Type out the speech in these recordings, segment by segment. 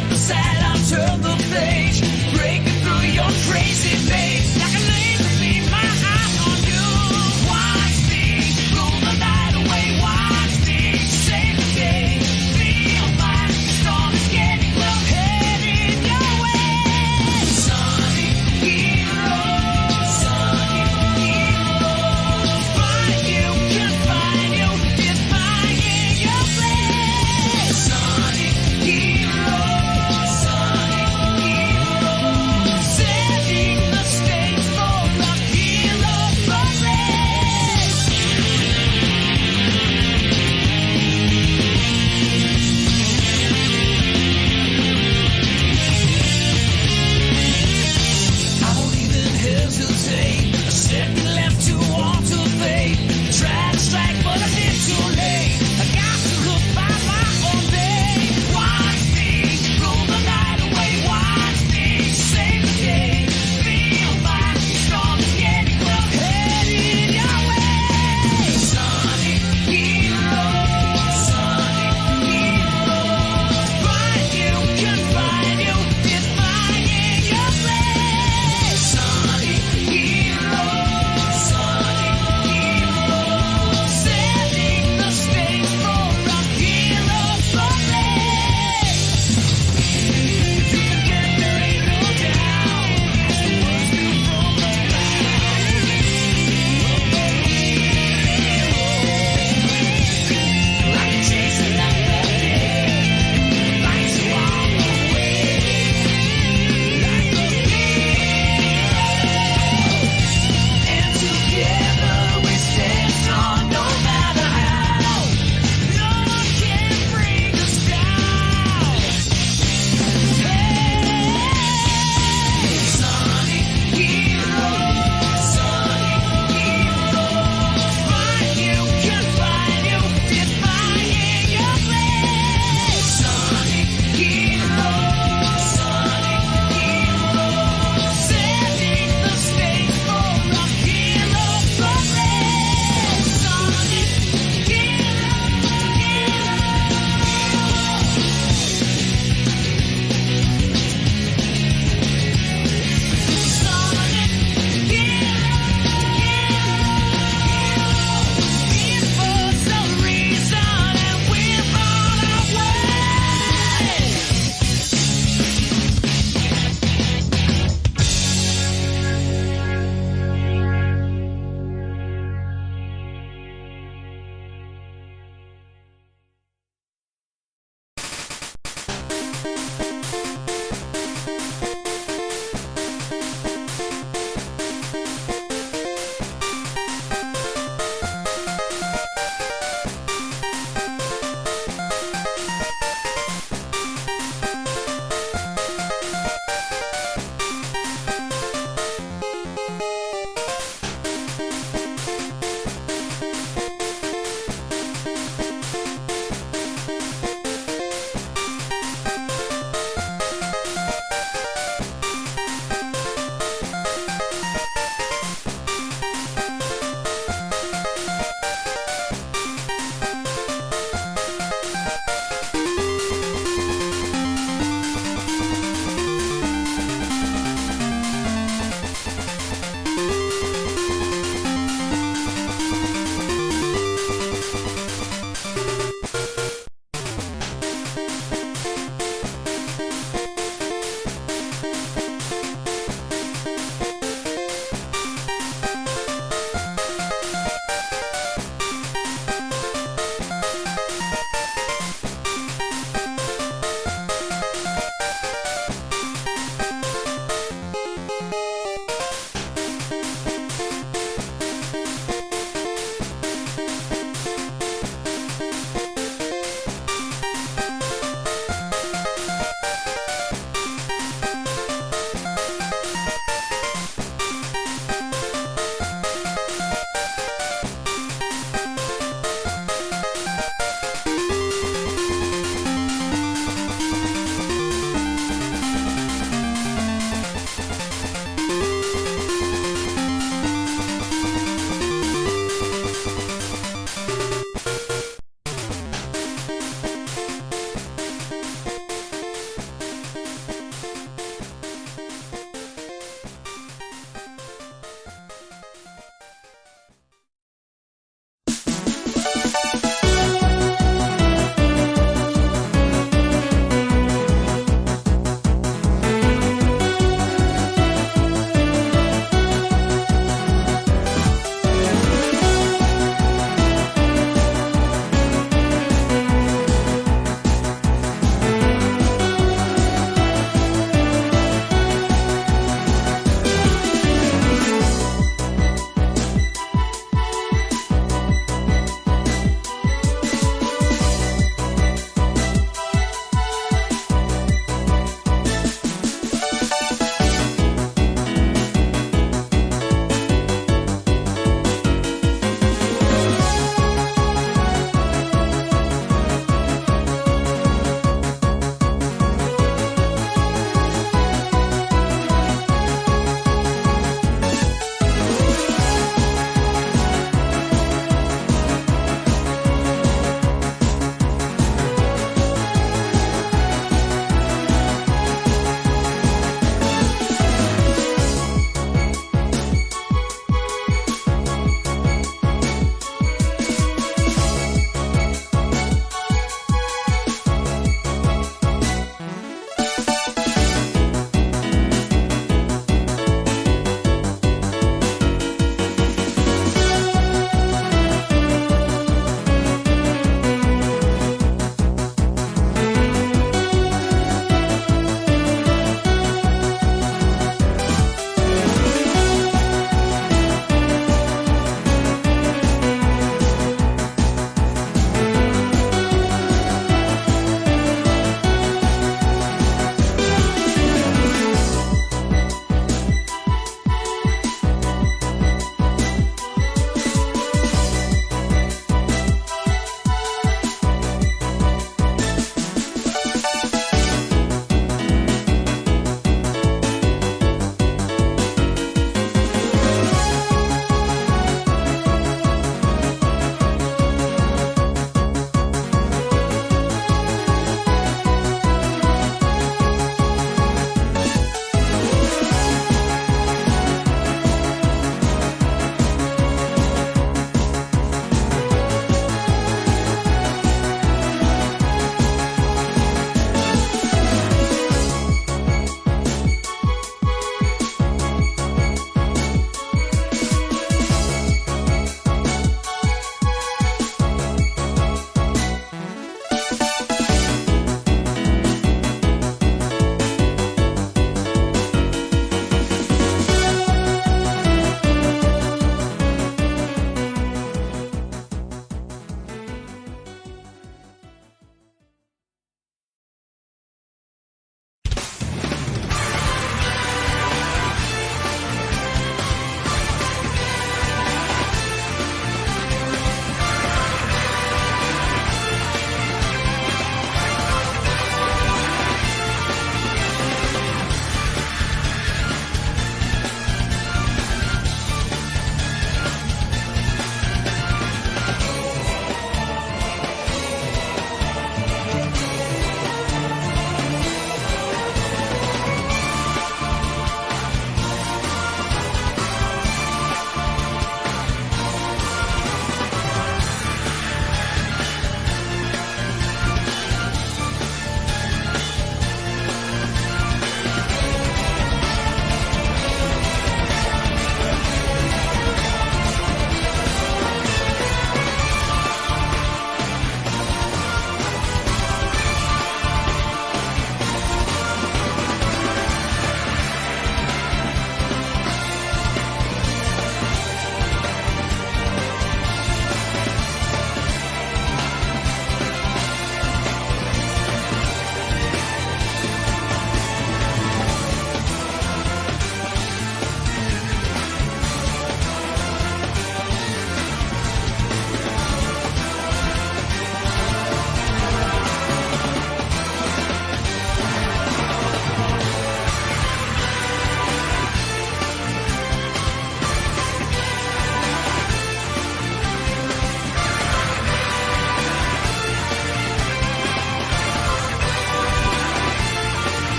skip the sideline, turn the page, breaking through your crazy maze. Like a laser beam, my eyes on you. Watch me rule the night away. Watch me save the day. Feel my storm is getting close, heading your way. Sonic heroes, Sonic heroes. Find you, can find you, defying your place. Sonic heroes, Sonic heroes.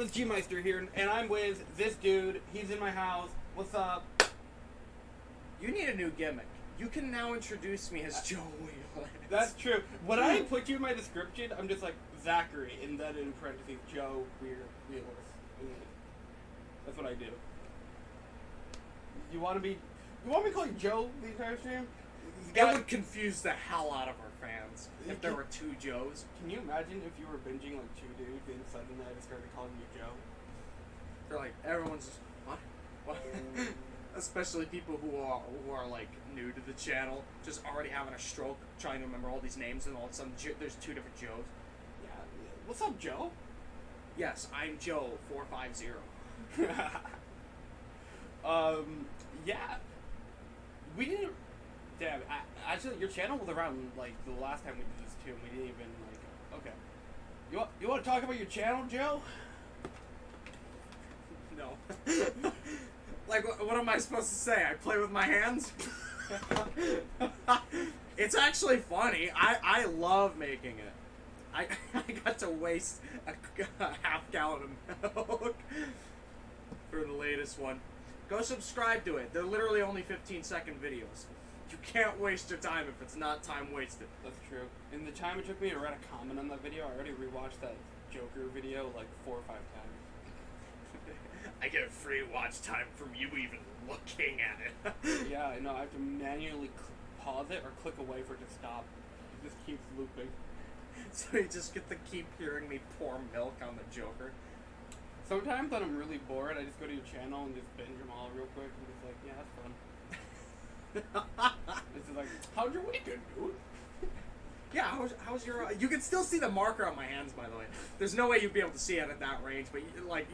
it's G-Meister here, and I'm with this dude. He's in my house. What's up? You need a new gimmick. You can now introduce me as Joe Wheeler. That's true. When I put you in my description, I'm just like Zachary, and then in parentheses, Joe Wheelers. That's what I do. You want me to call you Joe the entire stream? It would confuse the hell out of our fans if there were two Joes. Can you imagine if you were binging like two dudes and suddenly I just started calling you Joe? They're like, everyone's just, what? Especially people who are like new to the channel, just already having a stroke, trying to remember all these names, and all of a sudden there's two different Joes. Yeah. What's up, Joe? Yes, I'm Joe 450. Yeah. We didn't. Damn. Actually, your channel was around like the last time we did this too. And we didn't even like. Okay. You want to talk about your channel, Joe? No. Like, what am I supposed to say? I play with my hands? It's actually funny. I love making it. I got to waste a half gallon of milk for the latest one. Go subscribe to it. They're literally only 15-second videos. You can't waste your time if it's not time wasted. That's true. In the time it took me to write a comment on that video, I already rewatched that Joker video like 4 or 5 times. I get free watch time from you even looking at it. Yeah, I know. I have to manually pause it or click away for it to stop. It just keeps looping. So you just get to keep hearing me pour milk on the Joker. Sometimes when I'm really bored, I just go to your channel and just binge them all real quick and just like, yeah, that's fun. It's just like, how's your weekend, dude? Yeah, how's your... you can still see the marker on my hands, by the way. There's no way you'd be able to see it at that range, but you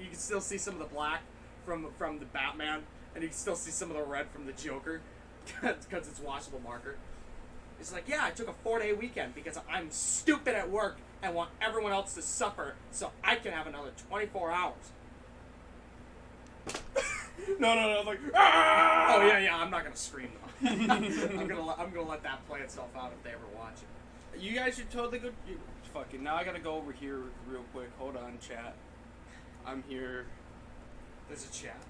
can still see some of the black from the Batman, and you can still see some of the red from the Joker, because it's washable marker. It's like, yeah, I took a 4-day weekend because I'm stupid at work and want everyone else to suffer so I can have another 24 hours. No, like, ah! Oh, yeah, I'm not going to scream, though. I'm gonna let that play itself out if they ever watch it. You guys should totally go. Fucking now, I gotta go over here real quick. Hold on, chat. I'm here. There's a chat.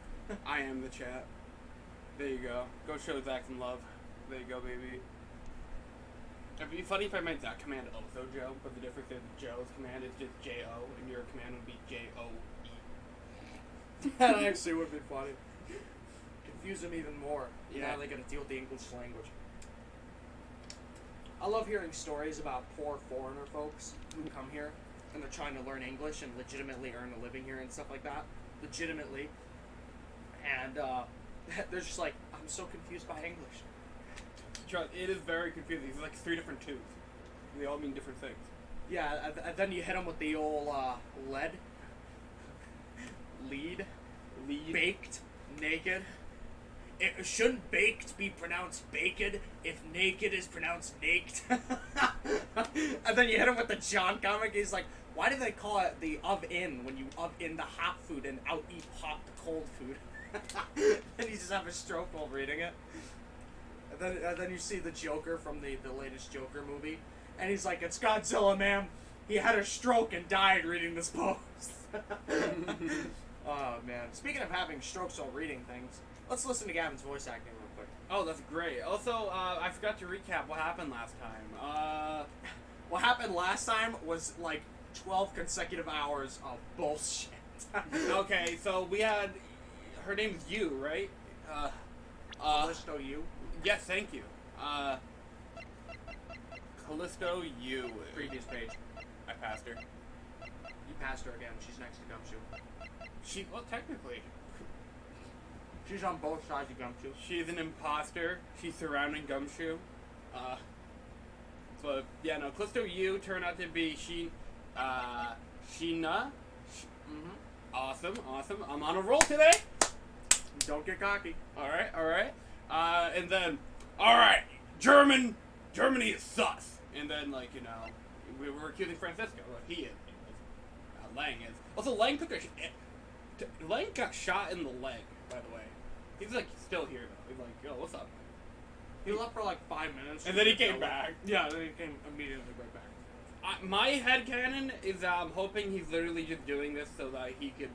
I am the chat. There you go. Go show Zach some love. There you go, baby. It'd be funny if I meant that command also Joe, but the difference is Joe's command is just J-O, and your command would be J-O-E. That actually would be funny. Confuse them even more. Yeah. Now they gotta deal with the English language. I love hearing stories about poor foreigner folks who come here and they're trying to learn English and legitimately earn a living here and stuff like that. Legitimately. And they're just like, I'm so confused by English. It is very confusing. It's like 3 different twos. They all mean different things. Yeah, and then you hit them with the old lead, baked, naked. It shouldn't baked be pronounced baked if naked is pronounced naked. And then you hit him with the John comic. He's like, why do they call it the oven when you in the hot food and out eat hot cold food? And you just have a stroke while reading it. And then you see the Joker from the latest Joker movie. And he's like, it's Godzilla, ma'am. He had a stroke and died reading this post. Oh, man. Speaking of having strokes while reading things, let's listen to Gavin's voice acting real quick. Oh, that's great. Also, I forgot to recap what happened last time. What happened last time was like 12 consecutive hours of bullshit. Okay, so we had... Her name's Yu, right? Callisto Yu? Yes, thank you. Callisto Yu. Previous page. I passed her. You passed her again. She's next to Gumshoe. Well, technically. She's on both sides of Gumshoe. She's an imposter. She's surrounding Gumshoe. But, yeah, no, Callisto Yu turned out to be Sheena. Mm-hmm. Awesome. I'm on a roll today. Don't get cocky. Alright. And then, alright, Germany is sus. And then, like, you know, we were accusing Francisco. Well, he is. Lang is. Also, Lang got shot in the leg, by the way. He's, like, still here, though. He's like, yo, what's up? He left for like 5 minutes. And then he came back. Yeah, then he came immediately right back. My headcanon is I'm hoping he's literally just doing this so that he could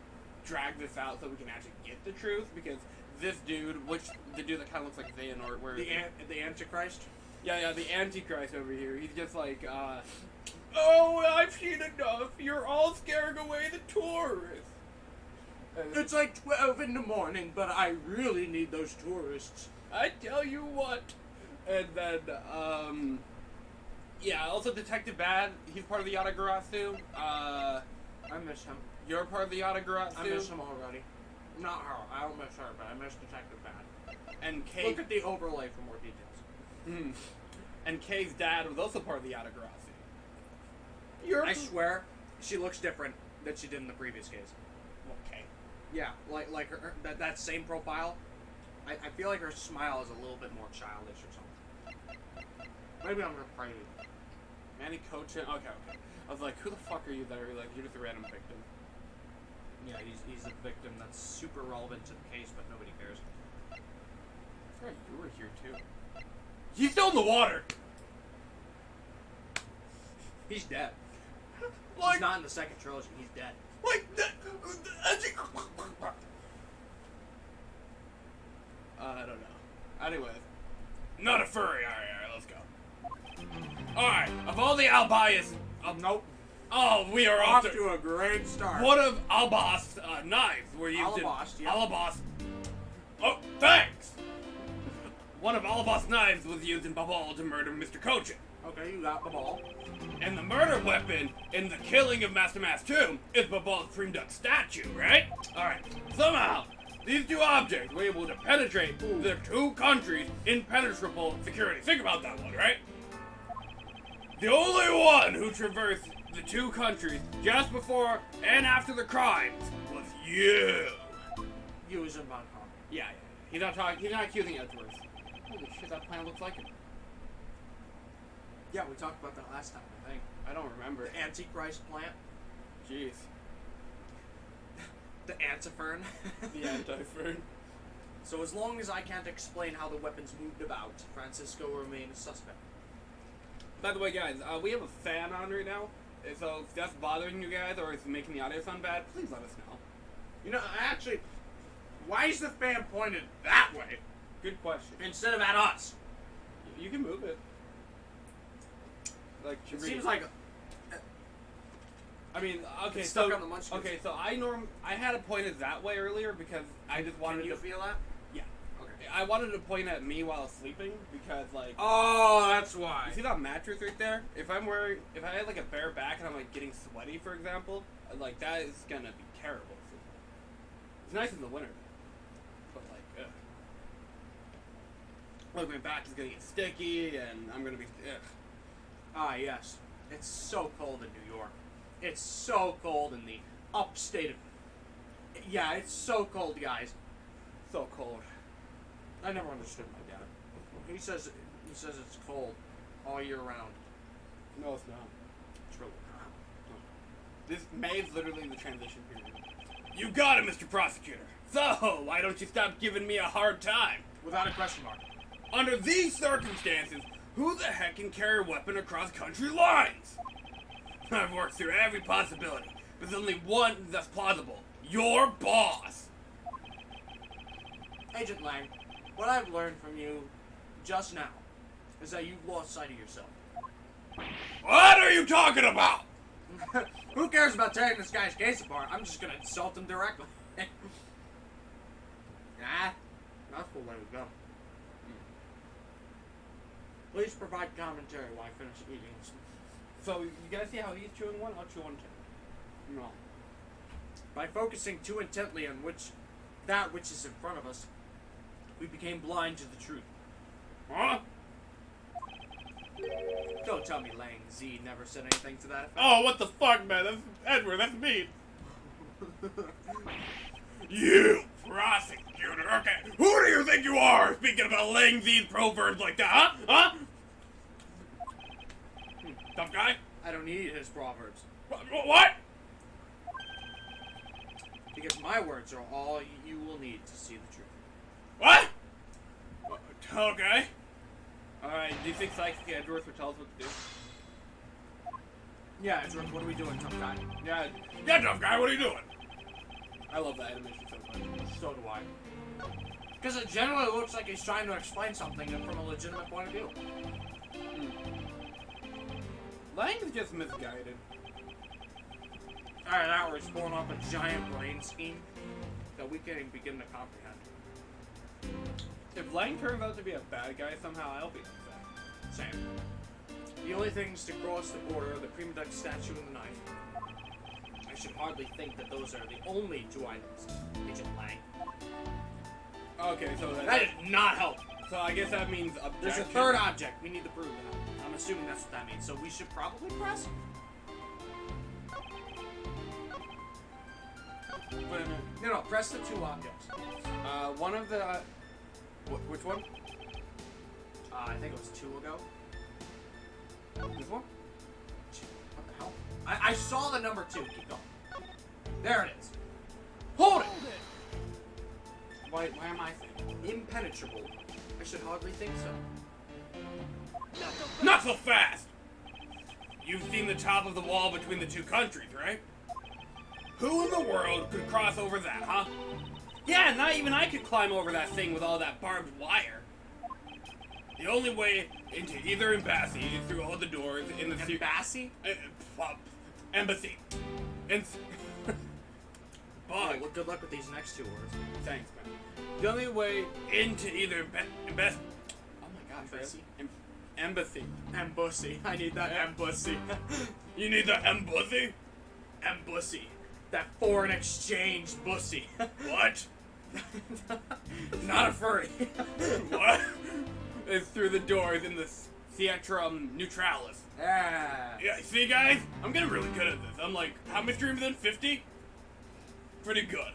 drag this out so we can actually get the truth, because this dude, the dude that kind of looks like Xehanort, where The Antichrist? yeah, the Antichrist over here, he's just like, oh, I've seen enough, you're all scaring away the tourists. It's like 12 in the morning, but I really need those tourists. I tell you what. And then, yeah, also Detective Bad, he's part of the Yatagarasu. I miss him. You're part of the Yatagarasu. I miss him already. Not her. I don't miss her, but I miss Detective Bad. And Kay. Look at the overlay for more details. And Kay's dad was also part of the Yatagarasu. I swear, she looks different than she did in the previous case. Okay. Yeah, like her that same profile. I feel like her smile is a little bit more childish or something. Maybe I'm gonna pray. Manny Cochin. Okay. I was like, who the fuck are you that are like, you're just a random victim? Yeah, he's a victim that's super relevant to the case, but nobody cares. I forgot you were here too. He's still in the water! He's dead. Like, He's not in the second trilogy, he's dead. like, I don't know. Anyways. Not a furry. Alright, let's go. Alright, of all the Albias... Nope. Oh, we are Off off to a great start. One of Albas' knives were used Alabast, in... yeah. Alabas. Oh, thanks! One of Alabas' knives was used in Babal to murder Mr. Cochin. Okay, you got the ball. And the murder weapon in the killing of Master Mass 2 is Babal's Cream Duck statue, right? Alright, somehow, these two objects were able to penetrate the two countries' impenetrable security. Think about that one, right? The only one who traversed the two countries just before and after the crimes was you. You was in Bangkok. Yeah. He's not accusing Edgeworth. Holy shit, that plan looks like him. Yeah, we talked about that last time, I think. I don't remember. The Antichrist plant. Jeez. The Antifern. The anti-fern. So as long as I can't explain how the weapons moved about, Francisco will remain a suspect. By the way, guys, we have a fan on right now. So if that's bothering you guys or it's making the audio sound bad, please let us know. You know, actually, why is the fan pointed that way Good question. instead of at us? You can move it. Like, It seems like I mean, okay, it's so stuck on the munchkins. okay, so I had it pointed that way earlier because I just wanted Can you to. feel that? Yeah. Okay. I wanted to point at me while I was sleeping because, like, Oh, that's why. you see that mattress right there? If I had like a bare back and I'm like getting sweaty, for example, like that is gonna be terrible. It's nice in the winter, but like, ugh. Like my back is gonna get sticky and I'm gonna be ugh. Ah, yes. It's so cold in New York. It's so cold in the upstate of... Yeah, it's so cold, guys. So cold. I never understood my dad. He says it's cold all year round. No, it's not. It's really not. This May is literally the transition period. You got it, Mr. Prosecutor. So, why don't you stop giving me a hard time? Without a question mark. Under these circumstances, who the heck can carry a weapon across country lines? I've worked through every possibility, but there's only one that's plausible. Your boss. Agent Lang, what I've learned from you just now is that you've lost sight of yourself. What are you talking about? Who cares about tearing this guy's case apart? I'm just gonna insult him directly. Nah, that's the way to go. Please provide commentary while I finish eating this. So, you guys see how he's chewing one? I'll chew one too. No. By focusing too intently on that which is in front of us, we became blind to the truth. Huh? Don't tell me Lang Z never said anything to that effect. Oh, what the fuck, man? That's Edward, that's me. You prosecutor. Okay, who do you think you are speaking about laying these proverbs like that, huh? Huh? Tough guy? I don't need his proverbs. What? Because my words are all you will need to see the truth. What? Okay. Alright, do you think Psychic Edgeworth would tell us what to do? Yeah, Edgeworth, what are we doing, tough guy? Yeah, yeah, tough guy, what are you doing? I love that animation so much. So do I. Because it generally looks like he's trying to explain something from a legitimate point of view. Lang is just misguided. Alright, now we're pulling off a giant brain scheme that we can't even begin to comprehend. If Lang turns out to be a bad guy somehow, I'll be upset. Same. The only things to cross the border are the prima duct statue and the knife. I should hardly think that those are the only two items. Agent Lang. Okay, so That did not help. So I guess that means objection. There's a third object. We need to prove that. I'm assuming that's what that means. So we should probably press. Wait a minute. No, press the two objects. One of the... which one? I think it was 2 ago. This one? What the hell? I saw the number 2. Keep going. There it is. Hold it! Why am I saying? Impenetrable. I should hardly think so. Not so fast! You've seen the top of the wall between the two countries, right? Who in the world could cross over that, huh? Yeah, not even I could climb over that thing with all that barbed wire. The only way into either embassy is through all the doors in the... Embassy? Embassy. Bug. Well, good luck with these next 2 words. Thanks, man. The only way into either embassy... Oh my god, Embassy? Embassy. Embassy. I need that embassy. You need the embassy? Embassy. That foreign exchange bussy. What? Not a furry. What? It's through the doors in the Theatrum Neutralis. Yeah. Yeah, see guys? I'm getting really good at this. I'm like, how many streams in? 50? Pretty good.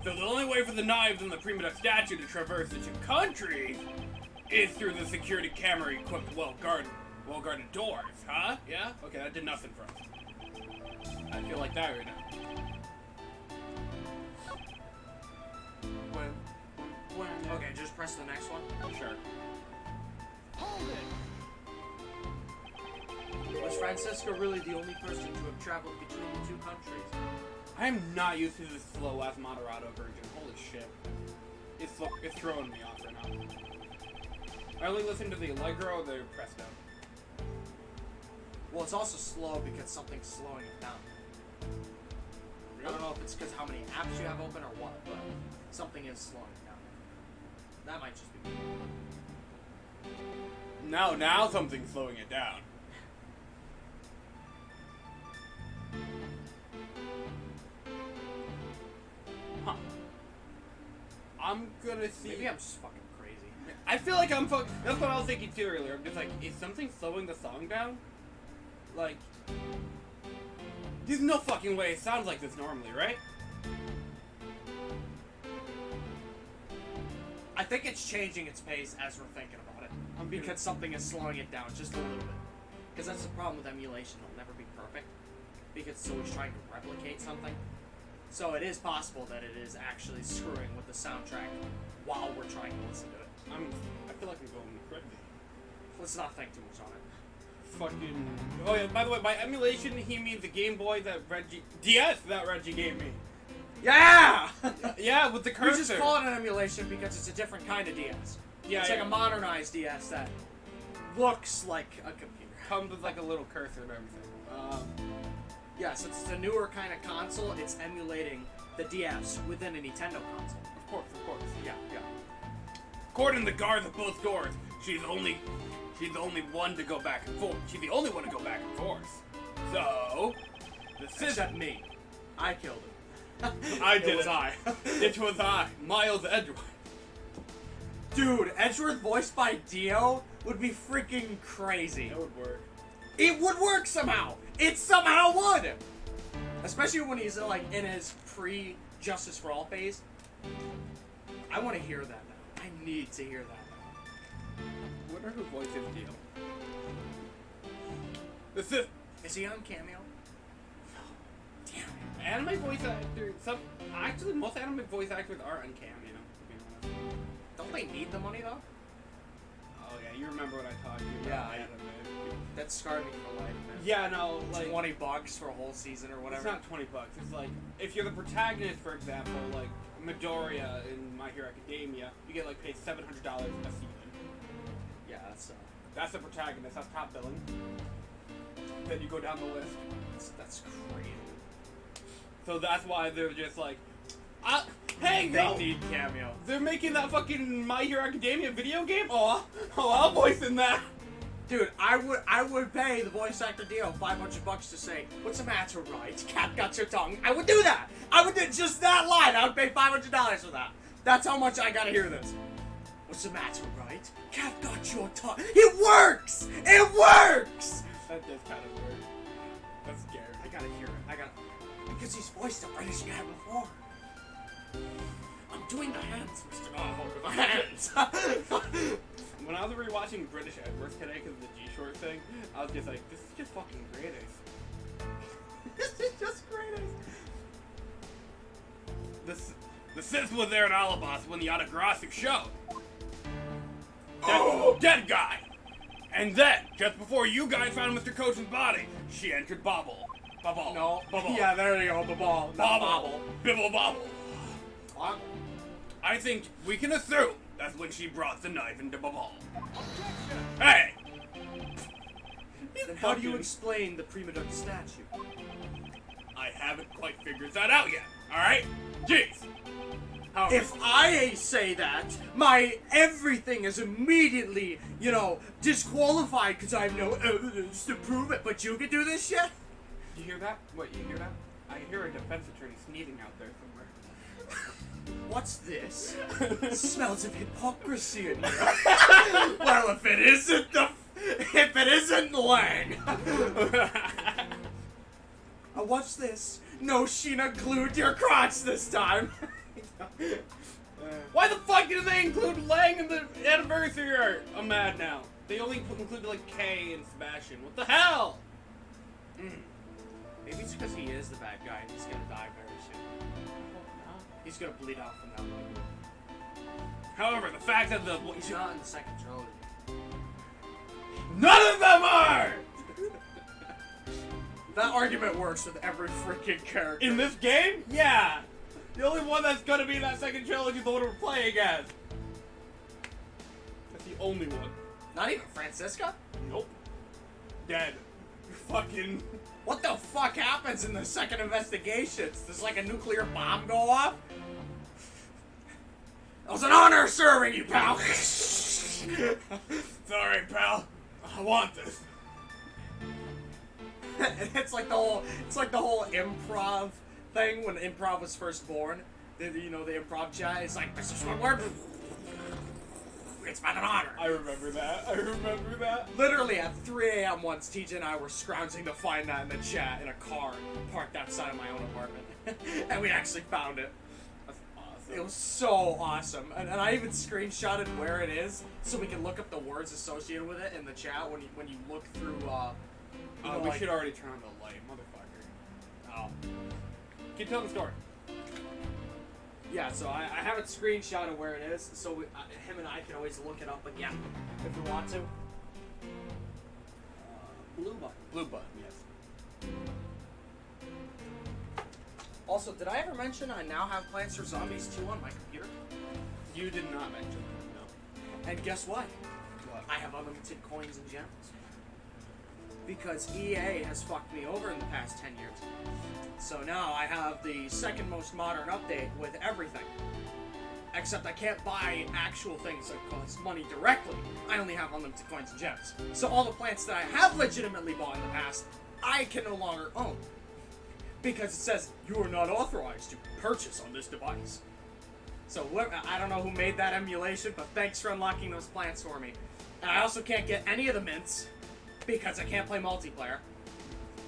So the only way for the knives and the prima duct statue to traverse the two countries is through the security camera equipped well-guarded doors, huh? Yeah? Okay, that did nothing for us. I feel like that right now. Okay, just press the next one. Sure. Hold it! Was Francisco really the only person to have traveled between the two countries? I am not used to this slow-ass Moderato version. Holy shit. It's throwing me off right now. I only listen to the Allegro, the Presto. Well, it's also slow because something's slowing it down. I don't know if it's because how many apps you have open or what, but something is slowing it down. That might just be me. Now something's slowing it down. Huh. I'm gonna see... Maybe I'm just fucking crazy. I feel like I'm fucking... That's what I was thinking too earlier. I'm just like, is something slowing the song down? Like... There's no fucking way it sounds like this normally, right? I think it's changing its pace as we're thinking about it. Because something is slowing it down just a little bit. Because that's the problem with emulation. It'll never be perfect. Because it's always trying to replicate something. So it is possible that it is actually screwing with the soundtrack while we're trying to listen to it. I feel like I'm going crazy. Let's not think too much on it. Fucking... Oh yeah, by the way, by emulation, he means the Game Boy that Reggie... DS that Reggie gave me. Yeah! Yeah, with the We cursor. just call it an emulation because it's a different kind of DS. Yeah, it's yeah. like a modernized DS that looks like a computer. Comes with like a little cursor and everything. Yeah, since it's a newer kind of console, it's emulating the DS within a Nintendo console. Of course. Yeah. According to the guards of both doors, she's the only one to go back and forth. She's the only one to go back and forth. So, the system... Except me. I killed him. I did It was it. I. It was I, Miles Edgeworth. Dude, Edgeworth voiced by Dio would be freaking crazy. That would work. It would work somehow. It somehow would. Especially when he's like in his pre-Justice for All phase. I want to hear that now. I need to hear that now. I wonder who voices Dio. This is... Is he on Cameo? Damn. Anime voice actors... Actually, most anime voice actors are on Cameo, to be honest. Don't they need the money though? yeah, you remember what I taught you Yeah, about I- anime. That scarred me for life, man. Yeah, no, like... $20 for a whole season or whatever. It's not $20. It's like, if you're the protagonist, for example, like Midoriya in My Hero Academia, you get like paid $700 a season. Yeah, That's the protagonist. That's top billing. Then you go down the list. that's crazy. So that's why they're just like, hey, They yo, need cameo. they're making that fucking My Hero Academia video game. Oh, I'll voice in that. Dude, I would pay the voice actor deal $500 to say, "What's the matter, right? Cat got your tongue." I would do that. I would do just that line. I would pay $500 for that. That's how much I gotta hear this. What's the matter, right? Cat got your tongue. It works. It works. That does kind of work. That's scary. I gotta hear it. Because he's voiced a British guy before. I'm doing the hands, Mr. Oh, the hands. When I was rewatching British Edgeworth today because of the G-Short thing, I was just like, this is just fucking great. This is just great. The Sis was there at Alabas when the Autograsu showed. Dead guy! And then, just before you guys found Mr. Coach's body, she entered Bobble. Bobble. No, Bobble. Yeah, there you go, the ball. Bobble. Bibble Bobble. Bobble. I think we can assume that's when she brought the knife into Bobble. Hey! Then how do you explain the prima donna statue? I haven't quite figured that out yet, alright? Jeez. If I say that, my everything is immediately, disqualified because I have no evidence to prove it. But you can do this shit? You hear that? What, you hear that? I hear a defense attorney sneezing out there somewhere. What's this? Smells of hypocrisy in here. Well, if it isn't Lang. What's this? No Sheena glued to your crotch this time. Why the fuck did they include Lang in the anniversary art? I'm mad now. They only included like Kay and Sebastian. What the hell? Maybe it's because he is the bad guy and he's gonna die very soon. He's gonna bleed out from that one. However, the fact that He's not in the second trilogy. none of them are That argument works with every freaking character. in this game. Yeah, the only one that's gonna be in that second trilogy is the one we're playing as. That's the only one. Not even Francisca? Nope. Dead. Fucking. What the fuck happens in the second investigations? Does like a nuclear bomb go off? It was an honor serving you, pal. Sorry, pal. I want this. It's like the whole improv thing when improv was first born. The improv chat. It's like, this is one word. It's been an honor. I remember that. Literally at 3 a.m. once, TJ and I were scrounging to find that in the chat in a car parked outside of my own apartment. And we actually found it. That's awesome. It was so awesome. And I even screenshotted where it is so we can look up the words associated with it in the chat when you look through, we should already turn on the light, motherfucker. Oh. Keep telling the story. Yeah, so I have it screenshotted where it is, so him and I can always look it up again if we want to. Blue button. Blue button, yes. Also, did I ever mention I now have Plants vs. Zombies 2 on my computer? You did not mention that, no. And guess what? What? I have unlimited coins and gems. Because EA has fucked me over in the past 10 years. So now I have the second most modern update with everything. Except I can't buy actual things that cost money directly. I only have unlimited coins and gems. So all the plants that I have legitimately bought in the past, I can no longer own. Because it says, you are not authorized to purchase on this device. So I don't know who made that emulation, but thanks for unlocking those plants for me. And I also can't get any of the mints, because I can't play multiplayer.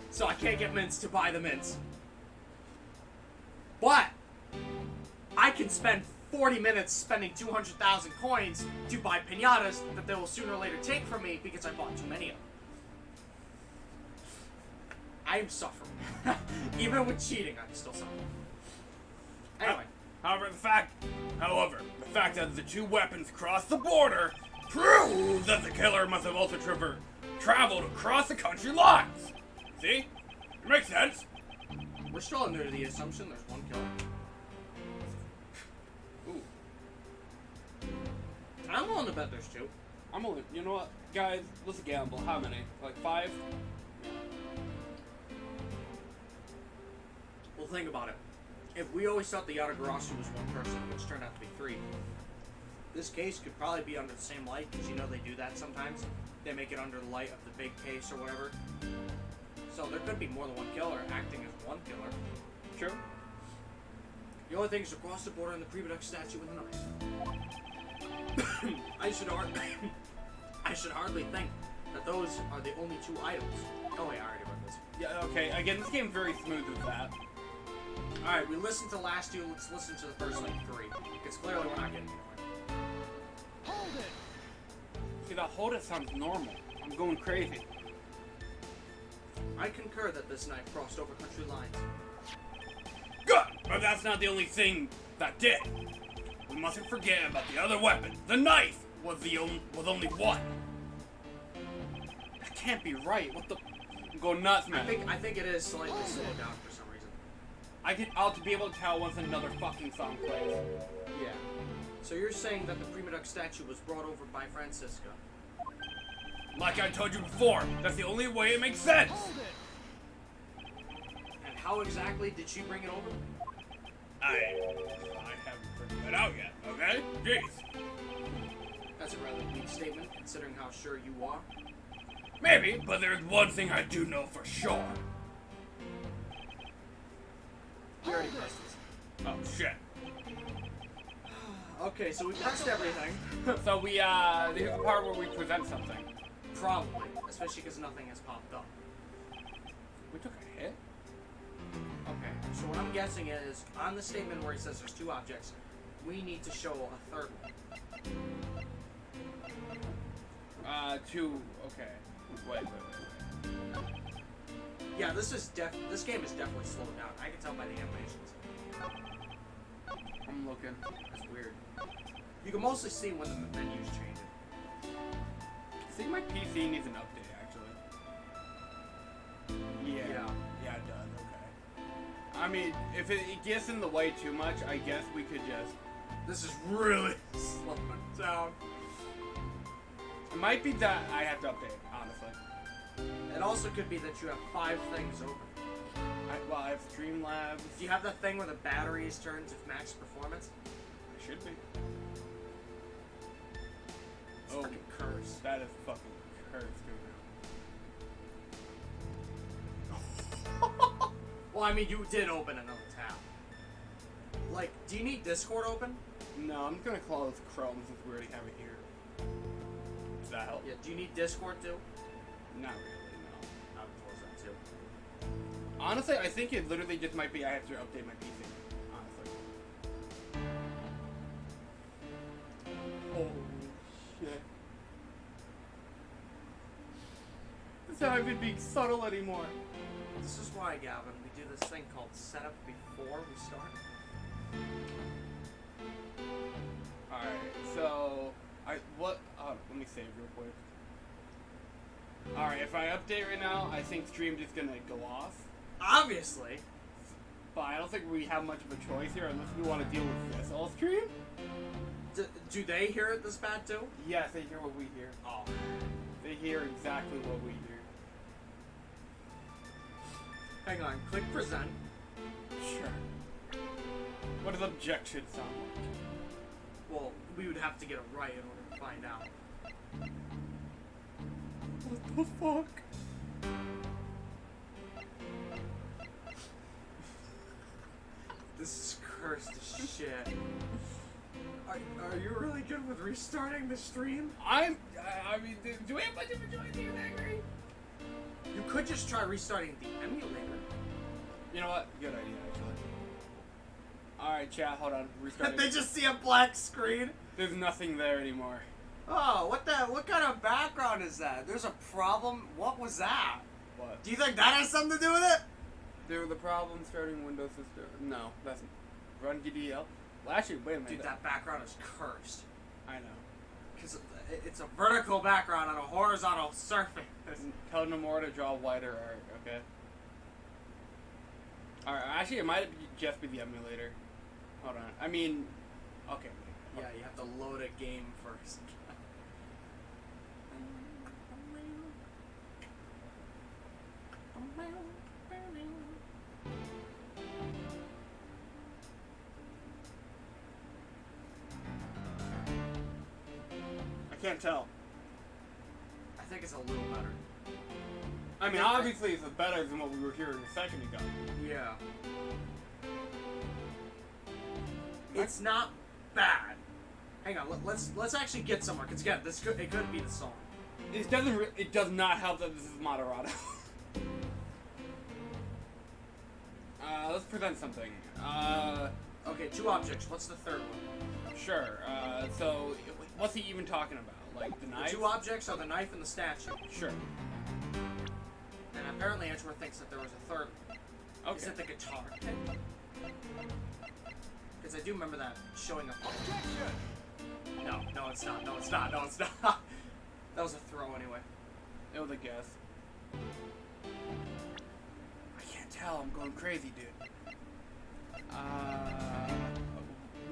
So I can't get mints to buy the mints. But I can spend 40 minutes spending 200,000 coins to buy pinatas that they will sooner or later take from me because I bought too many of them. I am suffering. Even with cheating, I'm still suffering. Anyway. However, the fact that the two weapons cross the border proves that the killer must have also traveled across the country lines. See? It makes sense. We're still under the assumption there's one killer. Ooh. I'm willing to bet there's two. I'm only, you know what, guys, let's gamble. How many? Like 5? Well, think about it. If we always thought the Yatagarasu was one person, which turned out to be 3, this case could probably be under the same light, because you know they do that sometimes. They make it under the light of the big case or whatever. So there could be more than one killer acting as one killer. Sure. The only thing is across the border and the Pre-Product statue with a knife. I should hardly think that those are the only 2 items. Oh wait, I already read this. Yeah, okay. Again, this game's very smooth with that. Alright, we listened to the last 2, let's listen to the first, 3. Because clearly we're not getting anywhere. Hold it. See, that hold it sounds normal. I'm going crazy. I concur that this knife crossed over country lines. Good! But that's not the only thing that did. We mustn't forget about the other weapon. The knife was only one. That can't be right. What the? I'm going nuts, man. I think it is slightly slowed down for some reason. I'll be able to tell once another fucking song plays. Yeah. So you're saying that the Pre-Product statue was brought over by Francisca? Like I told you before, that's the only way it makes sense. Hold it. And how exactly did she bring it over? I haven't figured that out yet. Okay? Jeez. That's a rather weak statement, considering how sure you are. Maybe, but there's one thing I do know for sure. We already pressed this. Oh shit. Okay, so we pressed everything. So here's the part where we present something. Probably, especially because nothing has popped up. We took a hit? Okay, so what I'm guessing is, on the statement where he says there's 2 objects, we need to show a third one. 2, okay. Wait. Yeah, this game is definitely slowed down. I can tell by the animations. I'm looking. That's weird. You can mostly see when the menus change. I think my PC needs an update, actually. Yeah, it does, okay. I mean, if it gets in the way too much, I guess we could just... This is really slowing down. It might be that I have to update, honestly. It also could be that you have 5 things open. I have Streamlabs. Do you have the thing where the battery is turned to max performance? I should be. It's fucking cursed. That is fucking cursed, Well, I mean, you did open another tab. Like, do you need Discord open? No, I'm just gonna close Chrome since we already have it here. Does that help? Yeah, do you need Discord too? Not really, no. I would close that too. Honestly, I think it literally just might be I have to update my PC. Honestly. Holy shit. It's not even being subtle anymore. This is why, Gavin, we do this thing called setup before we start. Alright, so... let me save real quick. Alright, if I update right now, I think stream just gonna go off. Obviously. But I don't think we have much of a choice here unless we want to deal with this all stream. Do they hear it this bad too? Yes, they hear what we hear. Oh. They hear exactly what we hear. Hang on, click present. Sure. What does objection sound like? Well, we would have to get it right in order to find out. What the fuck? This is cursed as shit. Are you really good with restarting the stream? I mean, do we have much of a choice here, Zachary? You could just try restarting the emulator. You know what? Good idea, actually. Alright, chat, hold on. Restarting. They just see a black screen. There's nothing there anymore. Oh, what kind of background is that? There's a problem? What was that? What? Do you think that has something to do with it? There was a problem starting Windows System. No, that's run GDL. Well, actually, wait a minute. Dude, that background is cursed. I know. Because it's a vertical background on a horizontal surface. Tell Nomura to draw wider art, okay? Alright, actually, it might just be the emulator. Hold on. I mean, okay. Yeah, you have to load a game first. I can't tell. I think it's a little better. I mean, obviously, it's better than what we were hearing a second ago. Yeah. It's not bad. Hang on, let's actually get somewhere. Cause again, it could be the song. It doesn't. It does not help that this is Moderado. Let's present something. Okay, 2 objects. What's the third one? Sure. So, what's he even talking about? Like the knife? The 2 objects are the knife and the statue. Sure. And apparently Edgeworth thinks that there was a third one. Okay. Is it the guitar pick? Because I do remember that showing up. No, it's not. No, it's not. No, it's not. That was a throw anyway. It was a guess. I can't tell. I'm going crazy, dude.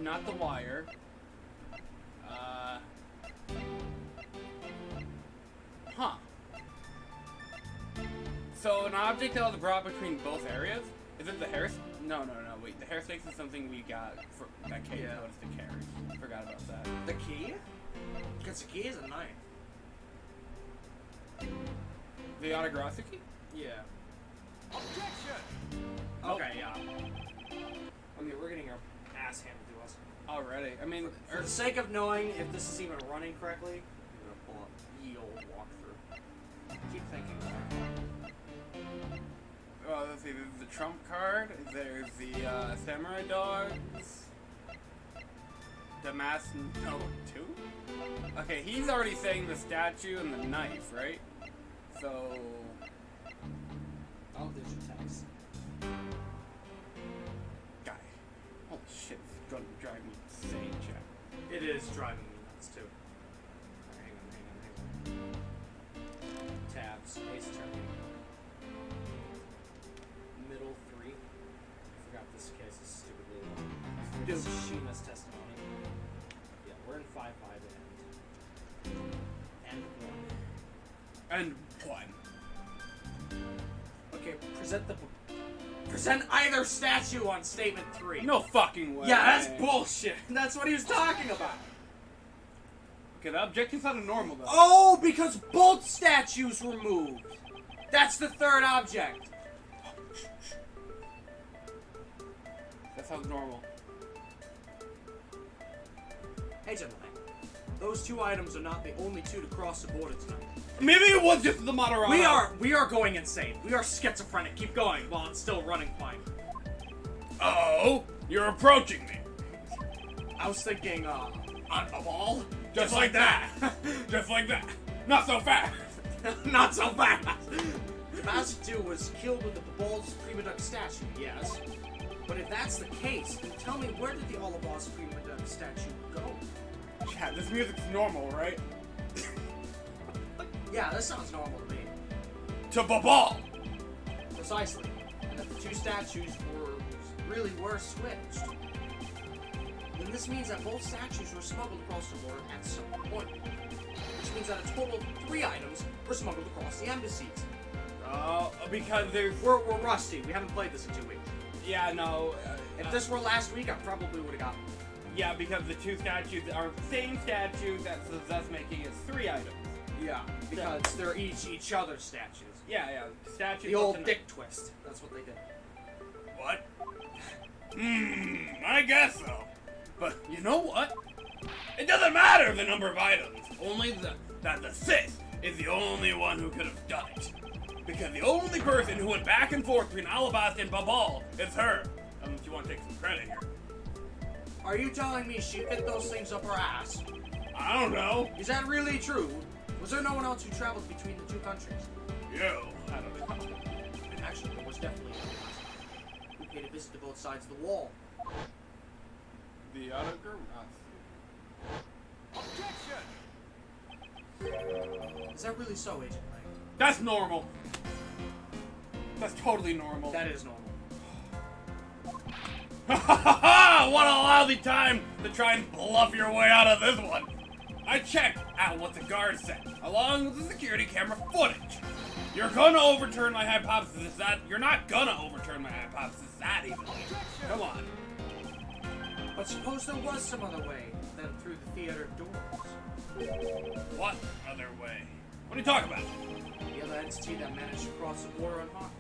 Not the wire. Huh. So an object that was brought between both areas? Is it the hair? No. Wait, the hair sticks is something we got for that Kate noticed to carry. Forgot about that. The key? Because the key is a knife. The autograph key? Yeah. Objection! Okay, yeah. I mean, we're getting our ass handed to us. Already. I mean, For the sake of knowing if this is even running correctly, I'm gonna pull up ye old walkthrough. Keep thinking. well, let's see. There's the trump card. There's the samurai dogs. The mask note 2? Okay, he's already saying the statue and the knife, right? So... Oh, there's your text. Guy. Holy shit, this is gonna drive me insane, Jack. It is driving me nuts too. Hang on. Tab, space turning. Middle 3. I forgot this case is stupidly long. This is Shima's testimony. Yeah, we're in 5-5 and 1. And one. Okay, present either statue on statement 3. No fucking way. Yeah, that's bullshit. That's what he was talking about. Okay, the objective sounded normal though. Oh, because both statues were moved. That's the third object. That sounds normal. Hey, gentlemen. Those 2 items are not the only 2 to cross the border tonight. Maybe it was just the Moderado. We are going insane. We are schizophrenic. Keep going while it's still running fine. Oh, you're approaching me. I was thinking, on a ball? Just like that. Just like that. Not so fast. Not so fast. Master 2 was killed with the Babal's Prima Duck statue, yes. But if that's the case, then tell me, where did the Olivar's Prima Duck statue go? Yeah, this music's normal, right? Yeah, that sounds normal to me. To Babal. Precisely. And that the 2 statues really were switched. Then this means that both statues were smuggled across the border at some point. Which means that a total of 3 items were smuggled across the embassies. Because there's... We're rusty. We haven't played this in 2 weeks. Yeah, no. If this were last week, I probably would have gotten it. Yeah, because the 2 statues are the same statue, that's thus making it 3 items. Yeah, because they're each other's statues. Yeah, statues. The old dick twist. That's what they did. What? I guess so. But you know what? It doesn't matter the number of items. Only that the Sith is the only one who could have done it. Because the only person who went back and forth between Alabasta and Babal is her. Unless you want to take some credit here. Are you telling me she fit those things up her ass? I don't know. Is that really true? Was there no one else who traveled between the 2 countries? Yo, I don't know. And actually, there was definitely one who paid a visit to both sides of the wall. The autograph? Objection! that really so, Agent Lang? That's normal. That's totally normal. That is normal. Ha ha ha ha! What a lousy time to try and bluff your way out of this one. I checked out what the guard said, along with the security camera footage. You're gonna overturn my hypothesis that you're not gonna overturn my hypothesis that easily. Come on. But suppose there was some other way than through the theater doors. What other way? What are you talking about? The other entity that managed to cross the border unharmed.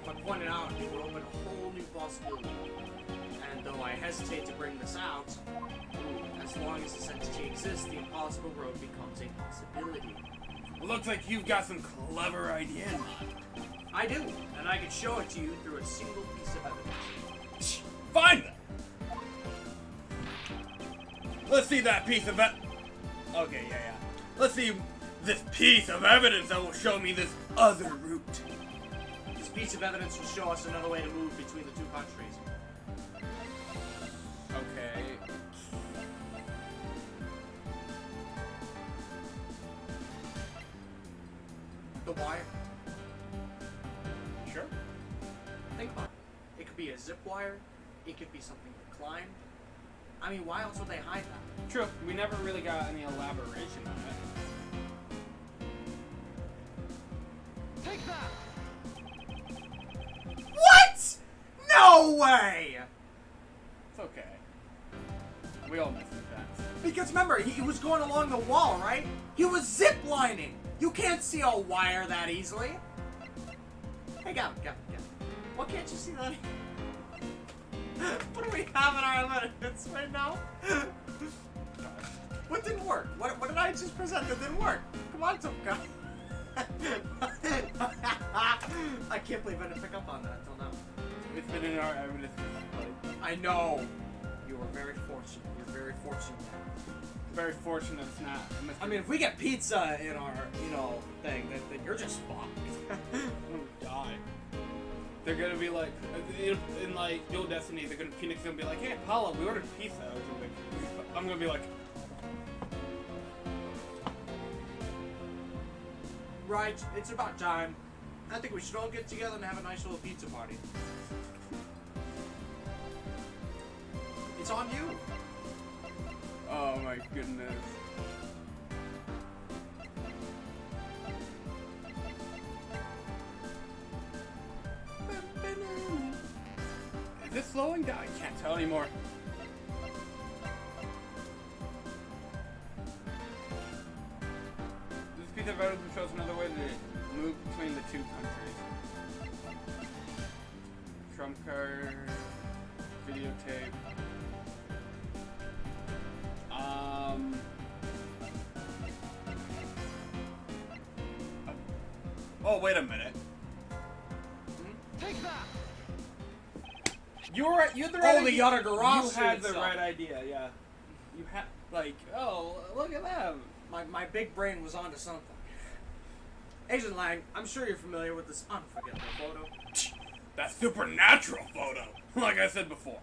If I pointed out, it would open a whole new possibility. And though I hesitate to bring this out, as long as this entity exists, the impossible road becomes a possibility. It looks like you've got some clever idea in mind. I do, and I can show it to you through a single piece of evidence. Fine then. Let's see that piece of Okay, yeah. Let's see this piece of evidence that will show me this other route. This piece of evidence will show us another way to move between the two countries. Okay. The wire. Sure. Think about it. It could be a zip wire. It could be something to climb. I mean, why else would they hide that? True. We never really got any elaboration on it. Take that! What? No way! It's okay. We all miss that. Because remember, he was going along the wall, right? He was zip lining. You can't see a wire that easily. Hey, Gavin. What can't you see that? What do we have in our evidence right now? What didn't work? What did I just present that didn't work? Come on, tough guy. I can't believe I didn't pick up on that until now. It's been in our evidence. I know. You were very fortunate. You're very fortunate. Very fortunate it's not. I mean, if we get pizza in our, thing, then you're just fucked. We'll die. They're gonna be like, in like Yo Destiny, they're gonna Phoenix gonna be like, hey Paula, we ordered pizza or something. I'm gonna be like, Right, it's about time. I think we should all get together and have a nice little pizza party. It's on you. oh my goodness. Is this slowing down? I can't tell anymore. This piece of evidence shows another way to move between the two countries. Trump card, videotape. Oh, wait a minute. Take that! You had the right idea. garage. You had the right idea, yeah. You had, like, oh, look at them. My big brain was onto something. Agent Lang, I'm sure you're familiar with this unforgettable photo. That supernatural photo, like I said before.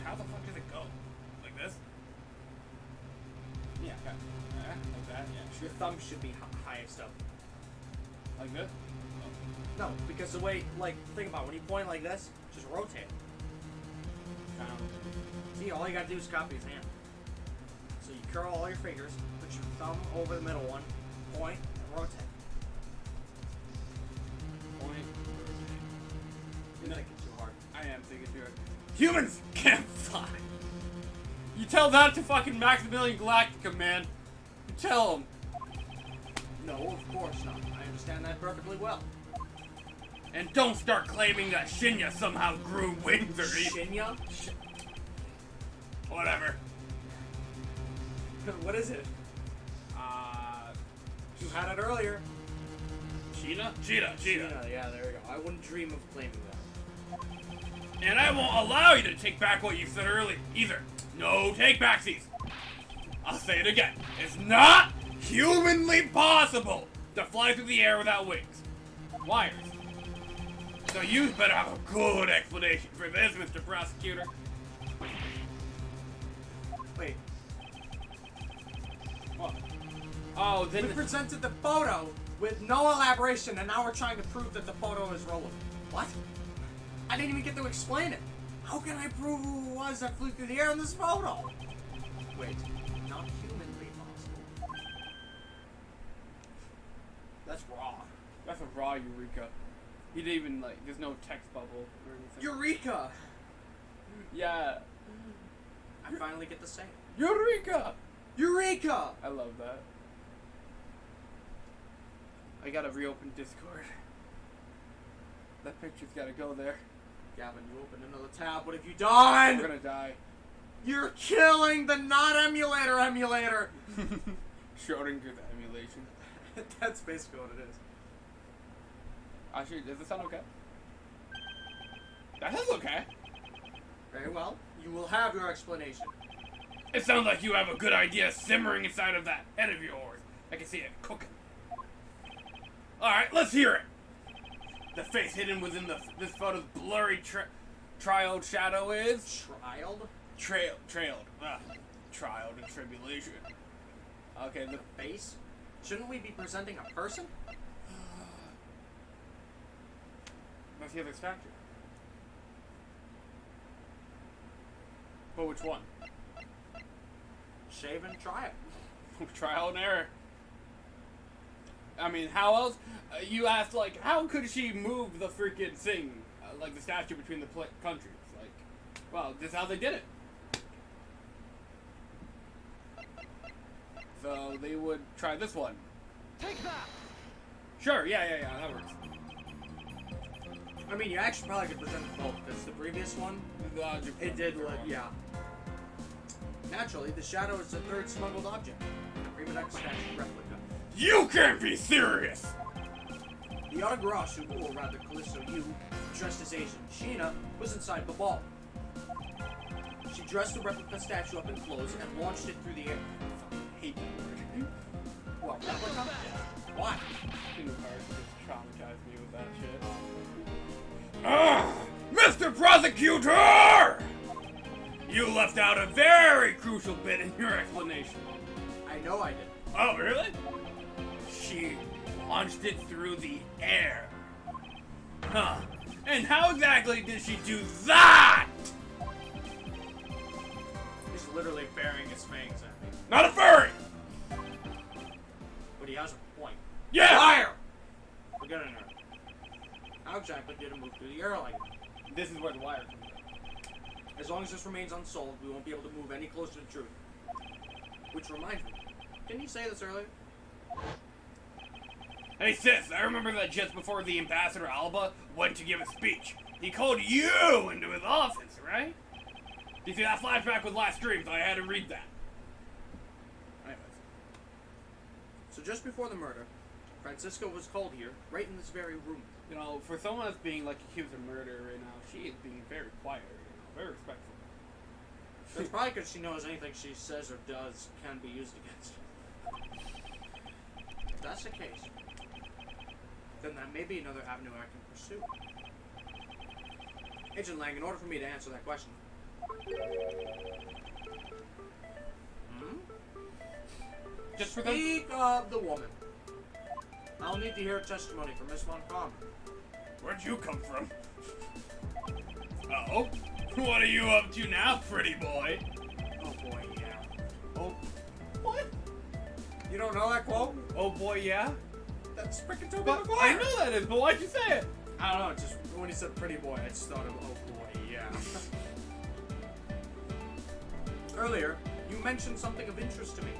How the fuck does it go? Like this? Yeah, like that, yeah. Your thumb should be highest up. Like this? No, because the way, think about it, when you point like this, just rotate. See, all you gotta do is copy his hand. So you curl all your fingers, put your thumb over the middle one, point, and rotate. Point. You're thinking too hard. I am thinking too hard. Humans can't fly! You tell that to fucking Maximilian Galactica, man. You tell him. No, of course not. I understand that perfectly well. And don't start claiming that Shinya somehow grew wings or Shinya? whatever. What is it? You had it earlier. Cheetah? Cheetah. Yeah, there we go. I wouldn't dream of claiming that. And I won't allow you to take back what you said earlier either. No take backsies. I'll say it again. It's not humanly possible to fly through the air without wings. Wires. So you better have a good explanation for this, Mr. Prosecutor. Wait. What? Oh, then We presented the photo with no elaboration, and now we're trying to prove that the photo is relevant. What? I didn't even get to explain it. How can I prove who it was that flew through the air in this photo? Wait, not humanly possible. That's raw. That's a raw Eureka. He didn't even, like, there's no text bubble or anything. Eureka! Yeah. I finally get to say it. Eureka! Eureka! I love that. I gotta reopen Discord. That picture's gotta go there. Gavin, you opened another tab. What have you done? We're gonna die. You're killing the not-emulator emulator! Schrodinger's emulation. That's basically what it is. Actually, does this sound okay? That sounds okay. Very well. You will have your explanation. It sounds like you have a good idea simmering inside of that head of yours. I can see it cooking. Alright, let's hear it. The face hidden within this photo's blurry trialed shadow is... Trialed? Trailed. Trial and tribulation. Okay, the Face? Shouldn't we be presenting a person? Let's hear the statue. But which one? Shave and trial. Trial and error. I mean, how else? You asked, like, how could she move the freaking thing, like the statue between the countries? Like, well, this is how they did it. So they would try this one. Take that! Sure, yeah, that works. I mean, you actually probably could present both, because the previous one, it did, yeah. Naturally, the shadow is the third smuggled object. A Prima X statue replica. You can't be serious! The Aragarasu, or rather Callisto Yu, dressed as Asian Sheena, was inside the ball. She dressed the replica statue up in clothes and launched it through the air. I hate that word. What, replica? Why? Kingdom Hearts just traumatized me with that shit. Mr. Prosecutor! You left out a very crucial bit in your explanation. I know I did. Oh, really? She launched it through the air. Huh. And how exactly did she do that? He's literally burying his fangs at me. Not a furry! But he has a point. Yeah! Liar! Forget it, nerd. How exactly did it move through the air like that? This is where the wire comes in. As long as this remains unsolved, we won't be able to move any closer to the truth. Which reminds me, didn't you say this earlier? Hey sis, I remember that just before the Ambassador Alba went to give a speech, he called you into his office, right? You see, that flashback was last stream, so I had to read that. Anyways. So just before the murder, Francisco was called here, right in this very room. You know, for someone that's being, like, accused of murder right now, she is being very quiet, very respectful. That's probably because she knows anything she says or does can be used against her. If that's the case, then that may be another avenue I can pursue. Agent Lang, in order for me to answer that question. Just for the... Speak of the woman. I'll need to hear testimony from Miss Montcalm. Where'd you come from? Oh? What are you up to now, pretty boy? Oh boy, yeah. Oh. What? You don't know that quote? Oh boy, yeah? That's freaking Tobey But Maguire. I know that is, but why'd you say it? I don't know, just when he said pretty boy, I just thought of oh boy, yeah. Earlier, you mentioned something of interest to me.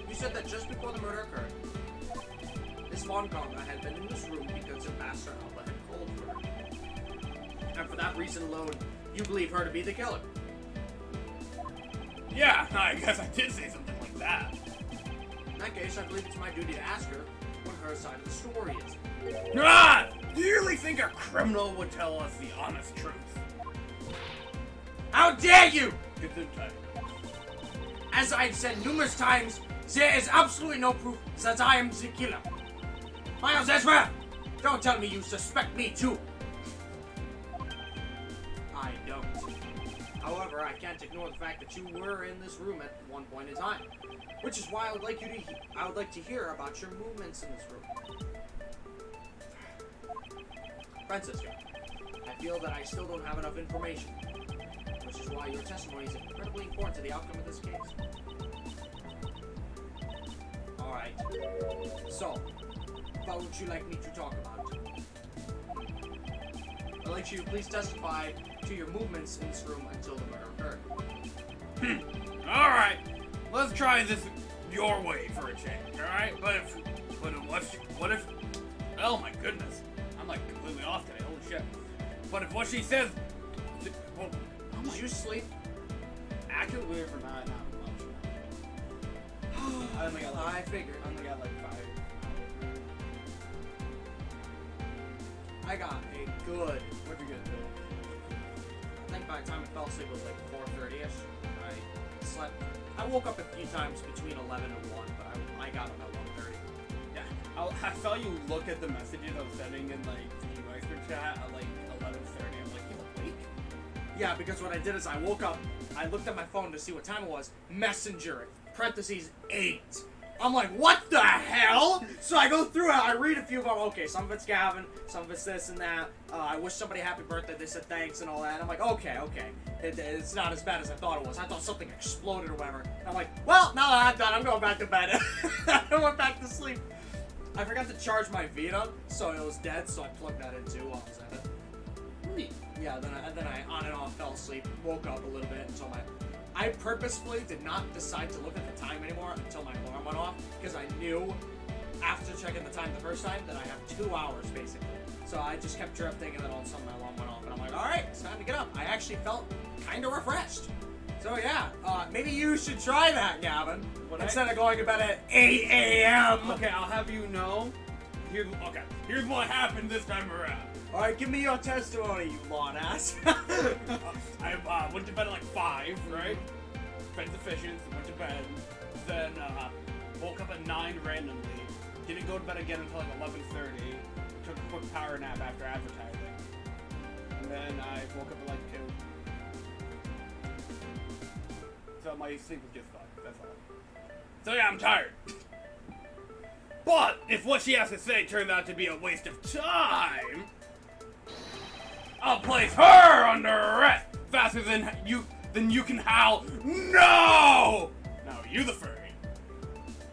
You said that just before the murder occurred, Miss Montcalm had been in this room because Ambassador Alba had called her. And for that reason alone, you believe her to be the killer. Yeah, I guess I did say something like that. In that case, I believe it's my duty to ask her what her side of the story is. Ah! Do you really think a criminal would tell us the honest truth? How dare you! Gesundheit. As I've said numerous times, there is absolutely no proof that I am the killer. Miles Edgeworth, don't tell me you suspect me too. I don't. However, I can can't ignore the fact that you were in this room at one point in time. Which is why I would like to hear about your movements in this room. Francisco, I feel that I still don't have enough information, which is why your testimony is incredibly important to the outcome of this case. Alright. So, what would you like me to talk about? I'd like you to please testify to your movements in this room until the murder occurred. Alright, let's try this your way for a change, alright? But if, oh my goodness, I'm like completely off today, holy shit. But if what she says, well, Did you sleep? actually, believe it or not, not much. I only got like, I figured. I only got like 5. I got a good. What'd you get to? I think by the time I fell asleep it was like 4:30ish. I slept. I woke up a few times between 11 and 1, but I got up at 1:30. Yeah, I saw you look at the messages I was sending in like the G-Meister chat at like 11:30. I'm like, you awake? Yeah, because what I did is I woke up, I looked at my phone to see what time it was. Messenger, parentheses 8. I'm like, what the hell? So I go through it, I read a few of them. Okay, some of it's Gavin, some of it's this and that. I wish somebody happy birthday. They said thanks and all that. And I'm like, okay. It's not as bad as I thought it was. I thought something exploded or whatever. And I'm like, well, now that I'm done, I'm going back to bed. I went back to sleep. I forgot to charge my Vita, so it was dead. So I plugged that in too while I was at it. Neat. Yeah, then I on and off fell asleep, woke up a little bit until I purposefully did not decide to look at the time anymore until my alarm went off, because I knew after checking the time the first time that I have 2 hours basically. So I just kept drifting, and then all of a sudden my alarm went off, and I'm like, alright, it's time to get up. I actually felt kind of refreshed. So yeah, maybe you should try that, Gavin, instead of going to bed at 8 a.m. Okay, I'll have you know. Here's what happened this time around. Alright, give me your testimony, you lawn ass. I went to bed at like 5, right? Fed the fishes, went to bed. Then woke up at 9 randomly. Didn't go to bed again until like 11:30. Took a quick power nap after advertising. And then I woke up at like 2. So my sleep was just fucked, that's all. So yeah, I'm tired. But if what she has to say turns out to be a waste of time, I'll place her under arrest faster than you can howl. No! Now you the furry.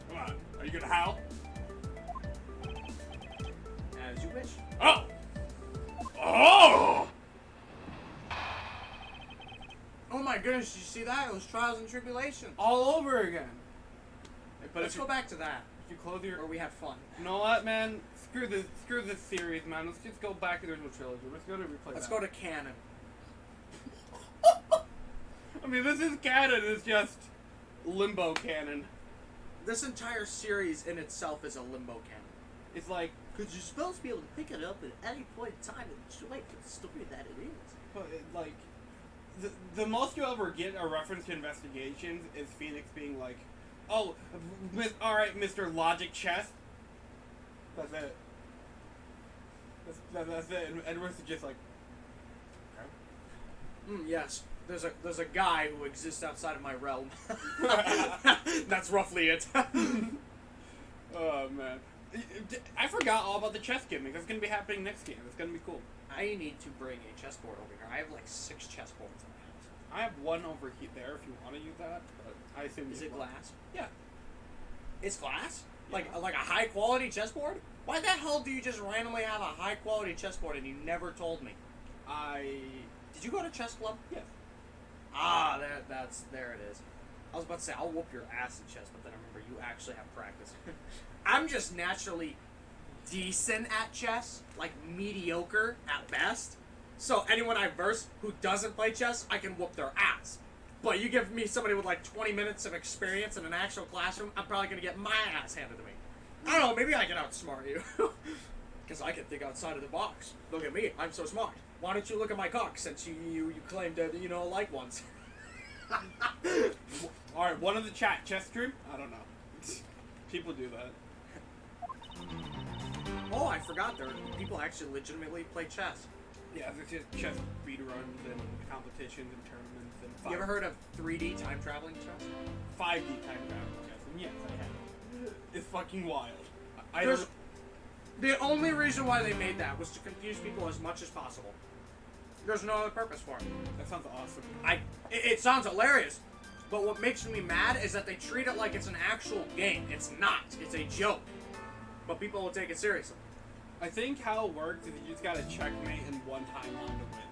Come on, are you gonna howl? As you wish. Oh! Oh! Oh my goodness, did you see that? It was trials and tribulations. All over again. But Let's go back to that, if you close your, where we had fun. you know what, man? Screw this series, man. Let's just go back to the original trilogy. Let's go to replay. Let's that. go to canon. I mean, this is canon. It's just limbo canon. This entire series in itself is a limbo canon. It's like, Because you're supposed to be able to pick it up at any point in time and just wait for the story that it is. but like, the most you'll ever get a reference to investigations is Phoenix being like, "Oh, all right, Mr. Logic Chess." That's it. That's it. And Edgeworth is just like, Yes. There's a guy who exists outside of my realm. That's roughly it. oh man, I forgot all about the chess gimmick. That's gonna be happening next game. It's gonna be cool. I need to bring a chessboard over here. I have like 6 chessboards in the house. I have one over there if you want to use that, but I assume Is you it won't. glass? Yeah. It's glass? Yeah. Like a high quality chessboard? Why the hell do you just randomly have a high quality chessboard and you never told me? Did you go to chess club? Yes. Ah, there it is. I was about to say I'll whoop your ass in chess, but then I remember you actually have practice. I'm just naturally decent at chess, like mediocre at best. So anyone I verse who doesn't play chess, I can whoop their ass. But you give me somebody with like 20 minutes of experience in an actual classroom, I'm probably gonna get my ass handed to me. I don't know, maybe I can outsmart you. Because I can think outside of the box. Look at me, I'm so smart. Why don't you look at my cock since you claimed to, like ones? Alright, one of the chat chess stream? I don't know. People do that. Oh, I forgot, people actually legitimately play chess. Yeah, there's just chess speedruns and competitions and tournaments and You ever heard of 3D time traveling chess? 5D time travel chess? And yes, I have. It's fucking wild. There's- The only reason why they made that was to confuse people as much as possible. There's no other purpose for it. That sounds awesome. It sounds hilarious, but what makes me mad is that they treat it like it's an actual game. It's not. It's a joke. But people will take it seriously. I think how it works is you just gotta checkmate in one timeline to win.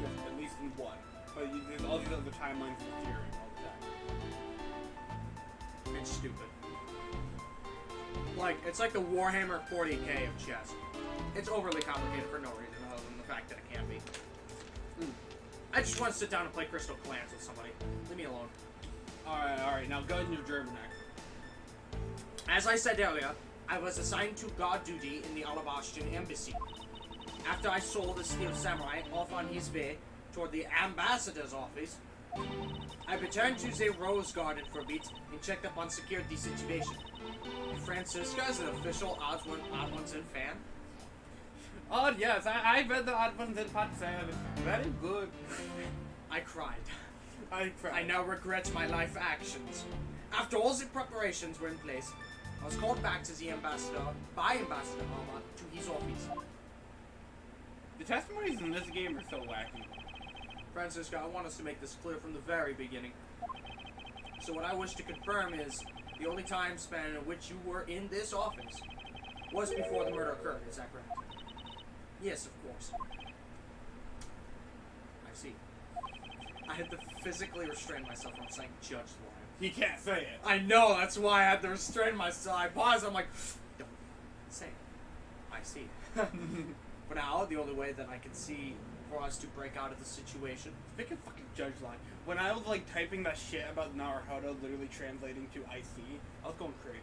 Just at least in one. But there's all these other timelines interfering all the time. It's stupid. Like, it's like the Warhammer 40k of chess. It's overly complicated for no reason other than the fact that it can be. I just want to sit down and play Crystal Clans with somebody. Leave me alone. Alright, now go in your German accent. As I said earlier, I was assigned to guard duty in the Alabastian embassy. After I saw the steel samurai off on his way toward the ambassador's office, I returned to the Rose Garden for a bit and checked up on security situation. Francisca is an official Odd Ones In fan. Oh yes, I read the Odd Ones in Part 7. Very good. I cried. I I now regret my life actions. After all the preparations were in place, I was called back to the ambassador by Ambassador Alma to his office. The testimonies in this game are so wacky. Francisca, I want us to make this clear from the very beginning. So what I wish to confirm is the only time span in which you were in this office was before the murder occurred. Is that correct? Yes, of course. I see. I had to physically restrain myself from saying Judge Lawyer. He can't say it. I know, that's why I had to restrain myself. I paused, I'm like, don't say it. I see. For now, the only way that I can see for us to break out of the situation. Pick a fucking Judge line. When I was like typing that shit about Naruhodo literally translating to IC, I was going crazy.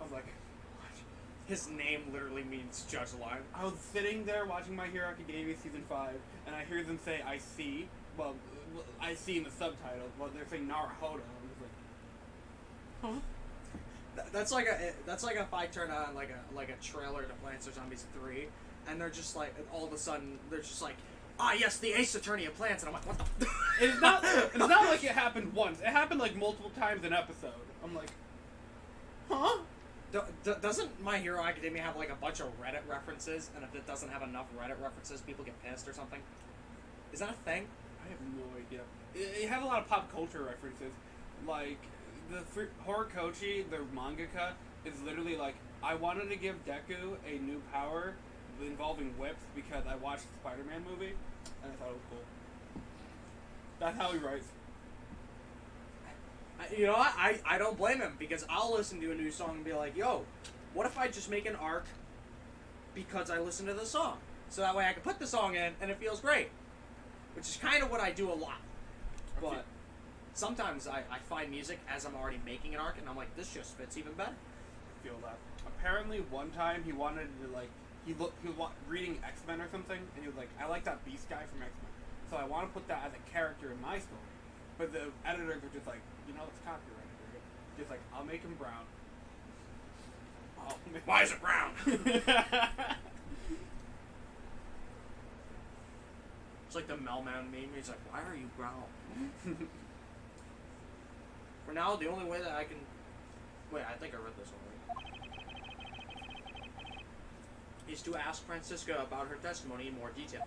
I was like, what? His name literally means Judge Line. I was sitting there watching My Hero Academia Season 5, and I hear them say I see. Well, I see in the subtitles, but they're saying Naruhodo. I'm just like, huh? That's like if I turn on like a trailer to Plants vs Zombies 3, and they're just like, all of a sudden they're just like, ah yes, the Ace Attorney of Plants, and I'm like, what the? It's not like it happened once. It happened like multiple times an episode. I'm like, huh? Doesn't My Hero Academia have like a bunch of Reddit references, and if it doesn't have enough Reddit references, people get pissed or something? Is that a thing? I have no idea. It has a lot of pop culture references. Like, the Horikoshi, the mangaka, is literally like, I wanted to give Deku a new power involving whips because I watched the Spider-Man movie, and I thought it was cool. That's how he writes. You know what? I don't blame him, because I'll listen to a new song and be like, yo, what if I just make an arc because I listen to the song? So that way I can put the song in and it feels great. Which is kind of what I do a lot. But sometimes I find music as I'm already making an arc and I'm like, this just fits even better. I feel that. Apparently one time he wanted to like, he was reading X-Men or something, and he was like, I like that Beast guy from X-Men. So I want to put that as a character in my story. But the editors were just like, you know, it's copyrighted. Right? Just like, I'll make him brown. Why is it brown? It's like the Melman meme. He's like, why are you brown? For now, the only way that I can... Wait, I think I read this already. Is to ask Francisca about her testimony in more detail.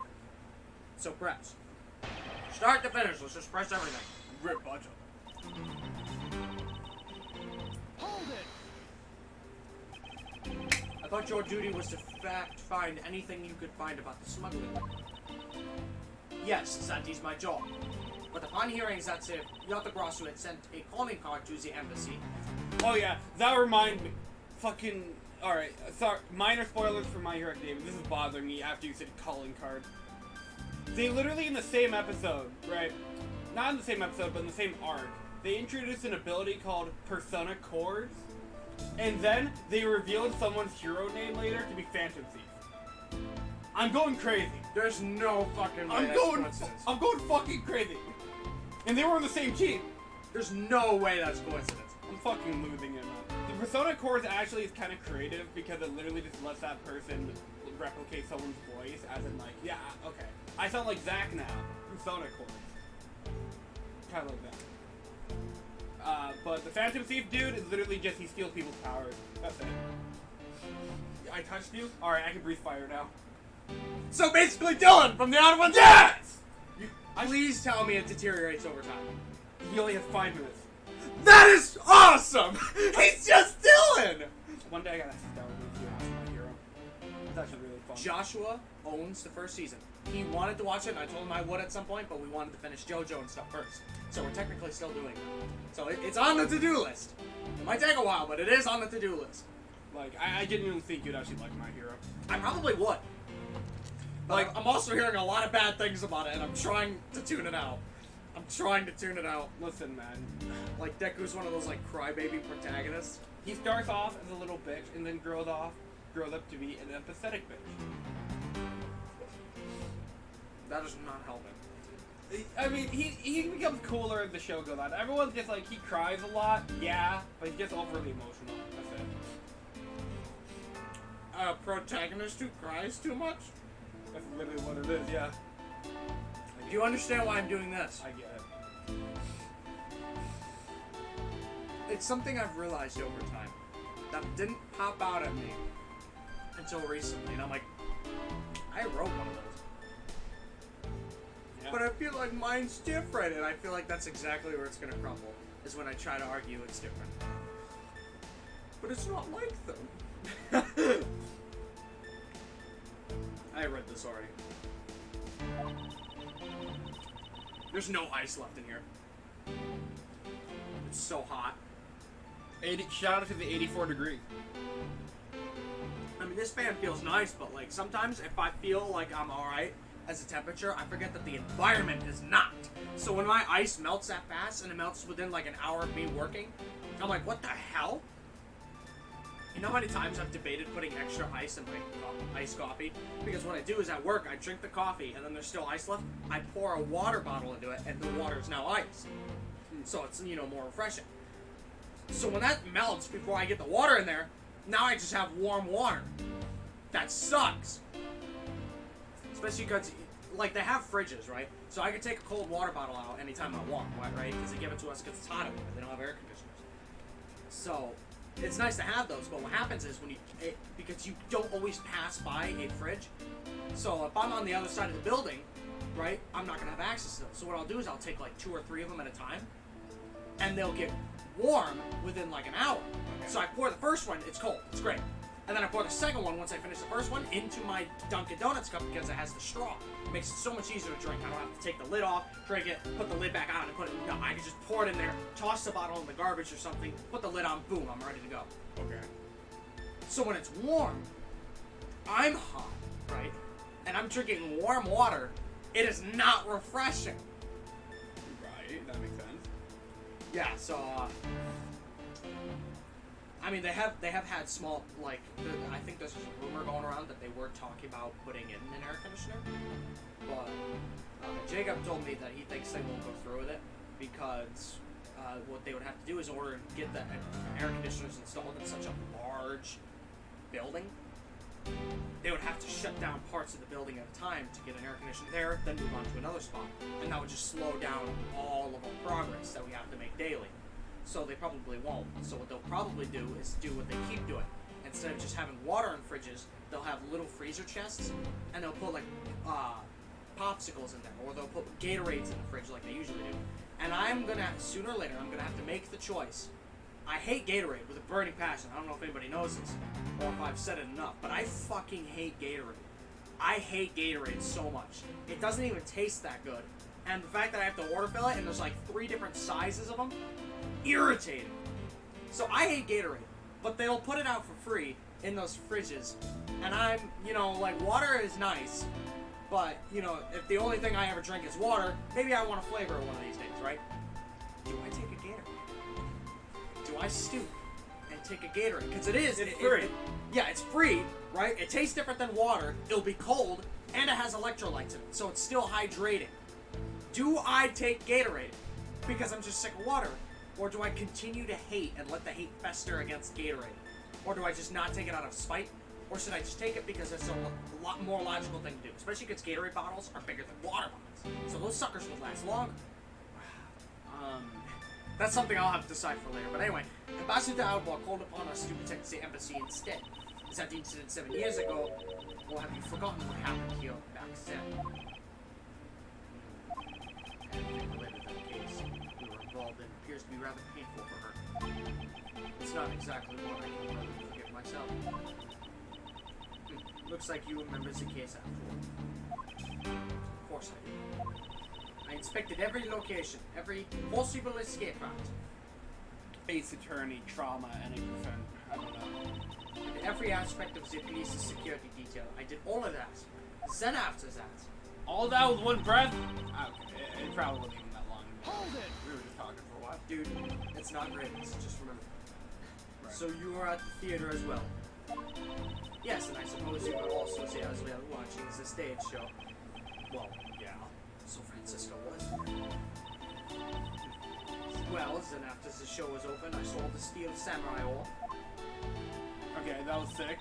So press. Start to finish, let's just press everything. Rip budget. Hold it! I thought your duty was to find anything you could find about the smuggling. Yes, that is my job. But upon hearing that Yatagrasu had sent a calling card to the embassy... Oh yeah, that reminded me. Fucking... Alright, sorry, minor spoilers for My Hero Academia. This is bothering me after you said calling card. They literally in the same episode, right? Not in the same episode, but in the same arc, they introduced an ability called Persona Chords, and then they revealed someone's hero name later to be Phantom Thief. I'm going crazy. There's no fucking way I'm that's coincidence. I'm going fucking crazy. And they were on the same team. There's no way that's coincidence. I'm fucking losing it, man. The Persona Chords actually is kind of creative because it literally just lets that person replicate someone's voice, as in like, yeah, okay, I sound like Zach now from Sonic Chords. Kind of like that. But the Phantom Thief dude is literally just, he steals people's powers. That's it. I touched you? Alright, I can breathe fire now. So basically, Dylan from the Odd Ones. Yes! Please tell me it deteriorates over time. He only has 5 minutes. That is awesome! He's just Dylan! One day I gotta sit down with you and ask my hero. It's actually really fun. Joshua owns the first season. He wanted to watch it, and I told him I would at some point, but we wanted to finish JoJo and stuff first. So we're technically still doing it. So it's on the to-do list. It might take a while, but it is on the to-do list. Like, I genuinely think you'd actually like my hero. I probably would. But like, I'm also hearing a lot of bad things about it, and I'm trying to tune it out. Listen, man. Like, Deku's one of those, like, crybaby protagonists. He starts off as a little bitch and then grows up to be an empathetic bitch. That is not helping. I mean, he becomes cooler as the show goes on. Everyone's just like, he cries a lot, yeah, but he's just overly emotional. That's it. A protagonist who cries too much? That's literally what it is, yeah. Do you understand why I'm doing this? I get it. It's something I've realized over time that didn't pop out at me until recently, and I'm like, I wrote one of those. Yeah. But I feel like mine's different, and I feel like that's exactly where it's gonna crumble, is when I try to argue it's different. But it's not like them. I read this already. There's no ice left in here. It's so hot. Shout out to the 84 degree. I mean, this fan feels nice, but like sometimes if I feel like I'm alright as a temperature, I forget that the environment is not. So when my ice melts that fast and it melts within like an hour of me working, I'm like, what the hell? You know how many times I've debated putting extra ice in my iced coffee? Because what I do is at work, I drink the coffee and then there's still ice left. I pour a water bottle into it and the water is now ice. So it's, you know, more refreshing. So when that melts before I get the water in there, now I just have warm water. That sucks. Especially because, like, they have fridges, right? So I can take a cold water bottle out anytime I want, right? Because they give it to us because it's hot in there. They don't have air conditioners. So it's nice to have those, but what happens is when because you don't always pass by a fridge. So if I'm on the other side of the building, right, I'm not going to have access to them. So what I'll do is I'll take like 2 or 3 of them at a time, and they'll get warm within like an hour. Okay. So I pour the first one, it's cold, it's great. And then I pour the second one, once I finish the first one, into my Dunkin' Donuts cup because it has the straw. It makes it so much easier to drink. I don't have to take the lid off, drink it, put the lid back on, and put it. No, I can just pour it in there, toss the bottle in the garbage or something, put the lid on, boom, I'm ready to go. Okay. So when it's warm, I'm hot, right? And I'm drinking warm water, it is not refreshing. Right, that makes sense. Yeah, so, I mean, they have had small, like, I think there's a rumor going around that they were talking about putting in an air conditioner, but Jacob told me that he thinks they won't go through with it because what they would have to do is order and get the air conditioners installed in such a large building. They would have to shut down parts of the building at a time to get an air conditioner there, then move on to another spot. And that would just slow down all of our progress that we have to make daily. So they probably won't. So what they'll probably do is do what they keep doing. Instead of just having water in fridges, they'll have little freezer chests, and they'll put like popsicles in there, or they'll put Gatorades in the fridge like they usually do. And I'm gonna, sooner or later, I'm gonna have to make the choice. I hate Gatorade with a burning passion. I don't know if anybody knows this, or if I've said it enough, but I fucking hate Gatorade. I hate Gatorade so much. It doesn't even taste that good. And the fact that I have to order fill it, and there's like 3 different sizes of them, irritating. So I hate Gatorade, but they'll put it out for free in those fridges. And I'm, you know, like, water is nice, but, you know, if the only thing I ever drink is water, maybe I want a flavor one of these days, right? Do I take a Gatorade? Do I stoop and take a Gatorade? Because it's free. Yeah, it's free, right? It tastes different than water. It'll be cold, and it has electrolytes in it, so it's still hydrating. Do I take Gatorade because I'm just sick of water? Or do I continue to hate and let the hate fester against Gatorade? Or do I just not take it out of spite? or should I just take it because it's a lot more logical thing to do? Especially because Gatorade bottles are bigger than water bottles, so those suckers will last longer. That's something I'll have to decide for later. But anyway, Ambassador Outlaw called upon us to protect the embassy instead. Is that the incident 7 years ago, or have you forgotten what happened here back then? Anything related to the case we were involved in appears to be rather painful for her. It's not exactly what I can really forget myself. Looks like you remember the case after all. Of course I do. I inspected every location, every possible escape route. Ace attorney, trauma, and a percent. I don't know. And every aspect of the police's security detail. I did all of that. Then after that. All that with one breath? Okay, it probably wasn't even that long. Hold it! We were just talking for a while. Dude, it's not great. Just remember. Right. So you were at the theater as well? Yes, and I suppose you were also there as well watching the stage show. Well, yeah. So Francisco was there. Well, then after the show was open, I saw the steel samurai ore. Okay, that was sick.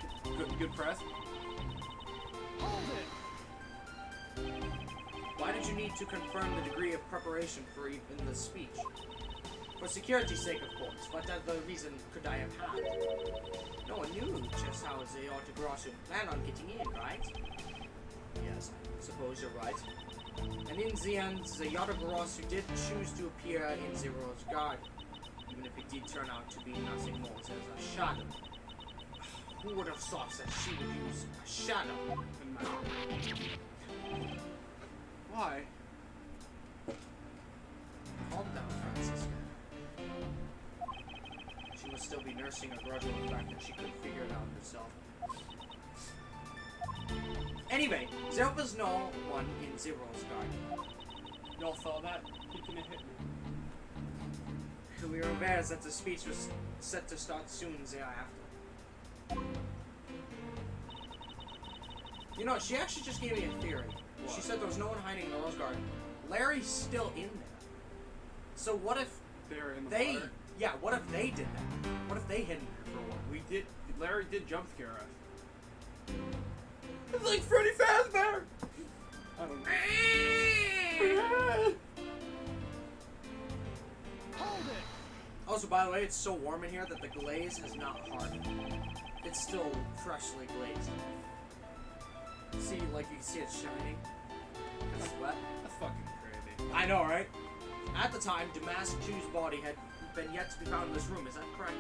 Good press. Hold it! Why did you need to confirm the degree of preparation for even the speech? For security's sake, of course. What other reason could I have had? No one knew just how the autograph would plan on getting in, right? Yes, I suppose you're right. And in the end, the Yatagarasu did choose to appear in Zero's guard, even if it did turn out to be nothing more than a shadow. Who would have thought that she would use a shadow? Why? Calm down, Francisca. She must still be nursing a grudge over the fact that she couldn't figure it out herself. Anyway, there was no one in Zero's garden. Y'all saw that? He couldn't hit me. We were aware that the speech was set to start soon thereafter. You know, she actually just gave me a theory. What? She said there was no one hiding in the Rose Garden. Larry's still in there. So what if They're in the they... water. Yeah, what if they did that? What if they hid in there for a while? Larry did jump scare us. It's like Freddy Fazbear! I don't know. Hold it! Also, by the way, it's so warm in here that the glaze has not hardened. It's still freshly glazed. See, like you can see it's shining. It's wet. That's fucking crazy. I know, right? At the time, Damask Chu's body had been yet to be found in this room. Is that correct?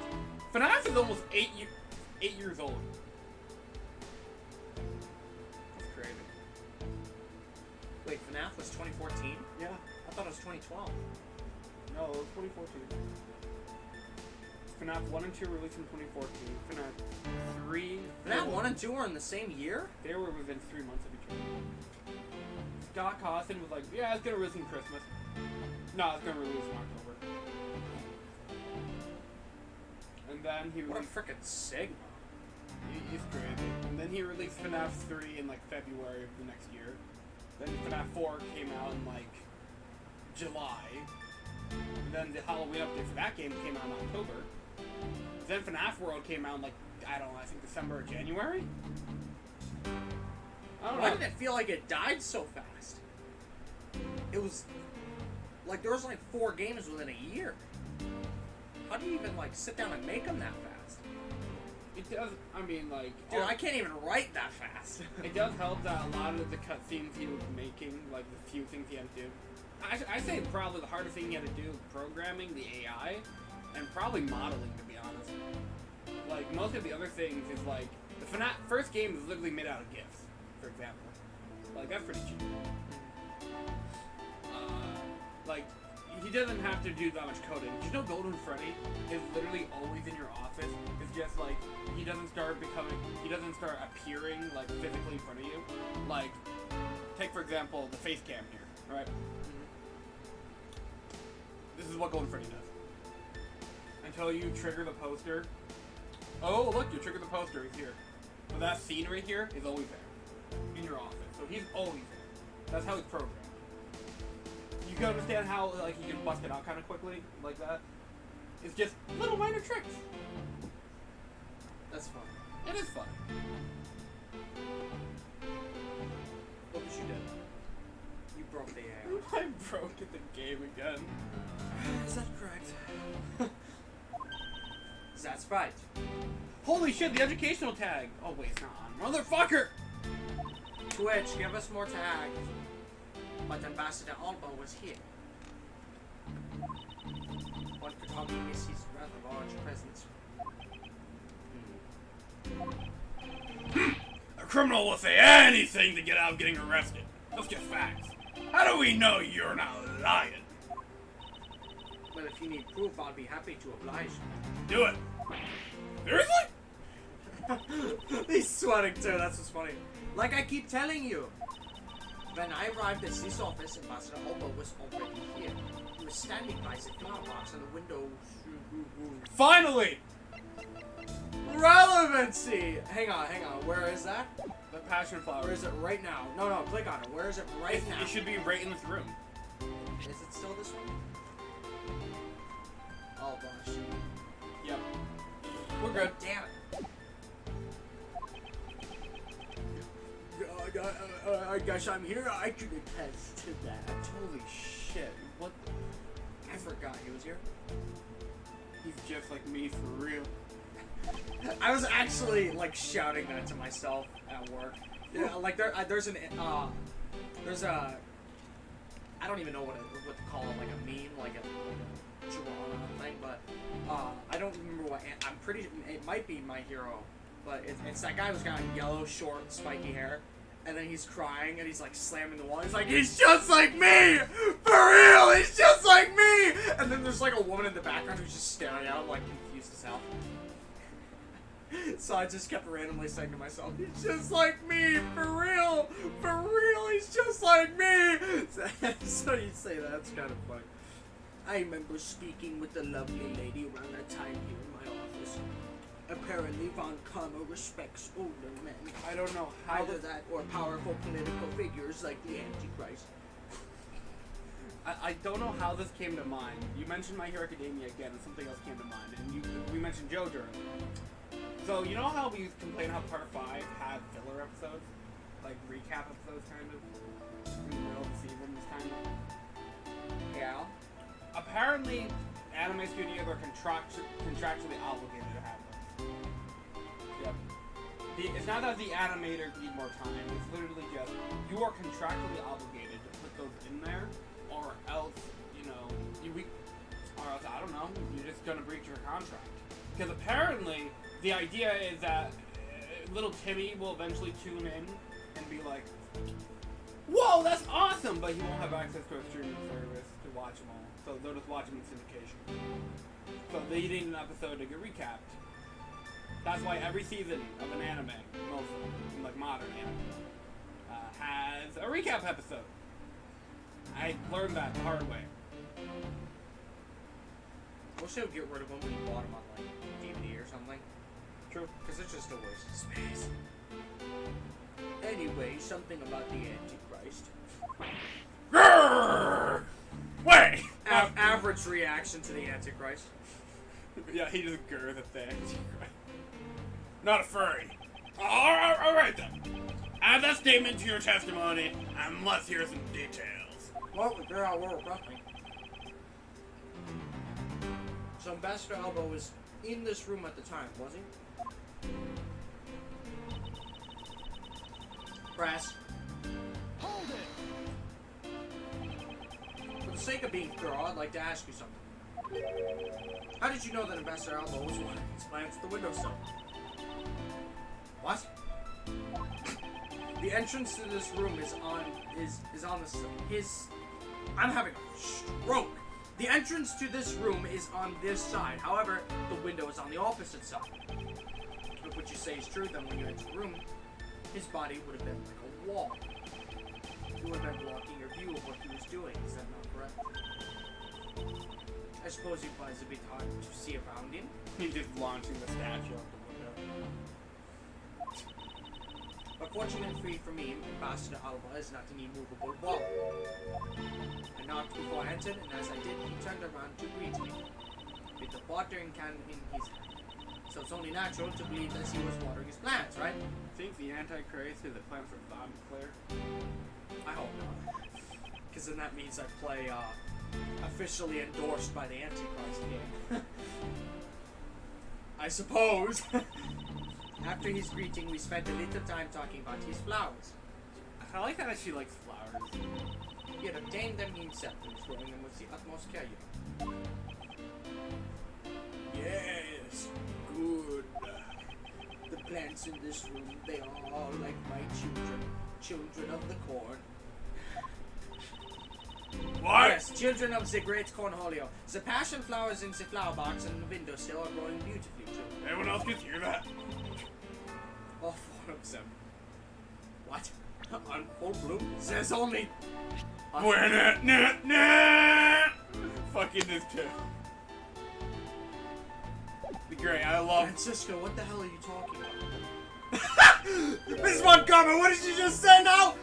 FNAF is almost 8 years old. That's crazy. Wait, FNAF was 2014? Yeah. I thought it was 2012. No, it was 2014. FNAF 1 and 2 released in 2014. FNAF 3... FNAF 1 and 2 were in the same year? They were within 3 months of each other. Scott Cawthon was like, yeah, it's gonna release in Christmas. No, it's gonna release in October. And then he What a released... frickin' Sigma. He's crazy. And then he released FNAF 3 in like February of the next year. Then FNAF 4 came out in like July. And then the Halloween update for that game came out in October. Then FNAF World came out in like, I don't know, I think December or January? I don't Why know. did it feel like it died so fast? It was... Like, there was like 4 games within a year. How do you even, like, sit down and make them that fast? It does, I mean, like... Dude, I can't even write that fast. It does help that a lot of the cutscenes he was making, like the few things he had to do. I say probably the hardest thing he had to do was programming the AI, and probably modeling, to be honest. Like, most of the other things is like, the FNAF first game is literally made out of GIFs, for example. Like, that's pretty cheap. Like, he doesn't have to do that much coding. You know Golden Freddy is literally always in your office. It's just like, he doesn't start appearing, like, physically in front of you. Like, take, for example, the face cam here, right? This is what Golden Freddy does. Until you trigger the poster. Oh, look, you trigger the poster, he's here. So that scene right here is always there. In your office. So he's always there. That's how it's programmed. You can understand how, like, you can bust it out kind of quickly, like that. It's just little minor tricks. That's fun. It is fun. Look what you did. You broke the AI. I broke the game again. Is that correct? That's right. Holy shit, the educational tag! Oh wait, it's not on. Motherfucker! Twitch, give us more tags. But Ambassador Alba was here. One could hardly miss his rather large presence. A criminal will say anything to get out of getting arrested. That's just facts. How do we know you're not lying? Well, if you need proof, I'll be happy to oblige. Do it. Seriously? He's sweating too, that's what's funny. Like I keep telling you. When I arrived at this office, Ambassador Alba was already here. He was standing by the flower box on the window. Finally! Relevancy! Hang on. Where is that? The passion flower. Where is it right now? No, click on it. Where is it right now? It should be right in this room. Is it still this one? Oh, gosh. Yep. We're good. Damn it. I guess I'm here. I can attest to that. Holy shit. What the... I forgot he was here. He's just like me for real. I was actually like shouting that to myself at work. Yeah, like there's a I don't even know what to call it, like a meme, like a drama thing, but I don't remember what. I'm pretty. It might be My Hero, but it's that guy who's got yellow, short, spiky hair, and then he's crying and he's like slamming the wall. He's like, he's just like me, for real. He's just like me. And then there's like a woman in the background who's just staring at him, like confused as hell. So I just kept randomly saying to myself, he's just like me, for real, he's just like me. So you say that, that's kind of funny. I remember speaking with the lovely lady around that time here in my office. Apparently Von Karma respects older men. I don't know how Either that or powerful political figures like the Antichrist. I don't know how this came to mind. You mentioned My Hero Academia again, and something else came to mind, and we mentioned JoJo earlier. So, you know how we complain how Part 5 had filler episodes? Like, recap episodes, kind of? In the middle of the seasons, kind of? Yeah. Apparently, anime studios are contractually obligated to have those. Yep. It's not that the animators need more time, it's literally just, you are contractually obligated to put those in there, or else, you know, or else, I don't know, you're just gonna breach your contract. Because apparently, the idea is that little Timmy will eventually tune in and be like, whoa, that's awesome! But he won't have access to a streaming service to watch them all. So they'll just watch them in syndication. So they need an episode to get recapped. That's why every season of an anime, mostly, like modern anime, has a recap episode. I learned that the hard way. We'll still get rid of them when you bought them on like DVD or something. True. Because it's just a waste of space. Anyway, something about the Antichrist. Grrr! Wait! Average reaction to the Antichrist. Yeah, he just gurrs at the Antichrist. Not a furry. Alright then. Add that statement to your testimony, and let's hear some details. Well, they're all world roughly. So Ambassador Alba was in this room at the time, was he? Press. Hold it! For the sake of being thorough, I'd like to ask you something. How did you know that Ambassador Alba was one of his plants at the windowsill? What? The entrance to this room is on his. I'm having a stroke. The entrance to this room is on this side. However, the window is on the opposite side. If what you say is true, then when you enter the room, his body would have been like a wall. He would have been blocking your view of what he was doing. Is that not correct? I suppose he finds it a bit hard to see around him. He's just launching the statue out the window. But fortunately for me, Ambassador Alba is not an immovable wall. I knocked before I entered, and as I did, he turned around to greet me, with the watering can in his hand. So it's only natural to believe that he was watering his plants, right? I think the Antichrist is the plants are bomb clear. I hope not. Because then that means I play officially endorsed by the Antichrist game. I suppose. After his greeting, we spent a little time talking about his flowers. I like that she likes flowers. He had obtained them himself and was growing them with the utmost care. Yes, good. The plants in this room, they are all like my children. Children of the corn. What? Yes, children of the great cornholio. The passion flowers in the flower box and the windowsill are growing beautifully too. Anyone else can hear that? All four of them. What? On full bloom? There's only... Fucking this kid. Be great, I love... Francisco, what the hell are you talking about? Miss Montgomery, what did you just say now?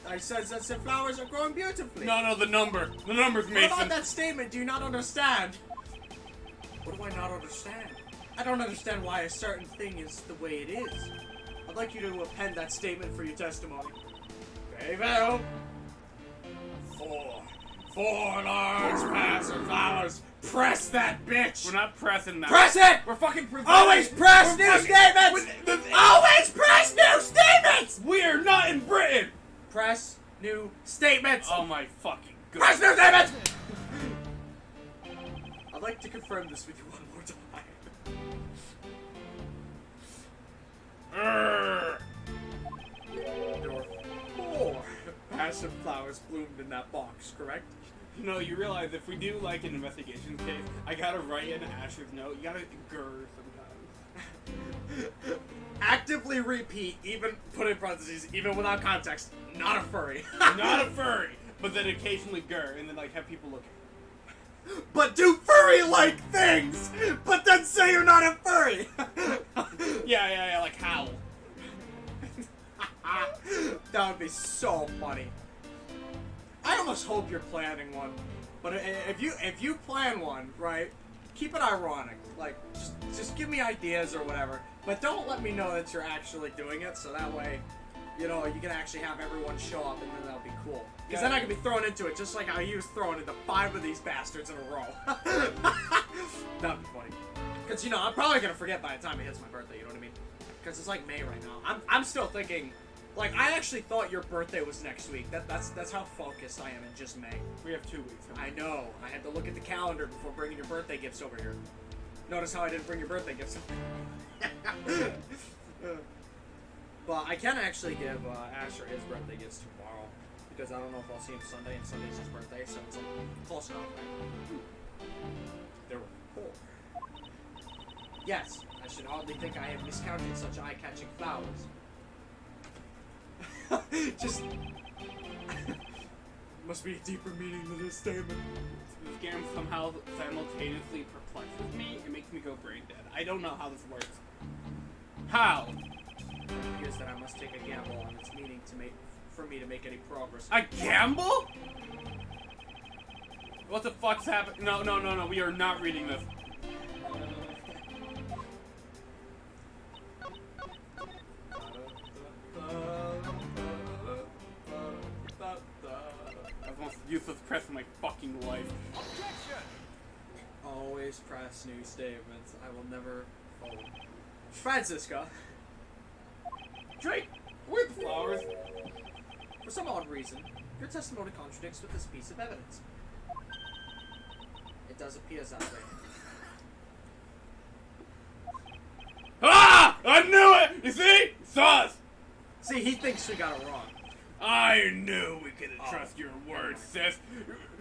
I said that the flowers are growing beautifully. No, the number. The number's Mason. What about that statement do you not understand? What do I not understand? I don't understand why a certain thing is the way it is. I'd like you to append that statement for your testimony. Very well. 4 large passive flowers. Press that bitch! We're not pressing that. Press it! We're fucking presenting. Always press new statements! Always press new statements! We are not in Britain! Press new statements! Oh my fucking god. Press new statements! I'd like to confirm this with you one more time. There were 4 passive flowers bloomed in that box, correct? No, you realize if we do like an investigation case, I gotta write in Asher's note. You gotta grr sometimes. Actively repeat, even put in parentheses, even without context. Not a furry. Not a furry, but then occasionally grr, and then like have people looking. But do furry-like things! But then say you're not a furry! Yeah, like howl. That would be so funny. I almost hope you're planning one. But if you plan one, right, keep it ironic. Like, just give me ideas or whatever. But don't let me know that you're actually doing it, so that way, you know, you can actually have everyone show up and then that'll be cool. Because then I can be thrown into it just like how you was thrown into 5 of these bastards in a row. That'd be funny. Because, you know, I'm probably going to forget by the time it hits my birthday, you know what I mean? Because it's like May right now. I'm still thinking, like, I actually thought your birthday was next week. That's how focused I am in just May. We have 2 weeks. I know. I had to look at the calendar before bringing your birthday gifts over here. Notice how I didn't bring your birthday gifts over. But I can actually give Asher his birthday gifts tomorrow. Because I don't know if I'll see him Sunday, and Sunday's his birthday, so it's close enough, right? There were 4. Yes, I should hardly think I have miscounted such eye-catching flowers. Just... Must be a deeper meaning to this statement. This game somehow simultaneously perplexes me. It makes me go brain dead. I don't know how this works. How? It appears that I must take a gamble on its meaning for me to make any progress. A gamble? What the fuck's happening? No. We are not reading this. That's the most useless press in my fucking life. Always press new statements. I will never follow. Francisca. Drake, where's the flowers? For some odd reason, your testimony contradicts with this piece of evidence. It does appear that way. Ah! I knew it! You see? Sus! See, he thinks we got it wrong. I knew we couldn't trust your words, sis.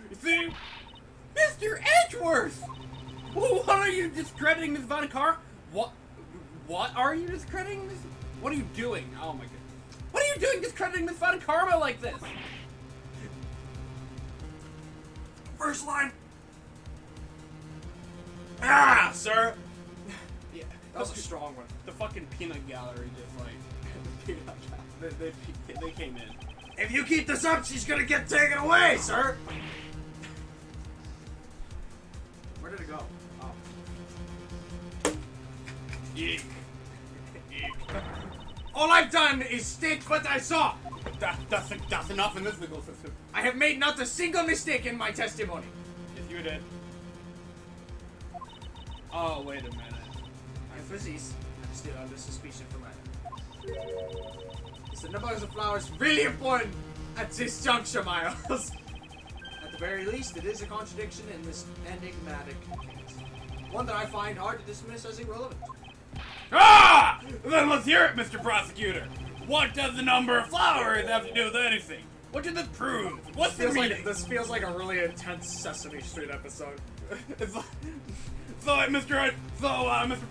You see? Mr. Edgeworth! What are you discrediting Miss Von Carr? What are you discrediting Miss... What are you doing? Oh my god. What are you doing discrediting Miss Von Karma like this? First line. Ah, sir. Yeah, That was a strong one. the fucking peanut gallery just like... they came in. If you keep this up, she's gonna get taken away, sir. Where did it go? Oh. Eek. Eek. All I've done is state what I saw. That's enough in this legal system. I have made not a single mistake in my testimony. Yes, you did. Oh, wait a minute. Emphasis. I'm still under suspicion for mine. Is the number of the flowers really important at this juncture, Miles? At the very least, it is a contradiction in this enigmatic case. One that I find hard to dismiss as irrelevant. Ah! Then let's hear it, Mr. Prosecutor. What does the number of flowers have to do with anything? What does it prove? What's the meaning? This feels like a really intense Sesame Street episode. Mr.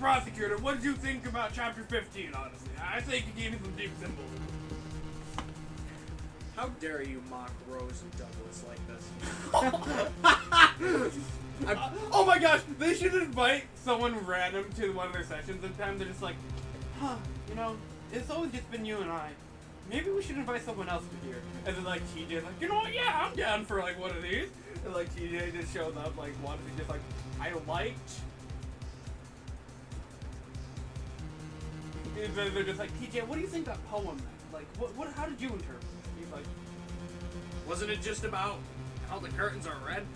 Prosecutor, what did you think about Chapter 15, honestly? I think you gave me some deep symbols. How dare you mock Rose and Douglas like this? Oh my gosh, they should invite someone random to one of their sessions and time they're just like, you know, it's always just been you and I. Maybe we should invite someone else to here. And then like TJ's like, you know what, yeah, I'm down for like one of these. And like TJ just shows up like one and just like, I liked. And then they're just like, TJ, what do you think that poem meant? Like, what how did you interpret it? He's like, Wasn't it just about how the curtains are red?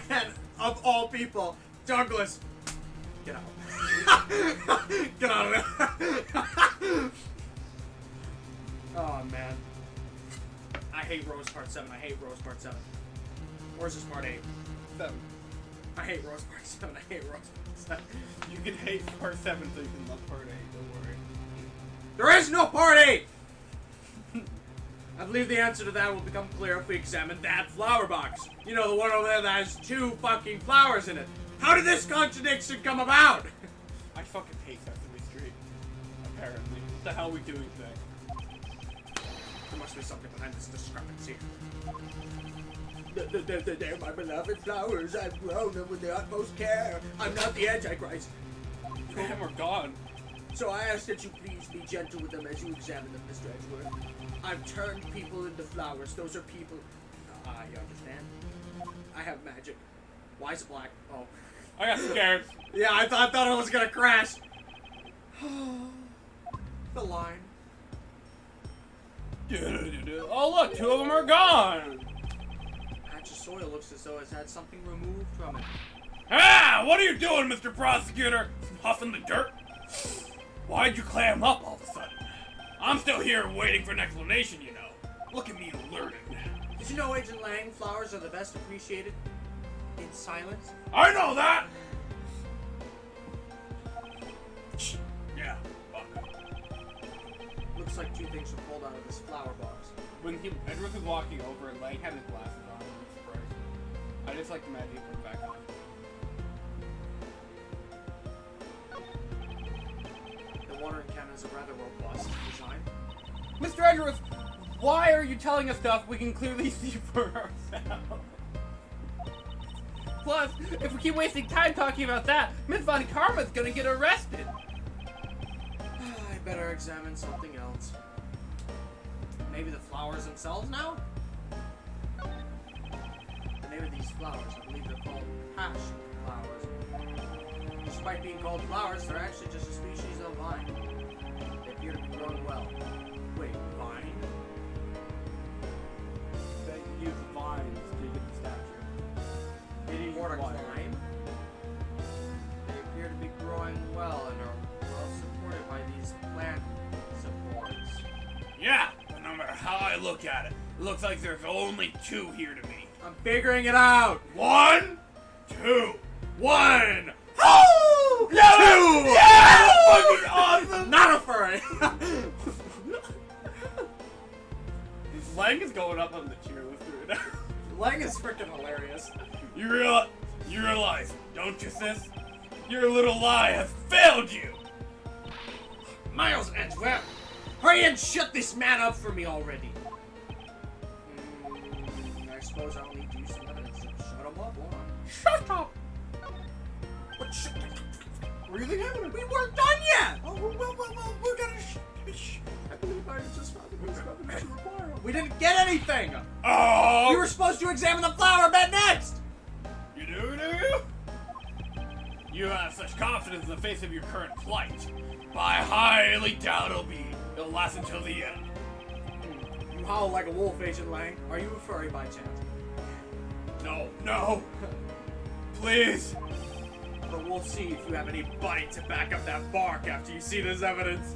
And of all people, Douglas, get out. Get out of there. Oh man. I hate Rose Part 7. I hate Rose Part 7. Or is this Part 8? 7. I hate Rose Part 7. I hate Rose Part 7. You can hate part 7 so you can love part 8, don't worry. There is no Part 8! I believe the answer to that will become clear if we examine that flower box. You know, the one over there that has 2 fucking flowers in it. How did this contradiction come about? I fucking hate Sesame Street. Apparently. What the hell are we doing today? There must be something behind this discrepancy. They're my beloved flowers. I've grown them with the utmost care. I'm not the Antichrist. Damn, we're gone. So I ask that you please be gentle with them as you examine them, Mr. Edgeworth. I've turned people into flowers. Those are people. You understand? I have magic. Why is it black? Oh. I got scared. Yeah, I thought it was gonna crash. The line. Oh look, 2 of them are gone. Patch of soil looks as though it's had something removed from it. Ah! What are you doing, Mr. Prosecutor? Huffing the dirt? Why'd you clam up all of a sudden? I'm still here waiting for an explanation, you know. Look at me learning. Did you know, Agent Lang, flowers are the best appreciated in silence? I know that! Yeah, fuck. Looks like 2 things were pulled out of this flower box. When Edgeworth was walking over and Lang had his glasses on, I'm surprised. I just like the magic he put back on. The watering can is a rather robust design. Mr. Edgeworth, why are you telling us stuff we can clearly see for ourselves? Plus, if we keep wasting time talking about that, Miss Von Karma's gonna get arrested. I better examine something else. Maybe the flowers themselves now? The name of these flowers, I believe they're called passion flowers. Despite being called flowers, they're actually just a species of vine. They appear to be growing well. Wait, vine? They use vines to get the statue. Or to climb? They appear to be growing well and are well supported by these plant supports. Yeah, but no matter how I look at it, it looks like there's only 2 here to me. I'm figuring it out! 1, 2, 1! Oh! Yeah! 2! Yeah! Fucking awesome! Not a furry! Lang is going up on the cheer list right now. Lang is freaking hilarious. You realize, don't you, sis? Your little lie has failed you! Miles Edgeworth, hurry and shut this man up for me already. I suppose I'll need to use some evidence to shut him up, won't I? Shut up! What shut up? Really happening? We weren't done yet! Oh, well, we're gonna I believe I just found the most evidence you require. We didn't get anything! Oh! We were supposed to examine the flower bed next! You do? you? You have such confidence in the face of your current plight, but I highly doubt it'll last until the end. You howl like a wolf, Agent Lang. Are you a furry by chance? No. Please. But we'll see if you have any bite to back up that bark after you see this evidence.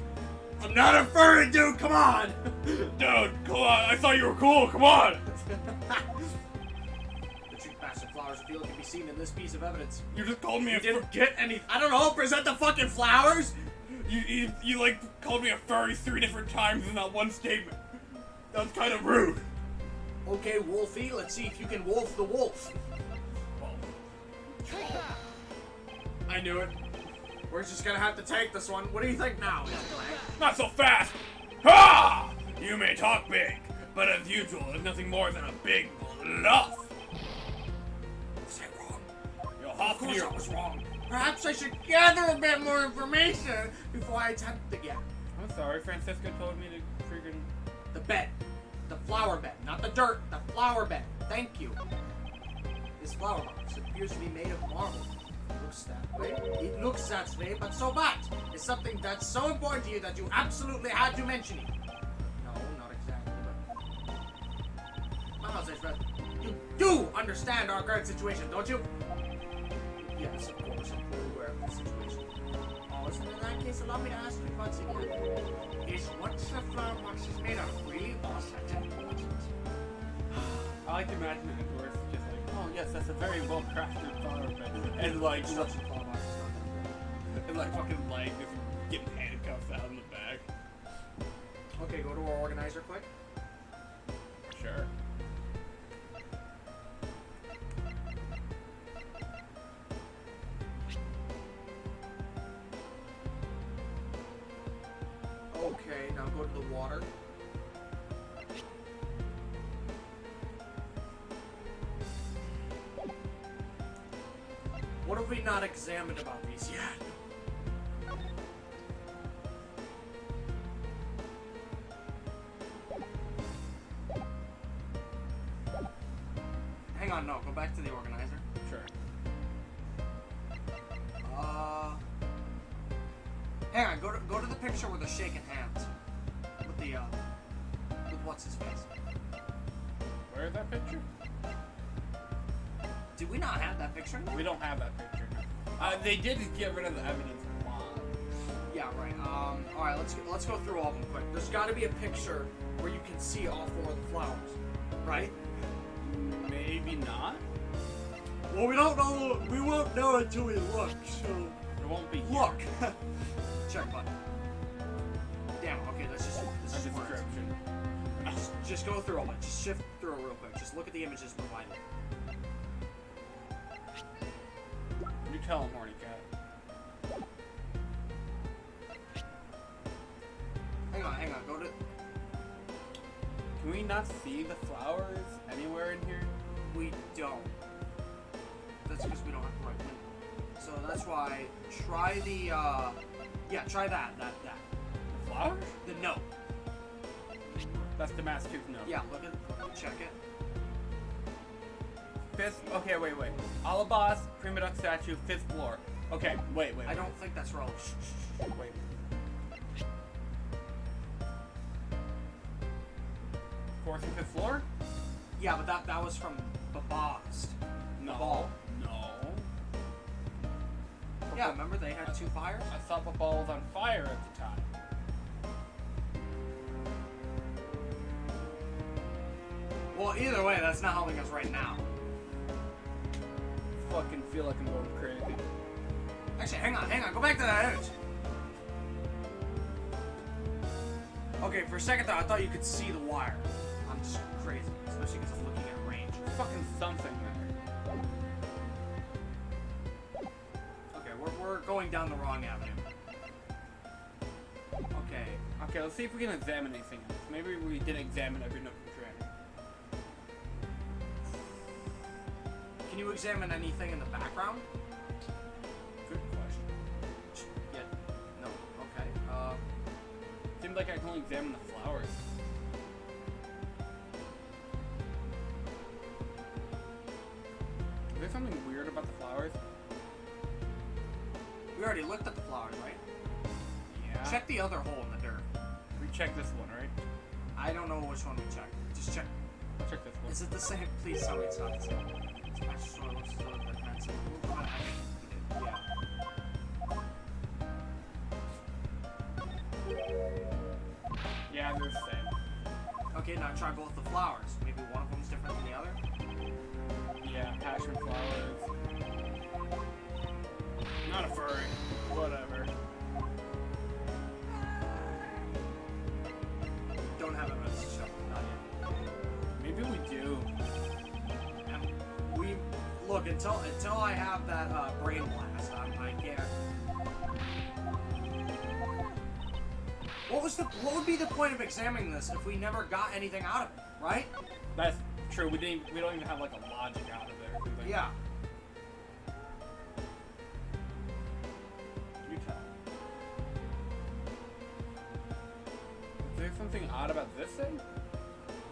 I'm not a furry, dude. Come on. Dude, come on. I thought you were cool. Come on. The tree bastard flowers revealed can be seen in this piece of evidence. You just called me You a didn't get any. I don't know. Present the fucking flowers. You like called me a furry 3 different times in that one statement. That's kind of rude. Okay, Wolfie. Let's see if you can wolf the wolf. I knew it. We're just gonna have to take this one. What do you think now, Agent Lang? Not so fast. Ha! You may talk big, but as usual, it's nothing more than a big bluff. Was I wrong? You'll Of have to course I was wrong. Perhaps I should gather a bit more information before I attempt again. I'm sorry, Francisco told me to freaking... The bed. The flower bed. Not the dirt. The flower bed. Thank you. This flower box appears to be made of marble. Looks that way. It looks that way, but so what? It's something that's so important to you that you absolutely had to mention it. No, not exactly, but... Miles, you do understand our current situation, don't you? Yes, of course, I'm fully aware of the situation. Oh, so in that case, allow me to ask you once again. Is what the flower box is made of really all such important? I like to imagine Edgeworth just like, oh yes, that's a very well crafted flower bed. And like, Such a flower box is not that and like fucking like just getting handcuffs out in the back. important. Okay, go to our organizer quick. Sure. Okay, now go to the water. What have we not examined about these yet? Hang on, no, go back to the organizer. Sure. Hang on, go to the picture with the shaking hands. With the, with what's his face. Where is that picture? Did we not have that picture? We don't have that picture. They did get rid of the evidence a lot. Yeah, right. Alright, let's go through all of them quick. There's gotta be a picture where you can see all 4 of the flowers. Right? Maybe not. Well, we don't know. We won't know until we look. So It won't be here. look. Check button. Damn. Okay, this A is words. description. Just go through all it. Just shift through it real quick. Just look at the images provided. You tell him, horny cat. Hang on. Go to. Can we not see the flowers anywhere in here? We don't. That's because we don't have the right window. So that's why. Try the. Yeah, try that. The flowers? The note. That's the mass tooth note. Yeah, look at. Check it. Fifth. Okay, wait. Alabas, Prima Duck statue, 5th floor. Okay, wait. I don't think that's relevant. Wait. 4th and 5th floor? Yeah, but that was from Babaz. No. Ball. No. Yeah, remember they had 2 fires? I thought the ball was on fire at the time. Well, either way, that's not helping us right now. Fucking feel like I'm going crazy. Actually, hang on. Go back to that image. Okay, for a second though, I thought you could see the wire. I'm just crazy, especially because I'm looking at range. Fucking something there. Okay, we're going down the wrong avenue. Okay, let's see if we can examine anything else. Maybe we didn't examine every nook and cranny. Can you examine anything in the background? Good question. Yeah. No. Okay. Seems like I can only examine the flowers. Is there something weird about the flowers? flowers? We already looked at the flowers, right? Yeah. Check the other hole in the dirt. We check this one, right? I don't know which one we checked. Just check. Check this one. Is it the same? Please tell me it's not the same. Smash soil, soil, defensive. Yeah, they're the same. Okay, now try both the flowers. Maybe one of them's different than the other. Yeah, passion flowers. Not a furry. Whatever. Don't have a message show. Not yet. Maybe we do. And we look until I have that brain blast. I can't. What would be the point of examining this if we never got anything out of it, right? That's true. We don't even have like a logic out of it. Like, Yeah. You tell. Is there something odd about this thing?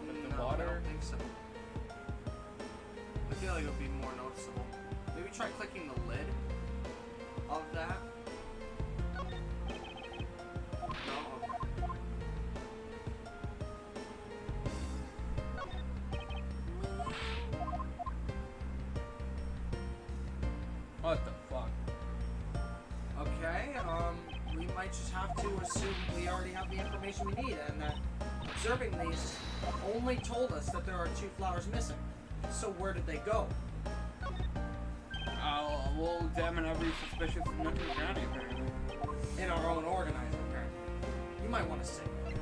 Like the No, water? I don't think so. I feel like it would be more noticeable. Maybe try clicking the lid of that. No. What the fuck? Okay, we might just have to assume we already have the information we need, and that observing these only told us that there are 2 flowers missing. So where did they go? We'll examine every suspicious nook and cranny, apparently. In our own organizer, apparently. You might want to save it.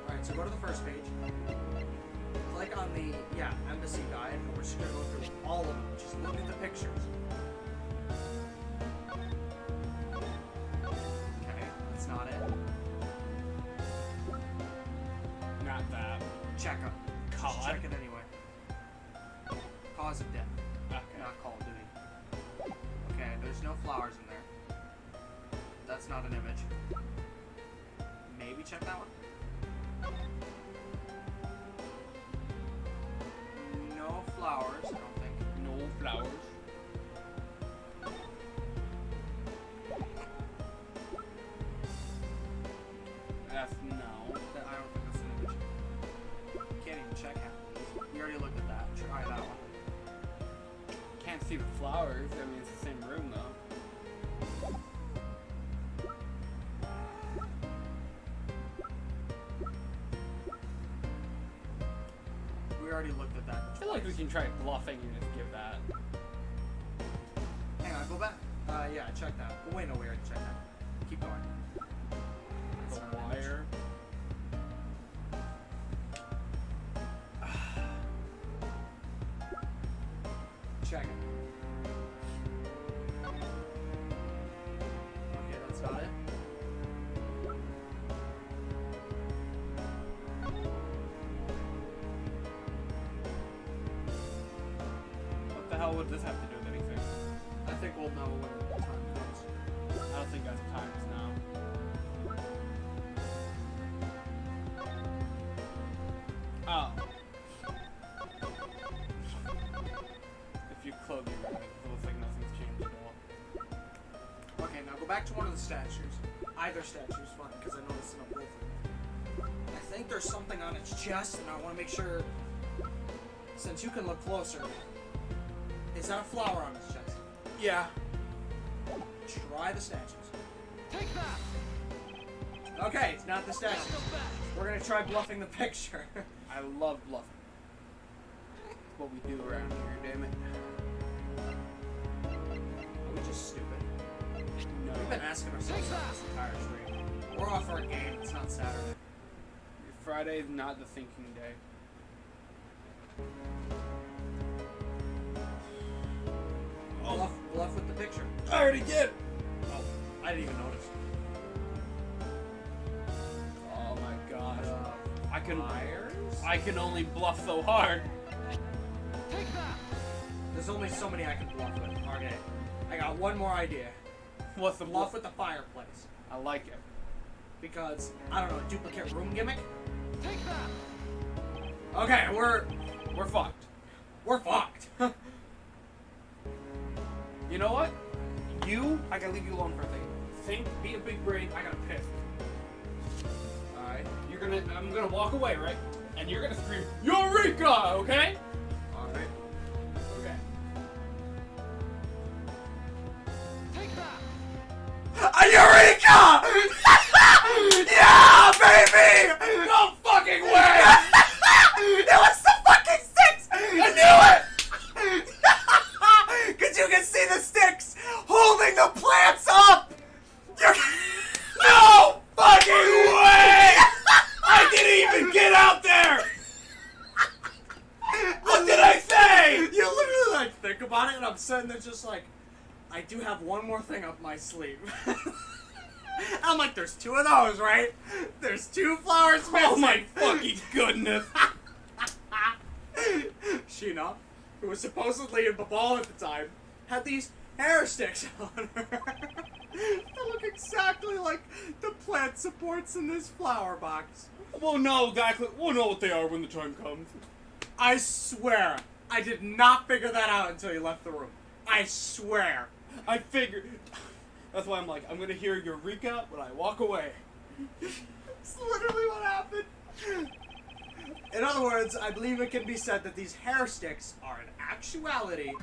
Alright, so go to the first page. Click on the, embassy guide, and we're just going to go through all of them. Just look at the pictures. Okay, that's not it. Not that. Check them. Cod? Just check it anyway. Cause of death, Okay. not Call of Duty. Okay, there's no flowers in there. That's not an image. Maybe check that one. No flowers, I don't think. No flowers. That's no. I don't think that's an image. Can't even check half of these. We already looked at that. Try that one. Can't see the flowers. I mean, it's the same room, though. We already looked at that. I feel like we can try bluffing and just give that. Hang on, go back. Yeah, check that. Oh, wait, no, we already checked that. Keep going. That's The not an image. wire. Check it. Okay, that's not it. What the hell would this have to do with anything? I think we'll know when the time comes. I don't think that's times now. Oh. If you close your eyes, it looks like nothing's changed at all. Okay, now go back to one of the statues. Either statue is fine, because I noticed in a both of them. I think there's something on its chest, and I want to make sure, since you can look closer, is that a flower on its chest? Yeah. Try the statues. Take that! Okay, it's not the statue. Let's go back! We're gonna try bluffing the picture. I love bluffing. It's what we do around here, damn it. Are we just stupid? No. We've been asking ourselves that this entire stream. We're off our game. It's not Saturday. Friday is not the thinking day. Bluff with the picture. I already did! Oh, I didn't even notice. Oh my gosh. Myers? I can only bluff so hard. Take that! There's only so many I can bluff with. Okay. I got one more idea. What's the Bluff with the fireplace. I like it. Because, I don't know, duplicate room gimmick? Take that! Okay, we're fucked. we're fucked. You know what? I gotta leave you alone for a second. Think, be a big brain. I gotta piss. Alright. I'm gonna walk away, right? And you're gonna scream, Eureka! Okay? Alright. Okay. Take that! A Eureka! Yeah, baby! No fucking way! It was the fucking sticks! I knew it! Cause you can see the sticks holding the plants up! No fucking way! I didn't even get out there! What did I say? You literally like think about it and I'm sitting there just like, I do have one more thing up my sleeve. I'm like, there's 2 of those, right? There's 2 flowers missing. Oh my fucking goodness. Sheena, who was supposedly in Babal at the time, had these hair sticks on her. They look exactly like the plant supports in this flower box. We'll know exactly. We'll know what they are when the time comes. I swear, I did not figure that out until you left the room. I swear. I figured. That's why I'm like, I'm gonna hear Eureka when I walk away. It's literally what happened. In other words, I believe it can be said that these hair sticks are in actuality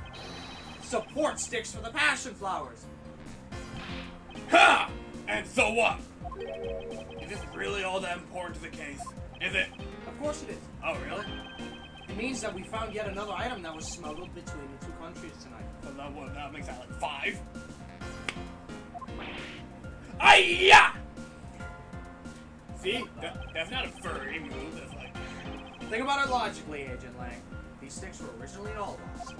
support sticks for the passion flowers. Ha! And so what? Is this really all that important to the case? Is it? Of course it is. Oh, really? It means that we found yet another item that was smuggled between the 2 countries tonight. So that makes that like 5. Ay-ya! See? That's not a furry move. That's like... Think about it logically, Agent Lang. These sticks were originally in all of us,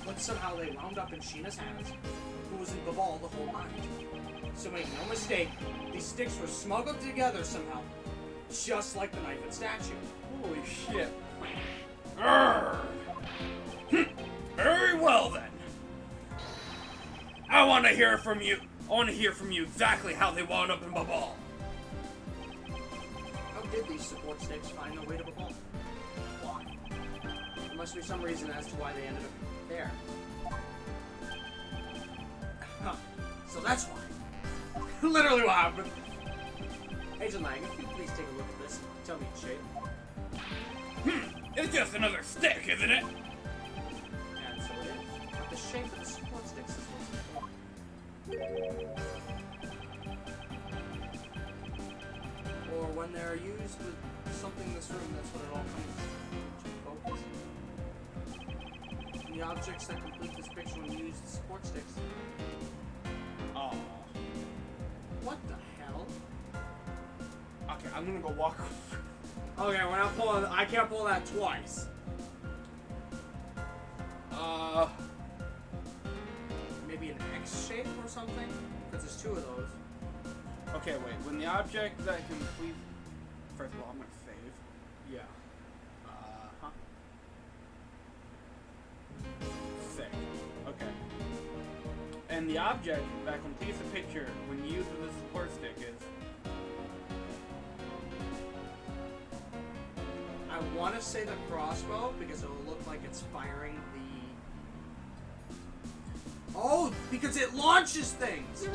but somehow they wound up in Sheena's hands, who was in Babal the whole night. So make no mistake, these sticks were smuggled together somehow, just like the knife and statue. Holy shit. Urgh. Very well then. I want to hear from you. I want to hear from you exactly how they wound up in Babal. How did these support sticks find their way to Babal? Why? There must be some reason as to why they ended up there. Huh. So that's why. Literally what happened. Agent Lang, if you could please take a look at this and tell me its shape. It's just another stick, isn't it? And so it is. But the shape of the support sticks is what's important. Or when they're used with something in this room, that's what it all comes to. Focus. And the objects that complete this picture when you use the support sticks. Oh. What the hell? Okay, I'm gonna go walk. Okay, we're not pulling. I can't pull that twice. Maybe an X shape or something? Because there's 2 of those. Okay, wait. When the object that complete. First of all, I'm gonna save. Yeah. Huh. Sick. Okay. And the object that completes the picture when used with the support stick is. I want to say the crossbow because it will look like it's firing the. Oh, because it launches things.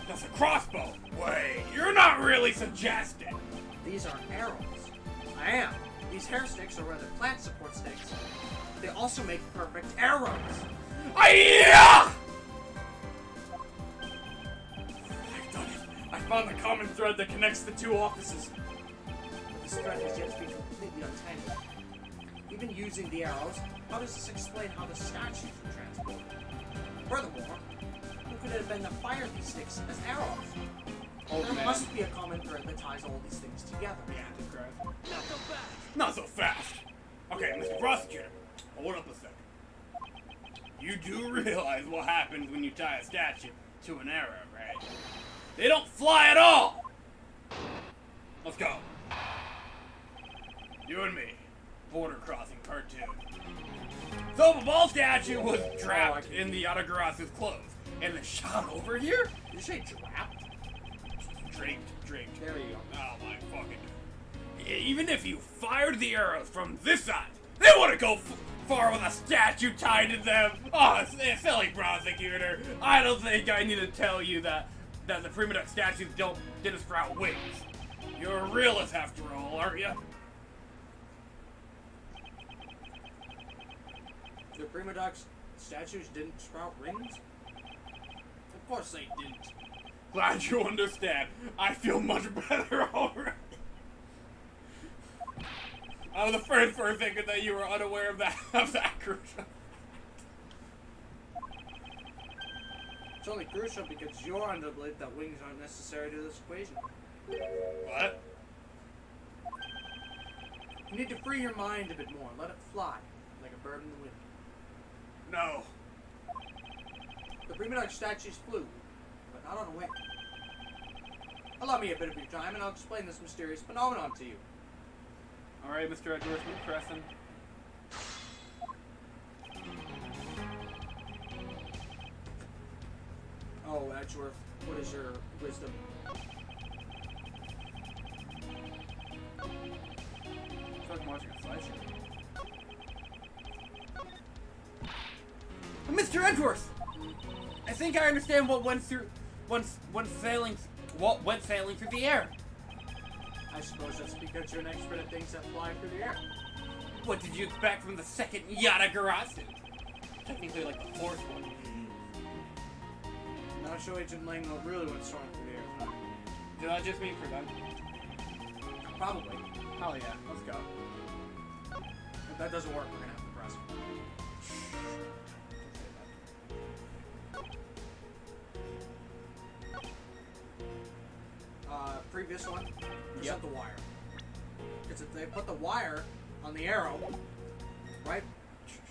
That's a crossbow. Wait, you're not really suggesting. These are arrows. I am. These hair sticks are rather plant support sticks. They also make perfect arrows. Ay-ya! I've done it. I found the common thread that connects the 2 offices. But this thread has yet to be completely untangled. Even using the arrows, how does this explain how the statues were transported? Furthermore, who could it have been that fired these sticks as arrows? Oh, There man. must be a common thread that ties all these things together. The Antichrist. Not so fast! Not so fast. Okay, Mr. Prosecutor, hold up a second. You do realize what happens when you tie a statue to an arrow, right? They don't fly at all! Let's go. You and me. Border crossing part 2. So the ball statue was trapped in the Yatagarazu's clothes. And then shot over here? Did you say trapped? Draped. There you go. Oh my fucking... even if you fired the arrows from this side, they wouldn't go far with a statue tied to them. Oh, silly prosecutor. I don't think I need to tell you that the prima duck statues didn't sprout wings. You're a realist after all, aren't you? The prima duck statues didn't sprout rings? Of course they didn't. Glad you understand. I feel much better already. I was afraid for a second that you were unaware of that crucial. It's only crucial because you're under the belief that wings aren't necessary to this equation. What? You need to free your mind a bit more. Let it fly, like a bird in the wind. No. The prima duck statues flew, but not on a wing. Allow me a bit of your time, and I'll explain this mysterious phenomenon to you. Alright, Mr. Edgeworth, move pressing. Oh, Edgeworth, what is your wisdom? It's like I'm watching a slideshow. Mr. Edgeworth! I think I understand what went sailing through the air. I suppose that's because you're an expert at things that fly through the air. What did you expect from the second Yatagarasu? Technically like the fourth one. I'm not sure Agent Lango really went strong through the air. Huh? Did that just mean for them? Probably. Hell yeah, let's go. If that doesn't work, we're gonna have to press. Previous one, present the wire. Because if they put the wire on the arrow, right,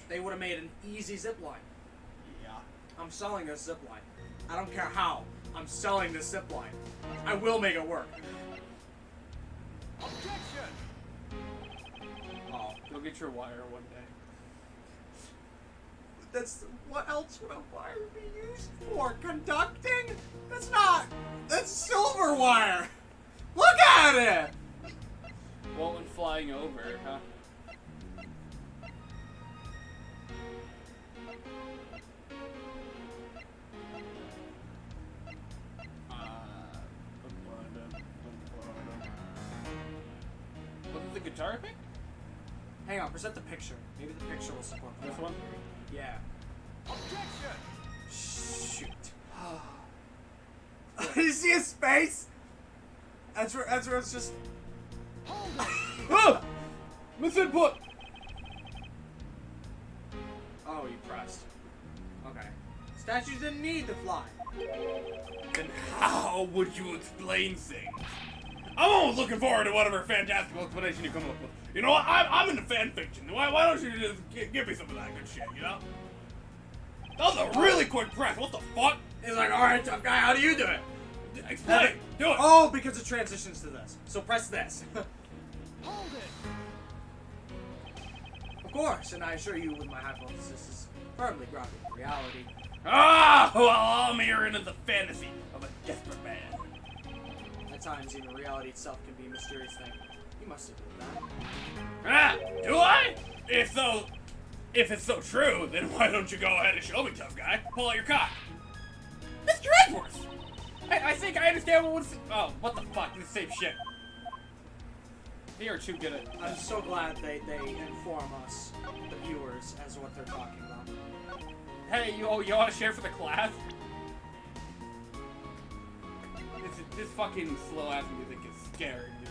they would have made an easy zip line. Yeah. I'm selling this zip line. I don't care how. I'm selling this zip line. I will make it work. Objection! Oh, go get your wire one day. That's what else would a wire be used for? Conducting? That's silver wire. Look at it. What when flying over, huh? Was it the guitar pick? Hang on, present the picture. Maybe the picture will support This the one? Yeah. Objection! Shoot. You see his face? That's where it's just. Hold it! Ah! Misinput! Oh, you pressed. Okay. Statues didn't need to fly. Then how would you explain things? I'm always looking forward to whatever fantastical explanation you come up with. You know what? I'm into fan fiction. Why don't you just give me some of that good shit, you know? That was a really quick press. What the fuck? He's like, alright, tough guy, how do you do it? Explain. Do it. Oh, because it transitions to this. So press this. Hold it! Of course, and I assure you with my hypothesis is firmly grounded in reality. Ah! Well, I'm here into the fantasy of a desperate man. At times, even reality itself can be a mysterious thing. You must have known that. Ah! Do I? If it's so true, then why don't you go ahead and show me, tough guy? Pull out your cock. Mr. Edgeworth! I think I understand what was. Oh, what the fuck? This same shit. They are too good at. I'm so glad they inform us, the viewers, as to what they're talking about. Hey, you want to share for the class? This fucking slow ass music is scaring me.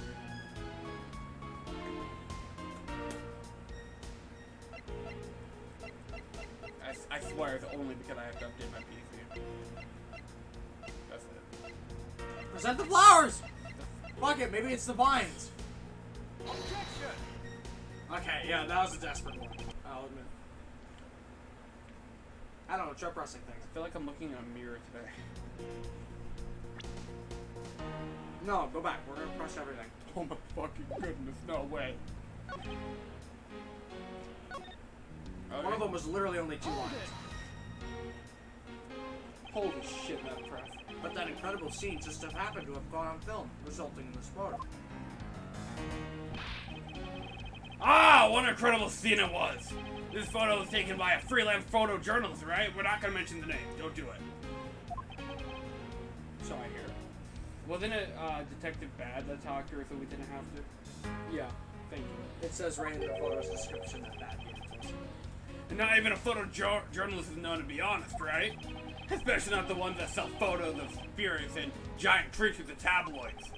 I swear it's only because I have to update my PC. That's it. Present the flowers! Fuck it, maybe it's the vines. Objection! Okay, yeah, that was a desperate one. I'll admit. I don't know, try pressing things. I feel like I'm looking in a mirror today. No, go back. We're gonna press everything. Oh my fucking goodness, no way. One of them was literally only 2 lines. Holy shit, that press. But that incredible scene just happened to have gone on film, resulting in this photo. Ah, what an incredible scene it was. This photo was taken by a freelance photojournalist, right? We're not gonna mention the name. Don't do it. So I hear. Wasn't it Detective Bad that talked to her, so we didn't have to? Yeah. Thank you. It says right in the photo's description that BADD gave it to us. And not even a photojournalist is known to be honest, right? Especially not the ones that sell photos of spirits and giant creatures in tabloids.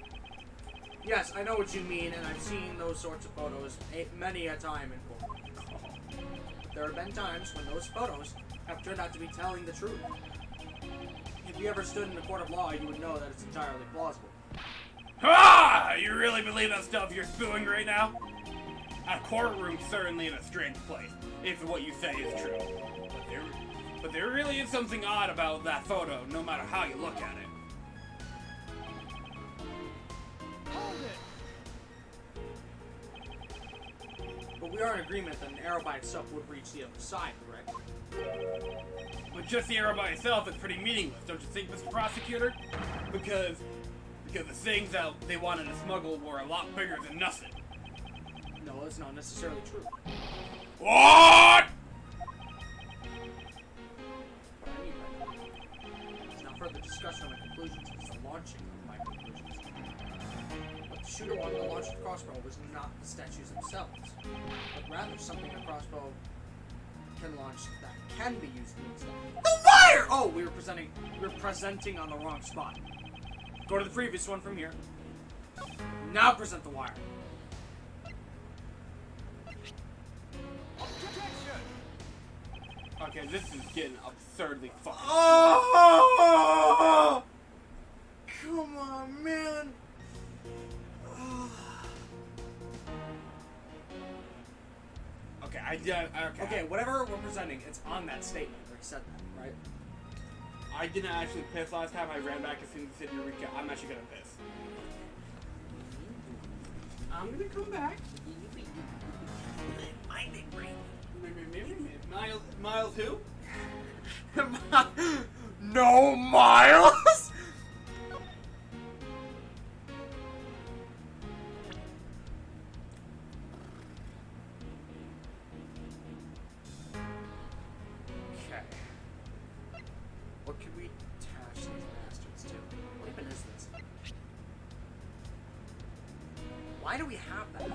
Yes, I know what you mean, and I've seen those sorts of photos many a time in porn. There have been times when those photos have turned out to be telling the truth. If you ever stood in a court of law, you would know that it's entirely plausible. Ah! You really believe that stuff you're spewing right now? A courtroom certainly is a strange place, if what you say is true. But there really is something odd about that photo, no matter how you look at it. Hold it. But we are in agreement that an arrow by itself would reach the other side, correct? But just the arrow by itself is pretty meaningless, don't you think, Mr. Prosecutor? Because the things that they wanted to smuggle were a lot bigger than nothing. No, that's not necessarily true. What? What I mean by that is now further discussion on the conclusions is the launching of my conclusions. What the shooter wanted to launch the crossbow was not the statues themselves, but rather something a crossbow can launch that can be used against them. The wire! Oh, we were presenting on the wrong spot. Go to the previous one from here. Now present the wire. Okay, this is getting absurdly fucking. Oh! Come on, man. Okay, okay. Okay, whatever we're presenting, it's on that statement where he said that, right? I didn't actually piss last time. I ran back as soon as he said Eureka. I'm actually gonna piss. I'm gonna come back. Miles who? No, Miles! Okay. What could we attach these bastards to? What even is this? Why do we have that?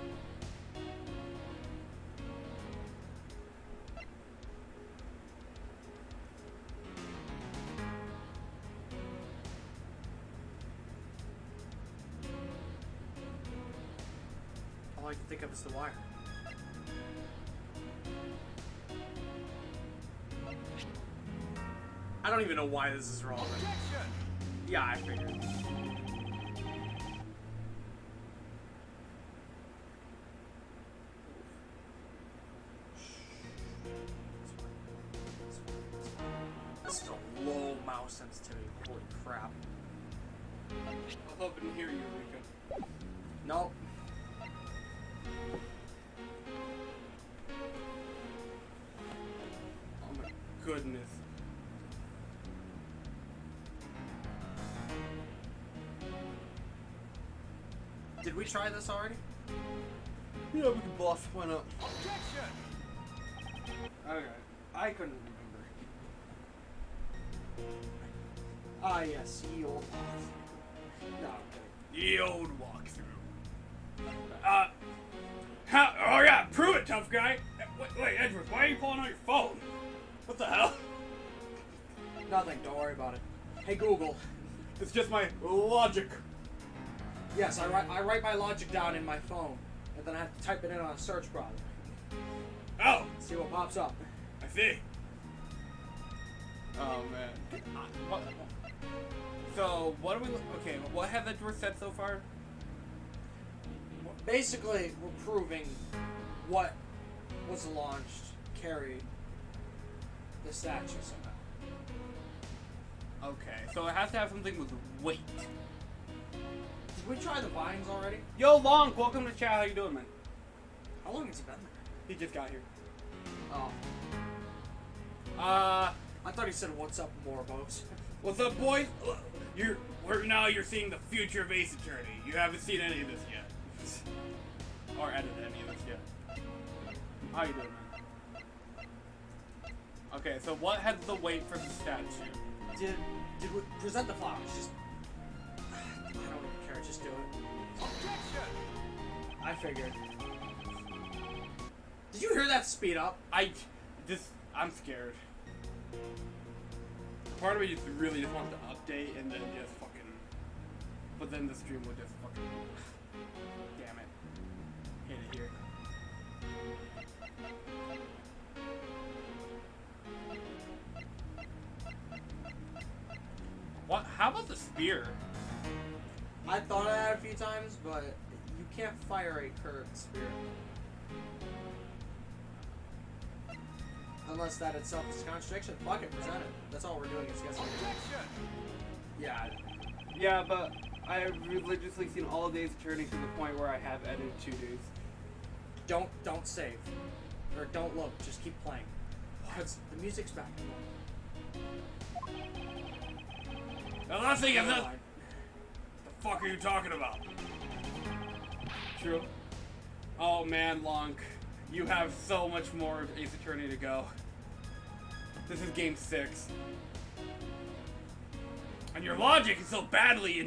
All I can think of is the wire. I don't even know why this is wrong. Yeah, I figured. This is a low mouse sensitivity. Holy crap. I was hoping to hear Eureka. Nope. Oh my goodness. Did we try this already? Yeah, we can bluff. Why not? Okay. I couldn't remember. Ah, yes, ye old boss. No, okay. The old walkthrough. Oh yeah, prove it, tough guy. Wait, Edgeworth, why are you pulling out your phone? What the hell? Nothing, don't worry about it. Hey, Google. It's just my logic. Yes, I write my logic down in my phone, and then I have to type it in on a search browser. Oh, See what pops up. I see. Oh man. What? So what do we? Okay, what has Edgeworth said so far? Basically, we're proving what was launched carried the statue somehow. Okay, so it has to have something with weight. Did we try the vines already? Yo, Long, welcome to chat. How you doing, man? How long has he been there? He just got here. Oh. Uh, I thought he said, "What's up, Morbos?" what's up, boys? You're seeing the future of Ace Attorney. You haven't seen any of this yet, or edited any of this yet. How you doing, man? Okay, so what has the weight for the statue? Did we present the flowers? Just I don't even care. Just do it. Objection! I figured. Did you hear that speed up? I'm scared. Part of me just really just wants to update and then just fucking, but then the stream will just fucking, damn it, hit it here. What? How about the spear? I thought of that a few times, but you can't fire a curved spear. Unless that itself is a contradiction. Fuck it, present it. That's all we're doing is guessing. Objection! Yeah. Yeah, but I have religiously seen all days turning to the point where I have edited 2 days. Don't save. Or don't look. Just keep playing. Because the music's back. The last thing is Never this. mind. The fuck are you talking about? True. Oh man, Lonk. You have so much more of Ace Attorney to go. This is game 6. And your logic is so badly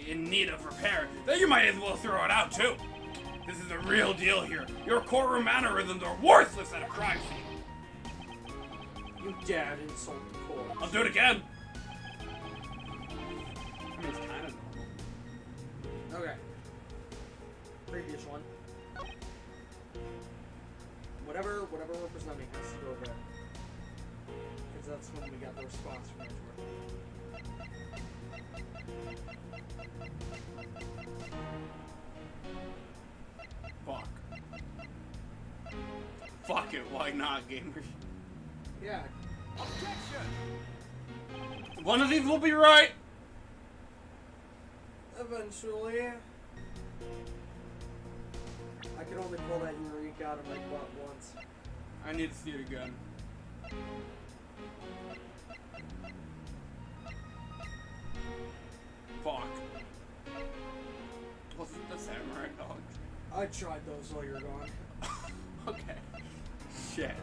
in need of repair that you might as well throw it out too. This is a real deal here. Your courtroom mannerisms are worthless at a crime scene. You dare insult the court. I'll do it again. I mean, it's kind of normal. Okay. Previous one. Whatever we're presenting has to go there. Because that's when we got the response from Edgeworth. Fuck. Fuck it, why not, gamers? Yeah. Objection! One of these will be right! Eventually. I can only pull that Eureka out of my butt once. I need to see it again. Fuck. Was it the samurai dog? I tried those while you were gone. Okay. Shit.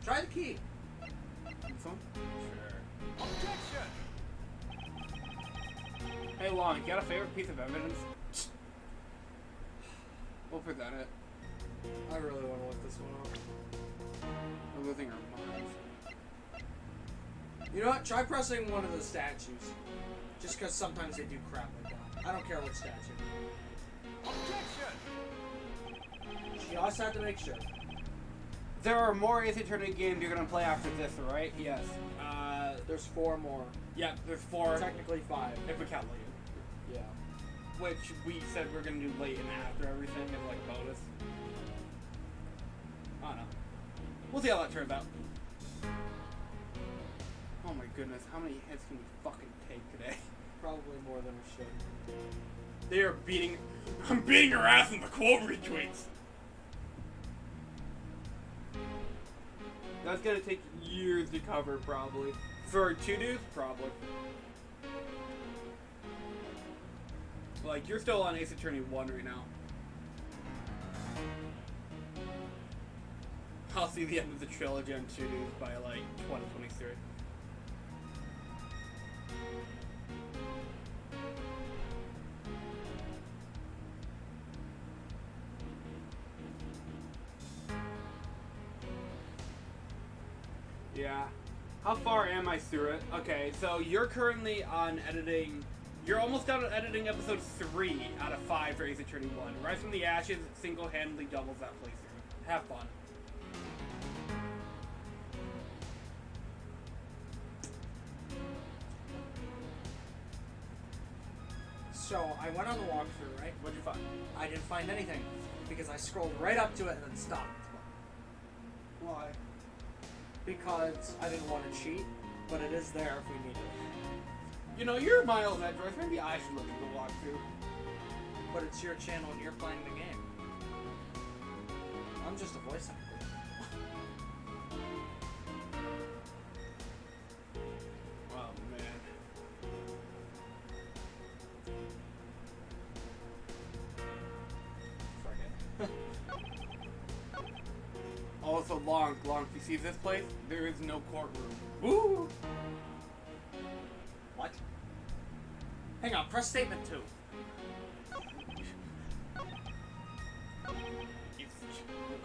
Try the key. This one? Sure. Objection! Hey, Lon, you got a favorite piece of evidence? We'll present it. I really want to look this one up. We're losing our minds. You know what? Try pressing one of the statues. Just because sometimes they do crap like that. I don't care what statue. Objection! You always have to make sure. There are more Ace Attorney games you're gonna play after this, right? Yes. There's 4 more. Yeah, there's 4. Technically 5. If we count later. Yeah. Which we said we're gonna do late and after everything as like bonus. I don't know. We'll see how that turns out. Oh my goodness, how many hits can we fucking take today? Probably more than we should. They are beating. I'm beating your ass in the quote retweets. That's gonna take years to cover, probably. For 2 dudes, probably. Like, you're still on Ace Attorney 1 right now. I'll see the end of the trilogy on 2 dudes by, like, 2023. Yeah. How far am I through it? Okay, so you're currently on editing. You're almost done on editing episode 3 out of 5 for Ace Attorney 1. Rise from the Ashes single-handedly doubles that playthrough. Have fun. So, I went on the walkthrough, right? What'd you find? I didn't find anything. Because I scrolled right up to it and then stopped. Why? Because I didn't want to cheat, but it is there if we need it. You know, you're Miles Edgeworth. Maybe I should look at the walkthrough. But it's your channel and you're playing the game. I'm just a voice actor. Oh, man. Lonk, if you see this place, there is no courtroom. Woo! What? Hang on, press statement 2.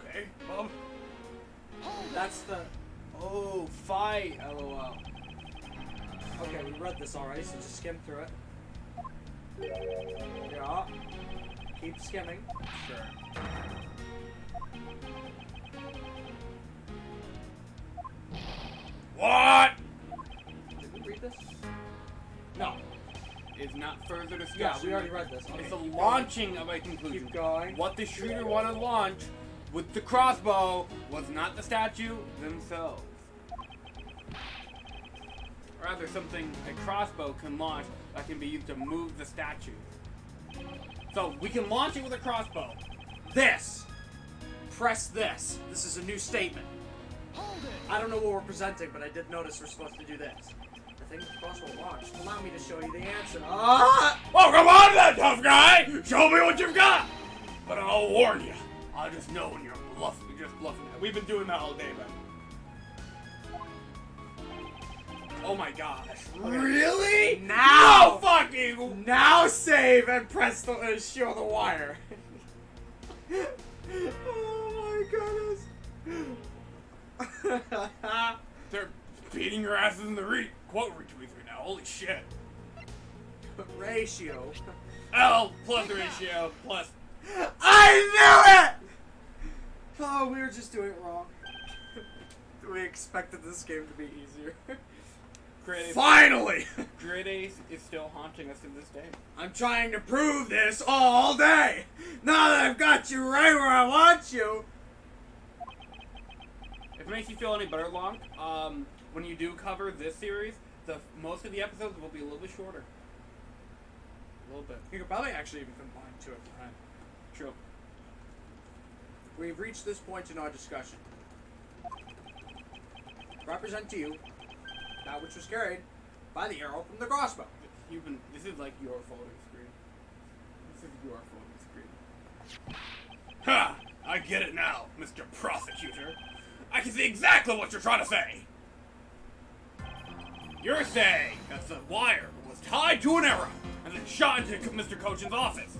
Okay, Bob. That's the... Oh, fight, LOL. Okay, we read this already, so just skim through it. Yeah. Keep skimming. Sure. What? Did we read this? No. Is not further discussion. Yeah, we already read this. Okay, It's a keep launching of a conclusion. Keep going. What the shooter wanted to launch with the crossbow was not the statue themselves. Rather, something a crossbow can launch that can be used to move the statue. So, we can launch it with a crossbow. This! Press this. This is a new statement. I don't know what we're presenting, but I did notice we're supposed to do this. The thing with the crossbow launched. Allow me to show you the answer. Ah! Oh, come on then, tough guy! Show me what you've got! But I'll warn you. I'll just know when you're just bluffing. We've been doing that all day, man. Oh my gosh. Really? No fucking... Now save and press the show the wire. Oh my goodness. They're beating your asses in the quote retweets right now. Holy shit. Ratio. L plus ratio plus... I knew it! Oh, we were just doing it wrong. We expected this game to be easier. Grid Ace, Finally! Grid Ace is still haunting us to this day. I'm trying to prove this all day! Now that I've got you right where I want you! If it makes you feel any better, Long, when you do cover this series, most of the episodes will be a little bit shorter. A little bit. You could probably actually even combine 2 at a time. True. We've reached this point in our discussion. Represent to you that which was carried by the arrow from the crossbow. This is like your photo screen. This is your photo screen. Ha! I get it now, Mr. Prosecutor. I can see exactly what you're trying to say. You're saying that the wire was tied to an arrow and then shot into Mr. Cochin's office.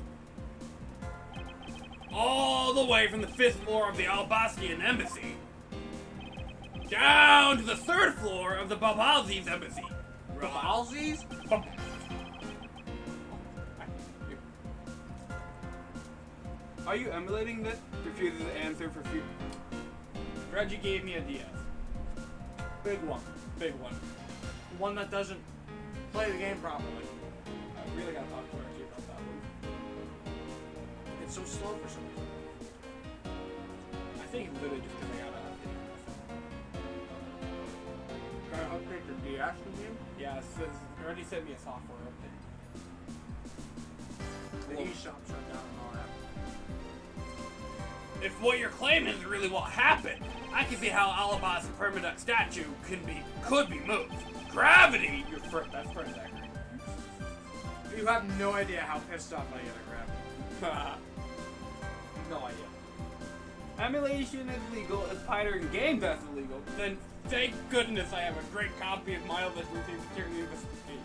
All the way from the 5th floor of the Albastian embassy down to the 3rd floor of the Babalzi's embassy. Babalzi's? Are you emulating this? Refuses to answer for few. Reggie gave me a DS. Big one. Big one. One that doesn't play the game properly. I really gotta talk to Reggie about that one. It's so slow for some reason. I think it's literally just because I gotta update it. Gotta update the DS game? Yeah, it says, Reggie sent me a software update. The eShop shut down and all that. If what you're claiming is really what happened, I can see how Alaba's permanent statue could be moved. Gravity, your best friend, Zachary. You have no idea how pissed off I get at gravity. No idea. Emulation is legal as pirating games that's illegal. Then thank goodness I have a great copy of my list routine security investigation.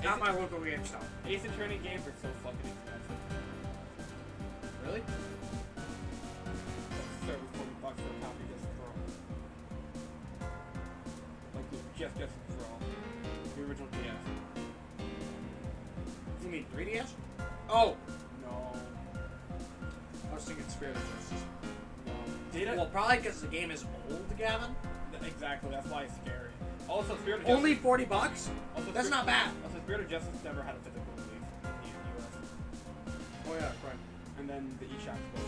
Not my local GameStop. Ace Attorney games are so fucking expensive. Really? Like $40 for a copy just for all. Like just for all. The original DS. You mean 3DS? Oh! No. I was thinking Spirit of Justice. No. Did it? Well, probably because the game is old, Gavin. Exactly, that's why it's scary. Also, Spirit of Justice. Only $40? Also, That's not bad. Also, Spirit of Justice never had a physical release in the US. Oh yeah, right. And then the eShop goes.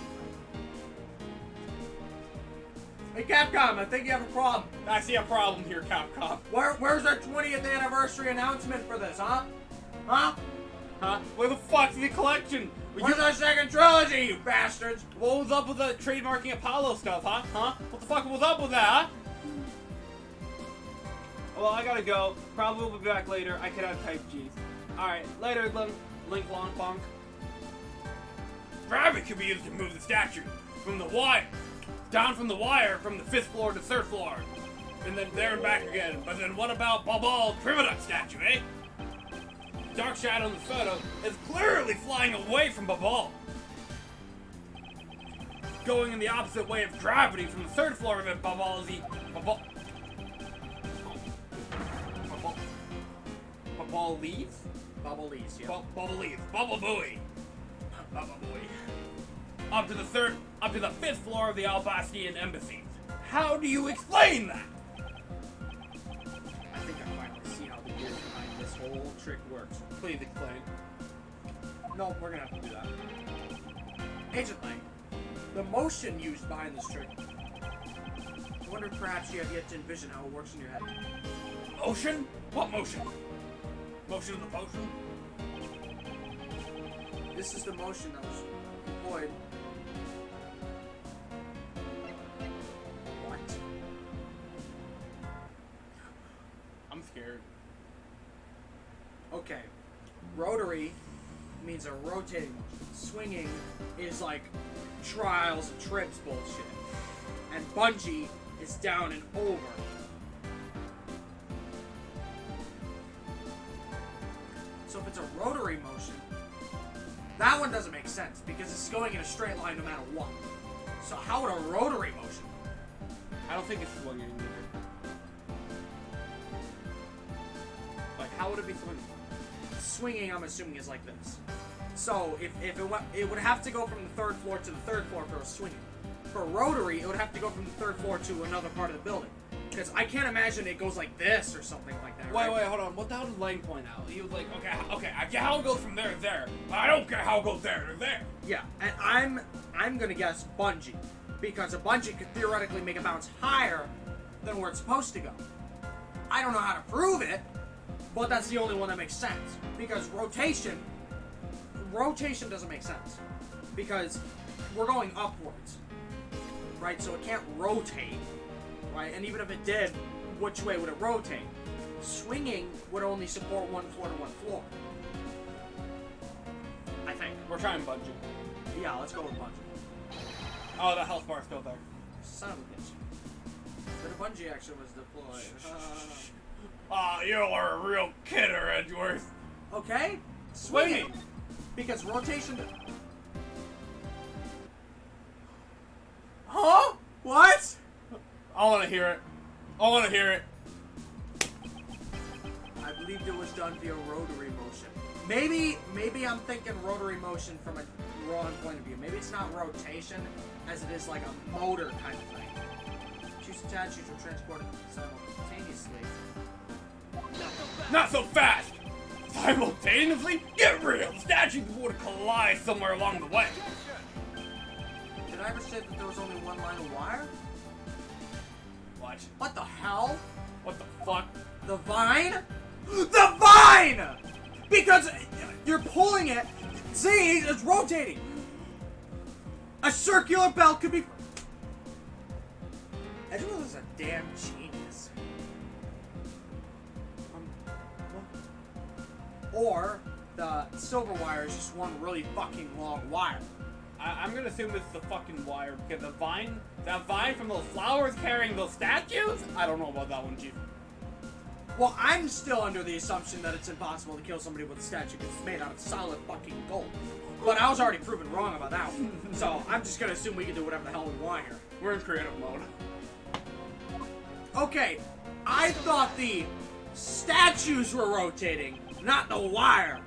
Hey Capcom, I think you have a problem. I see a problem here, Capcom. Where's our 20th anniversary announcement for this, huh? Huh? Huh? Where the fuck's the collection? Where's our second trilogy, you bastards? What was up with the trademarking Apollo stuff, huh? Huh? What the fuck was up with that, huh? Well, I gotta go. Probably will be back later. I could have type G's. Alright, later, Link Long Bonk. Gravity can be used to move the statue. from the wire. Down from the wire from the 5th floor to 3rd floor. And then there and back again. But then what about Babal Primaduck statue, eh? Dark shadow in the photo is clearly flying away from Babal. Going in the opposite way of gravity from the 3rd floor of it, Babal is the... Babal leaves? Bubble leaves, yeah. Bubble leaves. Bubble buoy. Bubble boy. Up to the 5th floor of the Albastian embassy. How do you explain that? I think I finally see how the gears behind this whole trick works. Please explain. No, we're gonna have to do that. Agent Lang, the motion used behind this trick. I wonder if perhaps you have yet to envision how it works in your head. Motion? What motion? Motion of the potion? This is the motion that was employed. What? I'm scared. Okay. Rotary means a rotating motion. Swinging is like trials and trips bullshit. And bungee is down and over. So if it's a rotary motion, that one doesn't make sense because it's going in a straight line no matter what. So how would a rotary motion? I don't think it's swinging either. Like, how would it be swinging? Swinging, I'm assuming, is like this. So if it would have to go from the 3rd floor to the 3rd floor if it was swinging. For rotary, it would have to go from the 3rd floor to another part of the building. Because I can't imagine it goes like this or something like that. Wait, right? hold on. What the hell did Lane point out? He was like, okay, I get how it goes from there to there. I don't care how it goes there to there. Yeah, and I'm gonna guess bungee. Because a bungee could theoretically make a bounce higher than where it's supposed to go. I don't know how to prove it, but that's the only one that makes sense. Because rotation doesn't make sense. Because we're going upwards, right? So it can't rotate, right? And even if it did, which way would it rotate? Swinging would only support one floor to one floor. I think. We're trying bungee. Yeah, let's go with bungee. Oh, the health bar's still there. Son of a bitch. But a bungee action was deployed. Ah, you are a real kidder, Edgeworth. Okay? Swinging. Because rotation... Huh? What? I want to hear it. I want to hear it. I believed it was done via rotary motion. Maybe I'm thinking rotary motion from a wrong point of view. Maybe it's not rotation, as it is like a motor kind of thing. Two statues were transported simultaneously. Not so fast! Simultaneously? Get real! Statues would collide somewhere along the way. Did I ever say that there was only one line of wire? What? What the hell? What the fuck? The vine? The vine! Because you're pulling it. See, it's rotating. A circular belt could be... Edgeworth is a damn genius. Or the silver wire is just one really fucking long wire. I'm gonna assume it's the fucking wire because that vine from those flowers carrying those statues? I don't know about that one, Chief. Well, I'm still under the assumption that it's impossible to kill somebody with a statue because it's made out of solid fucking gold. But I was already proven wrong about that one. So I'm just gonna assume we can do whatever the hell we want here. We're in creative mode. Okay, I thought the statues were rotating, not the wire.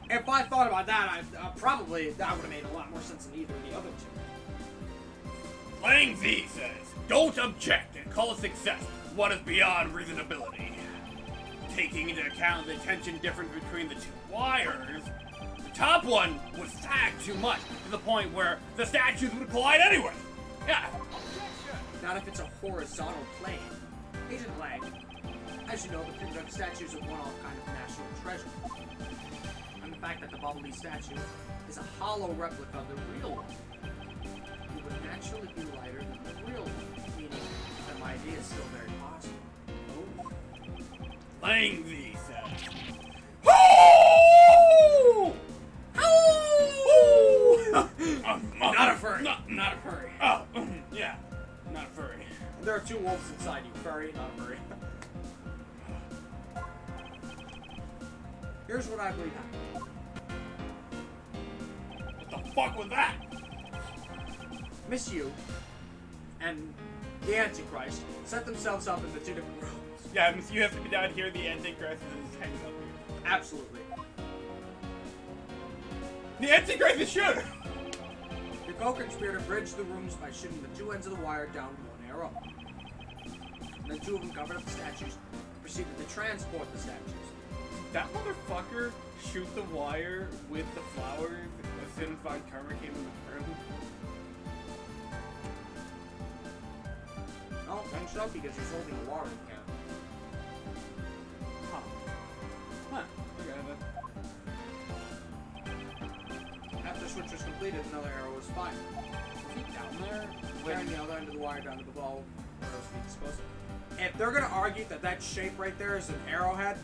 If I thought about that, probably that would have made a lot more sense than either of the other two. Lang Z says, don't object and call a success what is beyond reasonability. Taking into account the tension difference between the two wires, the top one would sag too much to the point where the statues would collide anyway. Yeah. Not if it's a horizontal plane. Agent Lang, as you know, the Primaduck statues are one-off kind of national treasure. And the fact that the bubbly statue is a hollow replica of the real one, it would naturally be lighter than the real one, meaning that my idea is still very possible. Oh. Lang Z says, Hoo! Hoo! Not a furry. Not a furry. 2 wolves inside you. Furry, not a furry. Here's what I believe happened. What the fuck was that? Miss You and the Antichrist set themselves up into 2 different rooms. Yeah, Miss You has to be down here, the Antichrist is hanging up here. Absolutely. The Antichrist is shooter! Your co-conspirator bridged the rooms by shooting the 2 ends of the wire down 1 arrow. And then 2 of them covered up the statues and proceeded to transport the statues. That motherfucker shoot the wire with the flowers as soon as Von Karma came in the room. Oh, thanks up because he's holding a water can. Huh. Okay, then. After the switch was completed, another arrow was fired. Is he down there? Carrying the other end of the wire down to the ball where it was being disposed of. If they're gonna argue that that shape right there is an arrowhead,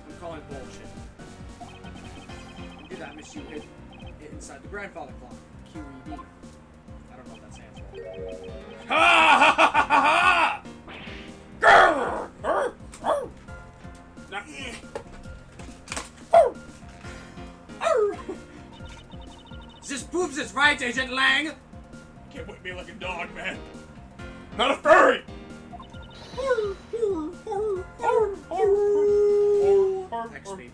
I'm calling bullshit. Do that, Miss You hid inside the grandfather clock. QED. I don't know if that stands for. Ha ha ha ha ha! Grrr! Grrr! Grrr! Now- This proves it's right, Agent Lang! Can't whip me like a dog, man. Not a furry! XP.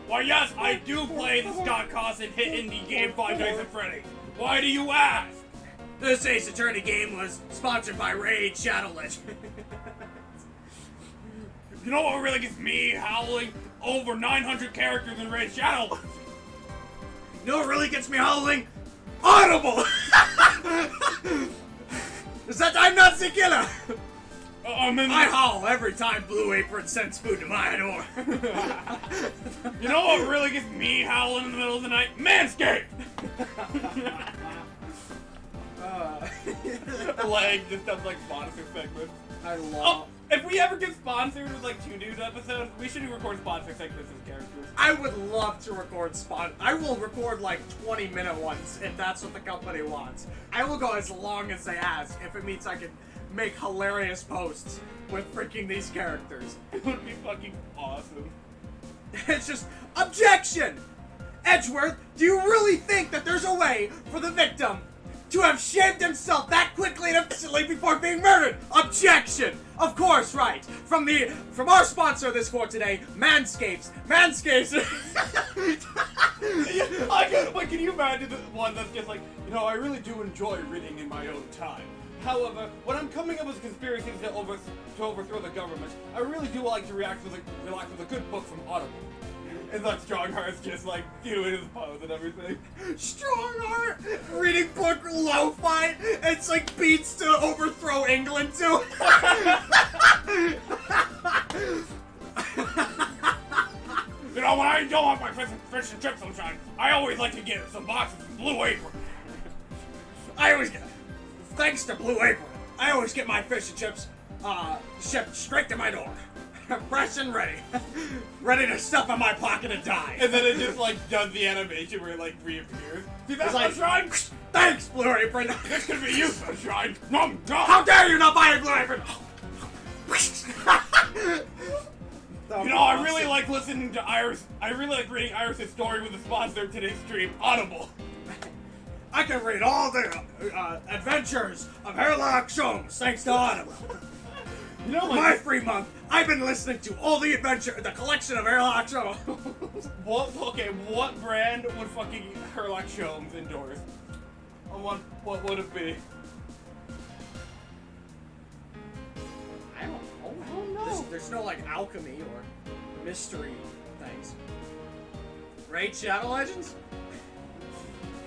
Why, yes, I do play the Scott Cawson hit indie game Five Nights at Freddy's. Why do you ask? This Ace Attorney game was sponsored by Raid Shadow Legends. You know what really gets me howling? Over 900 characters in Raid Shadow. You know what really gets me howling? Audible! Is that I'm not the killer? I howl every time Blue Apron sends food to my door. You know what really gets me howling in the middle of the night? Manscaped! Leg just does like sponsor segments. I love. Oh, if we ever get sponsored with like 2 news episodes, we should record sponsor segments as characters. I would love to record I will record like 20-minute ones if that's what the company wants. I will go as long as they ask if it means I can make hilarious posts with freaking these characters. It would be fucking awesome. It's just, objection! Edgeworth, do you really think that there's a way for the victim to have shaved himself that quickly and efficiently before being murdered? Objection! Of course, right. From our sponsor this for today, Manscapes. Manscapes. Wait, can you imagine the one that's just like, you know, I really do enjoy reading in my own time. However, when I'm coming up with conspiracies to overthrow the government, I really do like to relax with a good book from Audible. And like Strongheart's just like doing his pose and everything. Strongheart reading book lo-fi. It's like beats to overthrow England too. You know, when I don't want my fish and chips sometimes, I always like to get some boxes from Blue Apron. Thanks to Blue Apron, I always get my fish and chips shipped straight to my door. Fresh and ready. Ready to stuff in my pocket and die. And then it just like does the animation where it like reappears. See that, like, Sunshine? Thanks, Blue Apron. This could be you, Sunshine. Nom, nom. How dare you not buy a Blue Apron? You know, I really like listening to Iris. I really like reading Iris' story with the sponsor of today's stream, Audible. I can read all the adventures of Sherlock Holmes thanks to Audible. You know, My free month, I've been listening to all the collection of Sherlock Holmes. What brand would fucking Sherlock Holmes endorse? What would it be? I don't know. There's no like alchemy or mystery things. Raid Shadow Legends?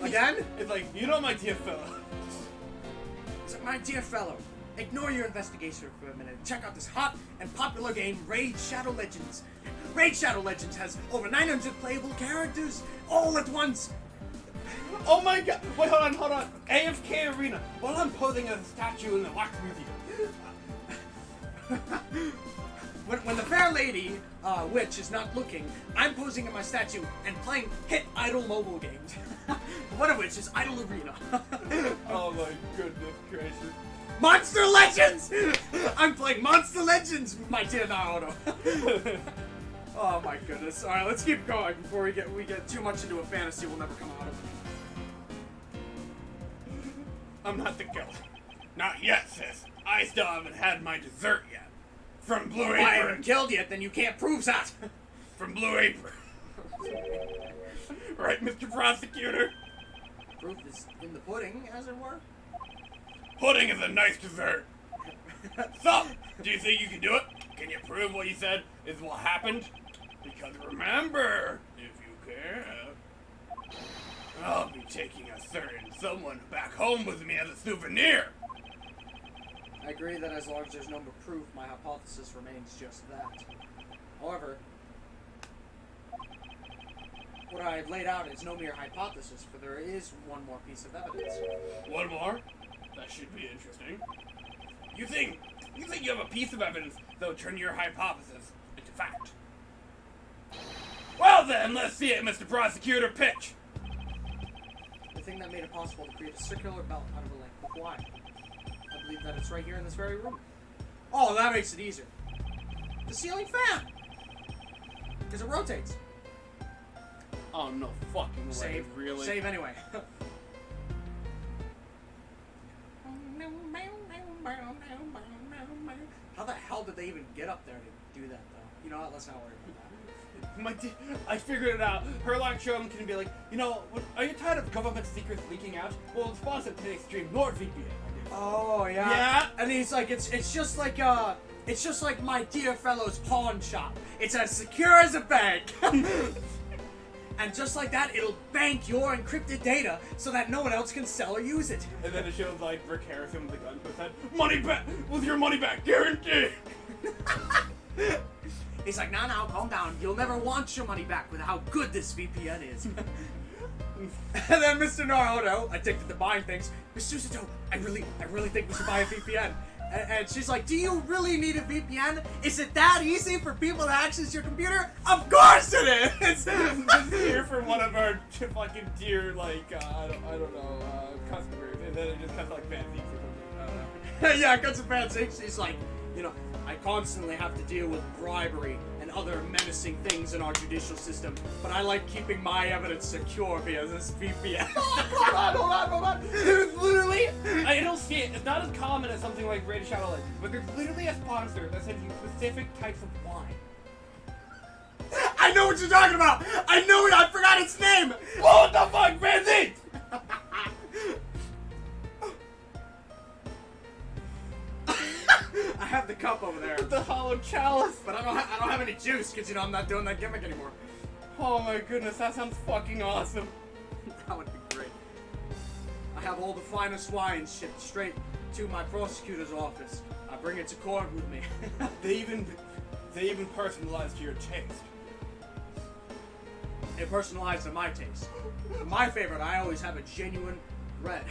Again? It's like, you know, my dear fellow. So, my dear fellow, ignore your investigation for a minute and check out this hot and popular game, Raid Shadow Legends. Raid Shadow Legends has over 900 playable characters all at once. Oh my god! Wait, hold on. AFK Arena. While I'm posing as a statue in the Wax Museum. when the fair lady, witch, is not looking, I'm posing in my statue and playing hit idle mobile games. One of which is Idle Arena. Oh my goodness gracious. Monster Legends! I'm playing Monster Legends, my dear Naruto. Oh my goodness. Alright, let's keep going before we get too much into a fantasy we'll never come out of. I'm not the killer. Not yet, sis. I still haven't had my dessert yet. From Blue If I Apron. haven't killed yet, then you can't prove that. From Blue Apron. Right, Mr. Prosecutor? Proof is in the pudding, as it were. Pudding is a nice dessert. So, do you think you can do it? Can you prove what you said is what happened? Because remember, if you can, I'll be taking a certain someone back home with me as a souvenir. I agree that as long as there's no more proof, my hypothesis remains just that. However, what I've laid out is no mere hypothesis, for there is one more piece of evidence. One more? That should be interesting. You think you have a piece of evidence that will turn your hypothesis into fact? Well then, let's see it, Mr. Prosecutor. Pitch. The thing that made it possible to create a circular belt out of a length of wire. I believe that it's right here in this very room. Oh, that makes it easier. The ceiling fan! Because it rotates. Oh, no fucking way. Save. Really? Save anyway. How the hell did they even get up there to do that, though? You know what? Let's not worry about that. I figured it out. Herlock Sholem can be like, you know, are you tired of government secrets leaking out? Well, sponsor today's stream, NordVPN. Oh yeah. Yeah. And he's like, it's just like my dear fellow's pawn shop. It's as secure as a bank. And just like that, it'll bank your encrypted data so that no one else can sell or use it. And then it shows like Rick Harrison with the gun to his head. Money back with your money back guarantee. He's like, nah, calm down. You'll never want your money back with how good this VPN is. And then Mr. Naruto, addicted to buying things, Miss Susato, I really think we should buy a VPN. And she's like, do you really need a VPN? Is it that easy for people to access your computer? Of course it is! Just here for one of our fucking dear, like, I don't know, customers. And then it just cuts like Van Zeeks or something. I don't know. Yeah, cuts of Van Zeeks. She's like, you know, I constantly have to deal with bribery and other menacing things in our judicial system, but I like keeping my evidence secure via this VPN. Hold on. There's literally, I don't see it. It's not as common as something like Raid Shadow Legends, but there's literally a sponsor that sends you specific types of wine. I know what you're talking about! I know it! I forgot its name! What the fuck, Van Zeeks? I have the cup over there, The hollow chalice. but I don't have any juice because you know I'm not doing that gimmick anymore. Oh my goodness, that sounds fucking awesome. That would be great. I have all the finest wines shipped straight to my prosecutor's office. I bring it to court with me. They even personalized to your taste. They personalized to my taste. My favorite, I always have a genuine red.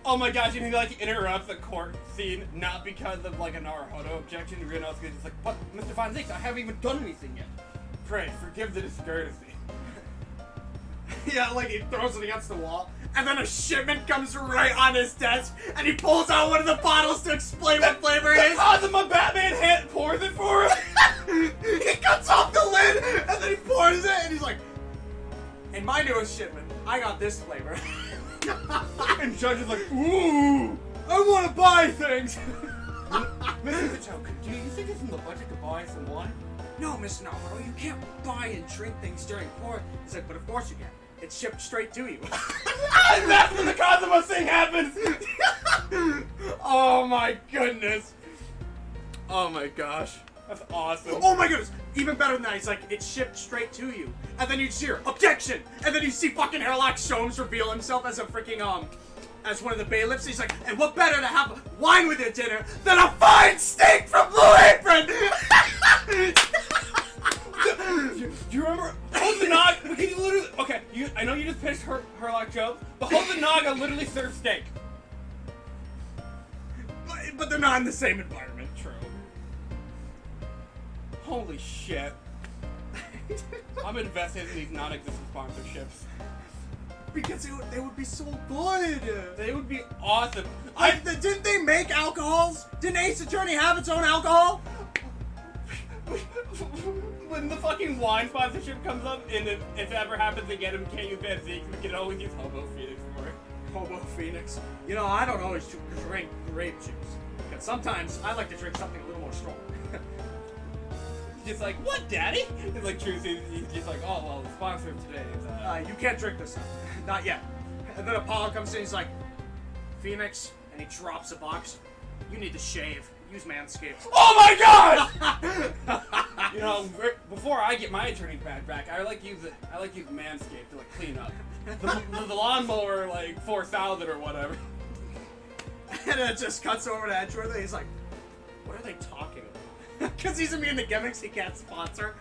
Oh my gosh, you need to like interrupt the court scene, not because of like a Naruto objection, you're gonna just like, but Mr. Van Zeeks, I haven't even done anything yet. Pray, forgive the discourtesy. Yeah, like he throws it against the wall, and then a shipment comes right on his desk, and he pulls out one of the bottles to explain what flavor it is. Because of my Batman hand pours it for him! He cuts off the lid, and then he pours it, and he's like, in my newest shipment, I got this flavor. And Judge is like, ooh! I want to buy things! Mr. Pachoke, do you think it's in the budget to buy some wine? No, Mr. Naruto, you can't buy and drink things during court. He's like, but of course you can. It's shipped straight to you. And that's when the Cosmos thing happens! Oh my goodness. Oh my gosh. That's awesome. Oh my goodness. Even better than that, he's like, it's shipped straight to you. And then you hear, objection! And then you see fucking Herlock Sholmes reveal himself as a freaking, as one of the bailiffs. He's like, and what better to have wine with your dinner than a fine steak from Blue Apron! Do you remember? Hold the Nog. Can you literally? Okay, I know you just pitched Herlock Jones, but Hold the Naga literally serves steak. But they're not in the same environment. True. Holy shit. I'm invested in these non-existent sponsorships. Because they would be so good. They would be awesome. Didn't they make alcohols? Didn't Ace Attorney have its own alcohol? When the fucking wine sponsorship comes up, and if it ever happens again, and we can't use Bad Z, we can always use Hobo Phoenix for it. Hobo Phoenix. You know, I don't always drink grape juice. Because sometimes I like to drink something a little more strong. Just like, what, Daddy? It's like, Trucy, he's just like, oh, well, the sponsor of today is, You can't drink this. Not yet. And then Apollo comes in, he's like, Phoenix, and he drops a box. You need to shave. Use Manscaped. Oh my god! You know, before I get my attorney badge back, I like use Manscaped to like clean up. The lawnmower like 4000 or whatever. And it just cuts over to Edgeworth, and he's like, what are they talking about? Because he's immune to gimmicks he can't sponsor.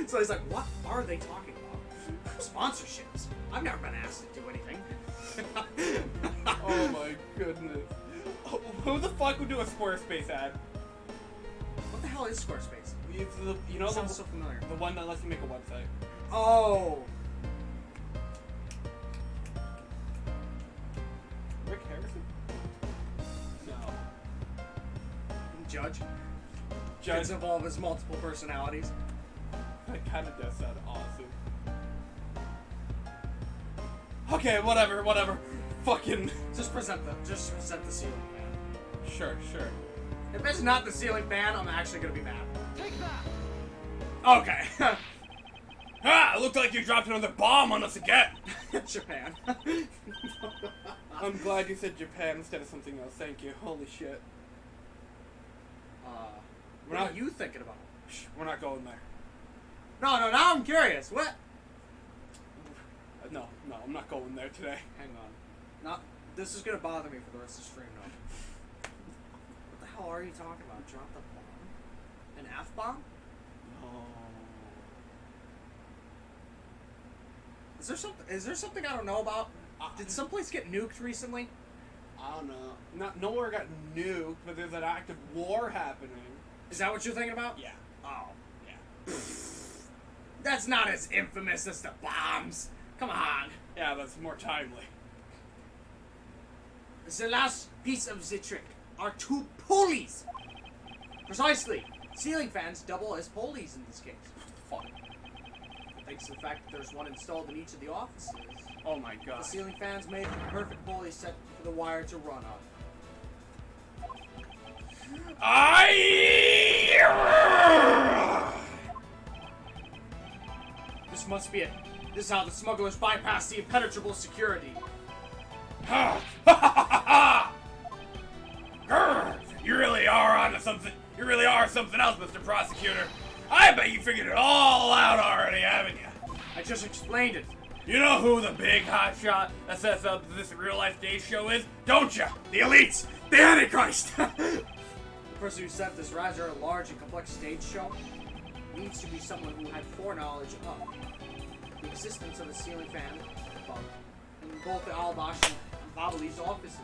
So he's like, what are they talking about? Sponsorships? I've never been asked to do anything. Oh my goodness. Who the fuck would do a Squarespace ad? What the hell is Squarespace? It's the, you know, Sounds so familiar. The one that lets you make a website. Oh. Rick Harrison? No. Judge. Judge. Gets involved his multiple personalities. That kind of does sound awesome. Okay, whatever. Fucking. Just present the ceiling fan. Sure. If it's not the ceiling fan, I'm actually gonna be mad. Take that! Okay. Ah! It looked like you dropped another bomb on us again! Japan. I'm glad you said Japan instead of something else. Thank you. Holy shit. What are you thinking about? Shh, we're not going there. No, now I'm curious. What? No, I'm not going there today. Hang on. This is gonna bother me for the rest of the stream now. What the hell are you talking about? Drop the bomb? An F-bomb? No. Is there something I don't know about? Did someplace get nuked recently? I don't know. Nowhere got nuked, but there's an active war happening. Is that what you're thinking about? Yeah. Oh. Yeah. That's not as infamous as the bombs. Come on. Yeah, that's more timely. The last piece of the trick are two pulleys. Precisely. Ceiling fans double as pulleys in this case. Fuck. Thanks to the fact that there's one installed in each of the offices. Oh my god. The ceiling fans made the perfect pulley set for the wire to run on. This must be it. This is how the smugglers bypass the impenetrable security. Grr, you really are onto something. You really are something else, Mr. Prosecutor. I bet you figured it all out already, haven't you? I just explained it. You know who the big hotshot that sets up this real-life stage show is, don't you? The elites! The Antichrist! The person who set this rather large and complex stage show needs to be someone who had foreknowledge of the existence of a ceiling fan above in both the Alabash and Babaly's offices.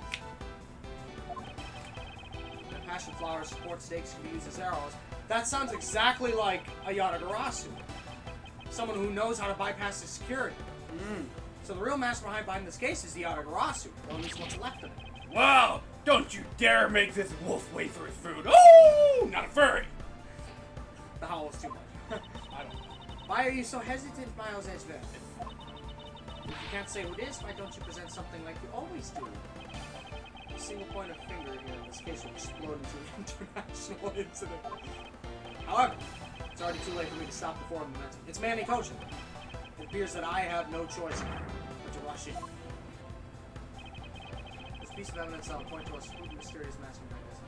The passion flower support stakes can be used as arrows. That sounds exactly like a Yatagarasu. Someone who knows how to bypass the security. So the real mastermind behind this case is the Yatagarasu, or at least what's left of it. Wow, don't you dare make this wolf wait for his food. Oh, not a furry. The howl is too much. I don't know. Why are you so hesitant, Miles Edgeworth? If you can't say who it is, why don't you present something like you always do? A single point of finger here in this case will explode into an international incident. However, it's already too late for me to stop the forward momentum. It's Manny coaching. It appears that I have no choice but to rush in. This piece of evidence that will point to us who the mysterious mastermind is.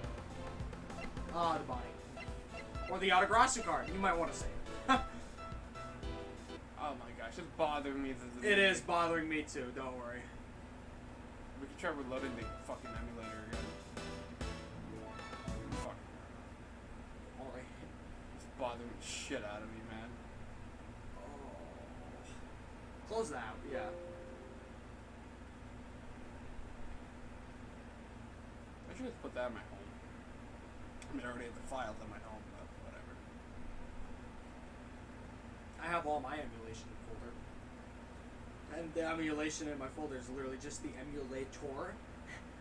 Ah, the body. Or the Yatagarasu card, you might want to say it. Oh my gosh, it's bothering me. It is bothering me too, don't worry. We can try reloading the fucking emulator again. Fuck. Alright. It's bothering the shit out of me, man. Close that out, yeah. I should just put that in my home. I mean, I already have the files on my home, but whatever. I have all my emulation folder. And the emulation in my folder is literally just the emulator.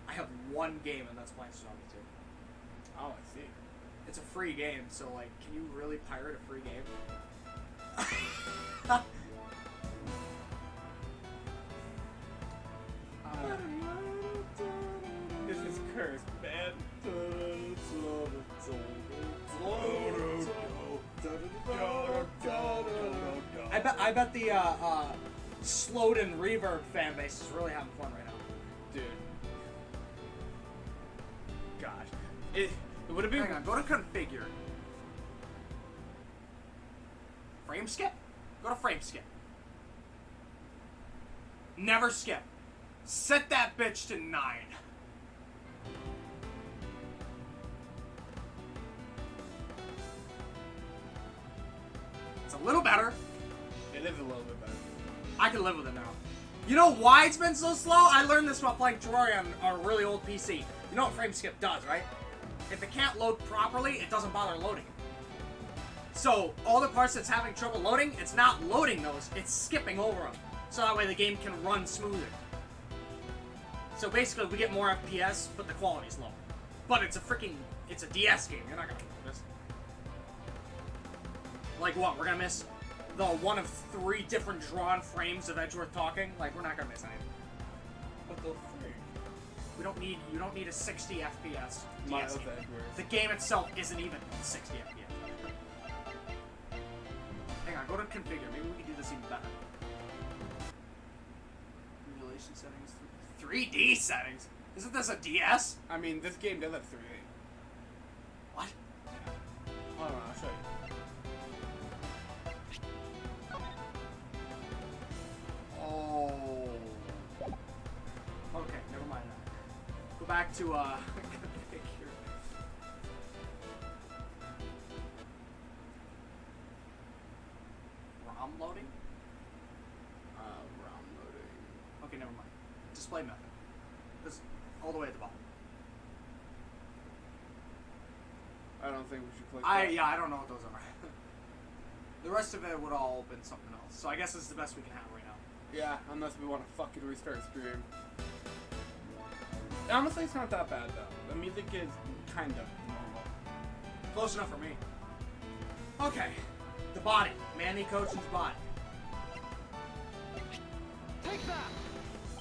I have one game, and that's Plants vs. Zombies 2. Oh, I see. It's a free game, so, like, can you really pirate a free game? This is cursed, man. I bet the slowed and reverb fan base is really having fun right now. Dude. Gosh. It would have been. Hang on, go to configure. Frame skip? Go to frame skip. Never skip. Set that bitch to 9. It's a little better. It is a little bit better. I can live with it now. You know why it's been so slow? I learned this while playing Terraria on a really old PC. You know what frame skip does, right? If it can't load properly, it doesn't bother loading. So, all the parts that's having trouble loading, it's not loading those, it's skipping over them. So that way the game can run smoother. So basically, we get more FPS, but the quality's low. But it's a DS game, you're not gonna miss this. Like what, we're gonna miss the one of 3 different drawn frames of Edgeworth talking? Like, we're not gonna miss anything. What the frick? You don't need a 60 FPS My DS of game. Edgeworth. The game itself isn't even 60 FPS. Hang on, go to configure. Maybe we can do this even better. Emulation settings. 3D settings? Isn't this a DS? I mean, this game does have 3D. What? Hold on, I'll show you. Oh. Okay, never mind that. Go back to configure. ROM loading? ROM loading. Okay, never mind. Display method. This all the way at the bottom. I don't think we should click that. I don't know what those are. The rest of it would all open something else. So I guess this is the best we can have right now. Yeah, unless we want to fucking restart stream. Honestly, it's not that bad though. The music is kind of normal. Close enough for me. Okay. The body. Manny Coach's body. Take that!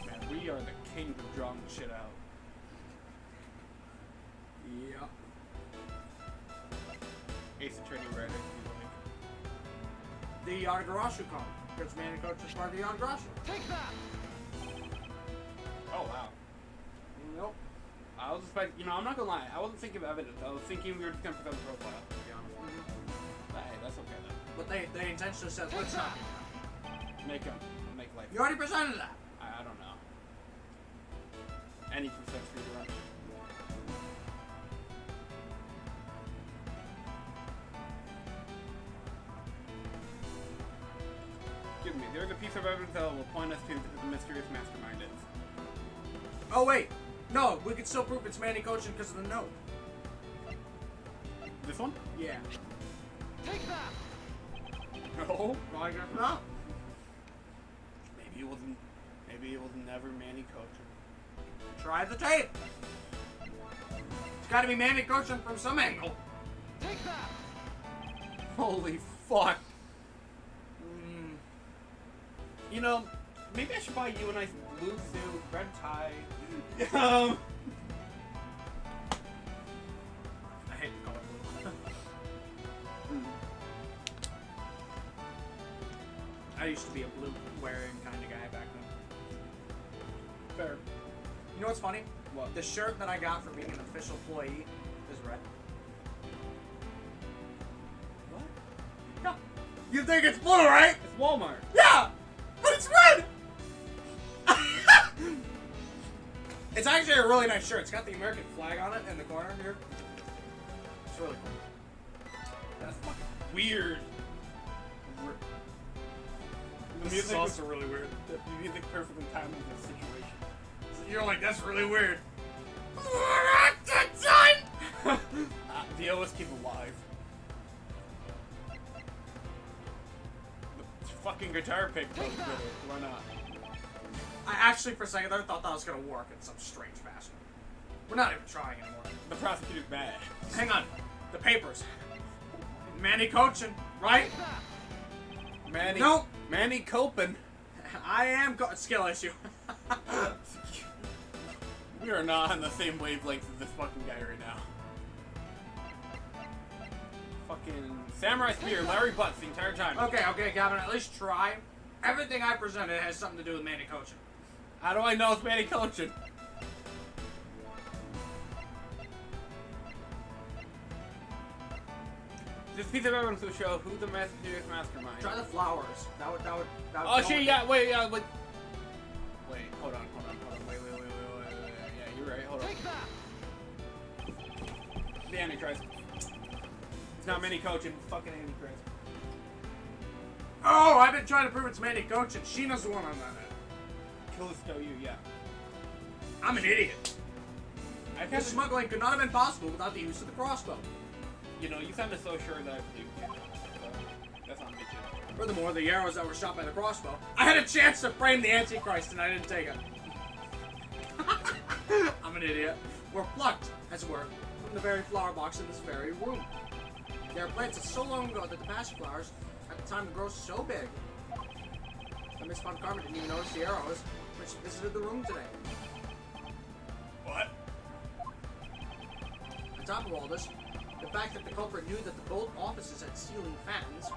Man, we are the kings of drawing shit out. Yep. Ace Attorney Reddit, The Yanagarashu comic. Because Manny Coach is part of the Yanagarashu. Take that! Oh wow. Nope. I was just like, I'm not gonna lie. I wasn't thinking of evidence. I was thinking we were just gonna present the profile. To be honest. But hey, that's okay then. But they intentionally said, let's not do that. Make life. You already presented that. I don't know. Any percent speed run. Give me. There's a piece of evidence that will point us to who the mysterious mastermind is. Oh, wait. No, we can still prove it's Manny Coaching because of the note. This one? Yeah. Take that! No. Well, I guess not. Maybe it wasn't. Maybe it was never Manny Coaching. Try the tape. It's got to be Manny Coaching from some angle. Take that! Holy fuck. Maybe I should buy you a nice blue suit, red tie. I hate the color blue. I used to be a blue wearing kind of guy back then. Fair. You know what's funny? What? The shirt that I got for being an official employee is red. What? Yeah. You think it's blue, right? It's Walmart. Yeah! But it's red! It's actually a really nice shirt. It's got the American flag on it in the corner here. It's really cool. That's fucking weird. The This is music also really weird. The music perfectly timed with this situation. You're like, that's really weird. The OS keep alive. fucking guitar pick with it. Why not? I actually, for a second there, thought that was gonna work in some strange fashion. We're not even trying anymore. The prosecutor's mad. Hang on. The papers. Manny coaching, right? Manny. Nope. Manny coping. I am skill issue. We are not on the same wavelength as this fucking guy right now. Fucking Samurai Spear, Larry Butts the entire time. Okay, Gavin, at least try. Everything I presented has something to do with Manny coaching. How do I know it's Manny coaching? This piece of evidence will show who the mysterious mastermind. Try the flowers. That would Oh shit! Yeah, wait, Wait, hold on. Wait. Yeah, you're right. Hold on. The Antichrist. It's not Manny coaching. It's fucking Antichrist. Oh, I've been trying to prove it's Manny coaching. Sheena's the one on that. Kill the stow you, yeah. I'm an idiot. I This can't. smuggling could not have been possible without the use of the crossbow. You know, you sounded so sure that I believed you. So, that's not me too. Furthermore, the arrows that were shot by the crossbow, I had a chance to frame the Antichrist and I didn't take it. I'm an idiot. Were plucked, as it were, from the very flower box in this very room. They were planted so long ago that the passion flowers at the time grow so big. The Miss Von Carmen didn't even notice the arrows when she visited the room today. What? On top of all this, the fact that the culprit knew that the both offices had ceiling fans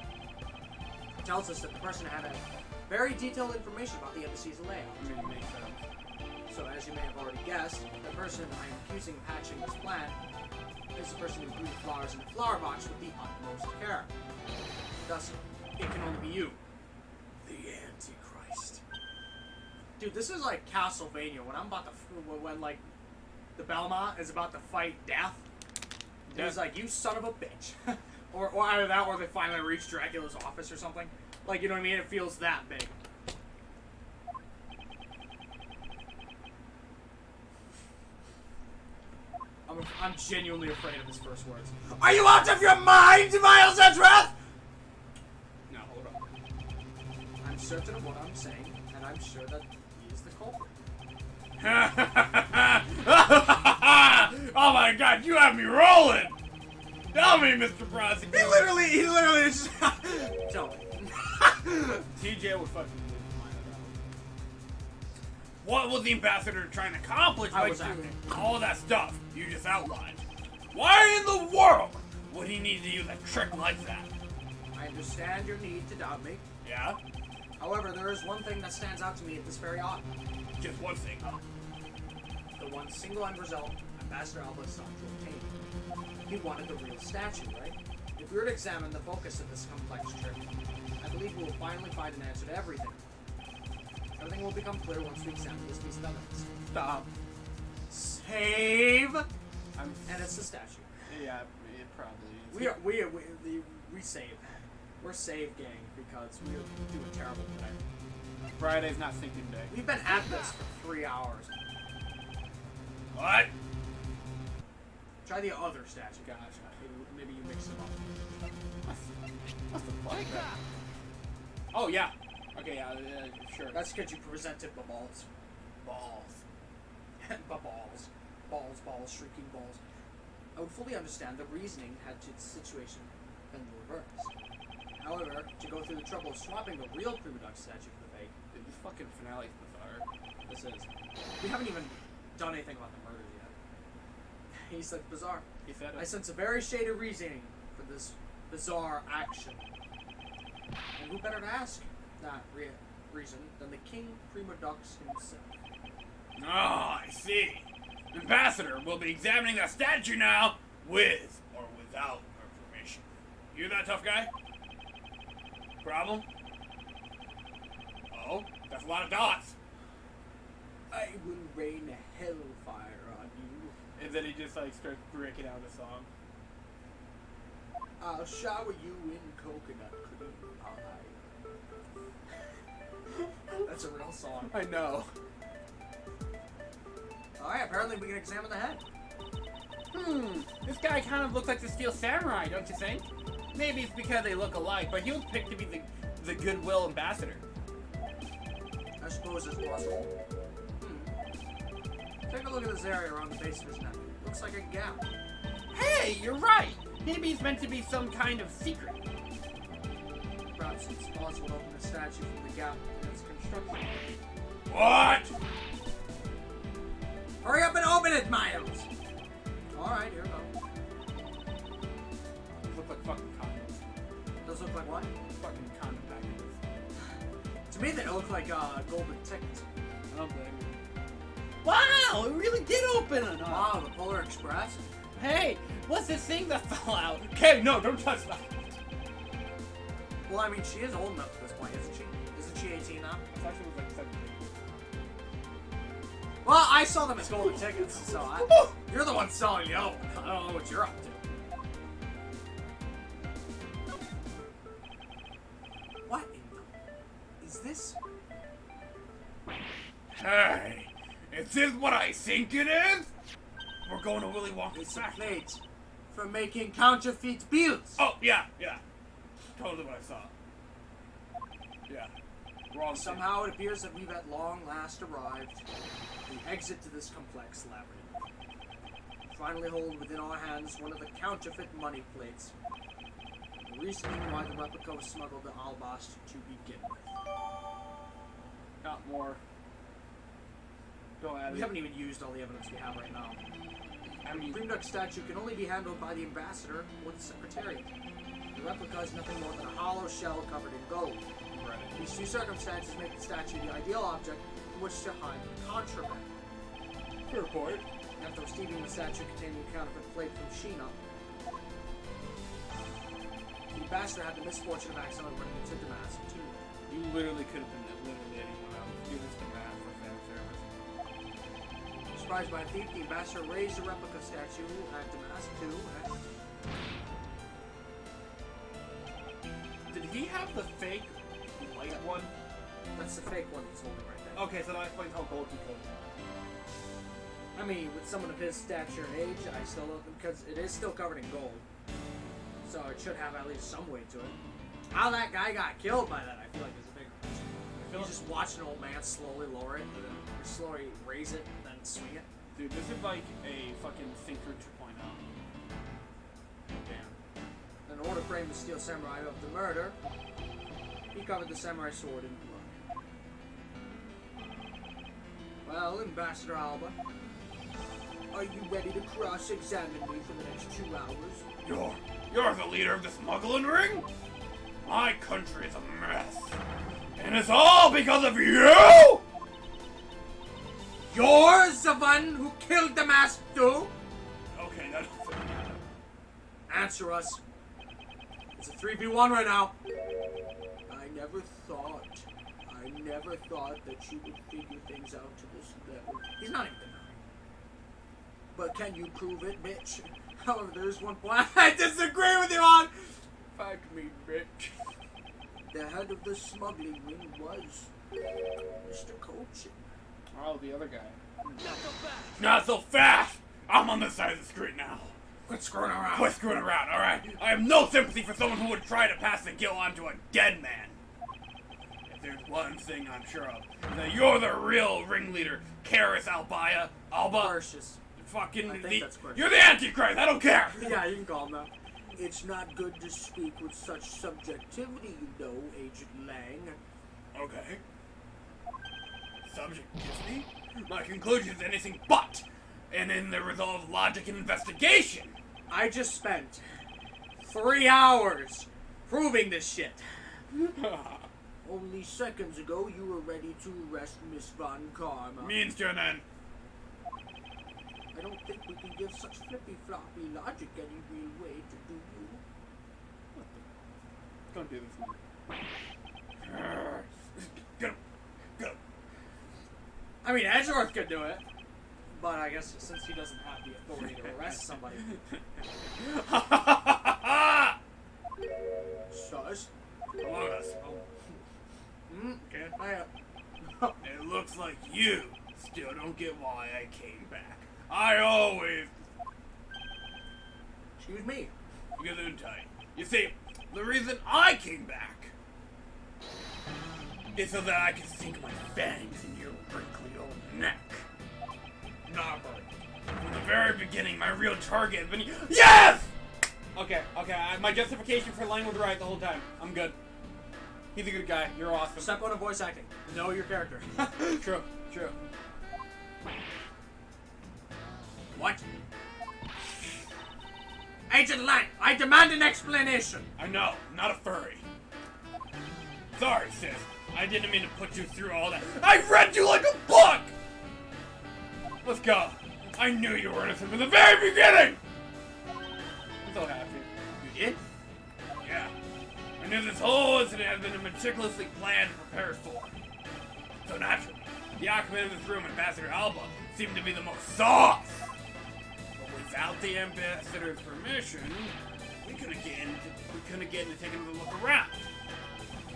tells us that the person had a very detailed information about the embassy's layout. I mean, it makes sense. So, as you may have already guessed, the person I am accusing of hatching this plan is the person who grew the flowers in the flower box with the utmost care. Thus, it can only be you, the Antichrist. Dude, this is like Castlevania when I'm about to when like the Belmont is about to fight death. It's like, you son of a bitch. or either that or they finally reach Dracula's office or something. Like, you know what I mean? It feels that big. I'm genuinely afraid of his first words. Are you out of your mind, Miles Edgeworth? No, hold on. I'm certain of what I'm saying, and I'm sure that he is the culprit. Oh my god, you have me rolling! Tell me, Mr. Prosecutor! He literally is. Tell me. TJ would fucking lose his mind about it. What was the ambassador trying to accomplish I by was doing acting. all that stuff you just outlined? Why in the world would he need to use a trick like that? I understand your need to doubt me. Yeah? However, there is one thing that stands out to me at this very odd. Just one thing, huh? The one single end result Ambassador Alba sought to obtain. He wanted the real statue, right? If we were to examine the focus of this complex trick, I believe we will finally find an answer to everything. Everything will become clear once we examine this piece of evidence. Stop. Save! I'm... And it's the statue. Yeah, it probably is. We save. We're save gang because we are doing terrible today. Friday's not sinking day. We've been at this for 3 hours. What? Try the other statue. Gotcha. Maybe you mix them up. What's the fuck? Oh, yeah. Okay, yeah, sure. That's because you presented balls. balls. Balls, shrieking balls. I would fully understand the reasoning had to the situation been reversed. However, to go through the trouble of swapping the real prima donna statue for the fake, This fucking finale's bizarre. this is. We haven't even done anything about the murders yet. He said bizarre. He said I it. sense a very shady reasoning for this bizarre action. And who better to ask that reason than the King Prima Dux himself? Oh, I see. Ambassador will be examining the statue now, with or without our permission. You that tough guy? Problem? Oh, that's a lot of dots. I will rain hellfire on you. And then he just like starts breaking out a song. I'll shower you in coconut cream pie. That's a real song. I know. Alright, apparently we can examine the head. This guy kind of looks like the Steel Samurai, don't you think? Maybe it's because they look alike, but he was picked to be the goodwill ambassador. I suppose it's possible. Take a look at this area around the base of his neck. Looks like a gap. Hey, you're right. Maybe it's meant to be some kind of secret. Perhaps it's possible to open the statue from the gap in its construction. What? Hurry up and open it, Miles! Alright, here we go. These look like fucking condoms. Those look like what? Fucking condom packages. To me, they look like golden tickets. I don't blame you. Wow, it really did open it up. Wow, the Polar Express? Hey, what's this thing that fell out? Okay, no, don't touch that. Well, I mean, she is old enough at this point, isn't she? Isn't she 18 now? It's actually was like 17. Well, I saw them as golden tickets, so you're the one selling the other one. I don't know what you're up to. What in the... Is this... Hey, is this what I think it is? We're going to Willy Wonka's It's a factory. plate for making counterfeit bills. Oh, yeah. Totally what I saw. Yeah. Wrong. Somehow it appears that we've at long last arrived the exit to this complex labyrinth. Finally hold within our hands one of the counterfeit money plates. The reasoning why the replica was smuggled to Albast to begin with. Not more. Don't add We it. haven't even used all the evidence we have right now. I The mean, Cream Duck statue can only be handled by the ambassador or the secretariat. The replica is nothing more than a hollow shell covered in gold. These two circumstances make the statue the ideal object in which to hide the contraband. fair point. After receiving the statue containing a counterfeit plate from Sheena, the ambassador had the misfortune of accidentally running into Damascus too. You literally could have been literally anyone else. Do this to math for fan service. Surprised by a thief, the ambassador raised the replica statue at Damascus too. Did he have the fake light one? That's the fake one he's holding right there. Okay, so that explains how gold he could. I mean, with someone of his stature and age, I still don't, because it is still covered in gold. So it should have at least some weight to it. How that guy got killed by that, I feel like is a big question. You just watch an old man slowly lower it, or slowly raise it, and then swing it. Dude, this is like a fucking Thinker 2.0. Damn. In order for him to steal Samurai of the murder, he covered the samurai sword in blood. Well, Ambassador Alba, are you ready to cross-examine me for the next 2 hours? You're the leader of the smuggling ring? My country is a mess. And it's all because of you? You're the one who killed the master too? Okay, that's... Answer us. It's a 3v1 right now. I never thought that you would figure things out to this level. He's not even denying. But can you prove it, bitch? However, there's one point I disagree with you on. Fuck me, bitch. The head of the smuggling ring was Mr. Cochin. Oh, the other guy. Not so fast! I'm on this side of the street now. Quit screwing around. Quit screwing around, alright? I have no sympathy for someone who would try to pass the guilt on to a dead man. If there's one thing I'm sure of, is that you're the real ringleader, Karis Alba. Perseus. Fucking I think that's Perseus. You're the Antichrist, I don't care! Yeah, you can call him that. It's not good to speak with such subjectivity, you know, Agent Lang. Okay. Subjectivity? My conclusion is anything but! And in the result of logic and investigation! I just spent 3 hours proving this shit. Only seconds ago, you were ready to arrest Miss Von Karma. Means to an end. I don't think we can give such flippy-floppy logic any real weight, do you? Don't do this, man. Get him. Get him. I mean, Edgeworth could do it. But I guess since he doesn't have the authority to arrest somebody. Sus. Among us. Can't pay it. It looks like you still don't get why I came back. I always... Excuse me. Gesundheit. You see, the reason I came back is so that I can sink my fangs in your wrinkly old neck. Nah, bro. From the very beginning, my real target has been... Yes! Okay, my justification for Lang was right the whole time. I'm good. He's a good guy. You're awesome. Step one of voice acting. Know your character. True. What? Agent Lang, I demand an explanation. I know, I'm not a furry. Sorry, sis. I didn't mean to put you through all that. I read you like a book! Let's go. I knew you were innocent from the very beginning! I'm so happy. You did? Yeah. I knew this whole incident had been meticulously planned and prepared for. So naturally, the occupant of this room, Ambassador Alba, seemed to be the most sauce. But without the ambassador's permission, we couldn't get into taking a look around.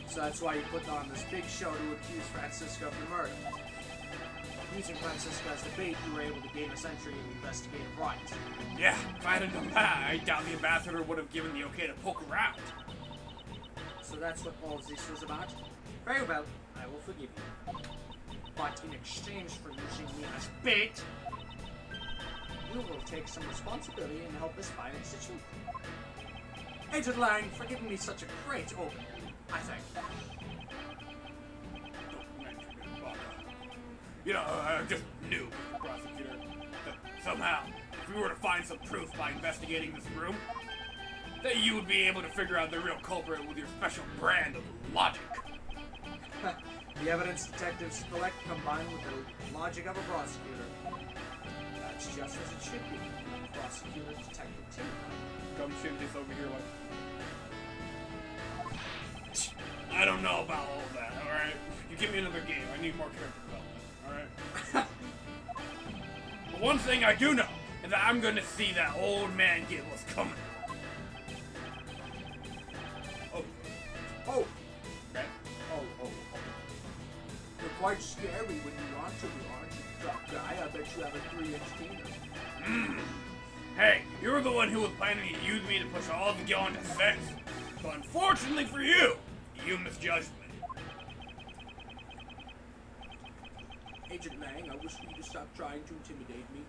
So that's why you put on this big show to accuse Francisco of the murder. Using Francisco as the bait, you were able to gain a century of investigative rights. Yeah, if I hadn't done that, I doubt the ambassador would have given the okay to poke around. So that's what all of this was about? Very well, I will forgive you. But in exchange for using me as bait, you will take some responsibility and help us find the truth. Agent Lang, for giving me such a great opening, I think. You know, I just knew, Mr. Prosecutor, that somehow, if we were to find some proof by investigating this room, that you would be able to figure out the real culprit with your special brand of logic. The evidence detectives collect combined with the logic of a prosecutor. That's just as it should be. A prosecutor detective team. Come shoot this over here like... I don't know about all that, alright? You give me another game, I need more character development, alright? But one thing I do know is that I'm gonna see that old man get what's coming. Oh! Okay? Oh. You're quite scary when you want to be, aren't you, tough guy? I bet you have a 3-inch penis. Hey, you're the one who was planning to use me to push all the guilt onto sex. But unfortunately for you, you misjudged me. Agent Lang, I wish for you to stop trying to intimidate me.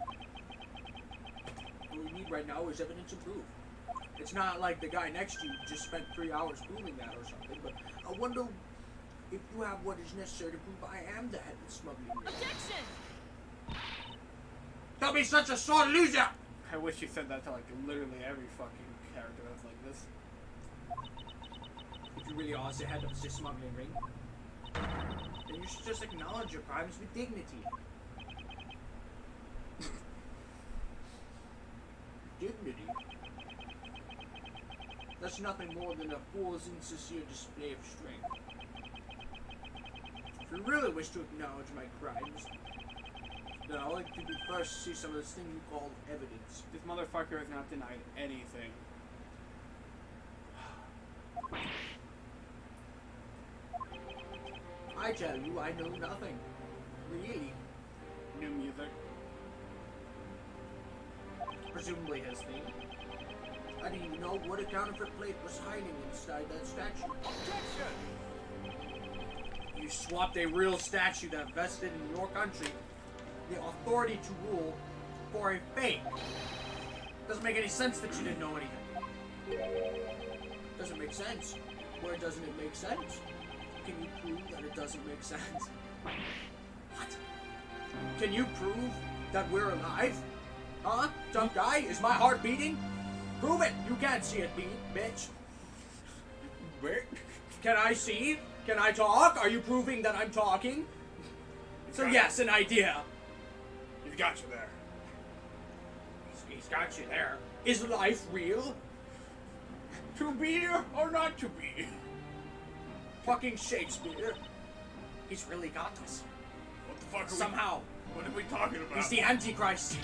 What we need right now is evidence and proof. It's not like the guy next to you just spent 3 hours proving that or something, but I wonder if you have what is necessary to prove I am the head of the smuggling ring. Objection! Don't be such a sore loser! I wish you said that to like literally every fucking character that's like this. If you really are the head of the smuggling ring, then you should just acknowledge your crimes with dignity. Dignity? That's nothing more than a fool's insincere display of strength. If you really wish to acknowledge my crimes, then I'd like to first see some of this thing you call evidence. This motherfucker has not denied anything. I tell you, I know nothing. Really. New music. Presumably his thing. I didn't even know what a counterfeit plate was hiding inside that statue. Objection! You swapped a real statue that vested in your country the authority to rule for a fake. Doesn't make any sense that you didn't know anything. Doesn't make sense. Where doesn't it make sense? Can you prove that it doesn't make sense? What? Can you prove that we're alive? Huh? Tough guy? Is my heart beating? Prove it! You can't see it beat, bitch. Where? Can I see? Can I talk? Are you proving that I'm talking? So yes, an idea. He's got you there. He's got you there. Is life real? To be or not to be? Fucking Shakespeare. He's really got us. What the fuck are Somehow. What are we talking about? He's the Antichrist.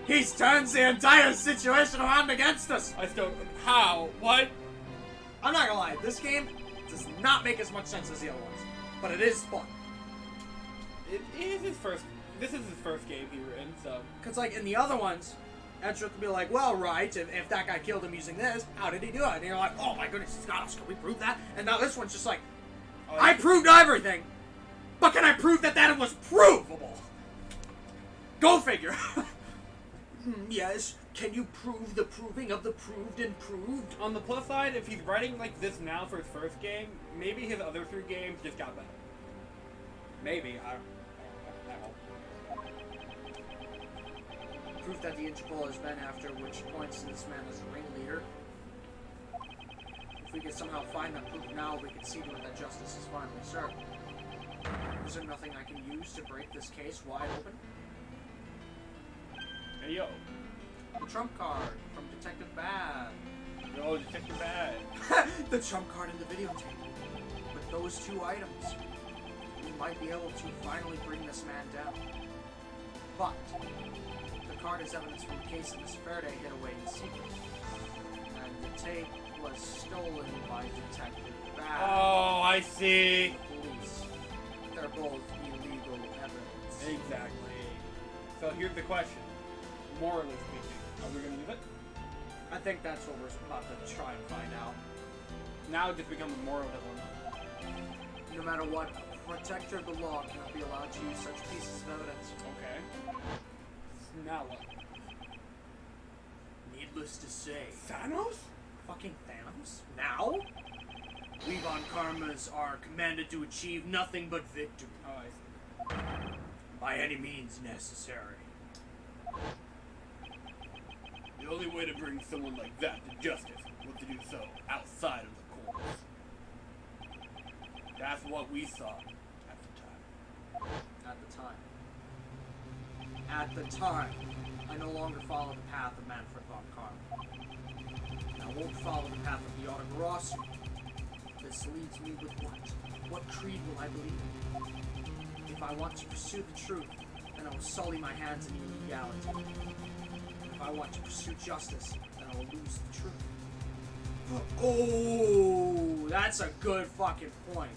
He's turned the entire situation around against us. I still... How? What? I'm not gonna lie, this game does not make as much sense as the other ones. But it is fun. It is his first... This is his first game he were in, so... Because, like, in the other ones, Edgeworth would be like, well, right, if that guy killed him using this, how did he do it? And you're like, oh my goodness, he's got us, can we prove that? And now this one's just like, I proved everything! But can I prove that it was provable? Go figure. Yes, can you prove the proving of the proved and proved? On the plus side, if he's writing like this now for his first game, maybe his other 3 games just got better. Maybe. I don't know. Proof that the Interpol has been after, which points to this man as the ringleader. If we could somehow find that proof now, we could see to it that justice is finally served. Is there nothing I can use to break this case wide open? Hey, yo. The trump card from Detective Bad. Yo, Detective Bad. The trump card in the videotape. With those 2 items, we might be able to finally bring this man down. But the card is evidence from the case of this Faraday hid away in secret. And the tape was stolen by Detective Bad. Oh, I see. The police. They're both illegal evidence. Exactly. So here's the question. Morally speaking, are we going to use it? I think that's what we're about to try and find out. Now it just becomes a moral dilemma. No matter what, a protector of the law cannot be allowed to use such pieces of evidence. Okay. Now what? Needless to say. Thanos? Fucking Thanos? Now? We Von Karmas are commanded to achieve nothing but victory. Oh, I see. By any means necessary. The only way to bring someone like that to justice was to do so outside of the courts. That's what we saw at the time. At the time, I no longer follow the path of Manfred von Karma. I won't follow the path of the Autogrossi. This leaves me with what? What creed will I believe in? If I want to pursue the truth, then I will sully my hands in illegality. If I want to pursue justice, then I will lose the truth. Oh, that's a good fucking point.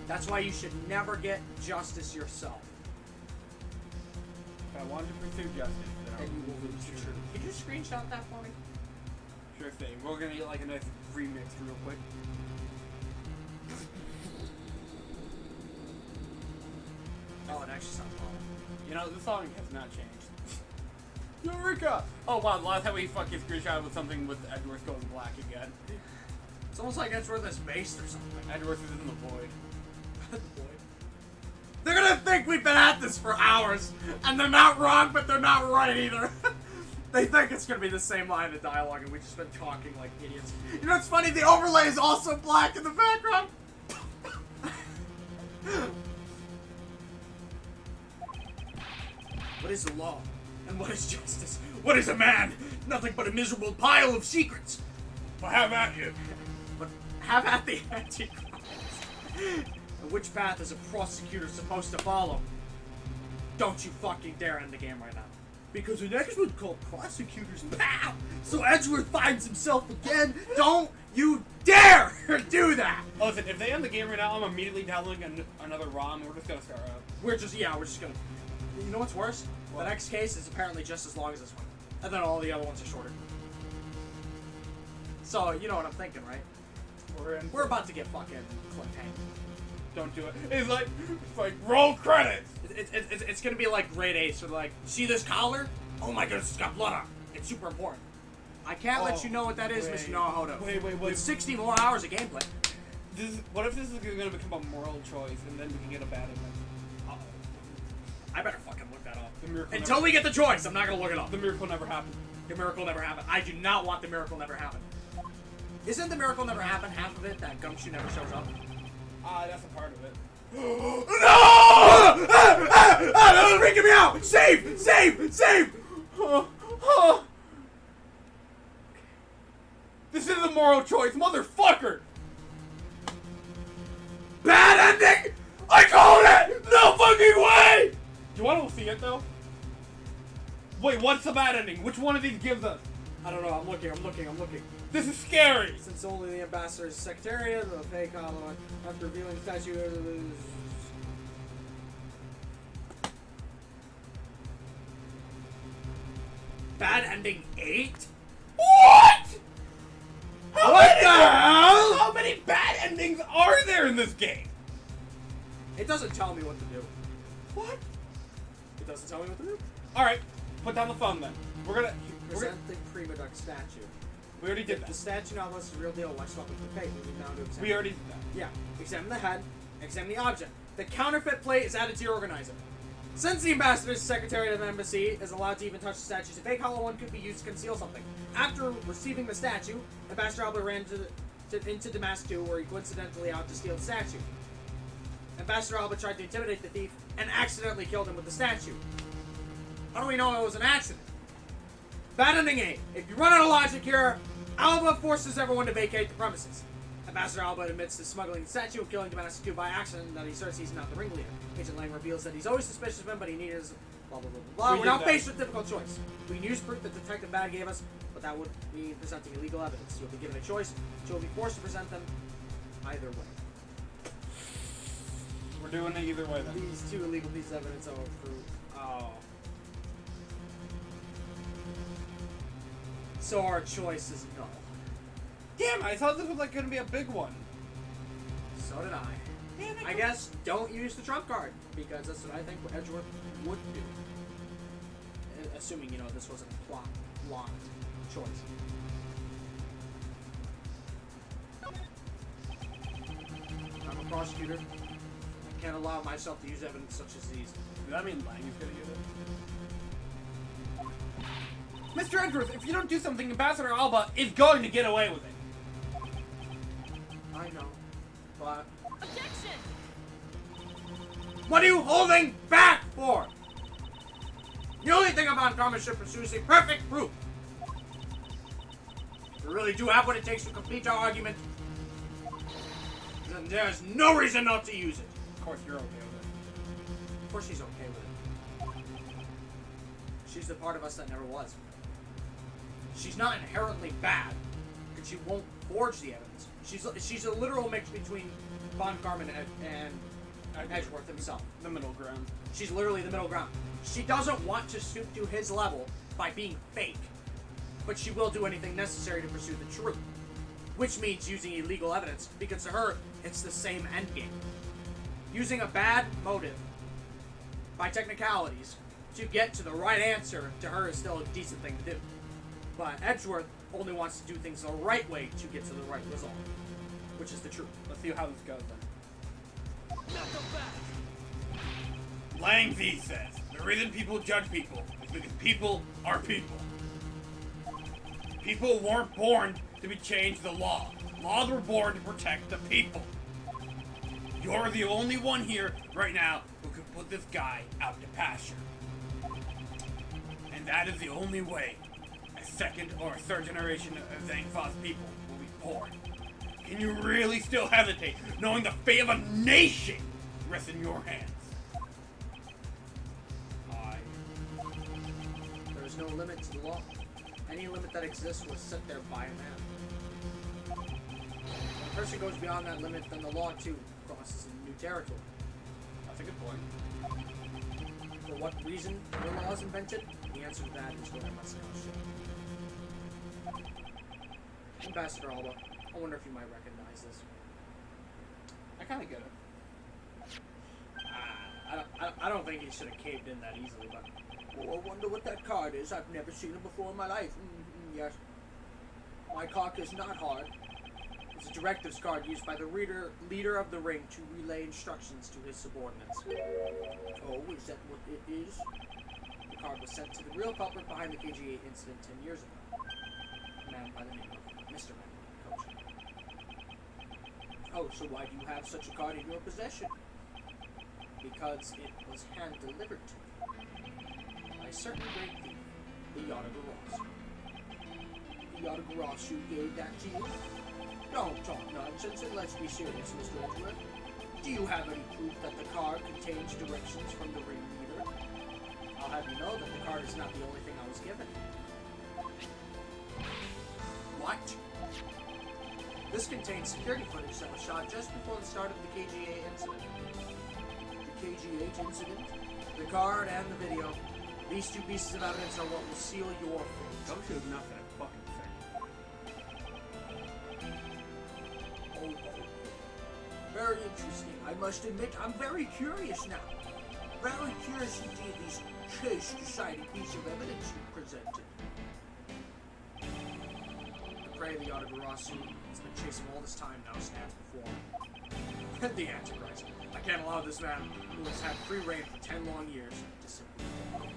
That's why you should never get justice yourself. If I wanted to pursue justice, then And you will lose the truth. Could you screenshot that for me? Sure thing. We're gonna get like a nice remix real quick. Oh, it actually sounds wrong. You know, the song has not changed. Eureka! Oh wow, the last time we fucking screenshot was something with Edgeworth going black again. It's almost like Edgeworth is based or something. Edgeworth is in the void. They're gonna think we've been at this for hours, and they're not wrong, but they're not right either. They think it's gonna be the same line of dialogue, and we've just been talking like idiots. You know what's funny? The overlay is also black in the background. What is the law? And what is justice? What is a man? Nothing but a miserable pile of secrets. Well, have at you. But have at the Antichrist. And which path is a prosecutor supposed to follow? Don't you fucking dare end the game right now. Because the next one's called Prosecutors Pow! So Edgeworth finds himself again. Don't you dare do that! Oh, listen, if they end the game right now, I'm immediately downloading another ROM. We're just gonna start up. We're just gonna... You know what's worse? What? The next case is apparently just as long as this one. And then all the other ones are shorter. So, you know what I'm thinking, right? We're about to get fucking cliffhanged. Don't do it. It's like roll credits. It's gonna be like grade A, so like, see this collar? Oh my goodness, it's got blood on it. It's super important. I can't let you know what that is, Mr. Nahodo. Wait. With 60 more hours of gameplay. What if this is gonna become a moral choice, and then we can get a bad event? I better fucking look that up. The miracle Until we get the choice, I'm not gonna look it up. The miracle never happened. The miracle never happened. I do not want the miracle never happen. Isn't the miracle never happen half of it that Gumshoe never shows up? That's a part of it. No! That was freaking me out! Save! This is a moral choice, motherfucker! Bad ending! I called it! No fucking way! Do you want to see it though? Wait, what's the bad ending? Which one of these gives us? I don't know, I'm looking. This is scary! Since only the ambassador's secretariat, the fake hollow, after revealing statue. Bad ending 8? What? What the hell? How many bad endings are there in this game? It doesn't tell me what to do. What? It doesn't tell me what to do. Alright, put down the phone then. We're gonna Present the prima duck statue. we already did If the that. statue now was the real deal, why stop with the fake? We need now to examine. We already did that. Yeah. Examine the head. Examine the object. The counterfeit plate is added to your organizer. Since the ambassador's secretary of the embassy is allowed to even touch the statues, a fake hollow one could be used to conceal something. After receiving the statue, Ambassador Alba ran into Damascus, where he coincidentally out to steal the statue. Ambassador Alba tried to intimidate the thief and accidentally killed him with the statue. How do we know it was an accident? Bad ending A. If you run out of logic here, Alba forces everyone to vacate the premises. Ambassador Alba admits to smuggling the statue and killing Damascus by accident, that he starts he's not the ringleader. Agent Lang reveals that he's always suspicious of him, but he needed his blah blah blah blah blah. We're now faced with a difficult choice. We can use proof that Detective BADD gave us, but that would mean presenting illegal evidence. You'll be given a choice, so you'll be forced to present them either way. We're doing it either way then. These two illegal pieces of evidence are proof. Oh. So our choice is no. Damn, I thought this was like gonna be a big one. So did I. Damn it. I guess don't use the trump card, because that's what I think Edgeworth would do. Assuming, this wasn't a plot choice. I'm a prosecutor. I can't allow myself to use evidence such as these. Does that mean Lang is gonna use it? Mr. Edgeworth, if you don't do something, Ambassador Alba is going to get away with it. I know, but... Objection! What are you holding back for? The only thing about commission pursues a perfect proof. If you really do have what it takes to complete our argument, then there's no reason not to use it. Of course, you're okay with it. Of course she's okay with it. She's the part of us that never was. She's not inherently bad, because she won't forge the evidence. She's a literal mix between Von Karman and Edgeworth himself. The middle ground. She's literally the middle ground. She doesn't want to stoop to his level by being fake, but she will do anything necessary to pursue the truth, which means using illegal evidence, because to her, it's the same endgame. Using a bad motive, by technicalities, to get to the right answer, to her is still a decent thing to do. But Edgeworth only wants to do things the right way to get to the right result, which is the truth. Let's see how this goes then. Knuckle back! Lang V says, the reason people judge people is because people are people. People weren't born to be changed the law. Laws were born to protect the people. You're the only one here right now who can put this guy out to pasture. And that is the only way a second or a third generation of Zangfa's people will be born. Can you really still hesitate, knowing the fate of a nation rests in your hands? There is no limit to the law. Any limit that exists was set there by a man. When a person goes beyond that limit, then the law too crosses into new territory. That's a good point. For what reason were laws invented? The answer to that is what I must now show. Ambassador Alba, I wonder if you might recognize this. I kind of get it. I don't think he should have caved in that easily, but... Oh, I wonder what that card is. I've never seen it before in my life. Yes. My cock is not hard. It's a directives card used by the leader of the ring to relay instructions to his subordinates. Oh, is that what it is? The card was sent to the real culprit behind the KGA incident 10 years ago. A man by the name of Mr. Man, Coach. Oh, so why do you have such a card in your possession? Because it was hand-delivered to me by a certain great thief, the Yadagaross. The Yadagaross who gave that to you? Don't talk nonsense and let's be serious, Mr. Edgeworth. Do you have any proof that the card contains directions from the ring leader? I'll have you know that the card is not the only thing I was given. What? This contains security footage that was shot just before the start of the KGA incident. The KGA incident, the card, and the video. These two pieces of evidence are what will seal your fate. Don't shoot enough in a fucking thing. Very interesting. I must admit, I'm very curious now. Very curious indeed, these case-deciding piece of evidence you presented. The prey of the Autogarasu has been chasing all this time now stands before him. The Antichrist. I can't allow this man, who has had free reign for 10 long years, to simply fall.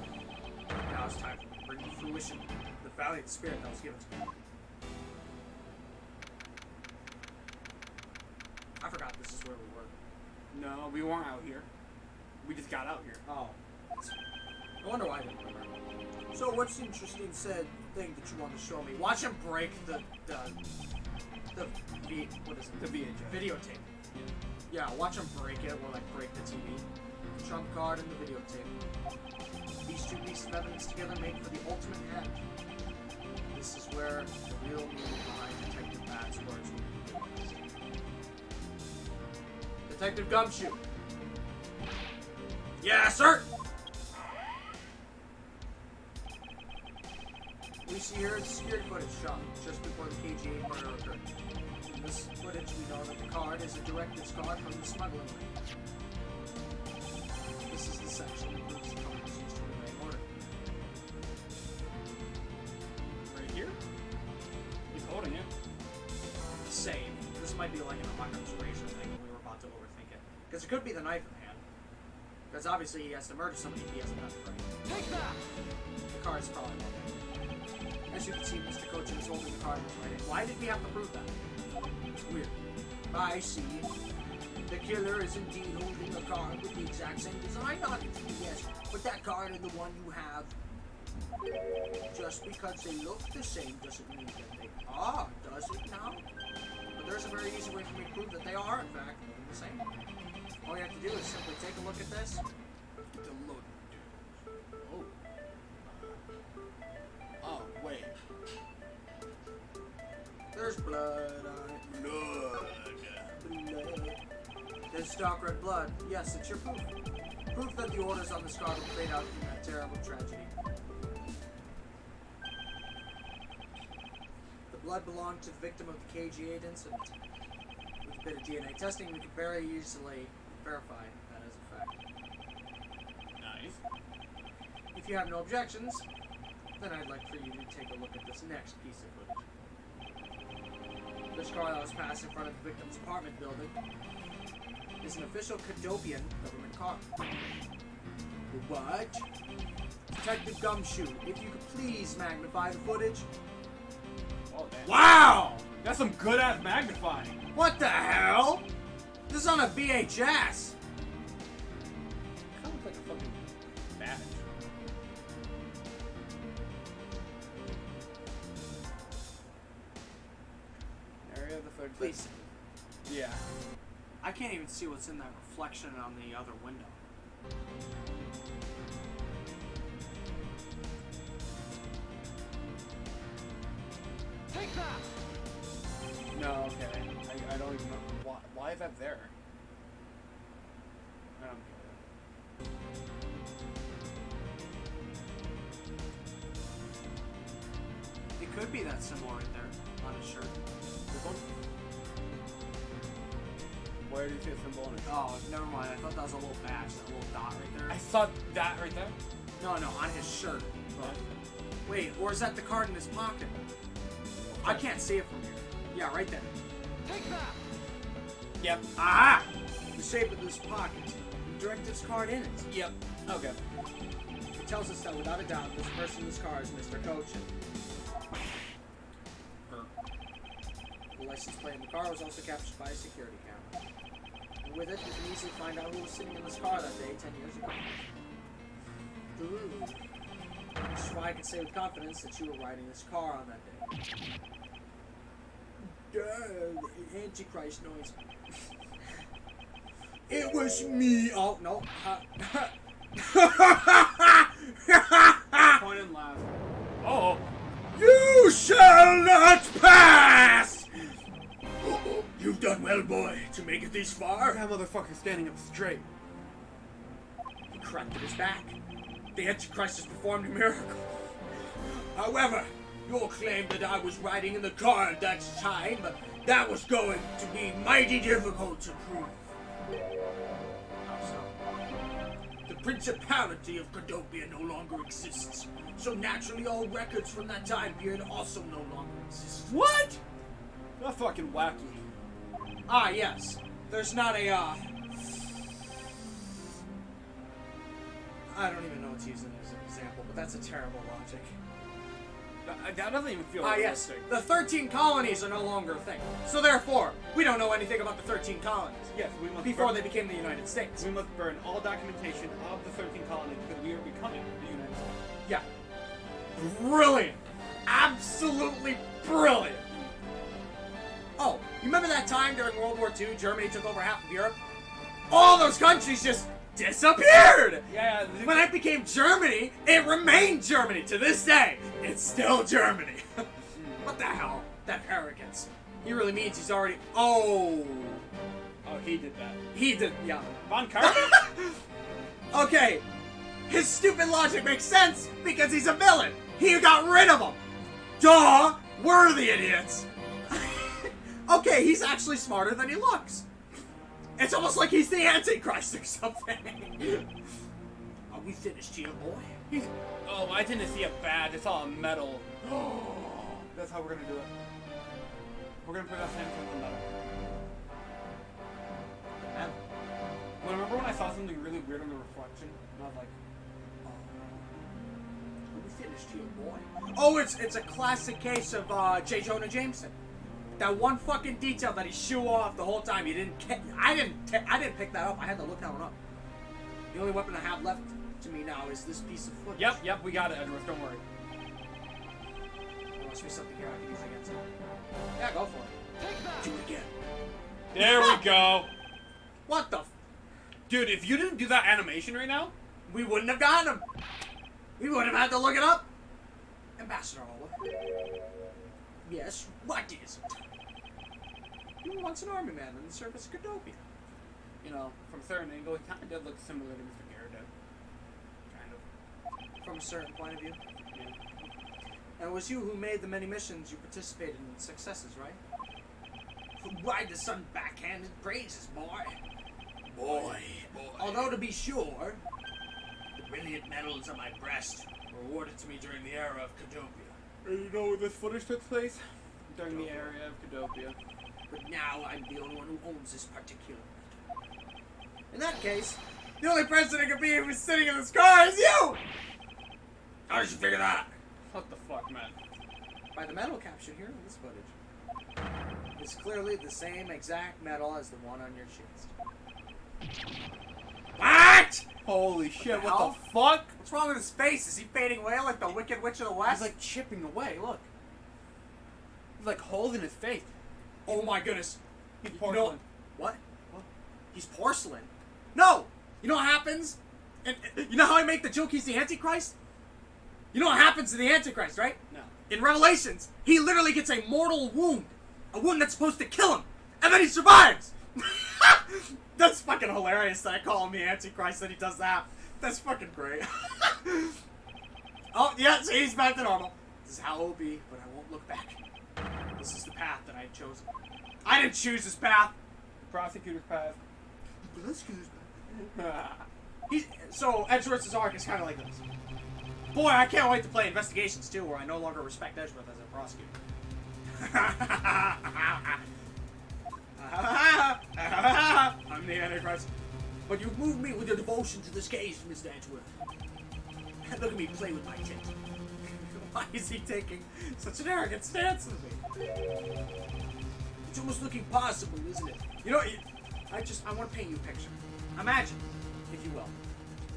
Now it's time for me to bring to fruition the valiant spirit that was given to me. I forgot this is where we were. No, we weren't out here. We just got out here. Oh. I wonder why I didn't remember. So what's the interesting said thing that you want to show me? Watch him break what is it? The VHS. Videotape. Yeah, watch him break it or like break the TV. The trump card and the videotape. These two pieces of evidence together make for the ultimate head. This is where the real meaning behind Detective Badd's words will be realized. Detective Gumshoe. Yeah, sir. We see here is security footage shot just before the KG8 murder occurred. In this footage, we know that the card is a directives card from the smuggling ring. This is the section that proves the card is used to remain order. Right here? He's holding it. Save. This might be like an Occam's razor thing when we were about to overthink it. Because it could be the knife in hand. Because obviously he has to murder somebody if he has a knife, right? Take that! The card is probably not there. As you can see, Mr. Cochin is holding the card in his right hand. Why did we have to prove that? It's weird. I see. The killer is indeed holding a card with the exact same design on it. Yes, but that card and the one you have, just because they look the same doesn't mean that they are, does it now? But there's a very easy way for me to prove that they are, in fact, the same. All you have to do is simply take a look at this. The look. Oh. Oh, wait. There's blood on it. Blood. There's dark red blood. Yes, it's your proof. Proof that the orders on this card were played out in that terrible tragedy. The blood belonged to the victim of the KG8 incident. With a bit of DNA testing, we could very easily verify that as a fact. Nice. If you have no objections, then I'd like for you to take a look at this next piece of footage. This car that was passed in front of the victim's apartment building is an official Cadopian government car. What? Detective Gumshoe, if you could please magnify the footage. Oh, damn. Wow! That's some good ass magnifying. What the hell? This is on a VHS! Kind of looks like a fucking badge. Area of the footage. Please. Yeah. I can't even see what's in that reflection on the other window. Take that! No, okay. I don't even know. Why is that there? I don't get it. It could be that symbol right there on his shirt. This one? Where do you see a symbol on it? Oh, never mind. I thought that was a little badge, that little dot right there. I saw that right there. No, on his shirt. Wait, or is that the card in his pocket? I can't see it from here. Yeah, right there. Take that! Yep. Ah! The shape of this pocket, the directives card in it. Yep. Okay. It tells us that without a doubt, this person in this car is Mr. Cochin. The license plate in the car was also captured by a security camera. And with it, we can easily find out who was sitting in this car that day 10 years ago. Which is why I can say with confidence that you were riding this car on that day. Antichrist noise. It was me! Oh, no. Point and laugh. Oh. You shall not pass! You've done well, boy, to make it this far. That motherfucker's standing up straight. He cracked at his back. The Antichrist has performed a miracle. However, Your claim that I was riding in the car at that time, that was going to be mighty difficult to prove. How so? The Principality of Cadopia no longer exists, so naturally all records from that time period also no longer exist. What? That's fucking wacky. Ah, yes. There's not a, I don't even know what to use as an example, but that's a terrible logic. That doesn't even feel Ah, yes. realistic. The 13 colonies are no longer a thing. So therefore, we don't know anything about the 13 colonies. Yes, we must Before burn, they became the United States. we must burn all documentation of the 13 colonies because we are becoming the United States. Yeah. Brilliant. Absolutely brilliant. Oh, you remember that time during World War II, Germany took over half of Europe? All those countries just disappeared! Yeah, When it became Germany, it remained Germany to this day. It's still Germany. What the hell? That arrogance. He really means he's already... Oh, he did that. he did, yeah. Von Karman? Okay, his stupid logic makes sense because he's a villain. He got rid of him. Duh! We're the idiots. Okay, he's actually smarter than he looks. It's almost like he's the Antichrist or something. Are we finished here, boy? Oh, I didn't see a badge. I saw a medal. That's how we're gonna do it. We're gonna put our hands on the medal. Well, remember when I saw something really weird on the reflection? And I was like, Are we finished here, boy? Oh, it's a classic case of J. Jonah Jameson. That one fucking detail that he shoe off the whole time. He didn't. I didn't pick that up. I had to look that one up. The only weapon I have left to me now is this piece of footage. yep, we got it, Edgeworth. Don't worry. There must be something here I can use against him. Yeah, go for it. Do it again. There we go. What the? Dude, if you didn't do that animation right now, We wouldn't have gotten him. We would have had to look it up. Ambassador Oliver. Yes, what is it? You were once an army man in the service of Cadopia. you know, from a certain angle, he kind of did look similar to Mr. Garrett. Kind of. From a certain point of view. Yeah. And it was you who made the many missions you participated in successes, right? Why the sun backhanded praises, boy? Boy. Although, to be sure, the brilliant medals on my breast were awarded to me during the era of Cadopia. You know where this footage took place? During the area of Cadopia. But now I'm the only one who owns this particular medal. In that case, the only person it could be who's sitting in this car is you! How did you figure that? What the fuck, man? By the medal caption here in this footage. It's clearly the same exact medal as the one on your chest. What? Holy shit, the what hell? the fuck? What's wrong with his face? Is he fading away like the Wicked Witch of the West? He's like chipping away, look. He's like holes in his face. oh my goodness. He's You porcelain. know, what? He's porcelain. No! You know what happens? And you know how I make the joke he's the Antichrist? You know what happens to the Antichrist, right? No. In Revelations, he literally gets a mortal wound. A wound that's supposed to kill him. And then he survives! That's fucking hilarious that I call him the Antichrist and he does that. That's fucking great. Oh, yeah, see, he's back to normal. This is how it will be, but I won't look back. This is the path that I had chosen. I didn't choose this path. Prosecutor's path. So, Edgeworth's arc is kind of like this. Boy, I can't wait to play Investigations too, where I no longer respect Edgeworth as a prosecutor. I'm the Antichrist. But you've moved me with your devotion to this case, Mr. Edgeworth. Look at me play with my tit. Why is he taking such an arrogant stance with me? It's almost looking possible, isn't it? You know, I want to paint you a picture. Imagine, if you will,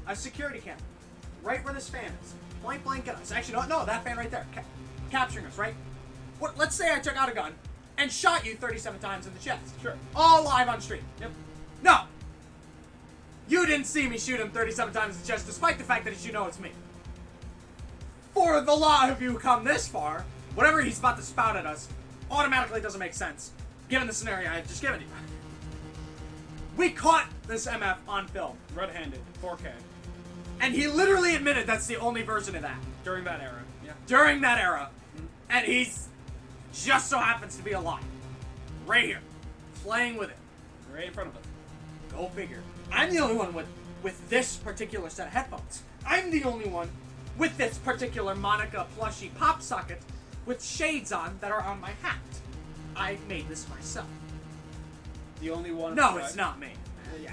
a security camera, right where this fan is, point blank at us. Actually, no, that fan right there, capturing us, right? What? Let's say I took out a gun and shot you 37 times in the chest. Sure. All live on stream. Yep. No. You didn't see me shoot him 37 times in the chest, despite the fact that you know it's me. For the lot of you who come this far, whatever he's about to spout at us automatically doesn't make sense, given the scenario I've just given you. We caught this MF on film. Red-handed. 4K. And he literally admitted that's the only version of that. During that era. Yeah. During that era. And he's just so happens to be alive. Right here. Playing with it. Right in front of us. Go figure. I'm the only one with this particular set of headphones. I'm the only one with this particular Monica plushie pop socket with shades on that are on my hat. I made this myself. The only one. No, it's not me. Yeah.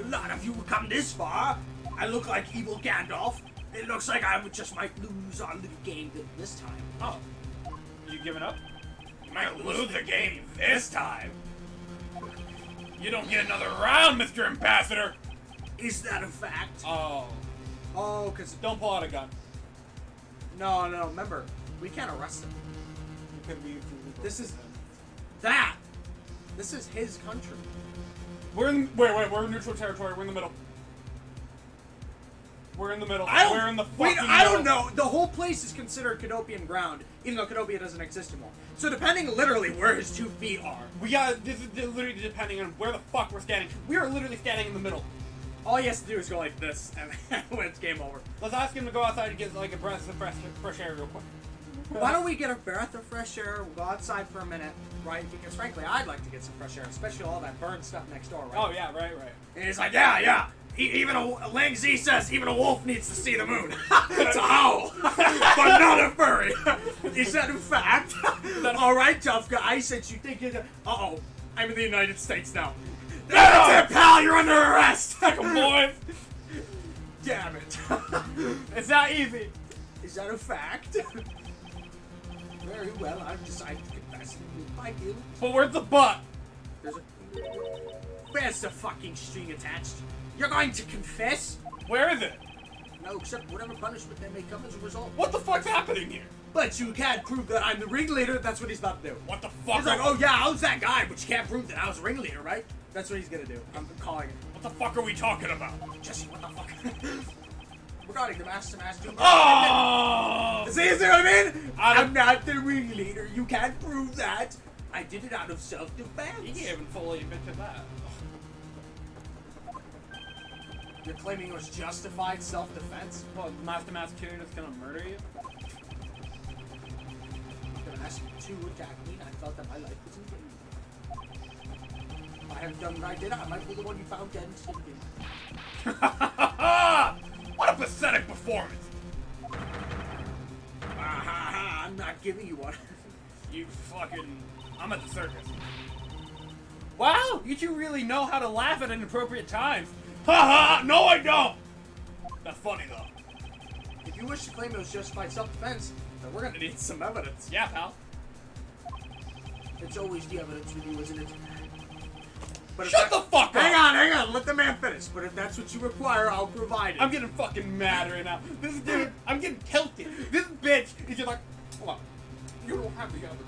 A lot of you come this far. I look like evil Gandalf. It looks like I just might lose on the game this time. Oh. You giving up? You might lose the game This time. You don't get another round, Mr. Ambassador. Is that a fact? Oh. Oh, because... Don't pull out a gun. No, remember, we can't arrest him. This is... That! This is his country. We're in... Wait, we're in neutral territory. We're in the middle. We're in the middle. I don't, We're in the fucking middle. I don't know. The whole place is considered Cadopian ground, even though Cadopia doesn't exist anymore. So depending literally where his 2 feet are, We got... This is literally depending on where the fuck we're standing. We are literally standing in the middle. all he has to do is go like this, and when it's game over. Let's ask him to go outside and get like a breath of fresh air real quick. Why don't we get a breath of fresh air, we'll go outside for a minute, right? Because frankly, I'd like to get some fresh air, especially all that burned stuff next door, right? Oh, yeah, right. And he's like, yeah. Even Lang Z says even a wolf needs to see the moon. To howl, but not a furry. Is that a fact? All right, tough guy. Since you think you're, uh-oh, I'm in the United States now. That's it, pal. You're under arrest. Come on. Damn it. It's not easy. Is that a fact? Very well. I've decided to confess my guilt. But where's the butt? Where's the fucking string attached? You're going to confess? Where is it? No, except whatever punishment that may come as a result. What the fuck's happening here? But you can't prove that I'm the ringleader. That's what he's about to do. What the fuck? He's like, oh yeah, I was that guy, but you can't prove that I was the ringleader, right? That's what he's gonna do. I'm calling it. What the fuck are we talking about? Jesse, what the fuck? Regarding the master. Oh! See what I mean? I'm not the ringleader. You can't prove that. I did it out of self-defense. You can't even fully admit to that. You're claiming it was justified self-defense? Well, Master Massachusetts is gonna murder you? I'm gonna ask you to attack me, and I felt that my life was in danger. If I have done what I did, I might be the one you found dead and sleeping. What a pathetic performance! I'm not giving you one. You fucking... I'm at the circus. Wow, you two really know how to laugh at inappropriate times. Ha ha! No, I don't! That's funny, though. If you wish to claim it was justified self-defense, then we're gonna need some evidence. Yeah, pal. It's always the evidence with you, isn't it? But if Shut the fuck up! Hang on, let the man finish. But if that's what you require, I'll provide it. I'm getting fucking mad right now. This dude, I'm getting tilted. This bitch is just like, hold on. You don't have the evidence.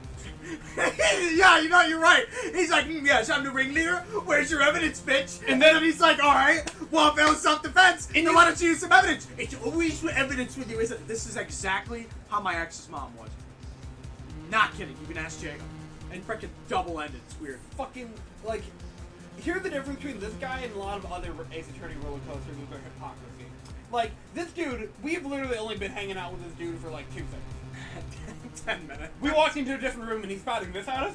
Yeah, you know, you're right. He's like, yes, I'm the ringleader. Where's your evidence, bitch? And then he's like, all right, well, if it was self-defense, then why don't you use some evidence? It's always evidence with you, isn't it? This is exactly how my ex's mom was. Not kidding. You can ask Jacob. And freaking double-ended. It's weird. Fucking, like, here's the difference between this guy and a lot of other Ace Attorney roller coasters with their hypocrisy. Like, this dude, we've literally only been hanging out with this dude for like 2 seconds. 10 minutes. We walked into a different room and he's spouting this at us.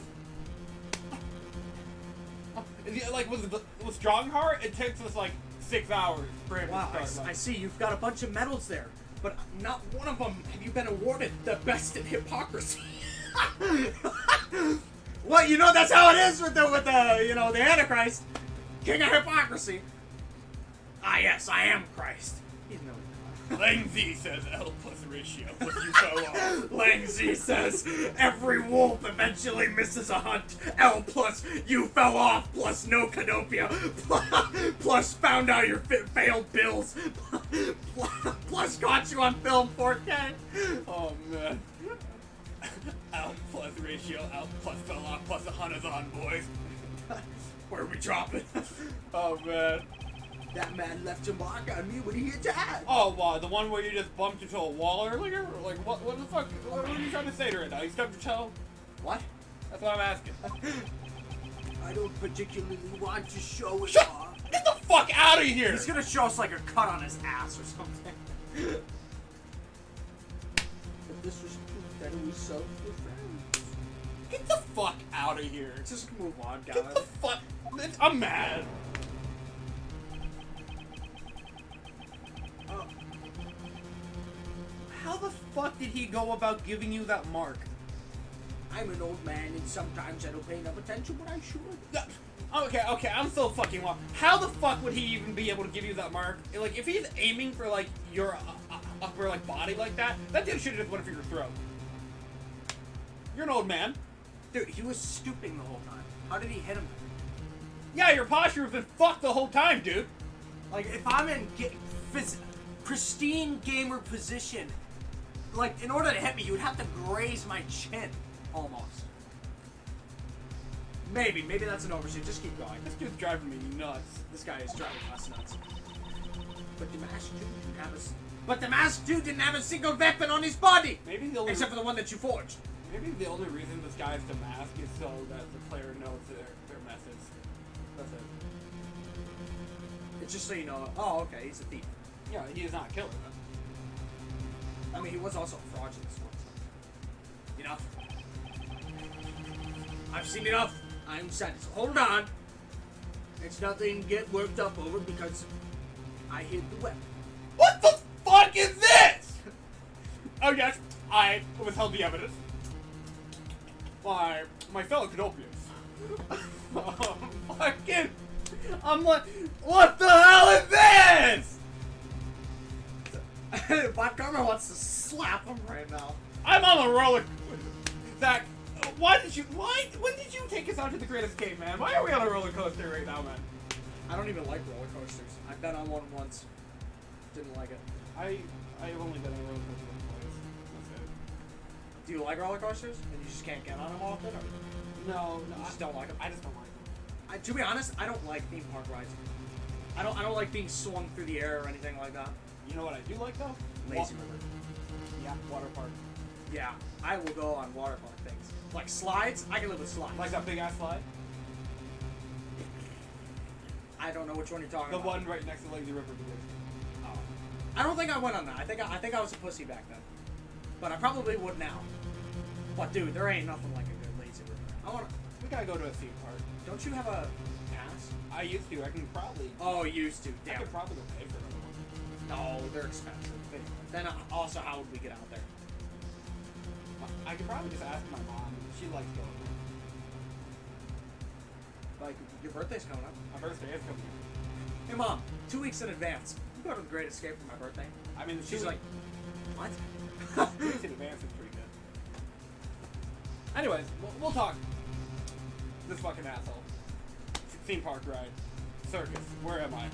Like, was jogging hard? It takes us like 6 hours for him Wow, to start. I see. You've got a bunch of medals there. But not one of them have you been awarded the best in hypocrisy. Well, you know, that's how it is with the you know, the Antichrist. King of hypocrisy. Ah, yes, I am Christ. He's no Lang Z says L plus ratio plus you fell off. Lang Z says, every wolf eventually misses a hunt. L plus you fell off plus no Canopia. Plus found out your failed bills. Plus caught you on film 4K. Oh man. L plus ratio, L plus fell off plus a hunt is on, boys. Where are we dropping? Oh man. That man left a mark on me when he attacked. Oh, wow, the one where you just bumped into a wall earlier? Like, what the fuck? What are you trying to say to her now? You stubbed your toe? What? That's what I'm asking. I don't particularly want to show it Shut! off. Get the fuck out of here! He's gonna show us like a cut on his ass or something. If this was proof that it was self-defense. Get the fuck out of here. Just move on, Get guys. the fuck. I'm mad. How the fuck did he go about giving you that mark? I'm an old man, and sometimes I don't pay enough attention, but I should. Okay, I'm so fucking lost. How the fuck would he even be able to give you that mark? Like, if he's aiming for, like, your upper, like, body like that dude should have just went for your throat. You're an old man. Dude, he was stooping the whole time. How did he hit him? Yeah, your posture has been fucked the whole time, dude. Like, if I'm in pristine gamer position, like, in order to hit me, you would have to graze my chin, almost. Maybe that's an overshoot. Just keep going. This dude's driving me nuts. This guy is driving us nuts. But the masked dude didn't have a single weapon on his body, Maybe the only Except for the one that you forged. maybe the only reason this guy's to mask is so that the player knows their methods. That's it. It's just so you know. Oh, okay, he's a thief. Yeah, he is not a killer though. I mean, he was also a fraudulent one. Enough. I've seen enough. I'm satisfied. Hold on. It's nothing to get worked up over because I hid the weapon. What the fuck is this? Oh yes, I withheld the evidence. My fellow Canopians. Fucking, I'm like, what the hell is this? Black Karma wants to slap him right now. I'm on a roller. Zach, when did you take us out to the Great Escape, man? Why are we on a roller coaster right now, man? I don't even like roller coasters. I've been on one once. Didn't like it. I've only been on a roller coaster once. That's it. Do you like roller coasters? And you just can't get on them often? Or No, you just don't like them? I just don't like them. To be honest, I don't like theme park rides. I don't like being swung through the air or anything like that. You know what I do like though? Lazy river. Yeah, water park. Yeah, I will go on water park things. Like slides, I can live with slides. Like that big ass slide. I don't know which one you're talking The about. one right next to Lazy River Bridge. Oh. I don't think I went on that. I think I was a pussy back then. But I probably would now. But dude, there ain't nothing like a good lazy river. We gotta go to a theme park. Don't you have a pass? I used to. I can probably. Oh, you used to. I Damn. could probably go pay for another one. No, they're expensive. Then also, how would we get out there? I could probably just ask my mom. She likes going. Like, your birthday's coming up. My birthday is coming up. Hey, Mom, 2 weeks in advance. You go to the Great Escape for my birthday. I mean, She's like, what? 2 weeks in advance is pretty good. Anyways, we'll talk. This fucking asshole. Theme park ride. Circus. Where am I?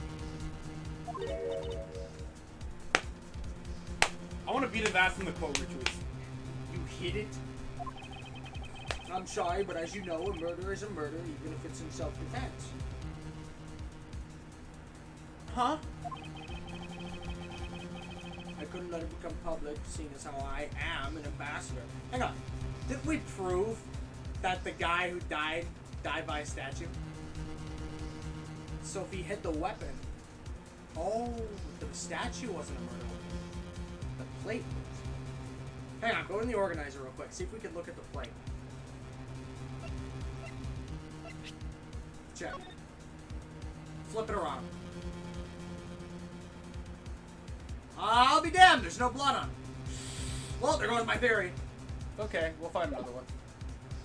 I want to beat his ass in the quote retreats. You hit it? I'm sorry, but as you know, a murder is a murder, even if it's in self-defense. Huh? I couldn't let it become public, seeing as how I am an ambassador. Hang on. Didn't we prove that the guy who died by a statue? So if he hid the weapon... Oh, the statue wasn't a murder weapon. The plate was. Hang on, go in the organizer real quick. See if we can look at the plate. Check. Flip it around. I'll be damned, there's no blood on it. Well, there goes my theory. Okay, we'll find another one.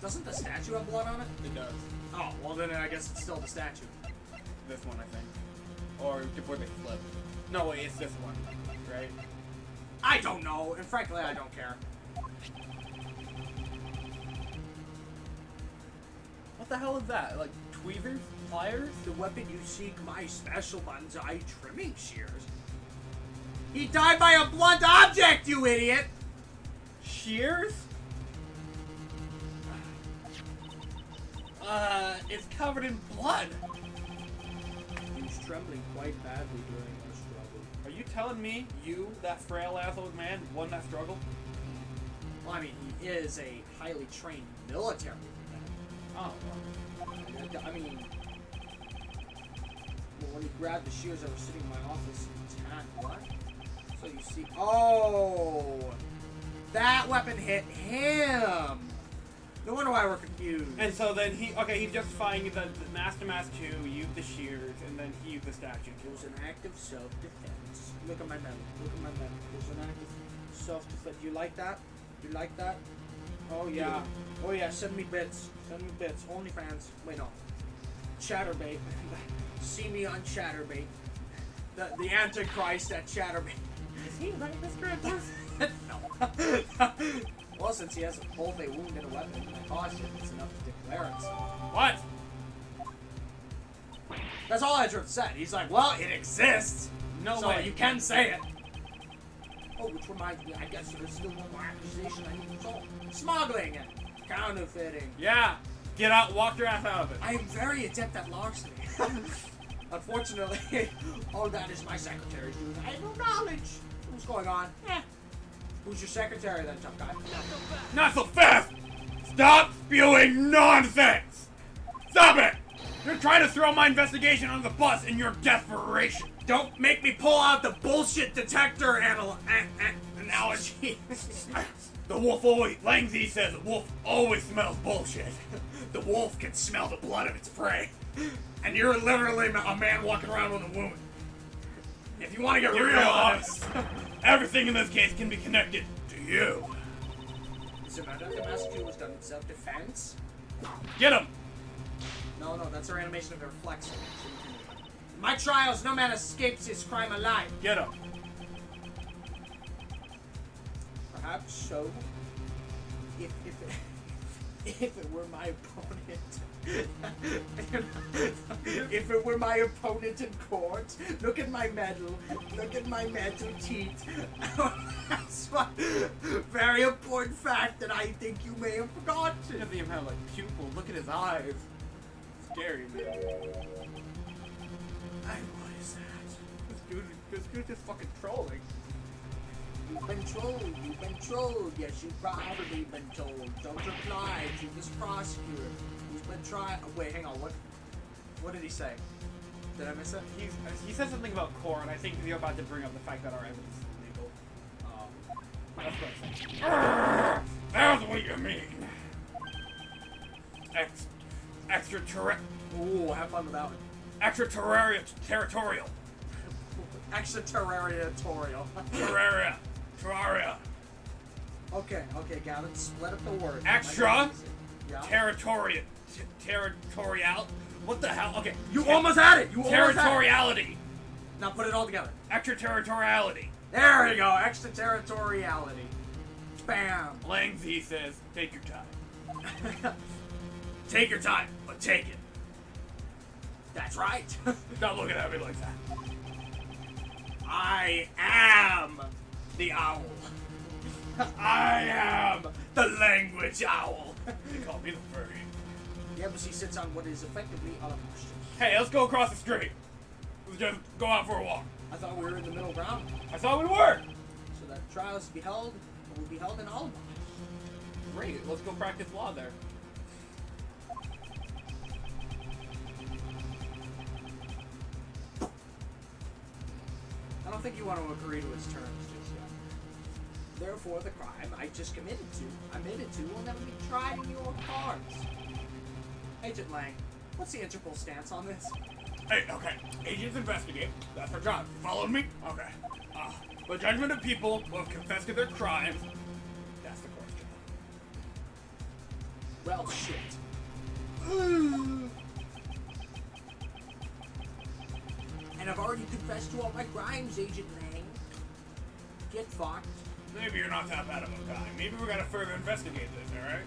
Doesn't the statue have blood on it? It does. Oh, well then I guess it's still the statue. This one, I think. Or before they flip. No, wait, it's this one. Right? I don't know, and frankly, I don't care. What the hell is that? Like, tweezers? Pliers? The weapon you seek, my special bonsai trimming shears. He died by a blunt object, you idiot! Shears? It's covered in blood. He was trembling quite badly during our struggle. Are you telling me you, that frail ass old man, won that struggle? Well, I mean, he is a highly trained military man. Oh, I mean, well, when he grabbed the shears that were sitting in my office, he attacked. What? So you see, Oh! That weapon hit him. No wonder why we're confused. And so then he's justifying the Master Mask 2, used the shears, and then he used the statue. It was an act of self-defense. Look at my medal. Look at my medal. It was an act of self-defense. You like that? You like that? Oh yeah. Oh yeah. Send me bits. Send me bits. OnlyFans. Wait no. Chatterbait. See me on Chatterbait. The Antichrist at Chatterbait. Is he right, Mr. Edgeworth? No. Well, since he has both a wound and a weapon, I caution it's enough to declare it so. What? That's all Edgeworth said. He's like, well, it exists. No so way. you can say it. Oh, which reminds me, I guess there's still one more accusation I need to solve. Smuggling and counterfeiting. Yeah. Get out, walk your ass out of it. I am very adept at larceny. Unfortunately, all that is my secretary's doing. I have no knowledge. What's going on? Who's your secretary then, tough guy? Not so fast! Stop spewing nonsense! Stop it! You're trying to throw my investigation under the bus in your desperation. Don't make me pull out the bullshit detector analogy. The wolf always, Langzy says the wolf always smells bullshit. The wolf can smell the blood of its prey. And you're literally a man walking around with a wound. If you want to get real honest, everything in this case can be connected to you. So now that the Mask 2 was done in self-defense? Get him! No, that's our animation of reflection. In my trials, no man escapes his crime alive. Get him! Perhaps so. If it were my opponent. If it were my opponent in court, look at my medal, look at my mental teeth. That's one very important fact that I think you may have forgotten. He doesn't even have like pupils. Look at his eyes. Scary, man. What is that? This dude's just fucking trolling. You've been trolled, yes, you've probably been told. Don't reply to this prosecutor who's been trying. Oh, wait, hang on, what did he say? Did I miss it? He said something about core, and I think you're about to bring up the fact that our evidence is illegal. That's what I said. That's what you mean. Extraterritorial. Ooh, have fun with that one. Extraterritorial. Extraterritorial. Terraria. Okay, Gavin, split up the word. Extra. Yeah. Territorial. What the hell? Okay. You almost had it. Territoriality. Now put it all together. Extraterritoriality. There you go. Extraterritoriality. Bam. Langzy says, take your time. Take your time, but take it. That's right. Stop looking at me like that. I am the owl. I am the language owl. They call me the furry. The embassy sits on what is effectively unquestioned. Hey, let's go across the street. Let's just go out for a walk. I thought we were in the middle ground. I thought we were. So that trials be held, will be held in Alabama. Great. Let's go practice law there. I don't think you want to agree to his terms just yet. Therefore, the crime I just admitted to will never be tried in your courts. Agent Lang, what's the Interpol stance on this? Hey, okay. Agents investigate. That's our job. You following me? Okay. The judgment of people who have confessed to their crimes. That's the question. Well, shit. And I've already confessed to all my crimes, Agent Lang. Get fucked. Maybe you're not that bad of a guy. Maybe we gotta further investigate this, alright?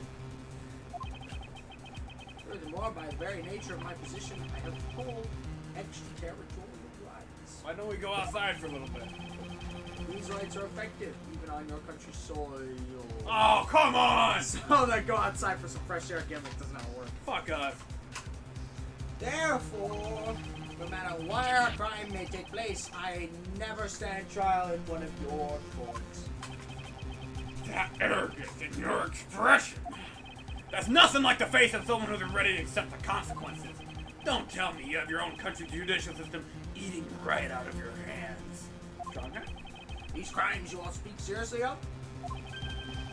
Furthermore, by the very nature of my position, I have full extraterritorial rights. Why don't we go outside for a little bit? These rights are effective, even on your country's soil. Oh, come on! So that go outside for some fresh air gimmick does not work. Fuck us. Therefore, no matter where a crime may take place, I never stand trial in one of your courts. That arrogance in your expression. That's nothing like the face of someone who's ready to accept the consequences. Don't tell me you have your own country's judicial system eating right out of your hands. Stronger? These crimes you all speak seriously of?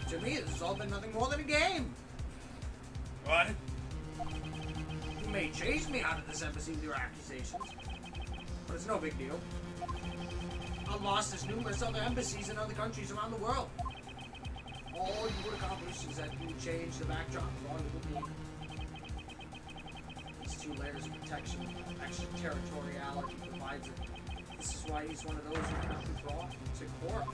To me, this has all been nothing more than a game. What? You may chase me out of this embassy with your accusations, but it's no big deal. I'm lost as numerous other embassies in other countries around the world. All you would accomplish is that you would change the backdrop of all you would need. These 2 layers of protection, extraterritoriality provides it. This is why he's one of those who cannot be brought to court.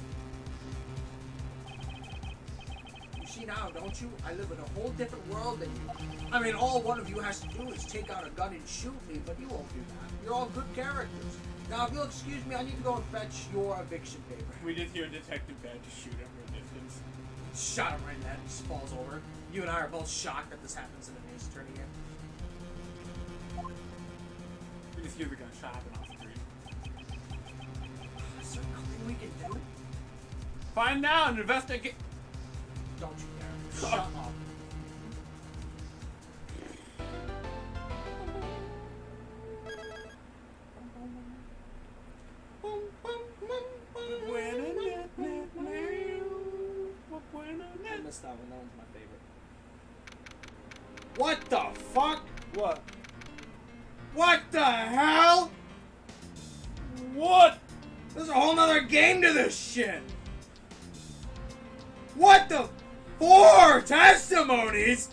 You see now, don't you? I live in a whole different world than you. I mean, all one of you has to do is take out a gun and shoot me, but you won't do that. You're all good characters. Now, if you'll excuse me, I need to go and fetch your eviction paper. We just hear Detective Bad to shoot him from a distance. Shot him right in the head and just falls over. You and I are both shocked that this happens in an Ace Attorney game. We just hear the gunshot happen off screen. Is there nothing we can do? Find out and investigate. Don't you dare. Shut up. I missed that one. That one's my favorite. What the fuck? What? What the hell? What? There's a whole nother game to this shit. What the? 4 testimonies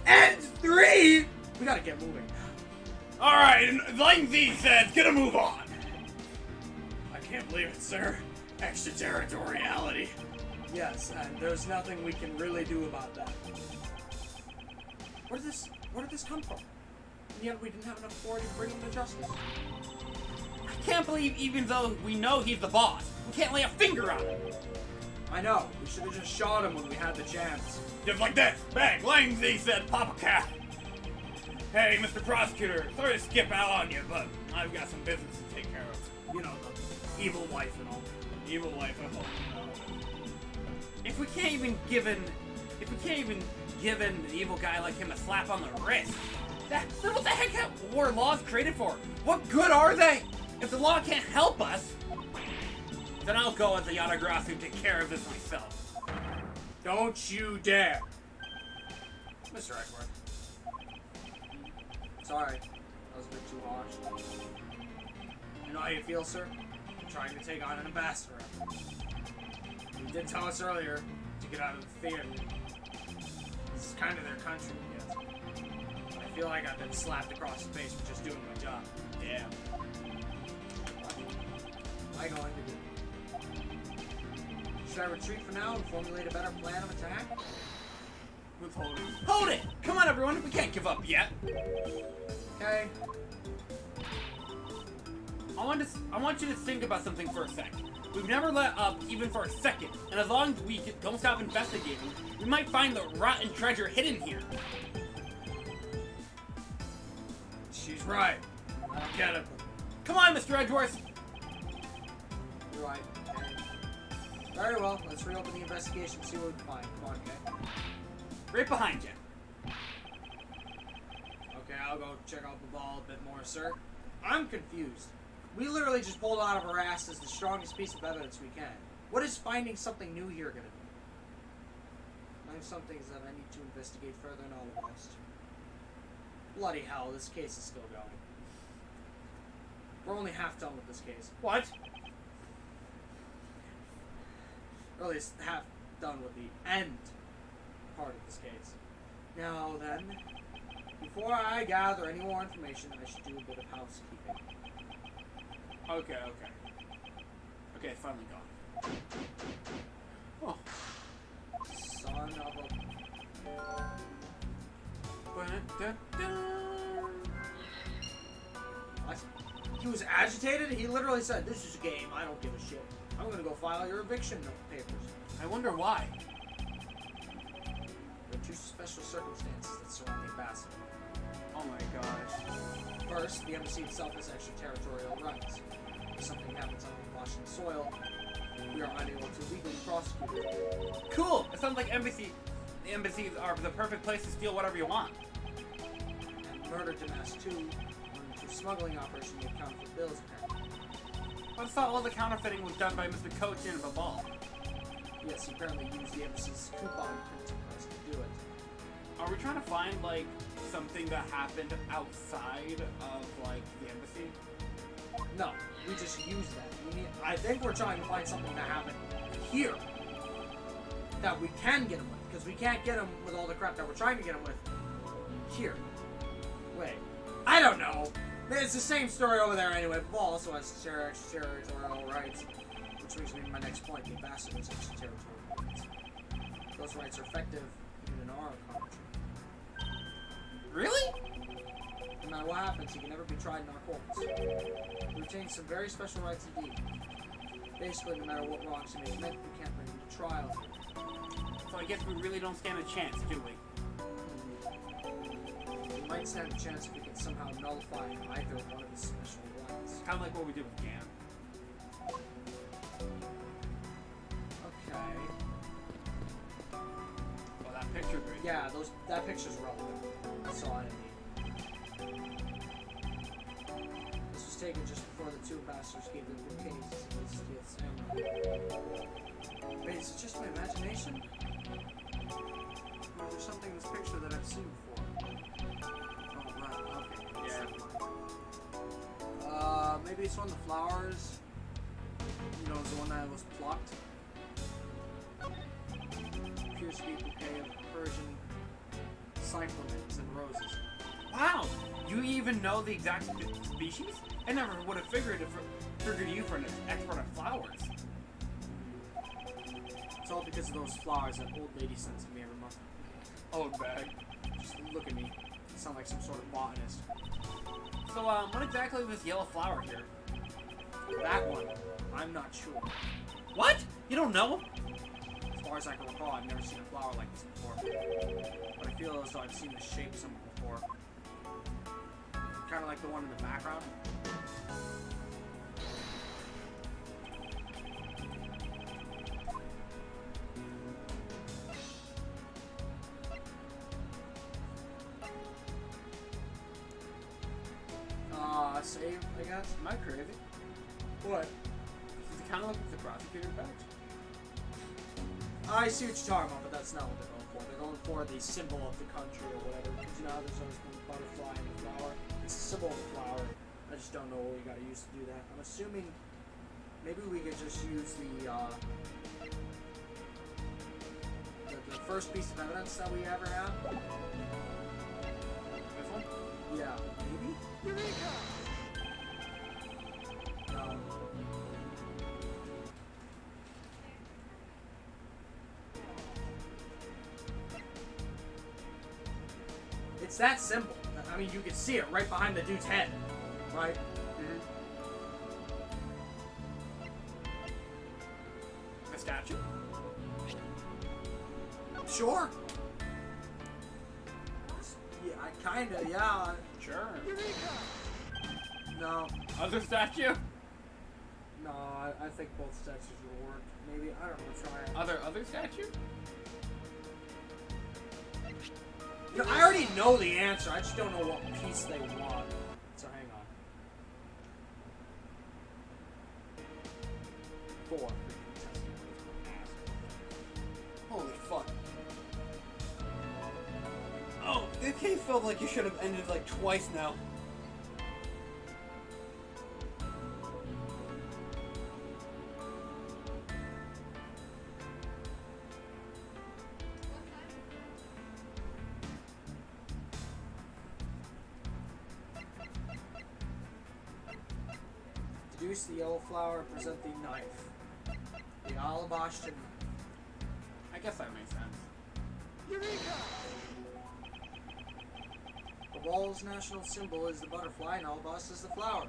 and 3. We gotta get moving. All right, and like Z says, get a move on. I can't believe it, sir. Extraterritoriality. Yes, and there's nothing we can really do about that. Where did this come from? And yet we didn't have enough authority to bring him to justice. I can't believe even though we know he's the boss, we can't lay a finger on him. I know. We should have just shot him when we had the chance. Just like this. Bang. Lang Z said, Papa Cat. Hey, Mr. Prosecutor, sorry to skip out on you, but I've got some business to take care of. You know, the evil wife and all. Evil wife, I hope you know. If we can't even give an evil guy like him a slap on the wrist, then what the heck are war laws created for? What good are they? If the law can't help us, then I'll go as the Yanagrasu and take care of this myself. Don't you dare! Mr. Edgeworth. Sorry. That was a bit too harsh. You know how you feel, sir? Trying to take on an ambassador. You did tell us earlier to get out of the theater. This is kind of their country, yes. I feel like I've been slapped across the face for just doing my job. Yeah. What am I going to do? Should I retreat for now and formulate a better plan of attack? Let's hold it. Hold it! Come on, everyone. We can't give up yet. Okay. I want you to think about something for a second. We've never let up even for a second, and as long as we don't stop investigating, we might find the rotten treasure hidden here. She's right. I don't get it. Come on, Mr. Edgeworth. You're right. Okay. Very well. Let's reopen the investigation and see what we can find. Come on, okay? Right behind you. Okay, I'll go check out the ball a bit more, sir. I'm confused. We literally just pulled out of our ass as the strongest piece of evidence we can. What is finding something new here gonna do? Find some things that I need to investigate further and all the rest. Bloody hell, this case is still going. We're only half done with this case. What? Or at least half done with the end part of this case. Now then, before I gather any more information, I should do a bit of housekeeping. Okay. Okay, finally gone. Oh. Son of a... What? He was agitated? He literally said, "This is a game, I don't give a shit. I'm gonna go file your eviction papers." I wonder why. There are 2 special circumstances that surround the ambassador. Oh my gosh. First, the embassy itself has extraterritorial rights. If something happens on Washington soil, we are unable to legally prosecute it. Cool! It sounds like the embassies are the perfect place to steal whatever you want. And murder Damas 2, run into a smuggling operation to account for bills apparently. I thought all the counterfeiting was done by Mr. Coach and Babal. Yes, he apparently used the embassy's coupon printing press to do it. Are we trying to find, like, something that happened outside of, like, the embassy? No, we just used that. I think we're trying to find something that happened here that we can get him with, because we can't get him with all the crap that we're trying to get him with here. Wait, I don't know. It's the same story over there anyway. Ball also has territorial rights, which brings me to my next point. The ambassador has extraterritorial rights. Those rights are effective even in our country. Really? No matter what happens, he can never be tried in our courts. He retains some very special rights indeed. Basically, no matter what wrongs he may commit, we can't bring him to trial. So I guess we really don't stand a chance, do we? We might stand a chance if we can somehow nullify either one of his special rights. Kind of like what we did with Gan. Okay. Well, that picture's great. Yeah, that picture's relevant. That's all I need. This was taken just before the two ambassadors gave their bouquets to the steel samurai. Wait, is it just my imagination? Or is there something in this picture that I've seen before? Oh, wow, okay. Yeah. Maybe it's one of the flowers. You know, it's the one that was plucked. Appears to be a bouquet of Persian cyclamens and roses. Wow! You even know the exact species? I never would have figured you for an expert on flowers. It's all because of those flowers that old lady sends to me every month. Old bag. Just look at me. I sound like some sort of botanist. So, what exactly is this yellow flower here? That one, I'm not sure. What? You don't know? As far as I can recall, I've never seen a flower like this before. But I feel as though I've seen this shape somewhere before. Kind of like the one in the background. Save, I guess. Am I crazy? What? Does it kind of look like the prosecutor badge? I see what you're talking about, but that's not what they're going for. They're going for the symbol of the country or whatever. Because you know how there's always been a butterfly and a flower. It's a symbol of the flower. I just don't know what we gotta use to do that. I'm assuming maybe we could just use the first piece of evidence that we ever have. This one? Yeah, maybe? Eureka! It's that symbol. I mean, you can see it right behind the dude's head, right? Mm-hmm. A statue? Sure. Yeah, yeah. Sure. No, Other statue? no, I think both statues will work. Maybe, I don't know, try it. Other statue? You know, I already know the answer, I just don't know what piece they want. So hang on. 4. Holy fuck. Oh, this case felt like you should have ended like twice now. Deduce the yellow flower, present the knife. The alabaster knife. I guess that makes sense. The wall's national symbol is the butterfly, and alabaster is the flower.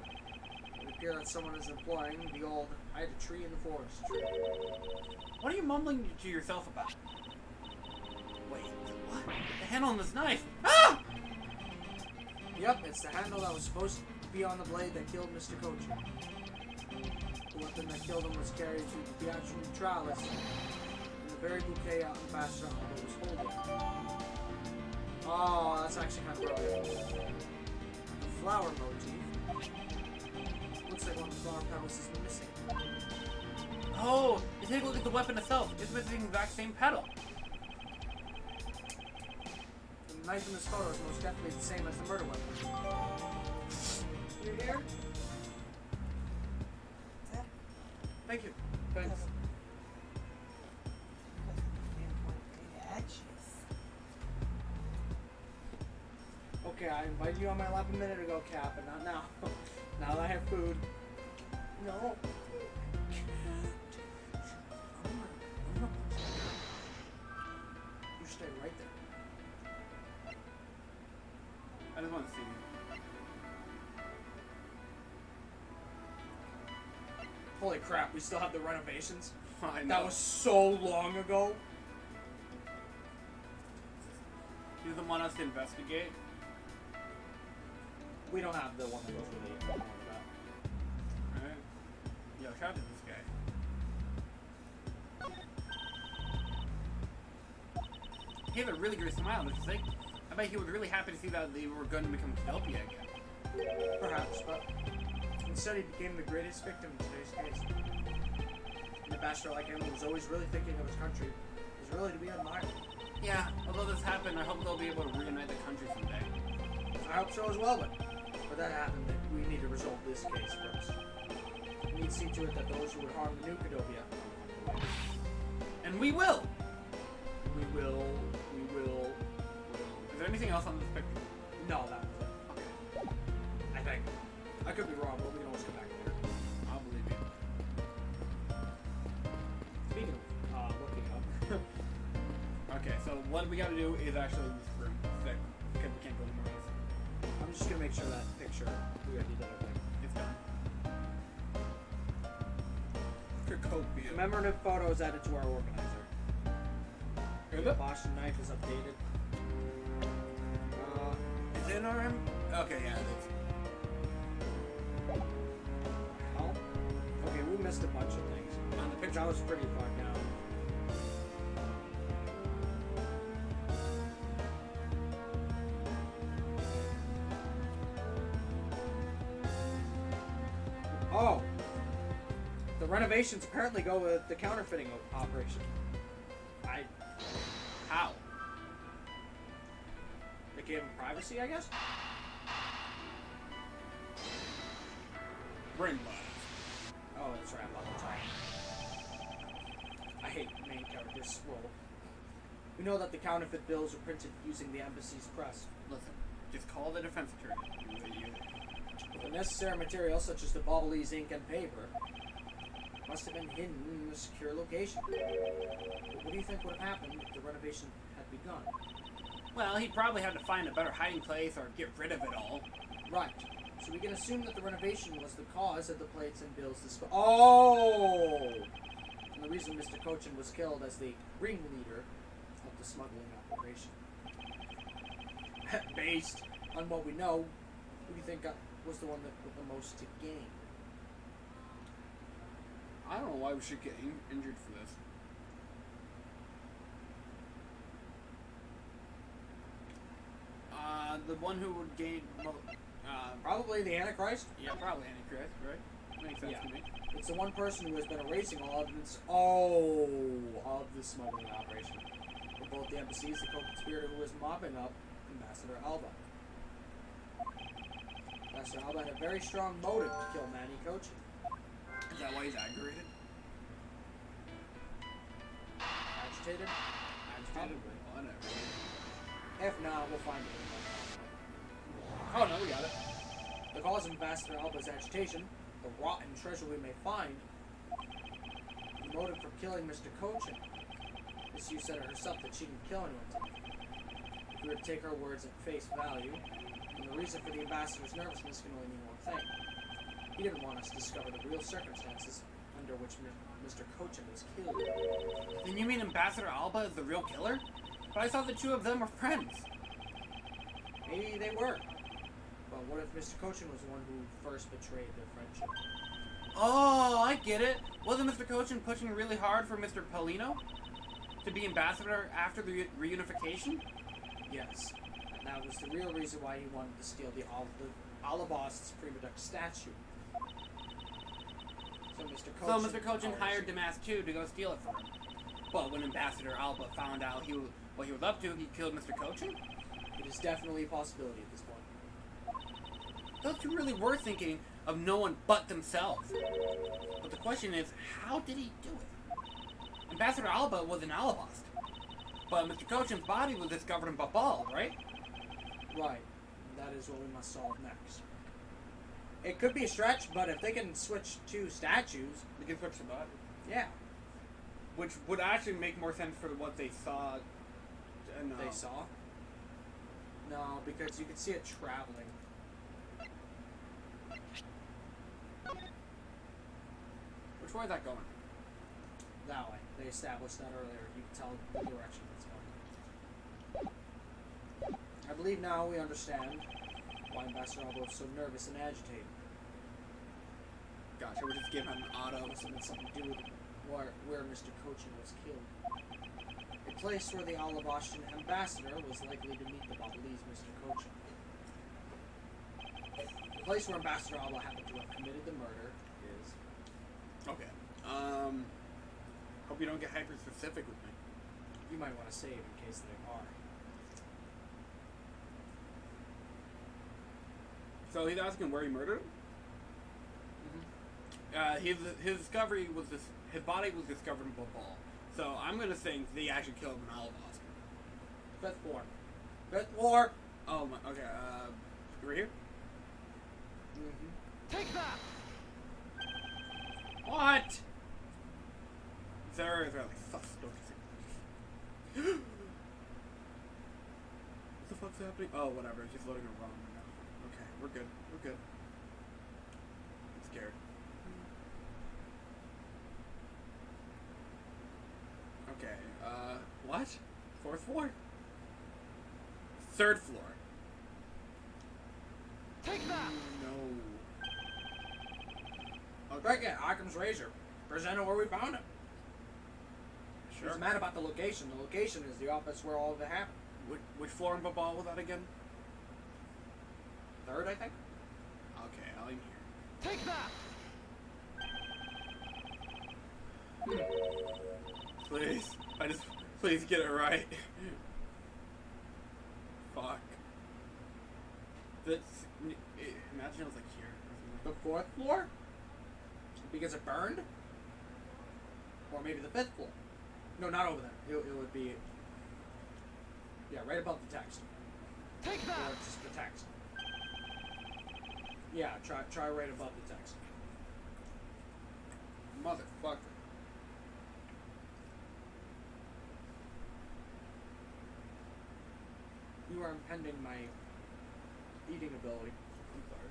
It would appear that someone is employing the old hide a tree in the forest. What are you mumbling to yourself about? Wait, what? The handle on this knife! Ah! Yep, it's the handle that was supposed to be on the blade that killed Mr. Kochi. The weapon that killed him was carried to the Theatrum Neutralis, and the very bouquet out in Ambassador Aldo was holding. Oh, that's actually kind of brilliant. The flower motif. Looks like one of the flower petals is missing. Oh, take a look at the weapon itself. It's missing the exact same pedal. The knife in this photo is most definitely the same as the murder weapon. You here? Thank you. Thanks. Okay, I invited you on my lap a minute ago, Cap, but not now. Now that I have food. No. You stay right there. I just want to see you. Holy crap, we still have the renovations? I know. That was so long ago. You don't want us to investigate? We don't have the one that goes with the Alright. Yo, shout out to this guy. He had a really great smile, don't you think? I bet he was really happy to see that they were going to become Utopia again. Perhaps, but instead he became the greatest victim in today's case. An ambassador like him, who was always really thinking of his country, is really to be admired. Yeah, although this happened, I hope they'll be able to reunite the country someday. I hope so as well, but for that to happen, we need to resolve this case first. We need to see to it that those who would harm the new Cadovia. And we will! We will. Is there anything else on this picture? No, that was it. Okay. I think. I could be wrong, but we can always come back later. I'll believe you. Speaking of looking up. Okay, so what we gotta do is actually this room thick, because we can't go anymore. I'm just gonna make sure that picture, we already did everything. It's done. Crocopia. Commemorative photos added to our organizer. Is The it? Boston knife is updated. Is it RM? Okay, yeah, it is. Oh. Okay, we missed a bunch of things. On the picture. That was pretty far down. Oh! The renovations apparently go with the counterfeiting operation. How? They gave him privacy, I guess? Brain blast. Oh, that's right, I'm on the top. I hate main characters scroll. We know that the counterfeit bills are printed using the embassy's press. Listen, just call the defense attorney. The necessary materials, such as the Bobbley's ink and paper, must have been hidden in a secure location. What do you think would have happened if the renovation had begun? Well, he'd probably have to find a better hiding place or get rid of it all. Right. So we can assume that the renovation was the cause of the plates and bills Oh! And the reason Mr. Cochin was killed as the ringleader of the smuggling operation. Based on what we know, who do you think was the one that put the most to gain? I don't know why we should get injured for this. The one who would gain... Probably the Antichrist. yeah, probably Antichrist, right? Makes sense Yeah. to me. It's the one person who has been erasing all evidence of the smuggling operation. For both the embassies, the co-conspirator who was mopping up Ambassador Alba. Ambassador Alba had a very strong motive to kill Manny Cochin. Is that why he's aggravated? Agitated? Agitated? Whatever. If not, we'll find it. Oh, no, we got it. The cause of Ambassador Alba's agitation, the rotten treasure we may find, the motive for killing Mr. Cochin. Miss Yu said it herself that she didn't kill anyone. If we were to take her words at face value, then the reason for the ambassador's nervousness can only mean one thing. He didn't want us to discover the real circumstances under which Mr. Cochin was killed. Then you mean Ambassador Alba is the real killer? But I thought the two of them were friends. Maybe they were. But what if Mr. Cochin was the one who first betrayed their friendship? Oh, I get it. Wasn't Mr. Cochin pushing really hard for Mr. Paulino to be ambassador after the reunification? Yes. And that was the real reason why he wanted to steal the Alabast's Prima Duck statue. So So Mr. So Cochin. Mr. Cochin hired Damask 2 to go steal it from him. But when Ambassador Alba found out what he was up to, he killed Mr. Cochin? It is definitely a possibility at this point. Those two really were thinking of no one but themselves. But the question is, how did he do it? Ambassador Alba was an Alabast. But Mr. Cochin's body was discovered in Babal, right? Right. That is what we must solve next. It could be a stretch, but if they can switch two statues, They can switch the body. yeah, Which would actually make more sense for what they saw. No. they saw. No, because you can see it traveling. Which way is that going? That way. They established that earlier. You can tell the direction it's going. I believe now we understand why Ambassador Alba was so nervous and agitated. Gosh, I would just give him an auto. Must have been something to do with where Mr. Cochin was killed. A place where the Alabastan ambassador was likely to meet the Babalese Mr. Cochin. The place where Ambassador Alba happened to have committed the murder is... Okay. Hope you don't get hyper specific with me. You might want to save in case they are. So he's asking where he murdered him? His discovery was his body was discovered in Babal. So I'm gonna think they actually killed him in Alabasta. Fifth floor. Fifth floor! Oh my. Okay. We're here. Mm-hmm. Take that! What? There is really sus. Don't you think? What the fuck's happening? Oh, whatever. It's just loading it wrong right now. Okay, we're good. We're good. I'm scared. Okay. What? Fourth floor? Third floor. Take that! No. Okay. Right, yeah, Occam's razor. Presented where we found him. Sure. He's mad about the location. The location is the office where all of it happened. Which floor in Babal was that again? Third, I think? Okay, I'm here. Take that! Please. Please get it right. Fuck. Imagine it was like here. The fourth floor? Because it burned? Or maybe the fifth floor? No, not over there. It would be... Yeah, right above the text. Take Or that! just the text. Yeah, try right above the text. Motherfucker. You are impending my eating ability. I'm sorry.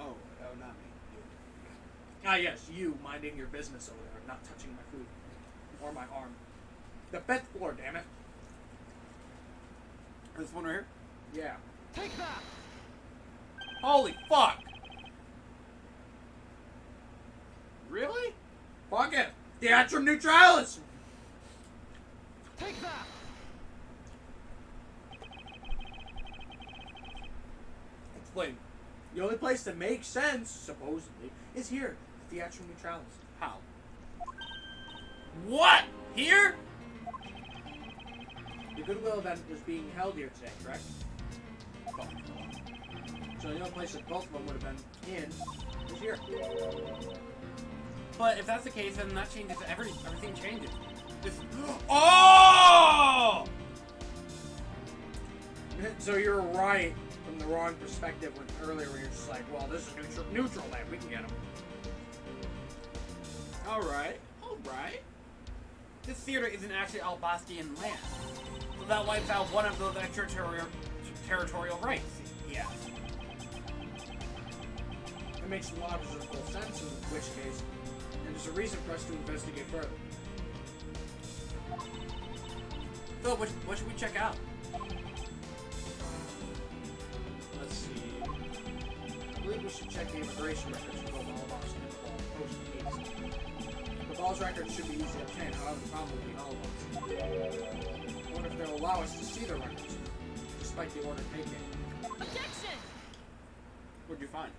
Oh, not me. Ah, yes, you minding your business over there, not touching my food. Or my arm. The fifth floor, damn it. This one right here? Yeah. Take that! Holy fuck! Really? Fuck it! Theatrum Neutralis! Take that! Explain. The only place that makes sense, supposedly, is here. Theatrum Neutralis. How? What? Here? The Goodwill event is being held here today, correct? So the only place that both of them would have been in is here. But if that's the case, then that changes everything changes. This. Oh! So you're right from the wrong perspective when earlier when you're just like, well, this is neutral land, we can get them. Alright. Alright. This theater isn't actually Albastian land. So that wipes out one of those extraterritorial rights. Yes. It makes logical sense, in which case, and there's a reason for us to investigate further. So, what should we check out? Let's see. I believe we should check the immigration records for both Alabama and Post East. The Ball's records should be easy to obtain, however, the problem will be Alabama. I wonder if they'll allow us to see the records, despite the order taken. Objection! What'd you find?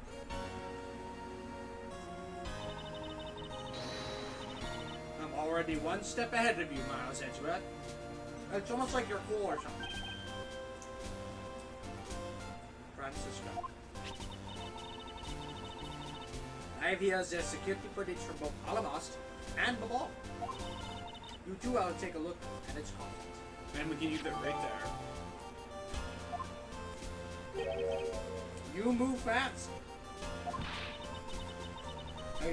I'm already one step ahead of you, Miles Edgeworth. It's almost like you're cool or something. Francisco. I have here the security footage from both Alamos and Babal. You too, I'll take a look at its contents. And we can use it right there. You move fast.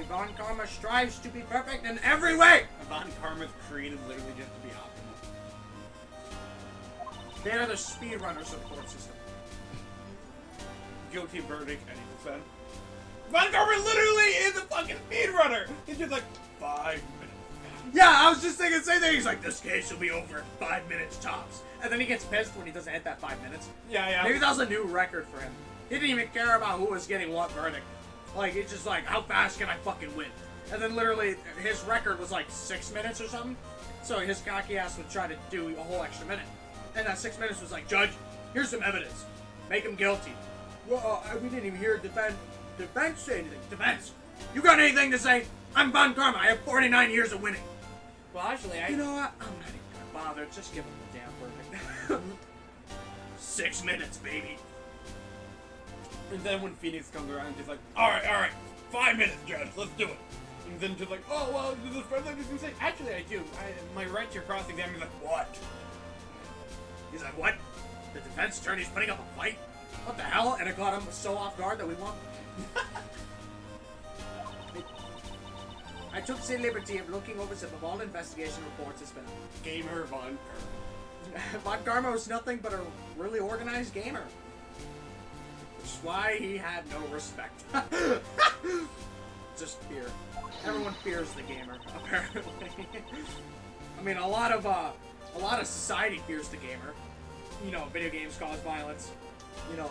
Von Karma strives to be perfect in every way! Von Karma's created literally just to be optimal. They are the speedrunner support system. Guilty verdict, any percent. Von Karma literally is a fucking speedrunner! He's just like, 5 minutes. Yeah, I was just thinking the same thing. He's like, this case will be over in 5 minutes tops. And then he gets pissed when he doesn't hit that 5 minutes. Yeah. Maybe that was a new record for him. He didn't even care about who was getting what verdict. Like, it's just like, how fast can I fucking win? And then literally, his record was like 6 minutes or something. So his cocky ass would try to do a whole extra minute. And that 6 minutes was like, Judge, here's some evidence. Make him guilty. Well, we didn't even hear defense say anything. Defense? You got anything to say? I'm Von Karma. I have 49 years of winning. Well, actually, You know what? I'm not even gonna bother. Just give him the damn verdict. 6 minutes, baby. And then when Phoenix comes around, he's like, alright, 5 minutes, Judge, let's do it. And then just like, oh, well, does this friend like say, actually, I do. My right to cross-examine. He's like, what? He's like, what? The defense attorney's putting up a fight? What the hell? And it caught him so off guard that we won. I took the liberty of looking over some of all investigation reports it's been. Gamer Von Karma. Von Karma was nothing but a really organized gamer. Which is why he had no respect. Just fear. Everyone fears the gamer, apparently. I mean, a lot of society fears the gamer. You know, video games cause violence. You know,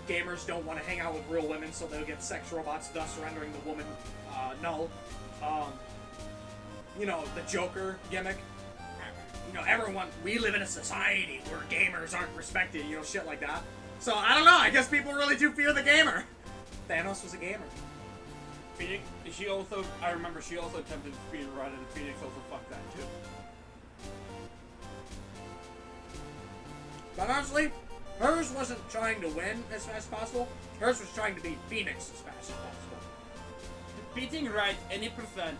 gamers don't want to hang out with real women, so they'll get sex robots, thus rendering the woman null. You know, the Joker gimmick. You know, we live in a society where gamers aren't respected, you know, shit like that. So, I don't know, I guess people really do fear the gamer. Thanos was a gamer. Phoenix, I remember she also attempted to speed run, and Phoenix also fucked that too. But honestly, hers wasn't trying to win as fast as possible. Hers was trying to beat Phoenix as fast as possible. Beating right any percent.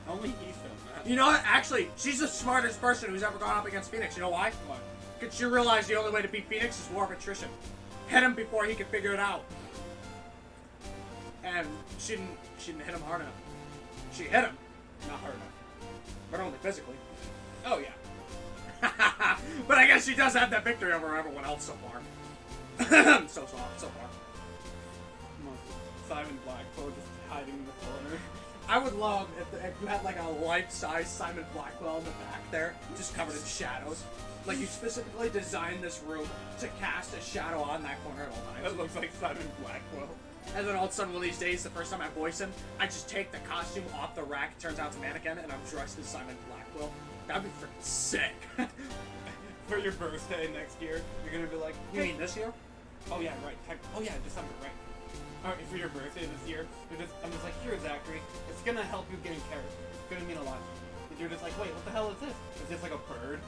Only he's done that. You know what? Actually, she's the smartest person who's ever gone up against Phoenix. You know why? Why? Because she realized the only way to beat Phoenix is war of attrition. Hit him before he could figure it out. And she didn't hit him hard enough. She hit him, Not hard enough. but only physically. Oh yeah. But I guess she does have that victory over everyone else so far. so far. Simon Blackwell just hiding in the corner. I would love if you had like a life-size Simon Blackwell in the back there, just covered in shadows. Like you specifically designed this room to cast a shadow on that corner at all times. That looks like Simon Blackwell. And then all of a sudden one of these days, the first time I voice him, I just take the costume off the rack, it turns out it's a mannequin, and I'm dressed as Simon Blackwell. That'd be freaking sick. For your birthday next year, you're gonna be like, You mean this year? oh yeah, right. Oh yeah, December, right. Alright, for your birthday this year, I'm just like, here, Zachary, it's gonna help you get in character. It's gonna mean a lot. And you're just like, wait, what the hell is this? Is this like a bird?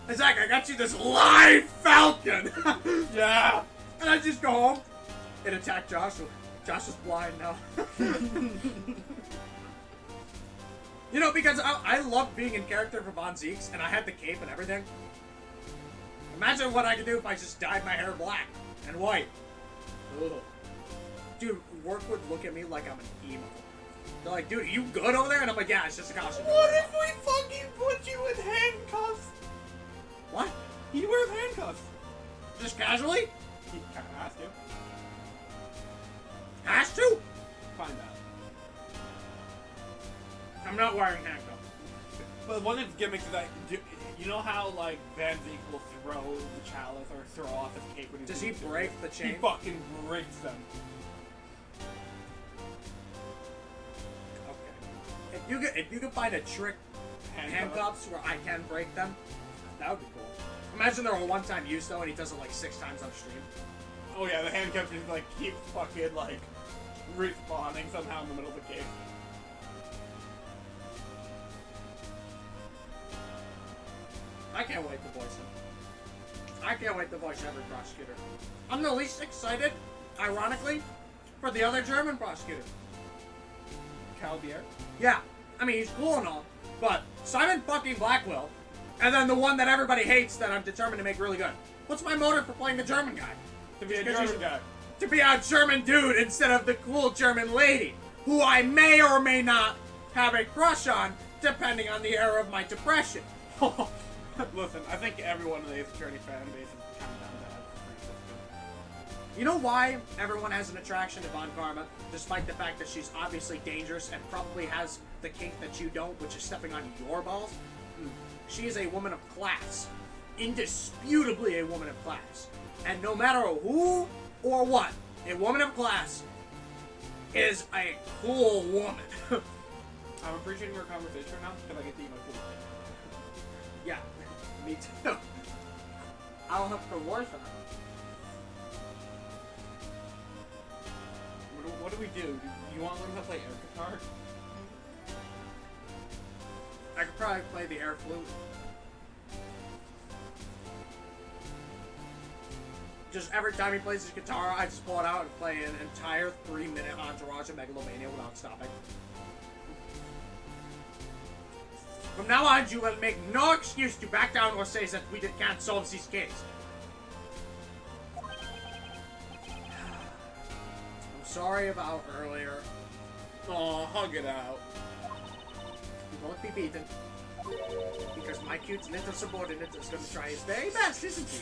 Hey Zach, I got you this live falcon! Yeah! And I just go home and attack Joshua. Josh is blind now. You know, because I love being in character for Von Zeeks, and I had the cape and everything. Imagine what I could do if I just dyed my hair black and white. Ugh. Dude, work would look at me like I'm an emo. They're like, dude, are you good over there? And I'm like, yeah, it's just a costume. What if we fucking put you in handcuffs? What? He wears handcuffs. Just casually? He kinda has to. Has to? Find out. I'm not wearing handcuffs. But one of his gimmicks is that, you know how, like, Van Zeke will throw the chalice or throw off his cape when he's Does he break the chain? He fucking breaks them. Okay. If you could find a trick handcuffs where I can break them, that would be cool. Imagine they're a one-time use though, and he does it like 6 times on stream. Oh yeah, the handcuffs just like keep fucking like respawning somehow in the middle of the cave. I can't wait to voice him. I can't wait to voice every prosecutor. I'm the least excited, ironically, for the other German prosecutor. Calvier? Yeah, I mean, he's cool and all, but Simon fucking Blackwell, and then the one that everybody hates that I'm determined to make really good. What's my motive for playing the German guy? To be a Because German guy. To be a German dude instead of the cool German lady, who I may or may not have a crush on, depending on the era of my depression. Listen, I think everyone in the Ace Attorney fan base is kind of down bad. You know why everyone has an attraction to Von Karma, despite the fact that she's obviously dangerous and probably has the kink that you don't, which is stepping on your balls? She is a woman of class. Indisputably a woman of class. And no matter who or what, a woman of class is a cool woman. I'm appreciating our conversation now because I get to eat my food. Yeah, me too. I don't have to worry for her. What do we do? Do you want to learn how to play air guitar? I could probably play the air flute. Just every time he plays his guitar, I just pull it out and play an entire 3-minute entourage of Megalomania without stopping. From now on, you will make no excuse to back down or say that we can't solve this case. I'm sorry about earlier. Aw, hug it out. You won't be beaten. Because my cute little subordinate is going to try his very best, isn't he?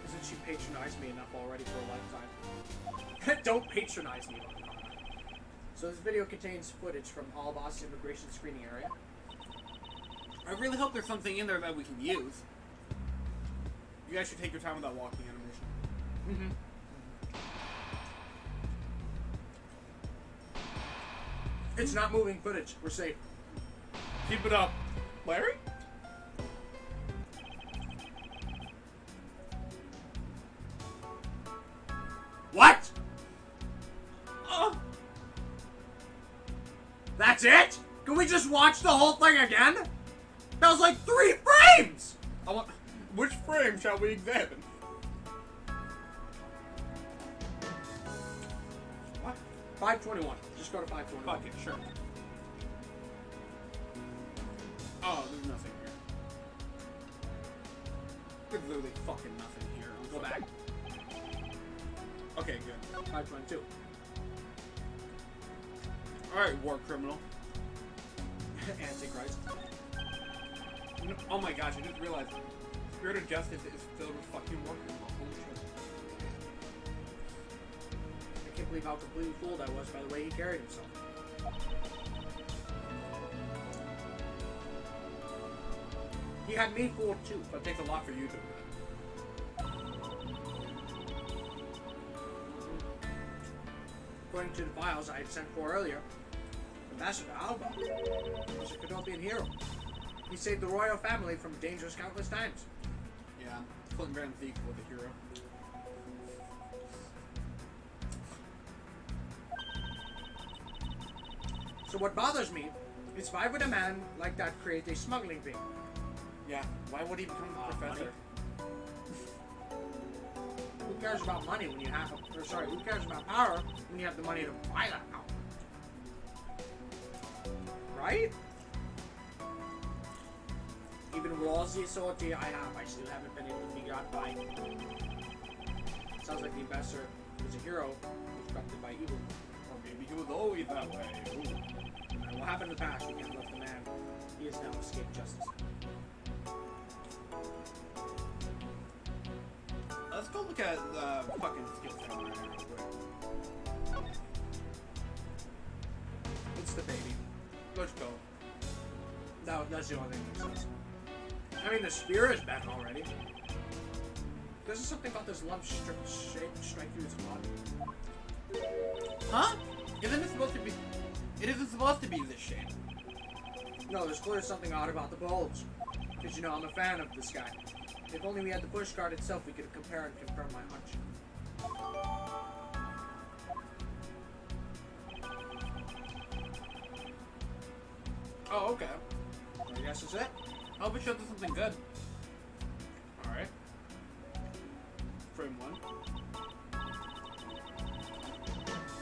Isn't she patronized me enough already for a lifetime? Don't patronize me. So this video contains footage from all Boston immigration screening area. I really hope there's something in there that we can use. You guys should take your time with that walking animation. It's not moving footage. We're safe. Keep it up. Larry? What? Oh. That's it? Can we just watch the whole thing again? That was like 3 frames! I want. Which frame shall we examine? What? 521. Just go to 521. Fuck it, sure. Oh, there's nothing here. There's literally fucking nothing here. Go back. Okay, good. 522. Alright, war criminal. Antichrist. No, oh my gosh, I just realized. Spirit of Justice is filled with fucking war criminal. Holy shit. I can't believe how completely fooled I was by the way he carried himself. He had me fooled too. But it takes a lot for you to do that. According to the files I had sent for earlier, Ambassador Alba was a Cadopian hero. He saved the royal family from dangers countless times. Yeah, Clinton Van Zeke was a hero. So what bothers me is why would a man like that create a smuggling ring? Yeah, why would he become a professor? Who cares about money when you have, who cares about power when you have the money to buy that power? Right? Even with all the authority I have, I still haven't been able to figure out why. Sounds like the ambassador was a hero constructed by evil. Or maybe he was always that way. Ooh. And what happened in the past, we can't let the man. He has now escaped justice. Let's go look at fucking skill set right now real quick. It's the baby. Let's go. No, that's the only thing that makes sense. I mean, the spear is back already. There's something about this lump shape strike through his body. Huh? Isn't it supposed to be... It isn't supposed to be this shape. No, there's clearly something odd about the bulge. Because, you know, I'm a fan of this guy. If only we had the push card itself, we could compare and confirm my hunch. Oh, okay. I guess that's it. I hope it shows us something good. Alright. Frame 1.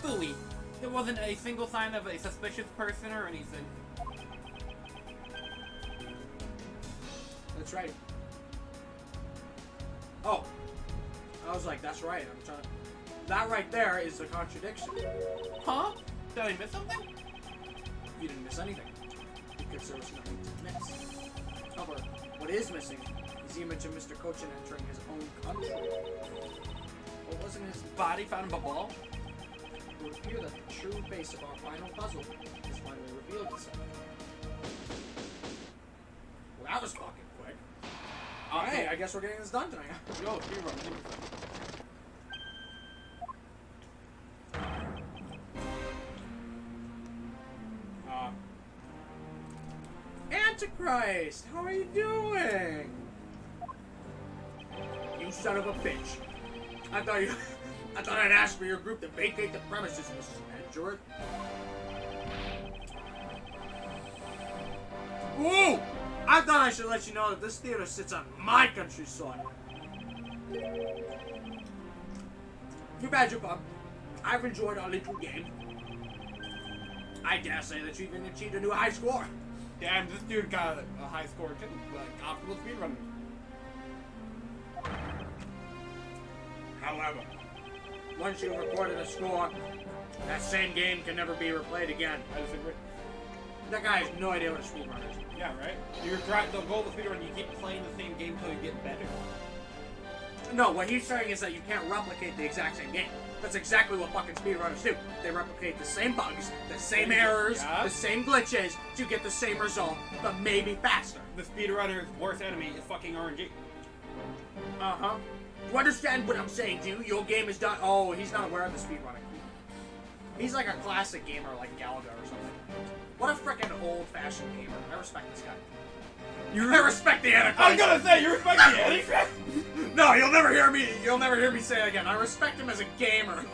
Phooey. There wasn't a single sign of a suspicious person or anything. That's right. Oh. I was like, that's right. I'm trying to... That right there is the contradiction. Huh? Did I miss something? You didn't miss anything. Because there was nothing to miss. However, what is missing is the image of Mr. Cochin entering his own country. What wasn't his Body found in a ball? It would appear that the true face of our final puzzle has finally revealed itself. Well, that was fucking quick. Alright, I guess we're getting this done tonight. Yo, speedrun, give me a second. Antichrist, how are you doing? You son of a bitch. I thought I'd ask for your group to vacate the premises, Mrs. Edgeworth. Whoa! I thought I should let you know that this theater sits on my country's soil. You've had your fun. I've enjoyed our little game. I dare say that you even achieved a new high score. Damn, this dude got a high score too. Like, optimal speedrunner. However, once you've recorded a score, that same game can never be replayed again. I disagree. That guy has no idea what a speedrunner is. Yeah, right? You're trying the goal of the speedrun, you keep playing the same game until you get better. No, what he's saying is that you can't replicate the exact same game. That's exactly what fucking speedrunners do. They replicate the same bugs, the same errors, Yeah. the same glitches to get the same result, but maybe faster. The speedrunner's worst enemy is fucking RNG. Uh-huh. You understand what I'm saying, dude? Your game is done. Oh, he's not aware of the speedrunning. He's like a classic gamer like Galaga or something. What a freaking old-fashioned gamer. I respect this guy. I respect the Antichrist. I was gonna say, you respect the Antichrist? No, you'll never hear me say it again. I respect him as a gamer.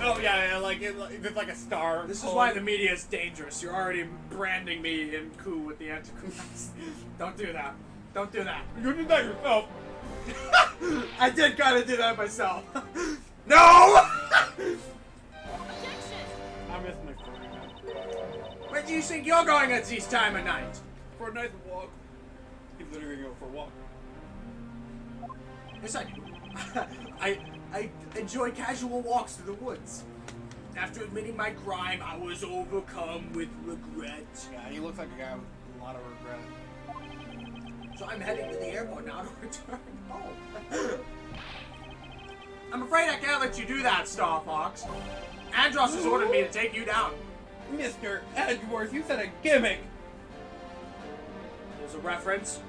Oh yeah, like it's like a star. This is why the media is dangerous. You're already branding me in coup with the Antichrist. Don't do that. Don't do that. You did that yourself. I did kind of do that myself. No! I miss my friend. Where do you think you're going at this time of night? For a nice walk. He's literally going to go for a walk. Yes, I do. I enjoy casual walks through the woods. After admitting my crime, I was overcome with regret. Yeah, he looks like a guy with a lot of regret. So I'm heading to the airport now to return home. I'm afraid I can't let you do that, Star Fox. Andros has ordered me to take you down. Mr. Edgeworth, you said a gimmick. There's a reference.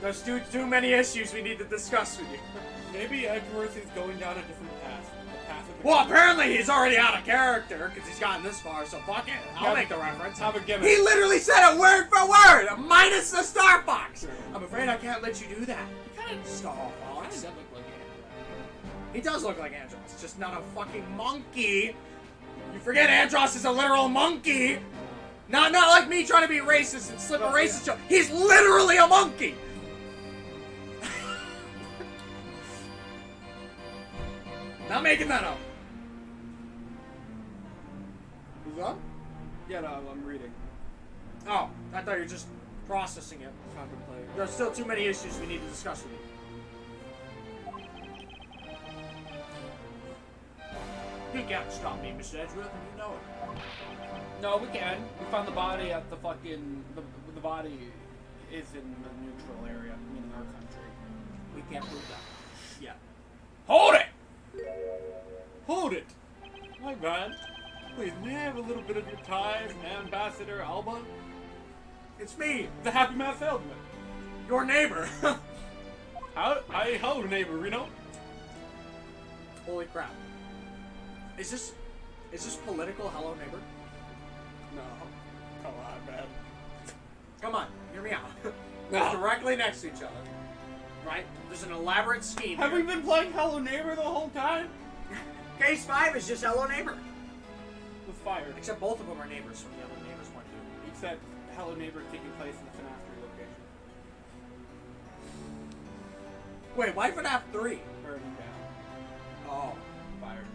There's too many issues we need to discuss with you. Maybe Edgeworth is going down a different path. The path of the Well, apparently he's already out of character because he's gotten this far, so fuck it. I'll make the reference. Have a gimmick. He literally said it word for word, minus the Star Fox. I'm afraid I can't let you do that. Star Fox. He does look like Andros, just not a fucking monkey. You forget Andros is a literal monkey. Not like me trying to be racist and slip a racist joke. He's literally a monkey. Not making that up. Who's up? Yeah, no, I'm reading. Oh, I thought you were just processing it. Contemplating. There's still too many issues we need to discuss with you. You can't stop me, Mr. Edgeworth, and you know it. No, we can. We found the body at the fucking... The body is in the neutral area, in our country. We can't prove that. Yeah. Hold it! Hold it! My bad. Please, may I have a little bit of your time, Ambassador Alba? It's me, The Happy Math Salesman. your neighbor. Hello, neighbor, Reno. Holy crap. Is this political, hello neighbor? No. Come on, man. Come on, hear me out. No. We're directly next to each other. Right? There's an elaborate scheme Have here. we been playing Hello Neighbor the whole time? Case 5 is just hello neighbor. The fired. Except both of them are neighbors from the other neighbor's point of view. Except Hello Neighbor taking place in the FNAF 3 location. Wait, why FNAF 3? Burning down. Oh. Fired.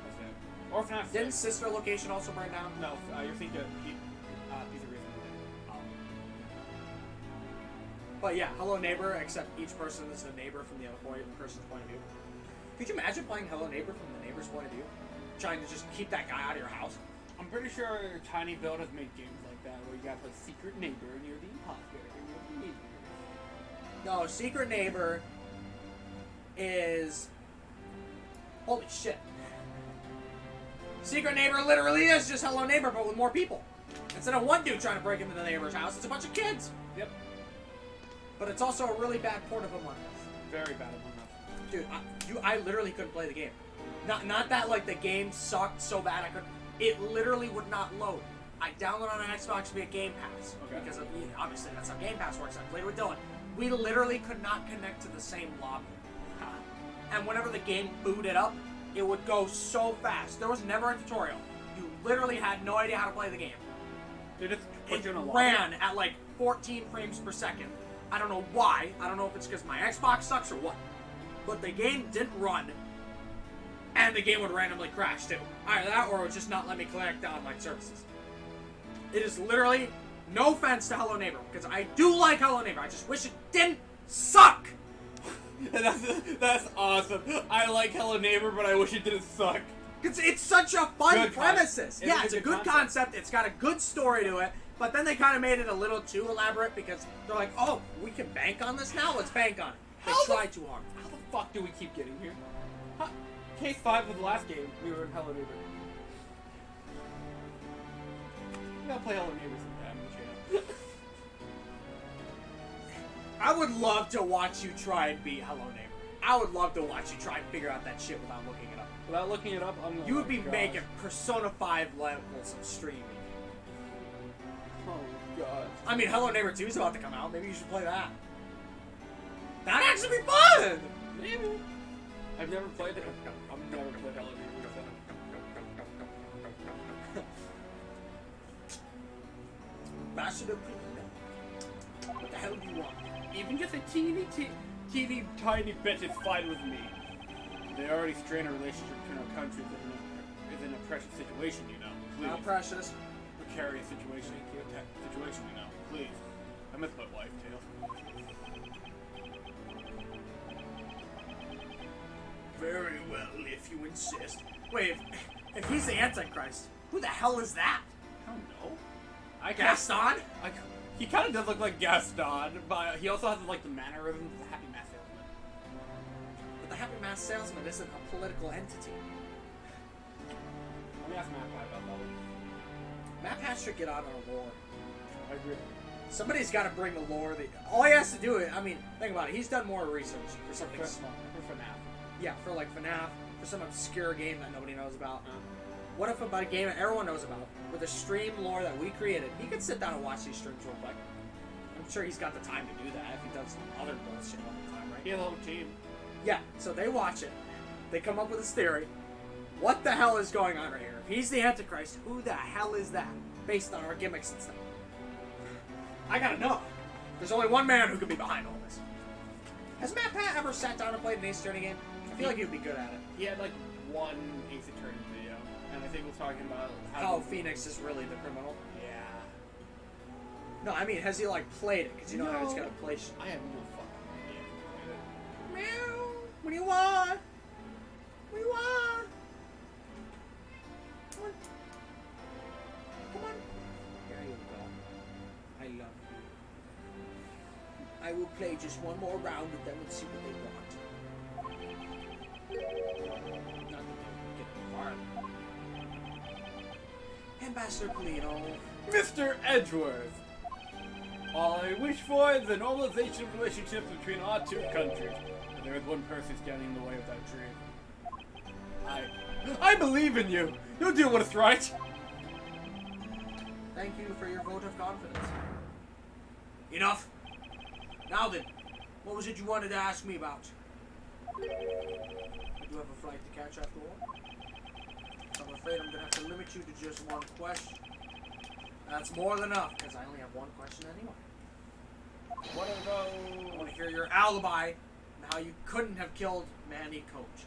That's it. Or FNAF 6. Didn't sister location also burn down? No, you're thinking Piece of Reason. But yeah, Hello Neighbor, except each person is the neighbor from the other person's point of view. Could you imagine playing Hello Neighbor from the neighbor's point of view? Trying to just keep that guy out of your house? I'm pretty sure Tiny Build has made games like that where you gotta play Secret Neighbor and you're the imposter and you're the neighbor. No, Secret Neighbor is... Holy shit. Secret Neighbor literally is just Hello Neighbor, but with more people. Instead of one dude trying to break into the neighbor's house, it's a bunch of kids. Yep. But it's also a really bad port of Among Us. Very bad Among Us. Dude, I literally couldn't play the game. Not that like the game sucked so bad I couldn't. It literally would not load. I downloaded on an Xbox via Game Pass. Okay. Because obviously that's how Game Pass works. I played with Dylan. We literally could not connect to the same lobby. And whenever the game booted up, it would go so fast. There was never a tutorial. You literally had no idea how to play the game. They just put It you in a ran at like 14 frames per second. I don't know why. I don't know if it's because my Xbox sucks or what. But the game didn't run. And the game would randomly crash too. Either that or it would just not let me connect to online services. It is literally no offense to Hello Neighbor, because I do like Hello Neighbor. I just wish it didn't suck. That's awesome. I like Hello Neighbor, but I wish it didn't suck. Because it's such a fun Good premises. concept. Yeah, it's a good concept. It's got a good story to it. But then they kind of made it a little too elaborate because they're like, oh, we can bank on this now? Let's bank on it. They tried too hard. How the fuck do we keep getting here? Case 5 of the last game, we were in Hello Neighbor. We gotta play Hello Neighbor sometime on the channel. I would love to watch you try and beat Hello Neighbor. I would love to watch you try and figure out that shit without looking it up. Without looking it up, I'm gonna. You would be making Persona 5 levels of streaming. Oh god. I mean, Hello Neighbor 2 is about to come out. Maybe you should play that. That'd actually be fun! Maybe. I've never played it. I've never played Hello Neighbor. Ambassador Pino. What the hell do you want? Even just a teeny tiny bit is fine with me. They already strain a relationship between our countries is in a precious situation, you know. Please. Not precious. Precarious situation, you know. Please. I miss my wife, Tails. Very well, if you insist. Wait, if he's the Antichrist, who the hell is that? I don't know. Gaston? He kind of does look like Gaston, but he also has like the mannerisms of the Happy Mass Salesman. But the Happy Mass Salesman isn't a political entity. Let me ask Matt about that one. Matt Pat should get out on a lore. I agree. Somebody's got to bring the lore. All he has to do is, I mean, think about it. He's done more research for something small. For FNAF. Yeah, for like FNAF, for some obscure game that nobody knows about. What if about a game that everyone knows about, with a stream lore that we created? He could sit down and watch these streams real quick. I'm sure he's got the time to do that if he does other bullshit all the time, right? He has a whole team. Yeah, so they watch it. They come up with this theory. What the hell is going on right here? If he's the Antichrist, who the hell is that? Based on our gimmicks and stuff. I gotta know. There's only one man who could be behind all this. Has Matt Pat ever sat down and played an Ace Attorney game? I feel like he would be good at it. He had like one Ace Attorney video, and I think we're talking about How Phoenix is really the criminal. Yeah. No, I mean, has he like played it? Because you know how he's got to play. I have no fucking idea. Meow. What do you want? What do you want? Come on. Come on. There you go. I love you. I will play just one more round with them and see what they want. Not that they'll get the card. Ambassador Polino. Mr. Edgeworth! All I wish for is the normalization of relationships between our two countries. And there is one person standing in the way of that dream. I believe in you! You'll do what is right! Thank you for your vote of confidence. Enough. Now then, what was it you wanted to ask me about? I do have a flight to catch after all. I'm afraid I'm gonna have to limit you to just one question. That's more than enough, because I only have one question anyway. What I about... want to hear your alibi and how you couldn't have killed Manny Coach.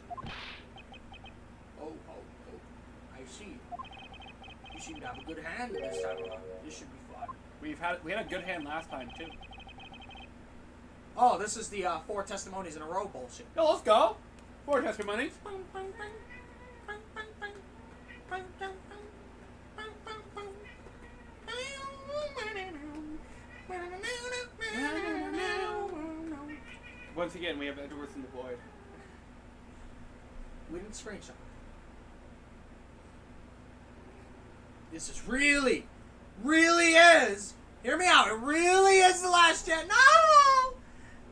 Oh, I see. You seem to have a good hand this time around. This should be fun. We had a good hand last time, too. Oh, this is the 4 testimonies in a row bullshit. Yo, let's go! 4 testimonies. Once again, we have Edgeworth in the void. We didn't screenshot. This is really is. Hear me out. It really is the last chance. No!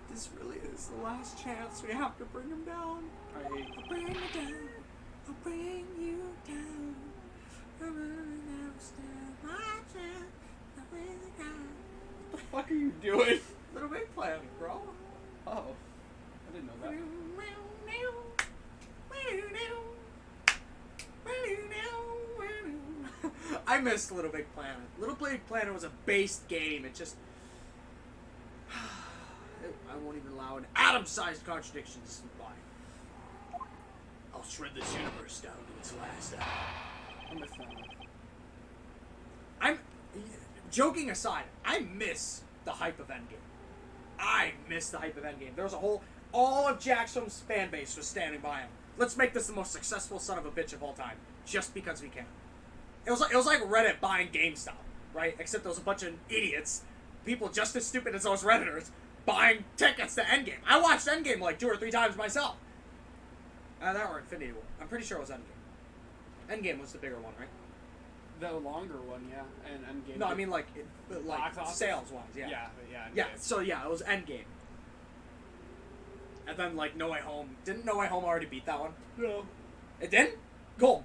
This really is the last chance. We have to bring him down. I hate you. I'll bring you down. I'll bring you down. What the fuck are you doing? Little Big Planet, bro. Oh. I didn't know that. I missed Little Big Planet. Little Big Planet was a based game. It just... I won't even allow an atom-sized contradiction to slip by. I'll shred this universe down to its last atom. I missed that one. Joking aside, I miss the hype of Endgame. I miss the hype of Endgame. There was all of Jackson's fan base was standing by him. Let's make this the most successful son of a bitch of all time, just because we can. It was like Reddit buying GameStop, right? Except there was a bunch of idiots, people just as stupid as those Redditors, buying tickets to Endgame. I watched Endgame like 2 or 3 times myself. That or Infinity War. I'm pretty sure it was Endgame. Endgame was the bigger one, right? The longer one, yeah. And Endgame. No, I mean like Box office? sales-wise, yeah. Yeah. Yeah, so yeah, it was Endgame. And then like No Way Home. Didn't No Way Home already beat that one? No. It didn't? Cool.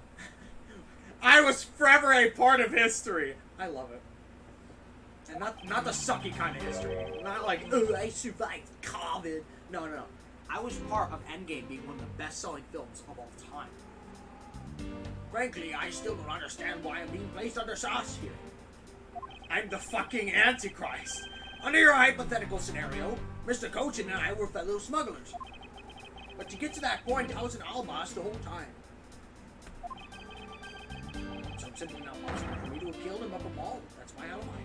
I was forever a part of history. I love it. And not the sucky kind of history. Not like, oh, I survived COVID. No. I was part of Endgame being one of the best-selling films of all time. Frankly, I still don't understand why I'm being placed under sauce here. I'm the fucking Antichrist. Under your hypothetical scenario, Mr. Coach and I were fellow smugglers. But to get to that point, I was an alibis the whole time. So it's simply not possible for me to have killed him up a wall. That's my alibi.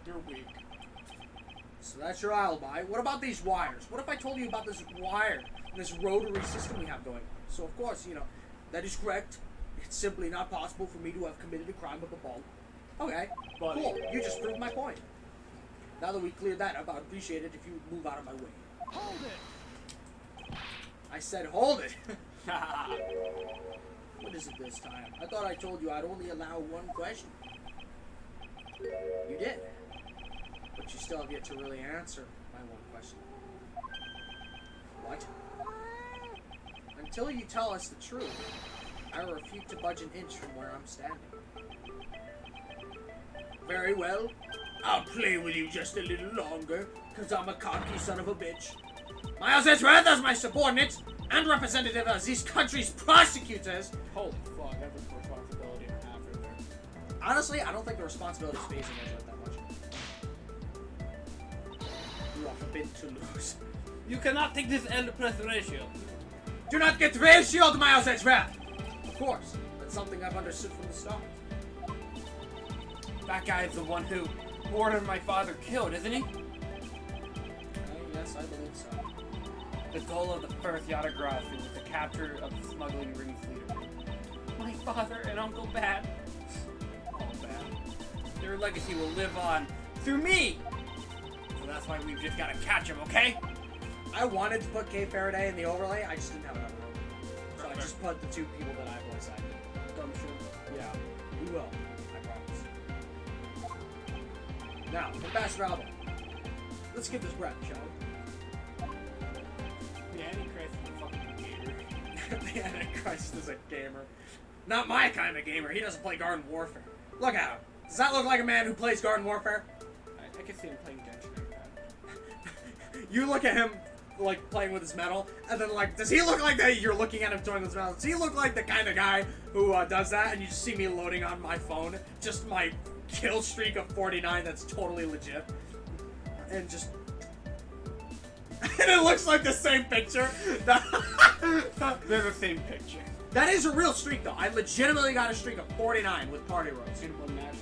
You're weak. So that's your alibi. What about these wires? What if I told you about this wire, this rotary system we have going on? So of course, that is correct. It's simply not possible for me to have committed a crime up a ball. Okay, Buddy. cool. You just proved my point. Now that we cleared that up, I'd appreciate it if you would move out of my way. Hold it! I said hold it. What is it this time? I thought I told you I'd only allow one question. You did. But you still have yet to really answer my one question. What? Until you tell us the truth, I refuse to budge an inch from where I'm standing. Very well. I'll play with you just a little longer, because I'm a cocky son of a bitch. Miles Edgeworth as my subordinate, and representative as this country's prosecutors. Holy fuck, that's a responsibility and a half right there. Honestly, I don't think the responsibility is facing Edgeworth that much. You are forbidden to lose. You cannot take this L plus ratio. Do not get ratioed, Miles Edgeworth! Of course. That's something I've understood from the start. That guy is the one who ordered my father killed, isn't he? Yes, I believe so. The goal of the first Yatagarasu was the capture of the smuggling ring's leader. My father and Uncle Bad. Oh, Bad. Their legacy will live on through me! So that's why we've just gotta catch him, okay? I wanted to put Kay Faraday in the overlay, I just didn't have enough room. So I just put the 2 people that I voice acted. Yeah, we will. I promise. Now, Ambassador Album. Let's give this breath, shall we? The Antichrist is a fucking gamer. The Antichrist is a gamer. Not my kind of gamer. He doesn't play Garden Warfare. Look at him. Does that look like a man who plays Garden Warfare? I can see him playing Genshin Impact. You look at him like playing with his metal, and then like, does he look like that? You're looking at him toying with his metal. Does he look like the kind of guy who does that? And you just see me loading on my phone, just my kill streak of 49. That's totally legit, and just. And it looks like the same picture. They're the same picture. That is a real streak, though. I legitimately got a streak of 49 with Party Rose. In one match.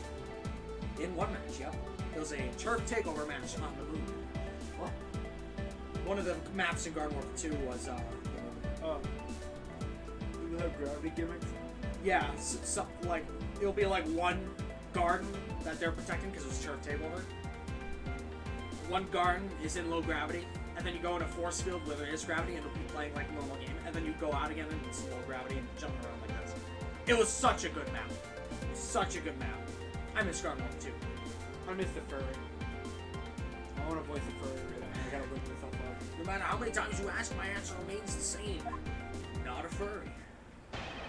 In one match, yep. It was a turf takeover match on the moon. What? One of the maps in Garden Warfare 2 was, Do they have gravity gimmicks? yeah, so, like, it'll be like one garden that they're protecting because it's turf takeover. One garden is in low gravity, and then you go in a force field where there is gravity, and it'll be playing like a normal game, and then you go out again and it's low gravity and jumping around like this. It was such a good map. It was such a good map. I miss Garden Warfare 2. I miss the furry. I want to voice the furry right now. I gotta look myself up. No matter how many times you ask, my answer remains the same. Not a furry.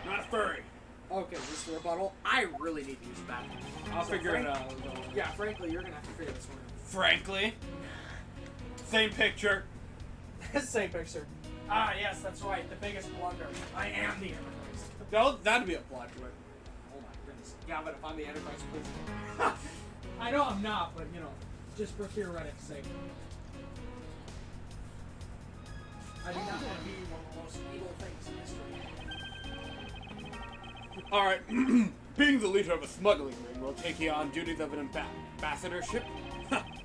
Not a furry. Okay, this is the rebuttal. I really need to use BADD. I'll figure it out. Yeah, frankly, you're gonna have to figure this one out. Frankly. Same picture. Same picture. Ah, yes, that's right. The biggest blunder. I am the Antichrist. That'd be a plot twist. Oh my goodness. Yeah, but if I'm the Antichrist, please. I know I'm not, but you know, just for theoretic's sake. I do not want to be one of the most evil things in history. Alright, being the leader of a smuggling ring will take you on duties of an ambassadorship?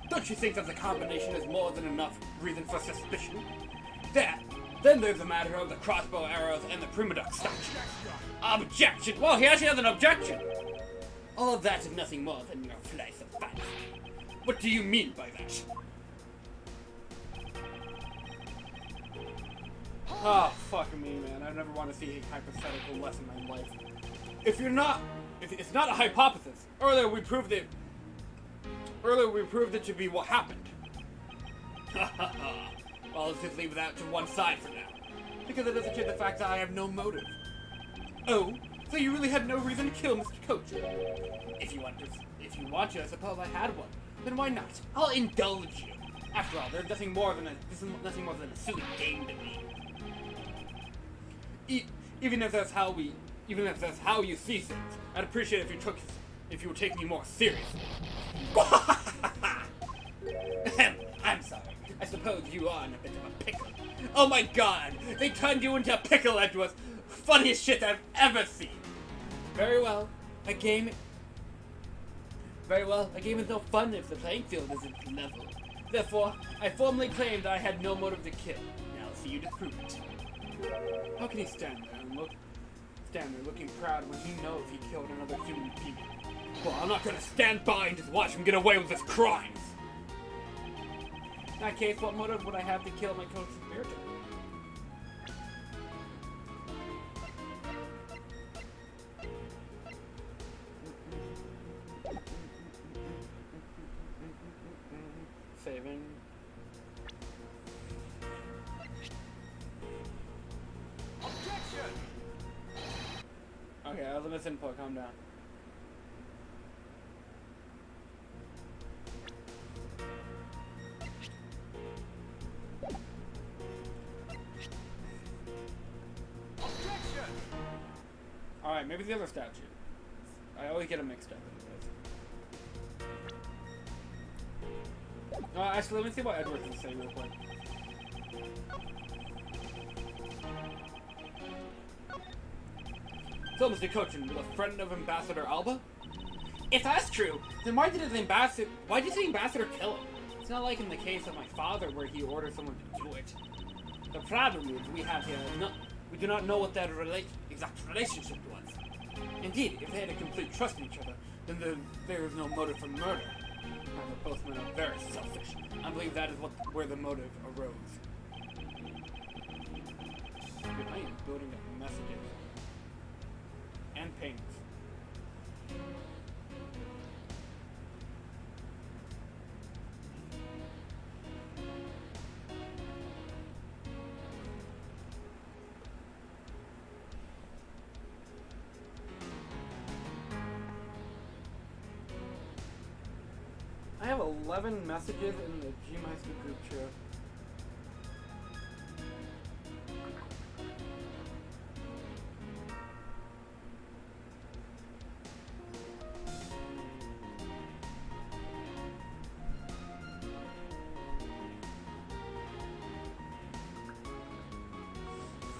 Don't you think that the combination is more than enough reason for suspicion? Then there's the matter of the crossbow arrows and the Primaduck statue. Objection! Well, he actually has an objection! All of that is nothing more than your slice of fat. What do you mean by that? Oh, fuck me, man. I never want to see a hypothetical lesson in my life. If it's not a hypothesis, earlier we proved it to be what happened. Well, let's just leave that to one side for now. Because it doesn't change the fact that I have no motive. Oh, so you really had no reason to kill Mr. Coach? If you want to, I suppose I had one. Then why not? I'll indulge you. After all, there's nothing more than a silly game to me. Even if that's how you see things, I'd appreciate if you would take me more seriously. I'm sorry. I suppose you are in a bit of a pickle. Oh my god! They turned you into a pickle, Edgeworth! Funniest shit I've ever seen! Very well. A game is no fun if the playing field isn't level. Therefore, I formally claimed I had no motive to kill. Now I'll see you disprove it. How can he stand there looking proud when he knows he killed another human being? Well, I'm not gonna stand by and just watch him get away with his crimes! In that case, what motive would I have to kill my coach's spiritual? Saving. Objection! Okay, I was in input, calm down. Alright, maybe the other statue. I always get them mixed up. Actually, let me see what Edgeworth can say real quick. So, Mr. Cochin, you a friend of Ambassador Alba? If that's true, then why did the ambassador kill him? It's not like in the case of my father where he ordered someone to do it. The problem is we have here we do not know what that exact relationship was. Indeed, if they had a complete trust in each other, then there is no motive for murder. However, both men are very selfish. I believe that is where the motive arose. I am building up messages and paintings. I have 11 messages in the G-Meister group chat.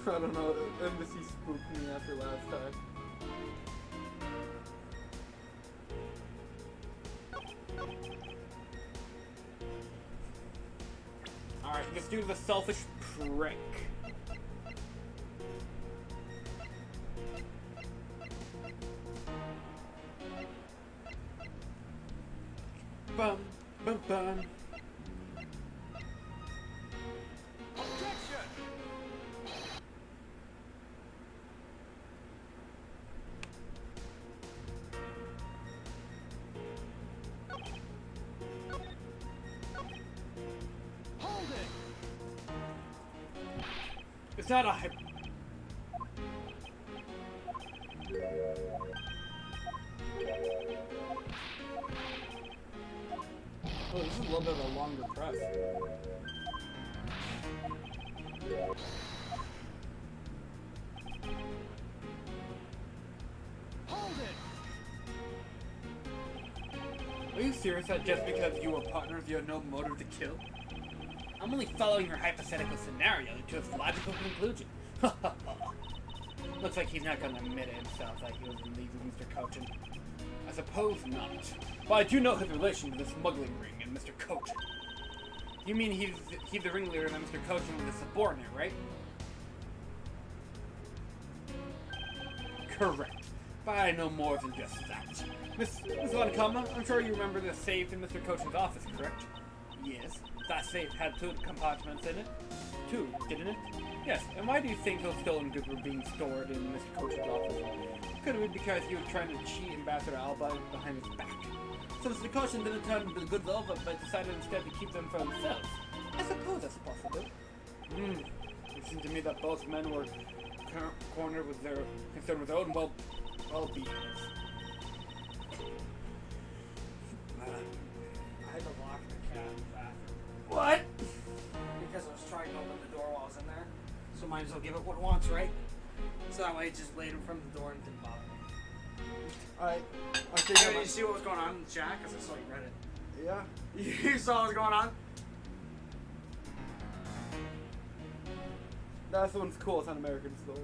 I don't know. Embassy spooked me after last time. Alright, this dude's a selfish prick. Bum, bum, bum. It's not a hype. Oh, this is a little bit of a longer press. Are you serious that just because you were partners you had no motive to kill? I'm only following your hypothetical scenario to its logical conclusion. Looks like he's not gonna admit it himself that he was in league with Mr. Cochin. I suppose not. But I do know his relation to the smuggling ring and Mr. Cochin. You mean he's the ringleader and Mr. Cochin was a subordinate, right? Correct. But I know more than just that. Miss Vankama, I'm sure you remember the safe in Mr. Cochin's office, correct? Yes. That safe had 2 compartments in it. 2, didn't it? Yes. And why do you think those stolen goods were being stored in Mr. Cochin's office? Could it be because he was trying to cheat Ambassador Alba behind his back? So Mr. Cochin didn't turn the goods over, but decided instead to keep them for themselves. I suppose that's possible. It seemed to me that both men were cornered with their concern with their own well-being. I had to lock the cat in the bathroom. What? Because I was trying to open the door while I was in there. So might as well give it what it wants, right? So that way it just laid in front of the door and didn't bother me. I Did you see what was going on in the chat? Because I saw you read it. Yeah. You saw what was going on? That one's cool. It's an American story.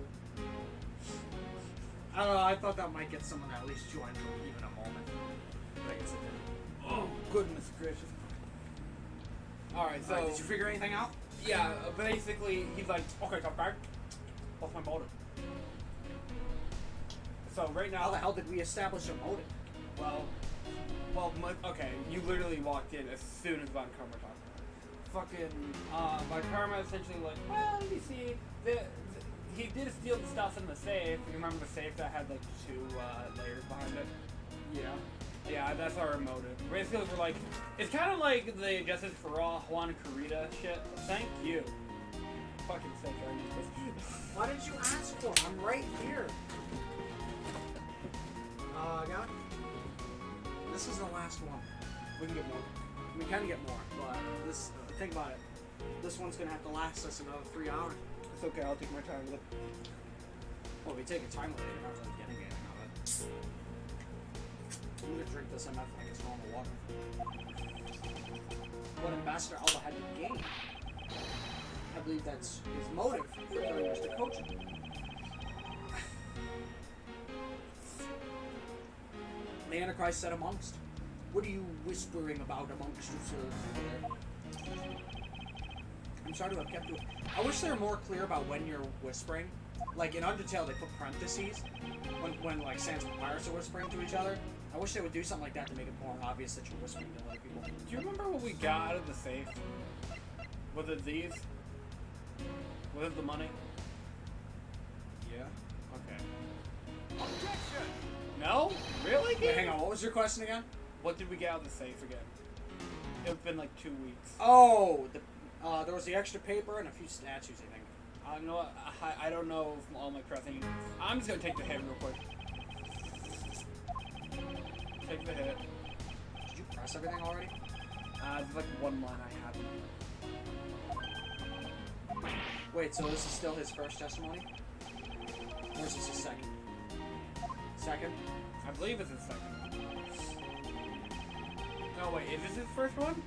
I don't know, I thought that might get someone to at least join for even a moment. But I guess it didn't. Oh, goodness gracious. Alright, so... did you figure anything out? Yeah, basically, he's like, okay, come back. What's my motive? So right now... How the hell did we establish a motive? Okay, you literally walked in as soon as Von Karma talked. Fucking, Von Karma essentially like, well, you see, he did steal the stuff in the safe. You remember the safe that had like 2 layers behind it? Yeah. Yeah, that's our motive. Basically, we're like, it's kind of like the Justice for All Juan Carita shit. Thank you. Fucking sick, aren't you? Why didn't you ask for it? I'm right here. Got it? This is the last one. We can get more. We can get more, but this, think about it. This one's gonna have to last us another 3 hours. It's okay, I'll take my time with it. Well, we take a time later, not really getting anything out of it. I'm gonna drink this MF like it's normal water. What Ambassador Alba had to gain. I believe that's his motive for killing Mr. Cochin. The Antichrist said amongst. What are you whispering about amongst yourselves over there? I'm sorry to have kept you. I wish they were more clear about when you're whispering. Like in Undertale, they put parentheses when like Sans and pirates are whispering to each other. I wish they would do something like that to make it more obvious that you're whispering to other people. Do you remember what we got out of the safe? Was it these? Was it the money? Yeah. Okay. Objection! No? Really? Wait, hang on. What was your question again? What did we get out of the safe again? It's been like 2 weeks. Oh, there was the extra paper and a few statues, I think. I don't know. I don't know from all my pressing. I'm just gonna take the hit real quick. Take the hit. Did you press everything already? There's like 1 line I haven't. Wait, so this is still his first testimony? Or is this his second? Second? I believe it's his second. No, wait, is this his first one?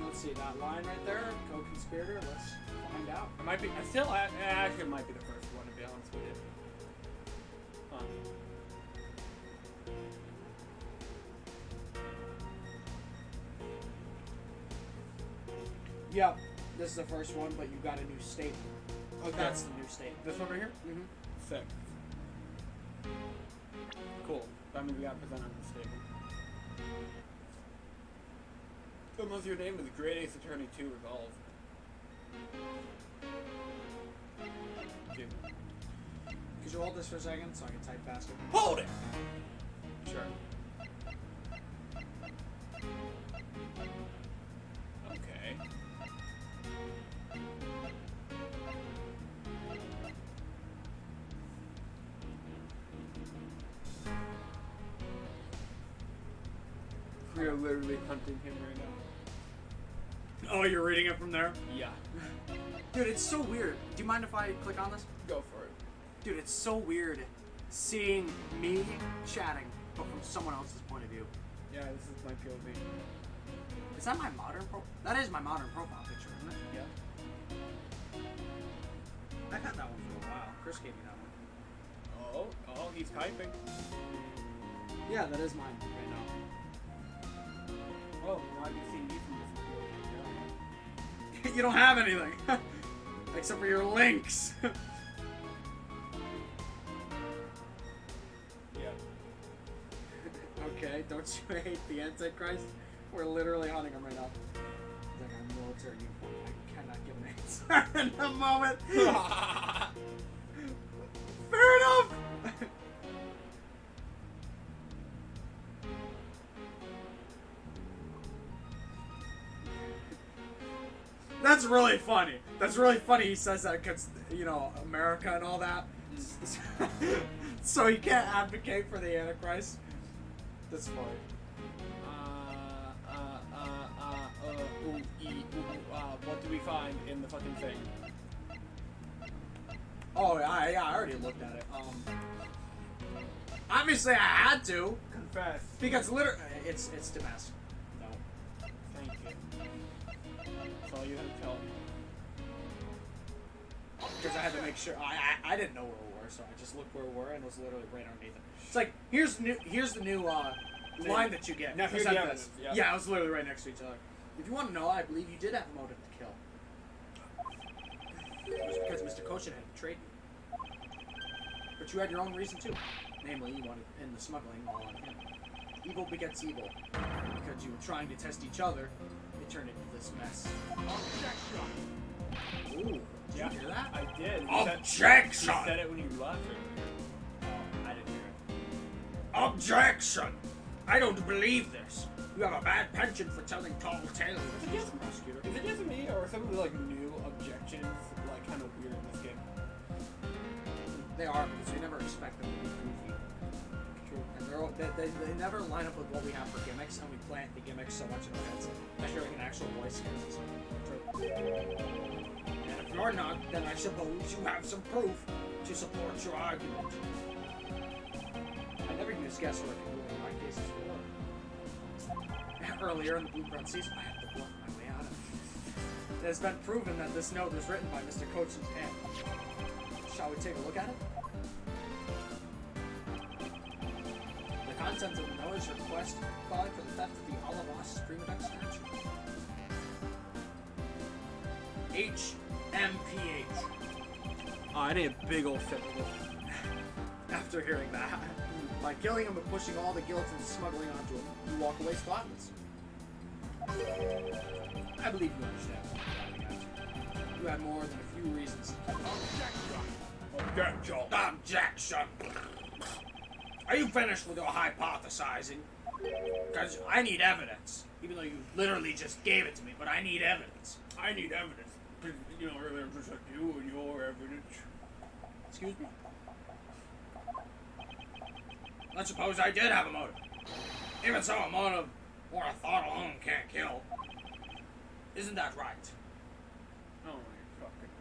Let's see, that line right there, co-conspirator, let's Find out. It might be. Actually, it might be the first one, to be honest with you. Huh. Yep, this is the first one, but you got a new statement. Okay. That's the new statement. This one right here? Mm-hmm. Sick. Cool. That means we got presented on the statement. Unless your name is Great Ace Attorney 2 Resolve. Dude. Could you hold this for a second so I can type faster? Hold it! Sure. Okay. We are literally hunting him right now. Oh, you're reading it from there? Yeah. Dude, it's so weird. Do you mind if I click on this? Go for it. Dude, it's so weird seeing me chatting, but from someone else's point of view. Yeah, this is my POV. Is that my modern That is my modern profile picture, isn't it? Yeah. I've had that one for a while. Chris gave me that one. Oh, he's typing. Yeah, that is mine right now. Oh, why do you see me from this POV? You don't have anything. Except for your links. Yeah. Okay, don't you hate the Antichrist? We're literally hunting him right now. He's like, I'm military uniform. I cannot give an answer in the moment. Fair enough. That's really funny. That's really funny he says that because, you know, America and all that. So he can't advocate for the Antichrist. That's funny. What do we find in the fucking thing? Oh, yeah, I already looked at it. Obviously I had to. Confess. Because literally, it's domestic. No. Thank you. That's all you had to tell me. Because I had to make sure. I didn't know where we were, so I just looked where we were, and it was literally right underneath it. It's like, here's the new line that you get. Now here's Present the evidence, this. yeah. Yeah, it was literally right next to each other. If you want to know, I believe you did have a motive to kill. It was because Mr. Koshin had betrayed you. But you had your own reason too. Namely, you wanted to pin the smuggling all on him. Evil begets evil. Because you were trying to test each other, it turned into this mess. Ooh, did Yeah, you hear that? I did. Objection! He said it when you left earlier. Oh, I didn't hear it. Objection! I don't believe this. You have a bad penchant for telling tall tales, Is it just- Mr. Prosecutor. Is it just me, or some of the like new objections like kind of weird in this game? They are, because we never expect them to be goofy. True. And they never line up with what we have for gimmicks, and we plant the gimmicks so much in our heads that you're like an actual voice character. And if you're not, then I suppose you have some proof to support your argument. I never use guesswork in moving my cases forward. Earlier in the Blueprint season, I had to bluff my way out of it. It has been proven that this note was written by Mr. Coachin's pen. Shall we take a look at it? The contents of the note is a request calling for the theft of the Alabas Prima statue. HMPH. Oh, I need a big old sip of this. After hearing that, by killing him and pushing all the guilt and smuggling onto him, you walk away spotless. I believe you understand. You had more than a few reasons. Objection! Objection! Are you finished with your hypothesizing? Because I need evidence. Even though you literally just gave it to me, but I need evidence. I need evidence. You know, earlier just like you and your evidence. Excuse me? Let's suppose I did have a motive. Even so, a motive or a thought alone can't kill. Isn't that right? Oh my fucking.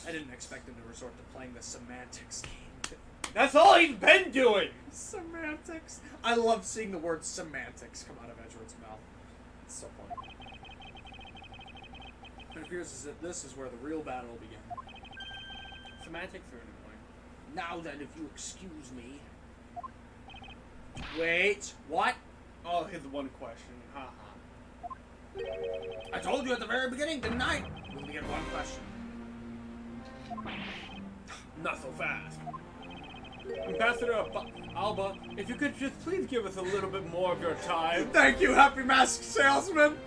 I didn't expect him to resort to playing the semantics game. That's all he's been doing! Semantics? I love seeing the word semantics come out of Edgeworth's mouth. It's so funny. It appears as if this is where the real battle will begin. Semantics are annoying. Now then, if you excuse me. Wait, what? Oh, his one question. Haha. I told you at the very beginning, didn't I? We only get one question. Not so fast. Ambassador Alba, if you could just please give us a little bit more of your time. Thank you, Happy Mask Salesman,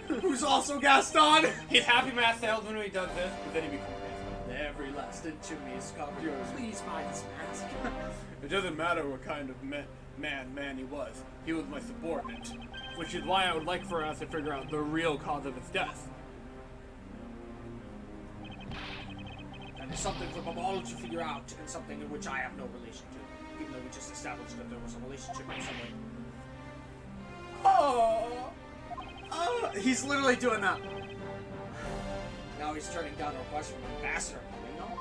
who's also Gaston. He's happy mass salesman when he does this, but then he becomes racist. Every last inch of me is covered. Please buy this mask. It doesn't matter what kind of man he was. He was my subordinate. Which is why I would like for us to figure out the real cause of his death. That is something for them all to figure out, and something in which I have no relation to. Even though we just established that there was a relationship in some way. Oh, he's literally doing that. Now he's turning down a request from the ambassador. You know?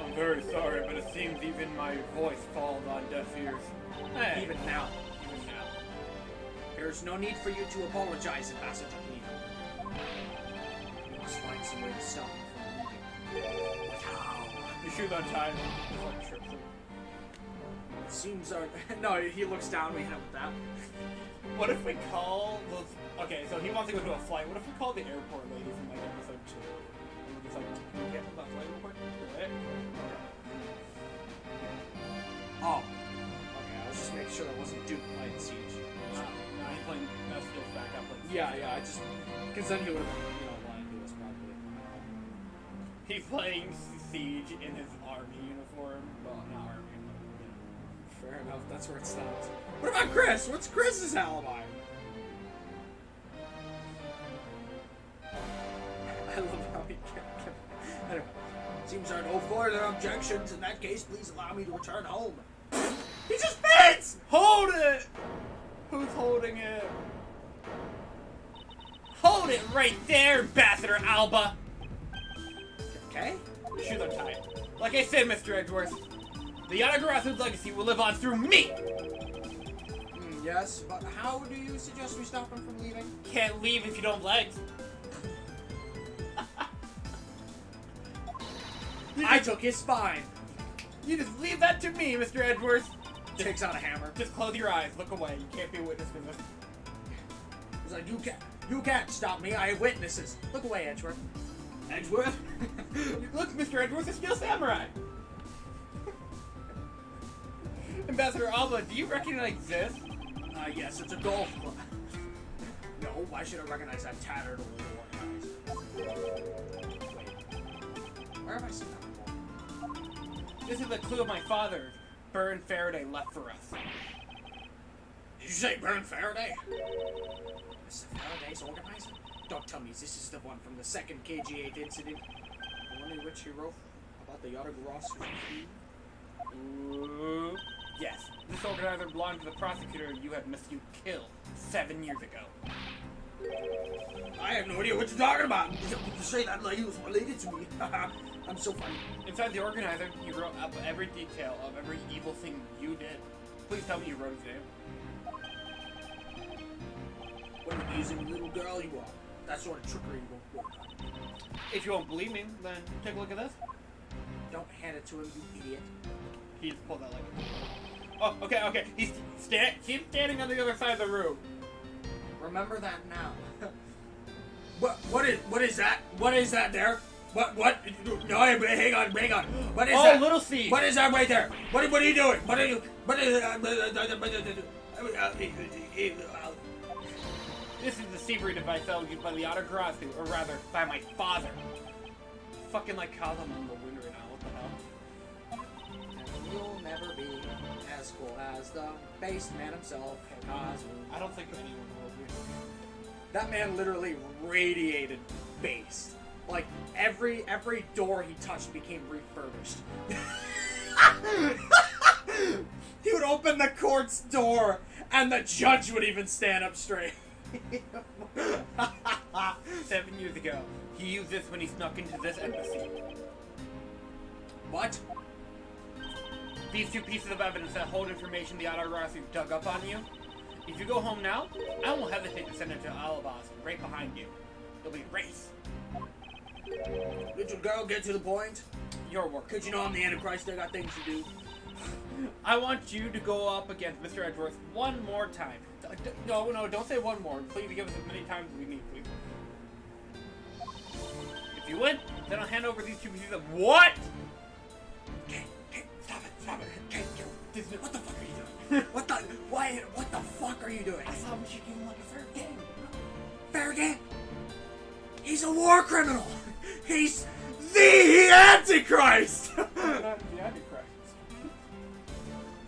I'm very sorry, but it seems even my voice falls on deaf ears. Hey, Even now. even now. There's no need for you to apologize, Ambassador Cleveland. We must find some way to stop him from leaving. But how? Your shoes untied. Just like trips him. It seems our... No, he looks down. We hit him with that. What if we call those... Okay, so he wants to go to a flight. What if we call the airport lady from like episode 2? And we're just like, can we get on that flight real quick? Oh. Okay, I was just making sure that wasn't Duke playing Siege. Now he's playing Still back up. Like, Yeah, I just... Because then he would have been, lying to us probably. He's playing Siege in his army uniform. Well, not army, but, Fair enough, that's where it stops. What about Chris? What's Chris's alibi? I love how he kept... Anyway. Seems there are no further objections. In that case, please allow me to return home. He just fits! Hold it! Who's holding it? Hold it right there, Ambassador Alba! Okay? Your shoes are tied. Like I said, Mr. Edgeworth, the Yatagarazu's legacy will live on through me! Yes, but how do you suggest we stop him from leaving? Can't leave if you don't have legs. I took his spine. You just leave that to me, Mr. Edgeworth. Takes out a hammer. Just close your eyes, look away. You can't be a witness to this. He's like, you can't stop me. I have witnesses. Look away, Edgeworth. Edgeworth? Look, Mr. Edgeworth, it's still samurai. Ambassador Alba, do you recognize this? Yes, it's a golf club. No, why should I recognize that tattered old organizer? Wait, where have I seen that before? This is a clue of my father, Byrne Faraday, left for us. Did you say Byrne Faraday? This is Faraday's organizer? Don't tell me this is the one from the second KG-8 incident. The one in which he wrote about the Yatagarasu. Ooh. Yes, this organizer belonged to the prosecutor you had Matthew killed 7 years ago. I have no idea what you're talking about. You say that like he was related to me. I'm so funny. Inside the organizer, he wrote up every detail of every evil thing you did. Please tell me you wrote his name. What an amusing little girl you are. That sort of trickery won't work on you. If you won't believe me, then take a look at this. Don't hand it to him, you idiot. He just pulled that like. Oh, okay. He's standing on the other side of the room. Remember that now. What is that? What is that there? What? No, hang on. What is that? Oh, little C. What is that right there? What are you doing? What is This is the thievery device that was used by the Yatagarasu, or rather, by my father. Fucking like Kazuma in the wind right now. What the hell? And you'll never be as cool as the based man himself, Kazu. I don't think anyone will be. That man literally radiated based. Like every door he touched became refurbished. He would open the court's door and the judge would even stand up straight. 7 years ago, he used this when he snuck into this embassy. What? These two pieces of evidence that hold information the Yatagarasu dug up on you. If you go home now, I won't hesitate to send it to Alabas right behind you. It'll be a race. Little girl, get to the point. Your work. Cause you know I'm the Antichrist, I got things to do. I want you to go up against Mr. Edgeworth one more time. No, don't say one more. Please give us as many times as we need, please. If you win, then I'll hand over these 2 pieces of what? Okay, stop it. Okay, what the fuck are you doing? What the fuck are you doing? I thought we should give him like a fair game. Fair game? He's a war criminal! He's the Antichrist! Not the Antichrist.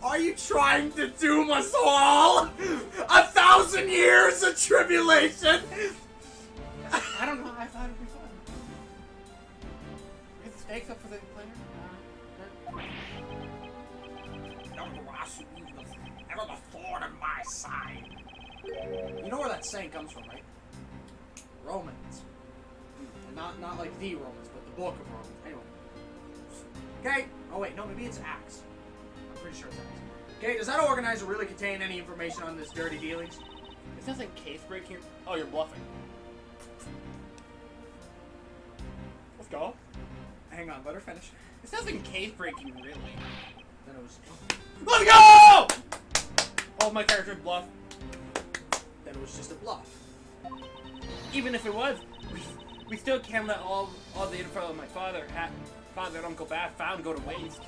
Are you trying to doom us all? 1,000 years of tribulation? I don't know. I thought it'd be fun. Get the stakes up for the player. Ever the thorn in my side. You know where that saying comes from, right? Romans. And not like the Romans, but the book of Romans. Anyway. Okay. Oh wait, no, maybe it's Acts. I'm pretty sure it's Acts. Okay, does that organizer really contain any information on this dirty dealings? It sounds like case breaking. Oh, you're bluffing. Let's go. Hang on, let her finish. It sounds like case breaking, really. Then it was. Let's go! Oh, my character's bluff. Then it was just a bluff. Even if it was, we still can't let all the info my father and Uncle Bath found go to waste.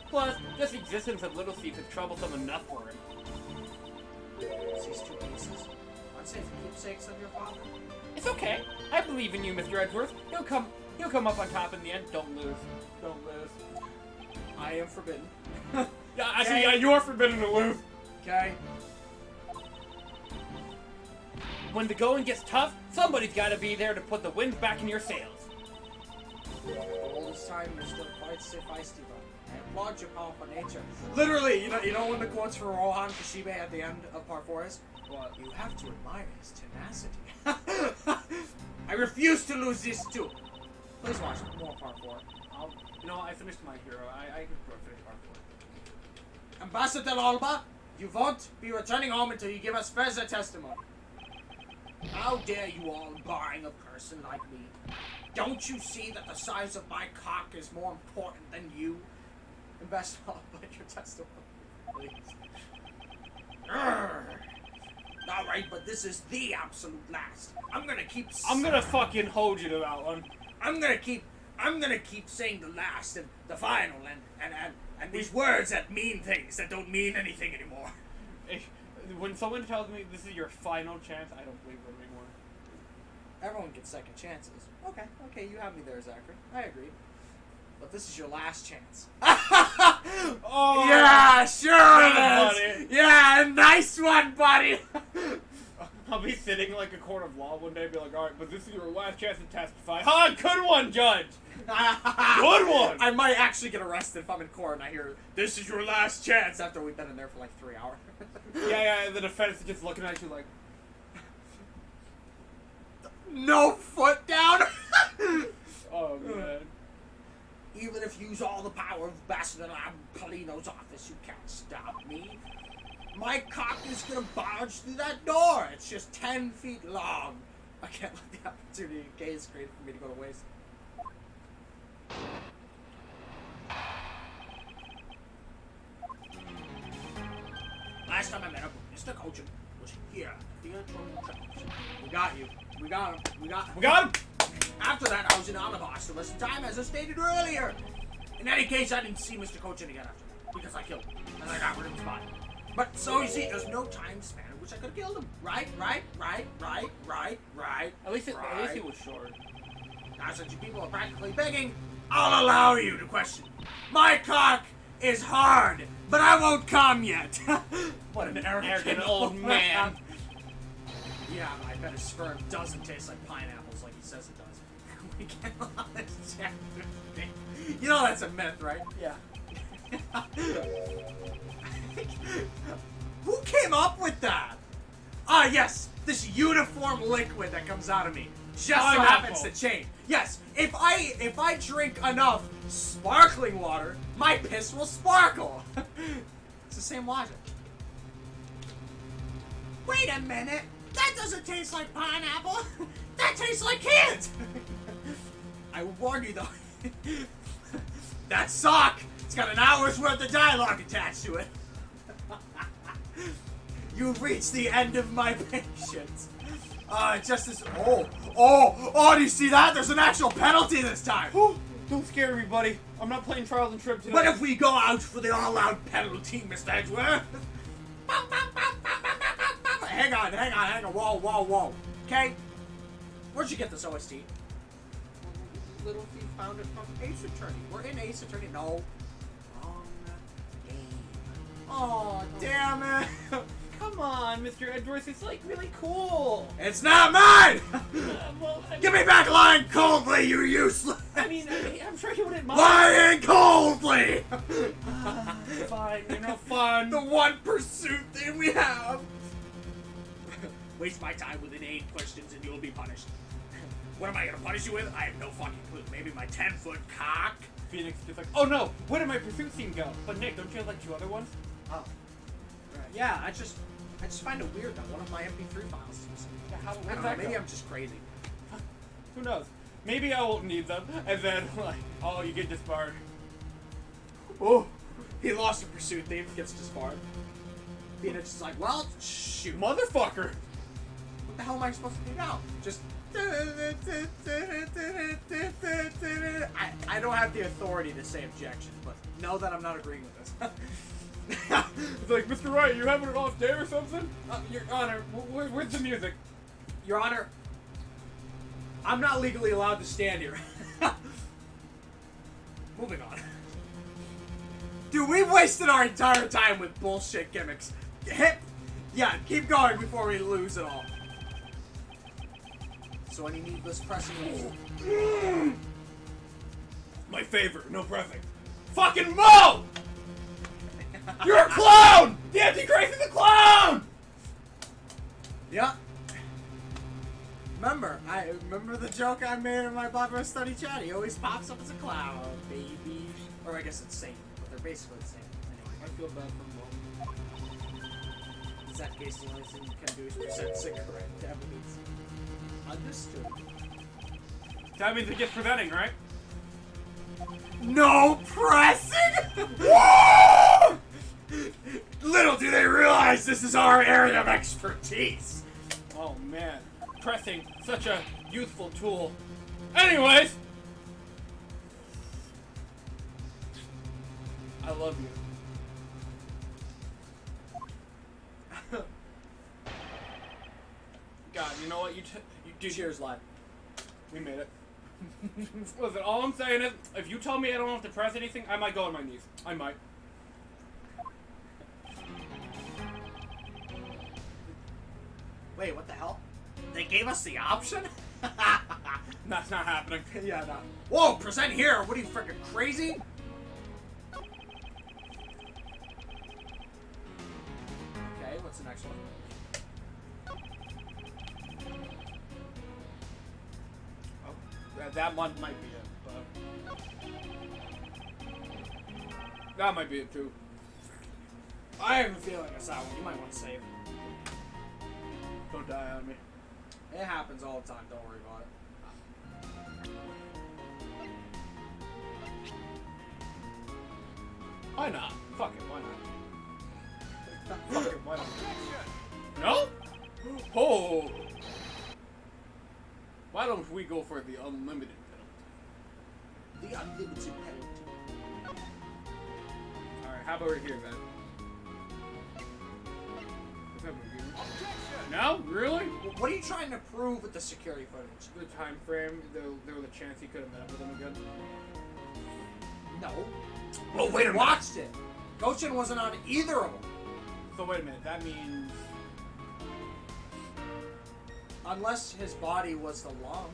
Plus, just the existence of Little Thief is troublesome enough for him. These 2 pieces. I'd say the keepsakes of your father. It's okay. I believe in you, Mr. Edgeworth. He'll come up on top in the end. Don't lose. Don't lose. I am forbidden. Yeah, actually, yeah, you're forbidden to lose. Okay. When the going gets tough, somebody's got to be there to put the wind back in your sails. All this time, you're still quite feisty, bro. I applaud your powerful nature. Literally, you know when the quotes for Rohan Kashibe at the end of part 4 is? What? You have to admire his tenacity. I refuse to lose this too. Please watch more part 4. I finished my hero. I can finish part 4. Ambassador Alba, you won't be returning home until you give us further testimony. How dare you all barring a person like me? Don't you see that the size of my cock is more important than you? Ambassador Alba, your testimony, please. Alright, but this is the absolute last. I'm gonna fucking hold you to that one. I'm gonna keep saying the last and the final and these words that mean things that don't mean anything anymore. When someone tells me this is your final chance, I don't believe them anymore. Everyone gets second chances. Okay, you have me there, Zachary. I agree. But this is your last chance. Oh, yeah, sure yeah, it is. Yeah, nice one, buddy. I'll be sitting like a court of law one day and be like, alright, but this is your last chance to testify. Ha! Good one, Judge! Good one! I might actually get arrested if I'm in court and I hear, this is your last chance, after we've been in there for like 3 hours. Yeah, and the defense is just looking at you like... No foot down! Oh, man. Even if you use all the power of Ambassador Polino's office, you can't stop me. My cock is gonna barge through that door. It's just 10 feet long. I can't let the opportunity in case created for me to go to waste. Last time I met up with Mr. Cochin was here at the Antonio Church. We got you. We got him. We got him! After that, I was in Alabasta the rest of the time, as I stated earlier. In any case, I didn't see Mr. Cochin again after that, because I killed him, and I got rid of his body. But, so you see, there's no time span in which I could have killed him. Right? At least it was short. Now, since you people are practically begging, I'll allow you to question. My cock is hard, but I won't come yet. What an arrogant old man. Yeah, I bet his sperm doesn't taste like pineapples like he says it does. We can't allow this chapter. You know that's a myth, right? Yeah. Who came up with that? Ah, yes, this uniform liquid that comes out of me just so happens to change. Yes, if I drink enough sparkling water, my piss will sparkle. It's the same logic. Wait a minute, that doesn't taste like pineapple. That tastes like kids. I will warn you though. That sock! It's got an hour's worth of dialogue attached to it. You've reached the end of my patience. Just as. Oh! Do you see that? There's an actual penalty this time! Don't scare me, buddy. I'm not playing Trials and Trip today. What if we go out for the all-out penalty, Mr. Edgeworth? Hang on. Whoa. Okay? Where'd you get this OST? Little Thief found it from Ace Attorney. We're in Ace Attorney. No. Wrong game. Oh, damn it. Come on, Mr. Edgeworth. It's like really cool. It's not mine! Well, Give me back lying coldly, you useless! I'm sure he wouldn't mind. Lying coldly! Fine, you're no fun. The one pursuit thing we have. Waste my time with inane questions and you'll be punished. What am I gonna punish you with? I have no fucking clue. Maybe my 10-foot cock? Phoenix just like, oh no, where did my pursuit scene go? But Nick, don't you have like 2 other ones? Oh. Yeah, I just find it weird that one of my MP3 files. Yeah, how I would don't know, that maybe go? I'm just crazy. Who knows? Maybe I won't need them, and then like, oh, you get disbarred. Oh, he lost a pursuit. Dave gets disbarred. Phoenix is like, well, shoot. Motherfucker! What the hell am I supposed to do now? Just. I don't have the authority to say objection, but know that I'm not agreeing with this. It's like, Mr. Wright, you having an off day or something? Your Honor, where's the music? Your Honor, I'm not legally allowed to stand here. Moving on. Dude, we've wasted our entire time with bullshit gimmicks. Yeah, keep going before we lose it all. So any needless pressing. My favorite, no pressing. Fucking Mo! You're a clown! The Antichrist is a clown! Yeah. I remember the joke I made in my Blackboard Study chat. He always pops up as a clown, baby. Or I guess it's Satan, but they're basically the same. I Anyway, feel bad for Mo. in that case, the only thing you can do is present cigarette evidence. Understood. That means it gets presenting, right? No pressing? Little do they realize this is our area of expertise. Oh man, pressing, such a useful tool. Anyways, I love you. God, you know what? You do. Cheers, lad. We made it. Listen, all I'm saying is, if you tell me I don't have to press anything, I might go on my knees. I might. Wait, what the hell? They gave us the option? That's not happening. Yeah, no. Whoa, present here! What are you, freaking crazy? Okay, what's the next one? That one might be it, but that might be it too. I have a feeling it's that one. You might want to save. Don't die on me. It happens all the time. Don't worry about it. Why not? Fuck it, why not? Fuck it, why not? No? Oh! Why don't we go for the unlimited penalty? The unlimited penalty. Alright, how about right here then? No? Really? What are you trying to prove with the security footage? The time frame, there was a chance he could have met up with him again. No. Oh, wait, watched it. Gochin wasn't on either of them. So wait a minute, that means... Unless his body was the lung.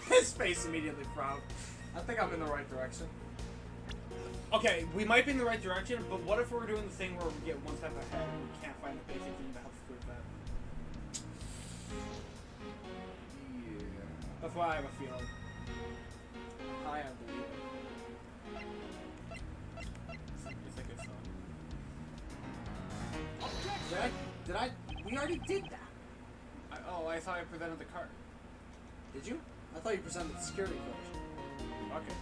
His face immediately frowned. I think I'm in the right direction. Okay, we might be in the right direction, but what if we're doing the thing where we get one step ahead and we can't find the basic thing that helps prove that? Yeah. That's why I have a feeling. I am believing. It's a good song. We already did that. Oh, Oh, I thought I presented the card. Did you? I thought you presented the security first. Okay.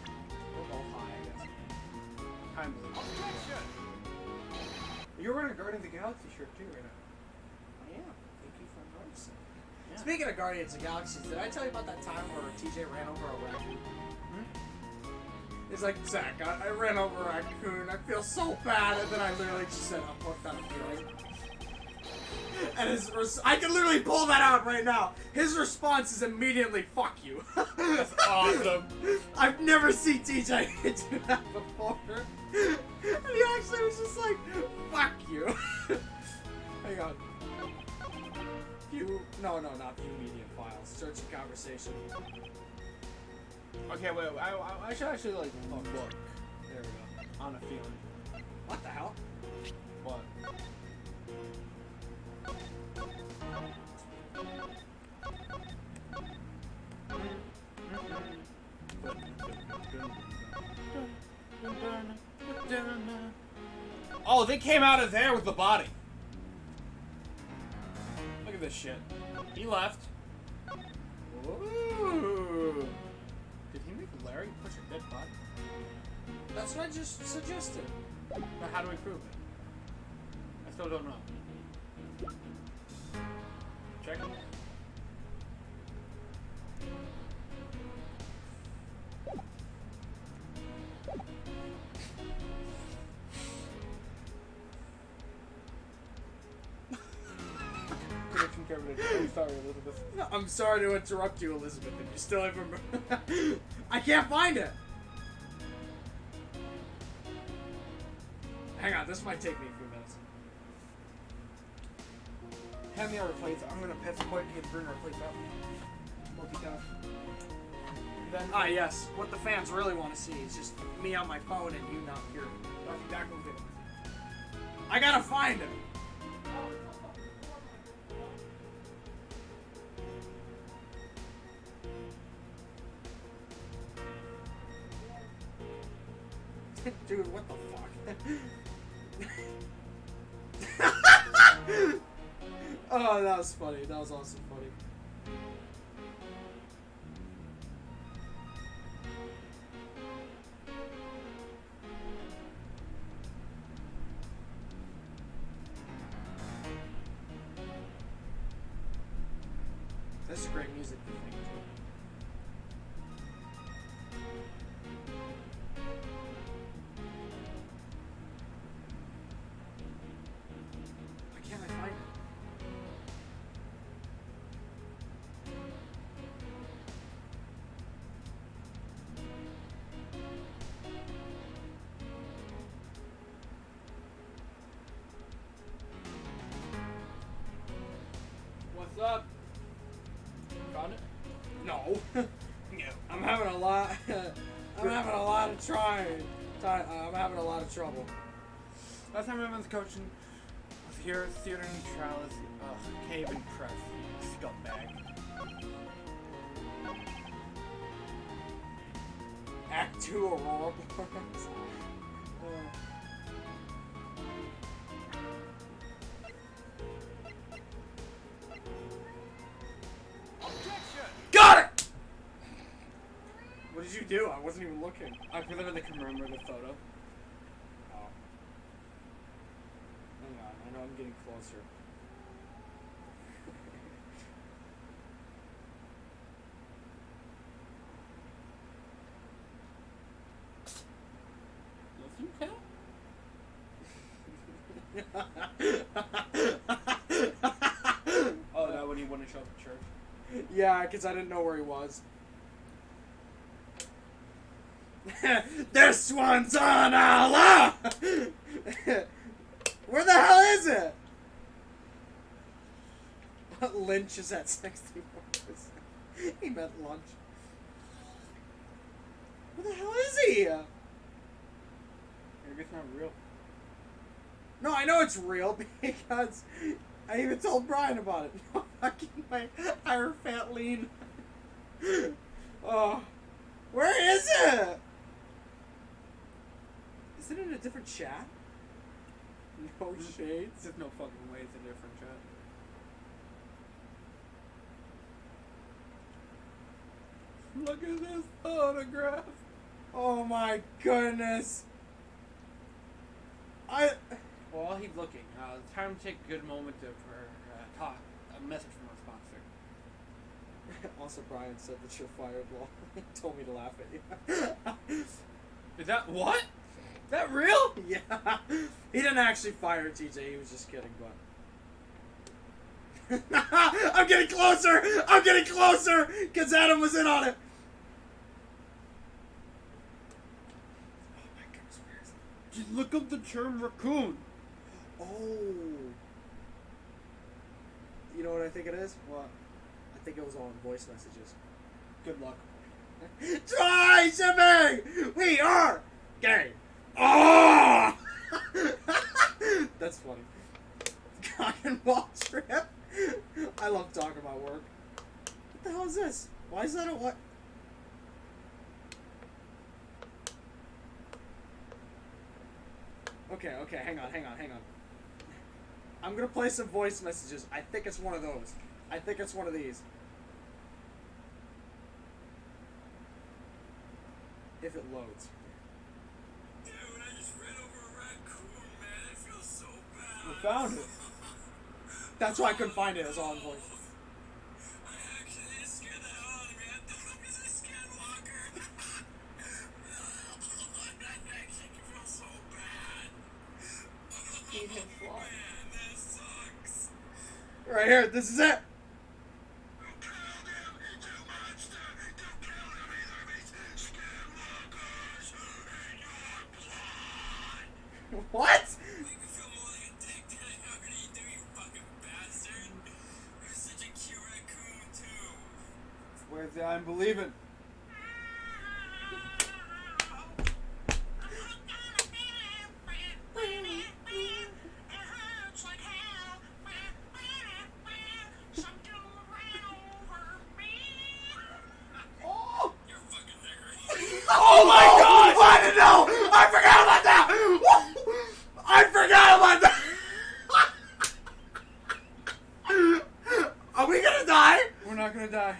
We're both high, I guess. Time blue. You're wearing a Guardians of the Galaxy shirt too right now. Oh, yeah. Thank you for noticing. Yeah. Speaking of Guardians of the Galaxy, did I tell you about that time where TJ ran over a raccoon? He's like, Zach, I ran over a raccoon. I feel so bad. And then I literally just said, I'm hooked on a feeling. And I can literally pull that out right now. His response is immediately, fuck you. That's awesome. I've never seen TJ do that before. And he actually was just like, fuck you. Hang on. No, not view media files. Search and conversation. Okay, wait. I should actually like look. There we go. On a feeling. What the hell? What? Oh, they came out of there with the body. Look at this shit. He left. Ooh. Did he make Larry push a dead body? That's what I just suggested. But how do we prove it? I still don't know. Check it. I'm sorry, Elizabeth. No, I'm sorry to interrupt you, Elizabeth, if you still ever... I can't find it! Hang on, this might take me a few minutes. Hand me our plates. I'm gonna piss quick and bring our plates out. Multitask. Then, Yes. What the fans really want to see is just me on my phone and you not here. that's exactly what it is. I gotta find him! Dude, what the fuck? Oh, that was funny. That was awesome funny. This is great music. Why can't I find it? What's up? Found it? No. No. I'm having a lot. I'm having a lot of trying. I'm having a lot of trouble. Last time I was coaching was here at Theater Neutralis. Ugh, can't even press. You scumbag. Act 2 Aurora Borealis. Got it! What did you do? I wasn't even looking. I presented the commemorative photo. Oh. Hang on, I know I'm getting closer. Yes, you can. Oh, that when he wouldn't show up at church. Yeah, because I didn't know where he was. This one's on Allah! Where the hell is it? Lynch is at 64%. He meant lunch. Where the hell is he? Maybe it's not real. No, I know it's real because I even told Brian about it. No, fucking my Hierophant lean. Oh, where is it? Is it in a different chat? No shades. There's no fucking way it's a different chat. Look at this photograph. Oh my goodness. While he's looking, it's time to take a good moment for a message from our sponsor. Also, Brian said that you're fired, lol. He told me to laugh at you. Is that what? Is that real? Yeah. He didn't actually fire TJ, he was just kidding, but... I'm getting closer! I'm getting closer! Because Adam was in on it! Oh my goodness, where is it? Just look up the term raccoon. Oh. You know what I think it is? What? I think it was all in voice messages. Good luck. Try shipping! We are gay! Oh! That's funny. Cock and ball trip. I love talking about work. What the hell is this? Why is that a what? Okay, hang on. I'm gonna play some voice messages. I think it's one of those. I think it's one of these. If it loads. Dude, I just ran over a raccoon, man. I feel so bad. We found it. That's why I couldn't find it. It's all in voice. I actually scared the hell out of me. I thought it was a skinwalker. I actually feel so bad. Man, that sucks. Right here. This is it. You killed him, you monster. You killed him. Either means skinwalkers in your blood. What? Make me feel more like a dick than I already do, you fucking bastard. You're such a cute raccoon, too. Where's the I'm believing? Oh! You're fucking hungry. Oh my God! I didn't know! I forgot about that! I forgot about that! Are we gonna die? We're not gonna die.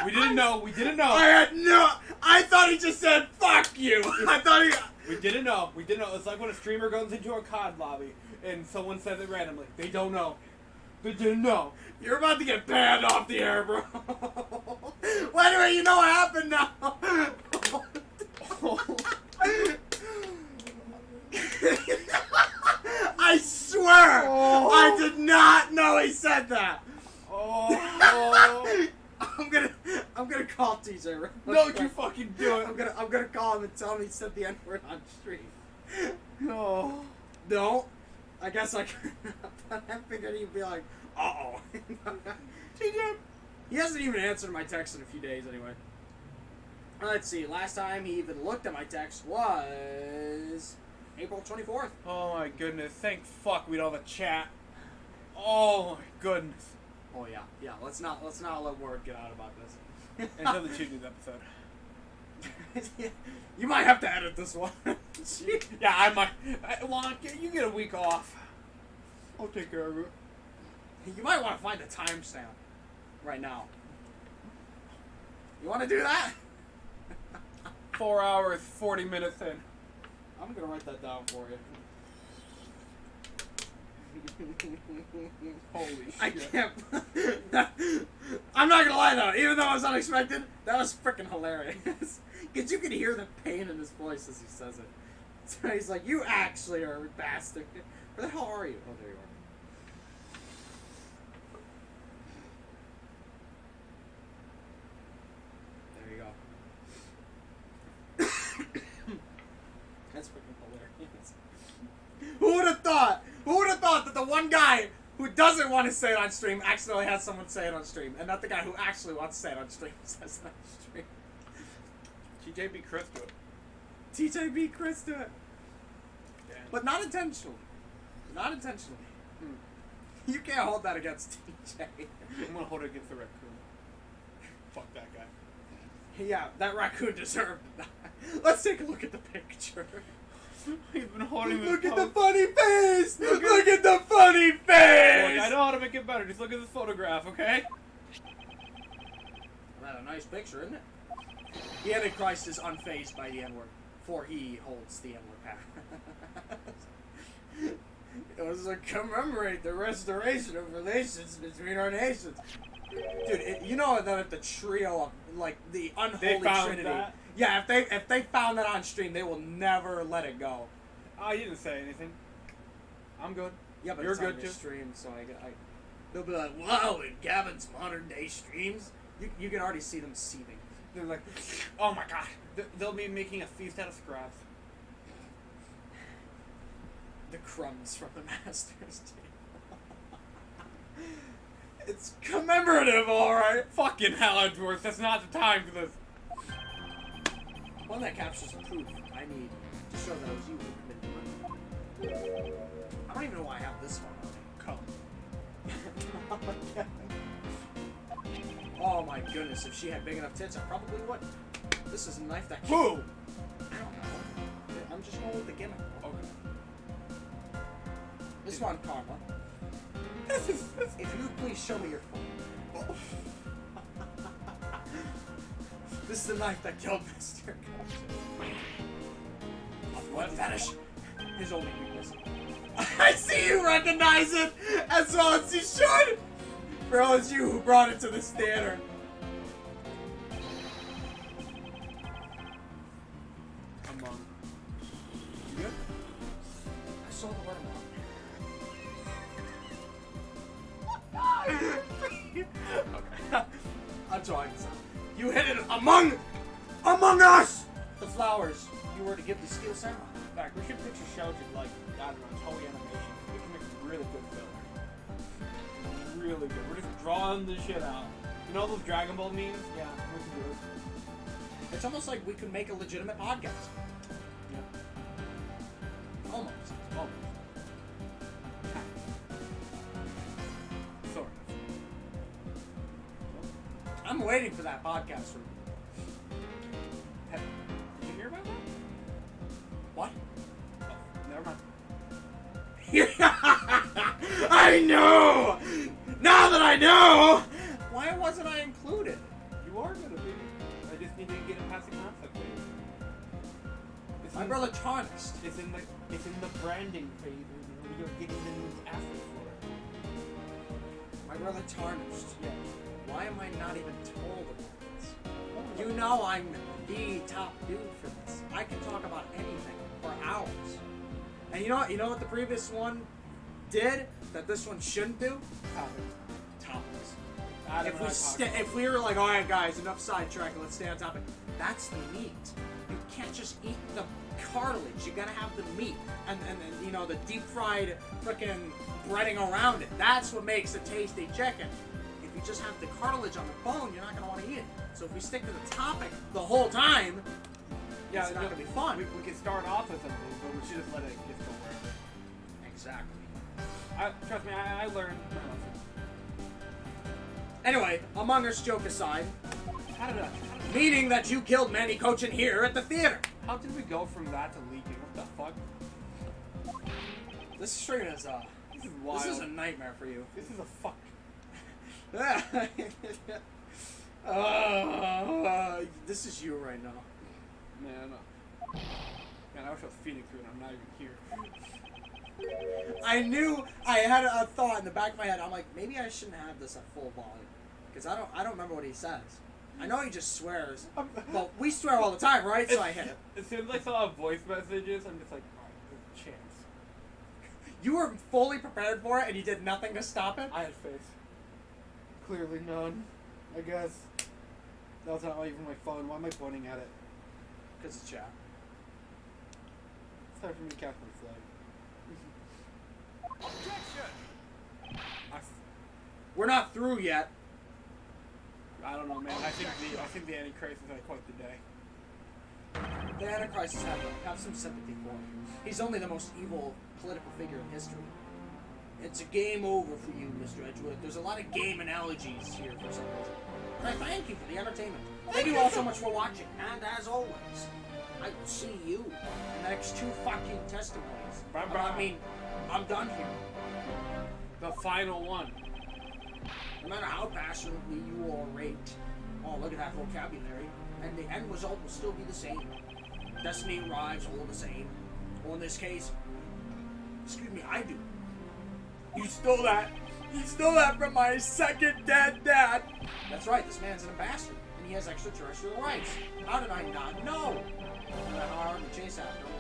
We didn't know. We didn't know. I had no... I thought he just said, fuck you! I thought he... We didn't know. We didn't know. It's like when a streamer goes into a COD lobby and someone says it randomly. They don't know. They didn't know. You're about to get banned off the air, bro. Well, anyway, you know what happened now. I swear, I did not know he said that. Oh. I'm gonna call TJ. Right? Don't you fucking do it. I'm gonna call him and tell him he said the N-word on stream. No. No, I guess I could. But I figured he'd be like, uh-oh. TJ. He hasn't even answered my text in a few days anyway. Let's see, last time he even looked at my text was April 24th. Oh my goodness. Thank fuck we don't have a chat. Oh my goodness. Oh yeah. Let's not let word get out about this. Until the Cheat News episode. You might have to edit this one. Yeah, I might. Lon, you get a week off. I'll take care of it. You might want to find a timestamp right now. You want to do that? 4 hours, 40 minutes in. I'm gonna write that down for you. Holy shit. I can't. I'm not gonna lie though, even though it was unexpected, that was freaking hilarious. Because you can hear the pain in his voice as he says it. So he's like, "You actually are a bastard. Where the hell are you?" Oh, there you are. There you go. That's freaking hilarious. Who would have thought? Who would have thought that the one guy who doesn't want to say it on stream accidentally has someone say it on stream, and not the guy who actually wants to say it on stream says it on stream? TJ beat Chris to it. TJ beat Chris to it. Damn. But not intentionally. Not intentionally. You can't hold that against TJ. I'm gonna hold it against the raccoon. Fuck that guy. Yeah, that raccoon deserved that. Let's take a look at the picture. He's been holding this Look at the pose. funny face! Look at the funny face! Look, I know how to make it better. Just look at this photograph, okay? That's a nice picture, isn't it? The Antichrist is unfazed by the N-word, for he holds the N-word pass. It was to commemorate the restoration of relations between our nations. Dude, you know that if the trio of, like, the unholy trinity... that? Yeah, if they found that on stream, they will never let it go. Oh, you didn't say anything. I'm good. Yeah, but You're it's good on your too. stream, so they'll be like, wow, in Gavin's modern day streams, you can already see them seething. They're like, oh my god. They'll be making a feast out of scraps. The crumbs from the master's table. It's commemorative, alright. Fucking hell, Edgeworth. That's not the time for this. One that captures proof I need to show that it was you who committed the murder. I don't even know why I have this one on me. Come. Oh my goodness, if she had big enough tits, I probably would. This is a knife that Who? I don't know. I'm just going with the gimmick. Okay. This one, Karma. If you please show me your phone. This is the knife that killed Mr. What fetish? His only weakness. I see you recognize it as well as you should! For all it's you who brought it to this theater. Come on. You good? I saw the watermelon. Okay. I'm trying this out. You hit it among us! The flowers you were to give the steel ceremony. In fact, we should picture Sheldon like, I don't know, Toei animation. We can make some really good filler. Really good. We're just drawing the shit out. You know those Dragon Ball memes? Yeah, we can do it. It's almost like we could make a legitimate podcast. Yeah. Almost. Almost. Sort of. I'm waiting for that podcast from Hey, did you hear about that? What? Oh, never mind. I know! Now that I know! Why wasn't I included? You are gonna be. I just need to get it past the concept phase. It's My in- brother tarnished. It's in the branding phase. You're getting the new assets for it. My brother tarnished. Yes. Why am I not even told about this? You know I'm the top dude for this. I can talk about anything for hours. And you know what the previous one did that this one shouldn't do? Topics. If we were like, all right, guys, enough sidetrack, let's stay on topic. That's the meat. You can't just eat the cartilage. You gotta have the meat and you know the deep fried frickin' breading around it. That's what makes a tasty chicken. If you just have the cartilage on the bone, you're not gonna want to eat it. So if we stick to the topic the whole time, Yeah, it's not gonna be fun. We can start off with something, but we should just let it get somewhere. Exactly. Trust me, I learned my lesson. Anyway, Among Us joke aside, How did meaning that you killed Manny Cochin here at the theater. How did we go from that to leaking? What the fuck? This stream is This is wild. this is a nightmare for you. This is a fuck. This is you right now. Man, I wish I was feeding through it. I'm not even here. I knew I had a thought in the back of my head. I'm like, maybe I shouldn't have this at full volume because I don't remember what he says. I know he just swears. Well, we swear all the time, right? So I hit it. As soon as I saw voice messages, I'm just like, alright, there's a chance. You were fully prepared for it, and you did nothing to stop it. I had faith. Clearly none. I guess. That was not even my phone. Why am I pointing at it? Because it's chat. It's time for me to catch my flag. We're not through yet. I don't know, man. I think the Antichrist has had quite the day. The Antichrist have some sympathy for him. He's only the most evil political figure in history. It's a game over for you, Mr. Edgeworth. There's a lot of game analogies here for some reason. And I thank you for the entertainment. Thank you all so much for watching. And as always, I will see you in the next 2 fucking testimonies. I mean, I'm done here. The final one. No matter how passionately you orate, Oh, look at that vocabulary. And the end result will still be the same. Destiny arrives all the same. Or in this case, excuse me, I do. You stole that. You stole that from my second dead dad. That's right, this man's an ambassador, and he has extraterrestrial rights. How did I not know? No matter how hard we chase after him,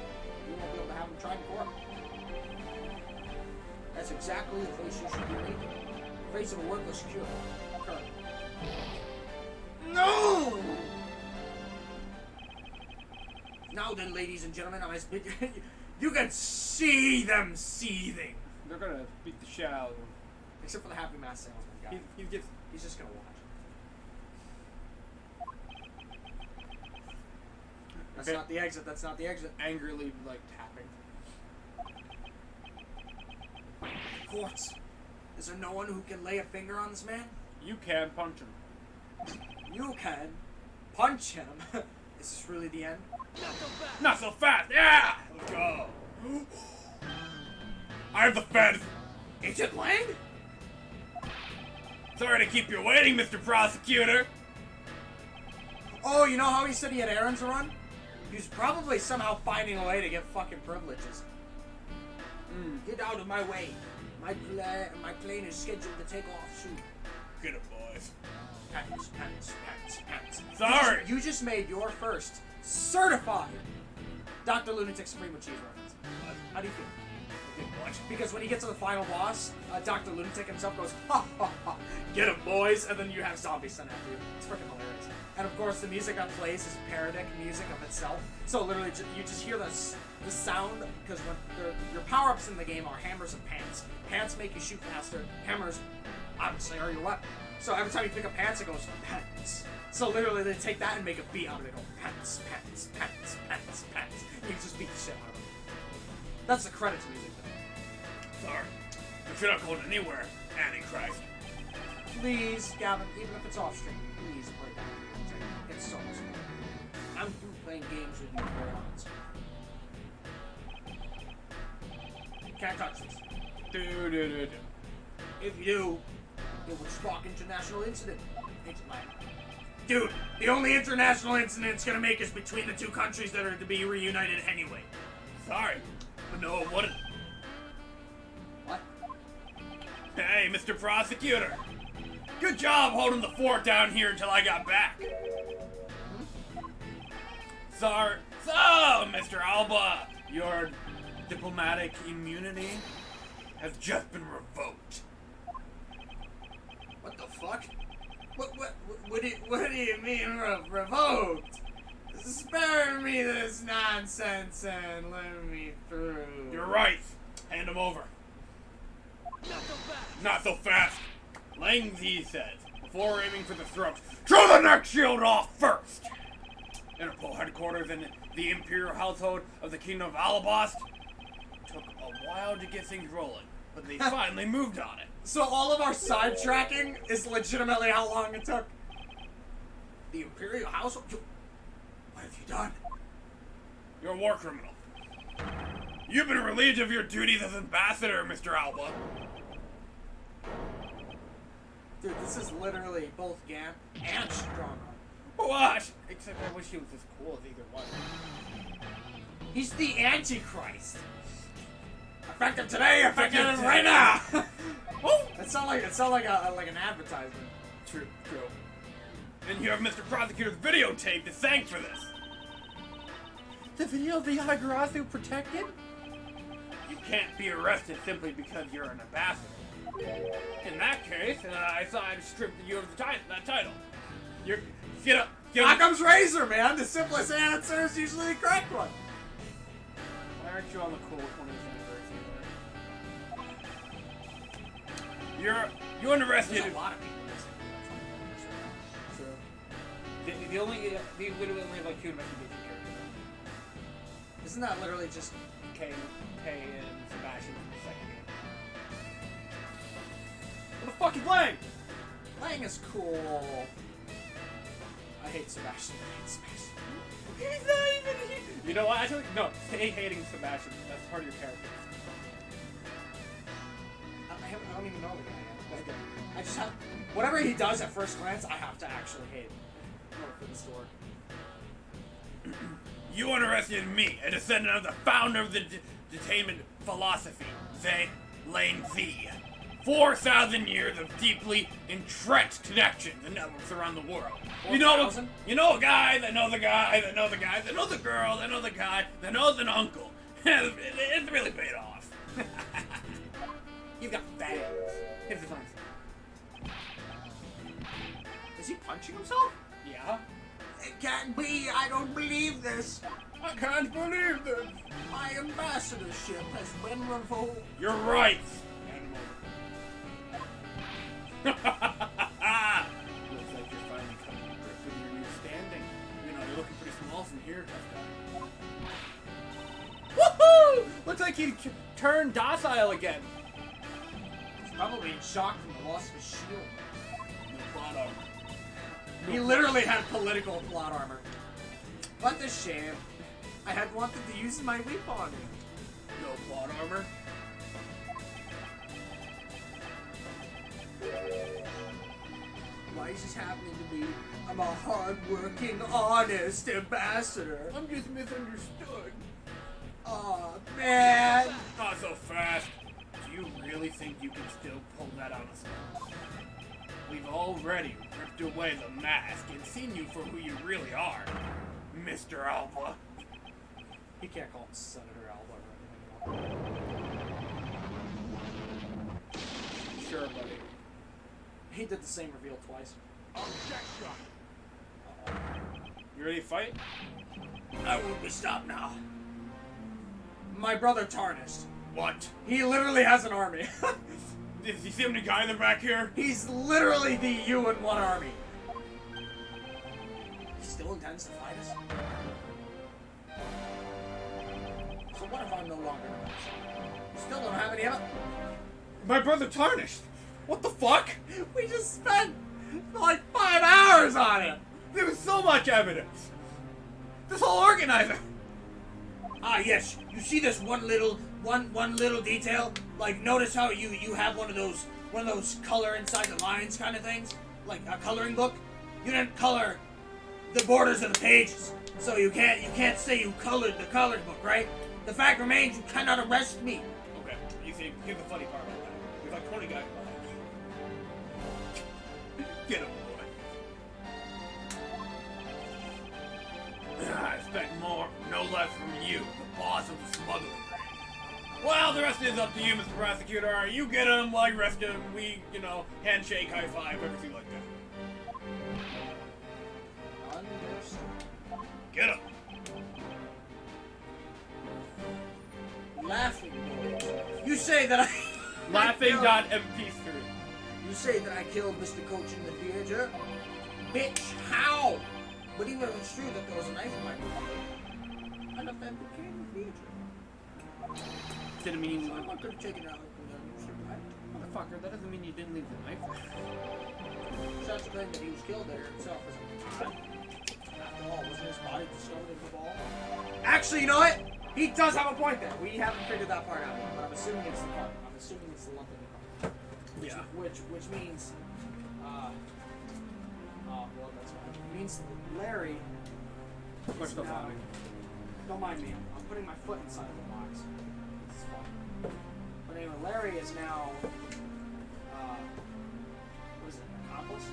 we won't be able to have him tried in court. That's exactly the face you should be making. The face of a worthless cure. No! Now then, ladies and gentlemen, I speak. You can see them seething. They're gonna beat the shit out of him. Except for the Happy Mask salesman guy. He's just gonna watch. That's Okay. not the exit. That's not the exit. Angrily, like, tapping. Courts. Is there no one who can lay a finger on this man? You can punch him. You can punch him. Is this really the end? Not so fast! Yeah! Let's go! I have the fence! Agent Lang? Sorry to keep you waiting, Mr. Prosecutor! Oh, you know how he said he had errands to run? He was probably somehow finding a way to get fucking privileges. Get out of my way. My plane is scheduled to take off soon. Get it, boys. Pants, pants, pants, pants. Sorry! You just made your first certified Dr. Lunatic Supreme with cheese reference. How do you feel? Because when he gets to the final boss, Dr. Lunatic himself goes, ha ha ha, get him, boys, and then you have zombies sent after you. It's freaking hilarious. And of course, the music that plays is parodic music of itself. So literally, you just hear the sound, because when your power-ups in the game are hammers and pants. Pants make you shoot faster. Hammers, obviously, are your weapon. So every time you pick up pants, it goes pants. So literally, they take that and make a beat out of it. They go pants, pants, pants, pants, pants. You can just beat the shit out of them. That's the credits music. Sorry. But you're not going anywhere, Antichrist. Please, Gavin, even if it's off stream, please play that. It's so much fun. I'm through playing games with you morons. Can't touch this. Do. If you do, it would spark international incident. Agent Lang. Dude, the only international incident it's gonna make is between the two countries that are to be reunited anyway. Sorry. But no, it wouldn't. What? Hey, Mr. Prosecutor. Good job holding the fort down here until I got back. Sorry. So, Mr. Alba, your diplomatic immunity has just been revoked. What the fuck? What do you mean revoked? Spare me this nonsense and let me through. You're right. Hand him over. Not so fast. Lang Z says, before aiming for the throat, throw the neck shield off first. Interpol headquarters in the Imperial household of the Kingdom of Alabast took a while to get things rolling, but they finally moved on it. So all of our sidetracking is legitimately how long it took? The Imperial household? What have you done? You're a war criminal. You've been relieved of your duties as ambassador, Mr. Alba. Dude, this is literally both Gamp and Strong. What? Except I wish he was as cool as either one. He's the Antichrist. Effective today, effective right now. It sounds like an advertisement. True. And you have Mr. Prosecutor's videotape to thank for this. The video of the Hagarasu protected? You can't be arrested simply because you're an ambassador. In that case, I thought I'd strip you of that title. Get up. Occam's razor, man. The simplest answer is usually the correct one. Why aren't you on the cool 20th anniversary? You're unarrested. There's a lot of people missing. True. They literally only have like 2 investigation characters. Isn't that literally just Kay and Sebastian from the second game. What the fuck is Lang? Lang is cool. I hate Sebastian. He's not even here. You know what? Actually, no. Stay hating Sebastian. That's part of your character. I don't even know the guy yet. I just have whatever he does at first glance. I have to actually hate. work for the store. You interested in me, a descendant of the founder of the detainment philosophy, Zane Lane Z. 4,000 years of deeply entrenched connections and networks around the world. You know a guy that knows a guy that knows a guy that knows a girl that knows a guy that knows an uncle. It's really paid off. You've got fangs. Here's the fangs. Is he punching himself? Yeah. It can't be. I don't believe this. I can't believe this. My ambassadorship has been revoked. You're right. Looks like you're finally coming to grips with your new standing. You know, you're looking pretty small from here, tough guy. Woohoo! Looks like he turned docile again. He's probably in shock from the loss of his shield. No plot armor. He literally had political plot armor. What a shame. I had wanted to use my whip on him. No plot armor. Why is this happening to me? I'm a hard-working, honest ambassador. I'm just misunderstood. Aw, man. Not so fast. Do you really think you can still pull that out of us? We've already ripped away the mask and seen you for who you really are, Mr. Alba. He can't call him Senator Alba or anything. Sure, buddy. He did the same reveal twice. You ready to fight? I won't be stopped now. My brother Tarnished. What? He literally has an army. Does he see any guy in the back here? He's literally the U in one army. He still intends to fight us? So what if I'm no longer an ambassador? You still don't have any of it? My brother Tarnished. What the fuck? We just spent like 5 hours on it. There was so much evidence. This whole organizer. Ah, yes. You see this one little detail? Like, notice how you have one of those color inside the lines kind of things, like a coloring book. You didn't color the borders of the pages, so you can't say you colored the coloring book, right? The fact remains, you cannot arrest me. Okay, you see, here's the funny part about that. There's like 20 guys behind you. Get him, boy. I expect more, no less from you, the boss of the smuggling ring. Well, the rest is up to you, Mr. Prosecutor. Alright, you get him, I arrest him, we, handshake, high five, everything like that. Understood. Get him. Laughing boys. You say that I... Laughing.mp3. You say that I killed Mr. Coach in the theater? Bitch, how? But even if it's true that there was a knife in my book, I left that book in the theater. Didn't mean... So I could have taken it out and survived. Motherfucker, that doesn't mean you didn't leave the knife there. Such a thing that he was killed there himself isn't odd. After all, wasn't his body discovered in the ball? Actually, you know what? He does have a point there. We haven't figured that part out yet, but I'm assuming it's the part. I'm assuming it's the lump in the car. Yeah. Which means, well, that's fine. It means Larry. Push the bottom. Don't mind me. I'm putting my foot inside the box. This is fun. But anyway, Larry is now, what is it? Accomplice?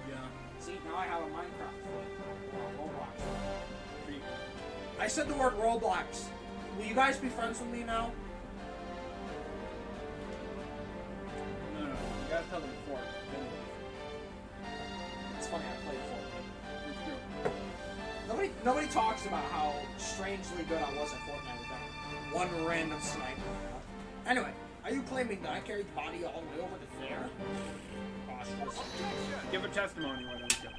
Yeah. See, now I have a Minecraft foot. Roblox. I said the word Roblox. Will you guys be friends with me now? No. You gotta tell them before. It's funny, I played Fortnite. Nobody talks about how strangely good I was at Fortnite with that one random sniper. Anyway, are you claiming that I carried the body all the way over to there? Preposterous. Give a testimony, why don't you?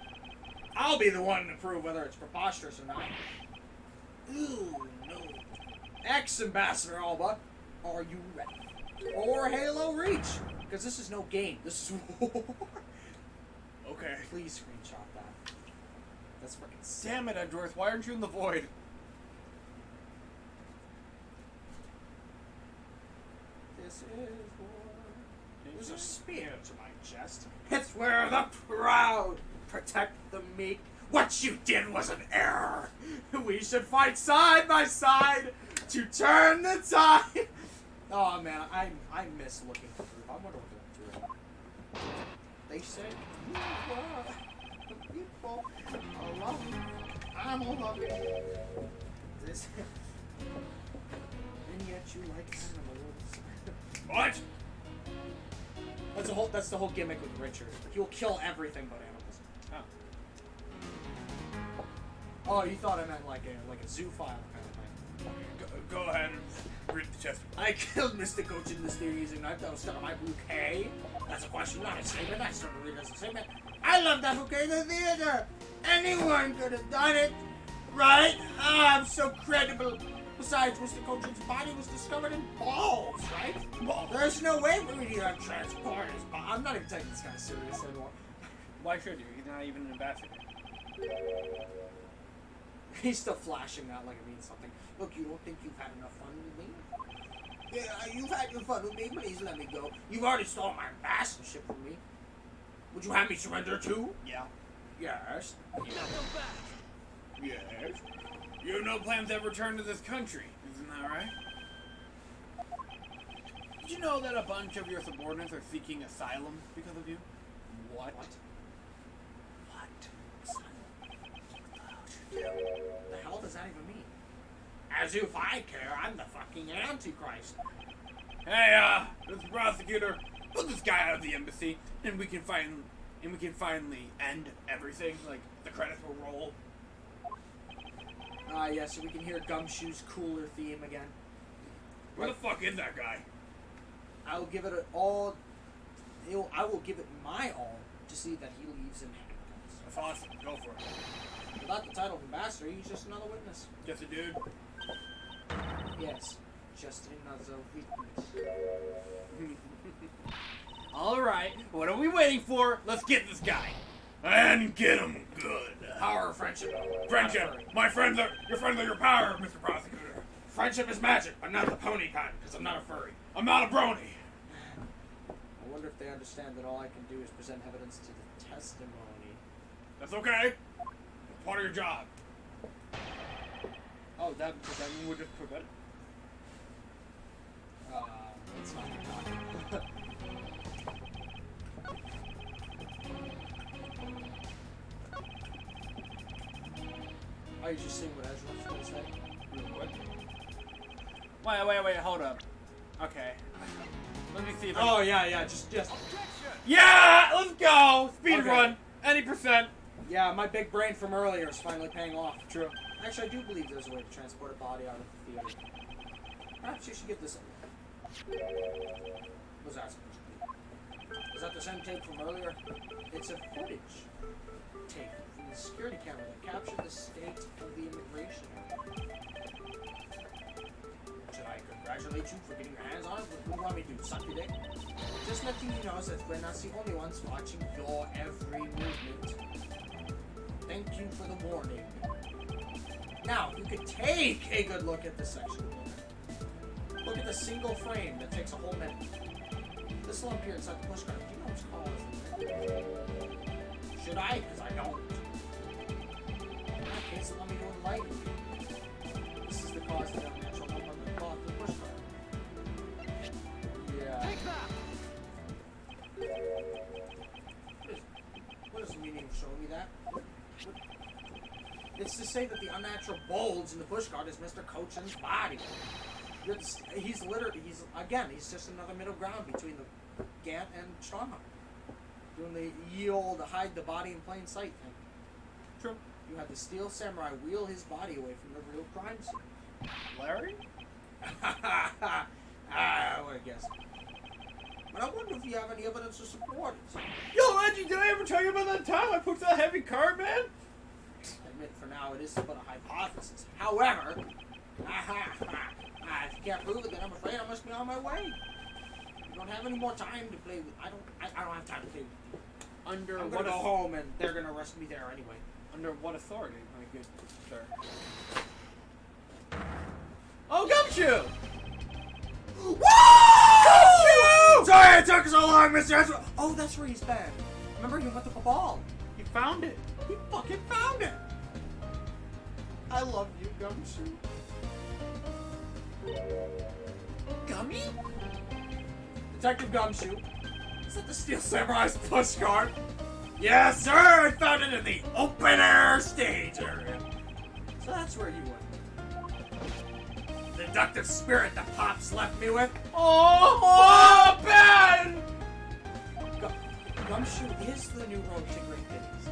I'll be the one to prove whether it's preposterous or not. Ooh, no. Ex-Ambassador Alba, are you ready? Or Halo Reach? Because this is no game. This is war. Okay. Please screenshot that. That's freaking sick. Damn it, Edgeworth, why aren't you in the void? This is war. There's a spear to my chest. It's where the proud protect the meek. What you did was an error. We should fight side by side to turn the tide. Oh man, I miss looking through. I wonder what they're doing. They say people are loving. I'm a loving. This. And yet you like animals. What? That's the whole gimmick with Richard. He'll kill everything but animals. Oh. Oh, you thought I meant like a zoophile kind of thing. Go ahead and read the test. I killed Mr. Coach in Mystery using a knife that was stuck on my bouquet. That's a question, not a statement. I certainly read it as a statement. I love that bouquet in the theater. Anyone could have done it, right? I'm so credible. Besides, Mr. Coach's body was discovered in balls, right? Balls. There's no way for me to have transported his body. I'm not even taking this guy serious anymore. Why should you? He's not even an ambassador. He's still flashing that like it means something. Look, you don't think you've had enough fun with me? Yeah, you've had your fun with me. Please let me go. You've already stolen my ambassadorship from me. Would you have me surrender too? Yeah. Yes. Yes. You have no plans to ever return to this country, isn't that right? Did you know that a bunch of your subordinates are seeking asylum because of you? What? The hell does that even mean? As if I care, I'm the fucking Antichrist. Hey, Mr. Prosecutor, put this guy out of the embassy, and we can finally end everything. Like the credits will roll. Yeah, so we can hear Gumshoe's cooler theme again. Where the fuck is that guy? I will give it all. I will give it my all to see that he leaves in handcuffs. That's awesome. Go for it. Without the title of ambassador, he's just another witness. Just a dude. Yes, just another witness. All right. What are we waiting for? Let's get this guy. And get him good. Power of friendship. Friendship. Your friends are your power, Mr. Prosecutor. Friendship is magic, but not the pony kind, because I'm not a furry. I'm not a brony. I wonder if they understand that all I can do is present evidence to the testimony. That's okay. It's part of your job. Oh, that mean we're just prevent? It's not your talking. Are you just seeing what Edgeworth's going to say? What? Wait, hold up. Okay. Let me see if Oh, yeah, just... Yeah! Let's go! Speed Okay. run! Any percent! Yeah, my big brain from earlier is finally paying off. True. Actually, I do believe there's a way to transport a body out of the theater. Perhaps you should give this a look. What's that supposed to be? Is that the same tape from earlier? It's a footage tape from the security camera that captured the state of the immigration area. Should I congratulate you for getting your hands on it? What do you want me to do? Suck your dick? Just letting you know that we're not the only ones watching your every movement. Thank you for the warning. Now, you could take a good look at this section. Look at the single frame that takes a whole minute. This lump here inside the push cart. Do you know what's called? Should I? Because I don't. In that case, let me go and light it. This is the cause of the unnatural lump on the cloth of the push cart. Yeah. Take that! What is the meaning of showing me that? It's to say that the unnatural bulge in the pushcart is Mr. Cochin's body. He's just another middle ground between the Gant and Strongheart. Doing the ye old hide the body in plain sight thing. True. You had the steel samurai wheel his body away from the real crime scene. Larry? I would guess. But I wonder if you have any evidence to support it. Yo, Reggie, did I ever tell you about that time I pushed that heavy cart, man? Admit for now it is but a hypothesis. However, if you can't prove it, then I'm afraid I must be on my way. You don't have any more time to play with. I don't have time to play with you. I'm gonna go home and they're gonna arrest me there anyway. Under what authority, my good sir? Oh, Gumshoe! Woo! Sorry it took so long, Mr. Edgeworth. Oh, that's where he's been. Remember, he went to the ball. He Found it. He fucking found it. I love you, Gumshoe. Gummy? Detective Gumshoe. Is that the Steel Samurai's pushcart? Yes, sir! I found it in the open-air stage area. So that's where you went. The inductive spirit that Pops left me with? Oh, Ben! Gumshoe is the new road to great things.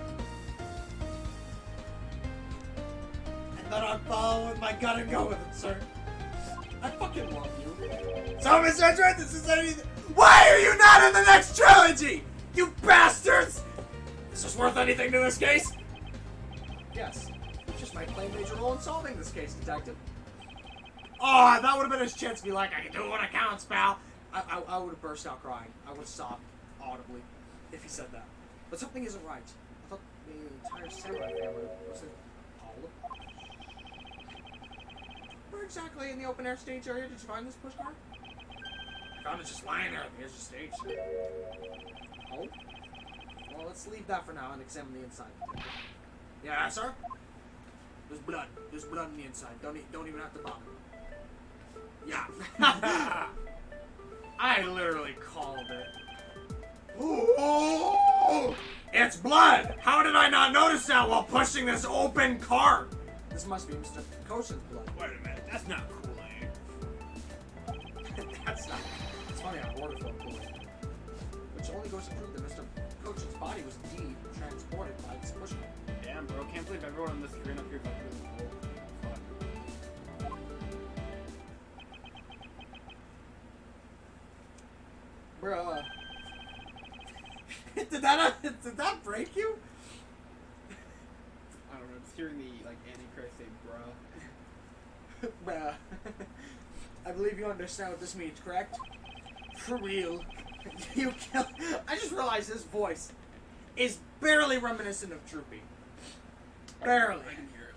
And then I'm following with my gun and go with it, sir. I fucking love you. So, Mr. Edgeworth, this is anything. Why are you not in the next trilogy? You bastards! Is this worth anything to this case? Yes. You just might play a major role in solving this case, Detective. Oh, that would have been his chance to be like, I can do it when it counts, pal. I would have burst out crying. I would have sobbed audibly if he said that. But something isn't right. I thought the entire samurai family was in all of. Where exactly in the open air stage area did you find this pushcart? I found it just lying there at the edge of the stage. Oh? Well, let's leave that for now and examine the inside. Yeah, sir? There's blood. There's blood on the inside. Don't even have to bother. Yeah. I literally called it. Ooh, it's blood! How did I not notice that while pushing this open cart? This must be Mr. Koshin's blood. Wait a minute, that's not Kool-Aid. That's not. It's funny, I ordered from Kool-Aid. Which only goes to prove that Mr. Koshin's body was indeed transported by this pushcart. Damn, bro, can't believe everyone on the screen up here got really cool. Bruh. Did that break you? I don't know, just hearing the, like, Antichrist say, bruh. Bruh. I believe you understand what this means, correct? For real. You killed. I just realized his voice is barely reminiscent of Droopy. Barely. I can hear it.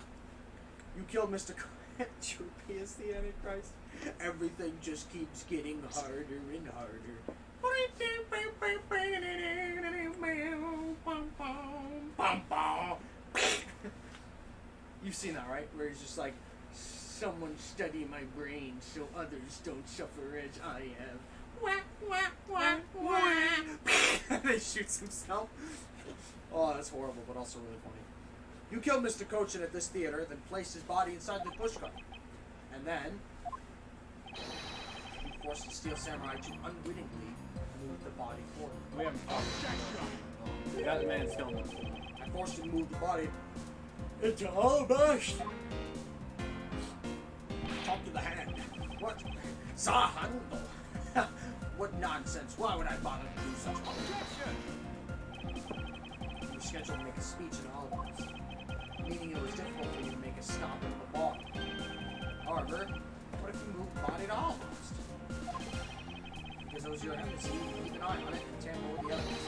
You killed Mr. Droopy is the Antichrist. Everything just keeps getting harder and harder. You've seen that, right? Where he's just like, someone study my brain so others don't suffer as I have. Wah, wah, wah, wah. And he shoots himself. Oh, that's horrible, but also really funny. You killed Mr. Kochin at this theater, then placed his body inside the pushcart. And then you forced the Steel Samurai to unwittingly move the body forward. We haven't talked. That man's still in the floor. I forced you to move the body into all burst. Talk to the hand. What? Saw handle. What nonsense. Why would I bother to do such a You were scheduled to make a speech in all of us, meaning it was difficult for you to make a stop at the ball. However, what if you moved the body to Almost? Because it was your hand, so you can keep an eye on it and tamper with the others.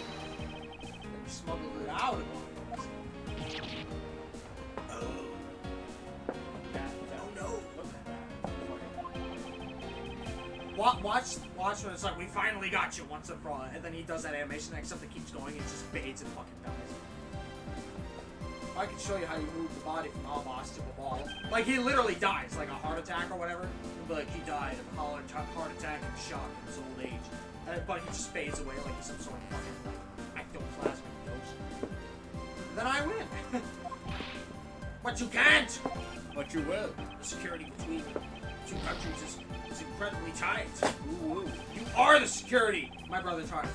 Then you smuggled it out of Almost. Watch when it's like, we finally got you once and for all, and then he does that animation, except it keeps going, it just fades and fucking dies. I can show you how you move the body from Almas to the ball. Like, he literally dies, like a heart attack or whatever. But like, he died of a heart attack and shock in his old age. But he just fades away like he's some sort of fucking, like, ectoplasmic ghost. And then I win. But you can't! But you will. The security between two countries is incredibly tight. Ooh. You are the security, my brother Charles.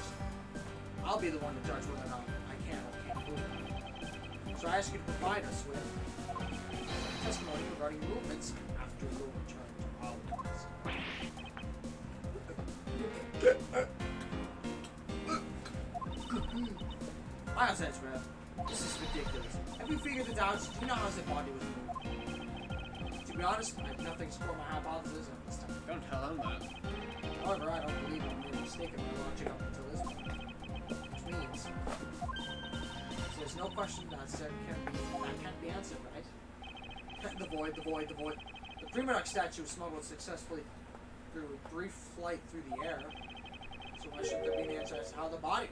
I'll be the one to judge whether or not I can or can't prove it. So I ask you to provide us with testimony regarding movements after your return to Almas. Miles Edgeworth, this is ridiculous. Have you figured it out? Do you know how his body was moved? To be honest, I have nothing to support my hypothesis at this time. Don't tell him that. However, I don't believe I'm being mistaken by launching up until this point. Which means, so there's no question that can't be answered, right? The void. The Prima statue was smuggled successfully through a brief flight through the air. So why shouldn't there be an answer as to how the body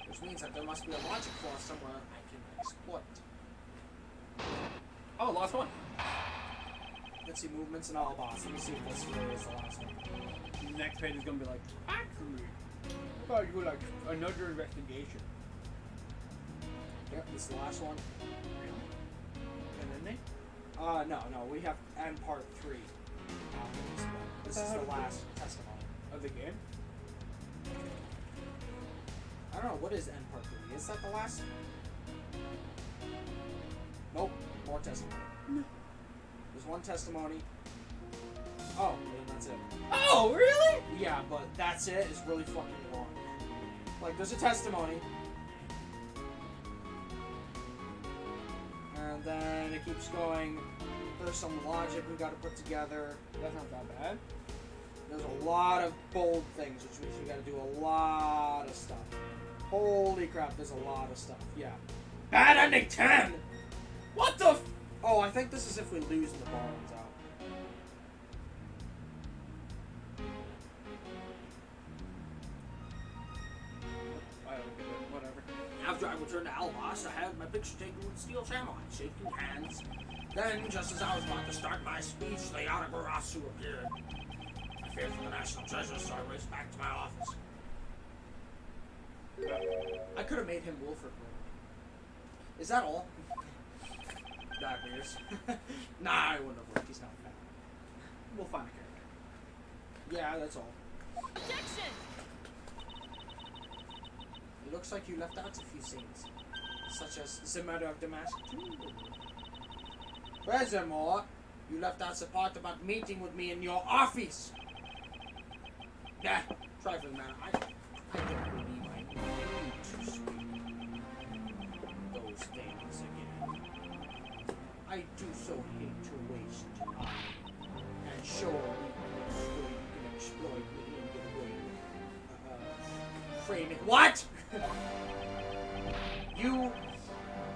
was moved? Which means that there must be a logic flaw somewhere I can exploit. Oh, last one. Let's see, movements and all boss. Let me see if this really is the last one. The next page is gonna be like, actually, I thought you were like another investigation. Yep, this is the last one. And then No, we have end part 3. This is the last testimony. of the game. I don't know, what is end part 3? Is that the last? Nope, more testimony. There's one testimony. Oh, and that's it. Oh, really? Yeah, but that's it is really fucking long. Like, there's a testimony. And then it keeps going. There's some logic we gotta put together. That's not that bad. There's a lot of bold things, which means we gotta do a lot of stuff. Holy crap, there's a lot of stuff. Yeah. Bad ending 10! What the? Oh, I think this is if we lose and the ball runs out. I don't get it. Whatever. After I returned to Albas, I had my picture taken with Steel Samurai, shaking hands. Then, just as I was about to start my speech, the Yatagarasu appeared. I feared for the national treasure, so I raced back to my office. I could have made him Wilford. Is that all? Diabetes. Nah, I wouldn't have worked. He's not fat. We'll find a character. Yeah, that's all. Objection! It looks like you left out a few scenes, such as the matter of Damascus. Furthermore, you left out the part about meeting with me in your office. Nah, try for the matter. I don't believe I need to speak those things again. I do so hate to waste time and show a weakness so you can exploit me and get away. Frame it. What? You.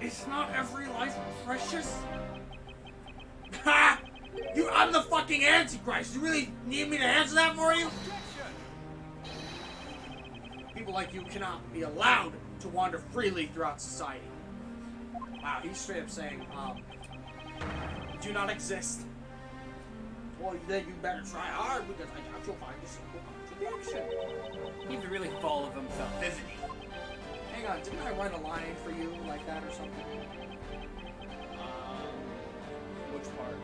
It's not every life precious. Ha! I'm the fucking Antichrist. You really need me to answer that for you? People like you cannot be allowed to wander freely throughout society. Wow, he's straight up saying, do not exist. Well, then you better try hard because I doubt you'll find a single contradiction. He's really full of himself, isn't he? Hang on, didn't I write a line for you like that or something? Which part?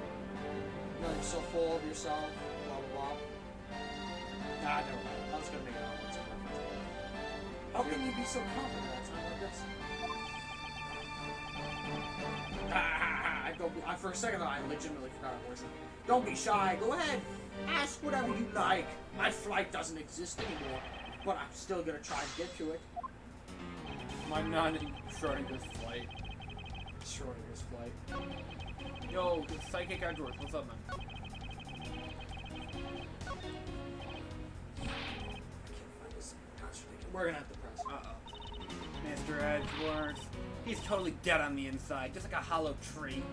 You know, you're so full of yourself, blah blah blah. Nah, never mind. I was gonna make it out once. How can you be so confident at a time like this? For a second, I legitimately forgot a voice. Don't be shy. Go ahead. Ask whatever you like. My flight doesn't exist anymore, but I'm still gonna try and get to it. I'm not shorting this flight. Shorting this flight. Yo, Psychic Edgeworth, what's up, man? We're gonna have to press. Uh-oh. Mr. Edgeworth. He's totally dead on the inside, just like a hollow tree.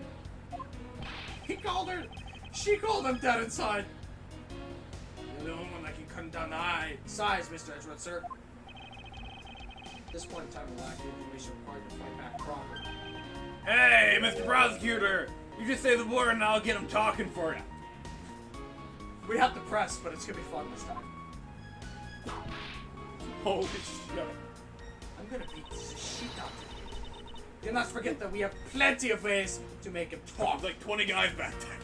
He called her. She called him dead inside. You're the only one that can cut down eye. Size, Mr. Edgeworth, sir. At this point in time, we'll lack the information required to fight back properly. Hey, Mr. Prosecutor! You just say the word and I'll get him talking for you. We have to press, but it's gonna be fun this time. Holy shit. I'm gonna beat the shit out of you. Do not forget that we have plenty of ways to make him talk. There's like 20 guys back there.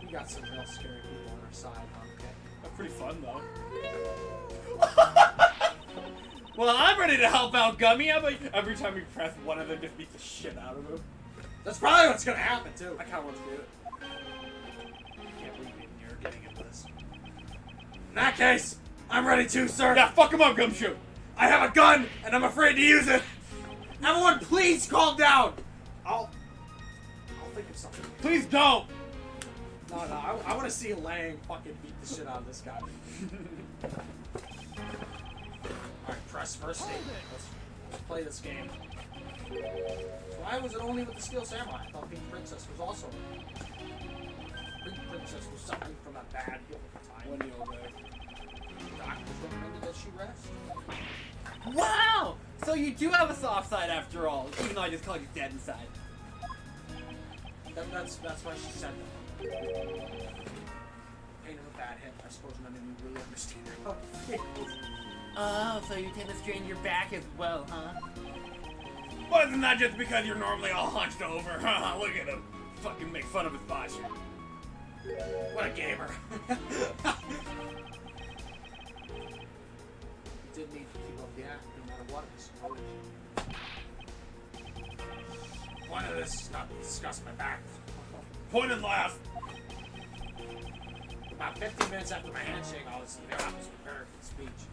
We got some real scary people on our side, huh? Okay. That's pretty fun, though. Well, I'm ready to help out Gummy. How about every time we press, one of them just beats the shit out of him? That's probably what's gonna happen, too. I kind of want to see it. I can't believe you're getting into this. In that case, I'm ready too, sir. Yeah, fuck him up, Gumshoe. I have a gun, and I'm afraid to use it. Everyone, please calm down. I'll think of something. Please don't. No, I want to see Lang fucking beat the shit out of this guy. Alright, press first aid. Let's play this game. Why was it only with the Steel Samurai? I thought Pink Princess was also. Pink Princess was suffering from a bad heal at the time. One deal there. Doctors recommended that she rest. Wow! So you do have a soft side after all, even though I just called you dead inside. That's why she said that. Pain of a bad hit. I suppose none of you really understand how it feels. Oh, so you tend to strain your back as well, huh? Well, isn't that just because you're normally all hunched over? Look at him. Fucking make fun of his posture. What a gamer. You did need to keep up the act no matter what, I suppose. One of this is not to discuss my back. Point and laugh. About 15 minutes after my handshake, I was prepared for the speech.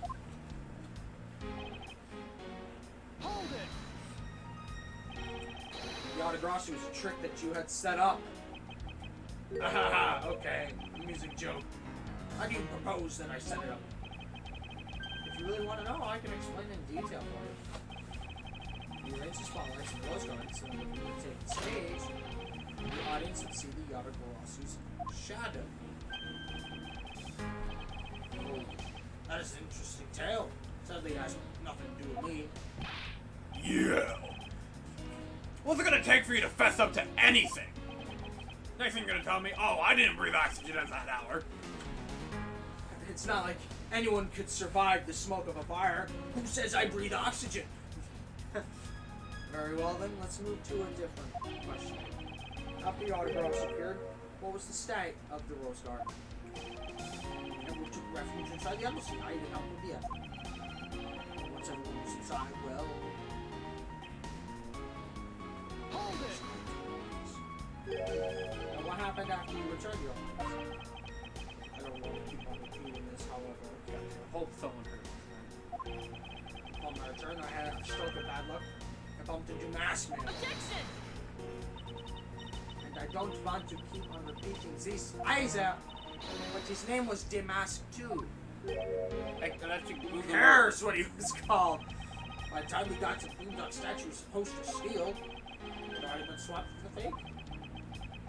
Hold it! The autography was a trick that you had set up. Okay, amusing joke. How do you propose that I set it up? If you really want to know, I can explain in detail for you. You arrange the spotlights and rose gardens so that when you take the stage, the audience would see the autography's shadow. Oh, that is an interesting tale. Sadly, it has nothing to do with me. Yeah. What's it gonna take for you to fess up to anything? Next thing you're gonna tell me, oh, I didn't breathe oxygen at that hour. It's not like anyone could survive the smoke of a fire. Who says I breathe oxygen? Very well then, let's move to a different question. After the autographs appeared, what was the state of the Rose Garden? And we took refuge inside the embassy. I didn't help with the effort. Once everyone was inside, well... Hold it! Now, what happened after you returned your office? I don't want to keep on repeating this, however. I hope someone heard this. Upon my return, I had a stroke of bad luck. I bumped into Mask Man. Objection! And I don't want to keep on repeating this either. But his name was Demask too. Like, that's a Who Google. cares what he was called? By the time we got to the that statue was supposed to steal, it had already been swapped for the fake.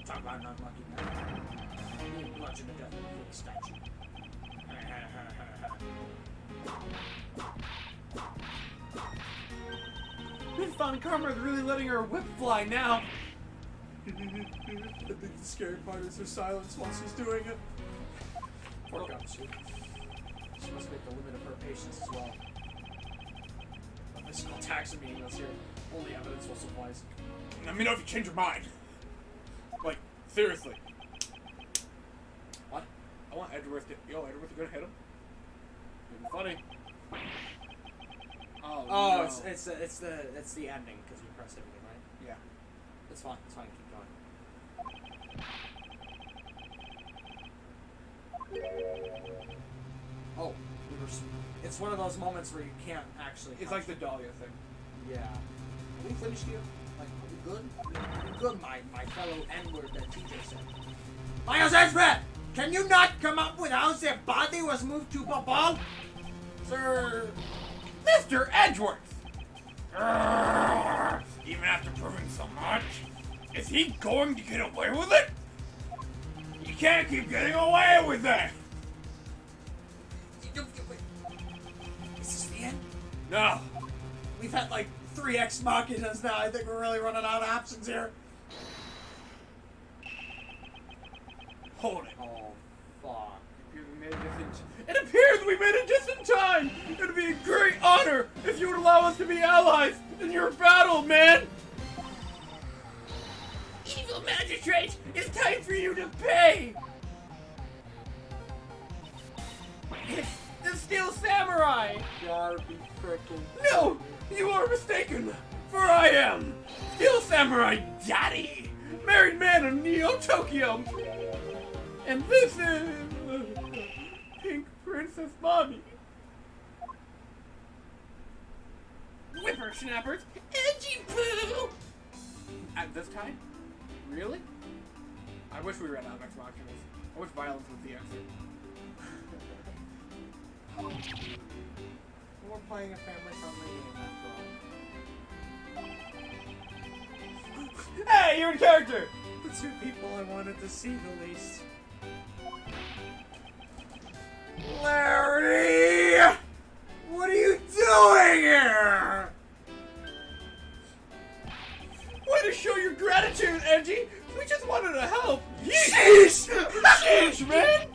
Talk about an unlucky man. Being bludgeoned to death with a fake statue. Miss Von Karma is really letting her whip fly now. I think the scary part is her silence while she's doing it. Poor Gumshoe. She must be at the limit of her patience as well. A physical tax meeting us here. Only evidence will suffice. Let me know if you change your mind. Like, seriously. What? I want Edgeworth to... Yo, Edgeworth, you gonna hit him? It'd be funny. Oh, Oh, no. it's the ending because we pressed everything, right? Yeah. It's fine. It's fine. Keep going. Oh, it's one of those moments where you can't actually. It's like the Dahlia thing. Yeah. Are we finished here? Like, are we good? Are we good, my fellow N-word that TJ said. Miles Edgeworth! Can you not come up with how their body was moved to Babal? Sir... Mr. Edgeworth! Urgh. Even after proving so much, is he going to get away with it? You can't keep getting away with it! Is this the end? No. We've had like 3 Ex Machinas now. I think we're really running out of options here. Hold it. Oh, fuck. It appears we made it just in time! It would be a great honor if you would allow us to be allies in your battle, man! Evil magistrate, it's time for you to pay! It's the Steel Samurai! Gotta be freaking. No! You are mistaken! For I am Steel Samurai Daddy! Married man of Neo Tokyo! And this is Pink Princess Mommy. Whippersnappers, edgy poo! At this time? Really? I wish we ran out of Ex Machinas. I wish violence was the answer. We're playing a family-friendly game after all. Hey, you're in character! The 2 people I wanted to see the least. Larry! What are you doing here? Way to show your gratitude, Edgy! We just wanted to help! Sheesh! Sheesh, man!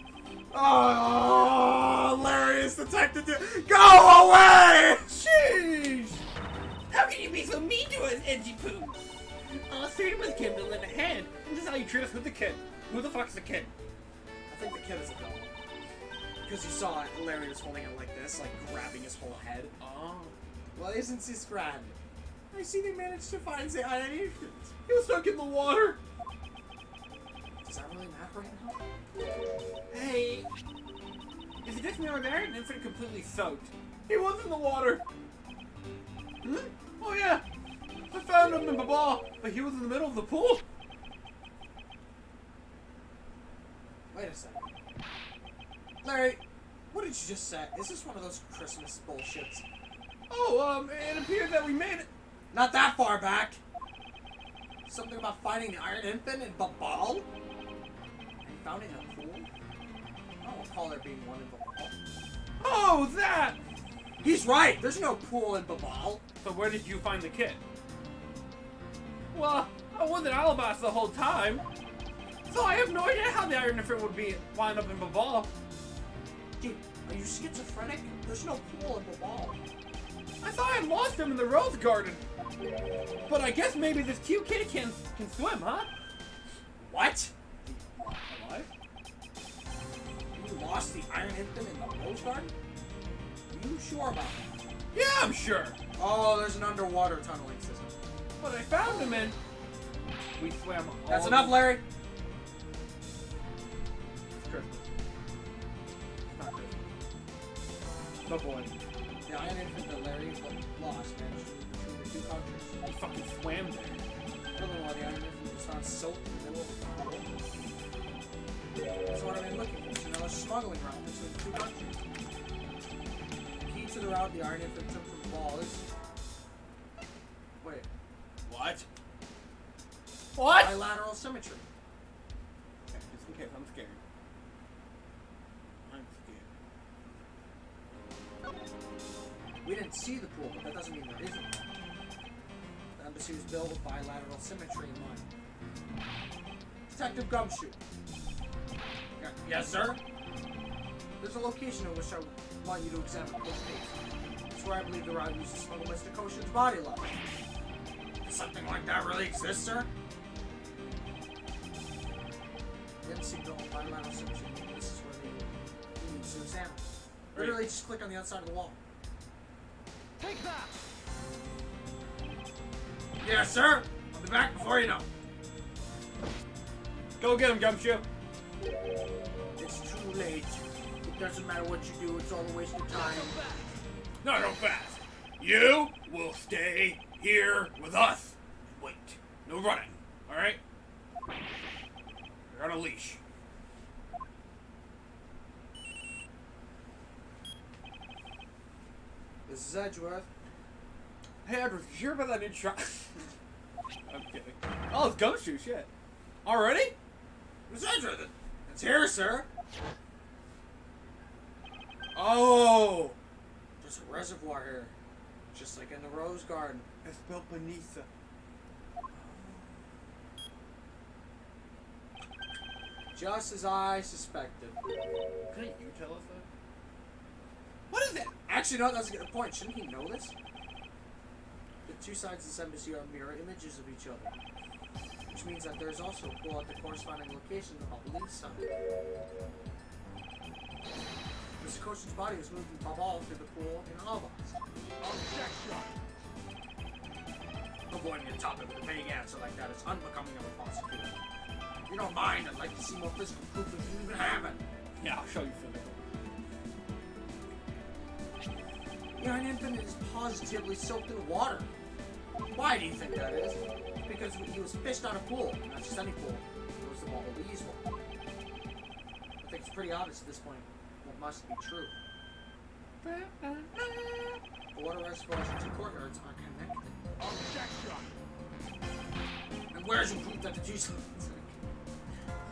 Oh, Larry is detected to go away! Sheesh! How can you be so mean to us, Edgy Poo? All freedom was given in the hand. And this is how you treat us with the kid. Who the fuck's the kid? I think the kid is a villain. Because you saw Larry was holding it like this, like grabbing his whole head. Oh. Well, isn't this grand? I see they managed to find the iron infant. He was stuck in the water. Does that really matter right now? Hey. Is it just me over there? An infant completely soaked. He was in the water. Hmm? Oh yeah. I found him in the ball, but he was in the middle of the pool. Wait a second. Larry, what did you just say? Is this one of those Christmas bullshits? Oh, it appears that we made it. Not that far back. Something about finding the iron infant in Babal? And you found it in a pool? I don't recall there being one in Babal. Oh, that! He's right! There's no pool in Babal. So where did you find the kid? Well, I was in Alabas the whole time. So I have no idea how the iron infant would be wound up in Babal. Dude, are you schizophrenic? There's no pool in Babal. I thought I lost him in the rose garden. But I guess maybe this cute kid can swim, huh? What? Alive? You lost the iron infant in the rose garden? Are you sure about that? Yeah, I'm sure. Oh, there's an underwater tunneling system. But I found him and we swam all That's enough, Larry. It's Christmas. It's not Christmas. No boy. The iron infant that Larry lost managed to move between the two countries. He fucking swam there. Furthermore, the iron infant was found soaked in the middle of the pool. That's what I've been looking for. It's another smuggling route between the two countries. The key to the route the iron infant took from the ball is... Wait. What? What? Bilateral symmetry. Okay, just in case, I'm scared. I'm scared. We didn't see the pool, but that doesn't mean there isn't one. The embassy was built with bilateral symmetry in mind. Detective Gumshoe. Yes, sir? There's a location in which I want you to examine the case. It's where I believe the route used to smuggle Mr. Koshin's body lock. Does something like that really exist, sir? The embassy built with bilateral symmetry. This is where they need to examine. Literally, just click on the outside of the wall. Take that! Yes, sir. I'll be back before you know. Go get him, Gumshoe. It's too late. It doesn't matter what you do, it's all a waste of time. Not so fast. You will stay here with us. Wait. No running. Alright? You're on a leash. This is Edgeworth. Hey, Edward, did you hear about that new shot? I'm kidding. Oh, it's Gumshoe, shit. Already? This is Edgeworth. It's here, sir. Oh! There's a reservoir here. Just like in the rose garden. It's built beneath the... Just as I suspected. Couldn't you tell us that? What is it? Actually, no, that's a good point. Shouldn't he know this? The two sides of this embassy are mirror images of each other. Which means that there's also a pool at the corresponding location of the east side. Mr. Koshin's body was moved from Babal through the pool in Alabas. Avoiding a topic with a vague answer like that is unbecoming of a prosecutor. If you don't mind, I'd like to see more physical proof if you even have it. Yeah, I'll show you physical. The iron infant is positively soaked in water. Why do you think that is? Because he was fished out of a pool, not just any pool. It was the Maltese one. I think it's pretty obvious at this point what must be true. The water reservoirs and two courtyards are connected. And where's your proof that the two sides?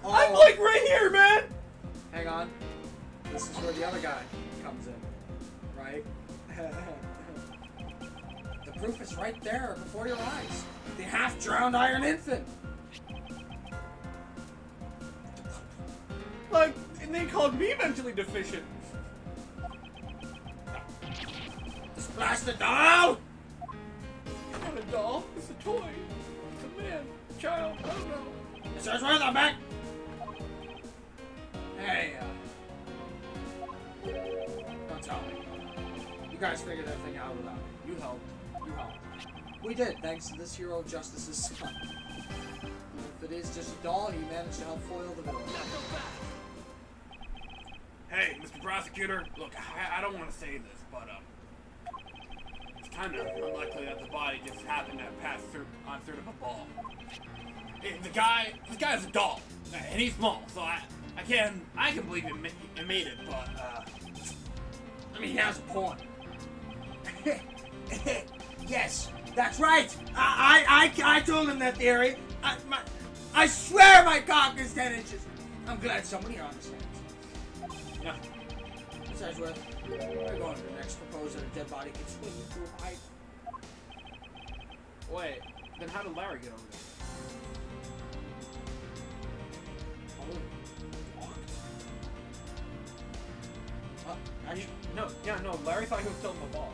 I'm like right here, man! Hang on. this is where the other guy comes in, right? The proof is right there before your eyes. The half-drowned Iron Infant. Like, and they called me mentally deficient. Just blast it down! It's not a doll. It's a toy. It's a man. Child. I don't know. It's Edgeworth, I'm back! Hey, don't tell me. You guys figured everything out without me. You helped. You helped. We did, thanks to this hero Justice's son. If it is just a doll, he managed to help foil the villain. Hey, Mr. Prosecutor, look, I don't want to say this, but, it's kind of unlikely that the body just happened to pass through on through a ball. This guy's a doll, and he's small, so I can believe it made it, but, I mean, he has a point. Yes, that's right. I told him that theory. I swear my cock is 10 inches. I'm glad somebody here understands. yeah. Miss Edgeworth, we're going to the next proposal that a dead body can swing through a pipe. Wait, then how did Larry get over there? Oh, walked. No, Larry thought he was still in the ball.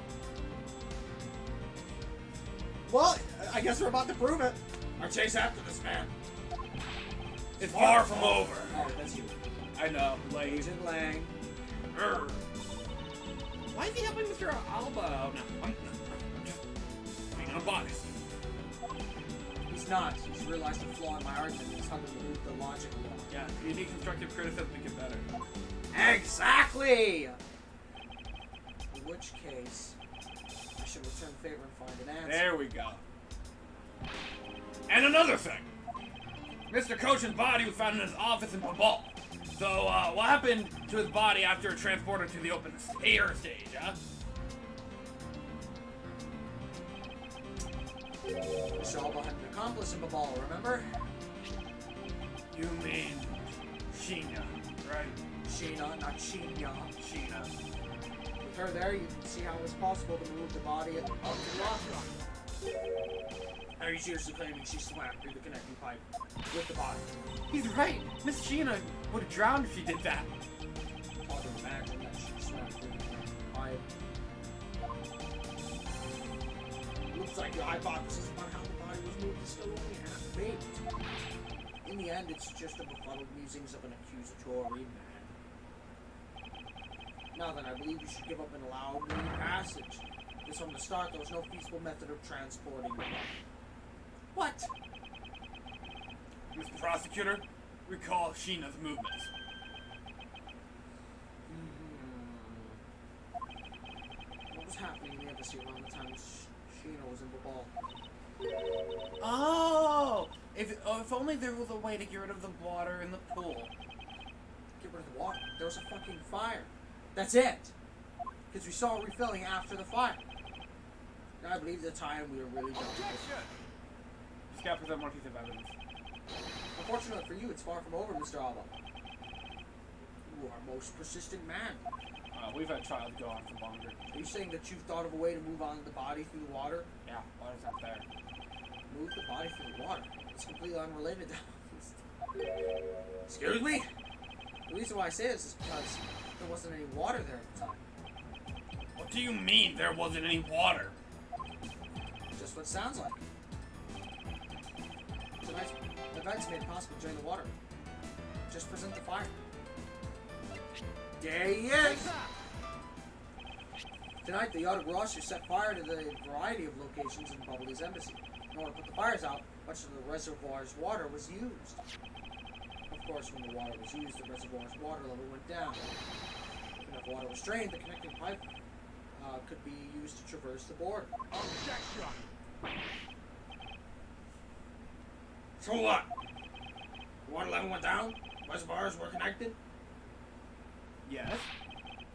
Well, I guess we're about to prove it. Our chase after this man. It's far from over. Oh, that's you. I know, like, Agent Lang. why is he helping Mr. Alba out now? I'm just being unbiased. He's not. He's realized the flaw in my argument. He's helping remove the logic along. Yeah, you need constructive criticism to get better. Exactly! In which case, I should return the favor and find an answer. There we go. And another thing. Mr. Coach's body was found in his office in Babal. So, what happened to his body after it transported to the open air stage, huh? Mr. Alba had an accomplice in Babal, remember? You mean Sheena, right? Sheena, not Sheena. Sheena. With her there, you can see how it was possible to move the body up to the lock. Are you seriously claiming she swam through the connecting pipe with the body? He's right. Miss Sheena would have drowned if she did that. Hard to imagine that she swam through the connecting pipe. Looks like your hypothesis about how the body was moved is still only half baked. In the end, it's just a befuddled musings of an accusatory man. Now then, I believe you should give up and allow me passage. Because from the start, there was no feasible method of transporting the body. What? Mr. Prosecutor, recall Sheena's movements. What was happening in the embassy around the time Sheena was in the ball? Oh! If only there was a way to get rid of the water in the pool. Get rid of the water. There was a fucking fire. That's it. Because we saw it refilling after the fire. Now I believe the time we were really done. Just gotta present one piece of evidence. Unfortunately for you, it's far from over, Mr. Alba. You are a most persistent man. We've had trials go on for longer. Are you saying that you've thought of a way to move on the body through the water? Yeah, water's not there. Move the body through the water? It's completely unrelated to Excuse me? The reason why I say this is because there wasn't any water there at the time. What do you mean there wasn't any water? Just what it sounds like. Tonight's events made it possible to drain the water. Just present the fire. There he is! Tonight, the yacht of Ross set fire to the variety of locations in Bubbly's embassy. In order to put the fires out, much of the reservoir's water was used. Of course, when the water was used, the reservoir's water level went down. If enough water was drained, the connecting pipe could be used to traverse the border. So what? The water level went down? Reservoirs were connected? Yes?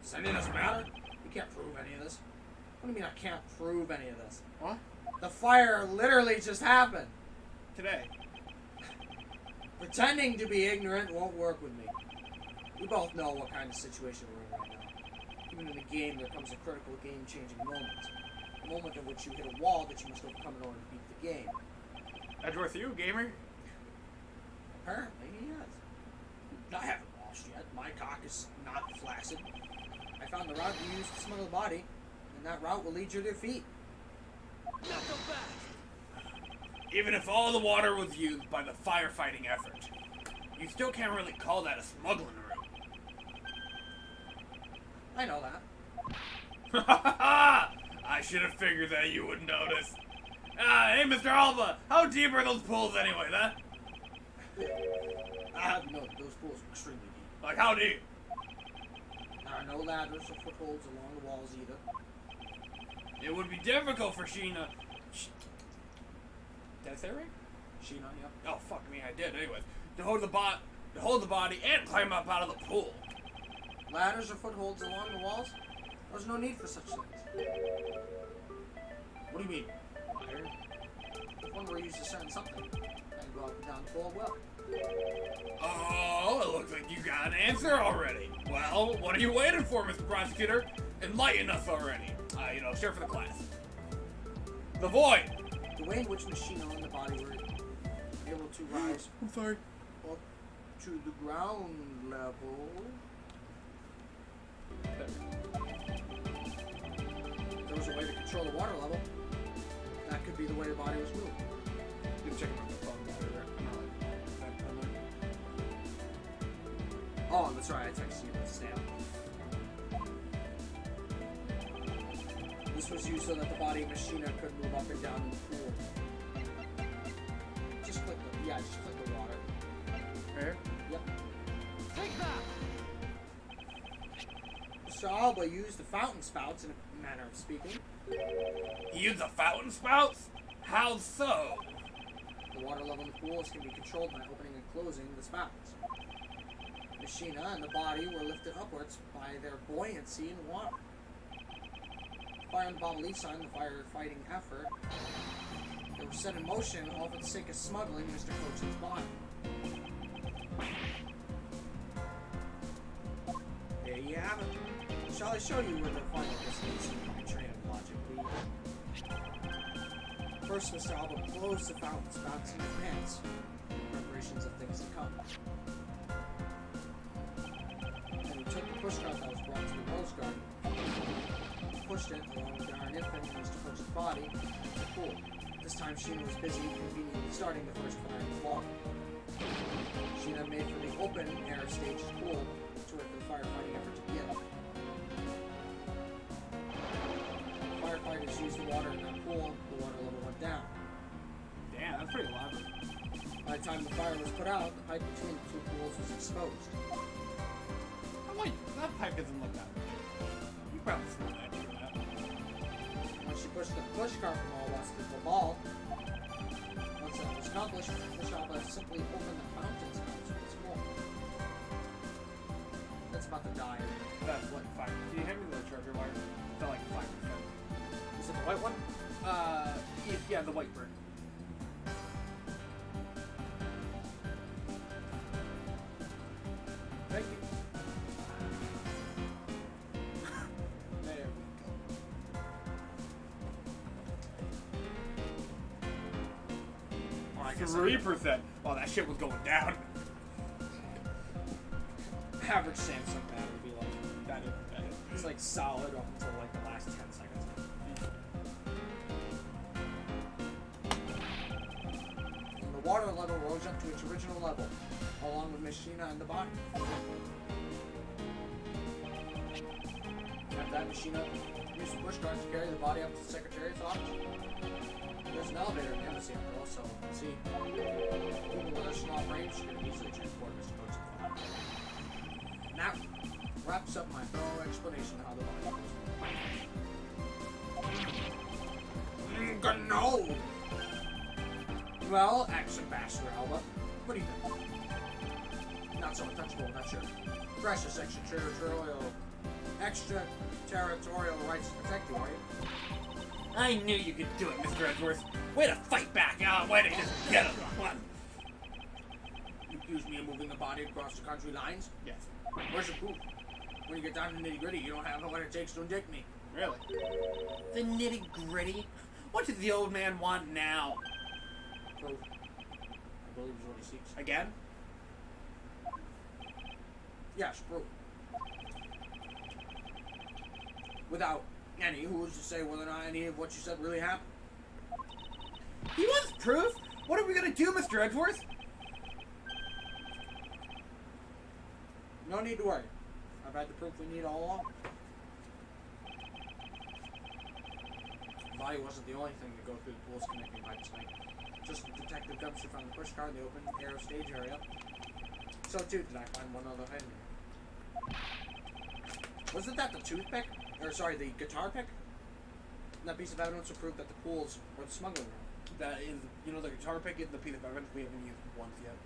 Does any of this matter? You can't prove any of this. What do you mean I can't prove any of this? What? The fire literally just happened. Today. Pretending to be ignorant won't work with me. We both know what kind of situation we're in right now. Even in a game, there comes a critical game-changing moment. A moment in which you hit a wall that you must overcome in order to beat the game. Edgeworth, you gamer? Apparently, he has. I haven't lost yet. My cock is not flaccid. I found the route you use to smuggle the body, and that route will lead you to their feet. Even if all the water was used by the firefighting effort, you still can't really call that a smuggling route. I know that. I should have figured that you would notice. Hey, Mr. Alba, how deep are those pools anyway, huh? No, those pools are extremely deep. Like, how deep? There are no ladders or footholds along the walls either. It would be difficult for Sheena. Did I say it right? Sheena, yep. Oh, fuck me, I did. Anyways, to hold the body and climb up out of the pool. Ladders or footholds along the walls? There's no need for such things. What do you mean? Ladder? One where you use to send something. And go up and down the pool well. Oh, it looks like you got an answer already. Well, what are you waiting for, Mr. Prosecutor? Enlighten us already. Share for the class. The void. The way in which Machina and the body were able to rise I'm sorry. up to the ground level. There was a way to control the water level. That could be the way the body was moved. Just checking my phone battery there. Oh, that's right. I texted you the stamp. This was used so that the body of Machina could move up and down in the pool. Just click the water. Here? Yep. Take that! Mr. Alba used the fountain spouts in a manner of speaking. He used the fountain spouts? How so? The water level in the pools can be controlled by opening and closing the spouts. Machina and the body were lifted upwards by their buoyancy in water. Fire on the Bob Lee sign, the firefighting effort, they were set in motion all for the sake of smuggling Mr. Cochin's body. There you have it. Shall I show you where the final destination of my train of logic leads? First, Mr. Alba closed the fountain spouts in advance, in preparations of things to come. Then he took the pushcart that was brought to the rose garden, pushed it along with Darren Infant and Mr. Coach's body into the pool. This time Sheena was busy conveniently starting the first fire in the water. Sheena made for the open air stage pool to wait for the firefighting effort to begin. Firefighters used the water in that pool, the water level went down. Damn, that's pretty elaborate. By the time the fire was put out, the pipe between the two pools was exposed. Oh wait, that pipe doesn't look that bad. You probably smell that through that. Once she pushed the pushcart from all west to the ball, once that was accomplished, the shop simply opened the fountain spouts once more. That's about to die. That's like 5. Can you hand me the charger wire? It's at like 5%. Is it the white one? Yeah, the white bird. Thank you. There we go. Or I guess 3%. Oh, that shit was going down. average Samsung battery would be like that. It's like solid up until like the last 10 seconds. And the water level rose up to its original level, along with Machina and the body. After that, Machina used the pushcart to carry the body up to the Secretary's office. There's an elevator in the embassy up there also. See, even with a small frame, she can easily transport Mr. Coach's body. And that wraps up my thorough explanation of how the body was. No! Well, ex-ambassador Alba, what do you think? Not so untouchable, not sure. Precious extraterritorial rights to protect you, are you? I knew you could do it, Mr. Edgeworth. Way to fight back. Way to just get him. Come on. You accuse me of moving the body across the country lines? Yes. Where's the proof? When you get down to the nitty gritty, you don't have what it takes to indict me. Really? The nitty gritty? What does the old man want now? Proof. I believe is what he seeks. Again? Yes, proof. Without any, who's to say whether or not any of what you said really happened? He wants proof? What are we gonna do, Mr. Edgeworth? No need to worry. I've had the proof we need all along. The body wasn't the only thing to go through the pool's connecting pipes tonight. Just the detective Gumster found the push car in the open air stage area. So too did I find one other item. Wasn't that the toothpick? Or sorry, the guitar pick? That piece of evidence would prove that the pools were the smuggling room. That is, you know, the guitar pick is the piece of evidence we haven't used once yet.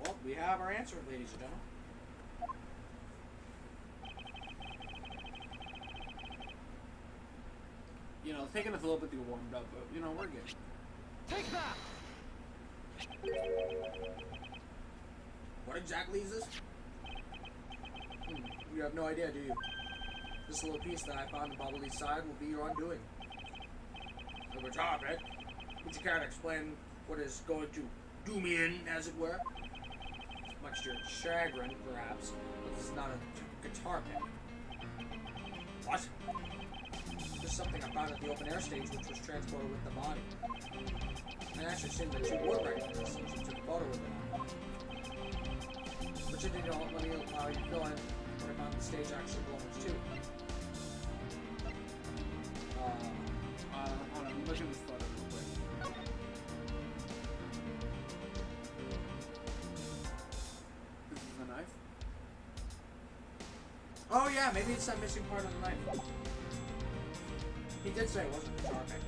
Well, we have our answer, ladies and gentlemen. You know, it's taking us a little bit to get warmed up, but, you know, we're good. Take that! What exactly is this? You have no idea, do you? This little piece that I found on Bubbly's side will be your undoing. The guitar pick, which you can't explain what is going to do me in, as it were. Much to your chagrin, perhaps, but this is not a guitar pick. What? This is something I found at the open air stage, which was transported with the body. I actually assumed that you were pregnant since you took a photo with it. But you didn't let me allow you to fill in what I found the stage actually belongs to. Hold on, look at this photo real quick. This is a knife? Oh yeah, maybe it's that missing part of the knife. He did say it wasn't a guitar pick.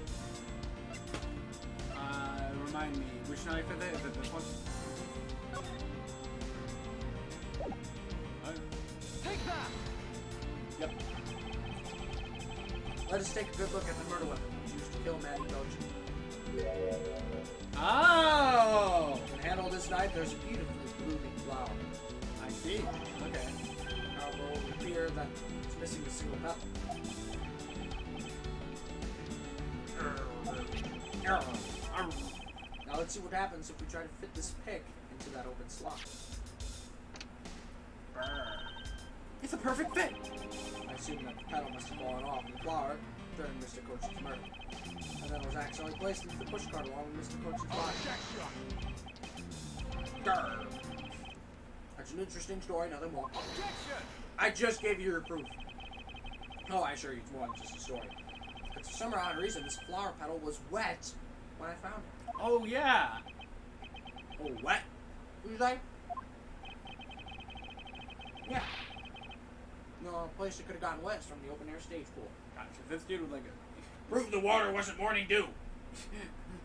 Remind me, which knife is it? Is it this one? Take that! Yep. Let us take a good look at the murder weapon which used to kill Maddie Doge. Oh! On the handle of this knife, there's a beautifully blooming flower. I see. Okay. However, it will appear that it's missing a single petal. Now let's see what happens if we try to fit this pick into that open slot. It's a perfect fit! I assume that the petal must have fallen off the flower during Mr. Coach's murder. And then it was accidentally placed into the pushcart along with Mr. Coach's body. Grr. That's an interesting story, nothing more. Objection! I just gave you your proof. Oh, I assure you it's more than just a story. But for some odd reason, this flower petal was wet when I found it. Oh, yeah! Oh, wet? Who's like? Yeah. No, a place that could have gotten wet is from the open air stage pool. Gotcha. This dude was like a... Prove the water wasn't morning dew.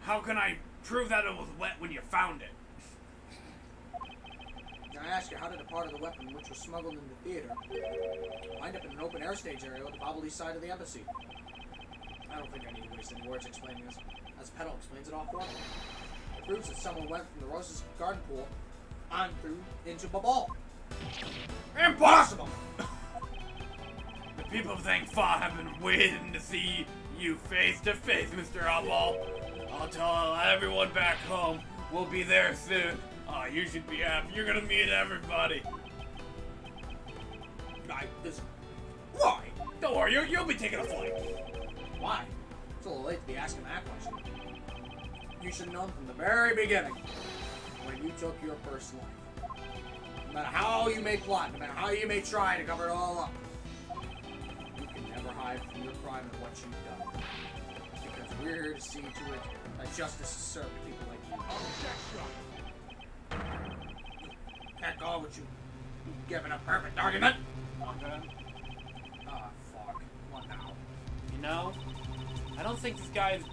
How can I prove that it was wet when you found it? Now I ask you, how did a part of the weapon which was smuggled into the theater wind up in an open air stage area on the Bobbly side of the embassy? I don't think I need to waste any words explaining this, as Petal explains it all for me. It proves that someone went from the Rose's garden pool on through into Babal. Impossible! The people of Zangfa have been waiting to see you face to face, Mr. Outlaw. I'll tell everyone back home we'll be there soon. Oh, you should be happy. You're gonna meet everybody. Why? Don't worry, you'll be taking a flight. Why? It's a little late to be asking that question. You should have known from the very beginning when you took your first life. No matter how you may plot, no matter how you may try to cover it all up, you can never hide from your crime and what you've done. Because we're here to see to it that justice is served to people like you. Can't go with you giving a perfect argument. Okay. Ah, fuck. What now? You know, I don't think this guy is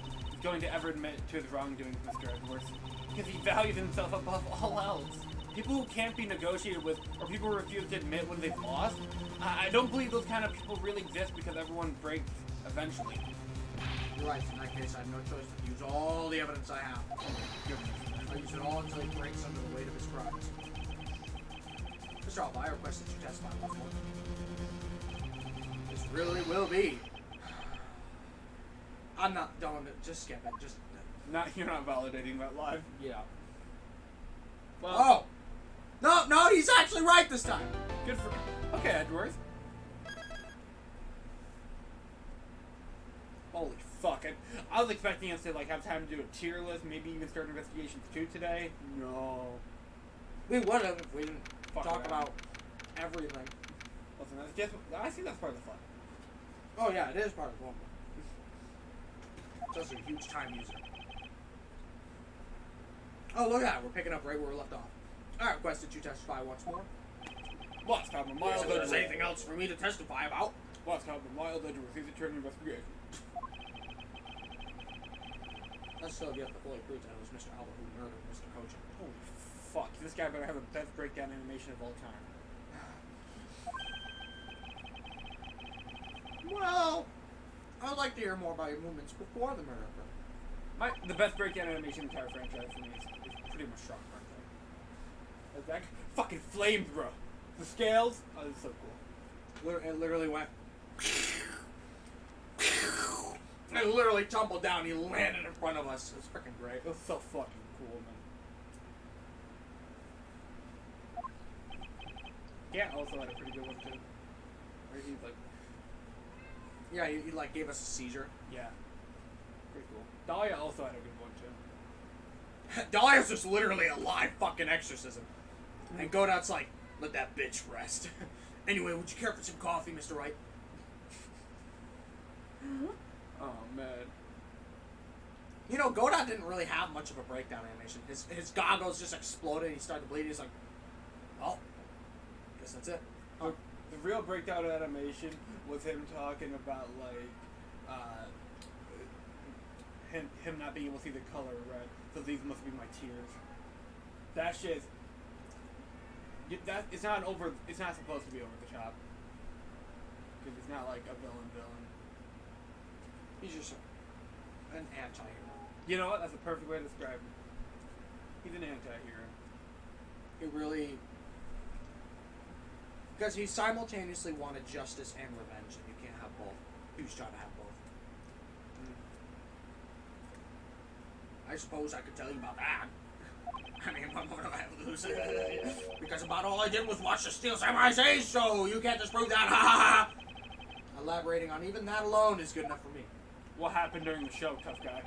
going to ever admit to his wrongdoings, Mr. Edgeworth, because he values himself above all else. People who can't be negotiated with, or people who refuse to admit when they've lost, I don't believe those kind of people really exist because everyone breaks eventually. You're right. In that case, I have no choice but to use all the evidence I have. I'll use it all until he breaks under the weight of his crimes. Mr. Alba, I request that you testify once more. This really will be. I'm not doing it. Just skip it. Just. You're not validating that live. Yeah. Well, Oh! No, he's actually right this time! good for. Okay, Edgeworth. Holy fuck! I was expecting us to like have time to do a tier list, maybe even start investigations 2 today. No. We would have if we didn't Fuck talk that. about everything. Listen, that's just. I think that's part of the fun. Oh yeah, it is part of the one. It's also a huge time user. Oh, look at that. We're picking up right where we left off. I request that you testify once more. What's happened? If Mild there's Edgeworth. anything else for me to testify about. What's happened? Mild Edgeworth. He's a turn investigation. I still have yet to fully prove that it was Mr. Alba who murdered Mr. Kocha. Holy fuck! This guy better have the best breakdown animation of all time. Well, I would like to hear more about your movements before the murder occurred. The best breakdown animation in the entire franchise for me is pretty much Shock Mark. Like that fucking flames, bro. The scales, oh, it's so cool. It literally went. It literally tumbled down. He landed in front of us. It was freaking great. It was so fucking cool, man. Yeah, also had a pretty good one too. Where he's like, Yeah, he like gave us a seizure. yeah, pretty cool. Dahlia also had a good one too. Dahlia's just literally a live fucking exorcism. And Godot's like, let that bitch rest. Anyway, would you care for some coffee, Mr. Wright? Oh man. You know, Godot didn't really have much of a breakdown animation. His goggles just exploded and he started to bleed. He's like, well, guess that's it. The real breakdown animation was him talking about like him not being able to see the color red. So these must be my tears. That shit. That it's not It's not supposed to be over the top. Because it's not like a villain. He's just an anti-hero. You know what? That's a perfect way to describe him. He's an anti-hero. He really... Because he simultaneously wanted justice and revenge, and you can't have both. He was trying to have both. I suppose I could tell you about that. I mean, what more do I have to lose? Because about all I did was watch the Steel Samurai say so. You can't disprove that. Ha ha ha. Elaborating on even that alone is good enough for me. What happened during the show, tough guy?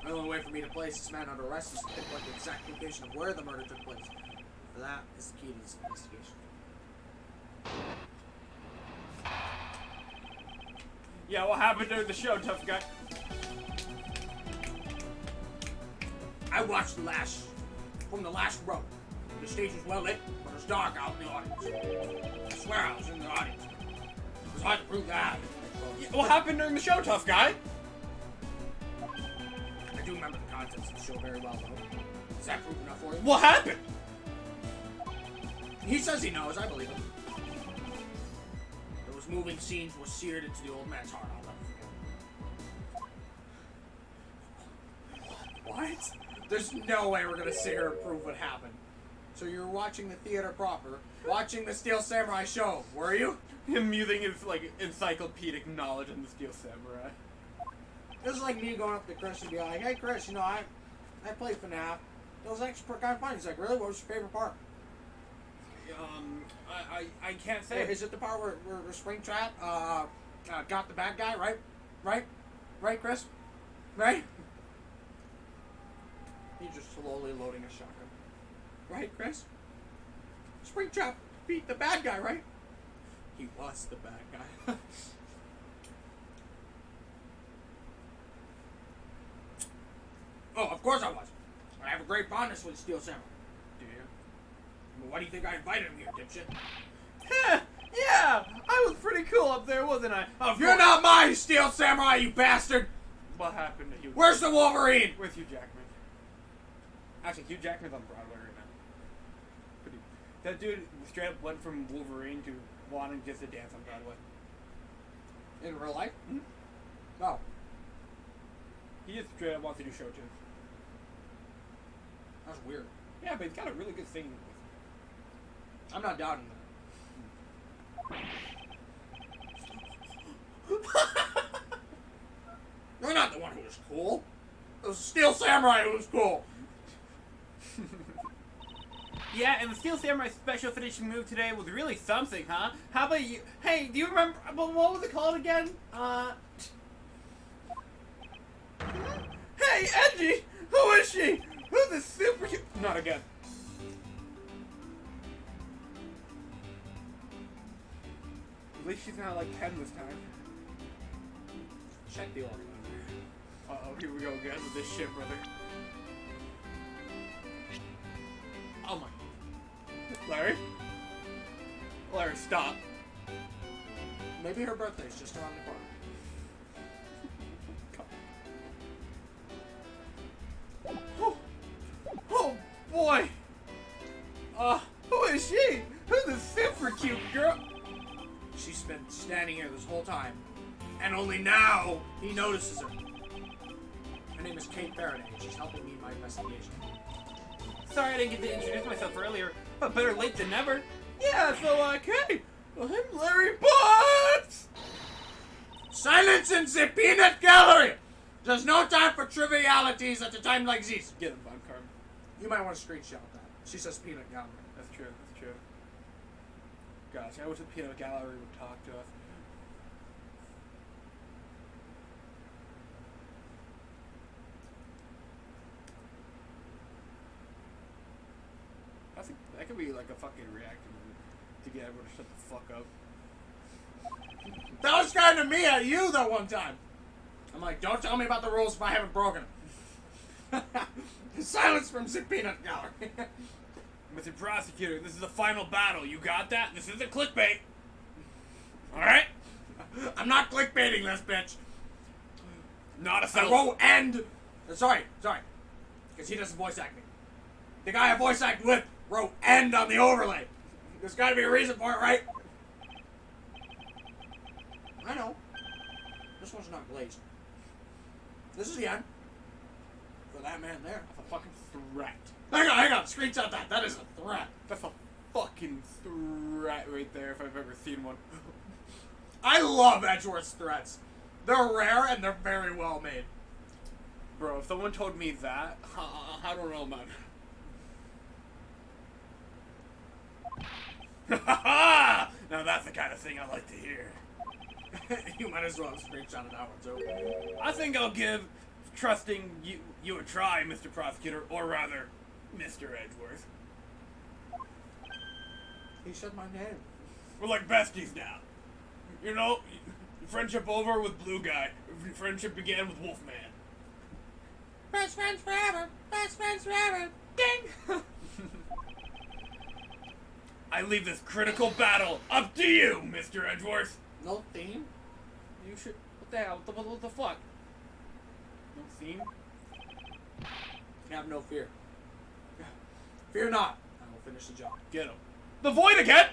The only way for me to place this man under arrest is to pinpoint the exact location of where the murder took place. For that is the key to this investigation. Yeah, what happened during the show, tough guy? I watched from the last row. The stage was well lit, but it was dark out in the audience. I swear I was in the audience. It was hard to prove that. Yeah, what happened during the show, tough guy? I do remember the contents of the show very well, though. Is that proof enough for you? What happened? He says he knows. I believe him. Those moving scenes were seared into the old man's heart. I'll never forget. What? There's no way we're gonna sit here and prove what happened. So you were watching the theater proper, watching the Steel Samurai show, were you? Him using his like encyclopedic knowledge in the Steel Samurai. It was like me going up to Chris and be like, "Hey Chris, you know I played FNAF. It was actually kind of fun." He's like, "Really? What was your favorite part?" I can't say. Is it the part where Springtrap got the bad guy? Right, Chris? Right? He's just slowly loading a shotgun. Right, Chris? Springtrap beat the bad guy, right? He was the bad guy. Oh, of course I was. I have a great fondness for the Steel Samurai. Do you? Well, why do you think I invited him here, dipshit? Yeah, I was pretty cool up there, wasn't I? You're not my Steel Samurai, you bastard! What happened to Hugh? Where's the Wolverine? Where's Hugh Jackman? Actually, Hugh Jackman's on Broadway right now. That dude straight up went from Wolverine to wanting just to dance on Broadway. In real life? Hmm? No. He just straight up wants to do show tunes. That's weird. Yeah, but he's got a really good singing voice. I'm not doubting that. You're not the one who was cool. It was Steel Samurai who was cool. Yeah, and the Steel Samurai special finishing move today was really something, huh? How about you? Hey, do you remember? What was it called again? Hey, Edgy! Who is she? Who's the super? Not again. At least she's not like 10 this time. Check the organizer. Uh-oh, here we go again with this shit, brother. Oh my. Larry? Larry, stop. Maybe her birthday's just around the corner. Oh boy! Who is she? Who's this super cute girl? She's been standing here this whole time, and only now he notices her. Her name is Kate Faraday, and she's helping me in my investigation. Sorry I didn't get to introduce myself earlier, but better late than never. Yeah, so, Kate, I'm Larry Potts! Silence in the peanut gallery! There's no time for trivialities at a time like this. Get him, Von Carmen. You might want to screenshot that. She says peanut gallery. That's true, that's true. Gosh, I wish the peanut gallery would talk to us. I think that could be like a fucking reactor move to get everyone to shut the fuck up. That was kind of me at you that one time. I'm like, don't tell me about the rules if I haven't broken them. Silence from the peanut gallery. Mr. Prosecutor, this is the final battle. You got that? This isn't clickbait. Alright? I'm not clickbaiting this bitch. Not a I syllable. won't end. Sorry. Because he doesn't voice act me. The guy I voice act with wrote end on the overlay. There's gotta be a reason for it, right? I know. This one's not glazed. This is the end. For that man there. That's a fucking threat. Hang on. Screenshot that. That is a threat. That's a fucking threat right there if I've ever seen one. I love Edgeworth's threats. They're rare and they're very well made. Bro, if someone told me that, I don't know, man. Now that's the kind of thing I like to hear. You might as well have screenshotted that one too. I think I'll give trusting you a try, Mr. Prosecutor, or rather, Mr. Edgeworth. He said my name. We're like besties now. You know, friendship over with Blue Guy. Friendship began with Wolfman. Best friends forever. Best friends forever. Ding. I leave this critical battle up to you, Mr. Edgeworth. No theme? You should. What the hell? What the fuck? No theme? Have no fear. Fear not. I will finish the job. Get him. The void again!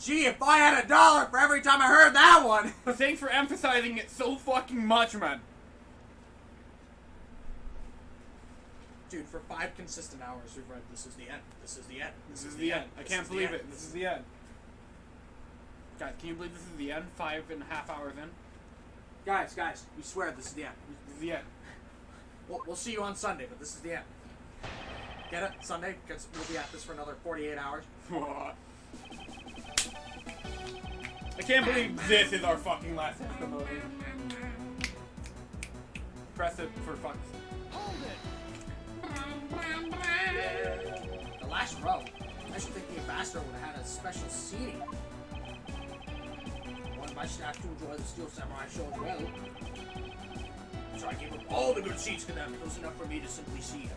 Gee, if I had $1 for every time I heard that one. Thanks for emphasizing it so fucking much, man. Dude, for 5 consistent hours we've read This Is the End. This is the end. This is the end. I can't believe it. This is the end. Guys, can you believe this is the end? 5.5 hours in? Guys, we swear this is the end. This is the end. We'll see you on Sunday, but this is the end. Get it? Sunday? Because we'll be at this for another 48 hours. I can't believe this is our fucking last episode. Press it for fuck's sake. The last row. I should think the ambassador would have had a special seating. I wanted my staff to enjoy the Steel Samurai show as well. So I gave up all the good seats to them. It was enough for me to simply see him.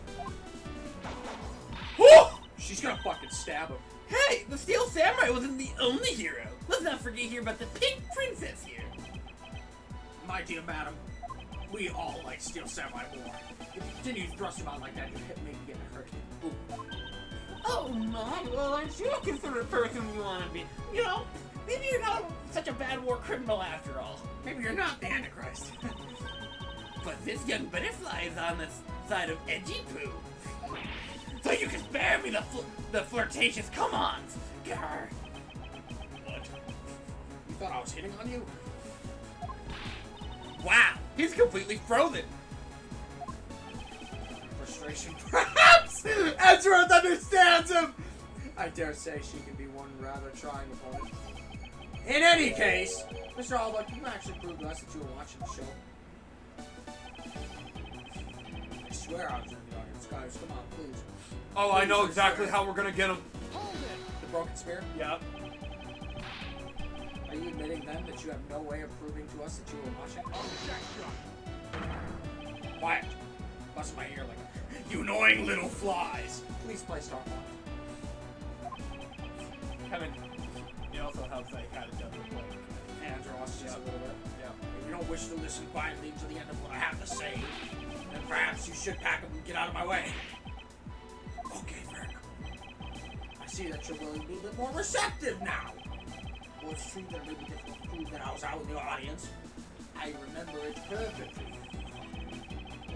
She's gonna fucking stab him. Hey, the Steel Samurai wasn't the only hero. Let's not forget here about the Pink Princess here. My dear madam, we all like Steel Samurai more. If you continue to thrust him out like that, your hip may be getting hurt. Ooh. Oh my, well aren't you a considerate person you want to be? You know, maybe you're not such a bad war criminal after all. Maybe you're not the Antichrist. but this young butterfly is on the side of edgy poo. So you can spare me the flirtatious come-ons. Grr. What? You thought I was hitting on you? Wow, he's completely frozen. Frustration, perhaps? Edgeworth understands him! I dare say she can be one rather trying opponent. In any case, Mr. Albuck, you actually proved to us that you were watching the show. I swear I was in the audience. Guys, come on, please. Oh, I know exactly how we're gonna get him. The broken spear? Yep. Are you admitting then that you have no way of proving to us that you were watching? Quiet. Bust my ear like, you annoying little flies. Please play Star Fox. Kevin, it also helps that he kind of does it like. Hands are lost just a little bit. Yeah. If you don't wish to listen quietly to the end of what I have to say, then perhaps you should pack up and get out of my way. Okay, fair enough. I see that you're willing to be a bit more receptive now. Well, it's true that it may be difficult to prove that I was out in the audience. I remember it perfectly.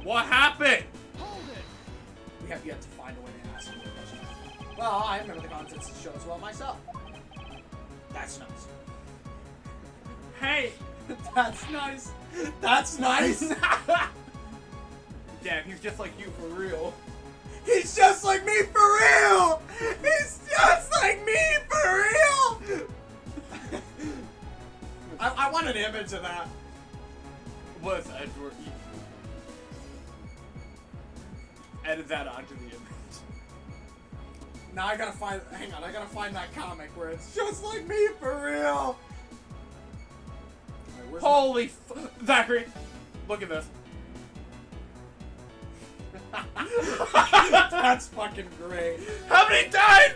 What happened? We have yet to find a way to ask you a question. Well, I remember the contents of the show as well myself. That's nice. Hey! That's nice. That's nice. Damn, he's just like you for real. He's just like me for real. He's just like me for real. I want an image of that. What's Edgeworth? Edit that onto the image. Now I gotta find. Hang on, I gotta find that comic where it's just like me for real. Wait, where's Holy Zachary! Look at this. That's fucking great. How many times?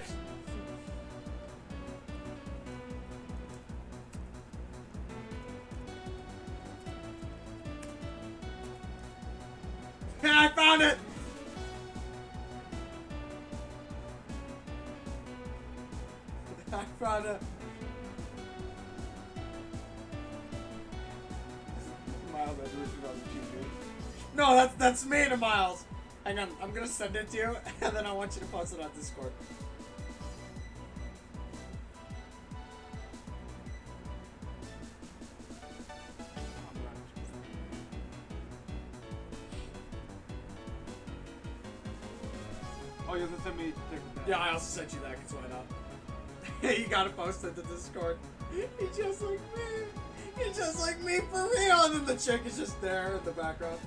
I found it. I found it. Miles Edgeworth is on the TV. No, that's me to Miles. Hang on, I'm gonna send it to you, and then I want you to post it on Discord. Oh, you have to send me. Yeah, I also sent you that, because why not? You gotta post it to Discord. He's just like me. He's just like me for real. And then the chick is just there in the background.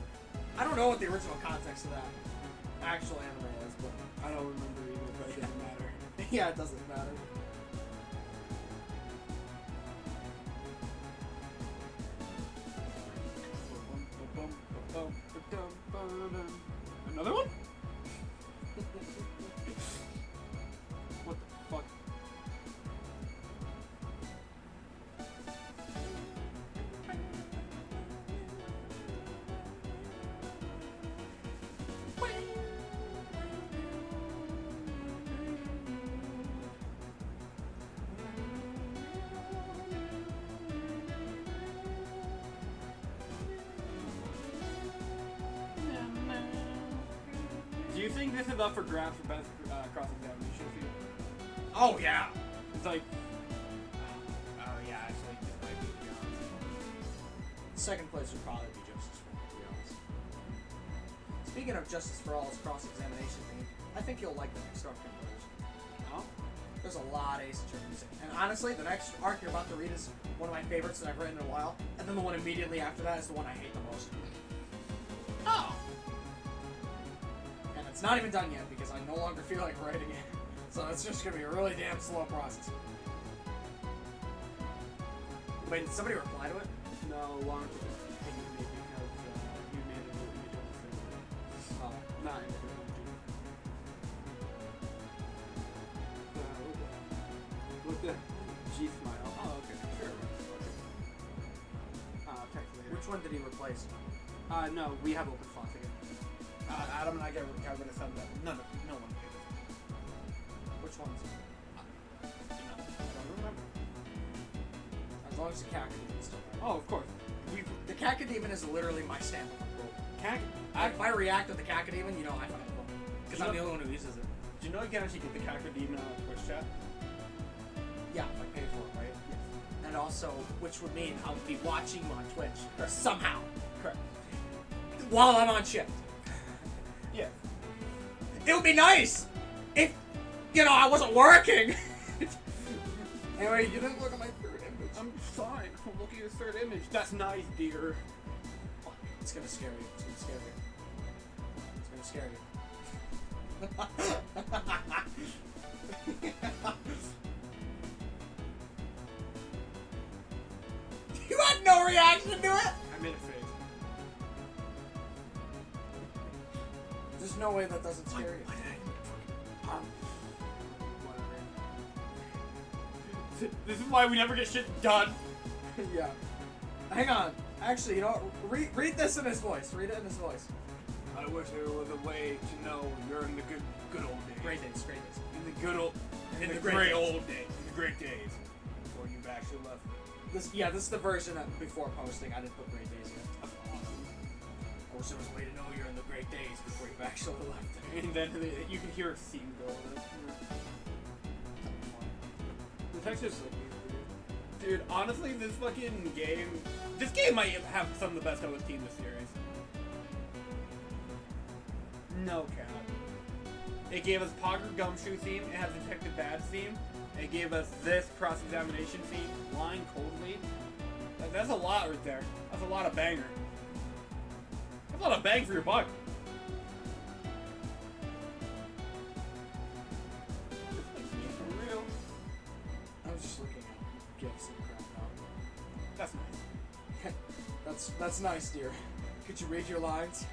I don't know what the original context of that actual anime is, but I don't remember either, but it doesn't matter. yeah, it doesn't matter. Another one? What the fuck? Do you think this is up for grabs for best cross-examination? Oh yeah. It's like... Oh yeah, actually, this might be the honest. Second place would probably be Justice for All, to be honest. Speaking of Justice for All's cross-examination theme, I think you'll like the next arc in Brothers. Oh? There's a lot of Ace Attorneys. And honestly, the next arc you're about to read is one of my favorites that I've written in a while. And then the one immediately after that is the one I hate the most. Oh! And it's not even done yet because I no longer feel like writing it. So it's just gonna be a really damn slow process. Wait, did somebody reply to it? No, Lawrence was pinging me because you made a little image of the thing. Oh. Not in the with the G smile. Oh, okay, sure. Text later. Which one did he replace? No, we have open slots again. Adam and I got rid of some of that. No one paid us. Which ones? I don't remember. As long as the Cacodemon is still there. Oh, of course. The Cacodemon is literally my stamp of approval. If I react with the Cacodemon, you know I fucking will. Because I'm the only one who uses it. Do you know you can actually get the Cacodemon on Twitch chat? Yeah, if I pay for it, right? Yes. And also, which would mean I'll be watching you on Twitch somehow. Correct. While I'm on shift. Yeah. It would be nice if, I wasn't working. Anyway, you didn't look at my third image. I'm fine. I'm looking at your third image. That's nice, dear. It's gonna scare you. It's gonna scare you. It's gonna scare you. You had no reaction to it? I made a face. There's no way that doesn't scare you. This is why we never get shit done. Yeah. Hang on. Actually, you know what? Read this in his voice. Read it in his voice. I wish there was a way to know you're in the good old days. Great days. Great days. In the good old, in the great great days. old days. In the great days. Before you've actually left. This is the version that before posting. I didn't put great days in. That's awesome. I wish there was a way to know you're in the great days before you've actually left. And then you can hear a scene go on. The texture's so weird. Dude, honestly, this game might have some of the best OST in the series. No cap. It gave us Pogger Gumshoe theme, it has Detective Bad theme, it gave us this cross-examination theme, Lying Coldly. That's a lot right there. That's a lot of banger. That's a lot of bang for your buck. For real. I was just looking at gifs and crap now. That's nice. That's nice, dear. Could you read your lines?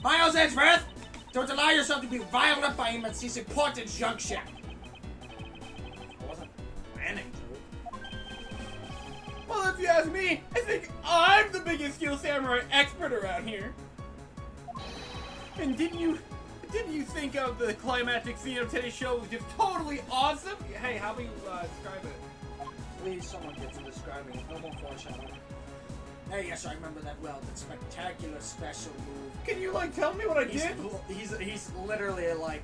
Miles Edgeworth! Don't allow yourself to be riled up by him at this important junction. I wasn't planning to. Well, if you ask me, I think I'm the biggest Steel Samurai expert around here. And didn't you think of the climactic scene of today's show was just totally awesome? Hey, how about you describe it? Please, someone get to describing it. No more foreshadowing. Hey, yes, I remember that well. That spectacular special move. Can you tell me what I did? He's literally like,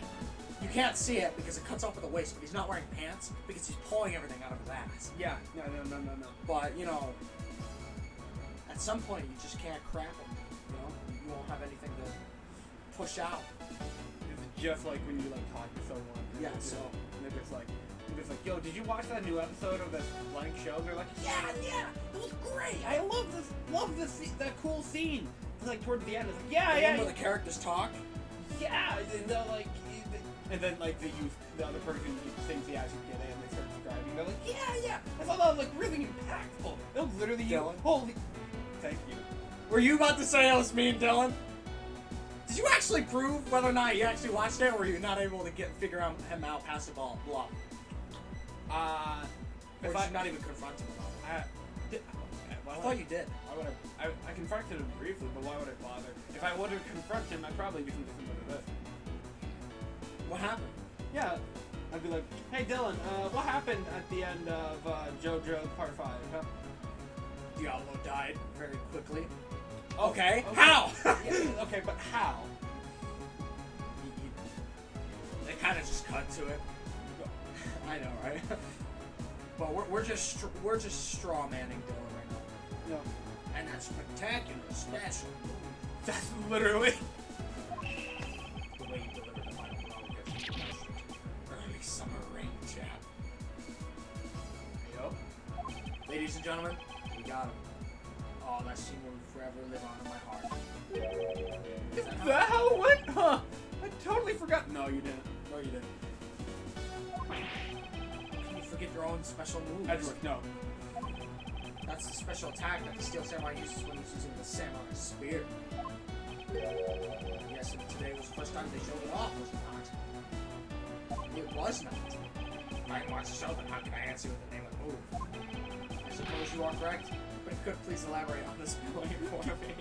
you can't see it because it cuts off at the waist, but he's not wearing pants because he's pulling everything out of his ass. Yeah, no. But at some point you just can't crap him. You won't have anything to push out. It's just like when you talk to someone. Yeah, and so they're just like, yo, did you watch that new episode of this blank show? They're like, yeah, it was great. I love this, that cool scene. Towards the end, it's like, yeah. Where the characters talk. Yeah, and they're like, and then the other person thinks they actually get it, and they start describing. They're like, yeah. I thought that was really impactful. It was literally Dylan. Holy, thank you. Were you about to say it was me and Dylan? Did you actually prove whether or not you actually watched it, or were you not able to figure him out past the bluff? Or did you not even confront him about it? I thought you did. I confronted him briefly, but why would I bother? If I would have confronted him, I'd probably do something similar to this. What happened? Yeah, I'd be like, hey Dylan, what happened at the end of JoJo Part 5? Huh? Diablo died very quickly. Okay. How? Yeah, okay, but how? They kind of just cut to it. I know, right? But we're just straw manning Dylan right now. No. And that spectacular special move. That's literally. The way you delivered the final blow gets you early summer rain jab. Yo. Ladies and gentlemen, we got him. Oh, that scene will forever live on in my heart. Is that how it went? Huh? I totally forgot. No, you didn't. No, you didn't. Can you forget your own special moves? Edgeworth, no. That's the special attack that the Steel Samurai uses when he's using the Samurai Spear. Yes, and today was the first time they showed it off, was it not? It was not. I didn't watch the show, then how can I answer with the name of the move? I suppose you are correct, but if you could please elaborate on this spelling for me.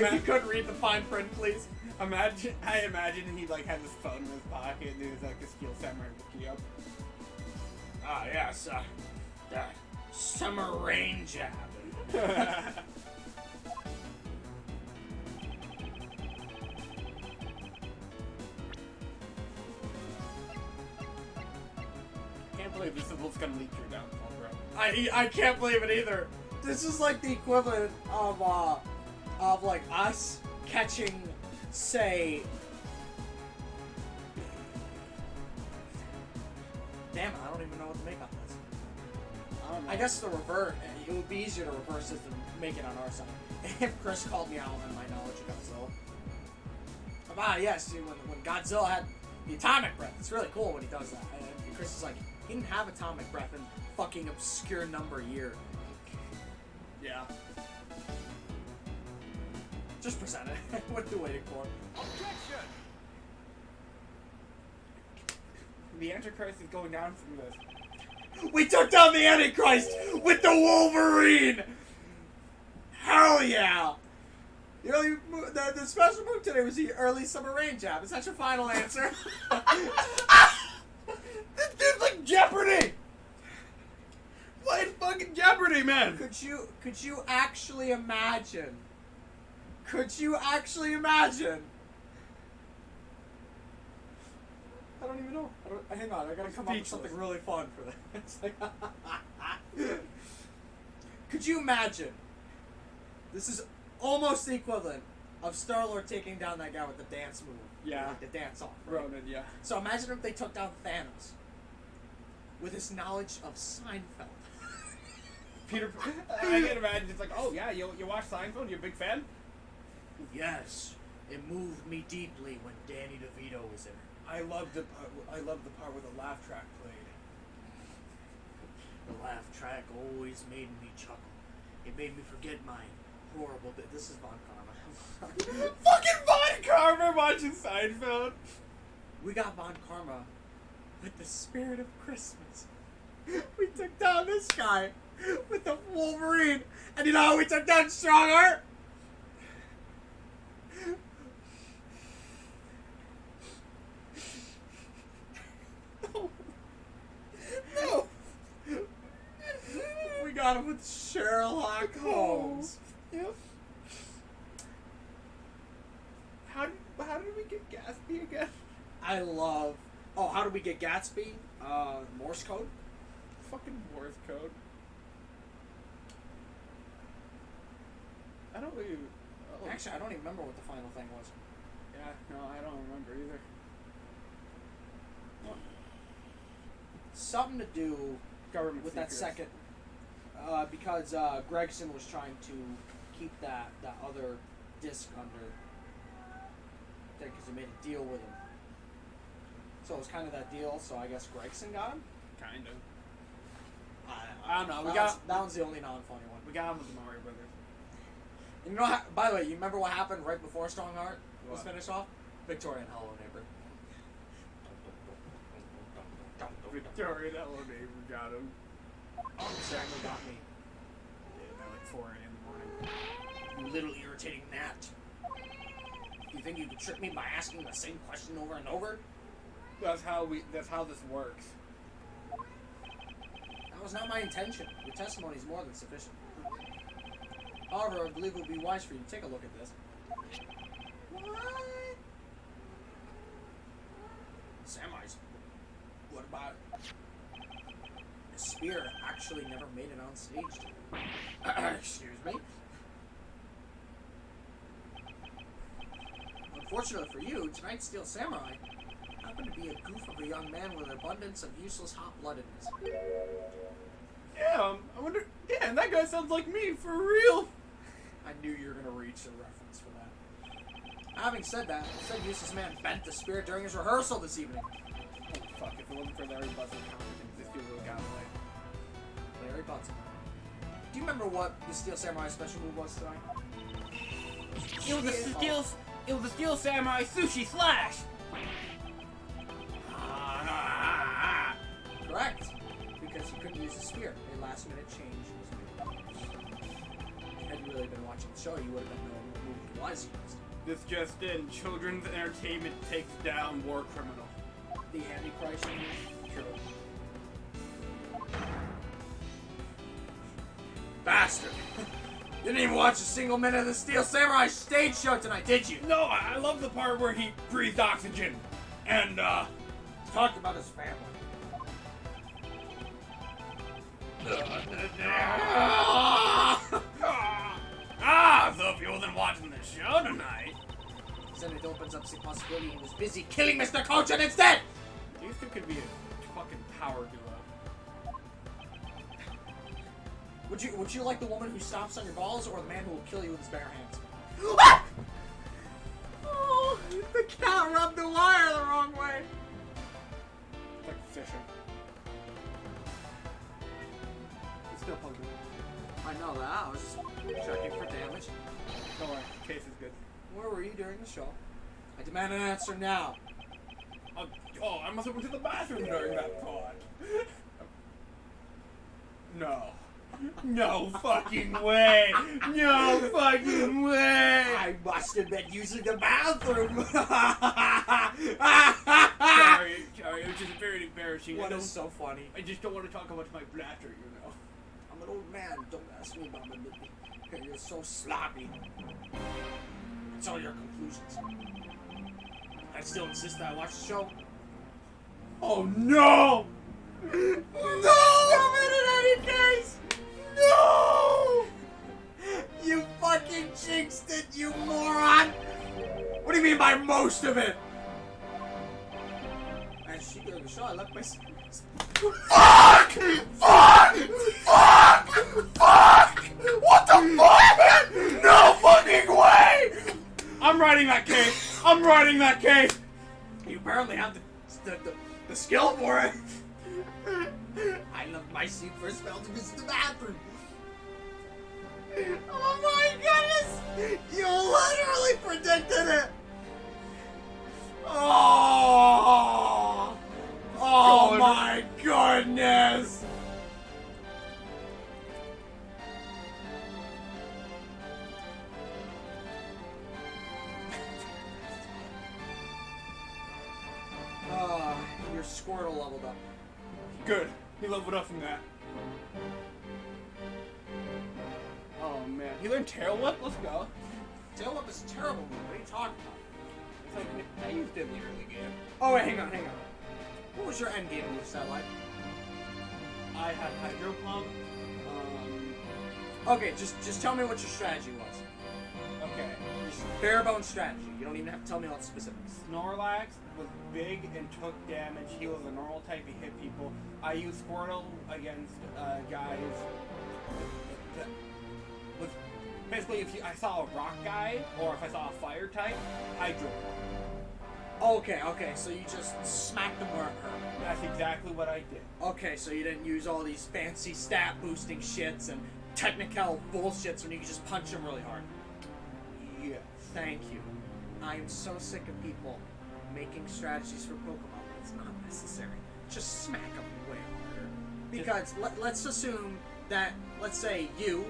If you could read the fine print, please. I imagine he had his phone in his pocket and there's a Steel Samurai looking up. Ah, yes, the Summer Rain Jab. believe this is what's gonna lead to your downfall, bro. I can't believe it either. This is like the equivalent of like us catching, say. Damn it, I don't even know what to make of this. I don't know. I guess the reverse. It would be easier to reverse it than make it on our side. If Chris called me out on my knowledge of Godzilla. Yes, see, when Godzilla had the atomic breath, it's really cool when he does that. And Chris is like, he didn't have atomic breath in fucking obscure number year. Yeah. Just present it. What the waiting for? Objection! The Antichrist is going down from this. We took down the Antichrist with the Wolverine! Hell yeah! The special move today was the early summer rain jab. Is that your final answer? This dude's like Jeopardy! Playing fucking Jeopardy, man! Could you actually imagine? Could you actually imagine? I don't even know. Hang on, I gotta come up with something really fun for this. Could you imagine? This is almost the equivalent of Star-Lord taking down that guy with the dance move. Yeah. Like the dance off. Right? Ronan, yeah. So imagine if they took down Thanos with his knowledge of Seinfeld. Peter, I can imagine it's like, oh yeah, you watch Seinfeld? You a big fan? Yes, it moved me deeply when Danny DeVito was in it. I love the part where the laugh track played. The laugh track always made me chuckle. It made me forget my horrible bit. This is Von Karma. Fucking Von Karma watching Seinfeld. We got Von Karma with the spirit of Christmas. We took down this guy with the Wolverine. And you know how we took down Strongheart? No. We got him with Sherlock Holmes. Yep. How did we get Gatsby again? I love. Oh, how did we get Gatsby? Morse code. Fucking Morse code. I don't even. Oh. Actually, I don't even remember what the final thing was. Yeah, no, I don't remember either. Something to do Government with that secrets. second, because Gregson was trying to keep that other disc under there because he made a deal with him. So it was kind of that deal. So I guess Gregson got him. Kind of. I don't know. That one's the only non-funny one. We got him with the Mario Brothers. And you know, by the way, you remember what happened right before Strongheart was What? finished off? Victoria and Hello Neighbor. Victoria, that little neighbor got him. Exactly got me. Yeah, at like 4 a.m. in the morning. You little irritating gnat. You think you could trick me by asking the same question over and over? That's how this works. That was not my intention. Your testimony is more than sufficient. However, I believe it would be wise for you to take a look at this. What? Samurais. What about the spear actually never made it on stage? Excuse me. Unfortunately for you, tonight's Steel Samurai happened to be a goof of a young man with an abundance of useless hot-bloodedness. Yeah, I wonder. Yeah, and that guy sounds like me for real. I knew you were going to reach a reference for that. Having said that, said useless man bent the spear during his rehearsal this evening. Oh, fuck, if it wasn't for Larry Buzzard competence, this dude would have got away. Larry Bunsen. Do you remember what the Steel Samurai special move was tonight? It was the Steel Samurai Sushi Slash! Correct. Because he couldn't use the spear. A last minute change was made. Had you really been watching the show, you would have been knowing what move it was used. This just in, Children's Entertainment takes down War Criminal. The Antichrist move. True. Bastard! You didn't even watch a single minute of the Steel Samurai stage show tonight, did you? No, I love the part where he breathed oxygen and, Talked about his family. So if you wasn't watching the show tonight, Then it opens up the possibility he was busy killing Mr. Cochin instead! These two could be a fucking power duo. Would you like the woman who stomps on your balls, or the man who will kill you with his bare hands? Oh, the cat rubbed the wire the wrong way. It's like fishing. It's still plugged in. I know that. I was just checking for damage. Don't worry, case is good. Where were you during the show? I demand an answer now. Oh, I must have went to the bathroom during that thought. No. No fucking way! No fucking way! I must have been using the bathroom. Sorry, it was just very embarrassing. What is so funny? I just don't want to talk about my bladder, you know. I'm an old man. Don't ask me about my baby. You're so sloppy. That's all your conclusions. I still insist that I watch the show. Oh no! No! In any case! No! You fucking jinxed it, you moron! What do you mean by most of it? And she during the show, I left my secrets. Fuck! Fuck! Fuck! Fuck! What the fuck? No fucking way! I'm writing that case! I'm writing that case! You apparently have the skill for it. I left my seat for a spell to visit the bathroom. Oh my goodness! You literally predicted it! Oh! Oh my goodness! Your Squirtle leveled up. Good. He leveled up from that. Oh man. He learned Tail Whip? Let's go. Tail Whip is a terrible move. What are you talking about? It's like, I used it in the early game. Oh wait, hang on. What was your end game moveset like? I had Hydro Pump. Okay, just tell me what your strategy was. Okay. Just bare bones strategy. You don't even have to tell me all the specifics. Snorlax was big and took damage. He was a normal type. He hit people. I used Squirtle against guys that was basically if I saw a rock guy or if I saw a fire type, Hydro Pump. Okay, so you just smacked them where it hurt. That's exactly what I did. Okay, so you didn't use all these fancy stat boosting shits and technical bullshits when you could just punch them really hard. Yeah. Thank you. I am so sick of people making strategies for Pokemon when it's not necessary. Just smack them way harder. Because let's assume that, let's say you,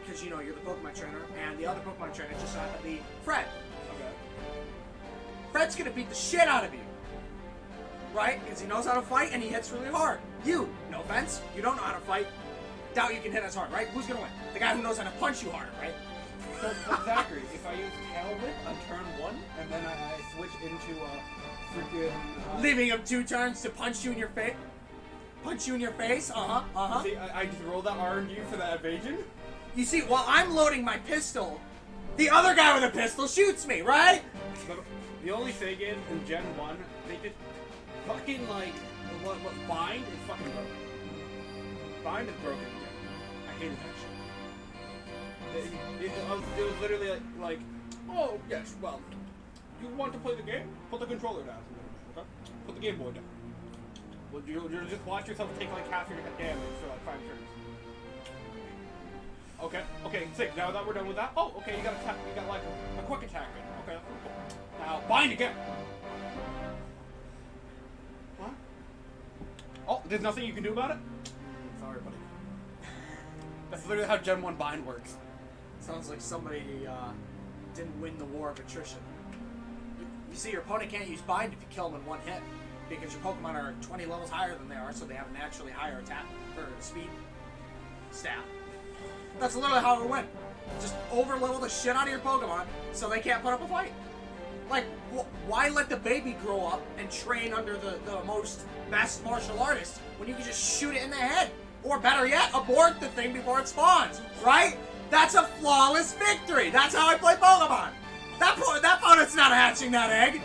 because you know you're the Pokemon trainer, and the other Pokemon trainer just happened to be Fred. Okay. Fred's gonna beat the shit out of you. Right? Because he knows how to fight and he hits really hard. You, no offense, you don't know how to fight. Doubt you can hit as hard, right? Who's gonna win? The guy who knows how to punch you harder, right? But Zachary, if I use Tail Whip on turn 1 and then I switch into freaking Leaving him 2 turns to punch you in your face. Punch you in your face. See, I just roll that RNG for that evasion. You see, while I'm loading my pistol, the other guy with a pistol shoots me, right? But the only thing is, in Gen 1, they just fucking like what Bind is fucking broken. Bind is broken. I hated that shit. It was literally like, oh yes, well, you want to play the game? Put the controller down. Okay? Put the Game Boy down. Well, you'll just watch yourself take like half your damage for like 5 turns. Okay, sick. Now that we're done with that, oh, okay, you got like a quick attack. Okay, that's pretty cool. Now bind again. What? Oh, there's nothing you can do about it? Sorry, buddy. That's literally how Gen 1 bind works. Sounds like somebody didn't win the war of attrition. You see, your opponent can't use bind if you kill them in 1 hit. Because your Pokemon are 20 levels higher than they are, so they have a naturally higher attack or speed stat. That's literally how it went. Just over-level the shit out of your Pokemon so they can't put up a fight. Like, why let the baby grow up and train under the most best martial artist when you can just shoot it in the head Or better yet, abort the thing before it spawns, right? That's a flawless victory. That's how I play Pokemon. That opponent's not hatching that egg.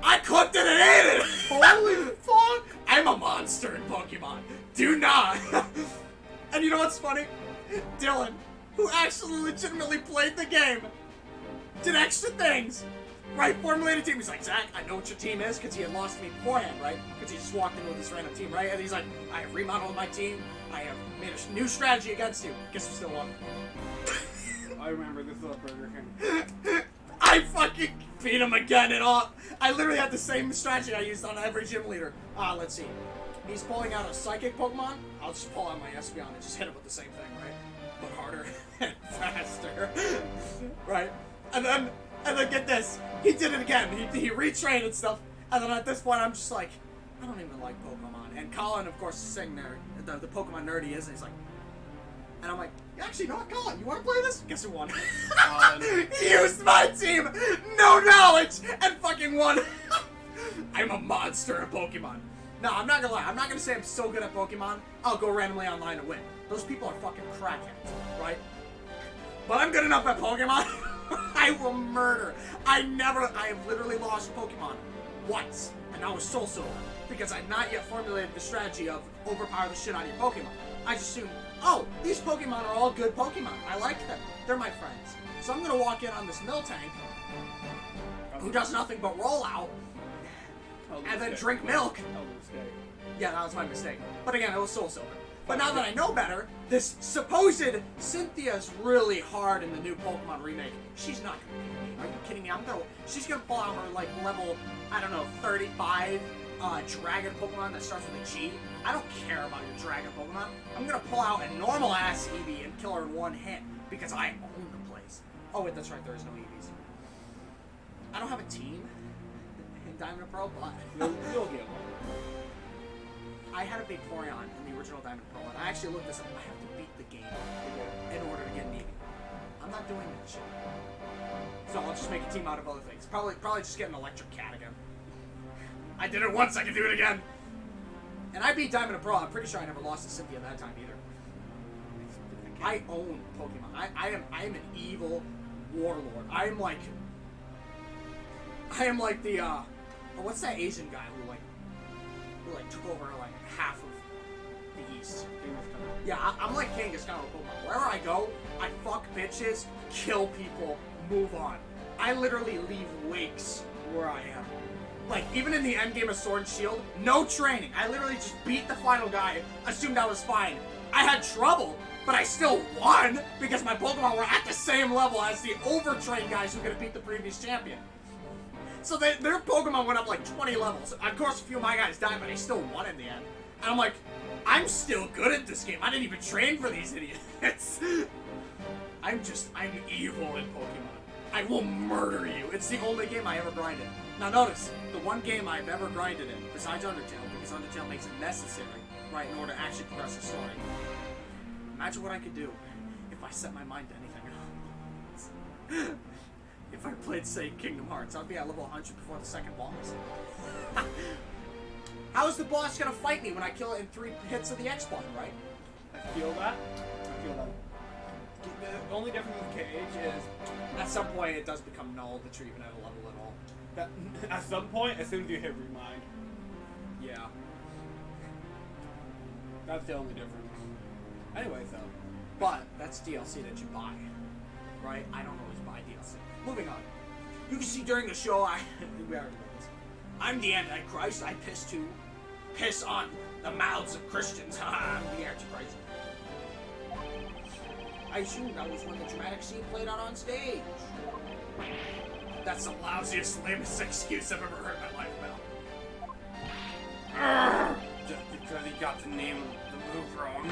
I cooked it and ate it. Holy fuck! I'm a monster in Pokemon. Do not. And you know what's funny? Dylan, who actually legitimately played the game, did extra things. Right, formulated team. He's like, Zach, I know what your team is, because he had lost to me beforehand, right? Because he just walked in with this random team, right? And he's like, I have remodeled my team. I have made a new strategy against you. Guess who still won? I remember this little Burger King. I fucking beat him again and all. I literally had the same strategy I used on every gym leader. Let's see. He's pulling out a psychic Pokemon. I'll just pull out my Espeon and just hit him with the same thing, right? But harder and faster. Right? And then get this. He did it again. He retrained and stuff. And then at this point, I'm just like, I don't even like Pokemon. And Colin, of course, is sitting there. The Pokemon nerd he is, and he's like, and I'm like, actually, you know what, Colin? You want to play this? Guess who won? He used my team, no knowledge, and fucking won. I'm a monster at Pokemon. No, I'm not gonna lie. I'm not gonna say I'm so good at Pokemon, I'll go randomly online and win. Those people are fucking crackheads, right? But I'm good enough at Pokemon. I will murder. I have literally lost Pokemon once, and that was Soul Silver, because I've not yet formulated the strategy of overpower the shit out of your Pokemon. I just assume, oh, these Pokemon are all good Pokemon. I like them. They're my friends. So I'm gonna walk in on this Miltank, who does nothing but roll out, and then drink milk. Yeah, that was my mistake. But again, it was Soul Silver. But now that I know better, this supposed Cynthia's really hard in the new Pokemon remake. She's not gonna beat me. Are you kidding me? She's gonna pull out her like level, I don't know, 35 dragon Pokemon that starts with a G. I don't care about your dragon Pokemon. I'm gonna pull out a normal ass Eevee and kill her in one hit because I own the place. Oh wait, that's right. There is no Eevees. I don't have a team in Diamond and Pearl, but You'll get one. I had a Vaporeon in the original Diamond and Pearl, and I actually looked this up. I have to beat the game in order to get an Eevee. I'm not doing that shit. So I'll just make a team out of other things. Probably just get an electric cat again. I did it once, I can do it again. And I beat Diamond and Pearl. I'm pretty sure I never lost to Cynthia that time either. I own Pokemon. I am an evil warlord. I am like the what's that Asian guy who took over like half of the East? Yeah, I'm like Genghis Khan with Pokemon. Wherever I go, I fuck bitches, kill people, move on. I literally leave wakes where I am. Like, even in the end game of Sword and Shield, no training. I literally just beat the final guy, assumed I was fine. I had trouble, but I still won because my Pokemon were at the same level as the overtrained guys who could have beat the previous champion. So their Pokemon went up like 20 levels. Of course, a few of my guys died, but I still won in the end. And I'm like, I'm still good at this game. I didn't even train for these idiots. I'm evil in Pokemon. I will murder you. It's the only game I ever grinded. Now notice, the one game I've ever grinded in, besides Undertale, because Undertale makes it necessary, right, in order to actually progress the story. Imagine what I could do if I set my mind to anything else. If I played, say, Kingdom Hearts, I'd be at level 100 before the second boss. How is the boss gonna fight me when I kill it in 3 hits of the X button, right? I feel that. The only difference with KH is, at some point, it does become null that you're even at a level at all. that at some point, as soon as you hit Remind, Yeah. that's the only difference. Anyways, though. But that's DLC that you buy, right? I don't always buy DLC. Moving on. You can see during the show, we already know this. I'm the Antichrist. I piss on the mouths of Christians. I'm the Antichrist. I assume that was when the dramatic scene played out on stage. That's the lousiest, lamest excuse I've ever heard in my life, Mel. Just because he got the name of the move wrong.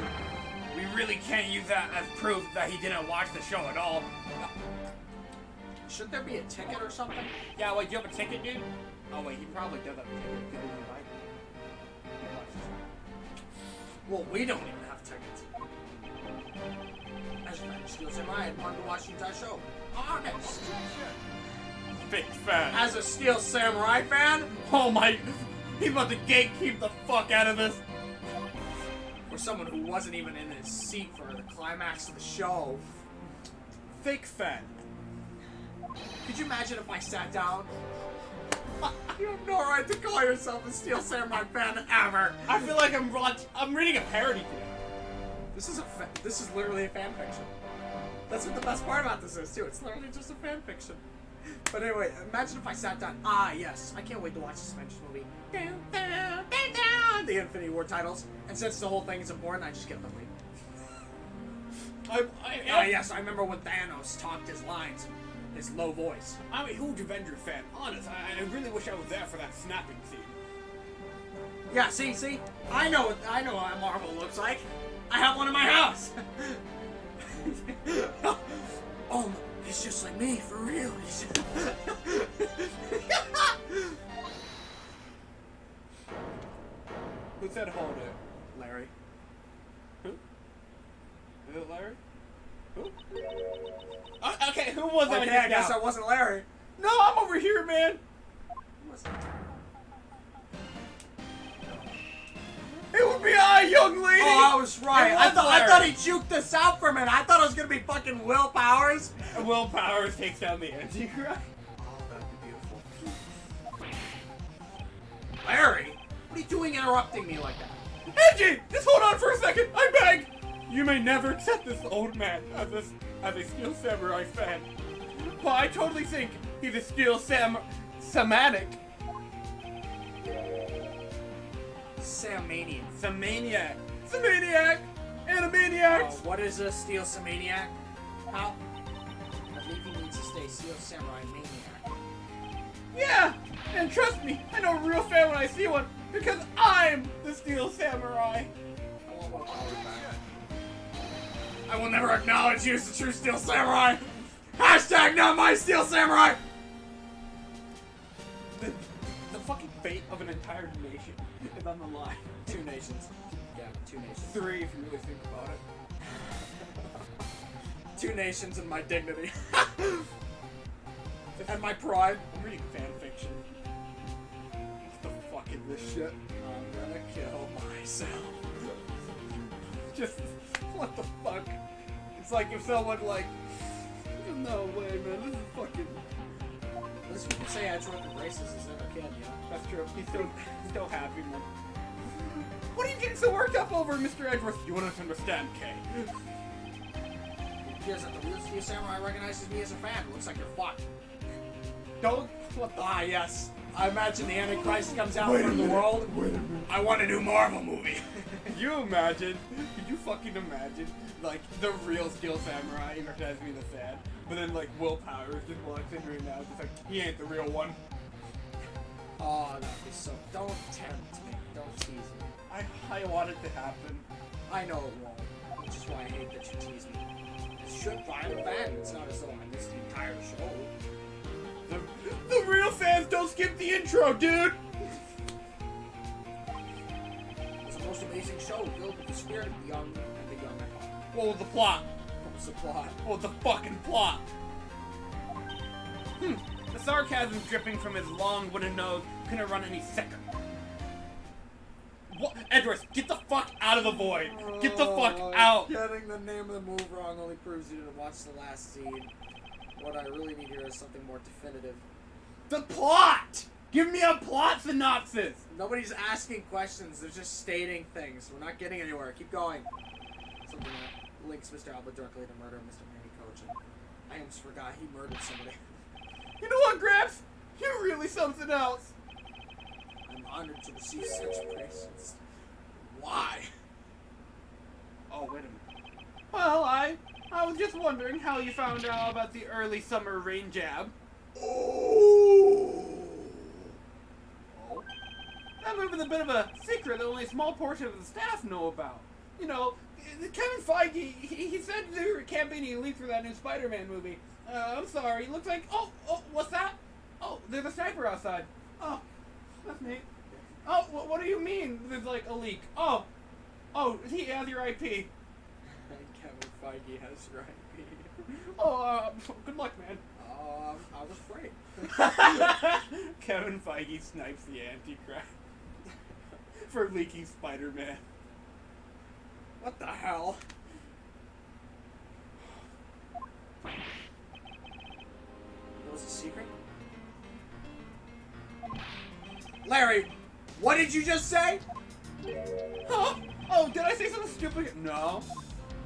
We really can't use that as proof that he didn't watch the show at all. Shouldn't there be a ticket or something? Yeah, wait, do you have a ticket, dude? Oh, wait, he probably does have a ticket. Did he invite Well, we don't even have tickets. As a fan of Steel Samurai, I wanted to watch the entire show. Honest. Big fan. As a Steel Samurai fan, Oh my, he's about to gatekeep the fuck out of this. or someone who wasn't even in his seat for the climax of the show. Fake fan. Could you imagine if I sat down? You have no right to call yourself a Steel Samurai fan ever. I feel like I'm reading a parody today. This is literally a fan fiction. That's what the best part about this is too. It's literally just a fan fiction. But anyway, imagine if I sat down. Ah, yes, I can't wait to watch this Avengers movie. Down, down, down, down, the Infinity War titles. And since the whole thing is important, I just get up and leave. Ah, yes, I remember when Thanos talked his lines in his low voice. I'm a huge Avengers fan. Honest, I really wish I was there for that snapping scene. Yeah, see, I know what Marvel looks like. I have one in my house. Oh, he's just like me, for real. Who said hold it? Larry. Who? Is it Larry? Who? Okay, who was that? Okay, I guess I wasn't Larry. No, I'm over here, man. It would be I, young lady. Oh, I was right. It I was thought Larry. he juked us out for a minute. I thought it was gonna be fucking Will Powers. And Will Powers takes down the Antichrist. Oh, that'd be beautiful. Larry, what are you doing interrupting me like that? Angie, just hold on for a second. I beg. You may never accept this old man as a Steel Samurai fan, but I totally think he's a Steel Samanic. Samaniac. Samaniac. Samaniac. Animaniacs. What is a Steel Samaniac? How? I believe he needs to stay Steel Samurai Maniac. Yeah, and trust me, I know a real fan when I see one because I'm the Steel Samurai. I want Will Powers back. I will never acknowledge you as the true Steel Samurai. Hashtag not my Steel Samurai. The fucking fate of an entire nation is on the line. 2 nations. Yeah, 2 nations. 3 if you really think about it. 2 nations and my dignity. And my pride. I'm reading fan fiction. What the fuck is this shit? I'm gonna kill myself. Just, what the fuck? It's like if someone like, no way, man, this is fucking... At least we can say Edgeworth embraces his inner kid, you know? That's true. He's still happy, man. What are you getting so worked up over, Mr. Edgeworth? You want to understand, Kay? Because the real Steel Samurai recognizes me as a fan. Looks like you're fucked. Don't... What the... Ah, yes. I imagine the Antichrist comes out from the world. I want a new Marvel movie. Could you imagine? Could you fucking imagine? Like, the real Steel Samurai recognizing me the fan, but then, like, Will Powers just walks in right now, just like, he ain't the real one. Oh, that'd be so... Don't tempt me. Don't tease me. I want it to happen. I know it won't. Which is why I hate that you tease me. It should find a fan. It's not as though I missed the entire show. The real fans don't skip the intro, dude! It's the most amazing show, filled with the spirit of the young and the young at heart. What was the plot? What was the plot? What was the fucking plot? The sarcasm dripping from his long wooden nose couldn't run any sicker. What? Edgeworth, get the fuck out of the void! Get the fuck out! Getting the name of the move wrong only proves you didn't watch the last scene. What I really need here is something more definitive. The plot! Give me a plot synopsis! Nobody's asking questions, they're just stating things. We're not getting anywhere. Keep going. Something that links Mr. Alba directly to murder of Mr. Manny Coach. And I almost forgot he murdered somebody. You know what, Gramps? You're really something else. I'm honored to receive such praise. Why? Oh, wait a minute. Well, I was just wondering how you found out about the early summer rain jab. Oh. That move is a bit of a secret that only a small portion of the staff know about. You know, Kevin Feige, he said they were campaigning leaks for that new Spider-Man movie. I'm sorry, it looks like, oh, what's that? Oh, there's a sniper outside. Oh, that's neat. Oh, what do you mean there's like a leak? Oh, he has your IP. Kevin Feige has your IP. Oh, good luck, man. I was afraid. Kevin Feige snipes the Antichrist for leaking Spider-Man. What the hell? That was a secret? Larry, what did you just say? Huh? Oh, did I say something stupid? No.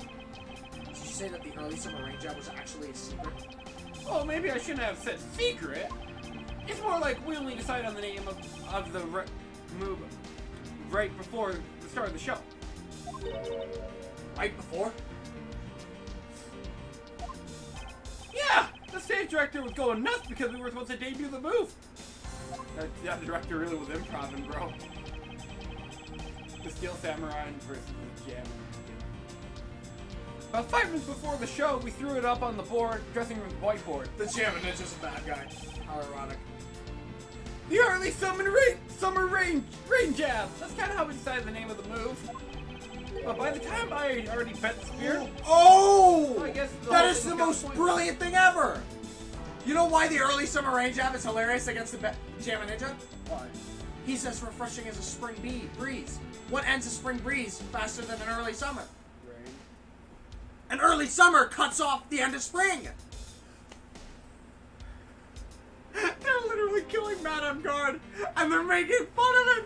Did you say that the early summer rain job was actually a secret? Oh, maybe I shouldn't have said secret. It's more like we only decided on the name of the move right before the start of the show. Right before? Yeah! The stage director was going nuts because we were supposed to debut the move. That director really was improvising, bro. The Steel Samurai versus the Jam. About 5 minutes before the show, we threw it up on the board, dressing room whiteboard. The Chairman Ninja's a bad guy. How ironic. The early summer rain jab. That's kind of how we decided the name of the move. But by the time I had already bet the spear, Oh! I guess That is the most brilliant thing ever! You know why the early summer rain jab is hilarious against the Chairman Ninja? Why? He's as refreshing as a spring breeze. What ends a spring breeze faster than an early summer? Rain. An early summer cuts off the end of spring! They're literally killing Matt on guard, and they're making fun of it!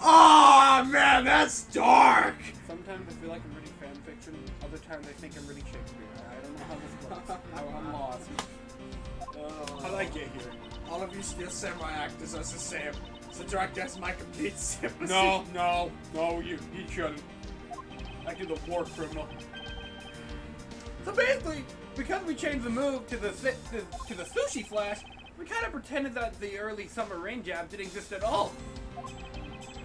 Oh man, that's dark! Sometimes I feel like I'm reading fan fiction. Other times I think I'm reading Shakespeare. I don't know how this works. I'm lost. How did I get here? All of you Steel Samurai actors are the same. So director has my complete sympathy. No, you shouldn't. I do the war criminal. So basically, because we changed the move to the sushi flash, we kind of pretended that the early summer rain jab didn't exist at all.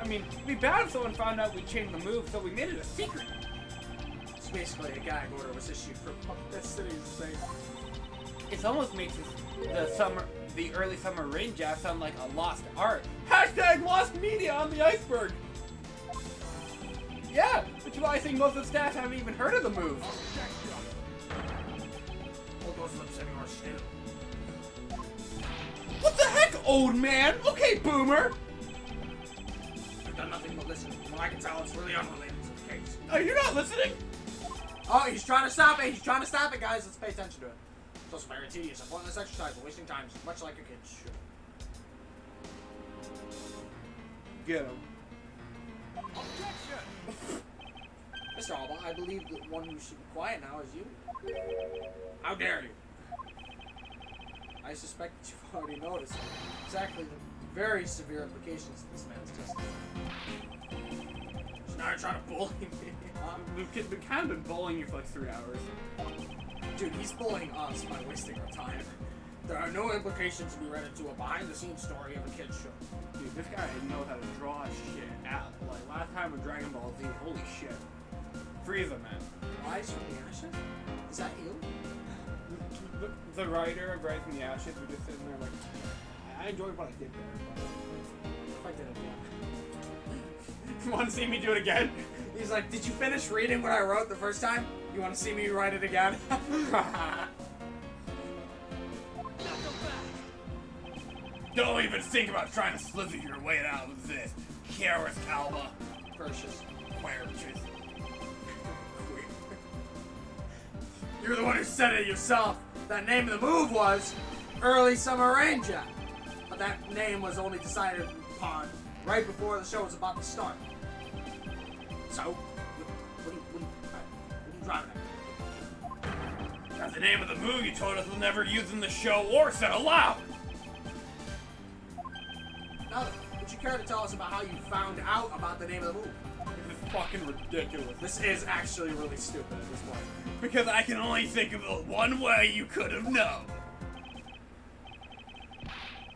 I mean, it'd be bad if someone found out we changed the move, so we made it a secret. It's basically a gag order was issued for publicity's sake. It almost makes the early summer rain jab sound like a lost art. Hashtag lost media on the iceberg. Yeah, which is why I think most of the staff haven't even heard of the move. Hold those lips anywhere still. What the heck, old man? Okay, boomer. I've done nothing but listen. From what I can tell, it's really unrelated to the case. Are you not listening? Oh, he's trying to stop it. He's trying to stop it, guys. Let's pay attention to it. It's also very tedious, a pointless exercise, and wasting time, much like a kid should. Get him. Mr. Alba, I believe the one who should be quiet now is you. How dare you? I suspect that you've already noticed exactly the very severe implications of this man's testimony. So now you're trying to bully me. The kid's been kind of been bullying you for like 3 hours. Dude, he's bullying us by wasting our time. There are no implications to be read into a behind-the-scenes story of a kid's show. Dude, this guy knows how to draw shit out. Like last time with Dragon Ball Z, holy shit. Frieza, man. Rise from the ashes? Is that you? The writer of Rise from the Ashes was just sitting there like, I enjoyed what I did there, If I did it again. but... You want to see me do it again? He's like, did you finish reading what I wrote the first time? You want to see me write it again? Don't even think about trying to slither your way out of this. Karis Alba. Precious. Querches. You're the one who said it yourself. That name of the move was Early Summer Ranger. But that name was only decided upon right before the show was about to start. So, what are you driving at? That's the name of the move you told us we'll never use in the show or said aloud. Now, would you care to tell us about how you found out about the name of the move? This is fucking ridiculous. This is actually really stupid at this point. Because I can only think of one way you could have known.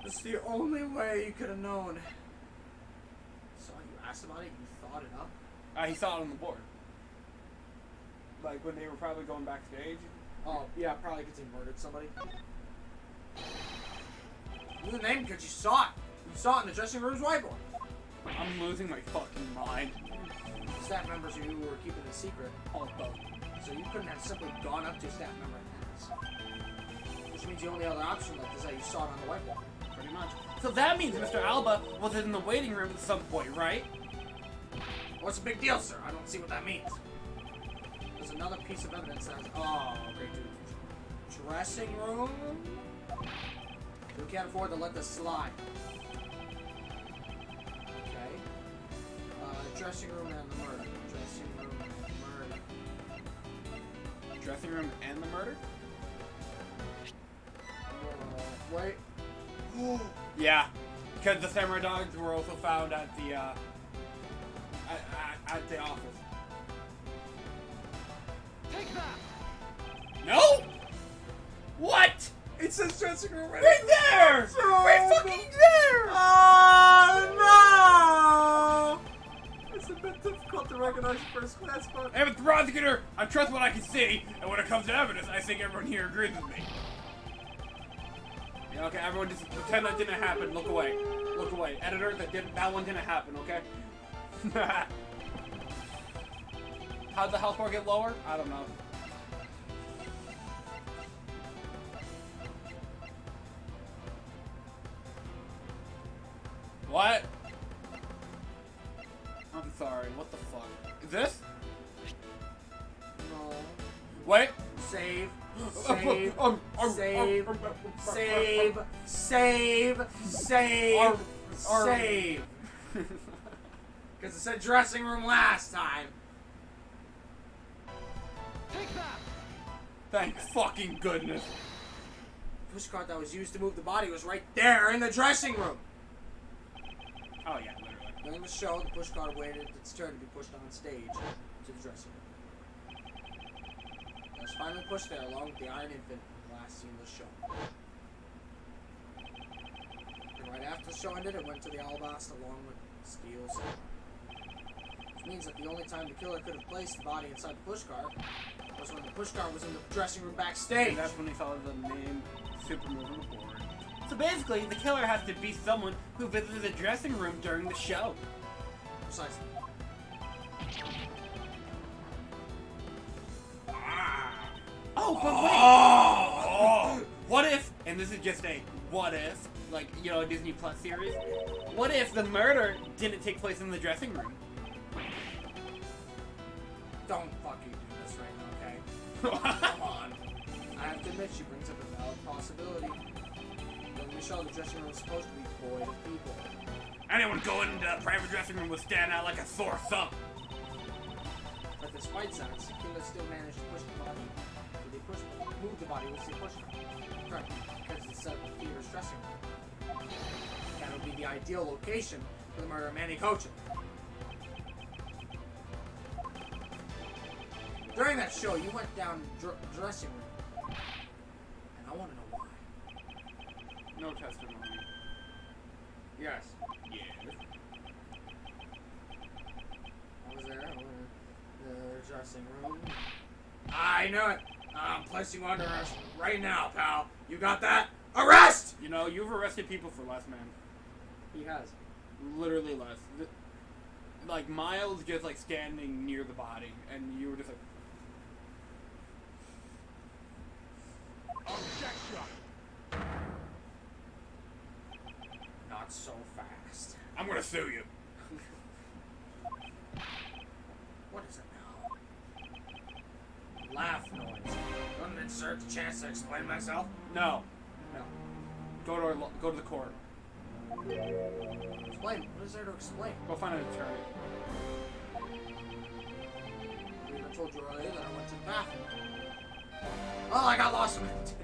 It's the only way you could have known. So you asked about it, you thought it up? He saw it on the board. Like when they were probably going backstage. Oh, yeah, probably because he murdered somebody. You knew the name because you saw it. You saw it in the dressing room's whiteboard. I'm losing my fucking mind. Staff members who were keeping it secret. All both. So you couldn't have simply gone up to a staff member and asked. Which means the only other option left is that you saw it on the whiteboard. Pretty much. So that means Mr. Alba was in the waiting room at some point, right? What's the big deal, sir? I don't see what that means. There's another piece of evidence that has... Oh, okay, dude. Dressing room? We can't afford to let this slide. Okay. Dressing room and the murder. Dressing room and murder. Dressing room and the murder? Wait. Yeah, because the samurai dogs were also found at the at the office. Take that! No? What? It says dressing room right Right there! Right fucking there! Oh no! It's a bit difficult to recognize the first class, but Hey, Mr. Prosecutor, I trust what I can see, and when it comes to evidence, I think everyone here agrees with me. Yeah, okay, everyone just pretend that didn't happen. Look away. Look away. Editor, that one didn't happen, okay? How'd the health bar get lower? I don't know. What? I'm sorry, what the fuck? Is this? No. Wait. Save. Save. Save. Save. Save. Save. Save. Because it said dressing room last time. Take that! Thank fucking goodness. The pushcart that was used to move the body was right there in the dressing room. Oh yeah, literally. During the show, the pushcart waited its turn to be pushed on stage to the dressing room. It was finally pushed there along with the Iron Infant in the last scene of the show. And right after the show ended, it went to the Alabaster along with Steele's. Which means that the only time the killer could have placed the body inside the pushcart was when the pushcart was in the dressing room backstage. And that's when he saw the name super move on the board. So basically, the killer has to be someone who visited the dressing room during the show. Precisely. Oh, but wait! Oh! What if, and this is just a what if, like, you know, a Disney Plus series, what if the murder didn't take place in the dressing room? Don't fucking do this right now, okay? Come on. I have to admit, she brings up a valid possibility. When we show the dressing room is supposed to be void of people. Anyone going into a private dressing room would stand out like a sore thumb. But despite that, the killer still managed to push the body. Move the body with the push. Correct, because it's set up the theater's dressing room. That would be the ideal location for the murder of Manny Cochin. During that show, you went down dressing room. And I want to know why. No testimony. Yes. Yeah. I was there. The dressing room. I know it. I'm placing you under arrest right now, pal. You got that? Arrest! You know, you've arrested people for less, man. He has. Literally less. Like, Miles just, like, standing near the body, and you were just like... Objection! Not so fast. I'm gonna sue you. What is it now? Laugh noise. Don't insert the chance to explain myself? No. No. Go to the court. Explain. What is there to explain? Go find an attorney. I told you earlier that I went to the bathroom. Oh, I got lost in it.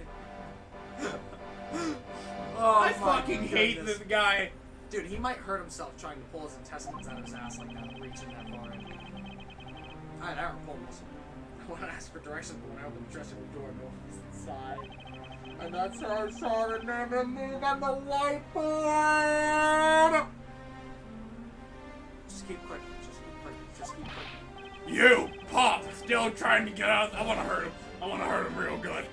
Oh, I fucking hate this guy. Dude, he might hurt himself trying to pull his intestines out of his ass like that, reaching that far in. I never pulled this. I want to ask for directions, but when I opened the dressing room door, no one was inside. And that's how I saw the name and move on the whiteboard! Just keep clicking, just keep clicking, just keep clicking. You, Pop, still trying to get out. I want to hurt him. I want to hurt him real good.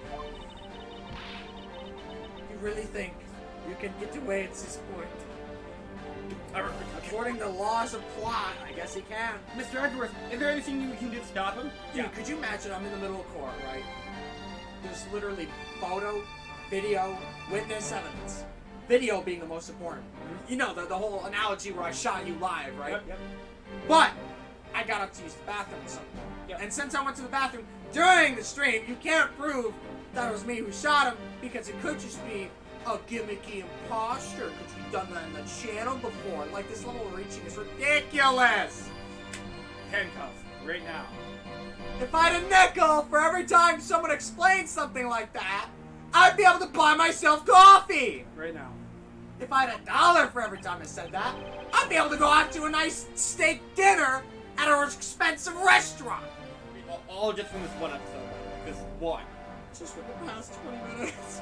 You really think you can get away at this point? According to laws of plot, I guess he can. Mr. Edgeworth, is there anything you can do to stop him? Dude, could you imagine I'm in the middle of court, right? There's literally photo, video, witness, evidence. Video being the most important. You know, the whole analogy where I shot you live, right? Yep. But I got up to use the bathroom or something. Yep. And since I went to the bathroom during the stream, you can't prove that it was me who shot him because it could just be a gimmicky imposter because we've done that in the channel before. Like, this level of reaching is ridiculous. Handcuffs, right now. If I had a nickel for every time someone explained something like that, I'd be able to buy myself coffee. Right now. If I had $1 for every time I said that, I'd be able to go out to a nice steak dinner at an expensive restaurant. All just from this one episode. This one. Just for the past 20 minutes.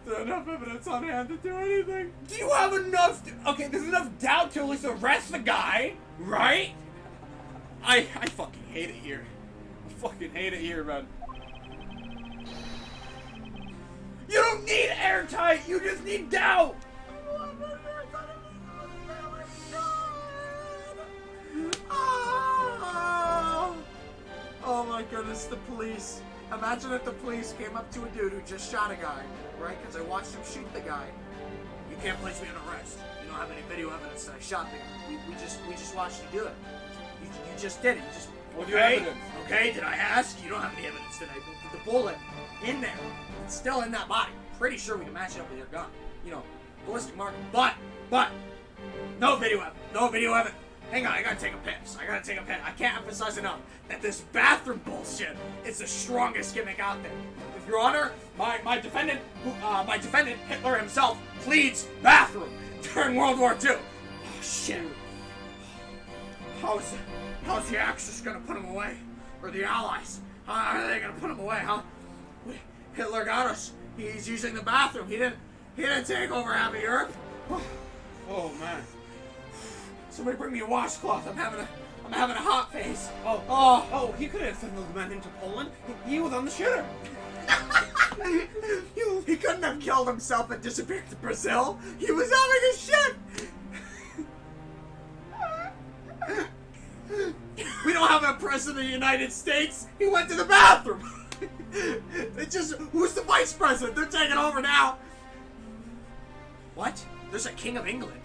There's enough evidence on hand to do anything. Do you have enough? Okay, there's enough doubt to at least arrest the guy, right? I fucking hate it here. I fucking hate it here, man. You don't need airtight. You just need doubt. Oh my goodness, the police. Imagine if the police came up to a dude who just shot a guy, right? Because I watched him shoot the guy. You can't place me on arrest. You don't have any video evidence that I shot the guy. We just watched you do it. You just did it. You just. What's your evidence? Okay, did I ask? You don't have any evidence today. The bullet in there. It's still in that body. Pretty sure we can match it up with your gun. You know, ballistic marker. But no video evidence. No video evidence. Hang on, I gotta take a piss. I can't emphasize enough that this bathroom bullshit is the strongest gimmick out there. If Your Honor, my defendant, Hitler himself, pleads bathroom during World War II. Oh shit. How's the Axis gonna put him away? Or the Allies? How are they gonna put him away, huh? Hitler got us. He's using the bathroom. He didn't take over half of Europe. Oh man. Somebody bring me a washcloth. I'm having a hot face. Oh, he could have sent those men into Poland. He was on the shitter. He couldn't have killed himself and disappeared to Brazil. He was having a shit. We don't have a president of the United States. He went to the bathroom. It's just, who's the vice president? They're taking over now. What? There's a king of England.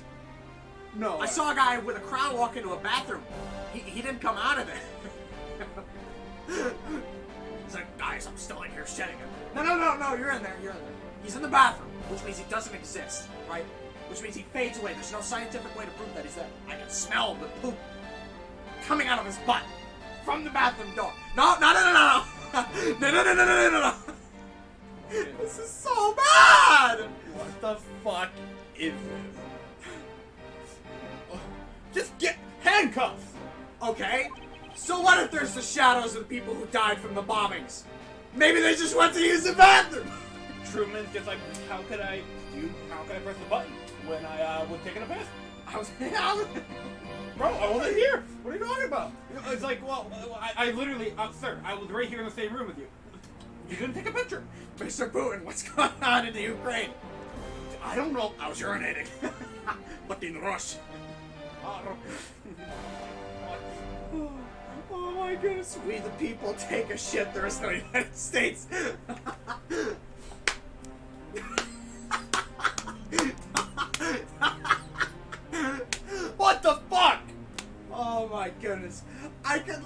No. I saw a guy with a crowd walk into a bathroom. He didn't come out of it. He's like, guys, I'm still in here shitting him. No, you're in there. He's in the bathroom, which means he doesn't exist, right? Which means he fades away. There's no scientific way to prove that he's there. I can smell the poop coming out of his butt from the bathroom door. No. No. This is so bad. What the fuck is this? Just get handcuffs! Okay, so what if there's the shadows of the people who died from the bombings? Maybe they just went to use the bathroom! Truman's just like, how could I press the button when I was taking a piss? Bro, I wasn't here! What are you talking about? It's like, well, I literally, sir, I was right here in the same room with you. You didn't take a picture. Mr. Putin, what's going on in the Ukraine? I don't know. I was urinating. But in Russia. Oh my goodness, we the people take a shit, there is no United States. What the fuck? Oh my goodness. I could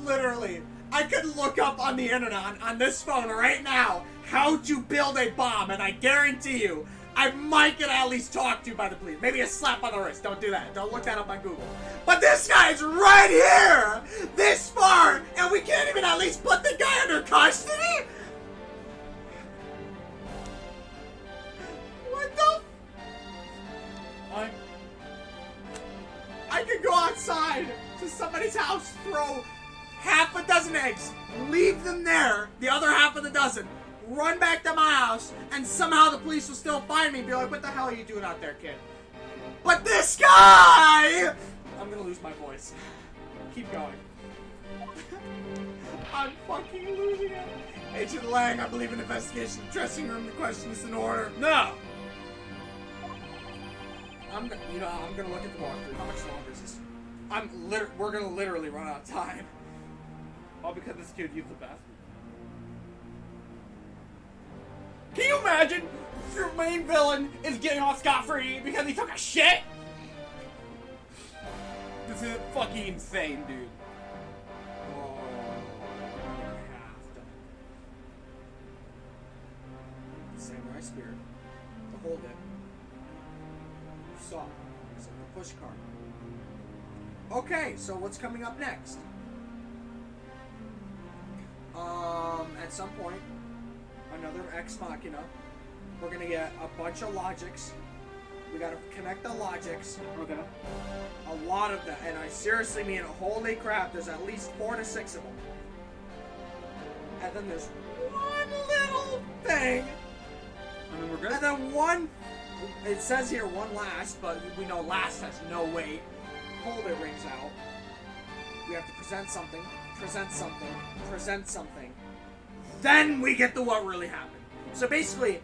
look up on the internet, on this phone right now, how to build a bomb, and I guarantee you, I might get at least talked to by the police. Maybe a slap on the wrist. Don't do that. Don't look that up on Google. But this guy's right here! This far! And we can't even at least put the guy under custody? What the? I could go outside to somebody's house, throw half a dozen eggs, leave them there, the other half of the dozen, run back to my house, and somehow the police will still find me and be like, what the hell are you doing out there, kid? But this guy! I'm gonna lose my voice. Keep going. I'm fucking losing it. Agent Lang, I believe in investigation. Dressing room, the question is in order. No! I'm gonna look at the walkthrough. How much longer is this? We're gonna literally run out of time. All because this dude used the bathroom. Can you imagine your main villain is getting off scot-free because he took a shit? This is fucking insane, dude. Oh, I have to. Samurai spear. To hold it. Saw. It's like the push card. Okay, so what's coming up next? At some point, another Ex Machina. We're gonna get a bunch of logics. We gotta connect the logics. Okay. A lot of them, and I seriously mean, holy crap, there's at least 4 to 6 of them. And then there's one little thing. And then we're good. And then one, it says here one last, but we know last has no weight. Hold it rings out. We have to present something, present something, present something. Then we get to what really happened. So basically,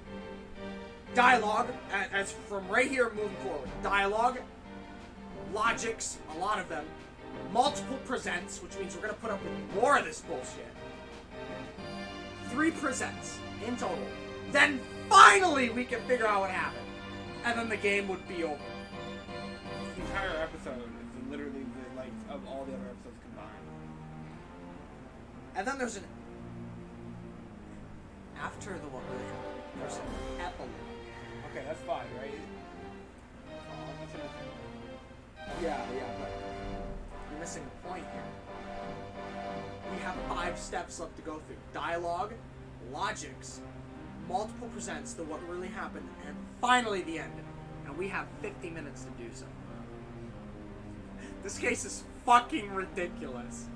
dialogue, as from right here moving forward, dialogue, logics, a lot of them, multiple presents, which means we're going to put up with more of this bullshit. 3 presents in total. Then finally we can figure out what happened. And then the game would be over. This entire episode is literally the length of all the other episodes combined. And then there's an... After the one really happened, there's an epilogue. Okay, that's fine, right? Oh, that's enough. Yeah, but you're missing the point here. We have 5 steps left to go through. Dialogue, logics, multiple presents to what really happened, and finally the end. And we have 50 minutes to do so. This case is fucking ridiculous.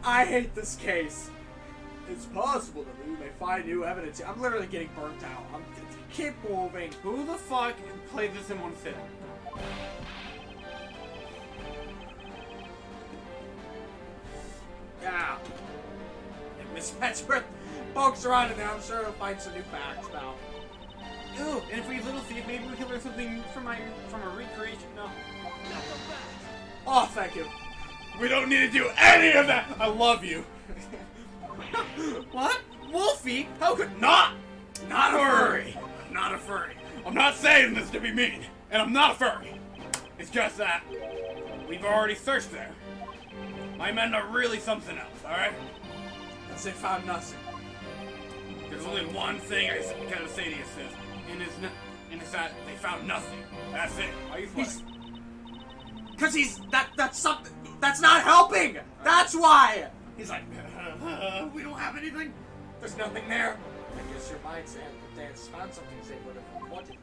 I hate this case. It's possible that we may find new evidence. I'm literally getting burnt out. Keep moving. Who the fuck played this in one sitting? Yeah. And Miss Edgeworth pokes around in there. I'm sure he'll find some new facts now. Ew, and if we little see if maybe we can learn something from a recreation. No. Oh, thank you. We don't need to do any of that! I love you! What? Wolfie? How could not? Not a furry. Not a furry. I'm not saying this to be mean, and I'm not a furry. It's just that we've already searched there. My men are really something else, alright? Because they found nothing. There's only one thing I gotta say to you, sis, and it's that they found nothing. That's it. Why are you sweating? Because that's something. That's not helping. That's why. He's like, we don't have anything. There's nothing there. I guess your mind said if they had found something, they would have wanted to.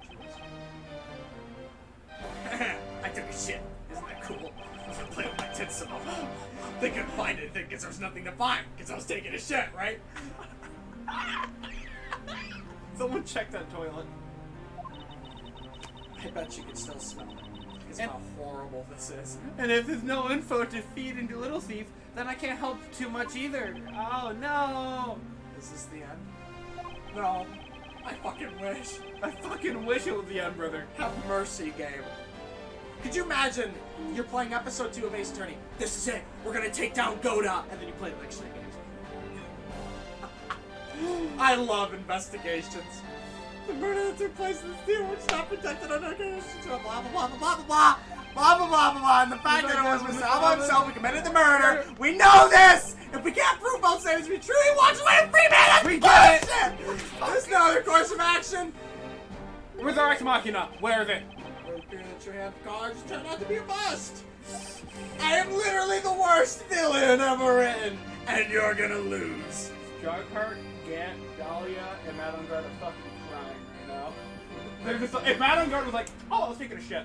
I took a shit. Isn't that cool? I'm gonna play with my tits some more. They couldn't find anything because there's nothing to find. Because I was taking a shit, right? Someone check that toilet. I bet you can still smell it. Because of how horrible this is. And if there's no info to feed into Little Thief, then I can't help too much either. Oh no! Is this the end? No. I fucking wish. I fucking wish it was the end, brother. Have mercy, game. Could you imagine you're playing episode 2 of Ace Attorney? This is it. We're gonna take down Goda, and then you play the next 3 games. I love investigations. The murder that took place in the theater was not protected under conditions. Blah blah blah blah blah blah blah blah blah blah blah. And the fact that it was Mr. Alba himself who committed the murder. We know this. If we can't prove both statements to be true, he walks away free, man. We get it. There's no other course of action. Where's our Ex Machina? Where is it? Your hand cards turned out to be a bust. I am literally the worst villain ever written, and you're gonna lose. Jugheart, Gant, Dahlia, and Madame Guard are fucking crying right now. They're just like, if Madame Guard was like, oh, I was taking a shit.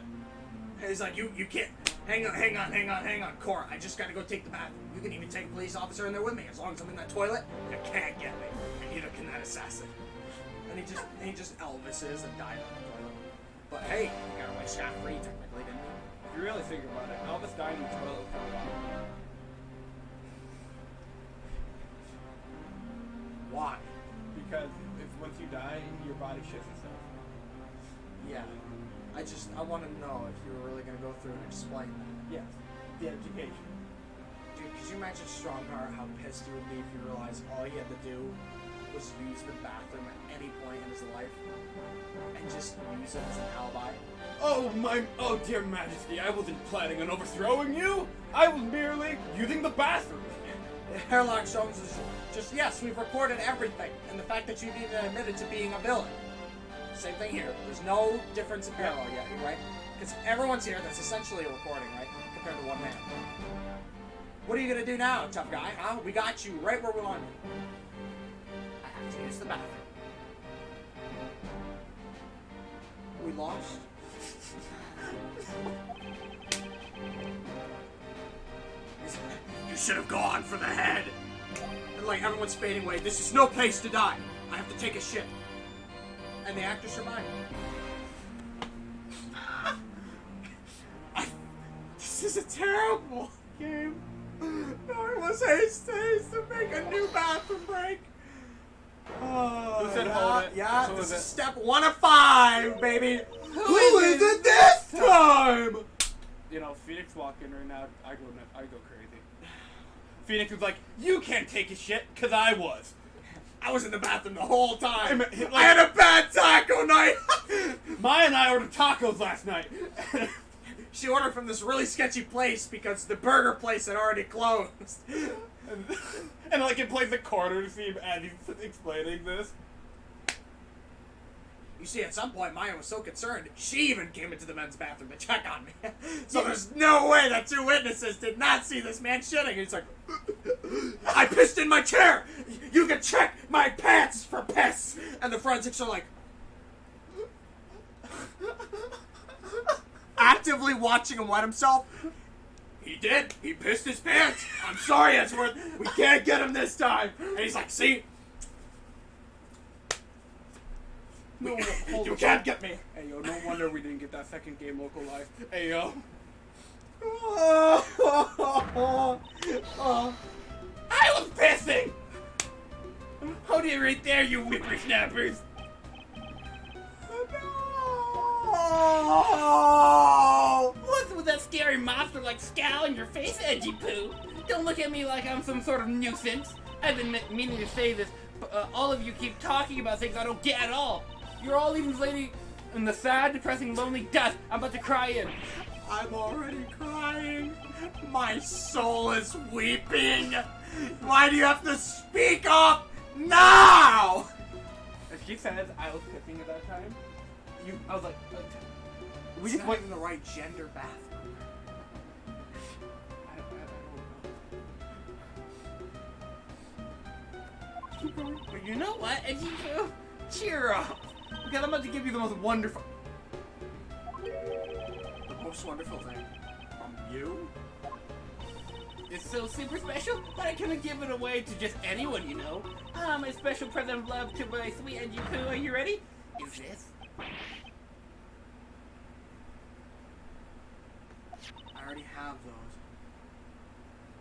He's like, you can't. Hang on, Cora. I just gotta go take the bathroom. You can even take a police officer in there with me. As long as I'm in that toilet, you can't get me. And neither can that assassin. And he just Elvises and died on the toilet. But hey, he got away scot-free technically, didn't he? If you really think about it, Elvis died in the toilet was kind of wild. Why? Because if once you die, your body shits itself. Yeah. I want to know if you were really gonna go through and explain that. Yes. The education. Dude, could you imagine Strongheart how pissed he would be if you realized all he had to do was use the bathroom at any point in his life and just use it as an alibi? Oh dear majesty, I wasn't planning on overthrowing you. I was merely using the bathroom. Hairlock Jones is just, yes, we've recorded everything, and the fact that you've even admitted to being a villain. Same thing here. There's no difference in parallel yet, right? Because everyone's here, that's essentially a recording, right? Compared to one man. What are you gonna do now, tough guy, huh? We got you right where we want you. I have to use the bathroom. We lost? You should have gone for the head! And like, everyone's fading away. This is no place to die. I have to take a shit. And the actor survived. This is a terrible game. Let's haste to make a new bathroom break. Who said hold it? Yeah, Who this is is it? step 1 of 5, baby. Who is it this time? You know, Phoenix walked in right now. I go crazy. Phoenix was like, "You can't take a shit, 'cause I was." I was in the bathroom the whole time. Like- I had a bad taco night. Maya and I ordered tacos last night. She ordered from this really sketchy place because the burger place had already closed. and like it plays the corner scene as he's explaining this. You see, at some point, Maya was so concerned, she even came into the men's bathroom to check on me. So there's no way that 2 witnesses did not see this man shitting. He's like, I pissed in my chair! You can check my pants for piss! And the forensics are like, actively watching him wet himself. He did. He pissed his pants. I'm sorry, Edgeworth. We can't get him this time. And he's like, see? No, hold You on. can't get me. Hey yo, no wonder we didn't get that second game localized. Hey yo. I was pissing! Hold it right there, you whippersnappers! What's with that scary monster like scowl in your face, Edgy Poo? Don't look at me like I'm some sort of nuisance. I've been meaning to say this, but all of you keep talking about things I don't get at all. You're all leaving lady in the sad, depressing, lonely dust I'm about to cry in. I'm already crying. My soul is weeping. Why do you have to speak up now? If she says I was pissing at that time, I was like, We just went in the right gender bathroom. I don't know. But you know what, Edgy Poo? Cheer up. Because I'm about to give you the most wonderful... The most wonderful thing from you? It's so super special, but I couldn't give it away to just anyone, you know. My special present of love to my sweet Edgy Poo. Are you ready? Is this? I already have those.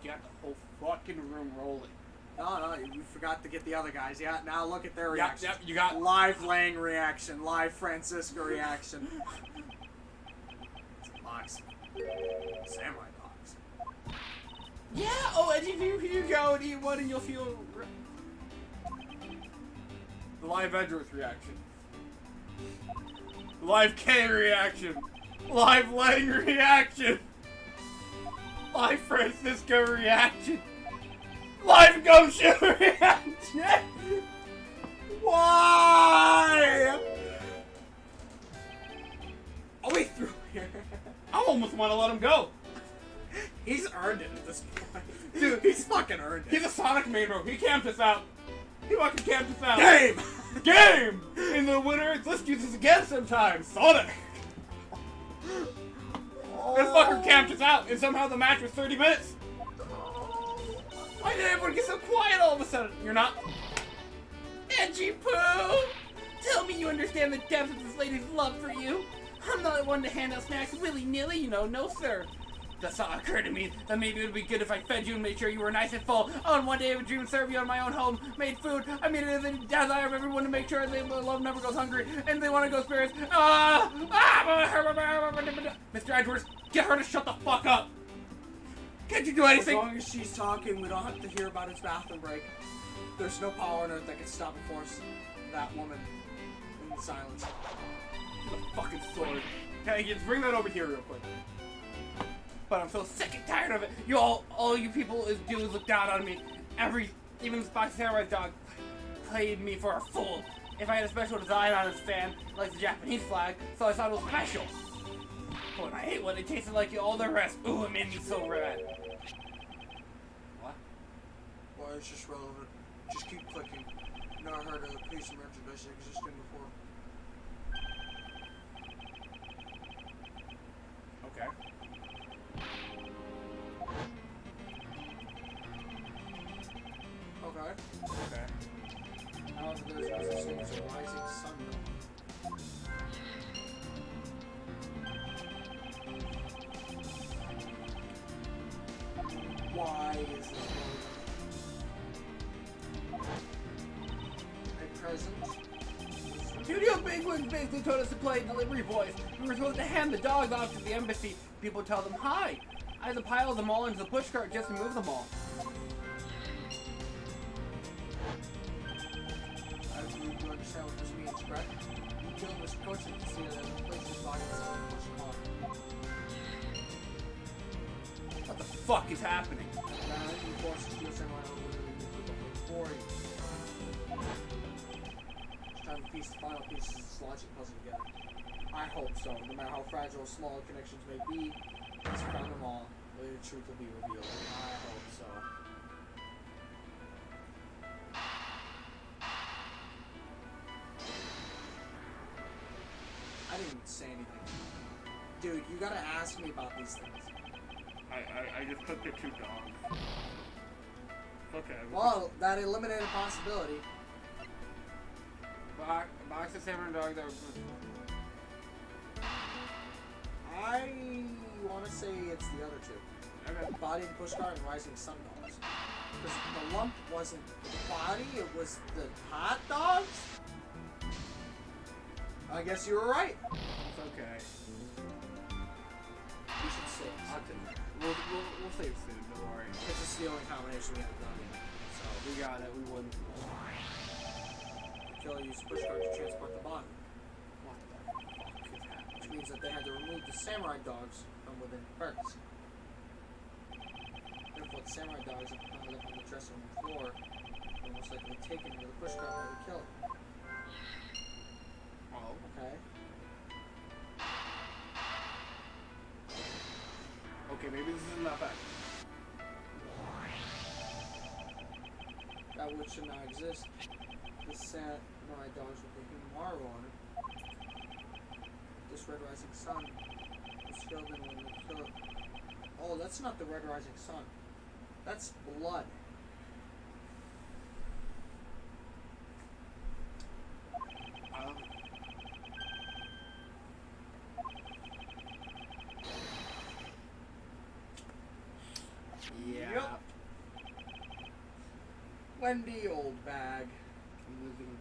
You got the whole fucking room rolling. No, you forgot to get the other guys. Yeah, now look at their reaction. Yep, you got... Live Lang reaction, live Francisco reaction. It's a box. Samurai box. Yeah, oh, Edgy Poo, here you go and eat one and you'll feel... The live Edgeworth reaction. Live K reaction. Live Lang reaction. Live Francisco reaction. Live Gosha reaction. Why? Are we through here? I almost want to let him go. He's earned it at this point. Dude, he's fucking earned it. He's a Sonic main bro. He camped us out. He fucking camped us out. Game! Game! And the winner, let's do this again sometime. Sonic! This fucker camped us out, and somehow the match was 30 minutes. Why did everyone get so quiet all of a sudden? You're not... Edgy Poo! Tell me you understand the depth of this lady's love for you. I'm not one to hand out snacks willy-nilly, you know. No, sir. The thought occurred to me that maybe it would be good if I fed you and made sure you were nice and full. Oh, and one day I would dream and serve you on my own home-made food. I mean, it is a desire of everyone to make sure their love never goes hungry, and they want to go spirits. Mr. Edgeworth, get her to shut the fuck up. Can't you do As anything? long as she's talking, we don't have to hear about his bathroom break. There's no power on earth that can stop and force that woman in the silence. The fucking sword. Hey, just bring that over here real quick. But I'm so sick and tired of it. You all you people do is look down on me. Even this Box Samurai dog played me for a fool. If I had a special design on his fan, like the Japanese flag, so I thought it was special. But I hate when it tasted like all the rest. Ooh, it made me so red. What? Well, it's just relevant. Just keep clicking. Never heard of a piece of merchandise existing before. Okay. Okay. Okay. However, there's no such thing as a rising sun. Why is this a present? Studio Bigwigs basically told us to play delivery boys. We were supposed to hand the dogs off to the embassy. People tell them hi. I had to pile them all into the pushcart just to move them all. Do you understand what this means, correct? You killed Mr. Coach and see that place his body in the push car. What the fuck is happening? Now, you force the steel samurai over to the quarry. It's time to piece the final pieces of this logic puzzle together. I hope so. No matter how fragile or small connections may be, once you found them all, the truth will be revealed. I hope so. I didn't even say anything. Dude, you gotta ask me about these things. I just took the two dogs. Okay. Well, that eliminated a possibility. Box of samurai dog that was... I want to say it's the other two. Okay. Body and pushcart and rising sun dogs. Because the lump wasn't the body, it was the hot dogs? I guess you were right. It's okay. We should save. We'll save soon, don't worry. It's the only combination we haven't done yet. So, We got it, we won. the killer used pushcart to transport the body. What the fuck is happening? Which means that they had to remove the samurai dogs from within the carcass. Therefore, the samurai dogs are piled up on the dressing room floor and most likely taken into the pushcart by the killer. Oh. Okay? Okay, maybe this isn't that bad. That would should not exist. The samurai dogs with the human Maru on it. This red rising sun was filled in when the killer. Oh, that's not the red rising sun. That's blood. Yeah. Yup. Wendy, old bag. I'm losing.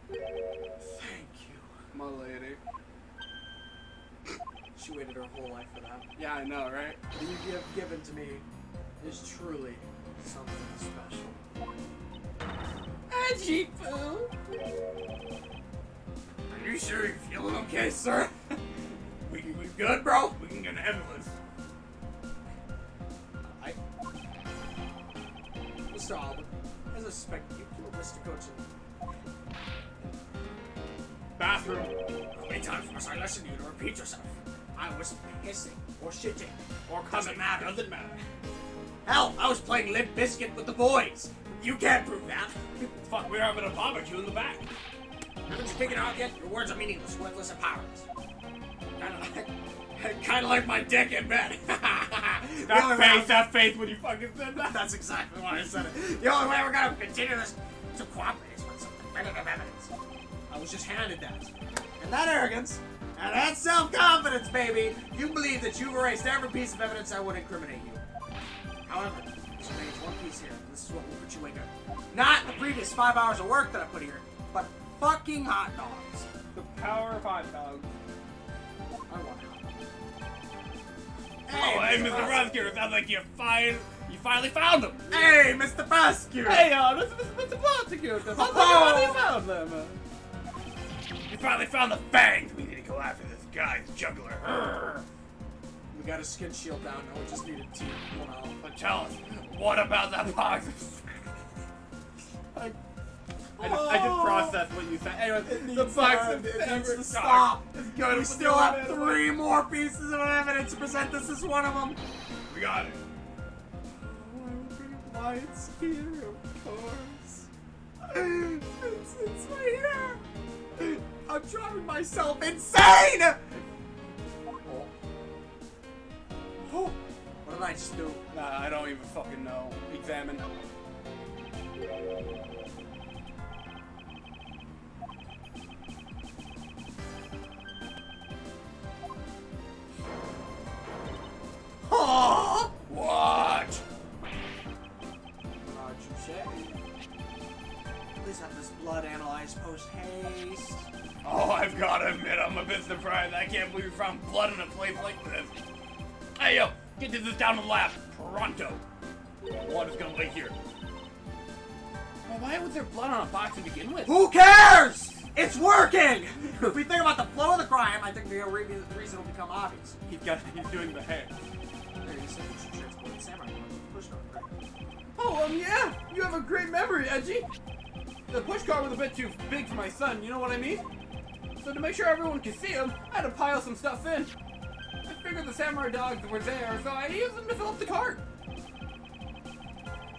Thank you. My lady. She waited her whole life for that. Yeah, I know, right? What you have given to me is truly something special. Edgy poo. Are you sure you're feeling okay, sir? we good, bro? We can get an ambulance. Mr. Alban, as I suspected, you killed Mr. Cochin. Bathroom. How many times must I listen to you to repeat yourself? I was pissing or shitting. Or Doesn't matter. Doesn't matter. Hell, I was playing Limp Bizkit with the boys. You can't prove that. Fuck, we're having a barbecue in the back. Haven't you figured out yet? Your words are meaningless, worthless, and powerless. Kind of like my dick in bed. That face when you fucking said that. That's exactly why I said it. The only way we're gonna continue this to cooperate is with some definitive evidence. I was just handed that. And that arrogance, and that self-confidence, baby, you believe that you've erased every piece of evidence that would incriminate you. However, there's remains one piece here, and this is what will put you in good. Not the previous 5 hours of work that I put here, but fucking hot dogs. The power of hot dogs. I want it. Hey, Mr. Prosecutor, sounds like You finally found them! Hey, Mr. Prosecutor! Hey, Mr. Prosecutor! How Oh. you found them? You finally found the fangs! We need to go after this guy's juggler. Urgh. We got his skin shield down now, we just needed to pull out. But tell us, what about that box? I just processed what you said. Anyway, the box of It needs to ever- stop. It's good. We still have 3 more pieces of evidence to present. This is one of them. We got it. Why it's here, of course. It's right here. I'm driving myself insane! Oh, what did I just do? Nah, I don't even fucking know. Examine. Oh! What? Please have this blood analyzed post haste. Oh, I've gotta admit, I'm a bit surprised. I can't believe we found blood in a place like this. Hey, yo, get this down to the lab. Pronto. Water's gonna wait here. Well, why was there blood on a box to begin with? Who cares? It's working! If we think about the flow of the crime, I think the reason will become obvious. He's doing the hair. There, you said we should transport the samurai push cart, right? Oh, yeah! You have a great memory, Edgy! The push cart was a bit too big for my son, you know what I mean? So to make sure everyone could see him, I had to pile some stuff in. I figured the samurai dogs were there, so I used them to fill up the cart.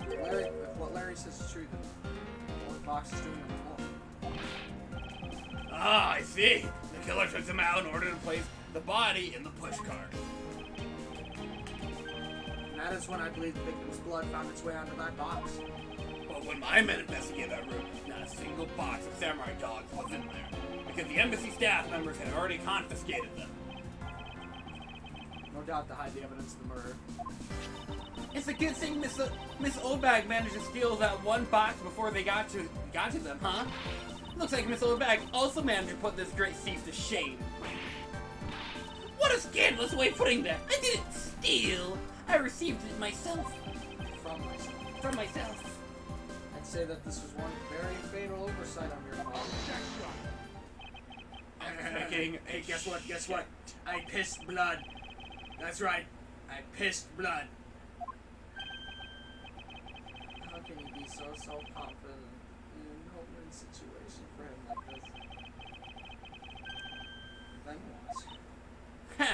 Larry, if what Larry says is true, then what box is doing on the floor? Ah, I see. The killer took them out in order to place the body in the push cart. And that is when I believe the victim's blood found its way onto that box. But when my men investigated that room, not a single box of samurai dogs was in there. Because the embassy staff members had already confiscated them. No doubt to hide the evidence of the murder. It's a good thing Miss Oldbag managed to steal that one box before they got to them, huh? Looks like Miss Oldbag also managed to put this great thief to shame. What a scandalous way of putting that! I didn't steal! I received it myself. From myself. I'd say that this was one very fatal oversight on your part. Making Hey, guess what? Guess what? I pissed blood. That's right. I pissed blood. How can you be so self-confident in an open situation for him like this? Then what?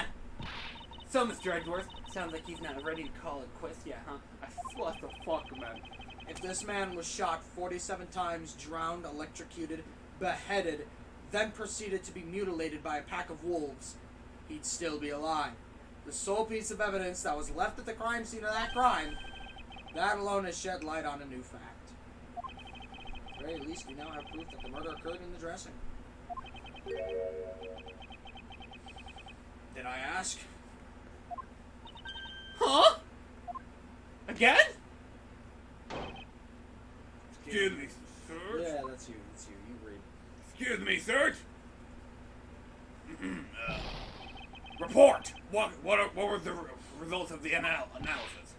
So, Mr. Edgeworth, sounds like he's not ready to call it quits yet, huh? What the fuck, man? If this man was shot 47 times, drowned, electrocuted, beheaded, then proceeded to be mutilated by a pack of wolves, he'd still be alive. The sole piece of evidence that was left at the crime scene of that crime, that alone has shed light on a new fact. At the very least, we now have proof that the murder occurred in the dressing. Did I ask? Huh? Again? Excuse me, sir. Yeah, that's you. That's you. You read. Excuse me, sir. Report. What were the results of the analysis?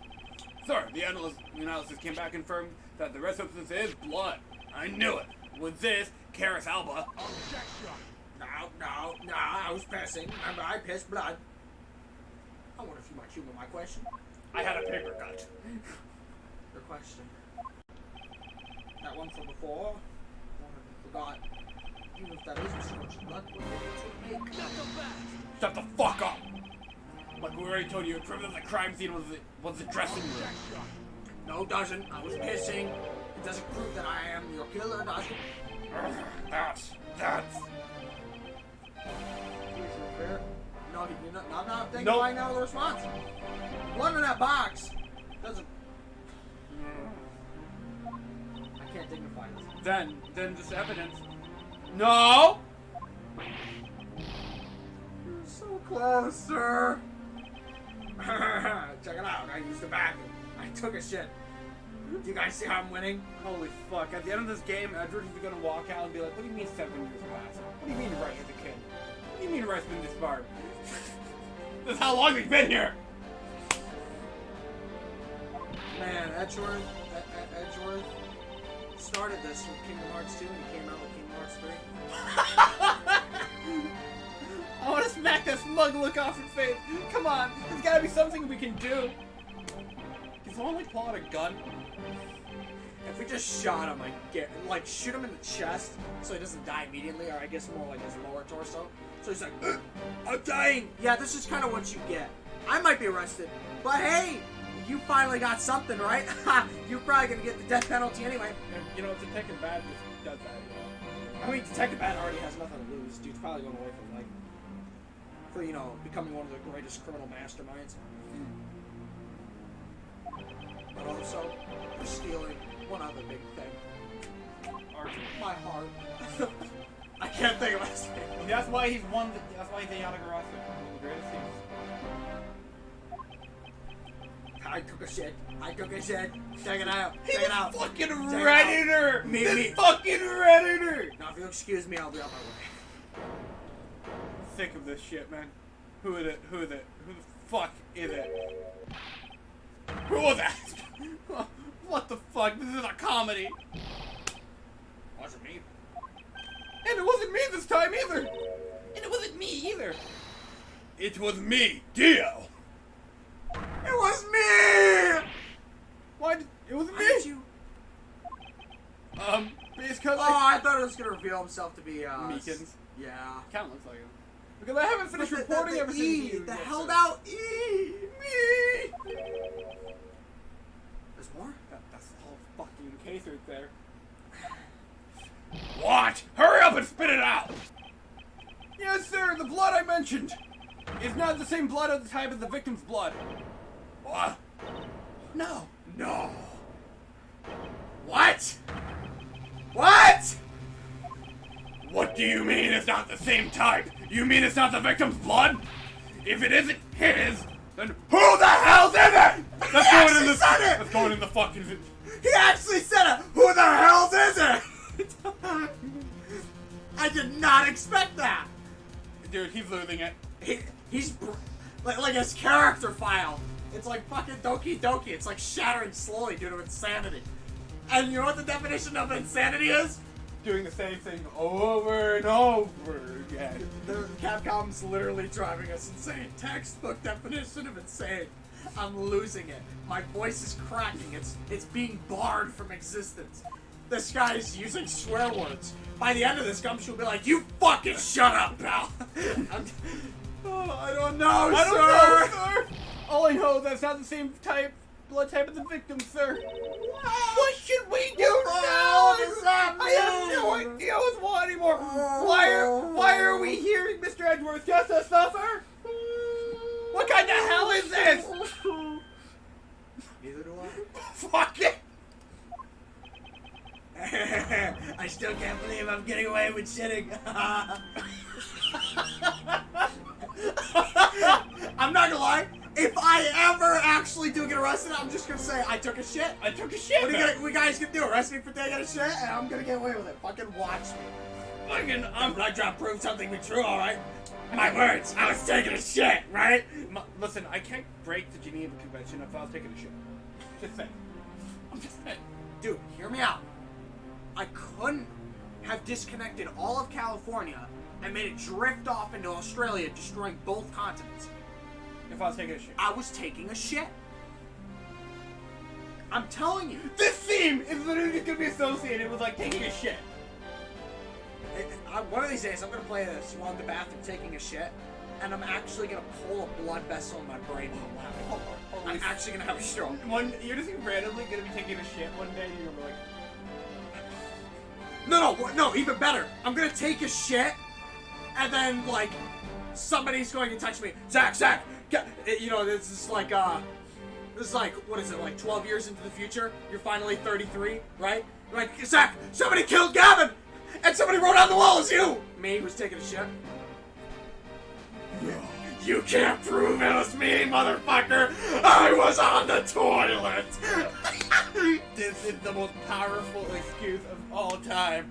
Sir, the analysis came back and confirmed that the red substance is blood. I knew it. Was this Karis Alba? No, I was pissing. Remember, I pissed blood. I wonder if you might humor my question. I had a paper cut. Your question. That one from before. One I forgot. Even if that is a source of blood, what did it make? Shut the fuck up! Like we already told you, it proved that the crime scene was the dressing room. No, it doesn't. I was pissing. It doesn't prove that I am your killer, does it? That's... No, you're not, I'm not thinking Nope. right now of the response. Blood in that box doesn't... I can't dignify this. Then this evidence. No! You're so close, sir. Check it out. I used the bathroom. I took a shit. Do you guys see how I'm winning? Holy fuck. At the end of this game, Edward is gonna walk out and be like, what do you mean 7 years passed? What do you mean right as a kid? What do you mean right's been disbarred? This is how long we've been here! Man, Edgeworth started this with Kingdom Hearts 2 and he came out with Kingdom Hearts 3. I want to smack that smug look off her face. Come on, there's gotta be something we can do. Can someone like pull out a gun? If we just shot him, like shoot him in the chest so he doesn't die immediately, or I guess more like his lower torso. So he's like, I'm dying. Yeah, this is kind of what you get. I might be arrested, but hey, you finally got something, right? You're probably gonna get the death penalty anyway. And, you know, Detective Bad just does that, you know. I mean, Detective Bad already has nothing to lose. Dude's probably going away for life. For, you know, becoming one of the greatest criminal masterminds. But also, for stealing one other big thing. My heart. I can't think of his name. That's why he's one. That's why he's a Yanagarasa, one of the greatest thieves. I took a shit. Check it out. He's Check it a out. fucking Check it out. Redditor! Me. Fucking Redditor! Now, if you'll excuse me, I'll be on my way. Sick of this shit, man. Who is it? Who is it? Who the fuck is it? Who was that? What the fuck? This is a comedy. Wasn't me. And it wasn't me this time either. And it wasn't me either. It was me, Dio. It was me! Why? It was Why me. did you? Because Oh, I thought it was gonna reveal himself to be, Meekins. Yeah. Kind of looks like him. Because I haven't finished reporting the everything E, to you the yet, held sir. out E! Me! There's more? That's the whole fucking case right there. What? Hurry up and spit it out! Yes, sir. The blood I mentioned is not the same blood of the type as the victim's blood. What? No. No. What? What? What do you mean it's not the same type? You mean it's not the victim's blood? If it isn't his, then who the hell's in it? He actually said it! Let's go in the fucking. He actually said it! Who the hell is it? I did not expect that! Dude, he's losing it. He's like his character file. It's like fucking Doki Doki. It's like shattering slowly due to insanity. And you know what the definition of insanity is? Doing the same thing over and over again. The Capcom's literally driving us insane. Textbook definition of insane. I'm losing it. My voice is cracking. It's being barred from existence. This guy is using swear words. By the end of this, Gumshoe will be like, "You fucking shut up, pal." I don't know, I don't sir. know, sir. All I know is that's not the same blood type as the victim, sir. What should we do What the now? hell does that I have no mean? idea what's what anymore. Why are we here, Mr. Edgeworth? Just to suffer? What kind of hell is this? Neither do Fuck it. I still can't believe I'm getting away with shitting. I'm not gonna lie. If I ever actually do get arrested, I'm just gonna say I took a shit. I took a shit. What are you guys gonna do? Arrest me for taking a shit, and I'm gonna get away with it. Fucking watch me. Fucking, I'm blood drop prove something be true, all right? My words. I was taking a shit, right? Listen, I can't break the Geneva Convention if I was taking a shit. Just saying. I'm just saying. Dude, hear me out. I couldn't have disconnected all of California and made it drift off into Australia, destroying both continents. If I was taking a shit. I was taking a shit. I'm telling you. This scene is literally just gonna be associated with like taking a shit. One of these days, I'm gonna play this while in the bathroom taking a shit, and I'm actually gonna pull a blood vessel in my brain while I'm laughing. I'm actually gonna have a stroke. You're just randomly gonna be taking a shit one day and you're gonna be like, No, even better. I'm gonna take a shit, and then, like, somebody's going to touch me. Zach, you know, this is like, what is it, like 12 years into the future? You're finally 33, right? You're like, Zach, somebody killed Gavin! And somebody wrote on the wall, it's you! Me was taking a shit. You can't prove it was me, motherfucker! I was on the toilet! this is the most powerful excuse of all time.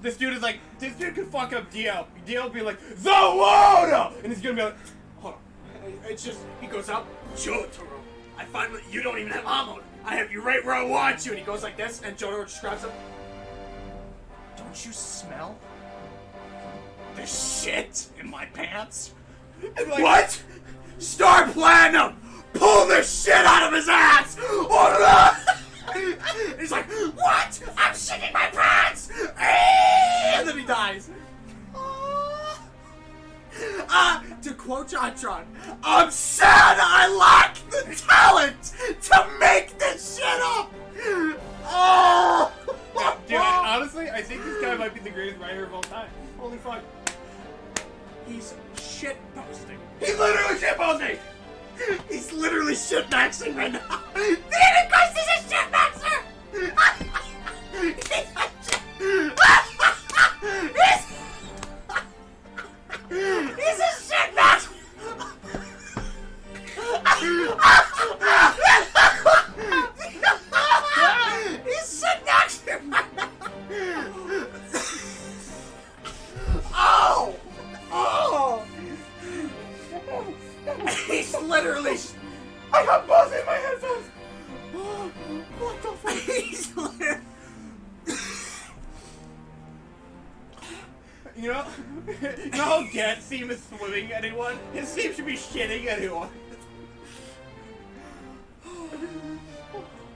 This dude could fuck up Dio. Dio would be like, the water! And he's gonna be like, hold on. It's just, he goes up, Jotaro, I finally, you don't even have ammo. I have you right where I want you. And he goes like this, and Jotaro just grabs him. Don't you smell the shit in my pants? And like, What? Star Platinum! Pull the shit out of his ass! Oh, no! He's like, what? I'm shitting my pants! And then he dies. To quote Jontron, I'm sad I lack the talent to make this shit up! Oh! dude, honestly, I think this guy might be the greatest writer of all time. Holy fuck. He's shit posting. He's literally shitposting! He's literally shit maxing right now. The Christ is a shit maxer! He's a shit maxer! He's shit maxer! Oh! Oh! He's literally. I got buzz in my headphones! What the fuck? He's literally. You know how Get Seam is swimming anyone? His Seam should be shitting anyone.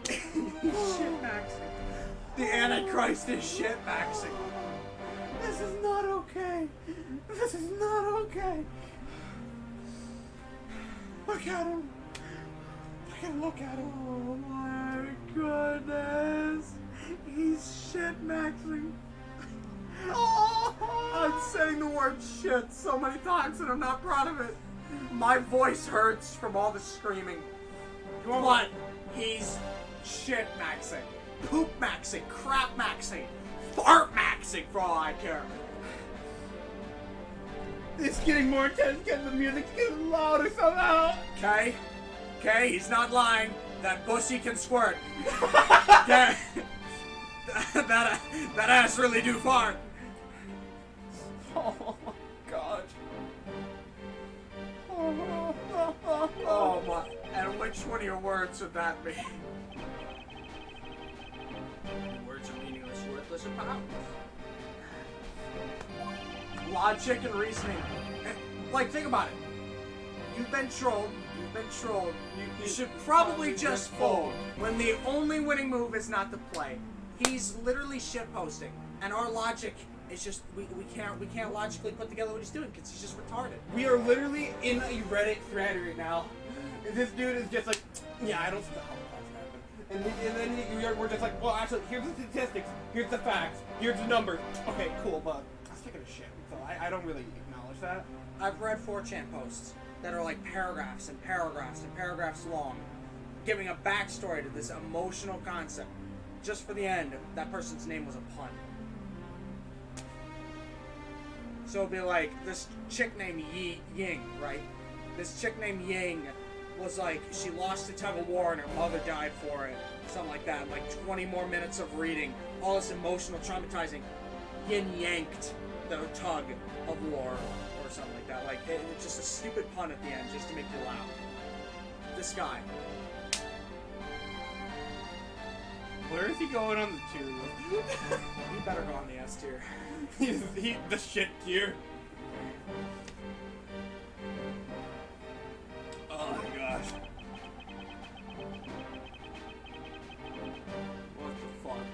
Shit maxing. The Antichrist is shit maxing. This is not okay. This is not okay. Look at him. Look at him. Oh my goodness. He's shit maxing. Oh, I'm saying the word shit so many times and I'm not proud of it. My voice hurts from all the screaming. But he's shit maxing, poop maxing, crap maxing, fart maxing for all I care. It's getting more intense because the music's getting louder somehow. Okay, he's not lying. That pussy can squirt. that ass really do fart. Oh my god. Oh my, and which one of your words would that be? Words are meaningless, worthless, and powerless. Logic and reasoning. Like, think about it. You've been trolled. You should probably just fold when the only winning move is not to play. He's literally shitposting, and our logic is just we can't logically put together what he's doing because he's just retarded. We are literally in a Reddit thread right now. This dude is just like, yeah, I don't see how that's happened. And then we're just like, well, actually, here's the statistics, here's the facts, here's the numbers. Okay, cool, but I'm sick of shit, so I don't really acknowledge that. I've read 4chan posts that are like paragraphs and paragraphs and paragraphs long, giving a backstory to this emotional concept. Just for the end, that person's name was a pun. So it'd be like, this chick named Ying, right? This chick named Ying was like, she lost a tug of war and her mother died for it. Something like that. Like 20 more minutes of reading. All this emotional, traumatizing. Yin yanked the tug of war or something like that. Like, it's just a stupid pun at the end just to make you laugh. This guy. Where is he going on the tier? He better go on the S tier. He's the shit tier. Oh my gosh. What the fuck?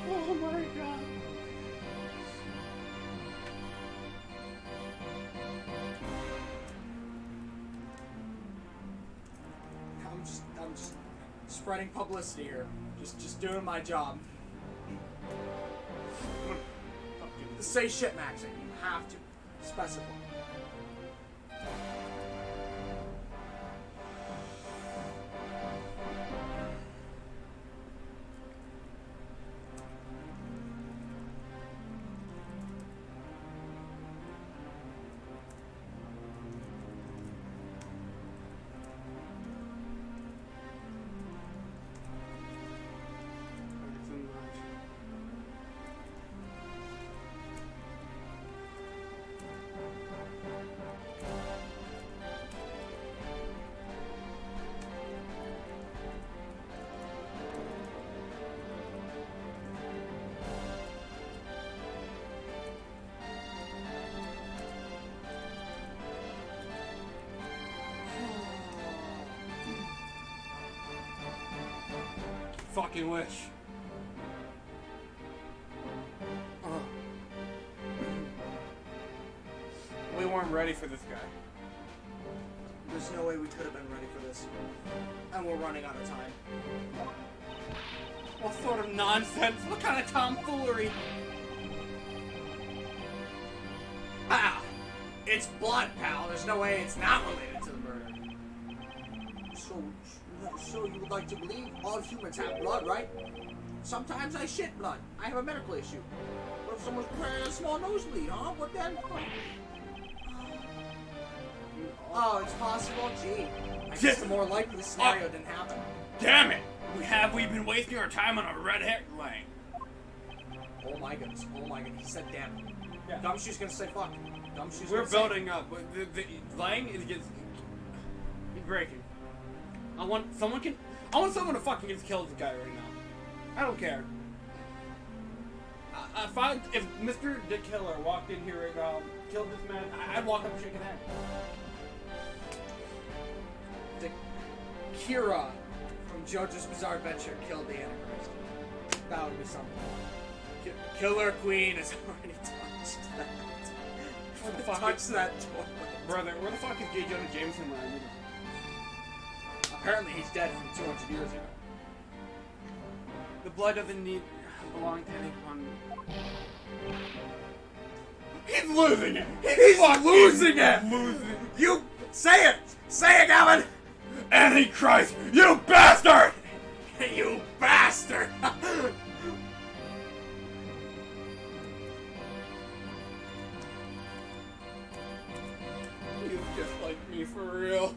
Oh my god. I'm just spreading publicity here. Just doing my job. Say shit maxing. You have to specify. fucking wish. We weren't ready for this guy. There's no way we could have been ready for this. And we're running out of time. What sort of nonsense? What kind of tomfoolery? Ah! It's blood, pal. There's no way it's not related to the murder. So you would like to believe all humans have blood, right? Sometimes I shit blood. I have a medical issue. What if someone's carrying a small nosebleed, huh? What then? Oh, it's possible? Gee. I guess the more likely scenario didn't happen. Damn it! Have we been wasting our time on a red hair lane? Oh my goodness. Oh my goodness. He said damn it. Yeah. Gumshoe's gonna say fuck. Gumshoe's We're gonna say building up. The Lang is just he's breaking. I want someone to fucking just kill this guy right now. I don't care. If Mr. Dick Killer walked in here and killed this man, I'd walk up and shake his hand. Kira from JoJo's Bizarre Adventure killed the Antichrist. That would be something. Killer Queen has already touched that. Where the fuck Touched that toilet. Brother, where the fuck is J. Jonah Jameson when I need him? Apparently he's dead from 200 years ago. The blood doesn't belong to anyone. He's losing it! He's losing it! Losing. You say it! Say it, Gavin! Antichrist, you bastard! You bastard! He's just like me for real.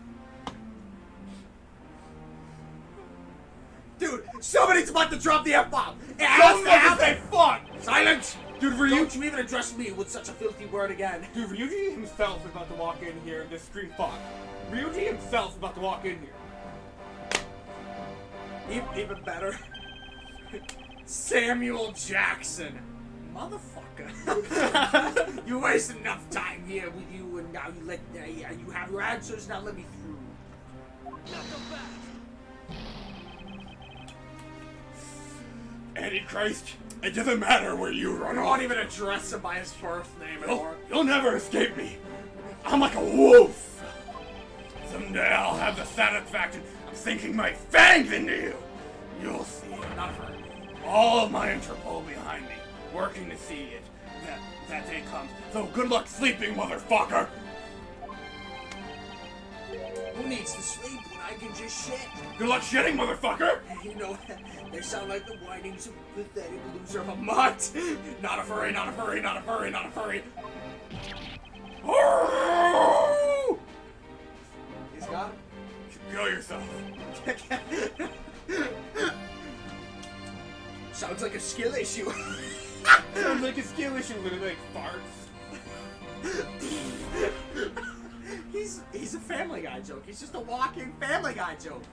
Dude, somebody's about to drop the F-bomb! It has to happen! fuck! Silence! Dude, Don't you even address me with such a filthy word again. Dude, Ryuji himself is about to walk in here and just scream fuck. Ryuji himself is about to walk in here. Even better. Samuel Jackson. Motherfucker. You wasted enough time here with you, and now you have your answers. Now let me through. Antichrist, it doesn't matter where you run I off. won't even address him by his birth name anymore. You'll never escape me. I'm like a wolf. Someday I'll have the satisfaction of sinking my fangs into you. You'll see. Not for him. All of my Interpol behind me, working to see it. That day comes. So good luck sleeping, motherfucker. Who needs to sleep when I can just shit? Good luck shitting, motherfucker. You know, they sound like the whinings of a pathetic loser of a Mutt! Not a furry, not a furry, not a furry, not a furry. He's got him. You should kill yourself. Sounds like a skill issue. Sounds like a skill issue, literally like farts. He's a Family Guy joke. He's just a walking Family Guy joke.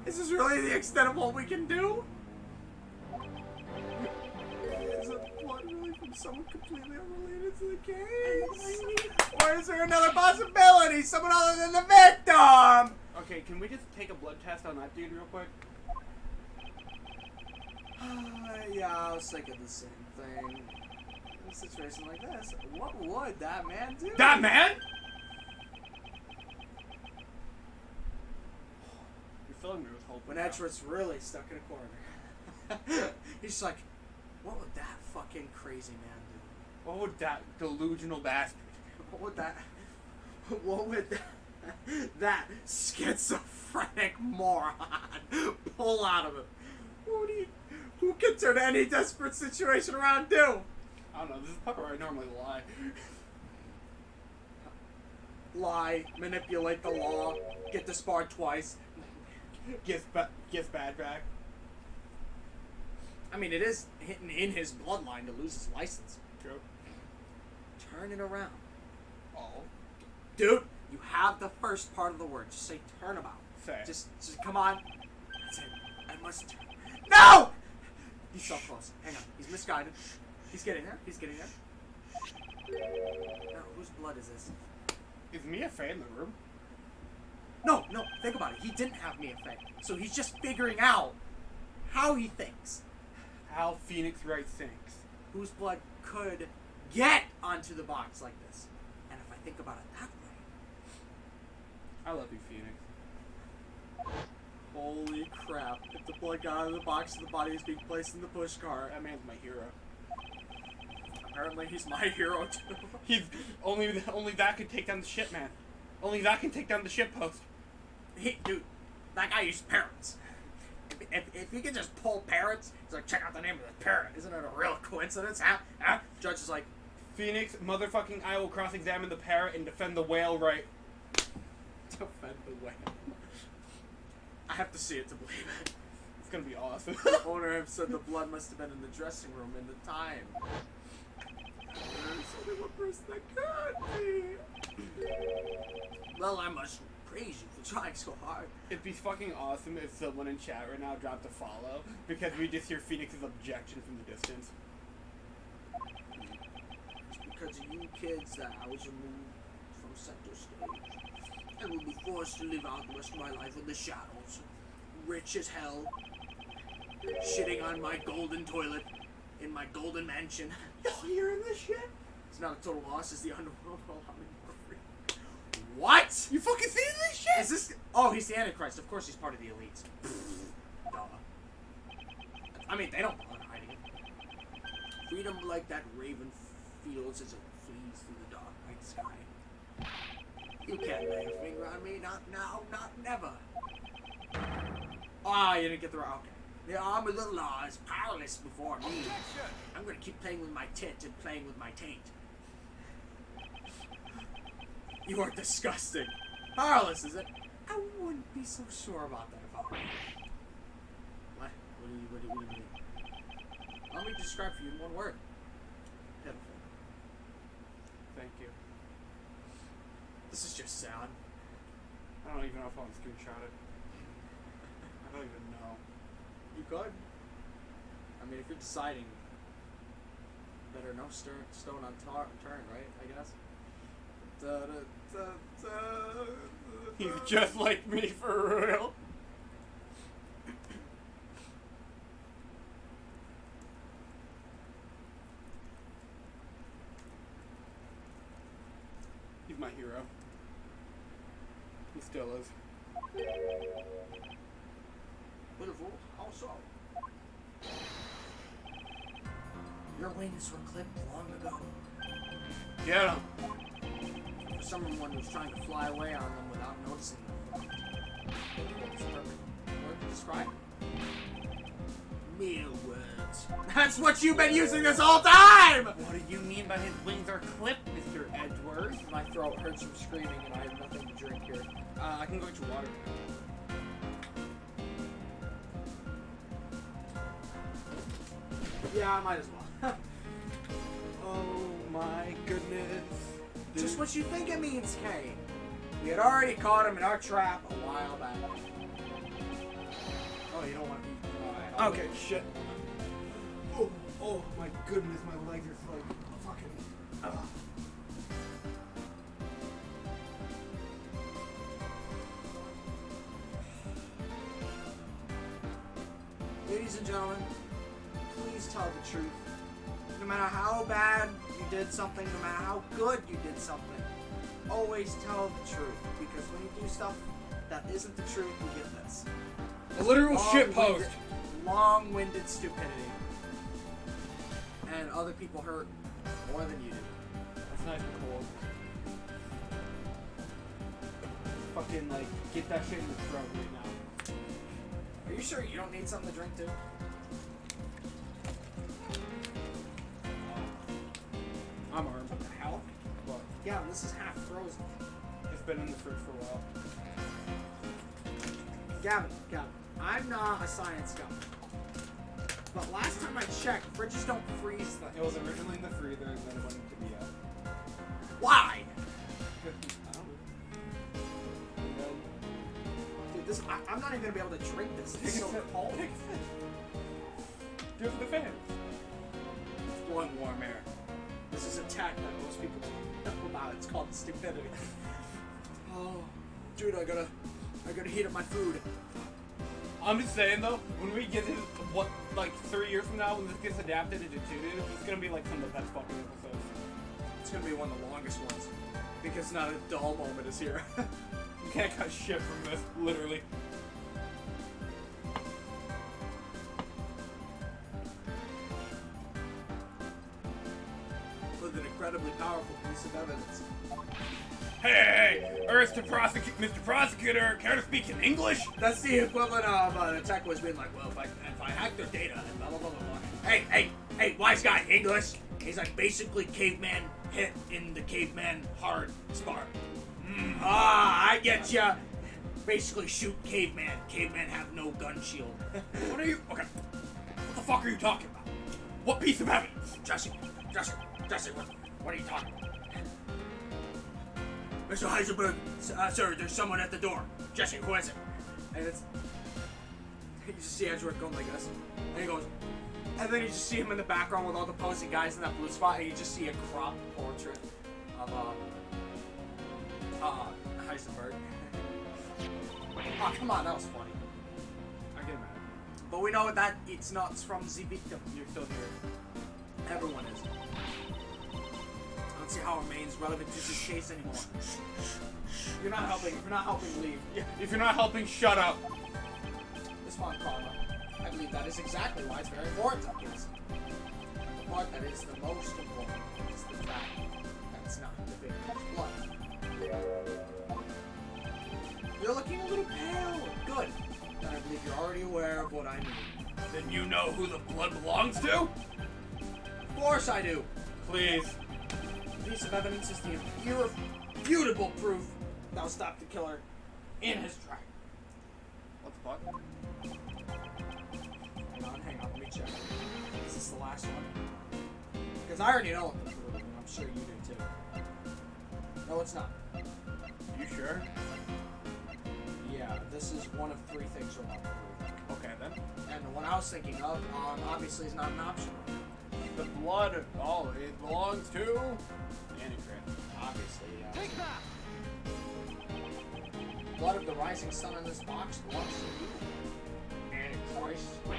Is this really the extent of what we can do? Is it blood really from someone completely unrelated to the case? Or is there another possibility? Someone other than the victim? Okay, can we just take a blood test on that dude real quick? Yeah, I was thinking the same thing. In a situation like this, what would that man do? That man? You're filling me with hope. When Edgeworth's really stuck in a corner. He's just like, what would that fucking crazy man do? What would that delusional bastard? What would that schizophrenic moron pull out of him? Who can turn any desperate situation around and do? I don't know, this is the part where I normally lie. Lie, manipulate the law, get disbarred twice. Gets bad back. I mean, it is in his bloodline to lose his license. True. Turn it around. Oh. Dude, you have the first part of the word. Just say turnabout. Say it. Just come on. That's it. I must turn. No! He's so close. Hang on. He's misguided. He's getting there. He's getting there. Now, whose blood is this? Is Mia Fey in the room? No. Think about it. He didn't have Mia Fey. So he's just figuring out how he thinks. How Phoenix Wright thinks. Whose blood could get onto the box like this. And if I think about it that way, I love you, Phoenix. holy crap. If the blood got out of the box and the body is being placed in the push cart, That man's my hero. apparently he's my hero too. He's only that could take down the ship, man. Only that can take down the ship post. Dude, that guy used parrots. If he could just pull parrots, he's like, check out the name of the parrot. Isn't it a real coincidence? Huh? Judge is like, Phoenix, motherfucking, I will cross-examine the parrot and defend the whale right. defend the whale. I have to see it to believe it. It's gonna be awesome. The owner have said the blood must have been in the dressing room in the time. There's only one person that could be. Well, I must praise you for trying so hard. It'd be fucking awesome if someone in chat right now dropped a follow, because we just hear Phoenix's objection from the distance. It's because of you kids that I was removed from center stage. And will be forced to live out the rest of my life in the shadows. Rich as hell. Shitting on my golden toilet in my golden mansion. Y'all hearing this shit? It's not a total loss, it's the underworld will allow me more freedom. What? You fucking see this shit? Is this? Oh, he's the Antichrist. Of course, he's part of the elites. Duh. I mean, they don't bother hiding it. Freedom like that raven feels as it flees through the dark night sky. You can't lay a finger on me, not now, not never. Ah, you didn't get the right. Okay. The arm of the law is powerless before me. I'm gonna keep playing with my tit and playing with my taint. You are disgusting. Powerless, is it? I wouldn't be so sure about that if I were you. What? What do you mean? Let me describe for you in one word. Pitiful. Thank you. This is just sad. I don't even know if I want to screenshot it. I don't even know. You could. I mean, if you're deciding, better no stone unturned, right? I guess. He's just like me for real. He's my hero. He still is. Pitiful? How so? Your wings were clipped long ago. Get him. For someone who's trying to fly away on them without noticing them. Pitiful is perfect word to describe. Mere words. That's what you've been using this whole time! What do you mean by his wings are clipped, Mr. Edgeworth? My throat hurts from screaming and I have nothing to drink here. I can go get you water. Yeah, I might as well. Oh my goodness. Just what you think it means, Kay. We had already caught him in our trap a while back. Oh, you don't want to be... Alright, Okay, shit. Oh my goodness, my legs are like fucking. Ladies and gentlemen, please tell the truth. No matter how bad you did something, no matter how good you did something, always tell the truth. Because when you do stuff that isn't the truth, you get this. A literal shit Long-winded- post. Long-winded stupidity. And other people hurt more than you do. That's nice and cold. Fucking like get that shit in the throat right now. Are you sure you don't need something to drink too? I'm armed. What the hell? But Yeah, this is half frozen. it's been in the fridge for a while. Gavin, I'm not a science guy. But last time I checked, fridges don't freeze things. It was originally in the freezer and then it went into the Why? I don't know. Dude, this I'm not even gonna be able to drink this. It's so cold. Do it for the fans. It's blowing warm air. This is a tech that most people don't know about. It's called stupidity. Oh, dude, I gotta heat up my food. I'm just saying though, when we get to what, like 3 years from now, when this gets adapted into 2D, it's gonna be like some of the best fucking episodes. It's gonna be one of the longest ones because not a dull moment is here. You can't cut shit from this, literally. With an incredibly powerful piece of evidence. Hey, Mr. Prosecutor, care to speak in English? That's the equivalent of the tech was being like, well, if I hack their data and blah blah blah blah blah. Hey, wise guy, English. He's like basically caveman hit in the caveman hard spot. I get ya. Basically shoot caveman. Caveman have no gun shield. What are you? Okay. What the fuck are you talking about? What piece of evidence? Jesse, what are you talking about? Mr. Heisenberg, sir, there's someone at the door. Jesse, who is it? And it's... You just see Edgeworth going like this. And he goes... And then you just see him in the background with all the posing guys in that blue spot, and you just see a crop portrait of, Heisenberg. Oh, come on, that was funny. I get mad. But we know that it's not from the victim. You're still here. Everyone is. I don't see how it remains relevant to this case anymore. You're not helping. If you're not helping, leave. Yeah, if you're not helping, shut up. This one, karma. I believe that is exactly why it's very important to this. The part that is the most important is the fact that it's not the victim's blood. You're looking a little pale. Good. Then I believe you're already aware of what I mean. Then you know who the blood belongs to? Of course I do. Please. The piece of evidence is the irrefutable proof that will stop the killer in his track. What the fuck? Hang on, let me check. Is this the last one? Because I already know what the proof is, and I'm sure you do too. No, it's not. You sure? Yeah, this is one of 3 things from our proof. Okay then. And the one I was thinking of, obviously is not an option. The blood, it belongs to the Antichrist. Obviously, yeah. Take that! Blood of the rising sun in this box belongs to you. Antichrist. I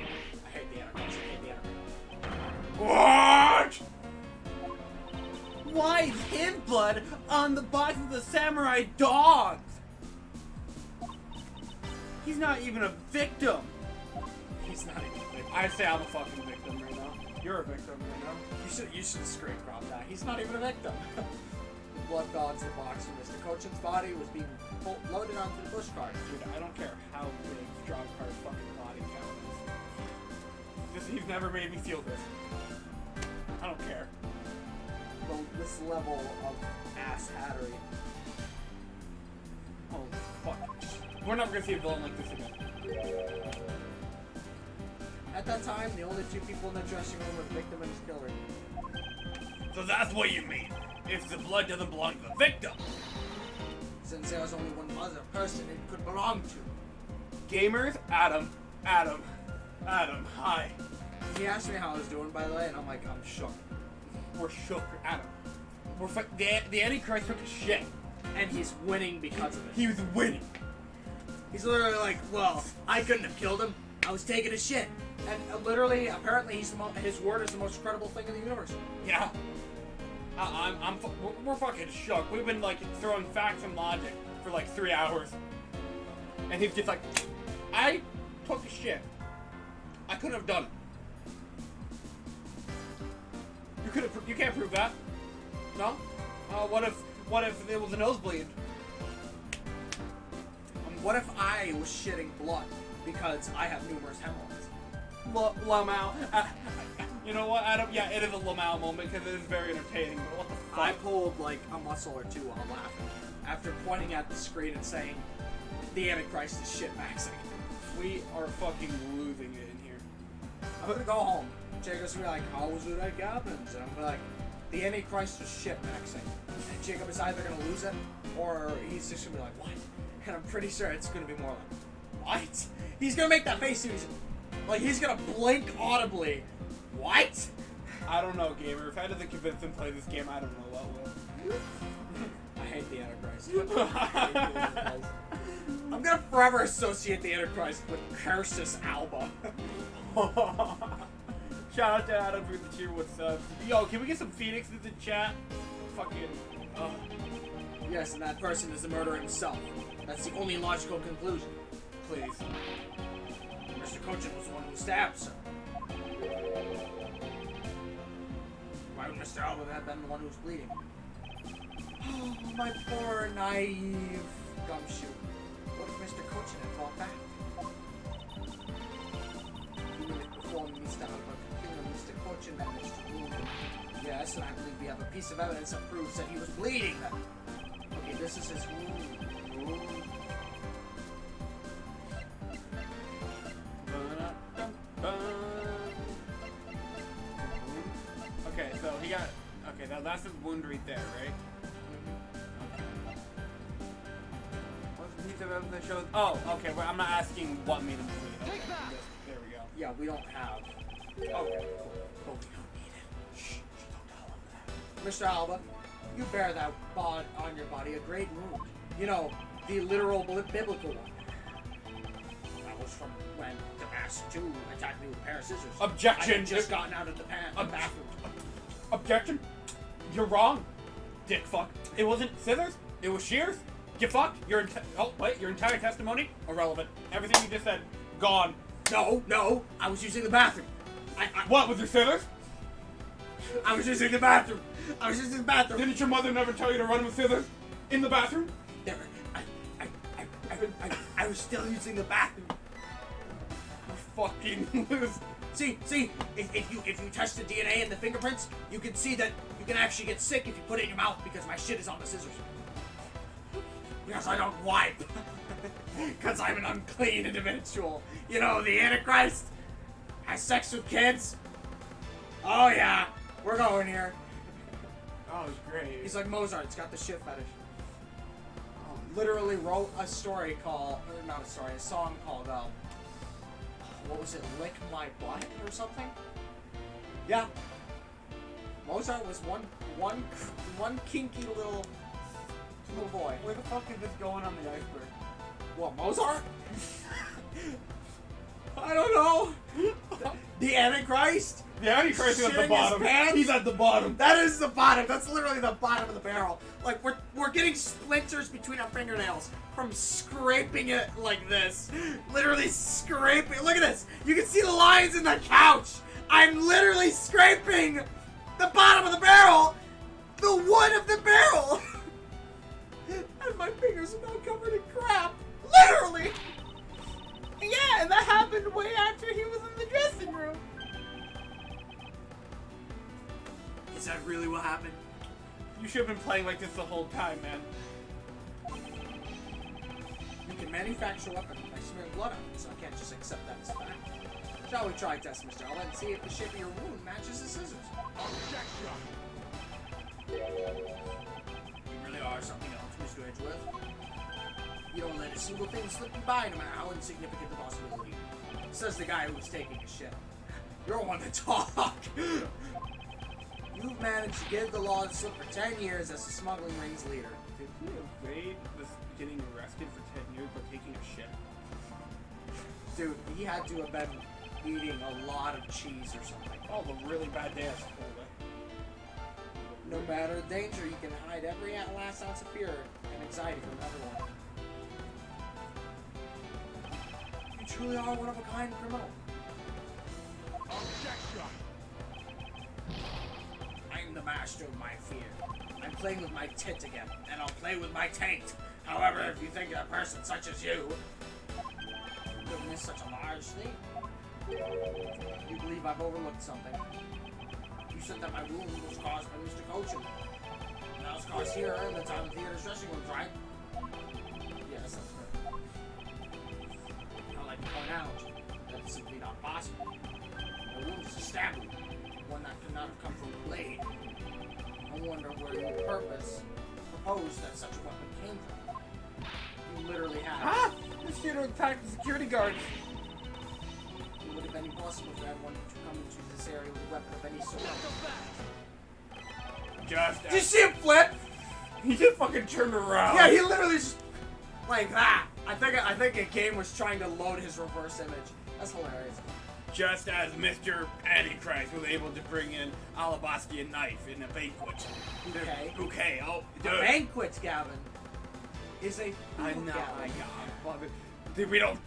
hate the Antichrist. I hate the Antichrist. What? Why is his blood on the box of the samurai dogs? He's not even a victim. He's not even a victim. I'd say I'm a fucking victim right now. You're a victim right now. You should screen crop that. He's not even a victim. The blood fell into the box when Mr. Cochin's body was being loaded onto the bush cart. Dude, I don't care how big Strong Car's fucking body count is. He's never made me feel this. I don't care. This level of ass hattery. Holy fuck. We're never gonna see a villain like this again. At that time, the only 2 people in the dressing room were the victim and his killer. So that's what you mean. If the blood doesn't belong to the victim. Since there was only one other person it could belong to. Gamers, Adam, hi. He asked me how I was doing, by the way, and I'm like, I'm shook. We're shook, Adam. The Antichrist took a shit. And he's winning because of it. He was winning. He's literally like, well, I couldn't have killed him. I was taking a shit. And literally, apparently, his word is the most credible thing in the universe. Yeah. We're fucking shook. We've been like throwing facts and logic for like 3 hours. And he's just like, I took a shit. I couldn't have done it. You can't prove that. No? What if it was a nosebleed? What if I was shitting blood because I have numerous hemorrhoids? Lamau. You know what, Adam? Yeah, it is a Lamau moment because it is very entertaining. But what the fuck? I pulled like a muscle or 2 while laughing after pointing at the screen and saying, "The Antichrist is shit maxing." We are fucking losing it in here. I'm gonna go home. Jacob's gonna be like, "How was it at Gavins?" And I'm gonna be like, "The Antichrist was shit maxing." And Jacob is either gonna lose it or he's just gonna be like, "What?" And I'm pretty sure it's gonna be more like, "What?" He's gonna make that face. He's gonna blink audibly. What? I don't know, gamer. If I doesn't convince him to play this game, I don't know what will. I hate the Antichrist. I hate the Antichrist. I'm gonna forever associate the Antichrist with Cursus Alba. Shout out to Adam for the cheer with subs. Yo, can we get some Phoenix in the chat? Fucking. Yes, and that person is the murderer himself. That's the only logical conclusion. Please. Mr. Cochin was the one who stabbed, sir. Why would Mr. Alba have been the one who was bleeding? Oh, my poor, naive gumshoe. What if Mr. Cochin had fought back? Even if before Mr. Alba killed Mr. Cochin managed to wound him. Yes, and I believe we have a piece of evidence that proves that he was bleeding. Okay, this is his wound. Okay, so he got. Okay, that's his wound right there, right? What's the piece of evidence that shows? Oh, okay. Well, I'm not asking what made him bleed. Okay, there we go. Yeah, we don't have. Okay, cool. But we don't need it. Shh, don't tell him that. Mr. Alba, you bear that bod on your body a great wound. You know, the literal biblical one. That was from when the Master 2 attacked me with a pair of scissors. Objection! I had just gotten out of the bathroom. Objection! You're wrong, dick fuck. It wasn't scissors. It was shears. Get fucked. Your entire testimony irrelevant. Everything you just said gone. No, I was using the bathroom. What, with your scissors? I was using the bathroom. Didn't your mother never tell you to run with scissors in the bathroom? There, I was still using the bathroom. You fucking lose. See, if you touch the DNA and the fingerprints, you can see that you can actually get sick if you put it in your mouth because my shit is on the scissors. Because I don't wipe. Because I'm an unclean individual. You know, the Antichrist has sex with kids. Oh yeah, we're going here. Oh, it's great. He's like Mozart, it's got the shit fetish. Literally wrote a story called, or not a story, a song called, what was it, Lick My Butt or something? Yeah. Mozart was one kinky little boy. Where the fuck is this going on the iceberg? What, Mozart? I don't know. The Antichrist? The Antichrist is at the Shitting his bottom. pants? He's at the bottom. That is the bottom. That's literally the bottom of the barrel. Like, we're getting splinters between our fingernails from scraping it like this. Literally scraping. Look at this. You can see the lines in the couch. I'm literally scraping the bottom of the barrel. The wood of the barrel. And my fingers are now covered in crap. Literally. Yeah, and that happened way after he was in the dressing room. Is that really what happened? You should have been playing like this the whole time, man. You can manufacture weapons by smearing blood on it, so I can't just accept that as fact. Shall we try test, Mr. Alba, and see if the shape of your wound matches the scissors? You really are something else, Mr. Edgeworth. You don't let a single thing slip you by, no matter how insignificant the possibility. Says the guy who was taking a shit. You're one to talk. You've managed to give the law to slip for 10 years as the smuggling ring's leader. Did he evade this getting arrested for 10 years by taking a shit? Dude, he had to have been eating a lot of cheese or something. Oh, the really bad day at school, No matter the danger, you can hide every last ounce of fear and anxiety from everyone. You truly are one of a kind criminal. I'm the master of my fear. I'm playing with my tit again, and I'll play with my taint. However, if you think a person such as you could miss such a large thing, you believe I've overlooked something. You said that my wound was caused by Mr. Cochin. And that was caused here in the time of theater's dressing rooms, right? Yes, that's correct. I'd like to point out that it's simply not possible. The wound is a stab wound, one that could not have come from a blade. I wonder where you proposed that such a weapon came from. You literally had. Ah! This theater attacked the security guards. It would have been impossible for everyone to come into this area with a weapon of any sort. Just Did you see him flip? he just fucking turned around. Yeah, he literally just like that. I think a game was trying to load his reverse image. That's hilarious. Just as Mr. Antichrist was able to bring in Alabastian knife in a banquet. Bouquet. Bouquet, oh, A dude. banquet, Gavin, is a I food, know, Gavin. Dude, we don't...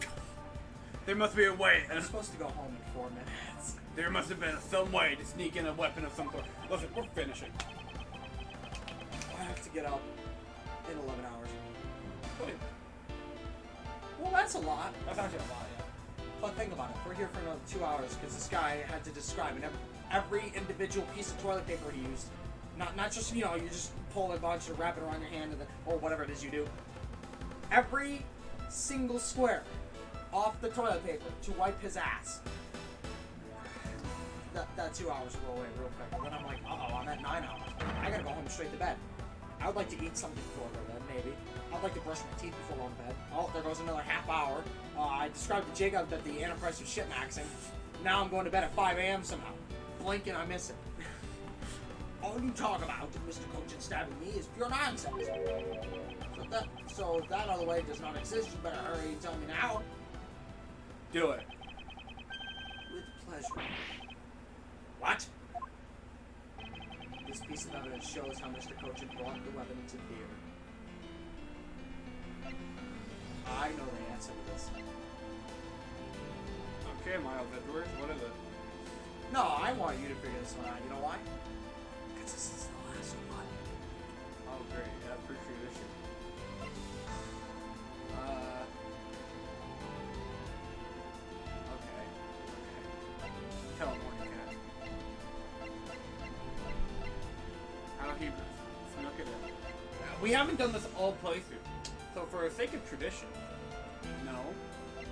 There must be a way. I'm supposed to go home in 4 minutes. There must have been some way to sneak in a weapon of some sort. Listen, we're finishing. I have to get up in 11 hours. Wait, Well, that's a lot. that's actually a lot, yeah. But think about it. We're here for another 2 hours because this guy had to describe every individual piece of toilet paper he used. Not just, you just pull a bunch and wrap it around your hand and then, or whatever it is you do. Every single square off the toilet paper to wipe his ass. That 2 hours will go away real quick. And then I'm like, uh-oh, I'm at 9 hours. I gotta go home straight to bed. I would like to eat something before I go to bed, maybe. I'd like to brush my teeth before going to bed. Oh, there goes another half hour. I described to Jacob that the Antichrist was shit-maxing. Now I'm going to bed at 5 a.m. somehow. Blink and I miss it. All you talk about, Mr. Coach, stabbing me is pure nonsense. So if that other way does not exist, you better hurry and tell me now. Do it. With pleasure. What? This piece of evidence shows how Mr. Coach had brought the weapon into the theater. I know the answer to this. Okay, Miles Edgeworth, what is it? No, I want you to figure this one out. You know why? Because this is the last one. Oh, great. Yeah, appreciate this shit. Okay. Teleporting cat. How he snuck it in. We haven't done this all playthrough. So for the sake of tradition, no. Wait.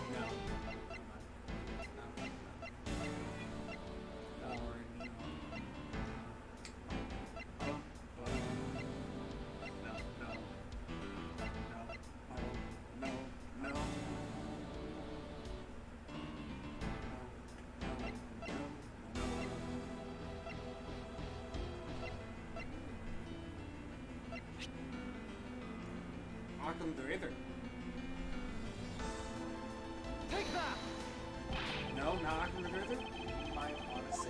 No. Occam's razor. Take that! No, not Occam's razor? I want to say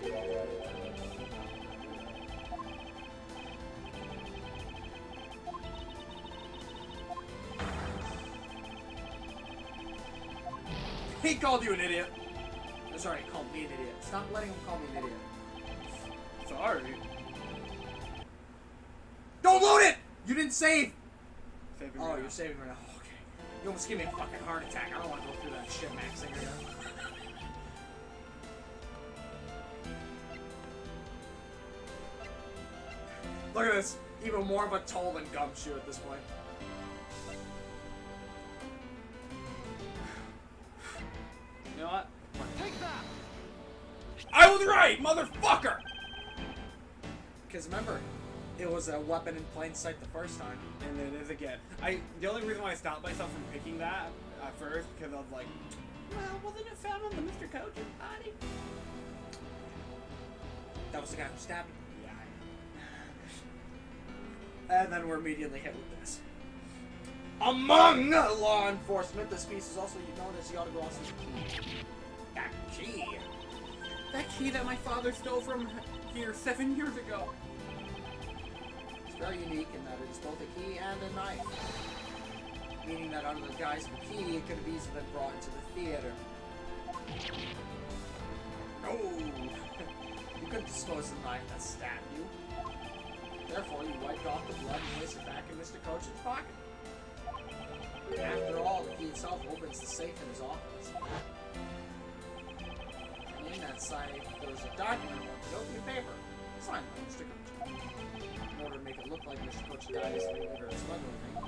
He called you an idiot. I'm sorry, he called me an idiot. Stop letting him call me an idiot. Sorry. Don't load it! You didn't save! Saving Oh, me you're now. saving right now. Oh, okay. You almost gave me a fucking heart attack. I don't want to go through that shit maxing again. Look at this. Even more of a toll than Gumshoe at this point. You know what? Take that! I was right, motherfucker! Because remember, it was a weapon in plain sight the first time. And it is again. The only reason why I stopped myself from picking that at first, because I was like, well, wasn't it found on the Mr. Coach's body? That was the guy who stabbed him. Yeah. And then we're immediately hit with this. Among law enforcement, this piece is also known as the autogloss's key. That key. That key that my father stole from here 7 years ago. It's very unique in that it is both a key and a knife. Meaning that under the guise of a key, it could have easily been brought into the theater. No! You couldn't dispose of the knife that stabbed you. Therefore, you wiped off the blood and placed it back in Mr. Coach's pocket. After all, the key itself opens the safe in his office. And in that safe, there's a document on Pinocchio paper, signed by Mr. Coach. In order to make it look like Mr. Coach died as a leader of smuggling thing,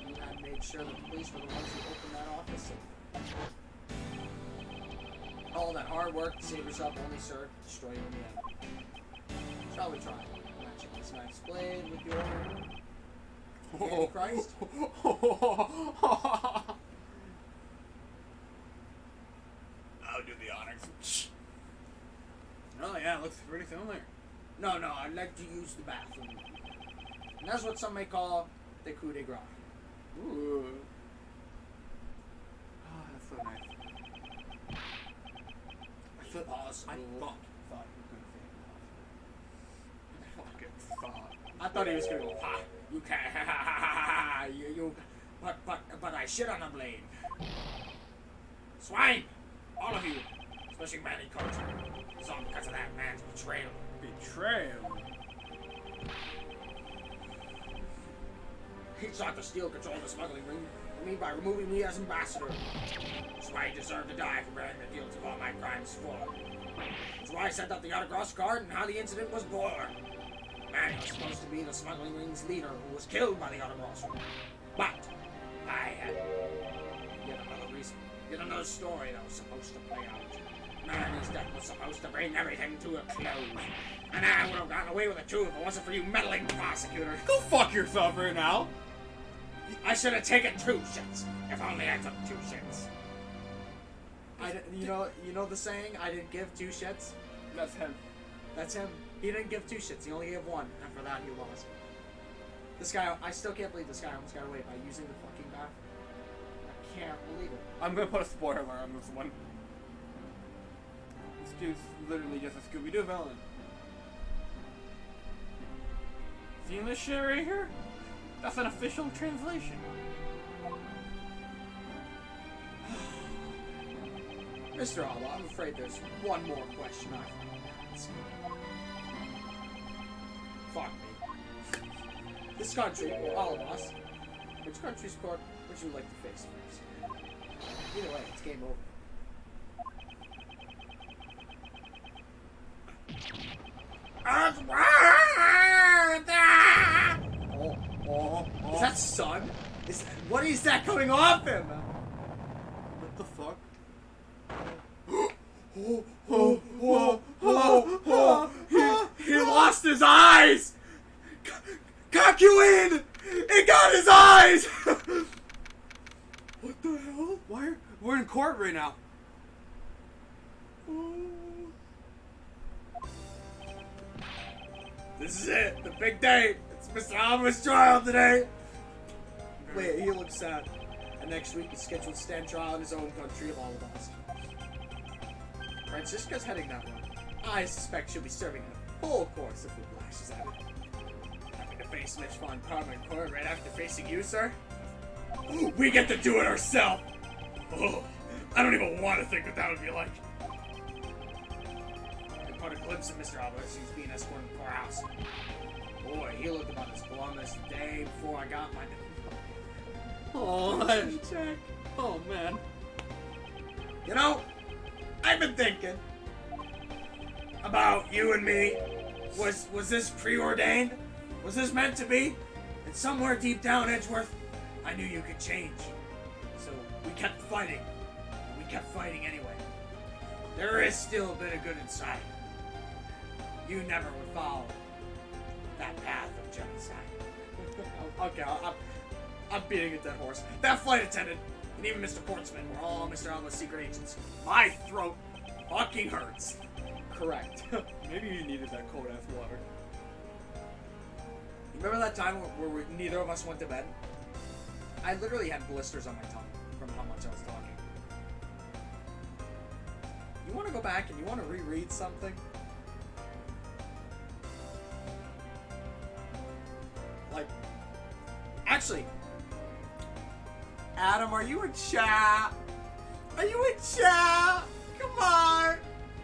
you had made sure that the police were the ones who opened that office safe. All that hard work to save yourself only served to destroy you in the end. Shall we try? Matching this knife's blade with your Antichrist? I'll do the honors. Oh yeah, it looks pretty similar. No, I'd like to use the bathroom. And that's what some may call the coup de grace. Ooh. Oh, that's so nice. I thought you were gonna say fucking thought. I thought he was gonna go, ha, you can't, ha, ha, ha, ha, ha, you, but I shit on a blade. Swine! All of you, especially Manny Carter. It's all because of that man's betrayal. Betrayal? He sought to steal control of the smuggling ring from me by removing me as ambassador. That's why he deserved to die for bearing the guilt of all my crimes for. That's why I sent out the autograph card and how the incident was born. Manny was supposed to be the smuggling ring's leader who was killed by the autograph. But I had yet another reason, yet another story that was supposed to play out. Manny's death was supposed to bring everything to a close. And I would have gotten away with it too if it wasn't for you meddling prosecutors. Go fuck yourself right now. I should have taken 2 shits. If only I took 2 shits. You know the saying, I didn't give 2 shits? That's him. That's him. He didn't give 2 shits. He only gave 1. And for that, he lost. This guy, I still can't believe this guy almost got away by using the fucking bathroom. I can't believe it. I'm gonna put a spoiler on this one. This dude's literally just a Scooby-Doo villain. Seeing this shit right here? That's an official translation. Mr. Alba, I'm afraid there's one more question I have to ask. Fuck me. This country, all of us, which country's court would you like to face first? Either way, it's game over. Is that sun? What is that coming off him? What the fuck? He lost his eyes! Cock you in! It got his eyes! What the hell? We're in court right now. This is it, the big day. It's Mr. Alba's trial today. Wait, he looks sad. And next week he's scheduled to stand trial in his own country of all of us. Francisca's heading that way. I suspect she'll be serving a full course of food lashes at it. Having to face Mitch Von Parma in court right after facing you, sir? We get to do it ourselves! Oh, I don't even want to think what that would be like. I caught a glimpse of Mr. Alba as he was being escorted to the courthouse. Boy, he looked about as glum as the day before I got my... Oh, check. Oh, man. You know, I've been thinking about you and me. Was this preordained? Was this meant to be? And somewhere deep down Edgeworth, I knew you could change. So we kept fighting. And we kept fighting anyway. There is still a bit of good inside. You never would follow that path of genocide. Okay, I'm beating a dead horse. That flight attendant and even Mr. Portsman were all Mr. Alba's secret agents. My throat fucking hurts. Correct. Maybe you needed that cold ass water. You remember that time where neither of us went to bed? I literally had blisters on my tongue from how much I was talking. You want to go back and you want to reread something? Like, actually, Adam, are you in chat? Are you in chat? Come on!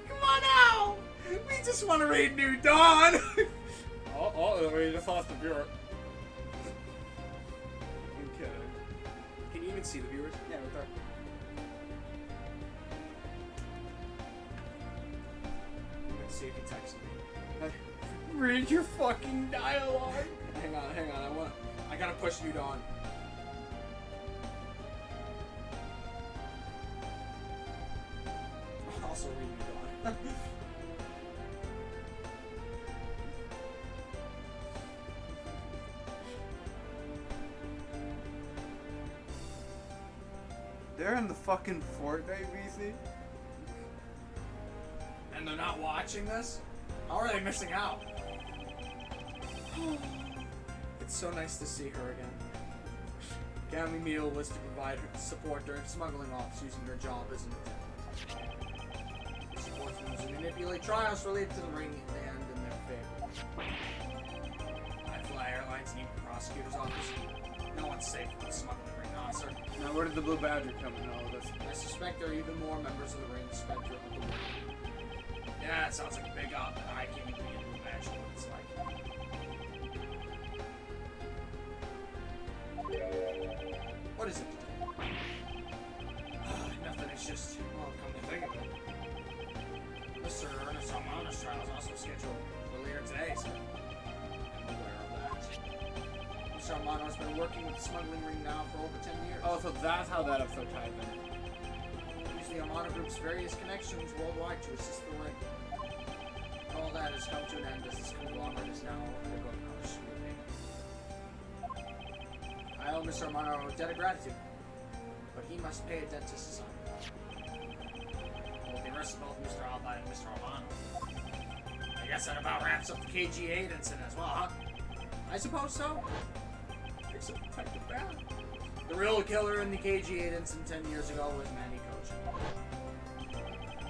Come on out! We just want to read New Dawn! We just lost the viewer. Okay. Can you even see the viewers? Yeah, right there. I'm gonna see if he texted me. Read your fucking dialogue. Hang on. I gotta push New Dawn. I'll also read New Dawn. They're in the fucking Fortnite, VC. And they're not watching this? How are they missing out? It's so nice to see her again. Gammy Meal was to provide her support during smuggling ops using her job as an attendant. The support was to manipulate trials related to the ring and land in their favor. Fly Airlines need a prosecutor's office. No one's safe from the smuggling ring, sir. Now, where did the Blue Badger come in all of this? I suspect there are even more members of the ring spread throughout the world. Yeah, it sounds like a big op, and I can't even begin to imagine what it's like. What is it today? Nothing, it's just, well, come to think of it. Mr. Ernest Almana's trial is also scheduled for later today, sir. I'm aware of that. Mr. Armano has been working with the smuggling ring now for over 10 years. Oh, so that's how that episode tied in. Use the Armano Group's various connections worldwide to assist the ring. All that has come to an end as this conglomerate is now undergoing harsh scrutiny. I owe Mr. Armano a debt of gratitude, but he must pay a debt to society. Well, the arrest of both Mr. Alba and Mr. Almano. I guess that about wraps up the KG8 incident as well, huh? I suppose so. Except Detective Bad. The real killer in the KG8 incident 10 years ago was Manny Coach.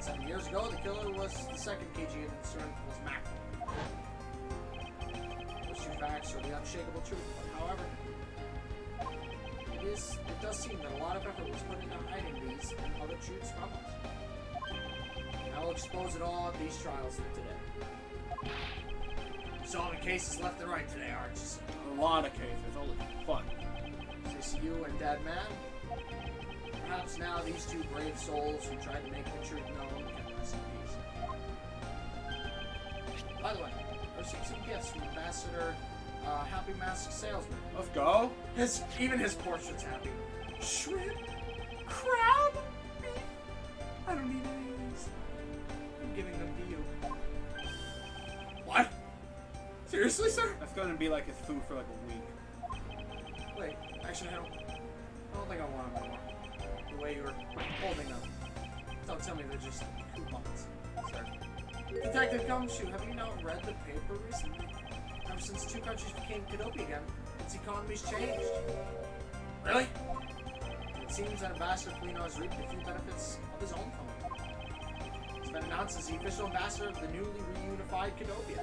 7 years ago, the killer was the second KG8 incident was Mac. Those two facts are the unshakable truth. However, it does seem that a lot of effort was put into hiding these and other truths from us. I will expose it all at these trials today. Solving cases left and right today, aren't you? A lot of cases. Holy fun. CCU and Dad Man. Perhaps now these two brave souls who tried to make the truth known can rest in peace. By the way, I received some gifts from Ambassador Happy Mask Salesman. Let's go. Even his portrait's happy. Shrimp? Crab? Beef? I don't need any of these. I'm giving them to you. What? Seriously, sir? That's going to be like his food for like a week. Wait, actually, I don't think I want them anymore. The way you were holding them. Don't tell me they're just coupons, sir. Detective Gumshoe, have you not read the paper recently? Ever since two countries became Kadopi again, its economy's changed. Really? It seems that Ambassador Polino has reaped a few benefits of his own company. He's been announced as the official ambassador of the newly reunified Kadopia.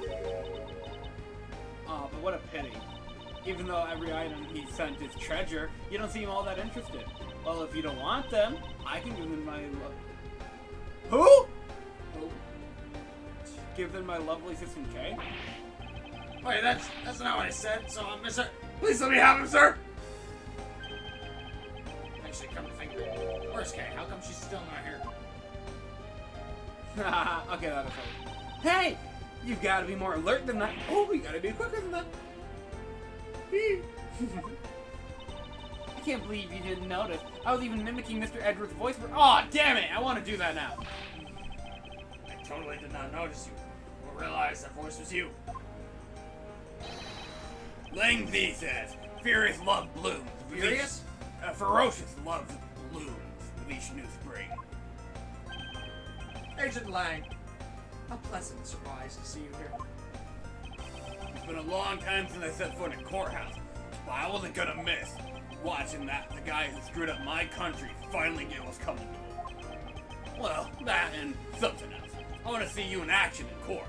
Oh, but what a pity. Even though every item he sent is treasure, you don't seem all that interested. Well, if you don't want them, I can give them my Who? Oh, Give them my lovely assistant Kay? Wait, that's not what I said. So, Mr. Please let me have him, sir. Actually, come to think of it, where's Kay? How come she's still not here? Okay, that'll fine. Hey! You've got to be more alert than that. Oh, we got to be quicker than that. I can't believe you didn't notice. I was even mimicking Mr. Edgeworth's voice for— Aw, damn it! I want to do that now. I totally did not notice you or realize that voice was you. Lang V says, furious love blooms. with Furious? each- ferocious love blooms with each new spring. Agent Lang, a pleasant surprise to see you here. It's been a long time since I set foot in a courthouse, but I wasn't gonna miss watching the guy who screwed up my country finally get what's coming to him. Well, that and something else. I want to see you in action in court.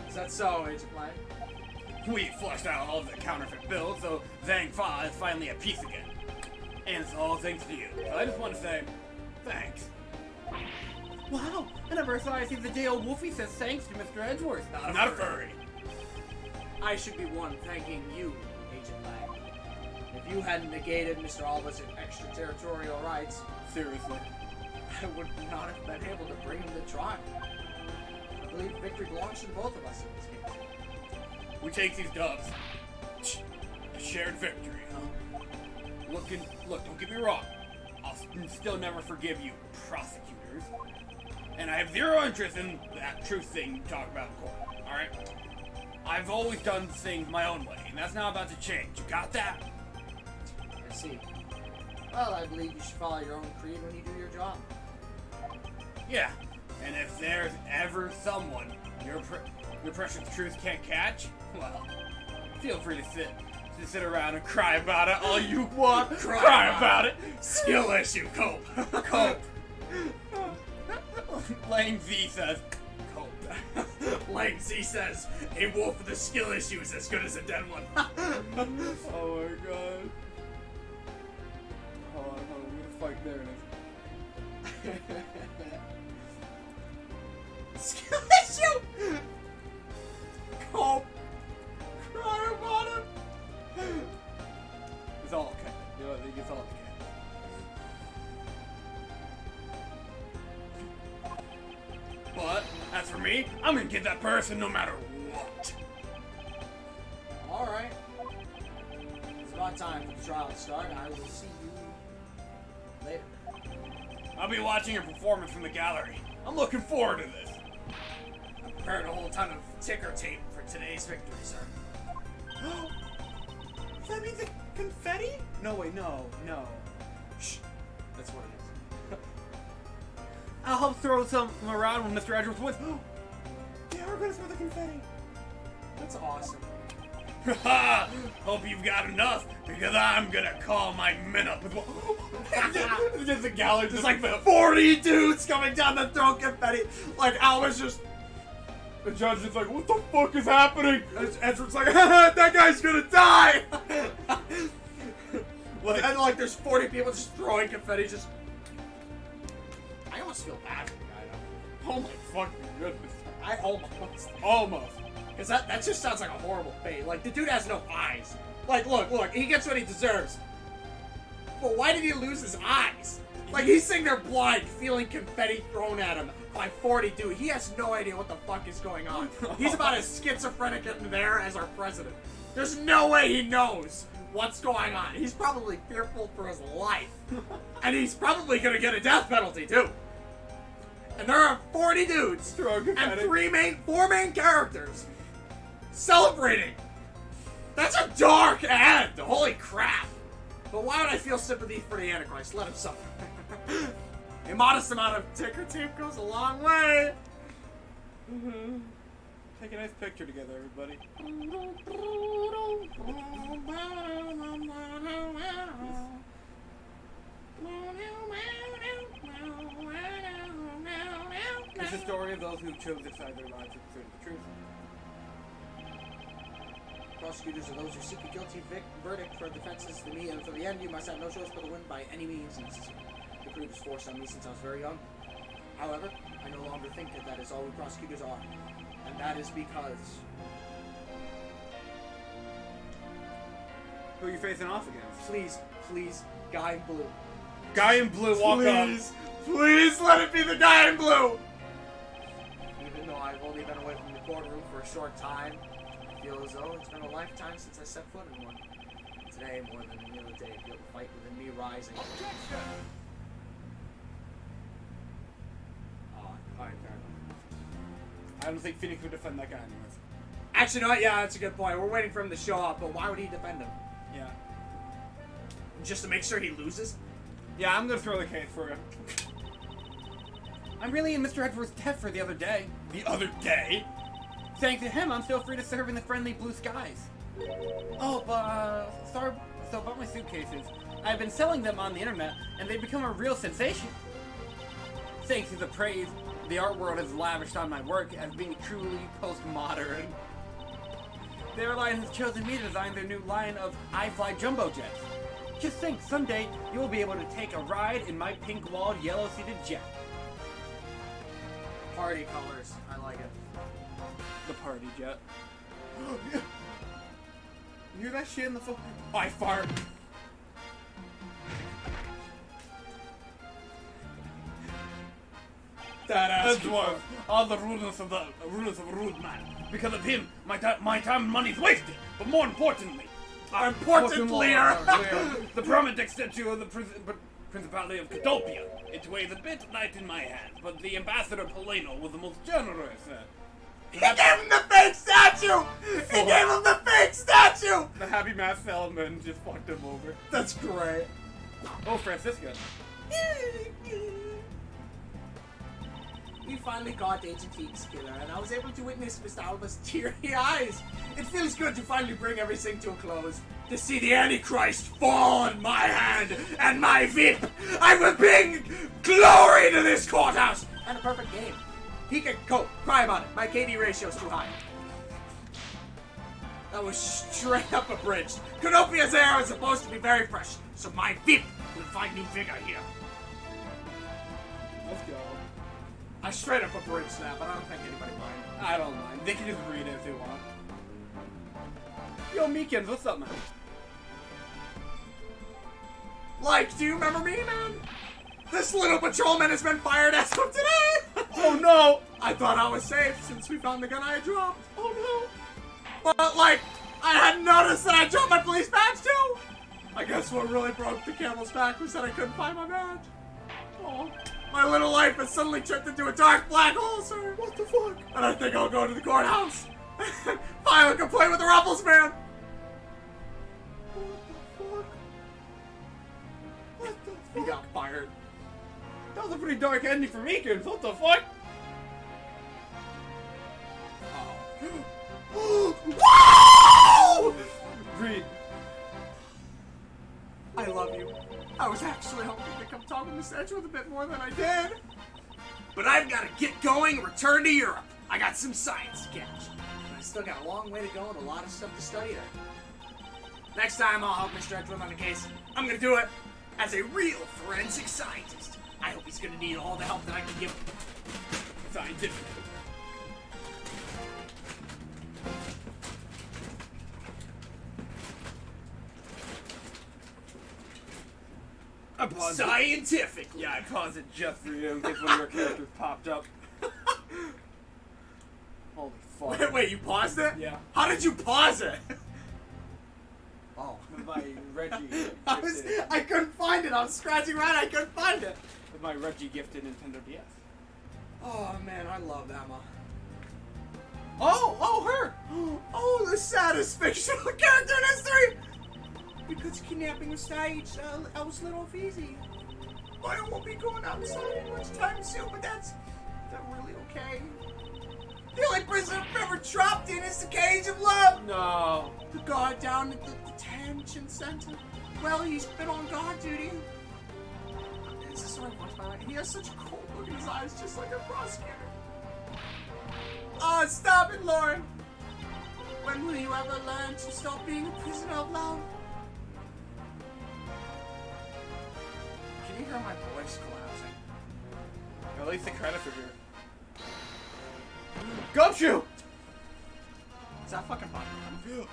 Is that so, Agent Lang? We flushed out all of the counterfeit bills, so Zhang Fa is finally at peace again. And it's all thanks to you. So I just want to say, thanks. Wow! I never thought I'd see the day old Wolfie says thanks to Mr. Edgeworth. Not a furry. I should be one thanking you, Agent Lang. If you hadn't negated Mr. Alba's extraterritorial rights, Seriously. I would not have been able to bring him to trial. I believe victory belongs to both of us in this case. We take these dubs. A shared victory, huh? Look, don't get me wrong. I'll still never forgive you, prosecutors. And I have zero interest in that truth thing you talk about in court, alright? I've always done things my own way, and that's not about to change. You got that? I see. Well, I believe you should follow your own creed when you do your job. Yeah, And if there's ever someone your precious truth can't catch, well, feel free to sit around and cry about it all you want. Cry about it. Skill issue, cope. Cope. Lang Z says, cope. Lang Z says, a wolf with a skill issue is as good as a dead one. Oh my god. Hold on, where the fuck, there it is. Skill issue! Cope. Cry about him. It's all okay. You know, I think it's all okay. But, as for me, I'm gonna get that person no matter what. Alright. It's about time for the trial to start. I will see you later. I'll be watching your performance from the gallery. I'm looking forward to this. I prepared a whole ton of ticker tape for today's victory, sir. Does that mean the confetti? No, wait, no. Shh. That's what it is. I'll help throw some around when Mr. Edgeworth wins. They are gonna throw the confetti. That's awesome. Ha! Hope you've got enough, because I'm gonna call my men up with one. Just the gallery, There's like 40 dudes coming down the throat confetti. Like, Alva's just... The judge is like, what the fuck is happening? Edgeworth's like, that guy's gonna die! And like, there's 40 people just throwing confetti, just... I almost feel bad for the guy, though. Oh my fucking goodness. I almost. Almost. Because that just sounds like a horrible fate. Like, the dude has no eyes. Like, look, he gets what he deserves. But why did he lose his eyes? Like, he's sitting there blind, feeling confetti thrown at him by 40 dudes. He has no idea what the fuck is going on. He's about as schizophrenic in there as our president. There's no way he knows what's going on. He's probably fearful for his life. And he's probably gonna get a death penalty, too. And there are 40 dudes and four main characters celebrating. That's a dark end. Holy crap. But why would I feel sympathy for the Antichrist? Let him suffer. A modest amount of ticker tape goes a long way. Take a nice picture together, everybody. It's the story of those who chose to side their lives in pursuit of the truth. Prosecutors are those who seek a guilty verdict for defenses to me, and for the end, you must have no choice but to win by any means necessary. The proof is forced on me since I was very young. However, I no longer think that is all we prosecutors are, and that is because... Who are you facing off against? Please, guy in blue. Guy in blue, walk up. Please let it be the guy in blue. Even though I've only been away from the courtroom for a short time, I feel as though it's been a lifetime since I set foot in one. Today, more than any other day, I feel the fight within me rising. Alright, fair enough. I don't think Phoenix would defend that guy anyways. Actually, no, yeah, that's a good point. We're waiting for him to show up, but why would he defend him? Yeah. Just to make sure he loses? Yeah, I'm gonna throw the case for him. I'm really in Mr. Edgeworth's debt for the other day. The other day? Thanks to him, I'm still free to serve in the friendly blue skies. Oh, but, sorry, so about my suitcases. I've been selling them on the internet, and they've become a real sensation. Thanks to the praise the art world has lavished on my work as being truly postmodern. The airline has chosen me to design their new line of I-Fly jumbo jets. Just think, someday you will be able to take a ride in my pink-walled, yellow-seated jet. Party colors. I like it. The party jet. You hear that shit in the phone? I fired. Edgeworth, all the rudeness of rude man. Because of him, my time and money's wasted. But more importantly, the prominent statue of the Principality of Catopia. It weighs a bit light in my hand, but the Ambassador Polino was the most generous. He gave him the fake statue! He gave him the fake statue! The Happy Matt Feldman just fucked him over. That's great. Oh, Francisca. We finally caught Agent Feek's killer, and I was able to witness Mr. Alba's teary eyes. It feels good to finally bring everything to a close. To see the Antichrist fall on my hand and my VIP. I will bring glory to this courthouse. And a perfect game. He can cope. Cry about it. My KD ratio's too high. That was straight up abridged. Canopia's air is supposed to be very fresh, so my VIP will find new vigor here. Let's go. I straight up abridged that, but I don't think anybody mind. I don't mind. They can just read it if they want. Yo, Meekins, what's up, man? Like, do you remember me, man? This little patrolman has been fired as of today! Oh no! I thought I was safe since we found the gun I had dropped. Oh no. But, like, I hadn't noticed that I dropped my police badge too! I guess what really broke the camel's back was that I couldn't find my badge. Oh, my little life has suddenly tripped into a dark black hole, sir. What the fuck? And I think I'll go to the courthouse. File a complaint with the Ruffles man. What the fuck? He got fired. That was a pretty dark ending for Meekins. What the fuck? Whoa! Reed. I love you. I was actually hoping to come talk with Miss Edgeworth a bit more than I did. But I've got to get going and return to Europe. I got some science to catch. I still got a long way to go and a lot of stuff to study there. Next time I'll help Mr. Edgeworth on the case. I'm gonna do it as a real forensic scientist. I hope he's gonna need all the help that I can give him. Scientific. I paused it. Scientifically. Yeah, I paused it just for you in case one of your characters popped up. Holy fuck. Wait, you paused it? Yeah. How did you pause it? Oh. With my Reggie I couldn't find it. I was scratching around. I couldn't find it. with my Reggie gifted Nintendo DS. Oh man, I love Emma. Oh, her! Oh, the saddest fictional character in history! Because kidnapping was staged, I was little easy. I won't be going outside much time soon, but that's really okay. The only prison I've ever trapped in is the cage of love! No. The guard down at the detention center. Well, he's been on guard duty. Is this the right voice, by the way? He has such a cold look in his eyes, just like a prosecutor. Oh, stop it, Lauren! When will you ever learn to stop being a prisoner of love? Can you hear my voice collapsing? At least the credits are here. Gumshoe! Is that fucking fun?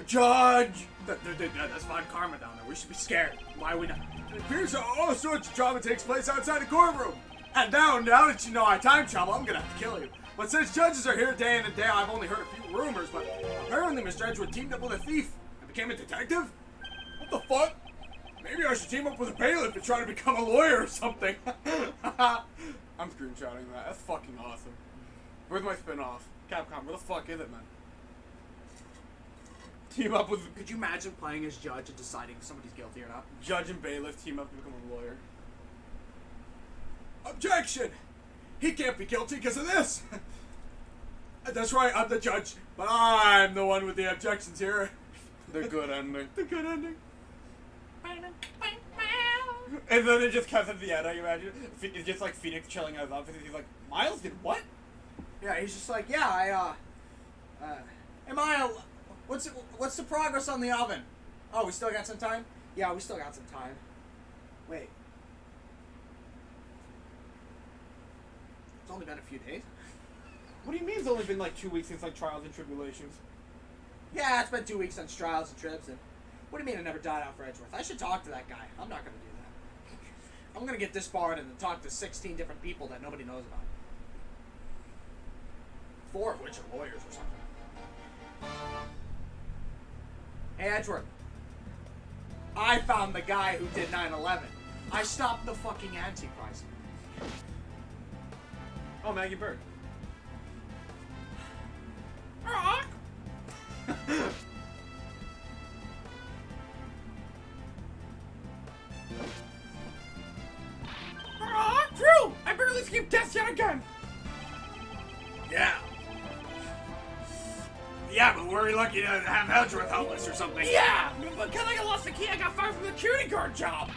Judge! That's fine karma down there. We should be scared. Why are we not? It appears that all sorts of drama takes place outside the courtroom. And now that you know I time travel, I'm gonna have to kill you. But since judges are here day in and day out, I've only heard a few rumors, but apparently Mr. Edgeworth teamed up with a thief and became a detective? What the fuck? Maybe I should team up with a bailiff and try to become a lawyer or something. I'm screenshotting that. That's fucking awesome. Where's my spin-off? Capcom, where the fuck is it, man? Team up with Could you imagine playing as judge and deciding if somebody's guilty or not? judge and bailiff, team up to become a lawyer. Objection! He can't be guilty because of this! That's right, I'm the judge, but I'm the one with the objections here. The good ending. The good ending. And then it just cuts at the end, I imagine. It's just like Phoenix chilling at his office, and he's like, Miles did what? Yeah, he's just like, yeah, am I, what's the progress on the oven? Oh, we still got some time? Yeah, we still got some time. Wait. It's only been a few days. What do you mean it's only been like 2 weeks since like Trials and Tribulations? Yeah, it's been 2 weeks since trials and trips, and what do you mean it never died out for Edgeworth? I should talk to that guy. I'm not gonna do that. I'm gonna get disbarred and talk to 16 different people that nobody knows about. 4 of which are lawyers or something. Hey, Edgeworth. I found the guy who did 9/11. I stopped the fucking Antichrist. Oh, Maggie Bird. True! I barely escaped death yet again! Yeah, but we're lucky to have Edgeworth help us or something. Yeah, but because I lost the key, I got fired from the security guard job.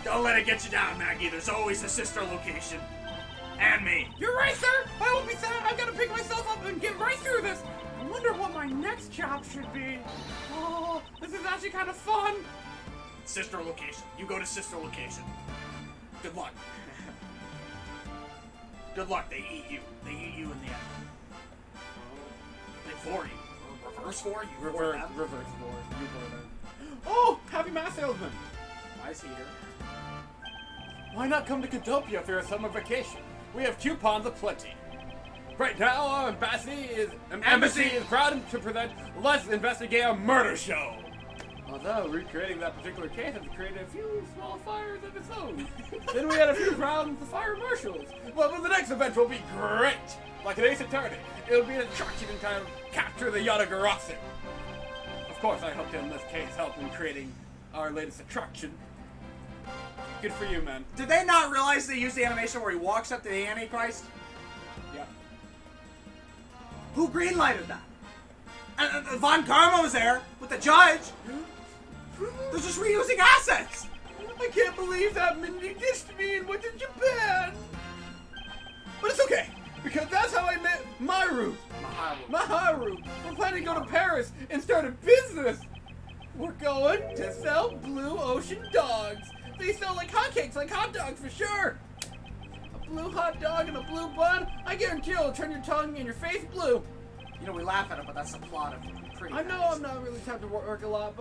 Don't let it get you down, Maggie. There's always a sister location. And me. You're right, sir. I won't be sad. I've got to pick myself up and get right through this. I wonder what my next job should be. Oh, this is actually kind of fun. Sister location. You go to sister location. Good luck. Good luck. They eat you. They eat you in the end. They for you. Or reverse for you. Reverse for you for them. Oh, happy math salesman. Why is he here? Why not come to Cadopia for your summer vacation? We have coupons aplenty. Right now, our embassy is proud to present Let's Investigate a Murder Show. Although recreating that particular case has created a few small fires of its own. Then we had a few rounds of fire marshals. But the next event will be great. Like an ace attorney, it will be an attraction in time to capture the Yatagarasu. Of course, I hope to, in this case, help in creating our latest attraction. Good for you, man. Did they not realize they used the animation where he walks up to the Antichrist? Yeah. Who greenlighted that? And Von Karma was there with the judge. They're just reusing assets. I can't believe that Mindy ditched me and went to Japan. But it's okay, because that's how I met Maharu. We're planning to go to Paris and start a business. We're going to sell blue ocean dogs. They sell like hotcakes, like hot dogs for sure. A blue hot dog and a blue bun, I guarantee it'll turn your tongue and your face blue. You know, we laugh at it, but that's the plot of Pretty I know Nice. I'm not really time to work a lot,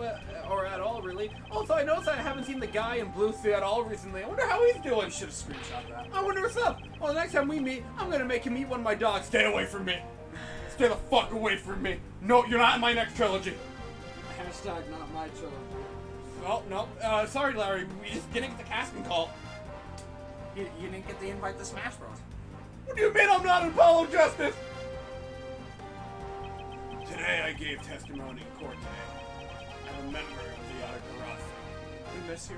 or at all really. Also, I noticed I haven't seen the guy in blue suit at all recently. I wonder how he's doing. You should have screenshot that. I wonder what's up. Well, the next time we meet, I'm gonna make him eat one of my dogs. Stay away from me. Stay the fuck away from me. No, you're not in my next trilogy. Hashtag not my trilogy. Oh, no. Sorry, Larry. We just didn't get the casting call. You didn't get the invite to Smash Bros. What do you mean I'm not in Apollo Justice? Today I gave testimony in court today. I'm a member of the Yatagarasu. We miss you.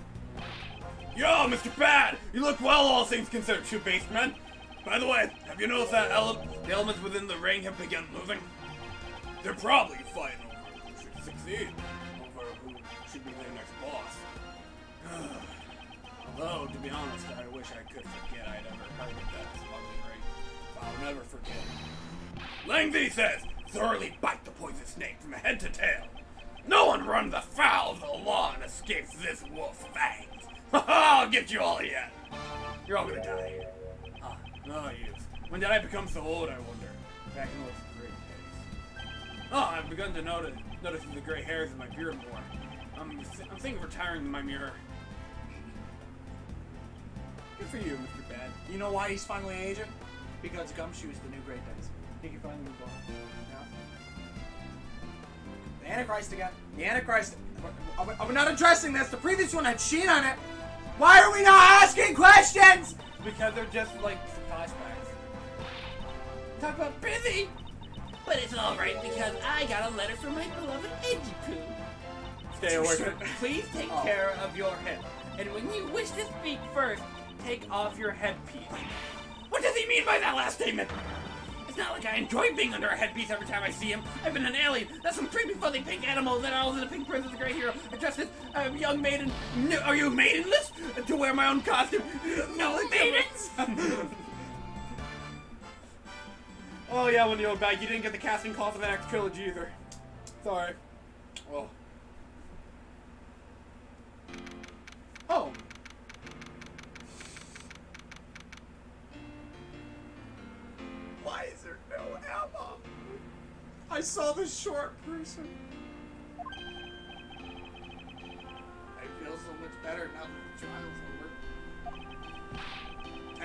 Yo, Mr. Bad! You look well, all things considered, two basemen. By the way, have you noticed that the elements within the ring have begun moving? They're probably fighting over who should succeed, over who should be their next boss. Although, to be honest, I wish I could forget I'd ever heard of that smuggling ring. But I'll never forget. Langby says, thoroughly bite the poison snake from head to tail. No one runs afoul of the law and escapes this wolf's fangs. I'll get you all yet. You're all gonna die here. No use. When did I become so old, I wonder? Back in those great days. Oh, I've begun to notice the gray hairs in my beard more. I'm thinking of retiring my mirror. Good for you, Mr. Bad. You know why he's finally aging? Because Gumshoe's the new Great Days. Think you finally moved on. The Antichrist again. The Antichrist. Are we not addressing this? The previous one had Sheen on it. Why are we not asking questions? Because they're just like flashbacks. Talk about busy! But it's alright because I got a letter from my beloved Edgy-Poo. Stay away from Please take care of your head. And when you wish to speak first, take off your headpiece. What does he mean by that last statement? It's not like I enjoy being under a headpiece every time I see him. I've been an alien. That's some creepy, fuzzy pink animal. Then I was in a pink princess, a great hero, a justice, a young maiden. No, are you maidenless? To wear my own costume? No maidens? Oh yeah, when you go back, you didn't get the casting call for the next trilogy either. Sorry. Oh. Oh. Why is there no Emma? I saw the short person. I feel so much better now that the trial's over.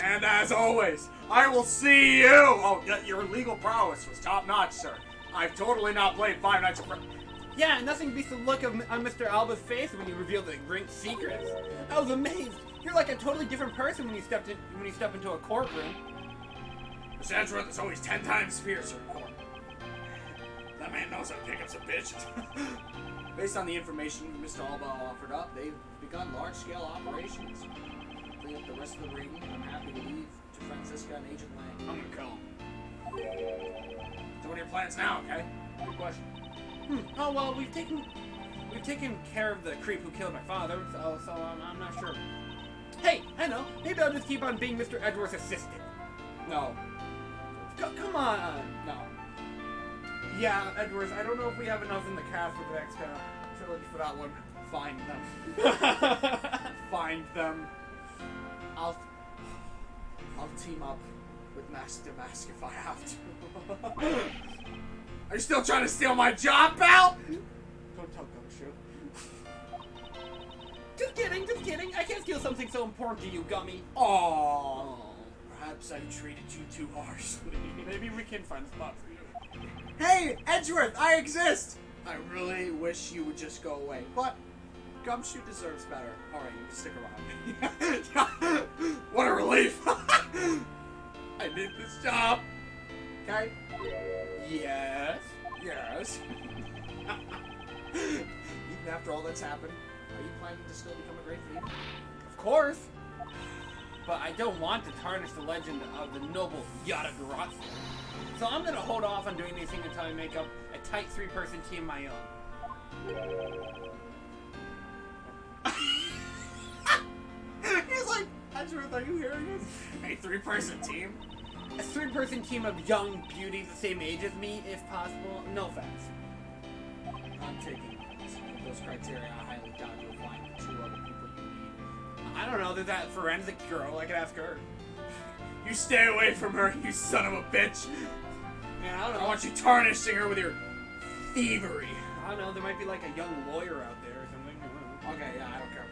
And as always, I will see you! Oh, your legal prowess was top notch, sir. I've totally not played Five Nights at Freddy's. Yeah, nothing beats the look on Mr. Alba's face when you revealed the ring secrets. I was amazed. You're like a totally different person when you step into a courtroom. Mr. Edgeworth is always 10 times fiercer in court. That man knows how to pick up some bitches. Based on the information Mr. Alba offered up, they've begun large-scale operations. Clean up the rest of the ring, and I'm happy to leave to Francisca and Agent Lang. I'm gonna kill him. So what are your plans now, okay? Good question. Oh well, we've taken care of the creep who killed my father, so I'm not sure. Hey, I know. Maybe I'll just keep on being Mr. Edgeworth's assistant. No. Come on. No. Yeah, Edgeworth. I don't know if we have enough in the cast for the next trilogy for that one. Find them. Find them. I'll team up with Master Mask if I have to. Are you still trying to steal my job, pal? Don't tell Gumshoe. Just kidding. I can't steal something so important to you, Gummy. Oh. Perhaps I've treated you too harshly. Maybe we can find a spot for you. Hey, Edgeworth, I exist! I really wish you would just go away, but Gumshoe deserves better. Alright, you can stick around. What a relief! I need this job! Okay? Yes. Yes. Even after all that's happened, are you planning to still become a great thief? Of course. But I don't want to tarnish the legend of the noble Yatagarasu. So I'm gonna hold off on doing anything until I make up a tight 3-person team my own. He's like, Edgeworth, are you hearing this? A 3-person team? A 3-person team of young beauties the same age as me, if possible. No offense. I'm taking those criteria. I highly doubt you'll find the 2 other people you need. I don't know, there's that forensic girl, I could ask her. You stay away from her, you son of a bitch! Man, I I don't don't know. want you tarnishing her with your thievery. I don't know, there might be like a young lawyer out there or something. I don't know. Okay, yeah, I don't care.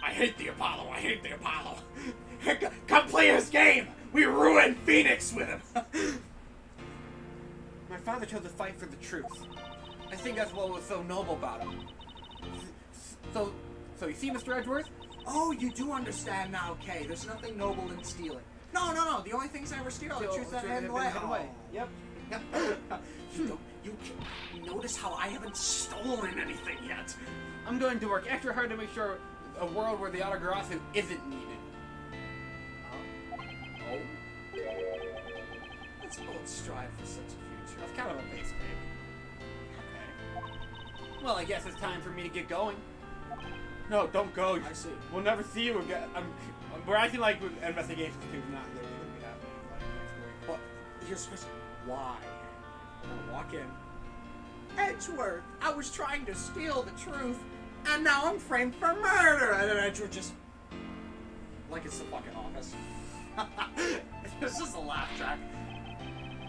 I hate the Apollo. Come play his game. We ruined Phoenix with him. My father chose to fight for the truth. I think that's what was so noble about him. So you see, Mr. Edgeworth? Oh, you do understand now, Kay. There's nothing noble in stealing. No. The only things I ever steal are the truth that hidden away. Yep. You notice how I haven't stolen anything yet. I'm going to work extra hard to make sure a world where the Yatagarasu isn't needed. Oh. Let's both strive for such a future. That's kind of a base pick. Okay. Well, I guess it's time for me to get going. No, don't go. I see. We'll never see you again. We're acting like Investigations 2 is not really going to be happening like next week. But here's the question. Why? I'm gonna walk in. Edgeworth, I was trying to steal the truth, and now I'm framed for murder. And then Edgeworth just, like it's the fucking office. It's just a laugh track.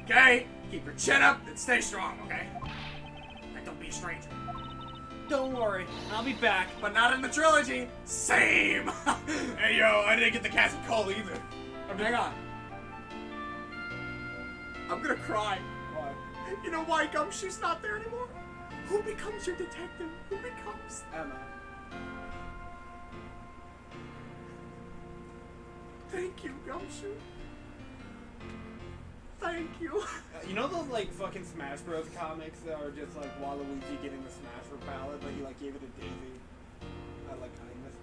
Okay, keep your chin up and stay strong. Okay, and don't be a stranger. Don't worry, I'll be back. But not in the trilogy. Same. Hey yo, I didn't get the cast of Cole either. Hang on. I'm gonna cry. Why? You know why Gumshoe's not there anymore? Who becomes your detective? Who becomes Emma. Thank you, Gumshoe. Thank you. You know those like fucking Smash Bros comics that are just like Waluigi getting the Smash for palette, but he like gave it to Daisy out of like kindness.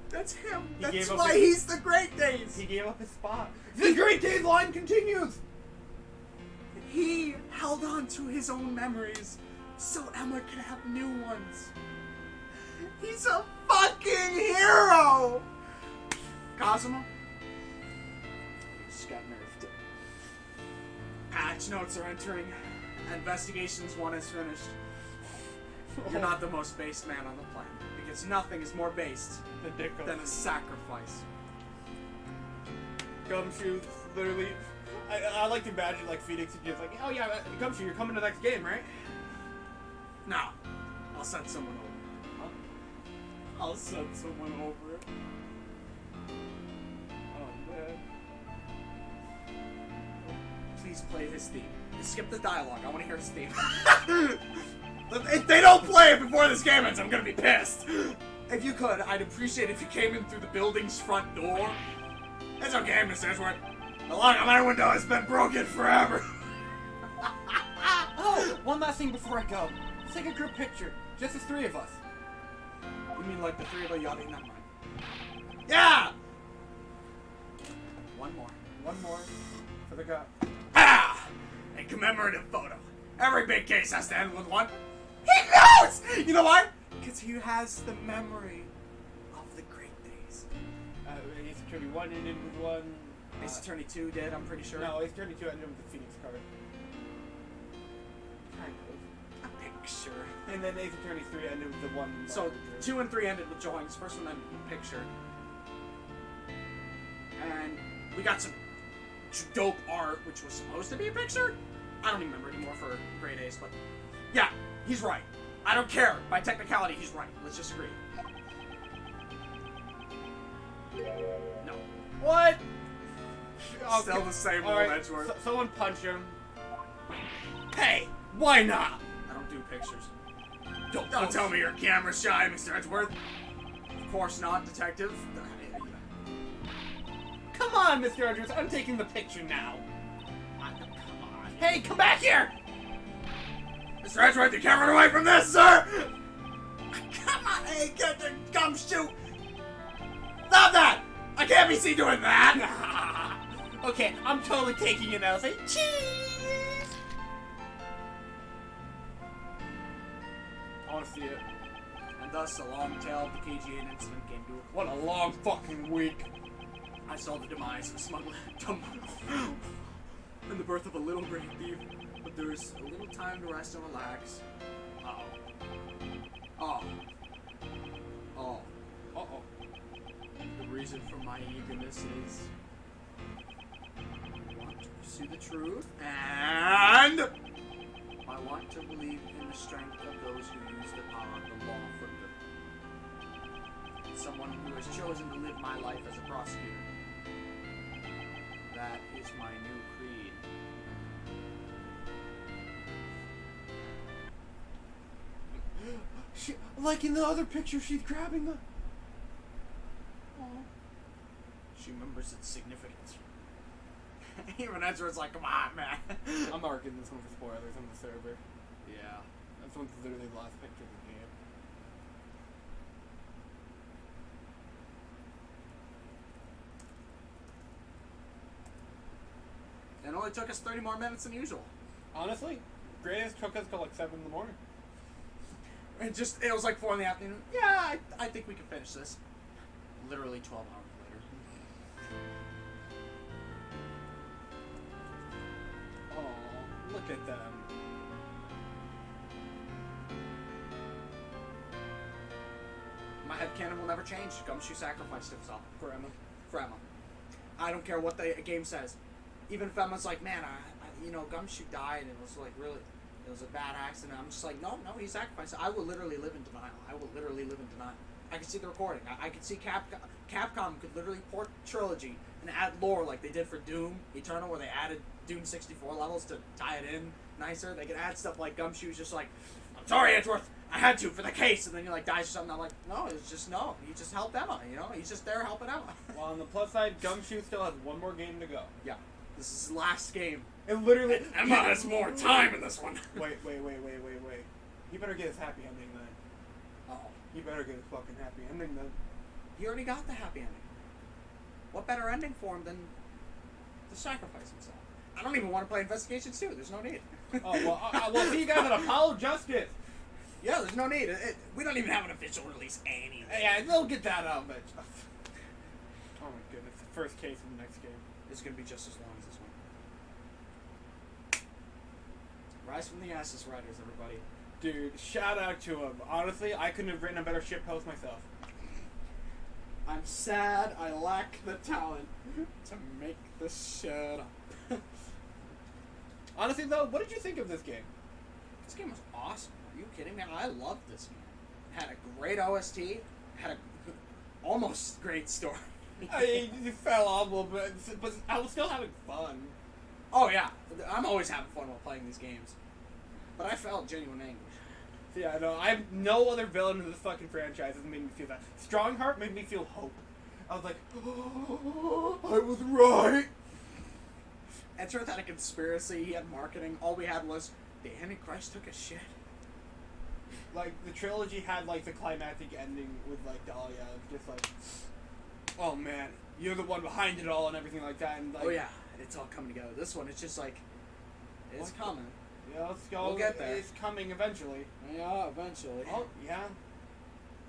That's him. He That's gave up why his- he's the Great Days. He gave up his spot. The Great Days line continues. He held on to his own memories so Emma could have new ones. He's a fucking hero. Cosmo. Just got nerfed. Patch notes are entering. Investigations 1 is finished. You're not the most based man on the planet, because nothing is more based The dick of than a sacrifice. Gumshoe, literally. I like to imagine like Phoenix is just like, oh yeah, Gumshoe, you're coming to the next game, right? No, I'll send someone over. Huh? I'll send someone over. Oh man. Please play his theme. Skip the dialogue. I want to hear his theme. If they don't play it before this game ends, I'm gonna be pissed. If you could, I'd appreciate if you came in through the building's front door. It's okay, Miss Edgeworth. The lock on my window has been broken forever. Oh, one last thing before I go. Let's take a group picture. Just the 3 of us. You mean like the 3 of a yachting? Not mine. Yeah! One more. One more. For for the guy. Ah! A commemorative photo. Every big case has to end with one. He knows! You know why? Because he has the memory of the great days. Ace Attorney 1 ended with one. Ace Attorney 2 did, I'm pretty sure. No, Ace Attorney 2 ended with the Phoenix card. Kind of. A picture. And then Ace Attorney 3 ended with the one. So, 2 and 3 ended with drawings. First one ended with a picture. And we got some dope art, which was supposed to be a picture. I don't even remember anymore for Great Ace, but yeah, he's right. I don't care. By technicality, he's right. Let's just agree. No. What? Still the same All old right, Edgeworth. someone punch him. Hey, Why not? I don't do pictures. Don't Tell me you're camera shy, Mr. Edgeworth. Of course not, detective. Come on, Mr. Edgeworth. I'm taking the picture now. Come on. Hey, come back here! Mr. Edgeworth, you're camera away from this, sir! Come on, hey, get the gumshoe! Stop that! I can't be seen doing that! Okay, I'm totally taking it now. Say cheese! I want to see it. And thus, the long tale of the KGN incident came to a What a long fucking week. I saw the demise of smuggler and the birth of a little great thief. But there's a little time to rest and relax. Oh. Uh-oh. The reason for my eagerness is I want to pursue the truth, and I want to believe in the strength of those who use the power of the law for good. Someone who has chosen to live my life as a prosecutor. That is my new creed. Like in the other picture, she's grabbing the... She remembers its significance. Even Edgeworth's like, come on, man. I'm marking this one for spoilers on the server. Yeah. This one's literally the last picture of the game. It only took us 30 more minutes than usual. Honestly, greatest took us till like 7 in the morning. It was like 4 in the afternoon. Yeah, I think we can finish this. Literally 12 hours later. Oh, look at them. My headcanon will never change. Gumshoe sacrificed himself For Emma. for Emma. I don't care what the game says. Even if Emma's like, man, Gumshoe died and it was like really, it was a bad accident. I'm just like, no, he sacrificed. I will literally live in denial. I can see the recording. I can see Capcom could literally port Trilogy and add lore like they did for Doom Eternal, where they added Doom 64 levels to tie it in nicer. They could add stuff like Gumshoe's just like, I'm sorry, Edgeworth, I had to for the case, and then he like dies or something. I'm like, no, it's just no. He just helped Emma, He's just there helping Emma. Well, on the plus side, Gumshoe still has one more game to go. Yeah, this is his last game. It literally... Emma has more time in this one. Wait. He better get his happy ending then. Oh, He better get his fucking happy ending then. he already got the happy ending. What better ending for him than to sacrifice himself? I don't even want to play Investigations 2. There's no need. Well, see you guys at Apollo Justice. Yeah, there's no need. We don't even have an official release anyway. Yeah, they'll get that out eventually. Oh my goodness, the first case in the next game. It's going to be just as long as this one. Rise from the Ashes Riders, everybody. Dude, shout out to him. Honestly, I couldn't have written a better shitpost myself. I'm sad I lack the talent to make this shit up. Honestly, though, what did you think of this game? This game was awesome. Are you kidding me? I loved this game. Had a great OST. Had a almost great story. I fell off a little bit, but I was still having fun. Oh yeah, I'm always having fun while playing these games. But I felt genuine anguish. Yeah, no, I have no other villain in this fucking franchise that made me feel that. Strongheart made me feel hope. I was like, oh, I was right. Edgeworth had a conspiracy. He had marketing. All we had was the Antichrist took a shit. Like, the trilogy had, like, the climactic ending with, like, Dahlia. Just like, oh man, you're the one behind it all and everything like that. And, like, Oh yeah, it's all coming together. This one, it's just like, it's coming. Yeah, let's go. We'll get there. It's coming eventually. Yeah, eventually. Oh, yeah.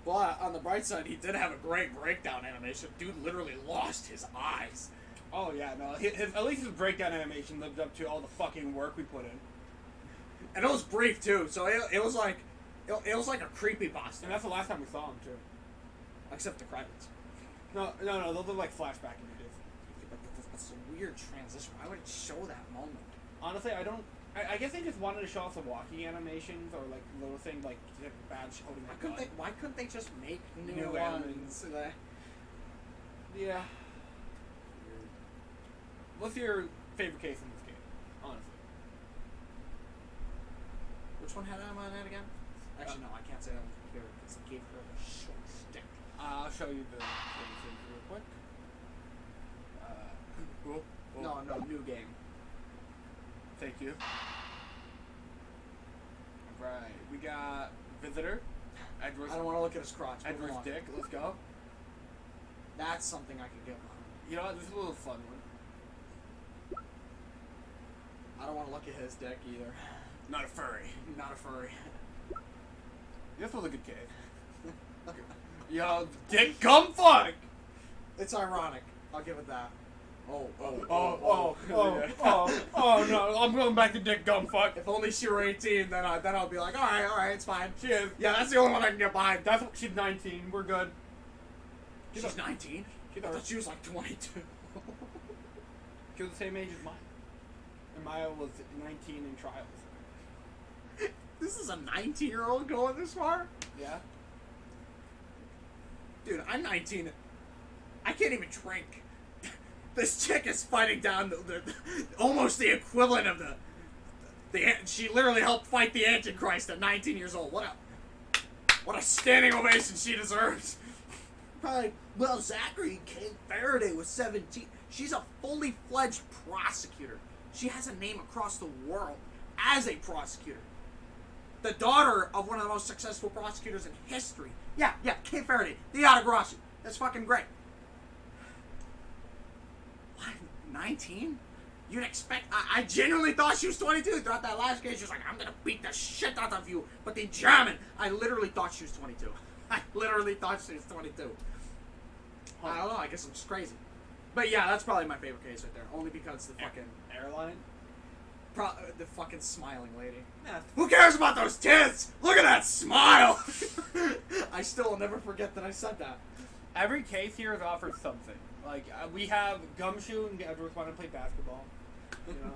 But on the bright side, he did have a great breakdown animation. Dude literally lost his eyes. Oh, yeah, no. At least his breakdown animation lived up to all the fucking work we put in. And it was brief, too, so it was like, it was like a creepypasta. And that's the last time we saw him, too. Except the credits. No, those are like flashback images. But that's a weird transition. Why would it show that moment? Honestly, I guess they just wanted to show off the walking animations or like little things like Badge holding Why the couldn't gun. why couldn't they just make new New ones? Yeah. What's your favorite case in this game? Honestly. Which one had Emma in it again? Actually, no, I can't say that on the computer because I gave her a short stick. I'll show you the thing real quick. Cool. No, new game. Thank you. Alright, we got Visitor. Edgeworth. I don't want to look at his crotch. Move Edgeworth's along. dick. Let's go. That's something I could get behind. You know what? This is a little fun one. I don't want to look at his dick either. Not a furry. Not a furry. This was a good case. Yo, dick gumfuck! It's ironic. I'll give it that. Oh no, I'm going back to dick gumfuck. If only she were 18, then I'll be like, all right, it's fine. She is. Yeah, that's the only one I can get behind. That's what, she's 19. We're good. She's 19. I thought she was like 22. She was the same age as Maya. And Maya was 19 in trials. This is a 19-year-old going this far? Yeah? Dude, I'm 19. I can't even drink. This chick is fighting down the almost the equivalent of she literally helped fight the Antichrist at 19 years old. What a standing ovation she deserves. Probably, well, Zachary K. Faraday was 17. She's a fully fledged prosecutor. She has a name across the world as a prosecutor. The daughter of one of the most successful prosecutors in history. Yeah, Kay Faraday, the autography. That's fucking great. What? 19? You'd expect... I genuinely thought she was 22 throughout that last case. She was like, I'm gonna beat the shit out of you. But in German, I literally thought she was 22. I literally thought she was 22. I don't know, I guess I'm just crazy. But yeah, that's probably my favorite case right there. Only because the fucking... Airline? the fucking smiling lady. Yeah. Who cares about those tits? Look at that smile! I still will never forget that I said that. Every case here is offered something. Like, we have Gumshoe and Edgeworth want to play basketball. You know?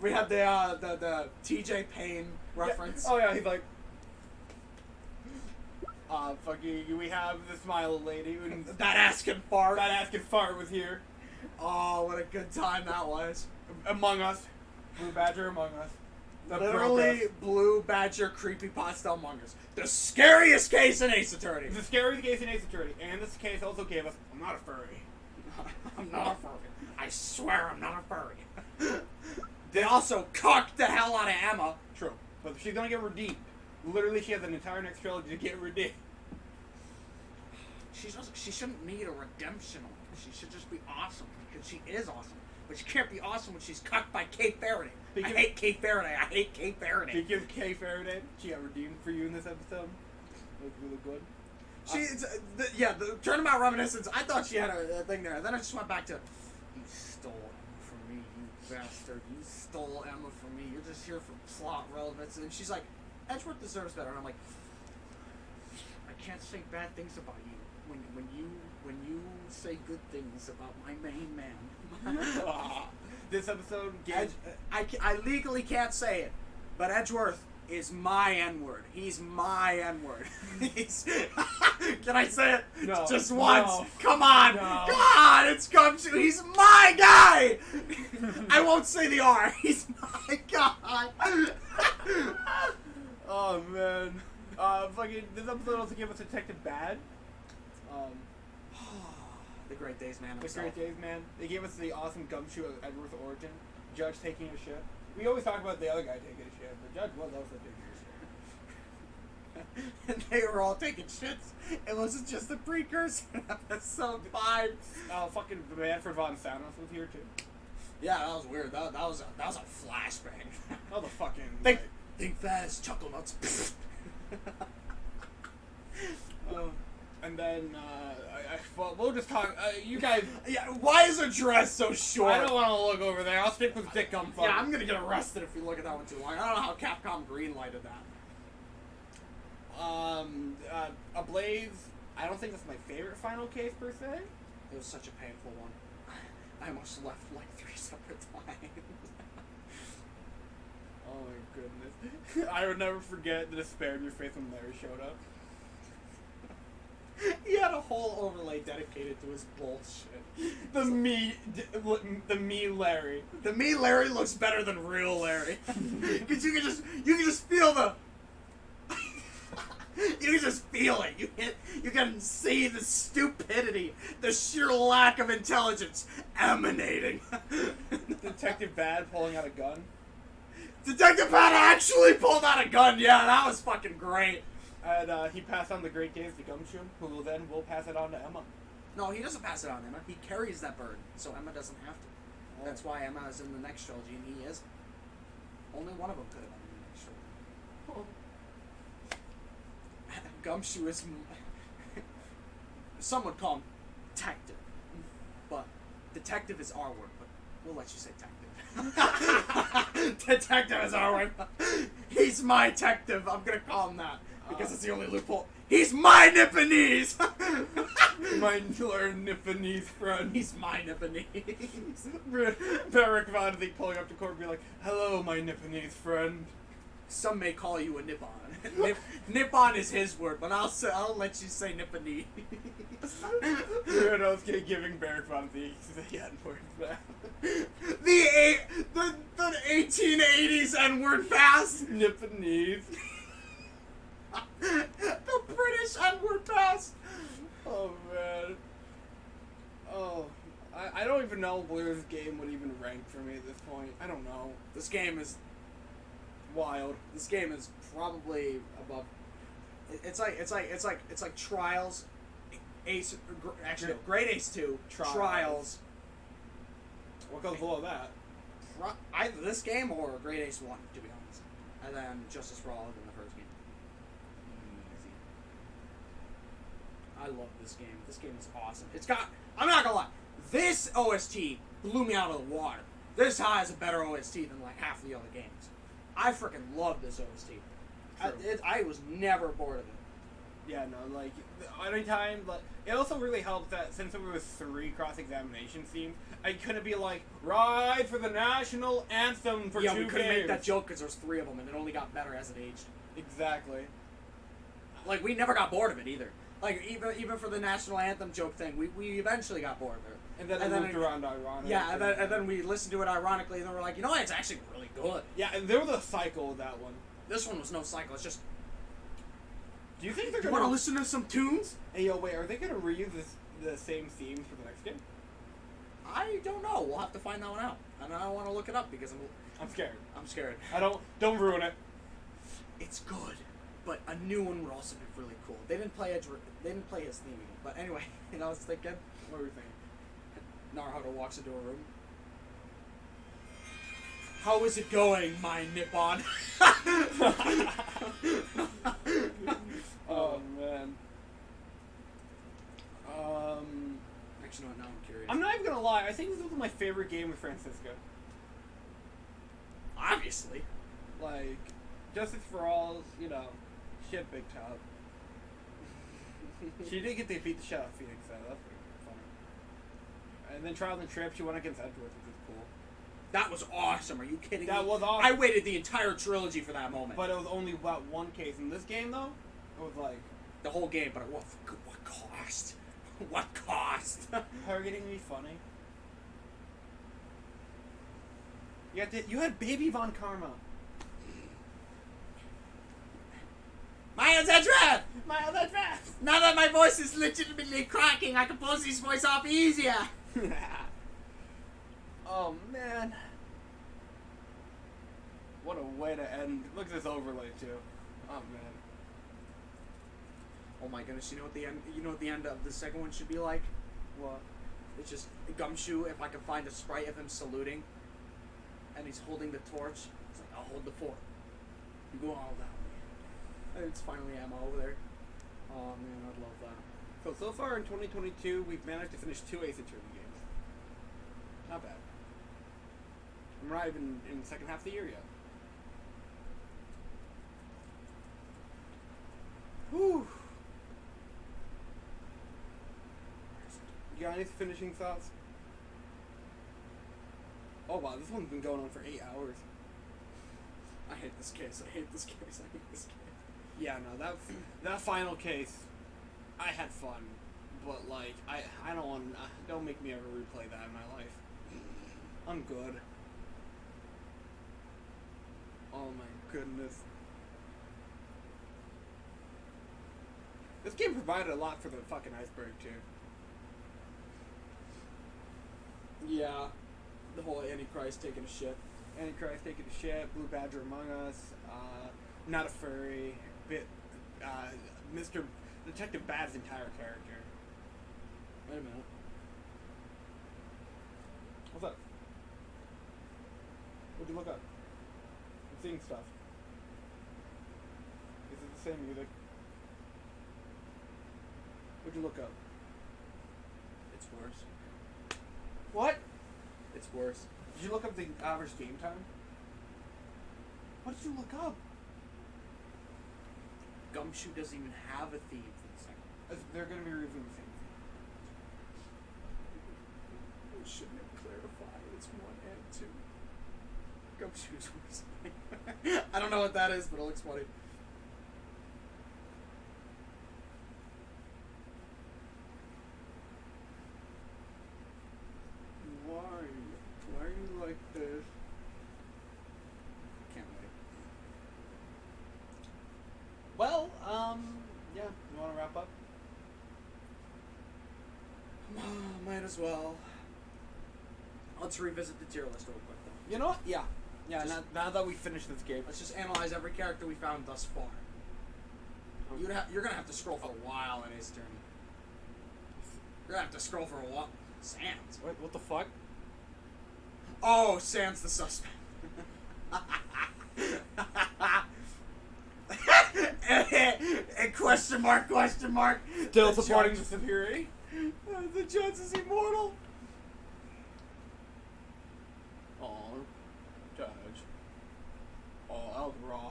We had the TJ Payne reference. Yeah. Oh yeah, he's like... fucking, we have the smile lady. And That ass can fart. that ass can fart was here. Oh, what a good time that was. Among Us. Blue Badger Among Us. The Literally, progress. Blue Badger Creepypasta Among Us. The scariest case in Ace Attorney. It's the scariest case in Ace Attorney. And this case also gave us, I'm not a furry. I'm not a furry. I swear I'm not a furry. They also cocked the hell out of Emma. True. But she's gonna get redeemed. Literally, she has an entire next trilogy to get redeemed. She shouldn't need a redemption arc. She should just be awesome because she is awesome. But she can't be awesome when she's cucked by Kay Faraday. I hate Kay Faraday. I hate Kay Faraday. Because Kay Faraday, she got redeemed for you in this episode. It was really good. The Turnabout Reminiscence, I thought she had a thing there. Then I just went back to, you stole Emma from me, you bastard. You stole Emma from me. You're just here for plot relevance. And she's like, Edgeworth deserves better. And I'm like, I can't say bad things about you when you say good things about my main man. This episode gave... I legally can't say it, but Edgeworth is my N-word. He's my N-word. Can I say it? No. Just once. No. Come on. No. Come on. It's Gumshoe. He's my guy. I won't say the R. He's my guy. Oh, man. Fucking, this episode also gave us Detective Bad. The Great Days Man The himself. Great Days, man. They gave us the awesome Gumshoe of Edgeworth origin. Judge taking a shit. We always talk about the other guy taking a shit, but Judge was also taking a shit. And they were all taking shits. It wasn't just a precursor. Episode 5. Fucking Manfred von Thanos was here, too. Yeah, that was weird. That was a flashbang. Oh, the fucking. Think fast, chuckle nuts. And then, well, we'll just talk. You guys. Yeah, why is her dress so short? I don't want to look over there. I'll stick with Dick Gum Fun. Yeah, I'm gonna get arrested if we look at that one too long. I don't know how Capcom greenlighted that. Ablaze. I don't think that's my favorite final case per se. It was such a painful one. I almost left like 3 separate times. Oh my goodness. I would never forget the despair in your face when Larry showed up. He had a whole overlay dedicated to his bullshit. The me Larry. The me Larry looks better than real Larry. Cause you can just feel the you can just feel it. You can see the stupidity, the sheer lack of intelligence emanating. Detective Bad pulling out a gun. Detective Pat actually pulled out a gun. Yeah, that was fucking great. And he passed on the great gaze to Gumshoe, who will then pass it on to Emma. No, he doesn't pass it on to Emma. He carries that burden, so Emma doesn't have to. Oh. That's why Emma is in the next trilogy, and he is. Only one of them could have been in the next trilogy. Gumshoe is. Some would call him detective, but detective is our word. But we'll let you say detective. Detective is our word. He's my detective. I'm gonna call him that because it's the only loophole. He's my Nipponese. My Nipponese friend. He's my Nipponese. Barack Von Zeke pulling up to court and be like, "Hello, my Nipponese friend." Some may call you a Nippon. Nippon is his word, but I'll let you say Nipponese. Weirdos giving Barack Von Zeke the N-word back. The 1880s N-word pass. Nipponese. The British N-word pass. Oh man. Oh, I don't even know where this game would even rank for me at this point. I don't know. This game is Wild. This game is probably above. It's like Trials, Ace. Actually, no, Great Ace 2, Trials. What goes below that? Either this game or Great Ace 1, to be honest. And then Justice for All in the first game. Easy. I love this game. This game is awesome. It's got. I'm not gonna lie. This OST blew me out of the water. This has a better OST than like half the other games. I freaking love this OST. I was never bored of it. Yeah, no, like, anytime, like, it also really helps that since there was 3 cross-examination scenes, I couldn't be like, ride for the national anthem for 2 games. Yeah, we couldn't make that joke because there was 3 of them, and it only got better as it aged. Exactly. Like, we never got bored of it either. Like, even for the national anthem joke thing, we eventually got bored of it. And then it moved around ironically. Yeah, and then we listened to it ironically, and then we're like, you know what, it's actually really good. Yeah, and there was a cycle with that one. This one was no cycle, it's just... Do you think they're You gonna... want to listen to some tunes? Hey, yo, wait, are they gonna reuse the same themes for the next game? I don't know. We'll have to find that one out. And I don't want to look it up because I'm scared. I'm scared. Don't ruin it. It's good, but a new one would also be really cool. They didn't play Edgeworth. They didn't play his theme again. But anyway, I was thinking, What were you thinking? Naruto walks into a room. How is it going, my Nippon? Oh, man. Actually, no, now I'm curious. I'm not even gonna lie, I think this was my favorite game with Francisca. Obviously. Like, Justice for All, you know, she had big top. She did get to beat the shit out of Phoenix, though. That's pretty funny. And then Trials and Trip, she won against Edgeworth, which was cool. That was awesome. Are you kidding me? That was awesome. I waited the entire trilogy for that moment. But it was only about one case. In this game, though, it was like... The whole game, but what cost? What cost? Her getting me funny. You had Baby Von Karma. Miles Edgeworth! Miles Edgeworth! Now that my voice is legitimately cracking, I can pose this voice off easier. Oh, man. What a way to end. Look at this overlay, too. Oh, man. Oh my goodness, you know what the end of the second one should be like? What? It's just Gumshoe, if I can find a sprite of him saluting, and he's holding the torch, it's like, I'll hold the fort. You go all down. And it's finally ammo over there. Oh man, I'd love that. So far in 2022, we've managed to finish 2 Ace Attorney games. Not bad. And we're not even in the second half of the year yet. Whew. You got any finishing thoughts? Oh wow, this one's been going on for 8 hours. I hate this case. I hate this case. I hate this case. Yeah, no, that final case, I had fun, but like I don't want don't make me ever replay that in my life. I'm good. Oh my goodness. This game provided a lot for the fucking iceberg too. Yeah. The whole Antichrist taking a shit. Antichrist taking a shit, Blue Badger Among Us, Not a Furry, Mr. Detective Bad's entire character. Wait a minute. What's up? What'd you look up? I'm seeing stuff. Is it the same music? What'd you look up? It's worse. What? It's worse. Did you look up the average game time? What did you look up? Gumshoe doesn't even have a theme for the second. They're gonna be reviewing the same thing. We shouldn't have clarified. It's 1 and 2. Gumshoe's worse. I don't know what that is, but it looks funny. Why? Why are you like this? Can't wait. Well, yeah. You want to wrap up? Might as well. Let's revisit the tier list real quick, though. You know what? Yeah. Yeah. Just- Now that we finished this game, Let's just analyze every character we found thus far. You're gonna have to scroll for a while in Ace Attorney. You're gonna have to scroll for a while. Sans. what the fuck? Oh, Sans the suspect. And question mark, question mark. Still The supporting judge- the superiority? The judge is immortal. Oh, Judge. Oh, that was raw.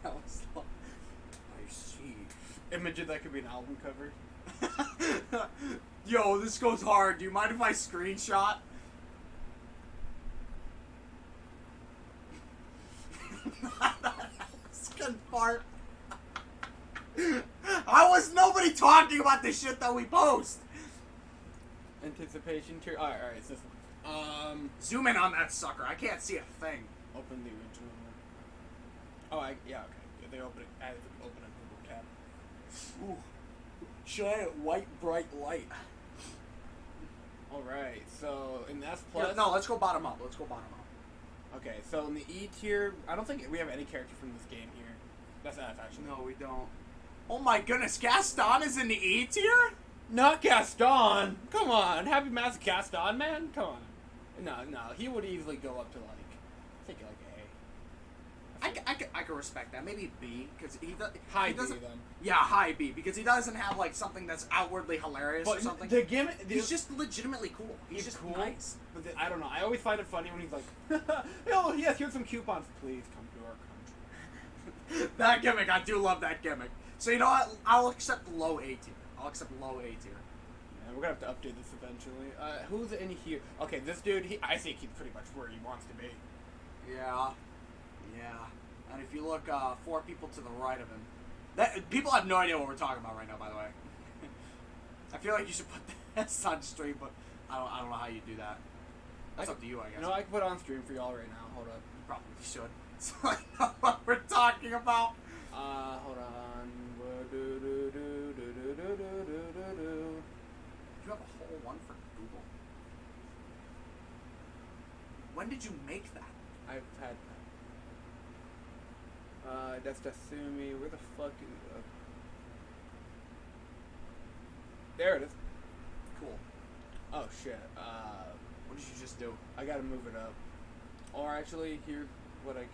That was I see. Imagine that could be an album cover. Yo, this goes hard. Do you mind if I screenshot? Good part. How was nobody talking about the shit that we post? Anticipation tier. Alright, so this one. Zoom in on that sucker. I can't see a thing. Open the original. Oh, yeah, okay. They open it. I have to open a Google tab. Ooh. Giant white bright light. Alright, so in S Yeah, plus. no, let's go bottom up. Let's go bottom up. Okay, so in the E tier, I don't think we have any character from this game here. That's F, actually. No, we don't. Oh my goodness, Gaston is in the E tier? Not Gaston! Come on, Happy Mass Gaston, man? Come on. No, he would easily go up to, like, I think, like, I can respect that. Maybe B, because he does. High he B, doesn't, then. Yeah, high B, because he doesn't have like something that's outwardly hilarious or But something. the gimmick. He's just legitimately cool. He's just cool. nice. But I don't know. I always find it funny when he's like, "Oh yes, here's some coupons. Please come to our country." That gimmick, I do love that gimmick. So you know what? I'll accept low A tier. I'll accept low A tier. Yeah, we're gonna have to update this eventually. Who's in here? Okay, this dude. I think he's pretty much where he wants to be. Yeah. And if you look 4 people to the right of him, people have no idea what we're talking about right now. By the way, I feel like you should put this on stream, but I don't know how you do that. That's up to you, I guess. You know, I can put it on stream for y'all right now. Hold up. You probably should. So I know what we're talking about. Hold on. You have a whole one for Google. When did you make that? I've had that. That's Dasumi. Where the fuck is There it is. Cool. Oh shit. What did you just do? I gotta move it up. Or actually, here's what I can.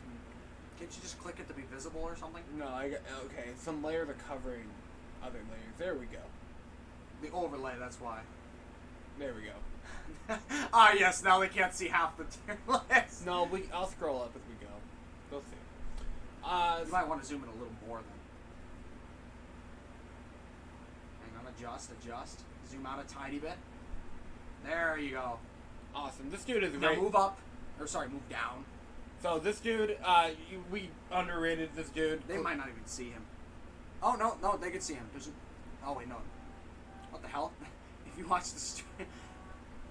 Can't you just click it to be visible or something? No, I got. Okay, some layers are covering other layers. There we go. The overlay, that's why. There we go. Ah, yes, now they can't see half the tier list. No, I'll scroll up as we go. We'll see. You might want to zoom in a little more then. Hang on, adjust. Zoom out a tiny bit. There you go. Awesome. This dude is Now great. move up. Or sorry, move down. So this dude, we underrated this dude. They might not even see him. Oh, no, they can see him. Oh, wait, no. What the hell? If you watch the stream,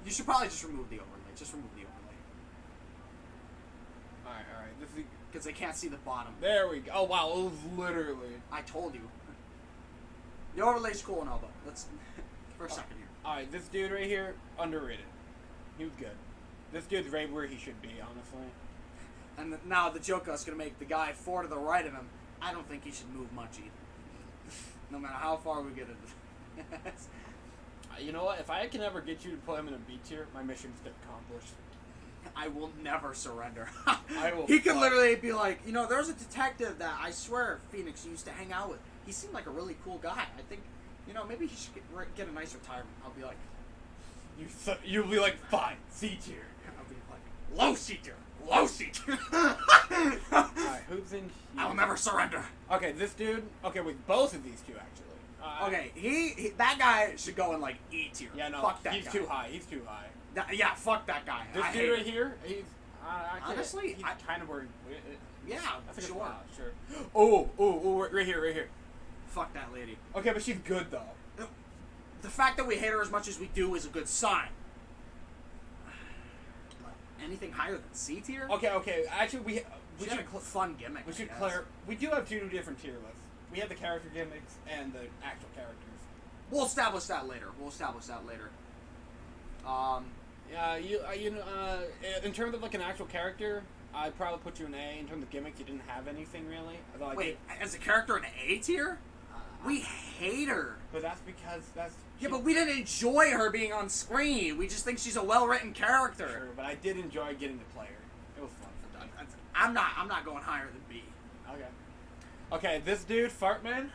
you should probably just remove the overlay. Just remove the overlay. Alright. This is. Because they can't see the bottom. There we go. Oh, wow. It was literally. I told you. The overlay's cool and all, but let's... for a second here. Alright, this dude right here, underrated. He was good. This dude's right where he should be, honestly. And now the joke I was going to make, the guy 4 to the right of him, I don't think he should move much either. No matter how far we get into this. You know what? If I can ever get you to put him in a B tier, my mission's accomplished. I will never surrender. I will He could fight. literally be like, you know, there's a detective that I swear Phoenix used to hang out with. He seemed like a really cool guy. I think, you know, maybe he should get a nice retirement. I'll be like, You'll be like, fine, C tier. I'll be like, low C tier. Low C tier. Alright, who's in here? I'll never surrender. Okay, this dude. Okay, with both of these two, actually. Okay, he that guy should go in like E tier. Yeah, no, fuck that he's guy. too high. He's too high. Yeah, fuck that guy. This I hate dude right him. here, he's Honestly, he's I- kind of where. Yeah, That's a good sure. spot, sure. Oh, right here. Fuck that lady. Okay, but she's good though. The fact that we hate her as much as we do is a good sign. Anything higher than C tier? Okay. Actually, we She should had a fun gimmick. we I should guess. clear. We do have two different tier lists. We have the character gimmicks and the actual characters. We'll establish that later. In terms of like an actual character, I'd probably put you in A. In terms of gimmicks, you didn't have anything really. Although I Wait, did, as a character in A tier? We hate her. but that's because that's Yeah, but we didn't enjoy her being on screen. We just think she's a well-written character. Sure, but I did enjoy getting to play her. It was fun for that. I'm not going higher than B. Okay, this dude, Fartman,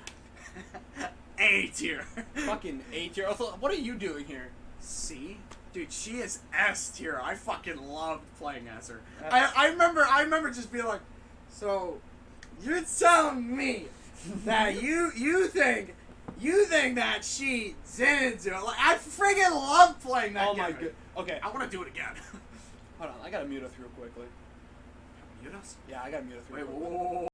A tier. fucking A tier. Also, what are you doing here? C? Dude, she is S tier. I fucking loved playing as her. That's- I remember just being like, so you're telling me that you think that she didn't do it? Like, I friggin' love playing that Oh my gimmick. god. Okay, I want to do it again. hold on. I gotta mute us real quickly. Mute us? Yeah, I gotta mute us real Wait, quickly. whoa.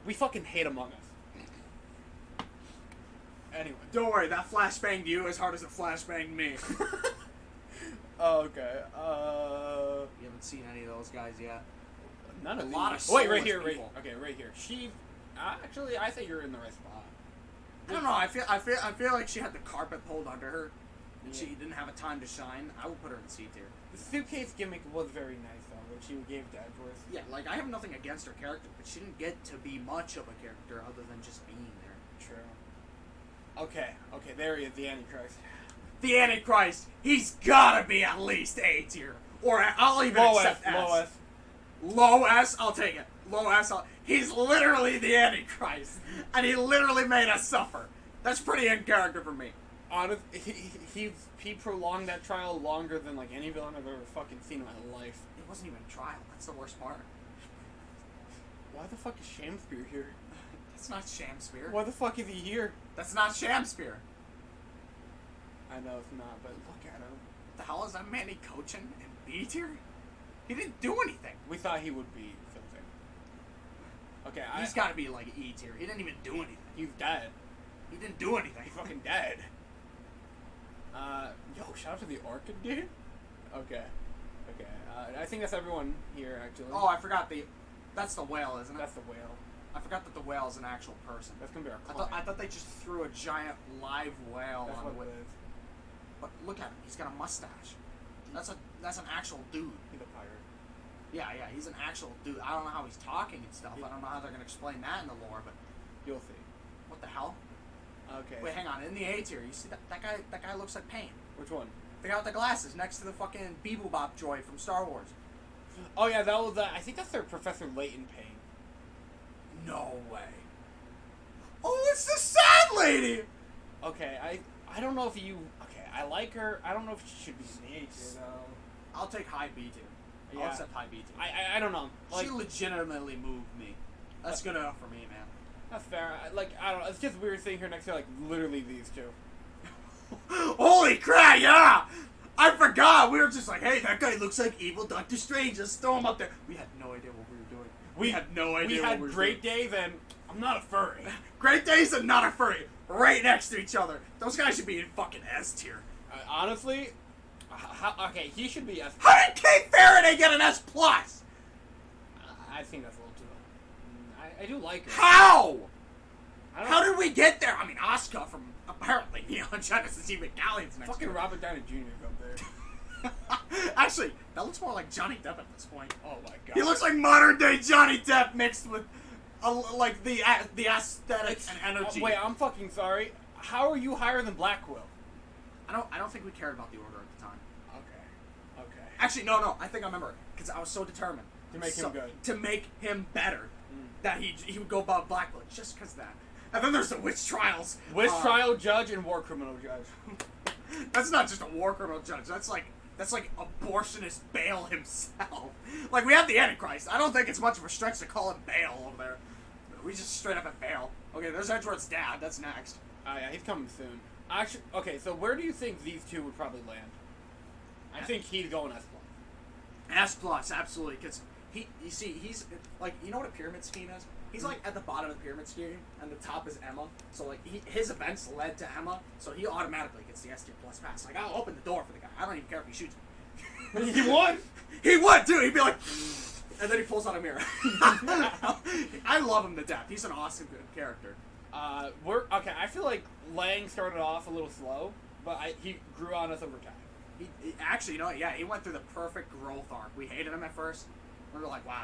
We fucking hate Among Us. Anyway. Don't worry, that flashbanged you as hard as it flashbanged me. Okay. You haven't seen any of those guys yet. None of A lot these. of Wait, right soulless here, right. people. Okay, right here. She. Actually, I think you're in the right spot. I don't know. I feel like she had the carpet pulled under her, and Yeah. she didn't have a time to shine. I would put her in C tier. The suitcase gimmick was very nice though, what she gave to Edgeworth. Yeah, like I have nothing against her character, but she didn't get to be much of a character other than just being there. True. Okay, there he is, the Antichrist. The Antichrist, he's gotta be at least A tier, or I'll even Low S, accept S. low S. Low S, I'll take it. Low S, he's literally the Antichrist, and he literally made us suffer. That's pretty in character for me. Honest, he prolonged that trial longer than like any villain I've ever fucking seen in my life. It wasn't even a trial. That's the worst part. Why the fuck is Shamspear here? That's not Shamspear. Why the fuck is he here? That's not Shamspear. I know it's not, but look at him. What the hell is that Manny coaching in B tier? He didn't do anything. We thought he would be something. Okay, He's got to be like E tier. He didn't even do anything. He's dead. He didn't do anything. He's fucking dead. Yo, shout out to the Orchid dude. Okay. Okay. I think that's everyone here, actually. Oh, I forgot that's the whale, isn't it? That's the whale. I forgot that the whale is an actual person. That's gonna be our I client. thought they just threw a giant live whale That's on what the it whale. is. But look at him. He's got a mustache. That's an actual dude. He's a pirate. Yeah, he's an actual dude. I don't know how he's talking and stuff. I don't know how they're gonna explain that in the lore, but You'll see. what the hell? Okay. Wait, hang on. In the A tier, you see that guy? That guy looks like Pain. Which one? The guy with the glasses next to the fucking Beebo Bop droid from Star Wars. Oh yeah, that was. I think that's their Professor Layton Payne. No way. Oh, it's the sad lady. Okay, I don't know if you. Okay, I like her. I don't know if she should be in the A tier though. I'll take high B tier. Yeah. I'll accept high B tier. I don't know. Like, She legitimately moved me. That's good enough for me, man. that's fair. I don't know. It's just weird seeing her next to like literally these two. Holy crap, yeah! I forgot. We were just like, hey, that guy looks like evil Doctor Strange. Let's throw him up there. We had no idea what we were doing. We had no idea We what had we were great doing. days, and I'm not a furry. Great days and not a furry. Right next to each other. Those guys should be in fucking S tier. Honestly, okay, he should be S. How did Kate Faraday get an S+? plus? I think that's a little too low. I do like her. How? I don't How know. did we get there? I mean, Asuka from apparently Neon Genesis Evangelions next Fucking year. Robert Downey Jr. is up there. Actually, that looks more like Johnny Depp at this point. Oh my god. He looks like modern day Johnny Depp mixed with like the aesthetics and energy. Wait, I'm fucking sorry. How are you higher than Black Quill? I don't think we cared about the order at the time. Okay. Okay. Actually, no. I think I remember because I was so determined To make him good. to make him better, that he would go above Blackwood just because of that. And then there's the witch trials. Witch trial judge and war criminal judge. That's not just a war criminal judge. That's like abortionist Bale himself. Like we have the Antichrist. I don't think it's much of a stretch to call him Bale over there. We just straight up at Bale. Okay, there's Edgeworth's dad. That's next. Oh yeah, he's coming soon. Actually, okay, so where do you think these two would probably land? I think he's going S+. S plus, absolutely, because he's like, you know what a pyramid scheme is? He's like at the bottom of the pyramid scheme, and the top is Emma. So like his events led to Emma, so he automatically gets the S tier plus pass. Like I'll open the door for the guy. I don't even care if he shoots me. He won. He would too. He'd be like, and then he pulls out a mirror. I love him to death. He's an awesome character. Okay. I feel like Lang started off a little slow, but he grew on us over time. He actually, you know what? Yeah, he went through the perfect growth arc. We hated him at first. We were like, wow,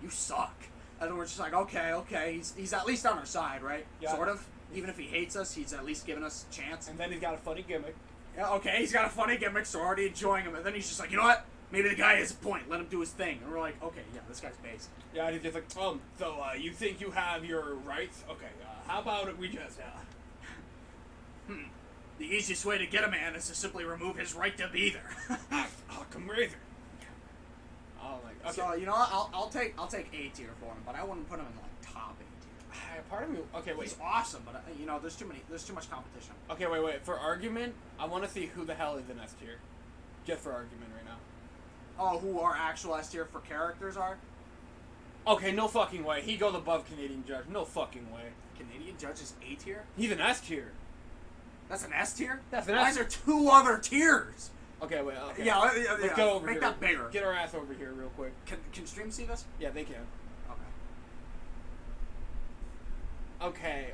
you suck. And then we're just like, okay, he's at least on our side, right? Yeah. Sort of. Even if he hates us, he's at least giving us a chance. And then he's got a funny gimmick. Yeah, okay, he's got a funny gimmick, so we're already enjoying him. And then he's just like, you know what? Maybe the guy has a point. Let him do his thing. And we're like, okay, yeah, this guy's based. Yeah, and he's just like, so you think you have your rights? Okay, how about we just, The easiest way to get a man is to simply remove his right to be there. Occam Razor. Oh, like, okay. So you know what? I'll take A tier for him, but I wouldn't put him in like top A tier. Part of me, okay, wait. He's awesome, but you know, there's too much competition. Okay, wait. For argument, I want to see who the hell is in S tier. Just for argument right now. Oh, who our actual S tier for characters are? Okay, no fucking way. He goes above Canadian Judge. No fucking way. Canadian Judge is A tier? He's an S tier. That's an S tier? That's an Why S is there two other tiers? Okay, wait. Okay. Yeah, Let's go over Make here. that bigger. Get our ass over here real quick. Can stream see this? Yeah, they can. Okay. Okay,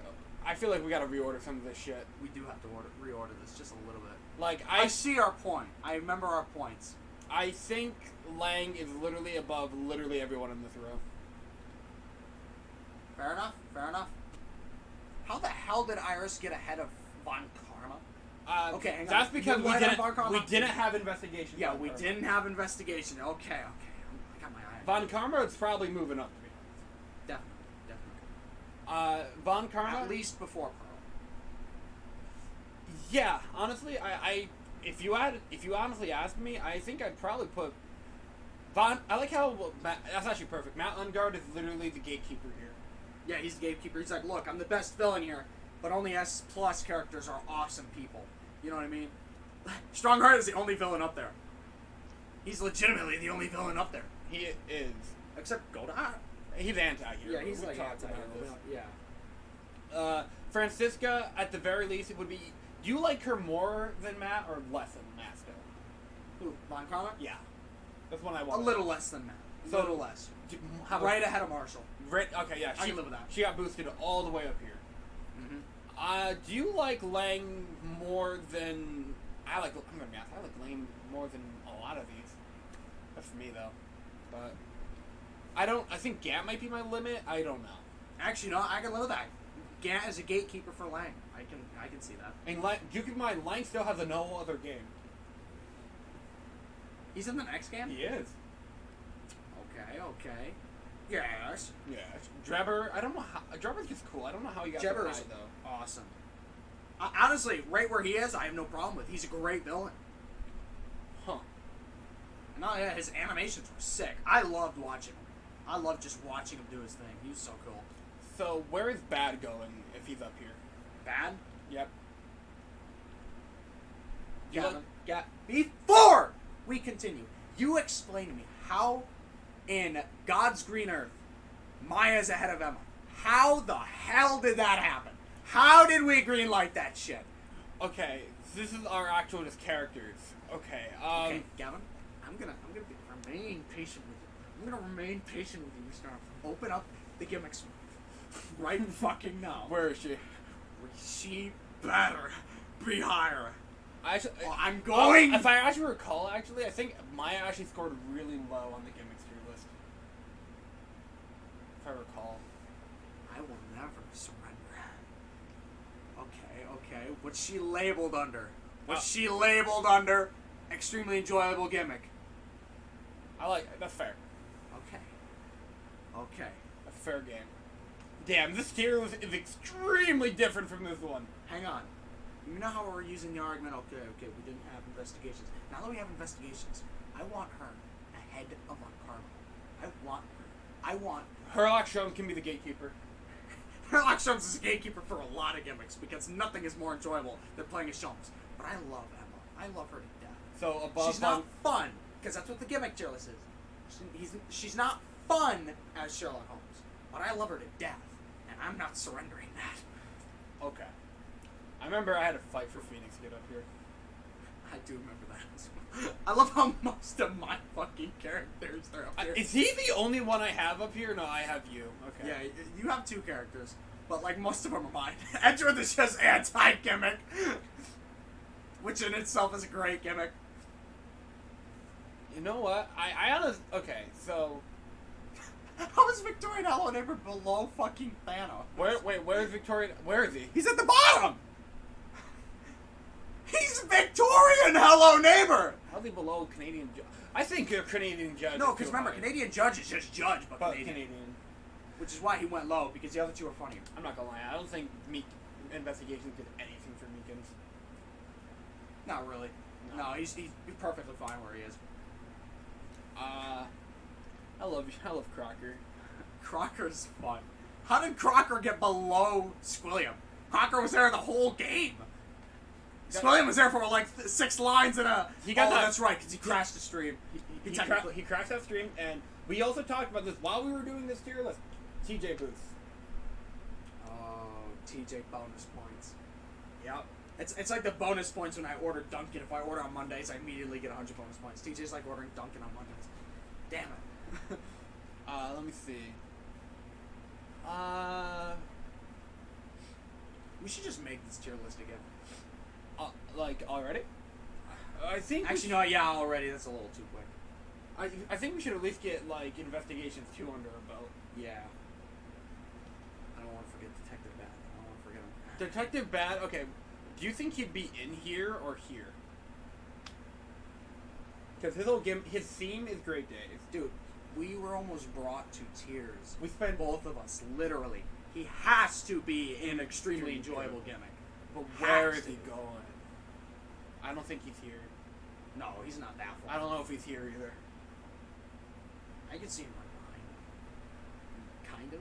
I feel like we gotta reorder some of this shit. We do have to reorder this just a little bit. Like, I see our point. I remember our points. I think Lang is literally above literally everyone in this row. Fair enough. How the hell did Iris get ahead of Von Karma? Okay, hang on. That's because You lied on Von Karma? we didn't have investigation. Yeah, Von we Karma. didn't have investigation. Okay. I got my eye. Von Karma is probably moving up, to be Definitely. honest. Von Karma. At least before Pearl. Yeah, honestly, if you honestly asked me, I think I'd probably put Von. I like how that's actually perfect. Matt Ungard is literally the gatekeeper here. Yeah, he's the gatekeeper. He's like, look, I'm the best villain here, but only S plus characters are awesome people. You know what I mean? Strongheart is the only villain up there. He's legitimately the only villain up there. He is. Except Godot. He's anti-hero. Yeah, he's We like talked about anti-hero. this. Yeah. Francisca, at the very least, it would be. Do you like her more than Matt or less than Matt still? Who? Von Karma? Yeah, that's one I A want. little less than Matt. So- little less. How about- Right ahead of Marshall. Right. Okay. Yeah. I can live with that. She got boosted all the way up here. Mm-hmm. Do you like Lang more than I like? I'm gonna be honest. I like Lang more than a lot of these. That's for me though. But I don't. I think Gat might be my limit. I don't know. Actually, no, I can live with that. Gant is a gatekeeper for Lang. I can see that. And Lang, you keep in mind, Lang still has a no other game. He's in the next game? He is. Okay. Yes. Yeah. Drebber. I don't know how. Drebber's just cool. I don't know how he got so Jebber high is though. awesome. Honestly, right where he is, I have no problem with. He's a great villain. Huh. No, yeah, his animations were sick. I loved watching him. I loved just watching him do his thing. He was so cool. So where is Bad going if he's up here? Bad? Yep. Gavin. Before we continue, you explain to me how in God's green earth Maya's ahead of Emma. How the hell did that happen? How did we greenlight that shit? Okay. This is our actual just characters. Okay. Okay, Gavin, I'm gonna remain patient with you. I'm gonna remain patient with you. We're gonna open up the gimmicks right fucking now. Where is she? She better be higher. I'm Oh, going. if I actually recall, I think Maya actually scored really low on the gimmicks tier list. If I recall. I will never surrender. Okay. What's she labeled under? She labeled under? Extremely enjoyable gimmick. That's fair. Okay. That's a fair game. Damn, this tier list is extremely different from this one. Hang on. You know how we're using the argument? Okay, we didn't have investigations. Now that we have investigations, I want her ahead of our Karma. I want Herlock Sholmes can be the gatekeeper. Herlock Sholmes is a gatekeeper for a lot of gimmicks because nothing is more enjoyable than playing as Sholmes. But I love Emma. I love her to death. So above She's not fun because that's what the gimmick tier list is. She's not fun as Sherlock Holmes, but I love her to death, and I'm not surrendering that. Okay. I remember I had to fight for Phoenix to get up here. I do remember that. I love how most of my fucking characters are up here. Is he the only one I have up here? No, I have you. Okay. Yeah, you have two characters, but like most of them are mine. Edgeworth is just anti-gimmick, which in itself is a great gimmick. You know what? I honestly... Okay, so... How is Victorian Hello Neighbor below fucking Thanos? Where's Victorian... Where is he? He's at the bottom! He's Victorian Hello Neighbor! How's he below Canadian Judge? I think a Canadian Judge No, is because too remember, high. Canadian Judge is just Judge, but But Canadian. Canadian. Which is why he went low, because the other two are funnier. I'm not gonna lie. I don't think Investigations did anything for Meekins. Not really. No, he's perfectly fine where he is. I love Crocker. Crocker's fun. How did Crocker get below Squilliam? Crocker was there the whole game. Squilliam was there for like 6 lines in a... He got that- that's right, because he crashed the stream. He crashed that stream, and we also talked about this while we were doing this tier list. TJ Booth. Oh, TJ bonus points. Yep. It's like the bonus points when I order Dunkin'. If I order on Mondays, I immediately get 100 bonus points. TJ's like ordering Dunkin' on Mondays. Damn it. Let me see. We should just make this tier list again. Like already? I think. Actually, no, yeah, already. That's a little too quick. I think we should at least get like Investigations 2 under our belt. Yeah. I don't want to forget Detective Bad. I don't want to forget him. Detective Bad. Okay. Do you think he'd be in here or here? Because his theme is Great Days. Dude, we were almost brought to tears. We spent Both of us, literally. He has to be an extremely enjoyable gimmick. But where is he going? I don't think he's here. No, he's not that far. I don't know if he's here either. I can see him right behind him. Kind of.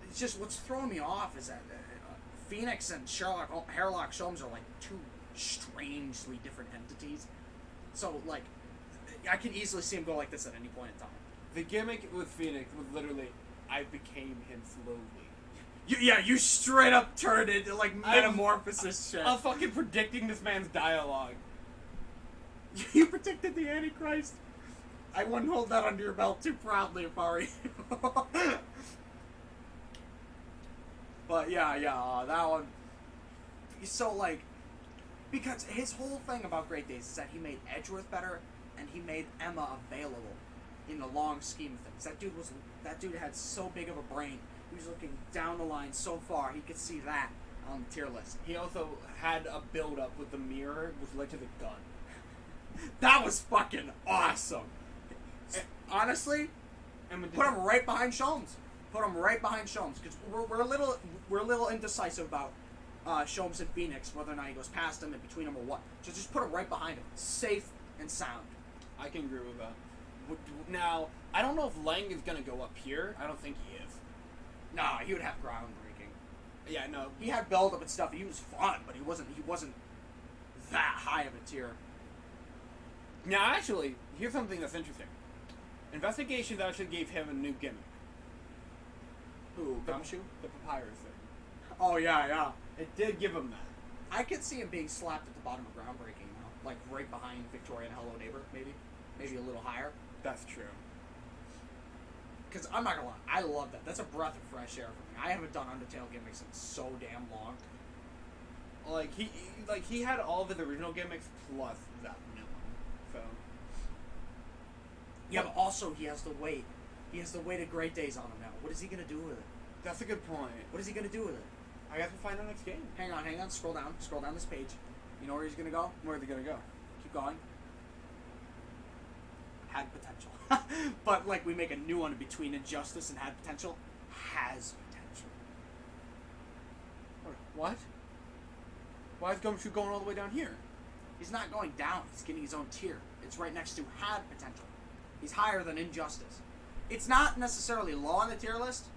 It's just what's throwing me off is that Phoenix and Herlock Sholmes are like two strangely different entities. So like, I could easily see him go like this at any point in time. The gimmick with Phoenix was literally, I became him slowly. You straight up turned into like metamorphosis shit. I'm fucking predicting this man's dialogue. You predicted the Antichrist. I wouldn't hold that under your belt too proudly if I were you. But that one. So like, because his whole thing about Great Days is that he made Edgeworth better and he made Emma available in the long scheme of things. That dude had so big of a brain. He was looking down the line so far he could see that on the tier list. He also had a build up with the mirror, which led to the gun. That was fucking awesome. Honestly, And put him right behind Sholmes. Put him right behind Sholmes because we're a little indecisive about Sholmes and Phoenix, whether or not he goes past him and between them or what. So just put him right behind him, safe and sound. I can agree with that. Now, I don't know if Lang is gonna go up here. I don't think he is. Nah, he would have groundbreaking. Yeah, no. He had build up and stuff. He was fun, but he wasn't that high of a tier. Now, actually, here's something that's interesting. Investigations actually gave him a new gimmick. Who, Gumshoe? The papyrus thing. Oh yeah. It did give him that. I could see him being slapped at the bottom of groundbreaking now, like right behind Victoria and Hello Neighbor, maybe a little higher. That's true. Because I'm not gonna lie, I love that. That's a breath of fresh air for me. I haven't done Undertale gimmicks in so damn long. Like he had all of his original gimmicks plus that new one. So Yeah, but also he has the weight. He has the weight of Great Days on him now. What is he gonna do with it? that's a good point. What is he gonna do with it? I guess we'll find out next game. Hang on. Scroll down this page. You know where he's gonna go? Where's he gonna go? Keep going. Had potential. But like we make a new one between Injustice and had potential. Has potential. What? Why is Gumshoe going all the way down here? He's not going down. He's getting his own tier. It's right next to had potential. He's higher than Injustice. It's not necessarily low on the tier list,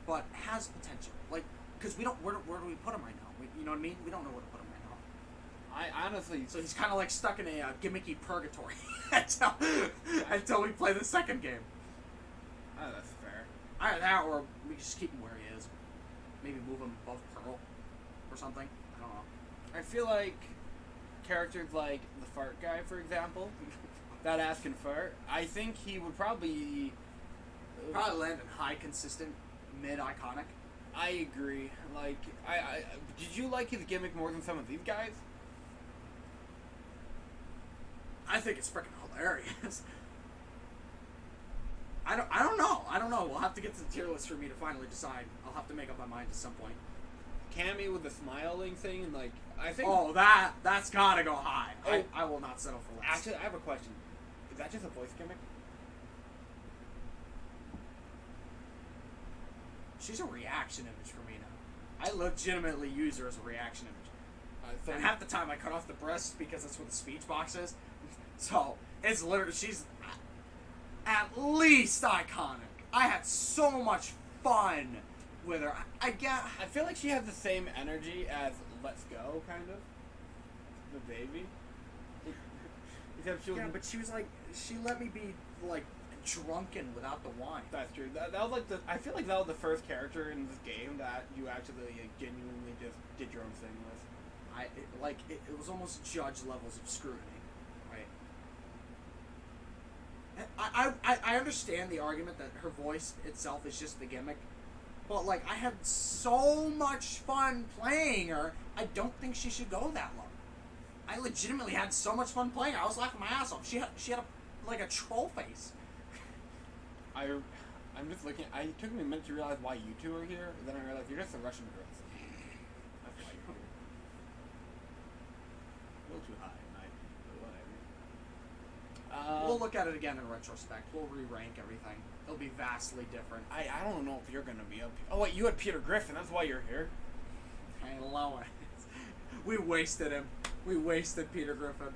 but has potential. Like, because we don't. Where do we put him right now? You know what I mean? We don't know where to put him right now. I honestly. So he's kind of like stuck in a gimmicky purgatory until we play the second game. Oh, that's fair. Either that, or we just keep him where he is. Maybe move him above Pearl or something. I don't know. I feel like characters like the fart guy, for example, that ass can fart. I think he would probably Land in high, consistent, mid, iconic. I agree. Like, I did you like his gimmick more than some of these guys? I think it's freaking hilarious. I don't know. We'll have to get to the tier list for me to finally decide. I'll have to make up my mind at some point. Cammy with the smiling thing, and like, I think. Oh, that's gotta go high. Oh. I will not settle for less. Actually, I have a question. Is that just a voice gimmick? She's a reaction image for me now. I legitimately use her as a reaction image. So And half the time I cut off the breast because that's what the speech box is. So, it's literally, she's at least iconic. I had so much fun with her. I feel like she has the same energy as Let's Go, kind of. The baby. Except she was. Yeah, but she was like, she let me be, like, drunken without the wine. That's true. That was like I feel like that was the first character in this game that you actually genuinely just did your own thing with. It was almost judge levels of scrutiny, right? I understand the argument that her voice itself is just the gimmick, but like I had so much fun playing her. I don't think she should go that long. I legitimately had so much fun playing her. I was laughing my ass off. She had a troll face. I'm just looking. It took me a minute to realize why you two are here. And then I realized you're just the Russian girls. That's why you're here. A little too high, but whatever. We'll look at it again in retrospect. We'll re-rank everything. It'll be vastly different. I don't know if you're gonna be up here. Oh wait, you had Peter Griffin. That's why you're here. I know it. We wasted him. We wasted Peter Griffin.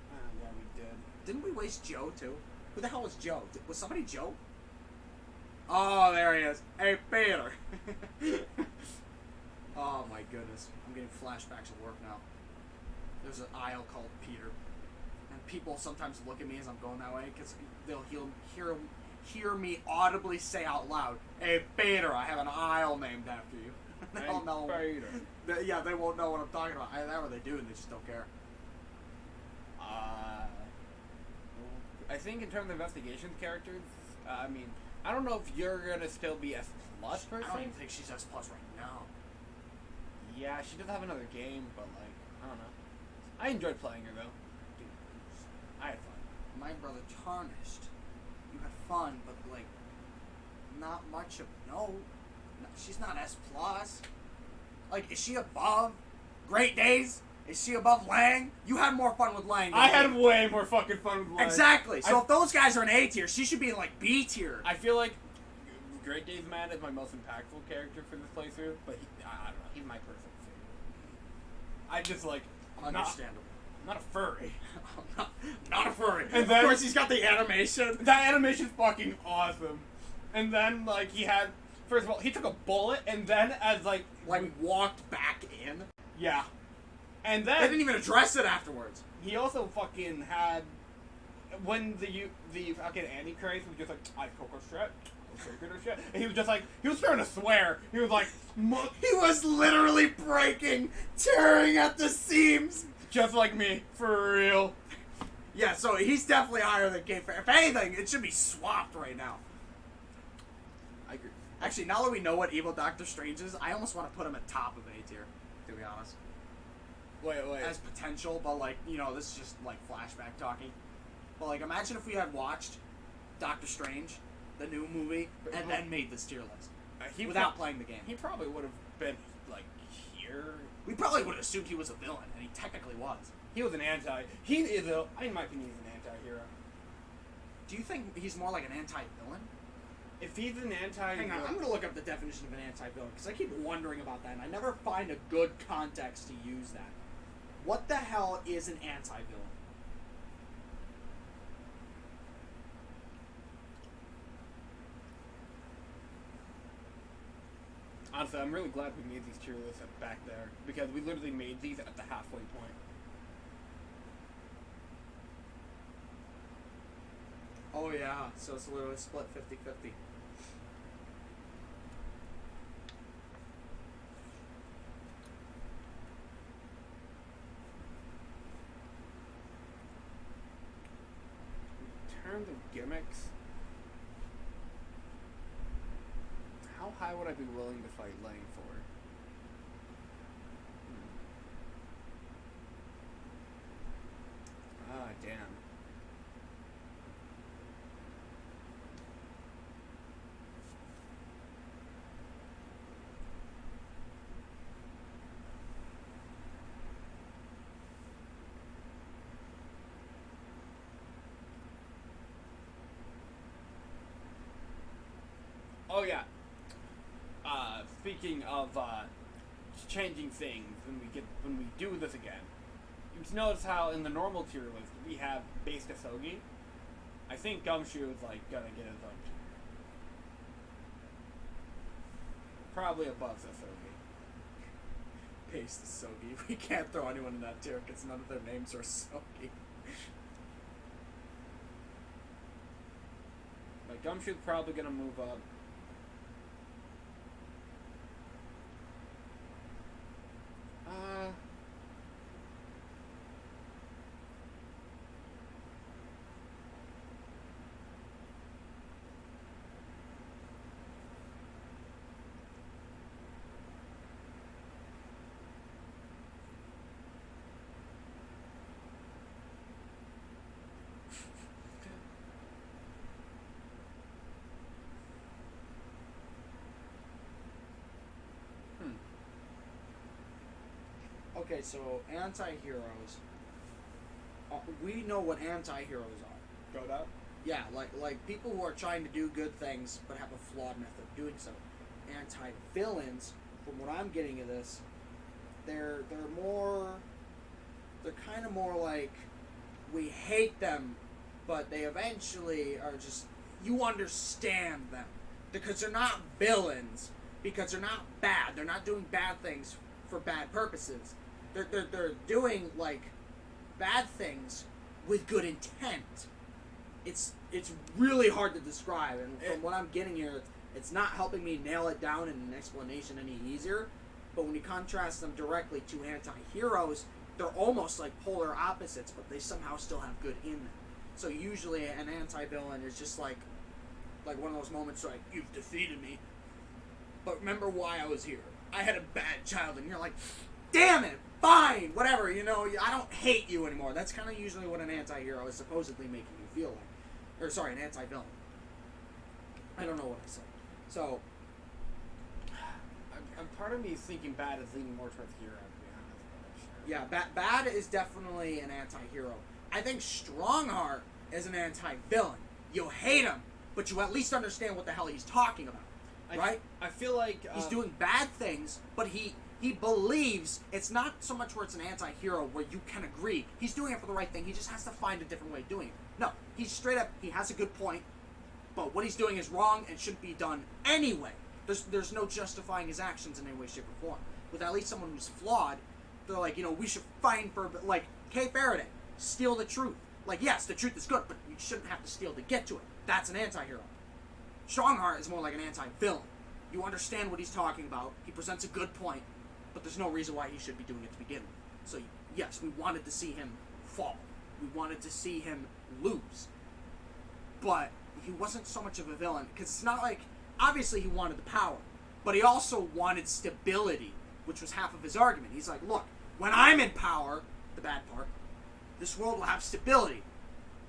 Yeah, we did. Didn't we waste Joe too? Who the hell was Joe? Was somebody Joe? Oh, there he is. Hey, Peter. Oh my goodness. I'm getting flashbacks of work now. There's an aisle called Peter. And people sometimes look at me as I'm going that way because they'll hear me audibly say out loud, "Hey, Bader, I have an aisle named after you." They'll know. Yeah, they won't know what I'm talking about. Either that or they do, and they just don't care. I think in terms of investigations characters, I mean, I don't know if you're gonna still be S plus I person. don't even think she's S plus right now. Yeah, she does have another game, but like, I don't know. I enjoyed playing her though. Dude, I had fun. my brother Tarnished. You had fun, but like, not much of she's not S plus. Like, is she above Great Days? Is she above Lang? You had more fun with Lang. I had way more fucking fun with Lang. Exactly. So if those guys are in A tier, she should be in like B tier. I feel like Great Days Man is my most impactful character for this playthrough, but I don't know. He's my personal favorite. I just like Understandable. Not a furry. Not a furry. And Of then- course, he's got the animation. That animation's fucking awesome. And then like he had, first of all, he took a bullet, and then as like Walked back in. yeah, and They then didn't even address it afterwards. he also fucking had when the fucking Antichrist was just like I Coco shit, or shit, and he was just like he was trying to swear. He was like He was literally breaking, tearing at the seams. just like me for real. Yeah, so he's definitely higher than Game Fair. If anything, it should be swapped right now. I agree. Actually, now that we know what Evil Doctor Strange is, I almost want to put him at top of A tier, to be honest. Wait. As potential, but like, this is just like flashback talking. But like, imagine if we had watched Doctor Strange, the new movie, and then made this tier list. Without playing the game. He probably would have been like here. We probably would have assumed he was a villain, and he technically was. He was an anti. He is a. In my opinion, he's an anti-hero. Do you think he's more like an anti-villain? If he's an anti, Hang on, I'm gonna look up the definition of an anti-villain, because I keep wondering about that, and I never find a good context to use that. What the hell is an anti-villain? Honestly, I'm really glad we made these tier lists back there, because we literally made these at the halfway point. Oh yeah, so it's literally split 50-50. In terms of gimmicks, how high would I be willing to fight Lang for? Ah, damn. Oh yeah. Speaking of changing things when we do this again, you notice how in the normal tier list we have base Kasogi. I think Gumshoe is like gonna get his own tier. Probably above Kasogi. Paste the Sogi. We can't throw anyone in that tier because none of their names are Sogi. Like Gumshoe's probably gonna move up. Okay, so anti-heroes. We know what anti-heroes are. Go down. Yeah, like people who are trying to do good things but have a flawed method of doing so. Anti-villains, from what I'm getting of this, they're kind of more like we hate them, but they eventually are just you understand them because they're not villains, because they're not bad. They're not doing bad things for bad purposes. They're doing like bad things with good intent. it's really hard to describe, and from what I'm getting here, it's not helping me nail it down in an explanation any easier. But when you contrast them directly to anti-heroes, they're almost like polar opposites, but they somehow still have good in them. So usually an anti-villain is just like one of those moments like, you've defeated me, but remember why I was here. I had a bad childhood, and you're like, damn it, fine, whatever, you know, I don't hate you anymore. That's kind of usually what an anti-hero is supposedly making you feel like. Or sorry, an anti-villain. I don't know what I said. So, Part of me is thinking bad is leaning more towards hero, to be honest. But sure. yeah, Bad is definitely an anti-hero. I think Strongheart is an anti-villain. You'll hate him, but you at least understand what the hell he's talking about, right? I feel like He's doing bad things, but he believes it's not so much where it's an anti-hero where you can agree. He's doing it for the right thing. He just has to find a different way of doing it. No, he's straight up, he has a good point, but what he's doing is wrong and shouldn't be done anyway. There's no justifying his actions in any way, shape, or form. With at least someone who's flawed, they're like, you know, we should find for, like, Kay Faraday, steal the truth. Like, yes, the truth is good, but you shouldn't have to steal to get to it. That's an anti-hero. Strongheart is more like an anti-villain. You understand what he's talking about. He presents a good point, but there's no reason why he should be doing it to begin with. So, yes, we wanted to see him fall. We wanted to see him lose. But he wasn't so much of a villain, because it's not like, obviously he wanted the power, but he also wanted stability, which was half of his argument. He's like, look, when I'm in power, the bad part, this world will have stability.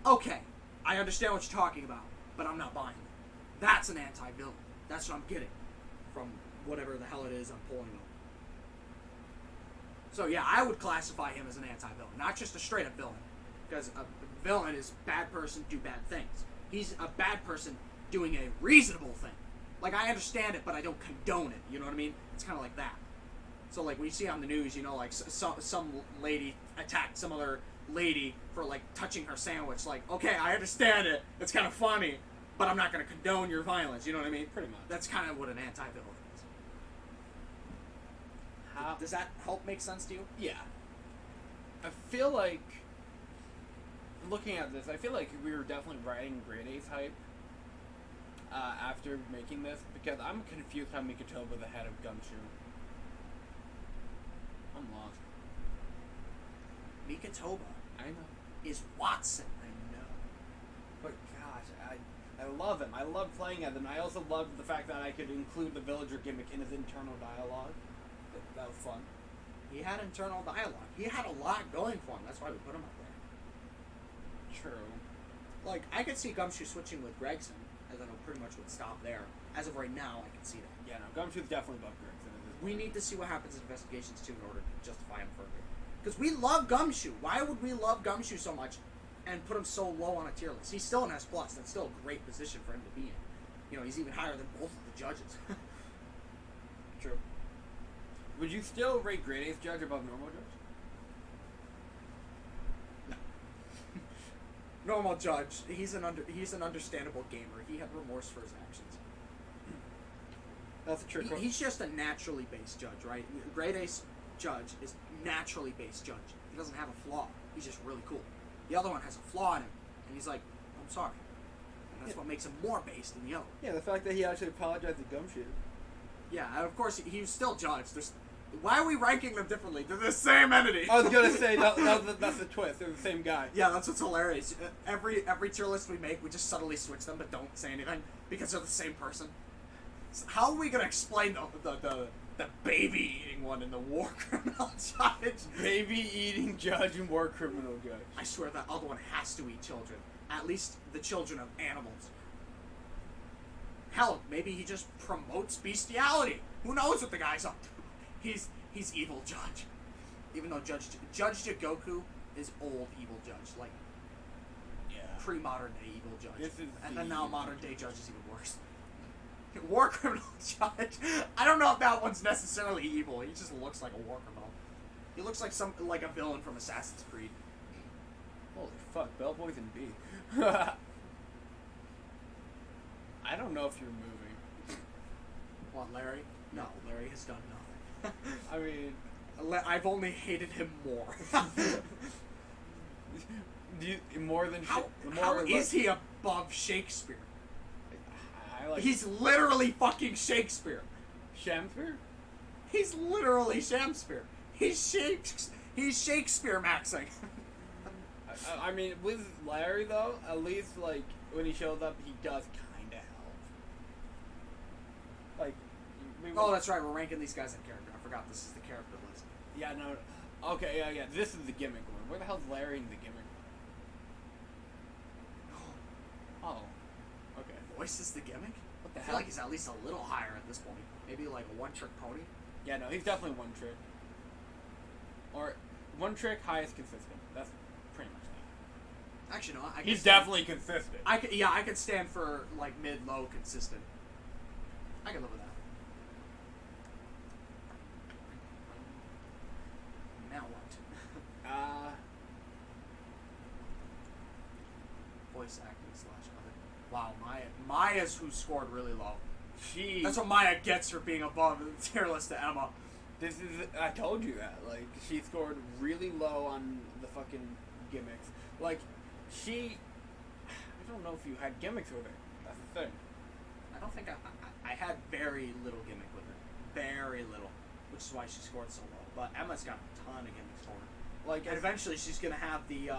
Okay, I understand what you're talking about, but I'm not buying it. That's an anti-villain. That's what I'm getting from whatever the hell it is I'm pulling up. So yeah, I would classify him as an anti-villain, not just a straight-up villain, because a villain is bad person do bad things. He's a bad person doing a reasonable thing. Like, I understand it, but I don't condone it. You know what I mean? It's kind of like that. So, like, when you see on the news, you know, like, some lady attacked some other lady for, like, touching her sandwich. Like, okay, I understand it. It's kind of funny, but I'm not going to condone your violence. You know what I mean? Pretty much. That's kind of what an anti-villain is. Does that help make sense to you? Yeah. I feel like, looking at this, I feel like we were definitely riding grade A's hype after making this, because I'm confused how Mikitoba's the head of Gumshoe. I'm lost. Mikitoba I know. is Watson. I know. But gosh, I love him. I love playing as him. I also love the fact that I could include the villager gimmick in his internal dialogue. That was fun. He had internal dialogue. He had a lot going for him. That's why we put him up there. True. Like, I could see Gumshoe switching with Gregson, as I know pretty much would stop there. As of right now, I can see that. Yeah, no, Gumshoe's definitely above Gregson. We need to see what happens in investigations too in order to justify him further. Because we love Gumshoe. Why would we love Gumshoe so much and put him so low on a tier list? He's still an S+. That's still a great position for him to be in. You know, he's even higher than both of the judges. True. Would you still rate grade A's judge above normal judge? Normal judge, he's an understandable gamer. He had remorse for his actions. That's a trick. He's just a naturally based judge, right? Grade A's judge is naturally based judge. He doesn't have a flaw. He's just really cool. The other one has a flaw in him, and he's like, I'm sorry. And that's what makes him more based than the other. Yeah, the fact that he actually apologized to Gumshoe. Yeah, and of course he was still judged. Why are we ranking them differently? They're the same entity. I was gonna say that's the twist. They're the same guy. Yeah, that's what's hilarious. Every tier list we make, we just subtly switch them, but don't say anything because they're the same person. So how are we gonna explain the baby eating one in the war criminal judge? Baby eating judge and war criminal judge. I swear that other one has to eat children. At least the children of animals. Hell, maybe he just promotes bestiality. Who knows what the guy's up to? He's evil judge. Even though Judge Jigoku is old evil judge, like pre-modern day evil judge. And then now modern day judge is even worse. War criminal judge. I don't know if that one's necessarily evil. He just looks like a war criminal. He looks like a villain from Assassin's Creed. Holy fuck, Bellboy's in B. I don't know if you're moving. What, Larry? No, Larry has done nothing. I mean, I've only hated him more. more than How more is he above Shakespeare? I like He's literally fucking Shakespeare. Shakespeare. He's literally Shakespeare. He's Shakespeare maxing. I mean, with Larry though, at least like when he shows up, he does kind of help. Like, Oh, that's right. We're ranking these guys in character. I forgot this is the character list. yeah, no, okay, yeah. This is the gimmick one. Where the hell's Larry in the gimmick one? Oh, okay. Voice is the gimmick? What the I feel hell? like he's at least a little higher at this point. Maybe like a one-trick pony. Yeah, no, he's definitely one trick. Or one trick, highest consistent. That's pretty much that. Actually, no. I He's can definitely consistent. I could stand for like mid-low consistent. I can live with that. Now what? Voice acting / other. Wow, Maya's who scored really low. She. That's what Maya gets for being above the tier list to Emma. This is. I told you that. Like, she scored really low on the fucking gimmicks. Like, she. I don't know if you had gimmicks with her. That's the thing. I don't think I had very little gimmick with her. Very little. Which is why she scored so low. But Emma's got a ton of gimmicks for her. Like, And eventually she's going to have the,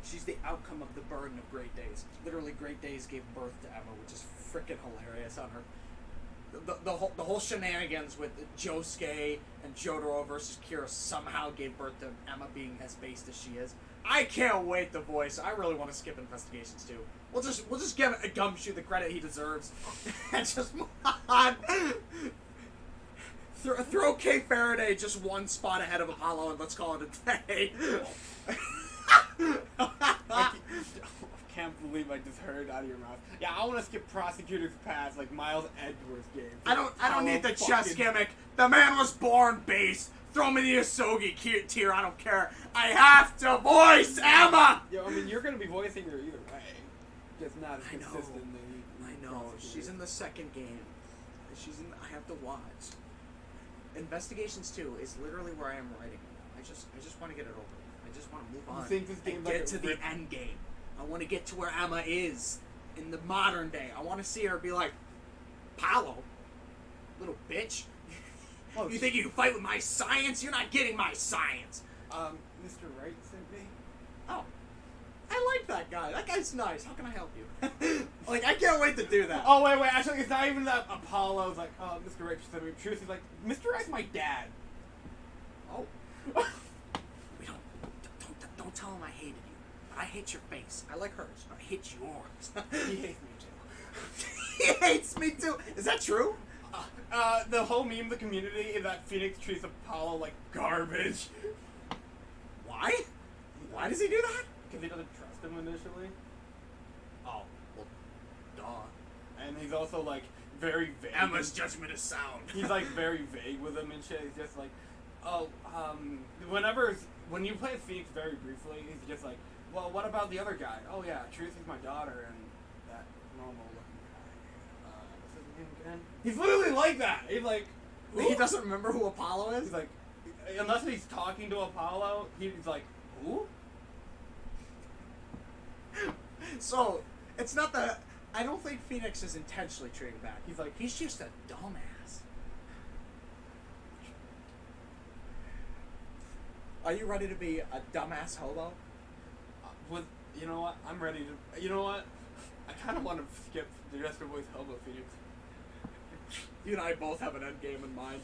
she's the outcome of the burden of Great Days. Literally, Great Days gave birth to Emma, which is freaking hilarious on her. The whole shenanigans with Josuke and Jotaro versus Kira somehow gave birth to Emma being as based as she is. I can't wait the voice. I really want to skip investigations too. We'll just give Gumshoe the credit he deserves and just move on. Throw Kay Faraday just one spot ahead of Apollo and let's call it a day. I can't believe I just heard out of your mouth. Yeah, I want to skip Prosecutor's Pass like Miles Edgeworth game. I don't need the chess gimmick. The man was born based. Throw me the Asogi tier. I don't care. I have to voice Emma. Yo, I mean, you're gonna be voicing her either way, just not as I know. consistently. I know. She's in the second game. I have to watch. Investigations 2 is literally where I am writing. I just want to get it over. I just want to move on. You think this and game's get like a to the rip- end game. I want to get to where Emma is in the modern day. I want to see her be like, Paolo, little bitch. Oh, You think you can fight with my science? You're not getting my science. Mr. Wright sent me. Oh, I like that guy. That guy's nice. How can I help you? Like, I can't wait to do that. Oh wait, actually, it's not even that Apollo's like, oh, Mr. Wright sent me. Truth is like, Mr. Wright's my dad. Oh. We don't tell him I hated you. But I hate your face. I like hers, but I hate yours. He hates me too. He hates me too. Is that true? The whole meme of the community is that Phoenix treats Apollo like garbage. Why? Why does he do that? Because he doesn't trust him initially. Oh, well, duh. And he's also like very vague. Emma's judgment is sound. He's like very vague with him and shit. He's just like, when you play Phoenix very briefly, he's just like, well, what about the other guy? Oh yeah, Truth is my daughter and that normal looking guy. What's his name again? He's literally like that. He's like, He doesn't remember who Apollo is? He's like, unless he's talking to Apollo, he's like, who? So, it's not that... I don't think Phoenix is intentionally trading back. He's like, he's just a dumbass. Are you ready to be a dumbass hobo? You know what? I'm ready to. You know what? I kind of want to skip the rest of Voice Hobo Phoenix. You and I both have an end game in mind,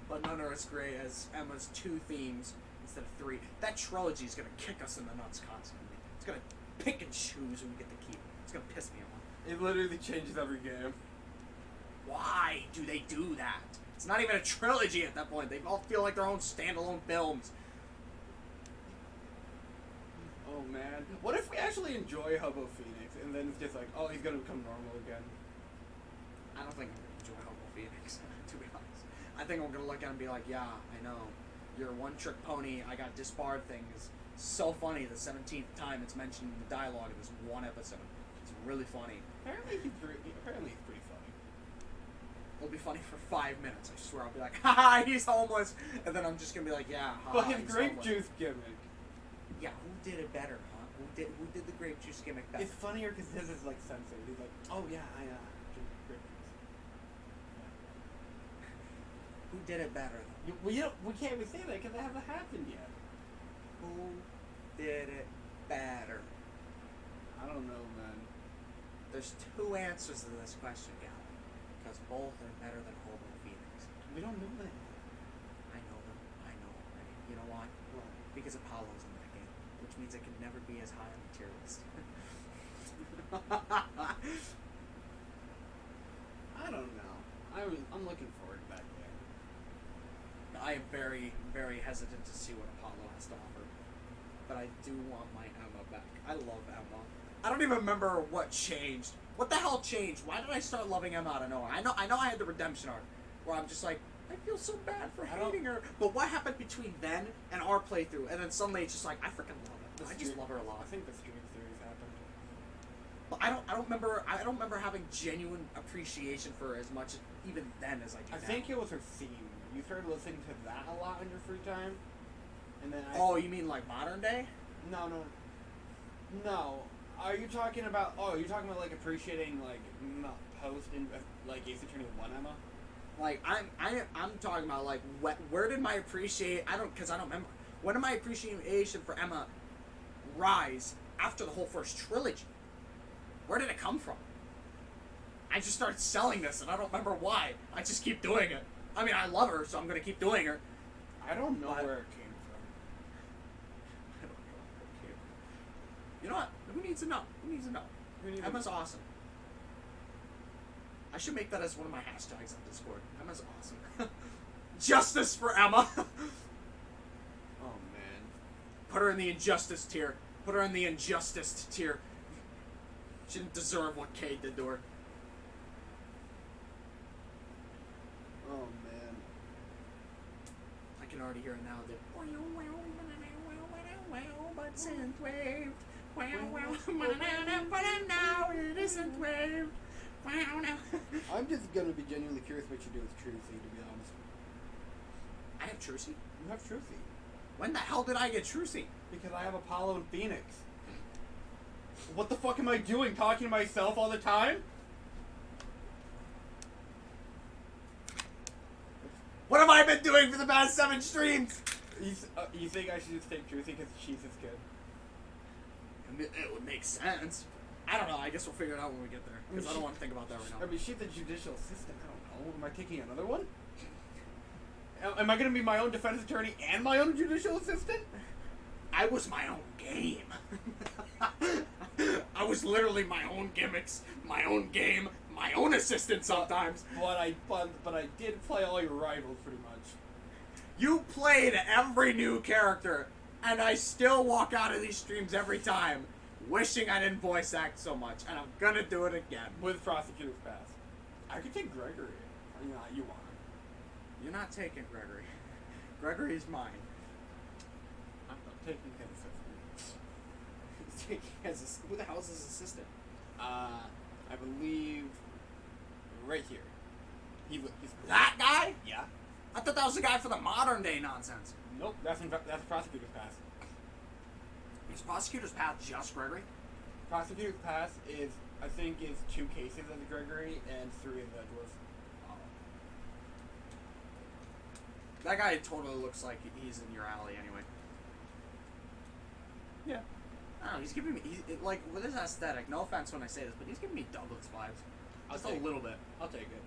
but none are as great as Emma's 2 themes instead of 3. That trilogy is gonna kick us in the nuts constantly. It's gonna pick and choose who we get to keep. It's gonna piss me off. It literally changes every game. Why do they do that? It's not even a trilogy at that point. They all feel like their own standalone films. Oh man. What if we actually enjoy Hobo Phoenix and then it's just like, oh, he's gonna become normal again? I don't think I'm gonna enjoy Hobo Phoenix, to be honest. I think I'm gonna look at him and be like, yeah, I know. Your one-trick pony, I got disbarred thing is so funny the 17th time it's mentioned in the dialogue of this one episode. It's really funny. Apparently he's pretty funny. It'll be funny for 5 minutes, I swear. I'll be like, haha, he's homeless. And then I'm just gonna be like, yeah, haha, But his he's grape homeless. juice gimmick. Yeah, who did it better, huh? Who did the grape juice gimmick better? It's funnier because his is like censored. He's like, oh yeah, I drink grape juice. Who did it better? Though? We can't even say that because it hasn't happened yet. Who did it better? I don't know, man. There's two answers to this question, Gal. Because both are better than Hobo Phoenix. We don't know that. I know them. I know. Right? You know why? Because Apollo's in that game, which means it can never be as high on the tier list. I don't know. I'm looking forward back there. I am very, very hesitant to see what Apollo has to offer. But I do want my Emma back. I love Emma. I don't even remember what changed. What the hell changed? Why did I start loving Emma out of nowhere? I know I had the redemption arc, where I'm just like, I feel so bad for hating her. But what happened between then and our playthrough? And then suddenly it's just like, I freaking love it. I just love her a lot. I think the stream series happened. But I don't remember having genuine appreciation for her as much even then as I do now. I think it was her theme. You started listening to that a lot in your free time, and then Oh, you mean like modern day? No. Are you talking about? Oh, you're talking about like appreciating like post in like Ace Attorney 1 Emma? Like I'm talking about like where did my I don't remember. When did my appreciation for Emma rise after the whole first trilogy? Where did it come from? I just started selling this and I don't remember why. I just keep doing it. I mean, I love her, so I'm gonna keep doing her. I don't know But- where it came from. I don't know where it came from. You know what? Who needs to know? Who needs to know? Emma's awesome. I should make that as one of my hashtags on Discord. Emma's awesome. Justice for Emma. Oh man. Put her in the injustice tier. Put her in the injustice tier. She didn't deserve what Kay did to her. Oh man. I can already hear it now. The but synth waved. But now it isn't waved. I'm just gonna be genuinely curious what you do with Trucy, to be honest. I have Trucy. You have Trucy. When the hell did I get Trucy? Because I have Apollo and Phoenix. What the fuck am I doing? Talking to myself all the time? What have I been doing for the past 7 streams? You think I should just take Trucy because she's as good? I mean, it would make sense. I don't know. I guess we'll figure it out when we get there. Because I don't want to think about that right now. I mean, she's the judicial assistant. I don't know. Am I taking another one? Am I going to be my own defense attorney and my own judicial assistant? I was my own game. I was literally my own gimmicks, my own game, my own assistant sometimes. But I did play all your rivals pretty much. You played every new character, and I still walk out of these streams every time wishing I didn't voice act so much, and I'm gonna do it again. With Prosecutor's Pass. I could take Gregory. You know, you want him. You're not taking Gregory. Gregory's mine. I'm not taking his assistant. He's taking who the hell's his assistant? I believe right here. He's That guy? Yeah. I thought that was the guy for the modern day nonsense. Nope. That's Prosecutor's Pass. Is Prosecutor's Path just Gregory? Prosecutor's Pass is 2 cases as Gregory and 3 as Edgeworth. That guy totally looks like he's in your alley anyway. Yeah. I don't know, he's giving me, like, with his aesthetic, no offense when I say this, but he's giving me Douglas vibes. Just a little bit. I'll take it.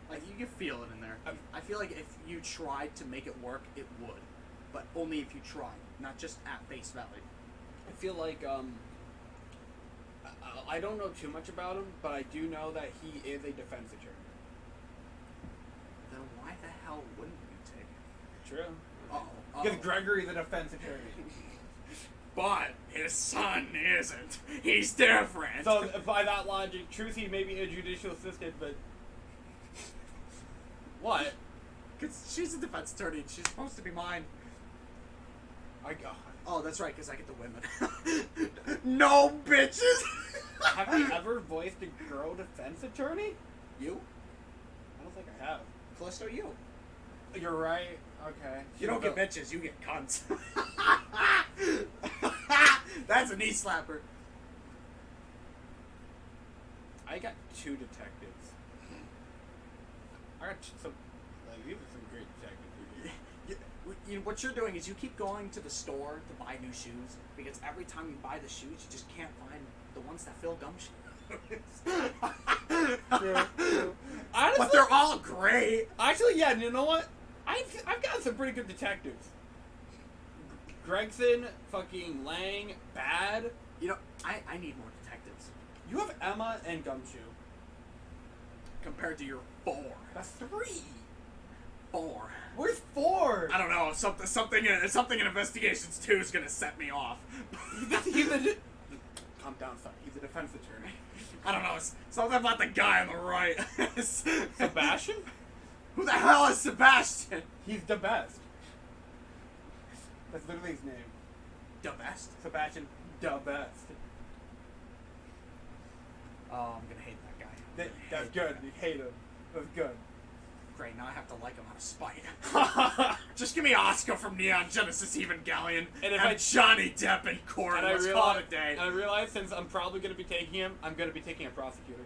Like, you can feel it in there. I feel like if you tried to make it work, it would. But only if you tried, not just at face value. I feel like I don't know too much about him, but I do know that he is a defense attorney. Then why the hell wouldn't you take it? True. Uh-oh. Because Gregory's a defense attorney. But his son isn't. He's different. So by that logic, Trucy may be a judicial assistant, but what? Because she's a defense attorney and she's supposed to be mine. Oh, that's right, because I get the women. No, bitches! Have I ever voiced a girl defense attorney? You? I don't think I have. Callisto, you. You're right. Okay. You don't get bitches, you get cunts. That's a knee slapper. I got 2 detectives. I got some, like, these are some great detectives here. What you're doing is you keep going to the store to buy new shoes because every time you buy the shoes, you just can't find the ones that fill gumshoes. True. Honestly, But they're all great. actually, yeah, you know what? I've got some pretty good detectives. Gregson, fucking Lang, Bad. You know, I need more detectives You have Emma and Gumshoe. compared to your 4. That's 3. 4. Where's 4? I don't know. Something in Investigations 2 is gonna set me off. He's a calm down, son. He's a defense attorney. I don't know. It's something about the guy on the right. Sebastian? Who the hell is Sebastian? He's the best. That's literally his name. The best. Sebastian, the best. Oh, I'm gonna hate that guy. That's good. You hate him. That's good. Great. Now I have to like him out of spite. Just give me Oscar from Neon Genesis Evangelion And if and I- Johnny Depp in court. And Let's call it a day. I realize since I'm probably going to be taking him, I'm going to be taking a prosecutor.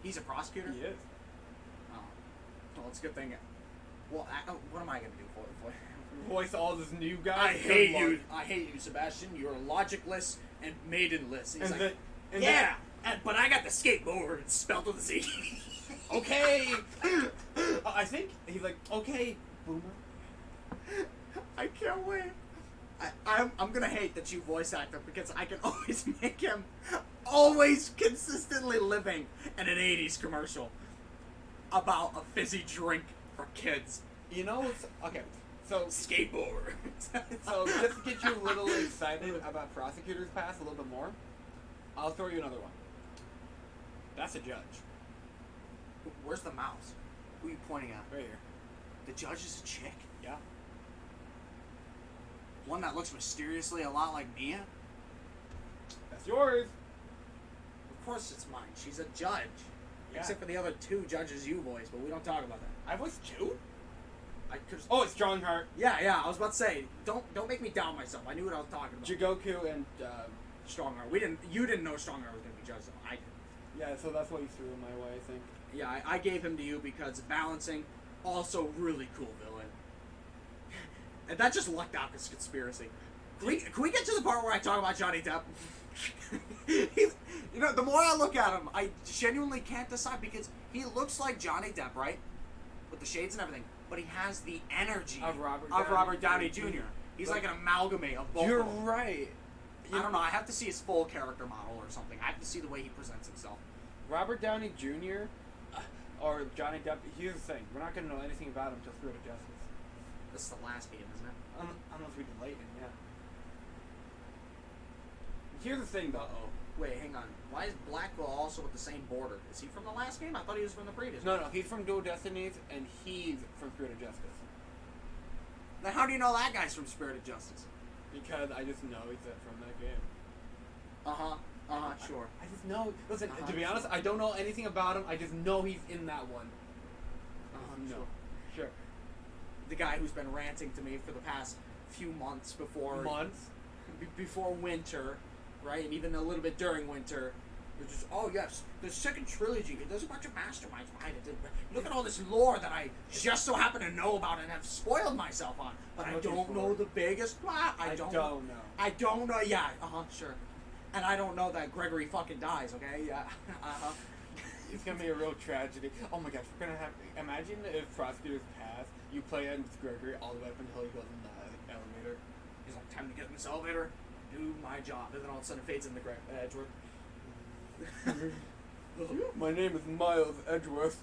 He's a prosecutor. He is. Oh. Well, it's a good thing. Well, what am I gonna do for you? Voice all this new guy. I hate you. I hate you, Sebastian. You're logicless and maidenless. He's like, yeah, but I got the skateboard spelled with a Z. Okay. I think he's like, okay, boomer. I can't wait. I'm gonna hate that you voice actor because I can always make him always consistently living in an 80s commercial about a fizzy drink for kids. You know, okay. So Skateboard. So just to get you a little excited about Prosecutor's Pass a little bit more, I'll throw you another one. That's a judge. Where's the mouse? Who are you pointing at? Right here. The judge is a chick. Yeah. One that looks mysteriously a lot like Mia. That's yours. Of course it's mine. She's a judge. Yeah. Except for the other 2 judges you voice, but we don't talk about that. I voiced 2? I could. Oh, it's Strongheart, Yeah. I was about to say, don't make me down myself. I knew what I was talking about. Jigoku, and Strongheart. You didn't know Strongheart was gonna be judged. Though. I did. yeah. So that's why you threw him my way, I think. Yeah, I gave him to you because balancing, also really cool villain. And that just lucked out this conspiracy. Can we get to the part where I talk about Johnny Depp? You know, the more I look at him, I genuinely can't decide because he looks like Johnny Depp, right? With the shades and everything, but he has the energy Of Robert Downey Downey Jr. Jr. He's like an amalgamate of both. You're of them. right. I don't know. I have to see his full character model or something. I have to see the way he presents himself. Robert Downey Jr. Or Johnny Depp. Here's the thing: we're not gonna know anything about him until Spirit of Justice. This is the last game, isn't it? Unless we delay him, yeah. Here's the thing, though. Wait, hang on. Why is Blackwell also with the same border? Is he from the last game? I thought he was from the previous. No, he's from Dual Destinies, and he's from Spirit of Justice. Then how do you know that guy's from Spirit of Justice? Because I just know he's from that game. Sure. I just know. Listen, to be honest, I don't know anything about him. I just know he's in that one. Sure. The guy who's been ranting to me for the past few months before before winter, right, and even a little bit during winter. It's just, oh yes, the second trilogy. There's a bunch of masterminds behind it. Look at all this lore that I just so happen to know about and have spoiled myself on. But I don't know the biggest plot. I don't know. I don't know. Yeah. Sure. And I don't know that Gregory fucking dies. Okay. Yeah. It's gonna be a real tragedy. Oh my gosh, we're gonna have. Imagine if Prosecutor's Pass, you play as Gregory all the way up until he goes in the elevator. He's like, time to get in this elevator, do my job, and then all of a sudden it fades into Edgeworth. My name is Miles Edgeworth.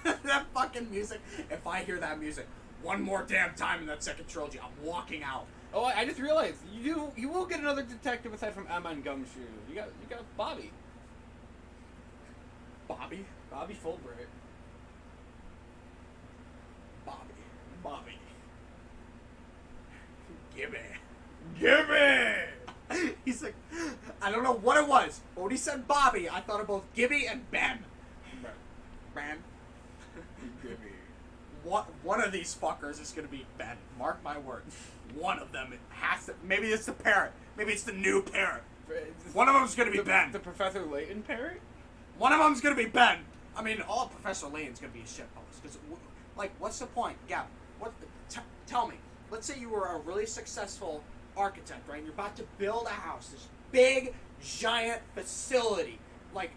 That fucking music. If I hear that music one more damn time in that second trilogy, I'm walking out. Oh, I just realized you will get another detective aside from Emma and Gumshoe. You got Bobby. Bobby? Bobby Fulbright. Bobby. Gimme! He's like, I don't know what it was, but when he said Bobby, I thought of both Gibby and Ben. Right. Ben. Gimme. one of these fuckers is gonna be Ben. Mark my words. One of them, it has to. Maybe it's the parrot. Maybe it's the new parrot. One of them's gonna be Ben. The Professor Layton parrot? One of them's gonna be Ben. I mean, all Professor Layton's gonna be a shitpost. Because, like, what's the point, Gab? Tell me. Let's say you were a really successful architect, right? And you're about to build a house, this big, giant facility, like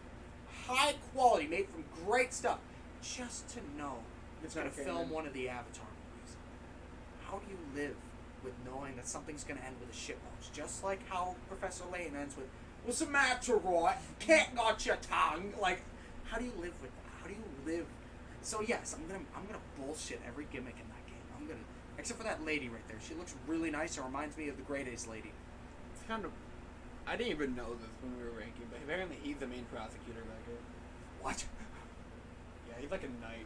high quality, made from great stuff, just to know it's gonna film one of the Avatar movies. How do you live with knowing that something's gonna end with a shitpost? Just like how Professor Layton ends with, "What's the matter, Roy? Can't got your tongue." Like, how do you live with that? How do you live? So yes, I'm gonna bullshit every gimmick in that game. I'm gonna, except for that lady right there. She looks really nice. It reminds me of the Great Ace lady. It's kind of... I didn't even know this when we were ranking, but apparently he's the main prosecutor back here. What? Yeah, he's like a knight.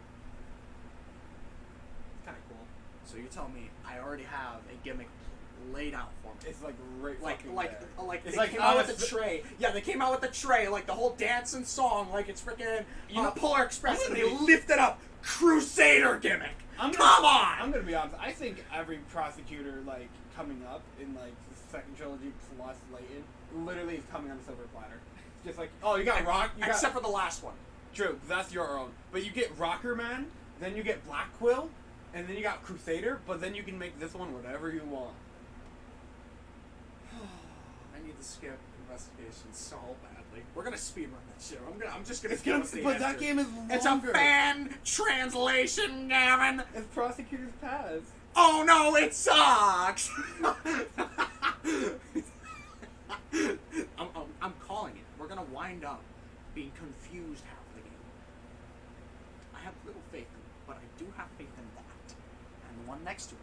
It's kind of cool. So you're telling me I already have a gimmick laid out for me? It's like right Like it's they like came out with honest- the tray. Yeah, they came out with the tray, like the whole dance and song, like it's freaking Polar Express, and they lifted up Crusader gimmick. Come on! I'm gonna be honest. I think every prosecutor like coming up in like the second trilogy plus Layton literally is coming on a silver platter. Just like, oh, you got Rock, Except for the last one. True, that's your own. But you get Rocker Man, then you get Black Quill, and then you got Crusader. But then you can make this one whatever you want. I need to skip investigation so badly. We're gonna speedrun that shit. I'm just gonna. But that game is longer. It's a fan translation, Gavin. It's Prosecutor's Pass. Oh no, it sucks. I'm calling it. We're gonna wind up being confused half of the game. I have little faith in it, but I do have faith in that, and the one next to it,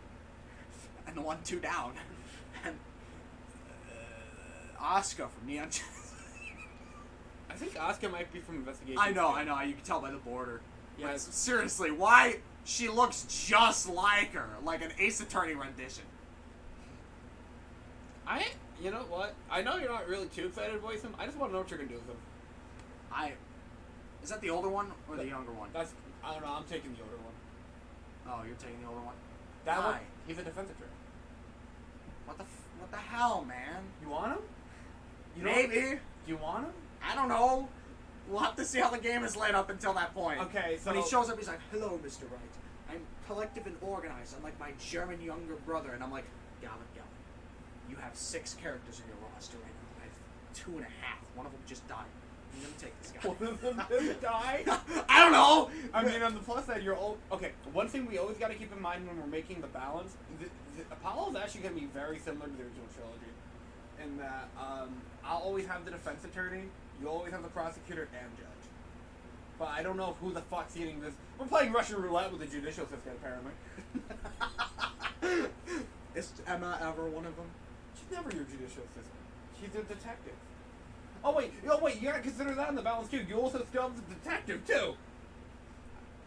and the one two down, and Oscar from Neon. I think Oscar might be from Investigation. I know. You can tell by the border. Yeah. But seriously, why she looks just like her, like an Ace Attorney rendition. You know what? I know you're not really too excited to voice him. I just want to know what you're gonna do with him. Is that the older one or the younger one? I don't know. I'm taking the older one. Oh, you're taking the older one. That one. Why? He's a defense attorney. What the hell, man? You want him? Maybe. Do you want him? I don't know. We'll have to see how the game is laid up until that point. Okay, so when he shows up, he's like, "Hello, Mr. Wright. I'm collective and organized. I'm like my German younger brother." And I'm like, Gavin, you have 6 characters in your roster right now. I have 2.5. One of them just died. I'm gonna take this guy. One of them just died? I don't know. I mean, on the plus side, okay. One thing we always got to keep in mind when we're making the balance, Apollo is actually going to be very similar to the original trilogy, in that I'll always have the defense attorney, you always have the prosecutor and judge. But I don't know who the fuck's eating this. We're playing Russian roulette with the judicial system, apparently. Is Emma ever one of them? She's never your judicial assistant. She's a detective. Oh wait, you gotta consider that in the balance too. You also still have the detective too.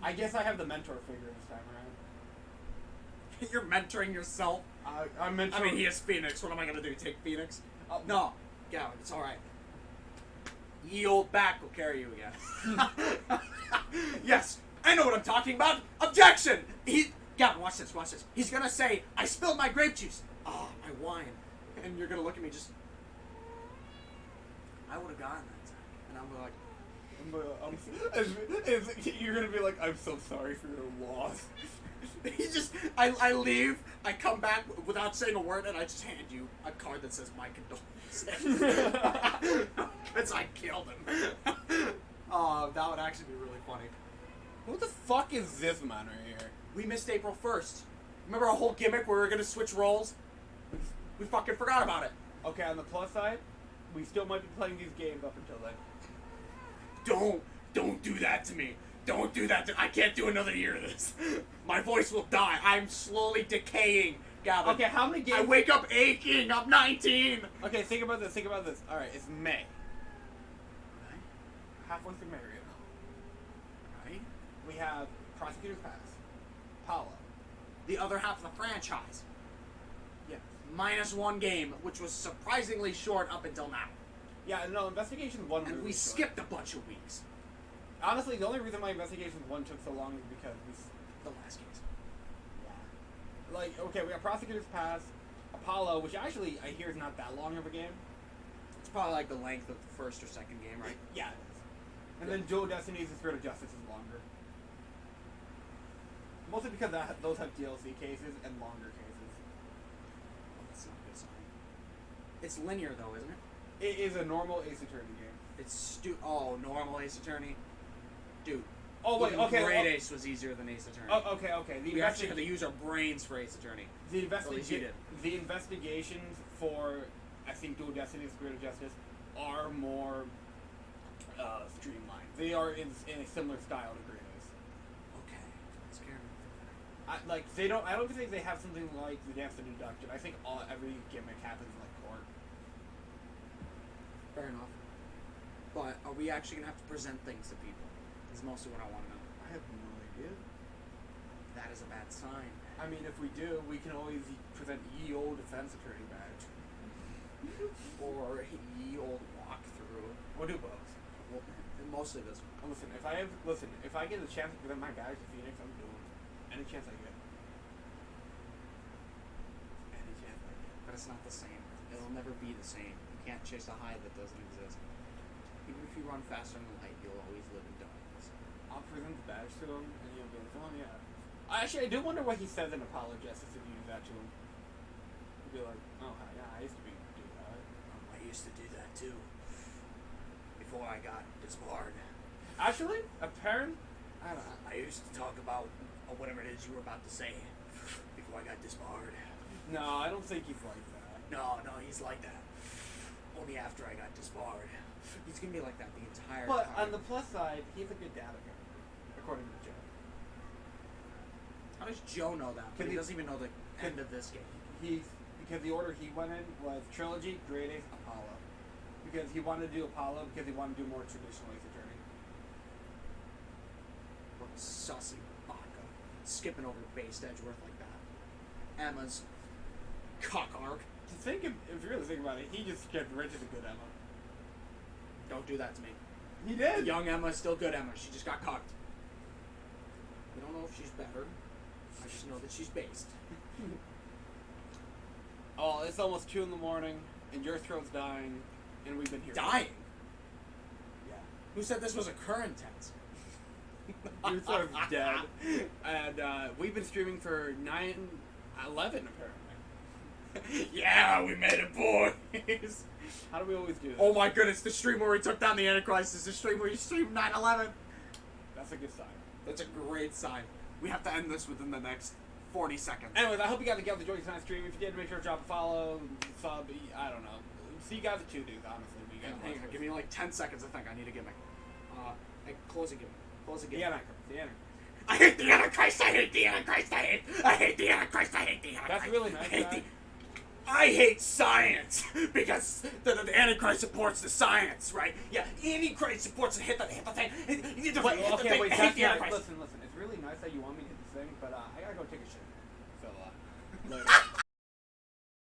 I guess I have the mentor figure this time around. You're mentoring yourself. I'm mentoring. I mean, he is Phoenix. What am I gonna do? Take Phoenix? No, Gavin, it's all right. Ye old back will carry you again. Yes, I know what I'm talking about. Objection! Gavin, watch this. He's gonna say, "I spilled my grape juice." Oh, my wine. And you're gonna look at me just. I would have gotten that, and you're gonna be like, "I'm so sorry for your loss." I leave, I come back without saying a word, and I just hand you a card that says "My condolences." Because I killed him. Oh, that would actually be really funny. Who the fuck is this man right here? We missed April 1st. Remember our whole gimmick where we were gonna switch roles? We fucking forgot about it. Okay, on the plus side, we still might be playing these games up until then. Don't do that to me. Don't do that I can't do another year of this. My voice will die. I'm slowly decaying, Gavin. Okay, how many games? I wake up aching. I'm 19. Okay, think about this. Alright, it's May. Right? Halfway through May right now. Right? We have Prosecutor's Pass, Paula. The other half of the franchise. Yeah. -1 game, which was surprisingly short up until now. Yeah, no, Investigation 1 And was we short. skipped a bunch of weeks. Honestly, the only reason why Investigation 1 took so long is because The last games. like, okay, we got Prosecutor's Pass, Apollo, which actually I hear is not that long of a game. It's probably like the length of the first or second game, right? Yeah, it is. And then Dual Destinies and Spirit of Justice is longer. Mostly because those have DLC cases and longer cases. Oh, that's not a good sign. It's linear though, isn't it? It is a normal Ace Attorney game. It's normal Ace Attorney. Dude. Oh wait, even okay. Great Ace was easier than Ace Attorney. Oh, okay. We actually had to use our brains for Ace Attorney. The At least you did. The investigations for, I think, Dual Destiny and Spirit of Justice are more streamlined. They are in a similar style to Great Ace. Okay. Scare me. I don't think they have something like the Dance to Deduction. I think every gimmick happens like court. Fair enough. But are we actually gonna have to present things to people? Is mostly what I want to know. I have no idea. That is a bad sign. I mean, if we do, we can always present ye old defense attorney badge. Or ye old walkthrough. We'll do both. Well, mostly this one. Listen, if I get a chance to present my badge to Phoenix, I'm doing it. Any chance I get. Any chance I get. But it's not the same. It'll never be the same. You can't chase a high that doesn't exist. Even if you run faster than light, you'll always live in darkness. I'll present the badge to him, and he'll be like, "Oh yeah." Actually, I do wonder what he says in Apollo Justice if you do that to him. He'll be like, "Oh yeah, I used to do that." I used to do that too. Before I got disbarred. Actually, apparently, I don't know. I used to talk about whatever it is you were about to say before I got disbarred. No, I don't think he's like that. No, he's like that. Only after I got disbarred. He's gonna be like that the entire But time. on the plus side, he's a good data character, according to Joe. How does Joe know that? But he doesn't even know the end of this game. Because the order he went in was Trilogy, Great Ace, Apollo. Because he wanted to do Apollo because he wanted to do more traditional Ace Attorney. What a sussy baka. Skipping over based Edgeworth like that. Emma's cock arc. To think, if you really think about it, he just skipped right to the good Emma. Don't do that to me. He did. Young Emma is still good Emma. She just got cocked. We don't know if she's better. I just know that she's based. Oh, it's almost 2 in the morning, and your throat's dying, and we've been here. Dying? Yeah. Who said this was a current tense? Your throat's dead. And we've been streaming for 9/11, apparently. Yeah, we made it, boys! How do we always do this? Oh my goodness, the stream where we took down the Antichrist is the stream where you streamed 9/11. That's a good sign. That's a great sign. We have to end this within the next 40 seconds. Anyways, I hope you guys enjoyed the Joy tonight's stream. If you did, make sure to drop a follow, sub, I don't know. See you guys at 2 dudes, honestly. We got Hang on, give me like 10 seconds, I think. I need a gimmick. Close a gimmick. Close a the gimmick. Antichrist. The Antichrist. I hate the Antichrist! I hate the Antichrist! I hate the Antichrist! I hate the Antichrist! That's really nice, I hate, right? I hate science! Because the Antichrist supports the science, right? Yeah, Antichrist supports the hit the thing. Hit the Wait, thing. okay, wait, I hate that's the right. Antichrist. Listen. It's really nice that you want me to hit this thing, but I gotta go take a shit. So, later.